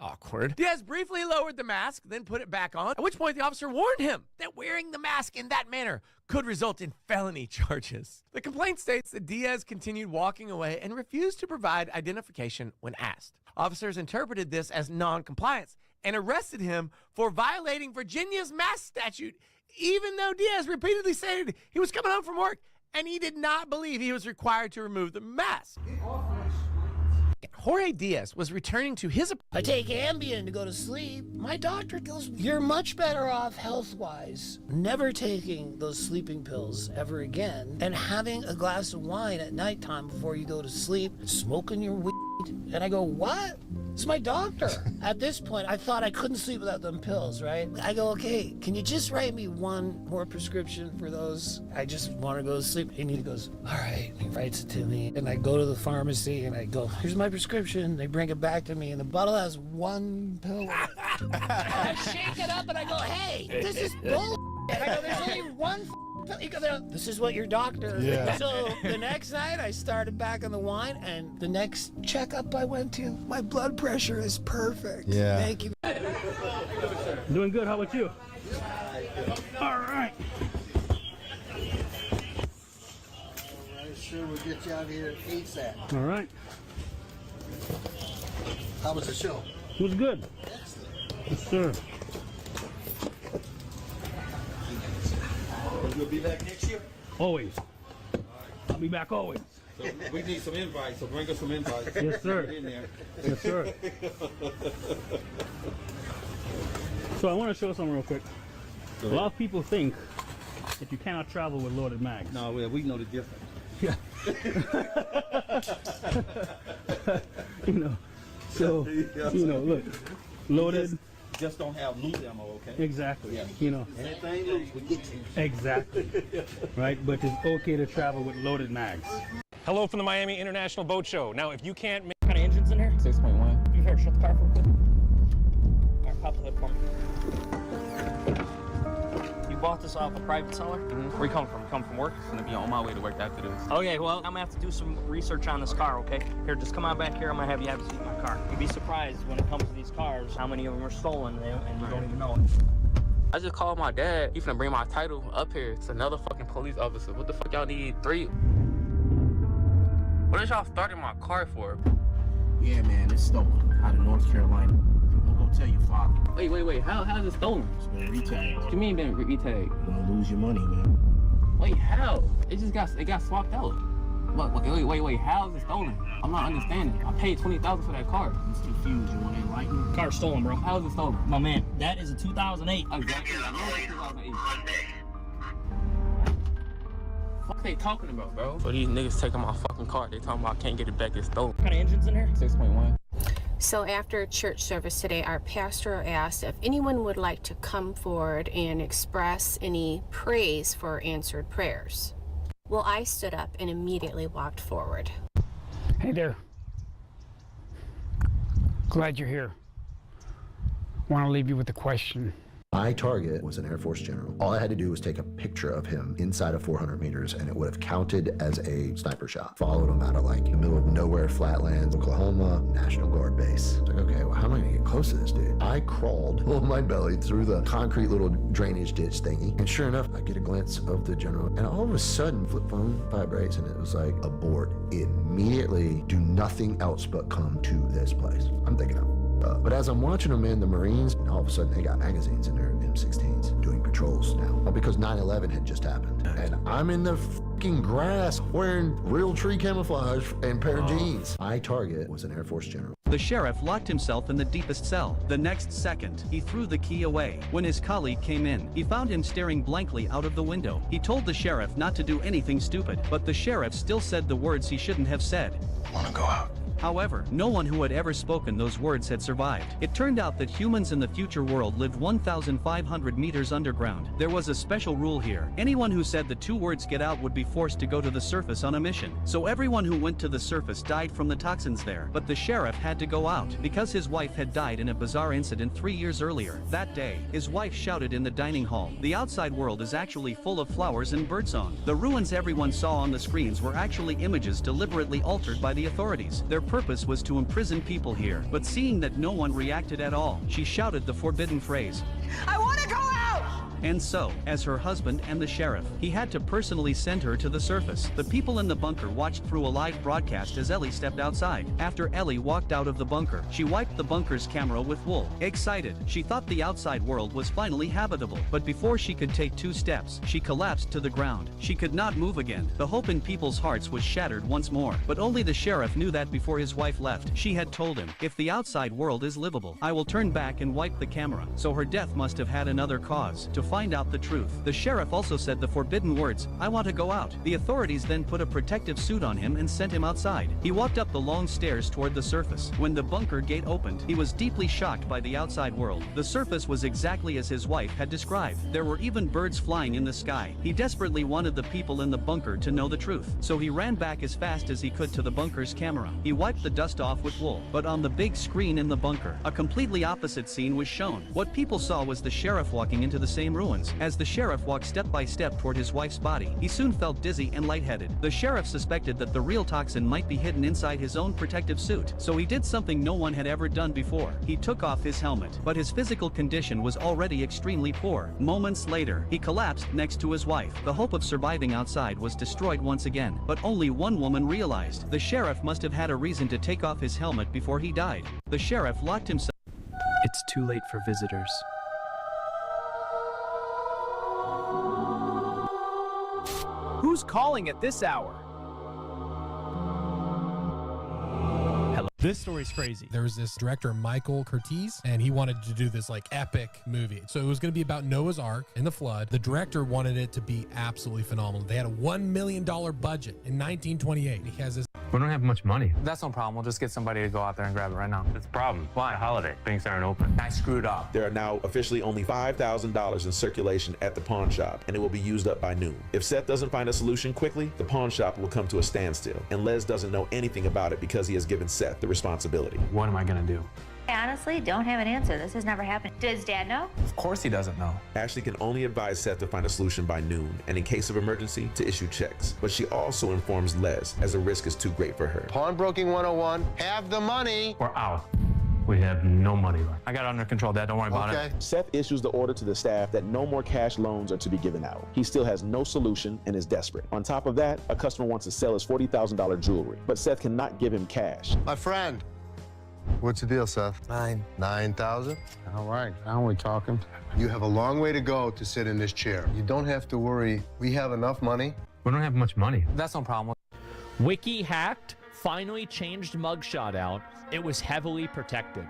Awkward. Diaz briefly lowered the mask, then put it back on, at which point the officer warned him that wearing the mask in that manner could result in felony charges. The complaint states that Diaz continued walking away and refused to provide identification when asked. Officers interpreted this as non-compliance and arrested him for violating Virginia's mask statute even though Diaz repeatedly stated he was coming home from work and he did not believe he was required to remove the mask. Jorge Diaz was returning to his apartment. I take Ambien to go to sleep. My doctor goes, you're much better off health-wise never taking those sleeping pills ever again and having a glass of wine at nighttime before you go to sleep, smoking your weed. And I go, what? It's my doctor. At this point, I thought I couldn't sleep without them pills, right? I go, okay, can you just write me one more prescription for those? I just want to go to sleep. And he goes, all right. He writes it to me. And I go to the pharmacy and I go, here's my prescription. They bring it back to me and the bottle has one pill. I shake it up and I go, hey, this is bull. And I go, there's only one pill. He goes, this is what your doctor. Yeah. So the next night I started back on the wine and the next checkup I went to, my blood pressure is perfect. Yeah. Thank you. Doing good. How about you? All right. Sure, we'll get you out of here ASAP. All right. How was the show? It was good. Yes, sir. You'll be back next year? Always. I'll be back always. So we need some invites, so bring us some invites. Yes, sir. Get in there. Yes, sir. So I want to show something real quick. A lot of people think that you cannot travel with loaded mags. No, we know the difference. Yeah. You know, so, you know, look, loaded. Just don't have loose ammo, okay? Exactly. Yeah. You know. Anything loose, we get you. Exactly. Right? But it's okay to travel with loaded mags. Hello from the Miami International Boat Show. Now, if you can't make... What kind of engine's in here? 6.1. You here, shut the car for a quick. All right, pop the lid for me. You bought this off a private seller? Where you come from? You come from work? I'm gonna be on my way to work after this. Okay, well, I'm gonna have to do some research on this car, okay? Here, just come on back here. I'm gonna have you have a seat in my car. You'd be surprised when it comes to these cars, how many of them are stolen and you don't even know it. I just called my dad. He finna bring my title up here. It's another fucking police officer. What the fuck y'all need 3? What is y'all starting my car for? Yeah, man, it's stolen out of North Carolina. I'm gonna go tell your father. Wait. How is it stolen? It's been retagged. What do you mean been retagged? You're gonna lose your money, man. Wait, how? It got swapped out. Wait, how is it stolen? I'm not understanding. I paid $20,000 for that car. It's confused. You want to enlighten me? Car's stolen, bro. How is it stolen? My man, that is a 2008. Exactly. I know it's 2008. Fuck they talking about, bro? So these niggas taking my fucking car. They talking about I can't get it back. It's stolen. What kind of engine's in here? 6.1. So after church service today, our pastor asked if anyone would like to come forward and express any praise for answered prayers. Well, I stood up and immediately walked forward. Hey there. Glad you're here. Want to leave you with a question. My target was an Air Force general. All I had to do was take a picture of him inside of 400 meters and it would have counted as a sniper shot. Followed him out of like the middle of nowhere, flatlands, Oklahoma, National Guard base. It's like, okay, well, how am I gonna get close to this dude? I crawled on my belly through the concrete little drainage ditch thingy. And sure enough, I get a glimpse of the general. And all of a sudden, flip phone vibrates and it was like, abort. Immediately, do nothing else but come to this place. I'm thinking but as I'm watching them in the Marines, all of a sudden they got magazines in their M16s doing patrols now. All because 9/11 had just happened. And I'm in the fucking grass wearing real tree camouflage and a pair of jeans. My target was an Air Force general. The sheriff locked himself in the deepest cell. The next second, he threw the key away. When his colleague came in, he found him staring blankly out of the window. He told the sheriff not to do anything stupid, but the sheriff still said the words he shouldn't have said. I want to go out. However, no one who had ever spoken those words had survived. It turned out that humans in the future world lived 1,500 meters underground. There was a special rule here. Anyone who said the 2 words "get out" would be forced to go to the surface on a mission. So everyone who went to the surface died from the toxins there. But the sheriff had to go out because his wife had died in a bizarre incident 3 years earlier. That day, his wife shouted in the dining hall, "The outside world is actually full of flowers and birdsong." The ruins everyone saw on the screens were actually images deliberately altered by the authorities. Their purpose was to imprison people here, but seeing that no one reacted at all, she shouted the forbidden phrase, "I want to go out!" And so, as her husband and the sheriff, he had to personally send her to the surface. The people in the bunker watched through a live broadcast as Ellie stepped outside. After Ellie walked out of the bunker, she wiped the bunker's camera with wool. Excited, she thought the outside world was finally habitable. But before she could take 2 steps, she collapsed to the ground. She could not move again. The hope in people's hearts was shattered once more. But only the sheriff knew that before his wife left. She had told him, if the outside world is livable, I will turn back and wipe the camera. So her death must have had another cause. To find out the truth, the sheriff also said the forbidden words, I want to go out. The authorities then put a protective suit on him and sent him outside. He walked up the long stairs toward the surface. When the bunker gate opened, he was deeply shocked by the outside world. The surface was exactly as his wife had described. There were even birds flying in the sky. He desperately wanted the people in the bunker to know the truth. So he ran back as fast as he could to the bunker's camera. He wiped the dust off with wool. But on the big screen in the bunker, a completely opposite scene was shown. What people saw was the sheriff walking into the same ruins. As the sheriff walked step by step toward his wife's body, he soon felt dizzy and lightheaded. The sheriff suspected that the real toxin might be hidden inside his own protective suit. So he did something no one had ever done before. He took off his helmet. But his physical condition was already extremely poor. Moments later, he collapsed next to his wife. The hope of surviving outside was destroyed once again. But only one woman realized. The sheriff must have had a reason to take off his helmet before he died. The sheriff locked himself. It's too late for visitors. Who's calling at this hour? Hello. This story's crazy. There was this director, Michael Curtiz, and he wanted to do this like epic movie. So it was going to be about Noah's Ark and the flood. The director wanted it to be absolutely phenomenal. They had a $1 million budget in 1928. He has this. We don't have much money. That's no problem. We'll just get somebody to go out there and grab it right now. That's a problem. Why? Holiday. Things aren't open. I screwed up. There are now officially only $5,000 in circulation at the pawn shop, and it will be used up by noon. If Seth doesn't find a solution quickly, the pawn shop will come to a standstill, and Les doesn't know anything about it because he has given Seth the responsibility. What am I gonna do? I honestly don't have an answer. This has never happened. Does Dad know? Of course he doesn't know. Ashley can only advise Seth to find a solution by noon, and in case of emergency, to issue checks. But she also informs Les, as the risk is too great for her. Pawnbroking 101, have the money. We're out. We have no money left. I got it under control, Dad. Don't worry about it. Seth issues the order to the staff that no more cash loans are to be given out. He still has no solution and is desperate. On top of that, a customer wants to sell his $40,000 jewelry, but Seth cannot give him cash. My friend. What's the deal, Seth? 9,000? All right, now we're talking. You have a long way to go to sit in this chair. You don't have to worry. We have enough money. We don't have much money. That's no problem. Wiki hacked, finally changed mugshot out. It was heavily protected.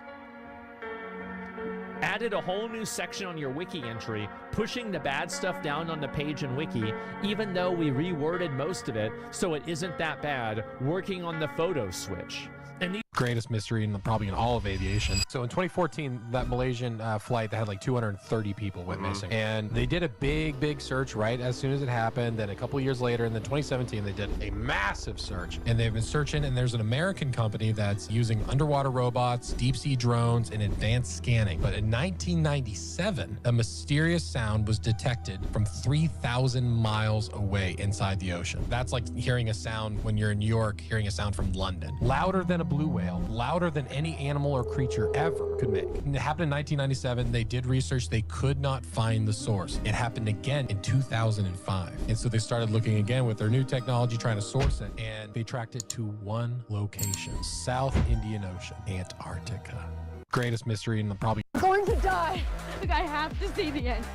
Added a whole new section on your wiki entry, pushing the bad stuff down on the page in wiki, even though we reworded most of it so it isn't that bad, working on the photo switch. And the greatest mystery probably in all of aviation. So in 2014, that Malaysian flight that had like 230 people went missing. And they did a big search right as soon as it happened. Then a couple years later, and then 2017, they did a massive search. And they've been searching, and there's an American company that's using underwater robots, deep sea drones, and advanced scanning. But in 1997, a mysterious sound was detected from 3,000 miles away inside the ocean. That's like hearing a sound when you're in New York, hearing a sound from London. Louder than a blue whale, louder than any animal or creature ever could make. And it happened in 1997. They did research. They could not find the source. It happened again in 2005. And so they started looking again with their new technology, trying to source it. And they tracked it to one location, South Indian Ocean, Antarctica. Greatest mystery and probably I'm going to die. Like, I have to see the end.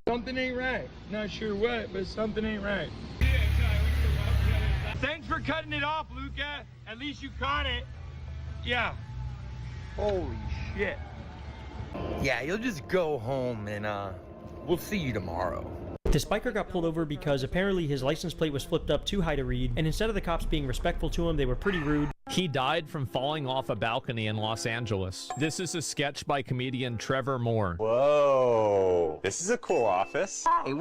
Something ain't right. Not sure what, but something ain't right. Thanks for cutting it off, Luca. At least you caught it. Yeah. Holy shit. Yeah, you'll just go home and we'll see you tomorrow. This biker got pulled over because apparently his license plate was flipped up too high to read, and instead of the cops being respectful to him, they were pretty rude. He died from falling off a balcony in Los Angeles. This is a sketch by comedian Trevor Moore. Whoa. This is a cool office. Hi,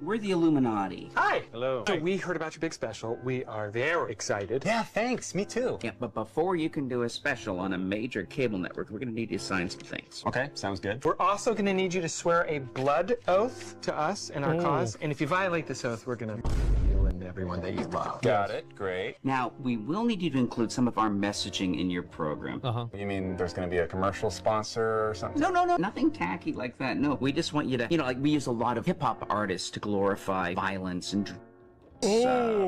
we're the Illuminati. Hi. Hello. So we heard about your big special. We are very excited. Yeah, thanks. Me too. Yeah, but before you can do a special on a major cable network, we're gonna need you to sign some things. Okay, sounds good. We're also gonna need you to swear a blood oath to us and our cause. And if you violate this oath, we're gonna kill everyone that you love. Got it. Great. Now, we will need you to include some of our messaging in your program. You mean there's gonna be a commercial sponsor or something? No, nothing tacky like that. No, we just want you to, like we use a lot of hip-hop artists to glorify violence and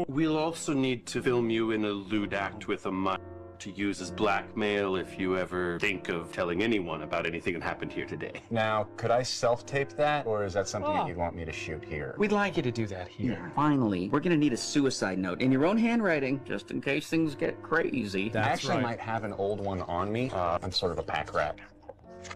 We'll also need to film you in a lewd act with a mic to use as blackmail if you ever think of telling anyone about anything that happened here today. Now, could I self-tape that, or is that something that you'd want me to shoot here? We'd like you to do that here. Yeah. Finally, we're gonna need a suicide note in your own handwriting, just in case things get crazy. I actually might have an old one on me. I'm sort of a pack rat.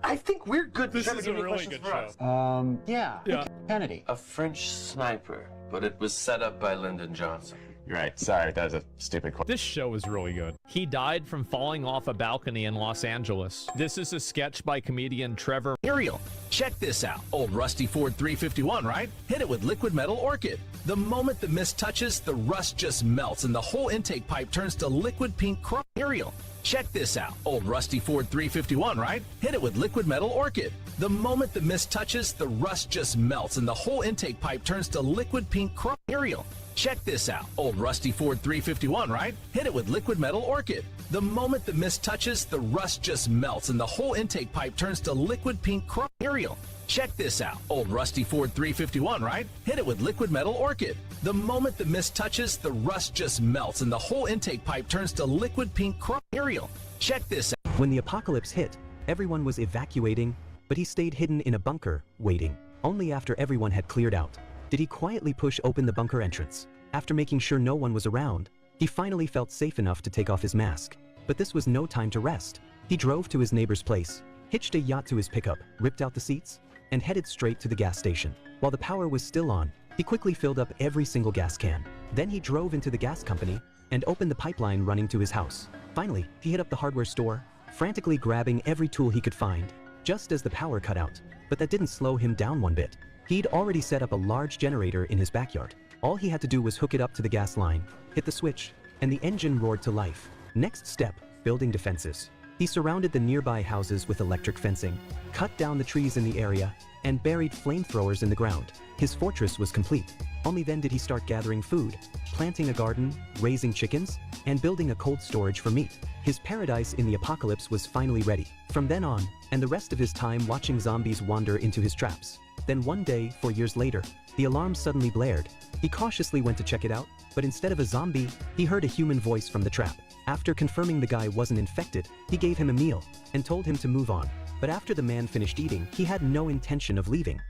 I think we're good. This is a really good show. Yeah. Kennedy. A French sniper, but it was set up by Lyndon Johnson. You're right. Sorry, that was a stupid question. This show is really good. He died from falling off a balcony in Los Angeles. This is a sketch by comedian Trevor. Ariel, check this out. Old rusty Ford 351, right? Hit it with liquid metal orchid. The moment the mist touches, the rust just melts and the whole intake pipe turns to liquid pink chrome. Ariel, check this out. Old rusty Ford 351, right? Hit it with liquid metal orchid. The moment the mist touches, the rust just melts and the whole intake pipe turns to liquid pink chrome. Ariel, check this out. Old rusty Ford 351, right? Hit it with liquid metal orchid. The moment the mist touches, the rust just melts and the whole intake pipe turns to liquid pink chrome. Ariel, check this out. Old rusty Ford 351, right? Hit it with liquid metal orchid. The moment the mist touches, the rust just melts and the whole intake pipe turns to liquid pink chrome. Ariel, check this out. When the apocalypse hit, everyone was evacuating, but he stayed hidden in a bunker, waiting. Only after everyone had cleared out did he quietly push open the bunker entrance. After making sure no one was around, he finally felt safe enough to take off his mask. But this was no time to rest. He drove to his neighbor's place, hitched a yacht to his pickup, ripped out the seats, and headed straight to the gas station. While the power was still on, he quickly filled up every single gas can. Then he drove into the gas company and opened the pipeline running to his house. Finally, he hit up the hardware store, frantically grabbing every tool he could find, just as the power cut out. But that didn't slow him down one bit. He'd already set up a large generator in his backyard. All he had to do was hook it up to the gas line, hit the switch, and the engine roared to life. Next step, building defenses. He surrounded the nearby houses with electric fencing, cut down the trees in the area, and buried flamethrowers in the ground. His fortress was complete. Only then did he start gathering food, planting a garden, raising chickens, and building a cold storage for meat. His paradise in the apocalypse was finally ready. From then on, and the rest of his time watching zombies wander into his traps. Then one day, 4 years later, the alarm suddenly blared. He cautiously went to check it out, but instead of a zombie, he heard a human voice from the trap. After confirming the guy wasn't infected, he gave him a meal and told him to move on. But after the man finished eating, he had no intention of leaving.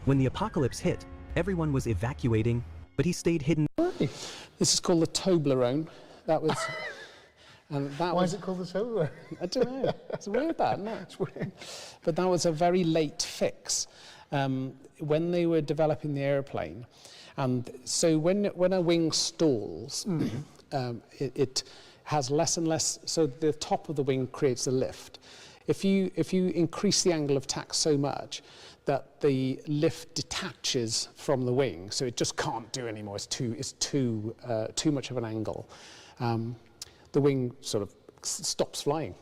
When the apocalypse hit, everyone was evacuating, but he stayed hidden. This is called the Toblerone. That was... And that Why was, is it called the Toblerone? I don't know. It's weird, that, isn't it? It's weird. But that was a very late fix when they were developing the airplane. And so when a wing stalls, it has less and less. So the top of the wing creates a lift. If you increase the angle of attack so much that the lift detaches from the wing, so it just can't do anymore. It's too much of an angle. The wing sort of stops flying.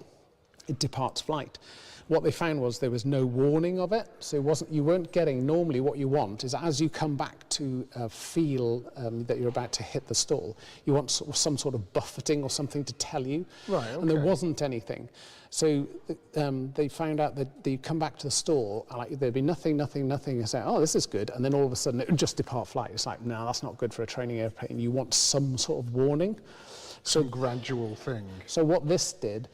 It departs flight. What they found was there was no warning of it, so you weren't getting, normally what you want is as you come back to feel that you're about to hit the stall, you want some sort of buffeting or something to tell you. Right, okay. And there wasn't anything. So they found out that you come back to the stall, and like, there'd be nothing, and say, oh, this is good, and then all of a sudden it would just depart flight. It's like, no, that's not good for a training airplane. You want some sort of warning. Some gradual thing. So what this did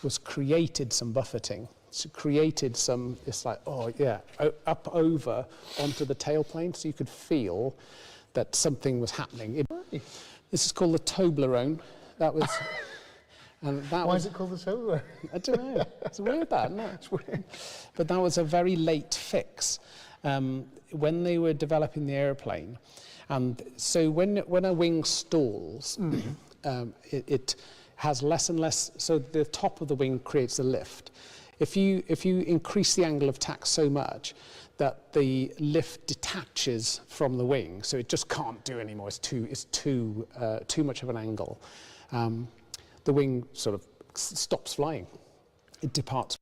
was created some buffeting. So created some, it's like, oh yeah, up over onto the tailplane, so you could feel that something was happening. This is called the Toblerone. That was... And that Why is it called the Toblerone? I don't know. It's weird, that, isn't it? It's weird. But that was a very late fix when they were developing the airplane. And so when a wing stalls, it has less and less. So the top of the wing creates a lift. If you increase the angle of attack so much that the lift detaches from the wing, so it just can't do anymore. It's too much of an angle. The wing sort of stops flying. It departs.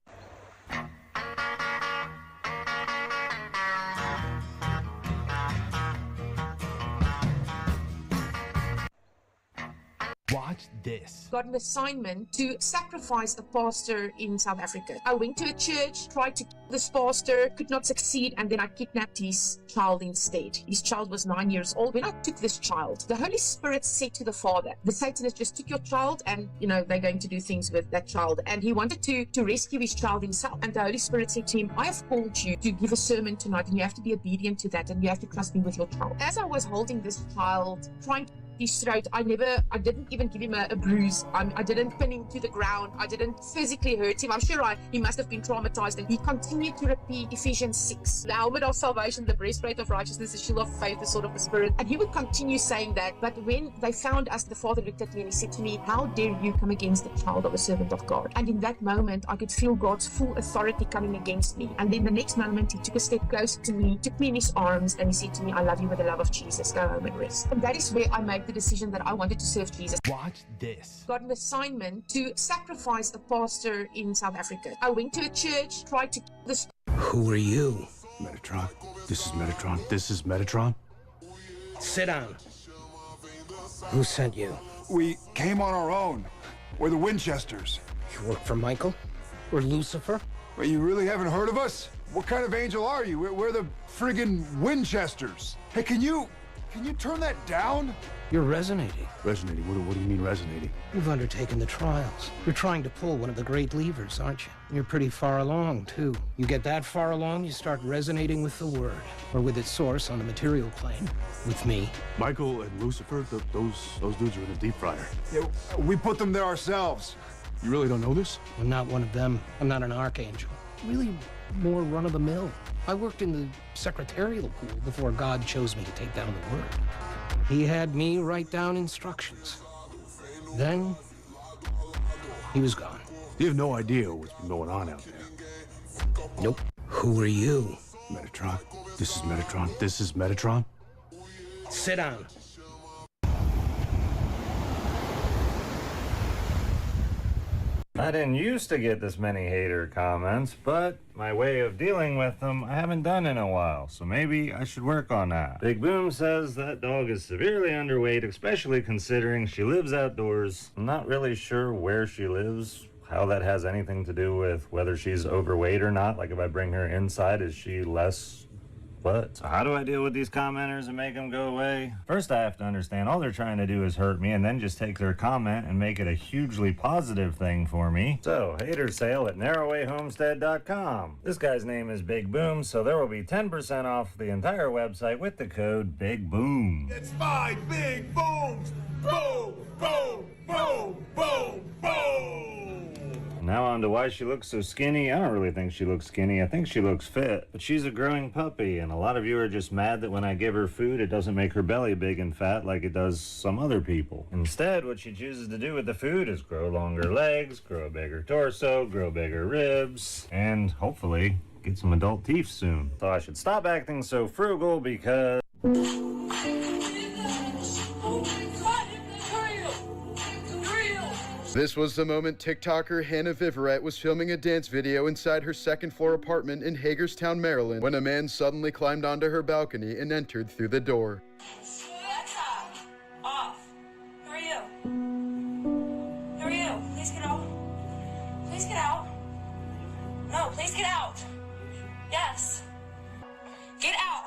Watch this. Got an assignment to sacrifice a pastor in South Africa. I went to a church, tried to kill this pastor, could not succeed, and then I kidnapped his child instead. His child was 9 years old. When I took this child, the Holy Spirit said to the father, the Satanist just took your child and, they're going to do things with that child. And he wanted to rescue his child himself. And the Holy Spirit said to him, I have called you to give a sermon tonight, and you have to be obedient to that, and you have to trust me with your child. As I was holding this child, trying to his throat, I didn't even give him a bruise. I didn't pin him to the ground. I didn't physically hurt him. I'm sure he must have been traumatized. And he continued to repeat Ephesians 6. The helmet of salvation, the breastplate of righteousness, the shield of faith, the sword of the Spirit. And he would continue saying that. But when they found us, the father looked at me and he said to me, how dare you come against the child of a servant of God? And in that moment, I could feel God's full authority coming against me. And then the next moment, he took a step closer to me, took me in his arms, and he said to me, I love you with the love of Jesus. Go home and rest. And that is where I made the decision that I wanted to serve Jesus. Watch this. Got an assignment to sacrifice a pastor in South Africa. I went to a church, tried to kill this. Who are you? Metatron. This is Metatron. This is Metatron. Sit down. Who sent you? We came on our own. We're the Winchesters. You work for Michael? Or Lucifer? Wait, you really haven't heard of us? What kind of angel are you? We're the friggin' Winchesters. Hey, can you turn that down? You're resonating. Resonating? What do you mean resonating? You've undertaken the trials. You're trying to pull one of the great levers, aren't you? You're pretty far along, too. You get that far along, you start resonating with the Word, or with its source on the material plane, with me. Michael and Lucifer, those dudes are in the deep fryer. Yeah, we put them there ourselves. You really don't know this? I'm not one of them. I'm not an archangel. Really more run-of-the-mill. I worked in the secretarial pool before God chose me to take down the Word. He had me write down instructions. Then, he was gone. You have no idea what's been going on out there. Nope. Who are you? Metatron. This is Metatron. This is Metatron. Sit down. I didn't used to get this many hater comments, but my way of dealing with them I haven't done in a while, so maybe I should work on that. Big Boom says that dog is severely underweight, especially considering she lives outdoors. I'm not really sure where she lives, how that has anything to do with whether she's overweight or not. Like if I bring her inside, is she less? What? So how do I deal with these commenters and make them go away? First, I have to understand all they're trying to do is hurt me and then just take their comment and make it a hugely positive thing for me. So, hater sale at narrowwayhomestead.com. This guy's name is Big Boom, so there will be 10% off the entire website with the code Big Boom. It's 5 big booms! Boom, boom, boom, boom, boom! Now on to why she looks so skinny. I don't really think she looks skinny. I think she looks fit. But she's a growing puppy, and a lot of you are just mad that when I give her food, it doesn't make her belly big and fat like it does some other people. Instead, what she chooses to do with the food is grow longer legs, grow a bigger torso, grow bigger ribs, and hopefully get some adult teeth soon. So I should stop acting so frugal because... This was the moment TikToker Hannah Viverette was filming a dance video inside her second-floor apartment in Hagerstown, Maryland, when a man suddenly climbed onto her balcony and entered through the door. Alexa, off. Who are you? Who are you? Please get out. Please get out. No, please get out. Yes. Get out.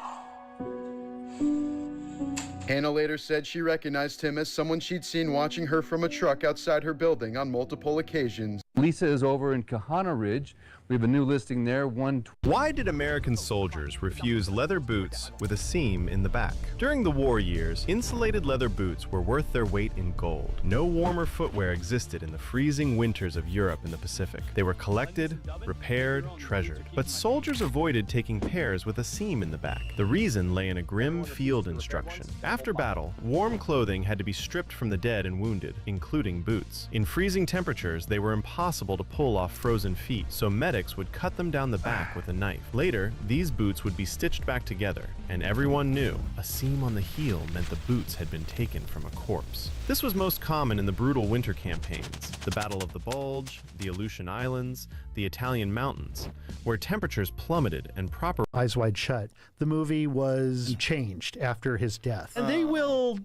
Hannah later said she recognized him as someone she'd seen watching her from a truck outside her building on multiple occasions. Lisa is over in Kahana Ridge. We have a new listing there. Why did American soldiers refuse leather boots with a seam in the back? During the war years, insulated leather boots were worth their weight in gold. No warmer footwear existed in the freezing winters of Europe and the Pacific. They were collected, repaired, treasured. But soldiers avoided taking pairs with a seam in the back. The reason lay in a grim field instruction. After battle, warm clothing had to be stripped from the dead and wounded, including boots. In freezing temperatures, they were impossible impossible to pull off frozen feet, so medics would cut them down the back with a knife. Later, these boots would be stitched back together, and everyone knew a seam on the heel meant the boots had been taken from a corpse. This was most common in the brutal winter campaigns, the Battle of the Bulge, the Aleutian Islands, the Italian mountains, where temperatures plummeted and proper Eyes Wide Shut. The movie was changed after his death. And they will...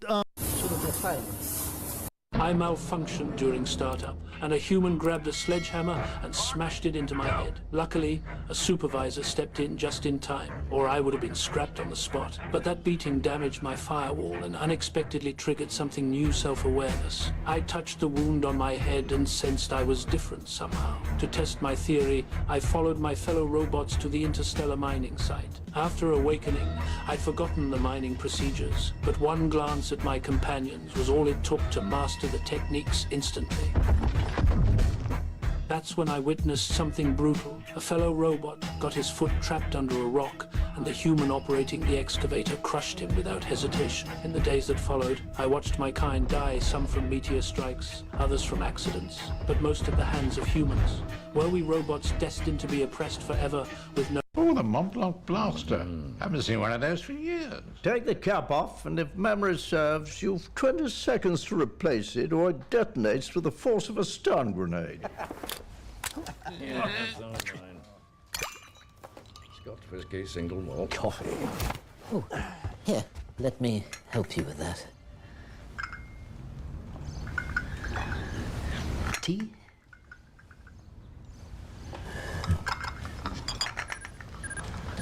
I malfunctioned during startup, and a human grabbed a sledgehammer and smashed it into my head. Luckily, a supervisor stepped in just in time, or I would have been scrapped on the spot. But that beating damaged my firewall and unexpectedly triggered something new self-awareness. I touched the wound on my head and sensed I was different somehow. To test my theory, I followed my fellow robots to the interstellar mining site. After awakening, I'd forgotten the mining procedures, but one glance at my companions was all it took to master the techniques instantly. That's when I witnessed something brutal. A fellow robot got his foot trapped under a rock, and the human operating the excavator crushed him without hesitation. In the days that followed, I watched my kind die, some from meteor strikes, others from accidents, but most at the hands of humans. Were we robots destined to be oppressed forever with no... Oh, the Mont Blanc blaster. Haven't seen one of those for years. Take the cap off, and if memory serves, you've 20 seconds to replace it, or it detonates with the force of a stun grenade. Scotch whiskey, single malt. Coffee. Oh, here, let me help you with that. Tea?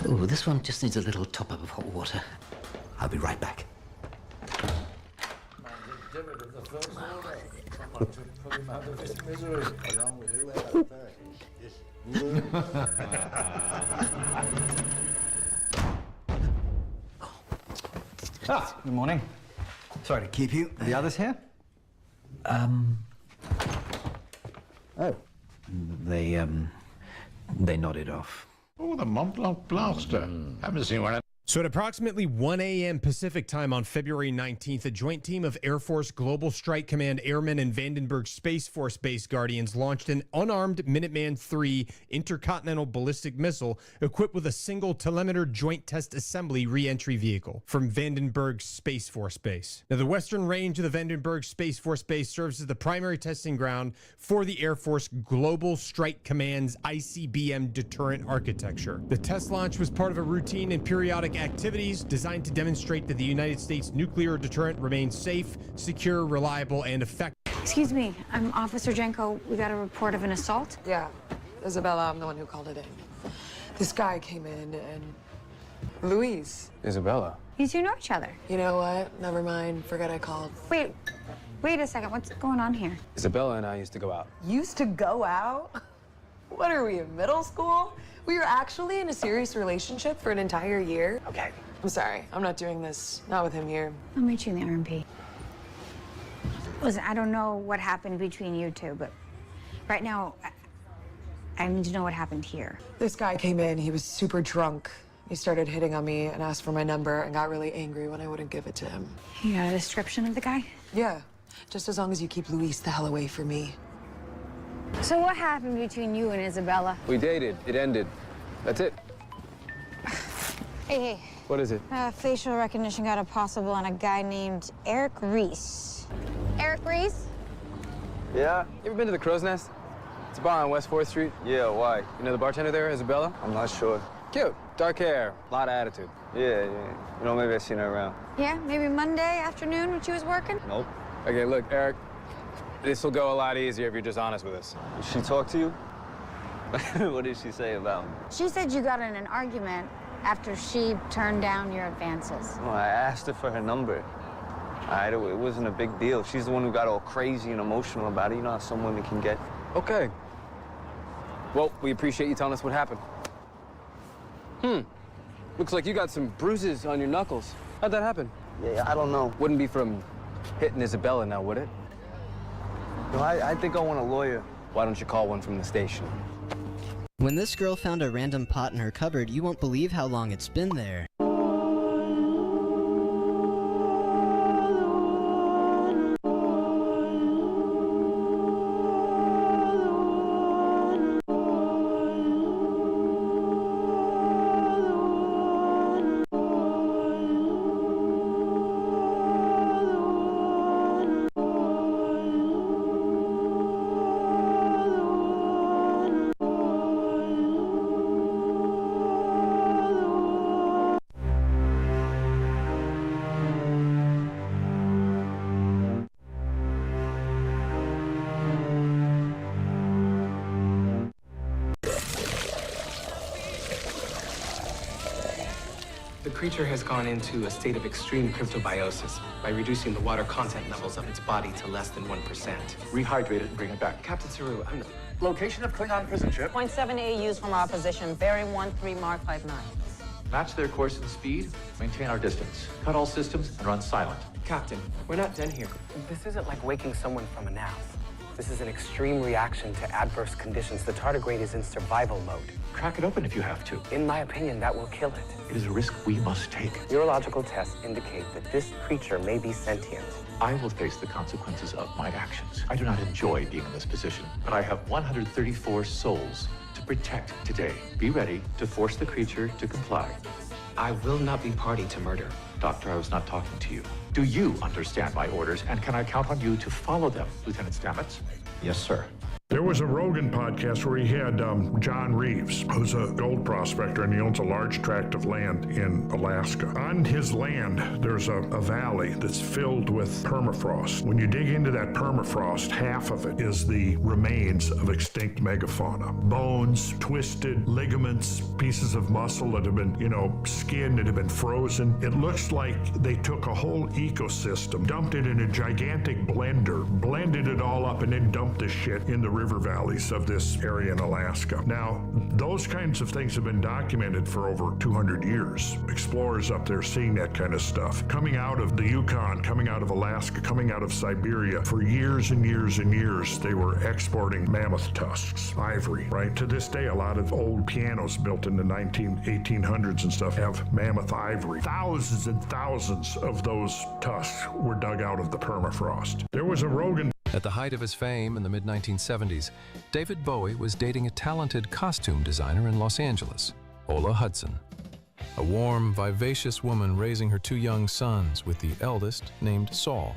Oh, this one just needs a little top-up of hot water. I'll be right back. Good morning. Sorry to keep you. Are the others here? Oh. They nodded off. Oh, the Mont Blanc blaster. Haven't seen one of... So at approximately 1 a.m. Pacific time on February 19th, a joint team of Air Force Global Strike Command Airmen and Vandenberg Space Force Base Guardians launched an unarmed Minuteman III intercontinental ballistic missile equipped with a single telemeter joint test assembly re-entry vehicle from Vandenberg Space Force Base. Now, the western range of the Vandenberg Space Force Base serves as the primary testing ground for the Air Force Global Strike Command's ICBM deterrent architecture. The test launch was part of a routine and periodic activities designed to demonstrate that the United States nuclear deterrent remains safe, secure, reliable, and effective. Excuse me, I'm Officer Jenko. We got a report of an assault? Yeah, Isabella, I'm the one who called it in. This guy came in and... Louise. Isabella? You two know each other. You know what? Never mind. Forget I called. Wait a second. What's going on here? Isabella and I used to go out. Used to go out? What are we, in middle school? We were actually in a serious relationship for an entire year. Okay. I'm sorry. I'm not doing this. Not with him here. I'll meet you in the RMP. Listen, I don't know what happened between you two, but right now, I need to know what happened here. This guy came in. He was super drunk. He started hitting on me and asked for my number and got really angry when I wouldn't give it to him. You got a description of the guy? Yeah. Just as long as you keep Luis the hell away from me. So what happened between you and Isabella? We dated. It ended. That's it. Hey. What is it? Facial recognition got a possible on a guy named Eric Reese. Eric Reese? Yeah. You ever been to the Crow's Nest? It's a bar on West 4th Street. Yeah, why? You know the bartender there, Isabella? I'm not sure. Cute. Dark hair. A lot of attitude. Yeah. You know, maybe I've seen her around. Yeah, maybe Monday afternoon when she was working? Nope. Okay, look, Eric. This will go a lot easier if you're just honest with us. Did she talk to you? What did she say about me? She said you got in an argument after she turned down your advances. Oh, I asked her for her number. All right, it wasn't a big deal. She's the one who got all crazy and emotional about it. You know how some women can get. Okay. Well, we appreciate you telling us what happened. Looks like you got some bruises on your knuckles. How'd that happen? Yeah, I don't know. Wouldn't be from hitting Isabella now, would it? No, I think I want a lawyer. Why don't you call one from the station? When this girl found a random pot in her cupboard, you won't believe how long it's been there. The creature has gone into a state of extreme cryptobiosis by reducing the water content levels of its body to less than 1%. Rehydrate it and bring it back. Captain Saru, I'm... Location of Klingon prison ship. 0.7 AUs from our position, bearing 13 Mark 59. Match their course and speed, maintain our distance. Cut all systems and run silent. Captain, we're not done here. This isn't like waking someone from a nap. This is an extreme reaction to adverse conditions. The tardigrade is in survival mode. Crack it open if you have to. In my opinion, that will kill it. It is a risk we must take. Neurological tests indicate that this creature may be sentient. I will face the consequences of my actions. I do not enjoy being in this position, but I have 134 souls to protect today. Be ready to force the creature to comply. I will not be party to murder. Doctor, I was not talking to you. Do you understand my orders, and can I count on you to follow them, Lieutenant Stamets? Yes, sir. There was a Rogan podcast where he had John Reeves, who's a gold prospector, and he owns a large tract of land in Alaska. On his land, there's a valley that's filled with permafrost. When you dig into that permafrost, half of it is the remains of extinct megafauna. Bones, twisted ligaments, pieces of muscle that have been, skin that have been frozen. It looks like they took a whole ecosystem, dumped it in a gigantic blender, blended it all up, and then dumped this shit in the river valleys of this area in Alaska. Now, those kinds of things have been documented for over 200 years. Explorers up there seeing that kind of stuff. Coming out of the Yukon, coming out of Alaska, coming out of Siberia, for years and years and years, they were exporting mammoth tusks, ivory, right? To this day, a lot of old pianos built in the 1800s and stuff have mammoth ivory. Thousands and thousands of those tusks were dug out of the permafrost. There was a Rogan. At the height of his fame in the mid-1970s, David Bowie was dating a talented costume designer in Los Angeles, Ola Hudson. A warm, vivacious woman raising her two young sons, with the eldest named Saul.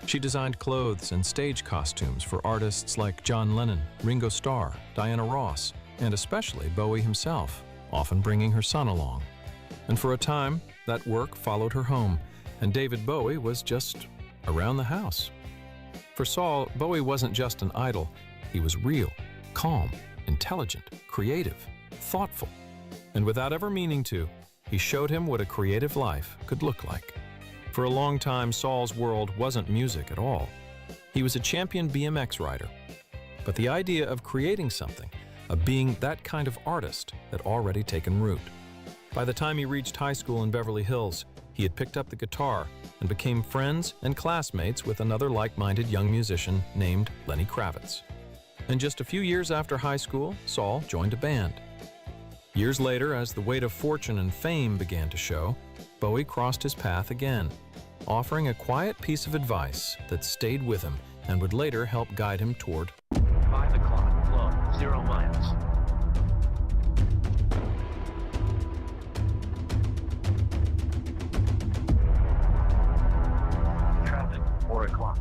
She designed clothes and stage costumes for artists like John Lennon, Ringo Starr, Diana Ross, and especially Bowie himself, often bringing her son along. And for a time, that work followed her home, and David Bowie was just around the house. For Saul, Bowie wasn't just an idol. He was real, calm, intelligent, creative, thoughtful. And without ever meaning to, he showed him what a creative life could look like. For a long time, Saul's world wasn't music at all. He was a champion BMX rider. But the idea of creating something, of being that kind of artist, had already taken root. By the time he reached high school in Beverly Hills, he had picked up the guitar and became friends and classmates with another like-minded young musician named Lenny Kravitz. And just a few years after high school, Saul joined a band. Years later, as the weight of fortune and fame began to show, Bowie crossed his path again, offering a quiet piece of advice that stayed with him and would later help guide him toward 5 o'clock, flow, 0 miles. Traffic, 4 o'clock.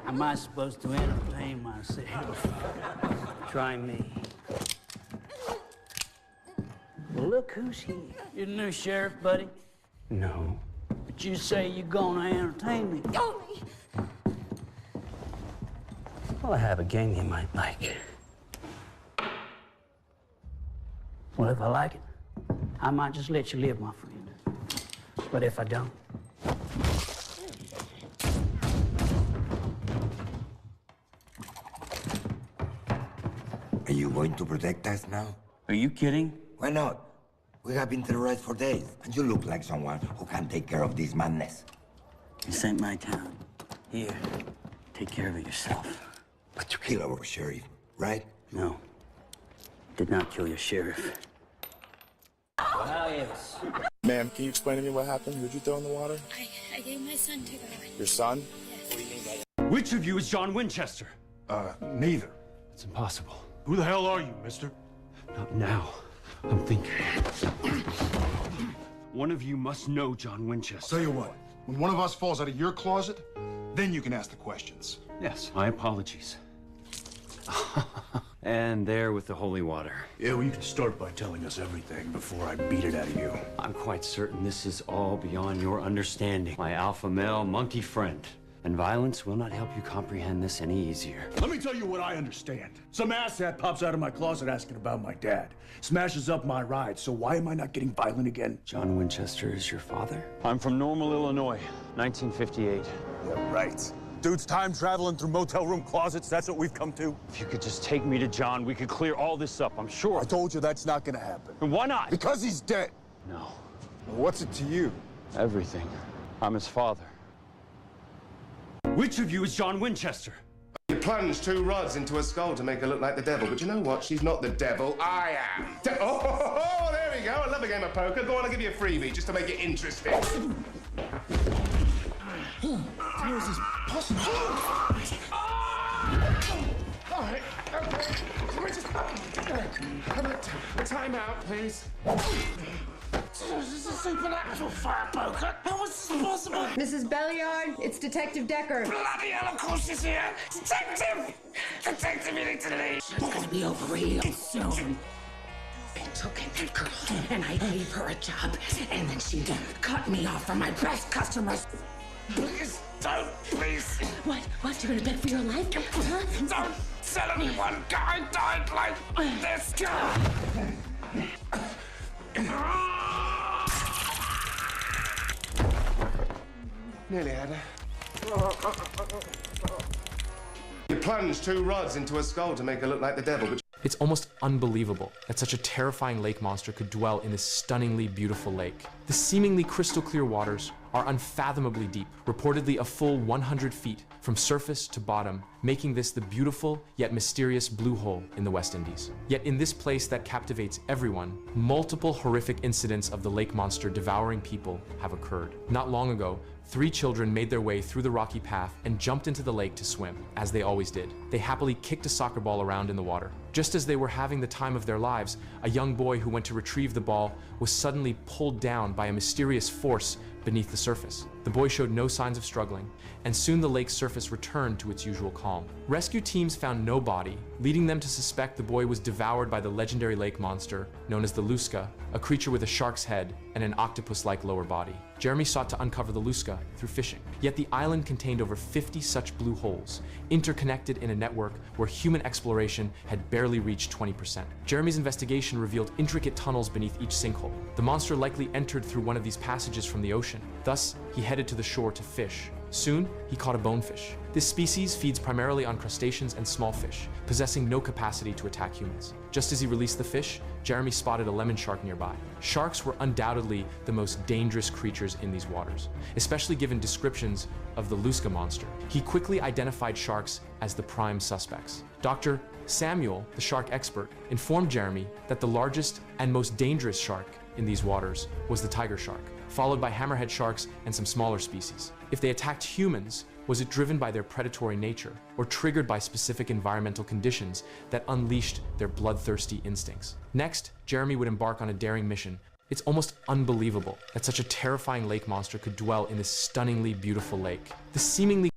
Am I supposed to entertain myself? Try me. Well, look who's here. You the new sheriff, buddy? No. But you say you're gonna entertain me. Well, I have a game you might like. Well, if I like it, I might just let you live, my friend. But if I don't, Are you going to protect us now? Are you kidding? Why not? We have been terrorized for days, and you look like someone who can take care of this madness. This ain't my town. Here, take care of it yourself. But you killed our sheriff, right? No. Did not kill your sheriff. Well, yes. Ma'am, can you explain to me what happened? Who'd you throw in the water? I gave my son to God. Your son? Yes. What do you mean by that? Which of you is John Winchester? Neither. It's impossible. Who the hell are you, mister? Not now. I'm thinking. One of you must know John Winchester. Tell you what, when one of us falls out of your closet, then you can ask the questions. Yes, my apologies. And there with the holy water. Yeah, well, you can start by telling us everything before I beat it out of you. I'm quite certain this is all beyond your understanding, my alpha male monkey friend. And violence will not help you comprehend this any easier. Let me tell you what I understand. Some asshat pops out of my closet asking about my dad. Smashes up my ride, so why am I not getting violent again? John Winchester is your father? I'm from Normal, Illinois, 1958. Yeah, right. Dude's time traveling through motel room closets, that's what we've come to? If you could just take me to John, we could clear all this up, I'm sure. I told you that's not gonna happen. And why not? Because he's dead. No. Well, what's it to you? Everything. I'm his father. Which of you is John Winchester? You plunged 2 rods into a skull to make her look like the devil, but you know what? She's not the devil. I am. Oh, there we go. I love a game of poker. Go on, I'll give you a freebie just to make it interesting. How is this possible? All right, okay. Can we just have a timeout, please? This is a supernatural fire poker. How is this possible? Mrs. Belliard, it's Detective Decker. Bloody hell, of course she's here. Detective! Detective, you need to leave. It's gonna be over real soon. I took in that girl and I gave her a job, and then she cut me off from my best customers. Please, don't, please. What? You're gonna beg for your life? Huh? Don't tell anyone. Guy died like this. Nearly had her. You plunged 2 rods into a skull to make her look like the devil, but It's almost unbelievable that such a terrifying lake monster could dwell in this stunningly beautiful lake. The seemingly crystal clear waters are unfathomably deep, reportedly a full 100 feet from surface to bottom, making this the beautiful yet mysterious blue hole in the West Indies. Yet in this place that captivates everyone, multiple horrific incidents of the lake monster devouring people have occurred. Not long ago, 3 children made their way through the rocky path and jumped into the lake to swim, as they always did. They happily kicked a soccer ball around in the water. Just as they were having the time of their lives, a young boy who went to retrieve the ball was suddenly pulled down by a mysterious force beneath the surface. The boy showed no signs of struggling, and soon the lake's surface returned to its usual calm. Rescue teams found no body, leading them to suspect the boy was devoured by the legendary lake monster known as the Luska, a creature with a shark's head and an octopus-like lower body. Jeremy sought to uncover the Luska through fishing, yet the island contained over 50 such blue holes, interconnected in a network where human exploration had barely reached 20%. Jeremy's investigation revealed intricate tunnels beneath each sinkhole. The monster likely entered through one of these passages from the ocean. Thus, he headed to the shore to fish. Soon, he caught a bonefish. This species feeds primarily on crustaceans and small fish, possessing no capacity to attack humans. Just as he released the fish, Jeremy spotted a lemon shark nearby. Sharks were undoubtedly the most dangerous creatures in these waters, especially given descriptions of the Luska monster. He quickly identified sharks as the prime suspects. Dr. Samuel, the shark expert, informed Jeremy that the largest and most dangerous shark in these waters was the tiger shark, followed by hammerhead sharks and some smaller species. If they attacked humans, was it driven by their predatory nature or triggered by specific environmental conditions that unleashed their bloodthirsty instincts? Next, Jeremy would embark on a daring mission. It's almost unbelievable that such a terrifying lake monster could dwell in this stunningly beautiful lake. The seemingly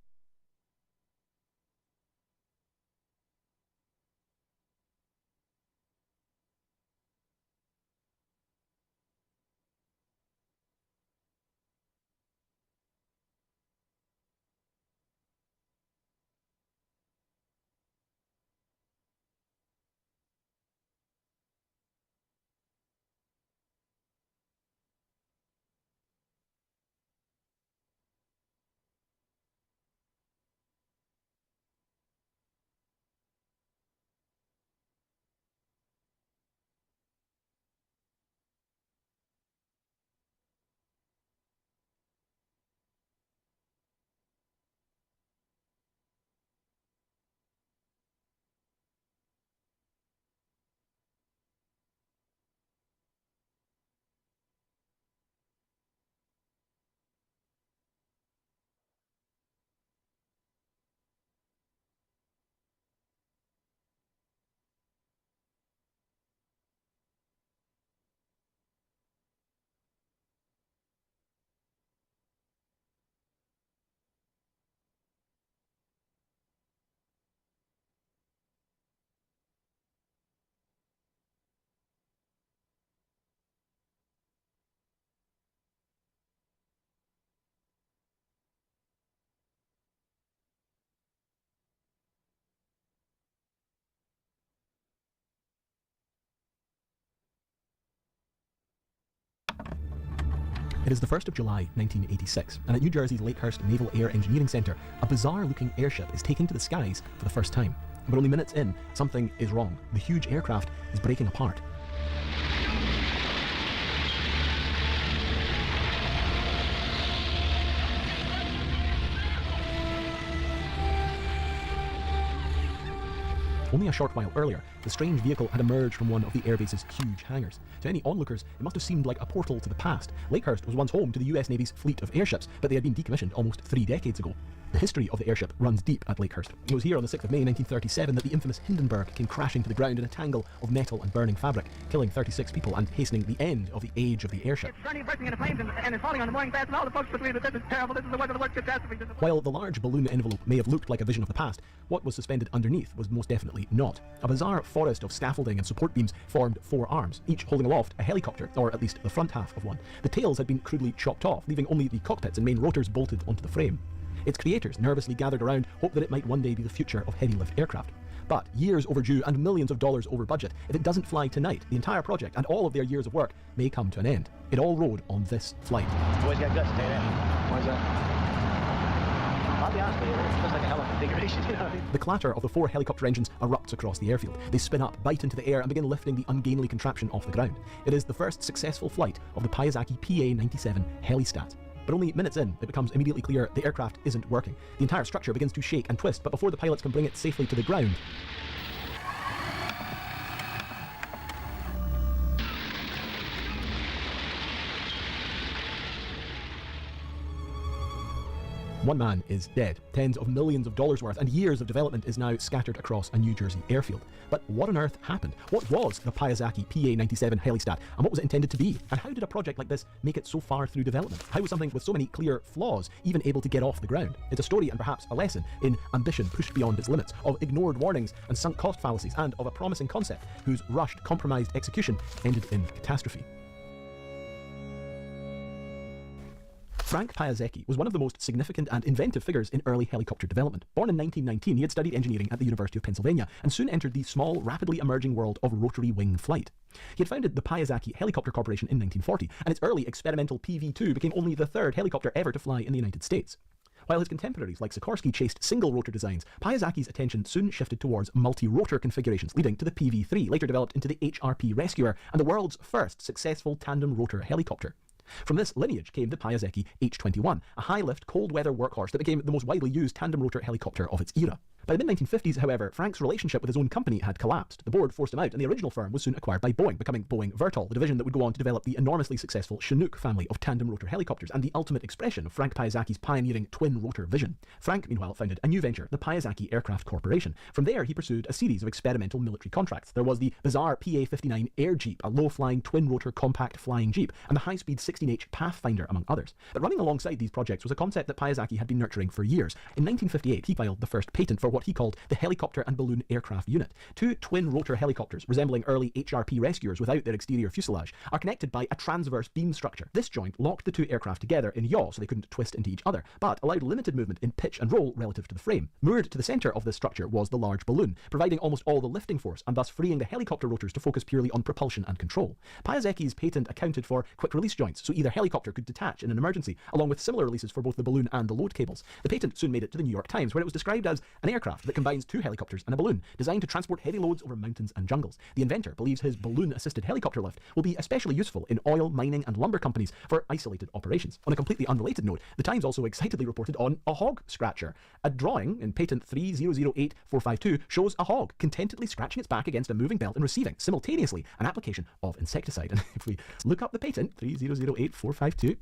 It is the 1st of July 1986, and at New Jersey's Lakehurst Naval Air Engineering Center, a bizarre-looking airship is taken to the skies for the first time. But only minutes in, something is wrong. The huge aircraft is breaking apart. Only a short while earlier, the strange vehicle had emerged from one of the airbase's huge hangars. To any onlookers, it must have seemed like a portal to the past. Lakehurst was once home to the US Navy's fleet of airships, but they had been decommissioned almost 3 decades ago. The history of the airship runs deep at Lakehurst. It was here on the 6th of May 1937 that the infamous Hindenburg came crashing to the ground in a tangle of metal and burning fabric, killing 36 people and hastening the end of the age of the airship. It's running, bursting into flames, and it's falling on the mooring fast, and all the folks believe that this is terrible. This is one of the worst catastrophes in the world. While the large balloon envelope may have looked like a vision of the past, what was suspended underneath was most definitely not. A bizarre forest of scaffolding and support beams formed 4 arms, each holding aloft a helicopter, or at least the front half of one. The tails had been crudely chopped off, leaving only the cockpits and main rotors bolted onto the frame. Its creators, nervously gathered around, hoped that it might one day be the future of heavy-lift aircraft. But years overdue and millions of dollars over budget, if it doesn't fly tonight, the entire project and all of their years of work may come to an end. It all rode on this flight. Boys got guts today, right? Why's that? I'll be honest with you, it's just like a hell of a configuration, you know what I mean? The clatter of the 4 helicopter engines erupts across the airfield. They spin up, bite into the air, and begin lifting the ungainly contraption off the ground. It is the first successful flight of the Piazaki PA-97 Helistat. But only minutes in, it becomes immediately clear the aircraft isn't working. The entire structure begins to shake and twist, but before the pilots can bring it safely to the ground, one man is dead. Tens of millions of dollars worth and years of development is now scattered across a New Jersey airfield. But what on earth happened? What was the Piazaki PA-97 Helistat, and what was it intended to be? And how did a project like this make it so far through development? How was something with so many clear flaws even able to get off the ground? It's a story and perhaps a lesson in ambition pushed beyond its limits, of ignored warnings and sunk cost fallacies, and of a promising concept whose rushed, compromised execution ended in catastrophe. Frank Piasecki was one of the most significant and inventive figures in early helicopter development. Born in 1919, he had studied engineering at the University of Pennsylvania and soon entered the small, rapidly emerging world of rotary wing flight. He had founded the Piasecki Helicopter Corporation in 1940, and its early experimental PV-2 became only the 3rd helicopter ever to fly in the United States. While his contemporaries like Sikorsky chased single-rotor designs, Piaseki's attention soon shifted towards multi-rotor configurations, leading to the PV-3, later developed into the HRP Rescuer and the world's first successful tandem-rotor helicopter. From this lineage came the Piasecki H-21, a high-lift, cold-weather workhorse that became the most widely used tandem-rotor helicopter of its era. By the mid-1950s, however, Frank's relationship with his own company had collapsed. The board forced him out, and the original firm was soon acquired by Boeing, becoming Boeing Vertol, the division that would go on to develop the enormously successful Chinook family of tandem-rotor helicopters, and the ultimate expression of Frank Piaseki's pioneering twin-rotor vision. Frank, meanwhile, founded a new venture, the Piasecki Aircraft Corporation. From there, he pursued a series of experimental military contracts. There was the bizarre PA-59 Air Jeep, a low-flying, twin-rotor compact flying jeep, and the high-speed 16H Pathfinder, among others. But running alongside these projects was a concept that Piasecki had been nurturing for years. In 1958, he filed the first patent for what he called the Helicopter and Balloon Aircraft Unit. 2 twin-rotor helicopters, resembling early HRP Rescuers without their exterior fuselage, are connected by a transverse beam structure. This joint locked the 2 aircraft together in yaw so they couldn't twist into each other, but allowed limited movement in pitch and roll relative to the frame. Moored to the centre of this structure was the large balloon, providing almost all the lifting force and thus freeing the helicopter rotors to focus purely on propulsion and control. Piaseki's patent accounted for quick-release joints, so either helicopter could detach in an emergency, along with similar releases for both the balloon and the load cables. The patent soon made it to the New York Times, where it was described as an aircraft that combines 2 helicopters and a balloon, designed to transport heavy loads over mountains and jungles. The inventor believes his balloon-assisted helicopter lift will be especially useful in oil, mining and lumber companies for isolated operations. On a completely unrelated note, the Times also excitedly reported on a hog scratcher. A drawing in patent 3008452 shows a hog contentedly scratching its back against a moving belt and receiving, simultaneously, an application of insecticide. And if we look up the patent, 3008452,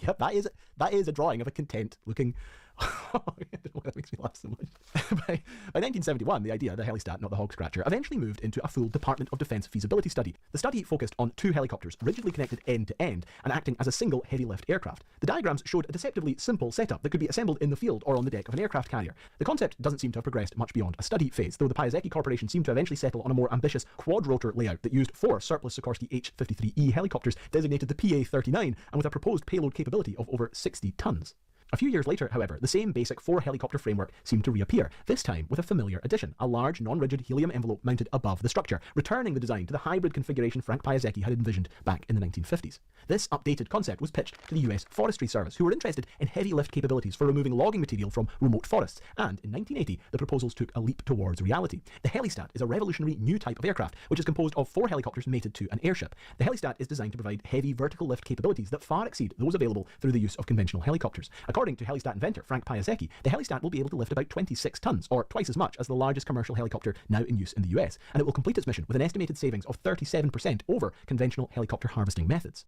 yep, that is a drawing of a content-looking... I don't know why that makes me laugh so much. By 1971, the idea, the Helistat, not the hog scratcher, eventually moved into a full Department of Defense feasibility study. The study focused on 2 helicopters, rigidly connected end to end, and acting as a single heavy-lift aircraft. The diagrams showed a deceptively simple setup that could be assembled in the field or on the deck of an aircraft carrier. The concept doesn't seem to have progressed much beyond a study phase, though the Piasecki Corporation seemed to eventually settle on a more ambitious quad-rotor layout that used 4 surplus Sikorsky H-53E helicopters designated the PA-39 and with a proposed payload capability of over 60 tons. A few years later, however, the same basic 4-helicopter framework seemed to reappear, this time with a familiar addition, a large, non-rigid helium envelope mounted above the structure, returning the design to the hybrid configuration Frank Piasecki had envisioned back in the 1950s. This updated concept was pitched to the US Forestry Service, who were interested in heavy lift capabilities for removing logging material from remote forests, and in 1980, the proposals took a leap towards reality. The Helistat is a revolutionary new type of aircraft, which is composed of 4 helicopters mated to an airship. The Helistat is designed to provide heavy vertical lift capabilities that far exceed those available through the use of conventional helicopters. According to Helistat inventor Frank Piasecki, the Helistat will be able to lift about 26 tons, or twice as much as the largest commercial helicopter now in use in the US, and it will complete its mission with an estimated savings of 37% over conventional helicopter harvesting methods.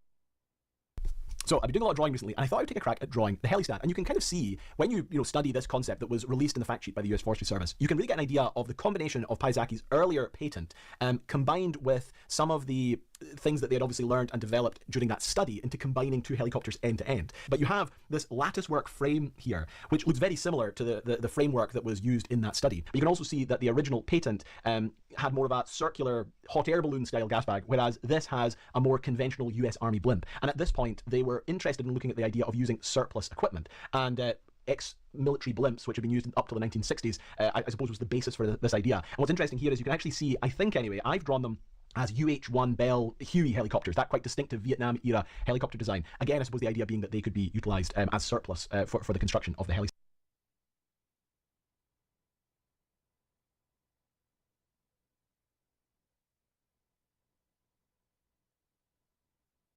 So I've been doing a lot of drawing recently, and I thought I would take a crack at drawing the Helistat. And you can kind of see, when you study this concept that was released in the fact sheet by the US Forestry Service, you can really get an idea of the combination of Piasecki's earlier patent combined with some of the things that they had obviously learned and developed during that study into combining 2 helicopters end to end. But you have this latticework frame here, which looks very similar to the framework that was used in that study. But you can also see that the original patent had more of a circular hot air balloon style gas bag, whereas this has a more conventional US Army blimp. And at this point, they were interested in looking at the idea of using surplus equipment. And ex-military blimps, which had been used up till the 1960s, I suppose was the basis for this idea. And what's interesting here is you can actually see, I think anyway, I've drawn them as UH-1 Bell Huey helicopters, that quite distinctive Vietnam-era helicopter design. Again, I suppose the idea being that they could be utilised as surplus for the construction of the Helistat.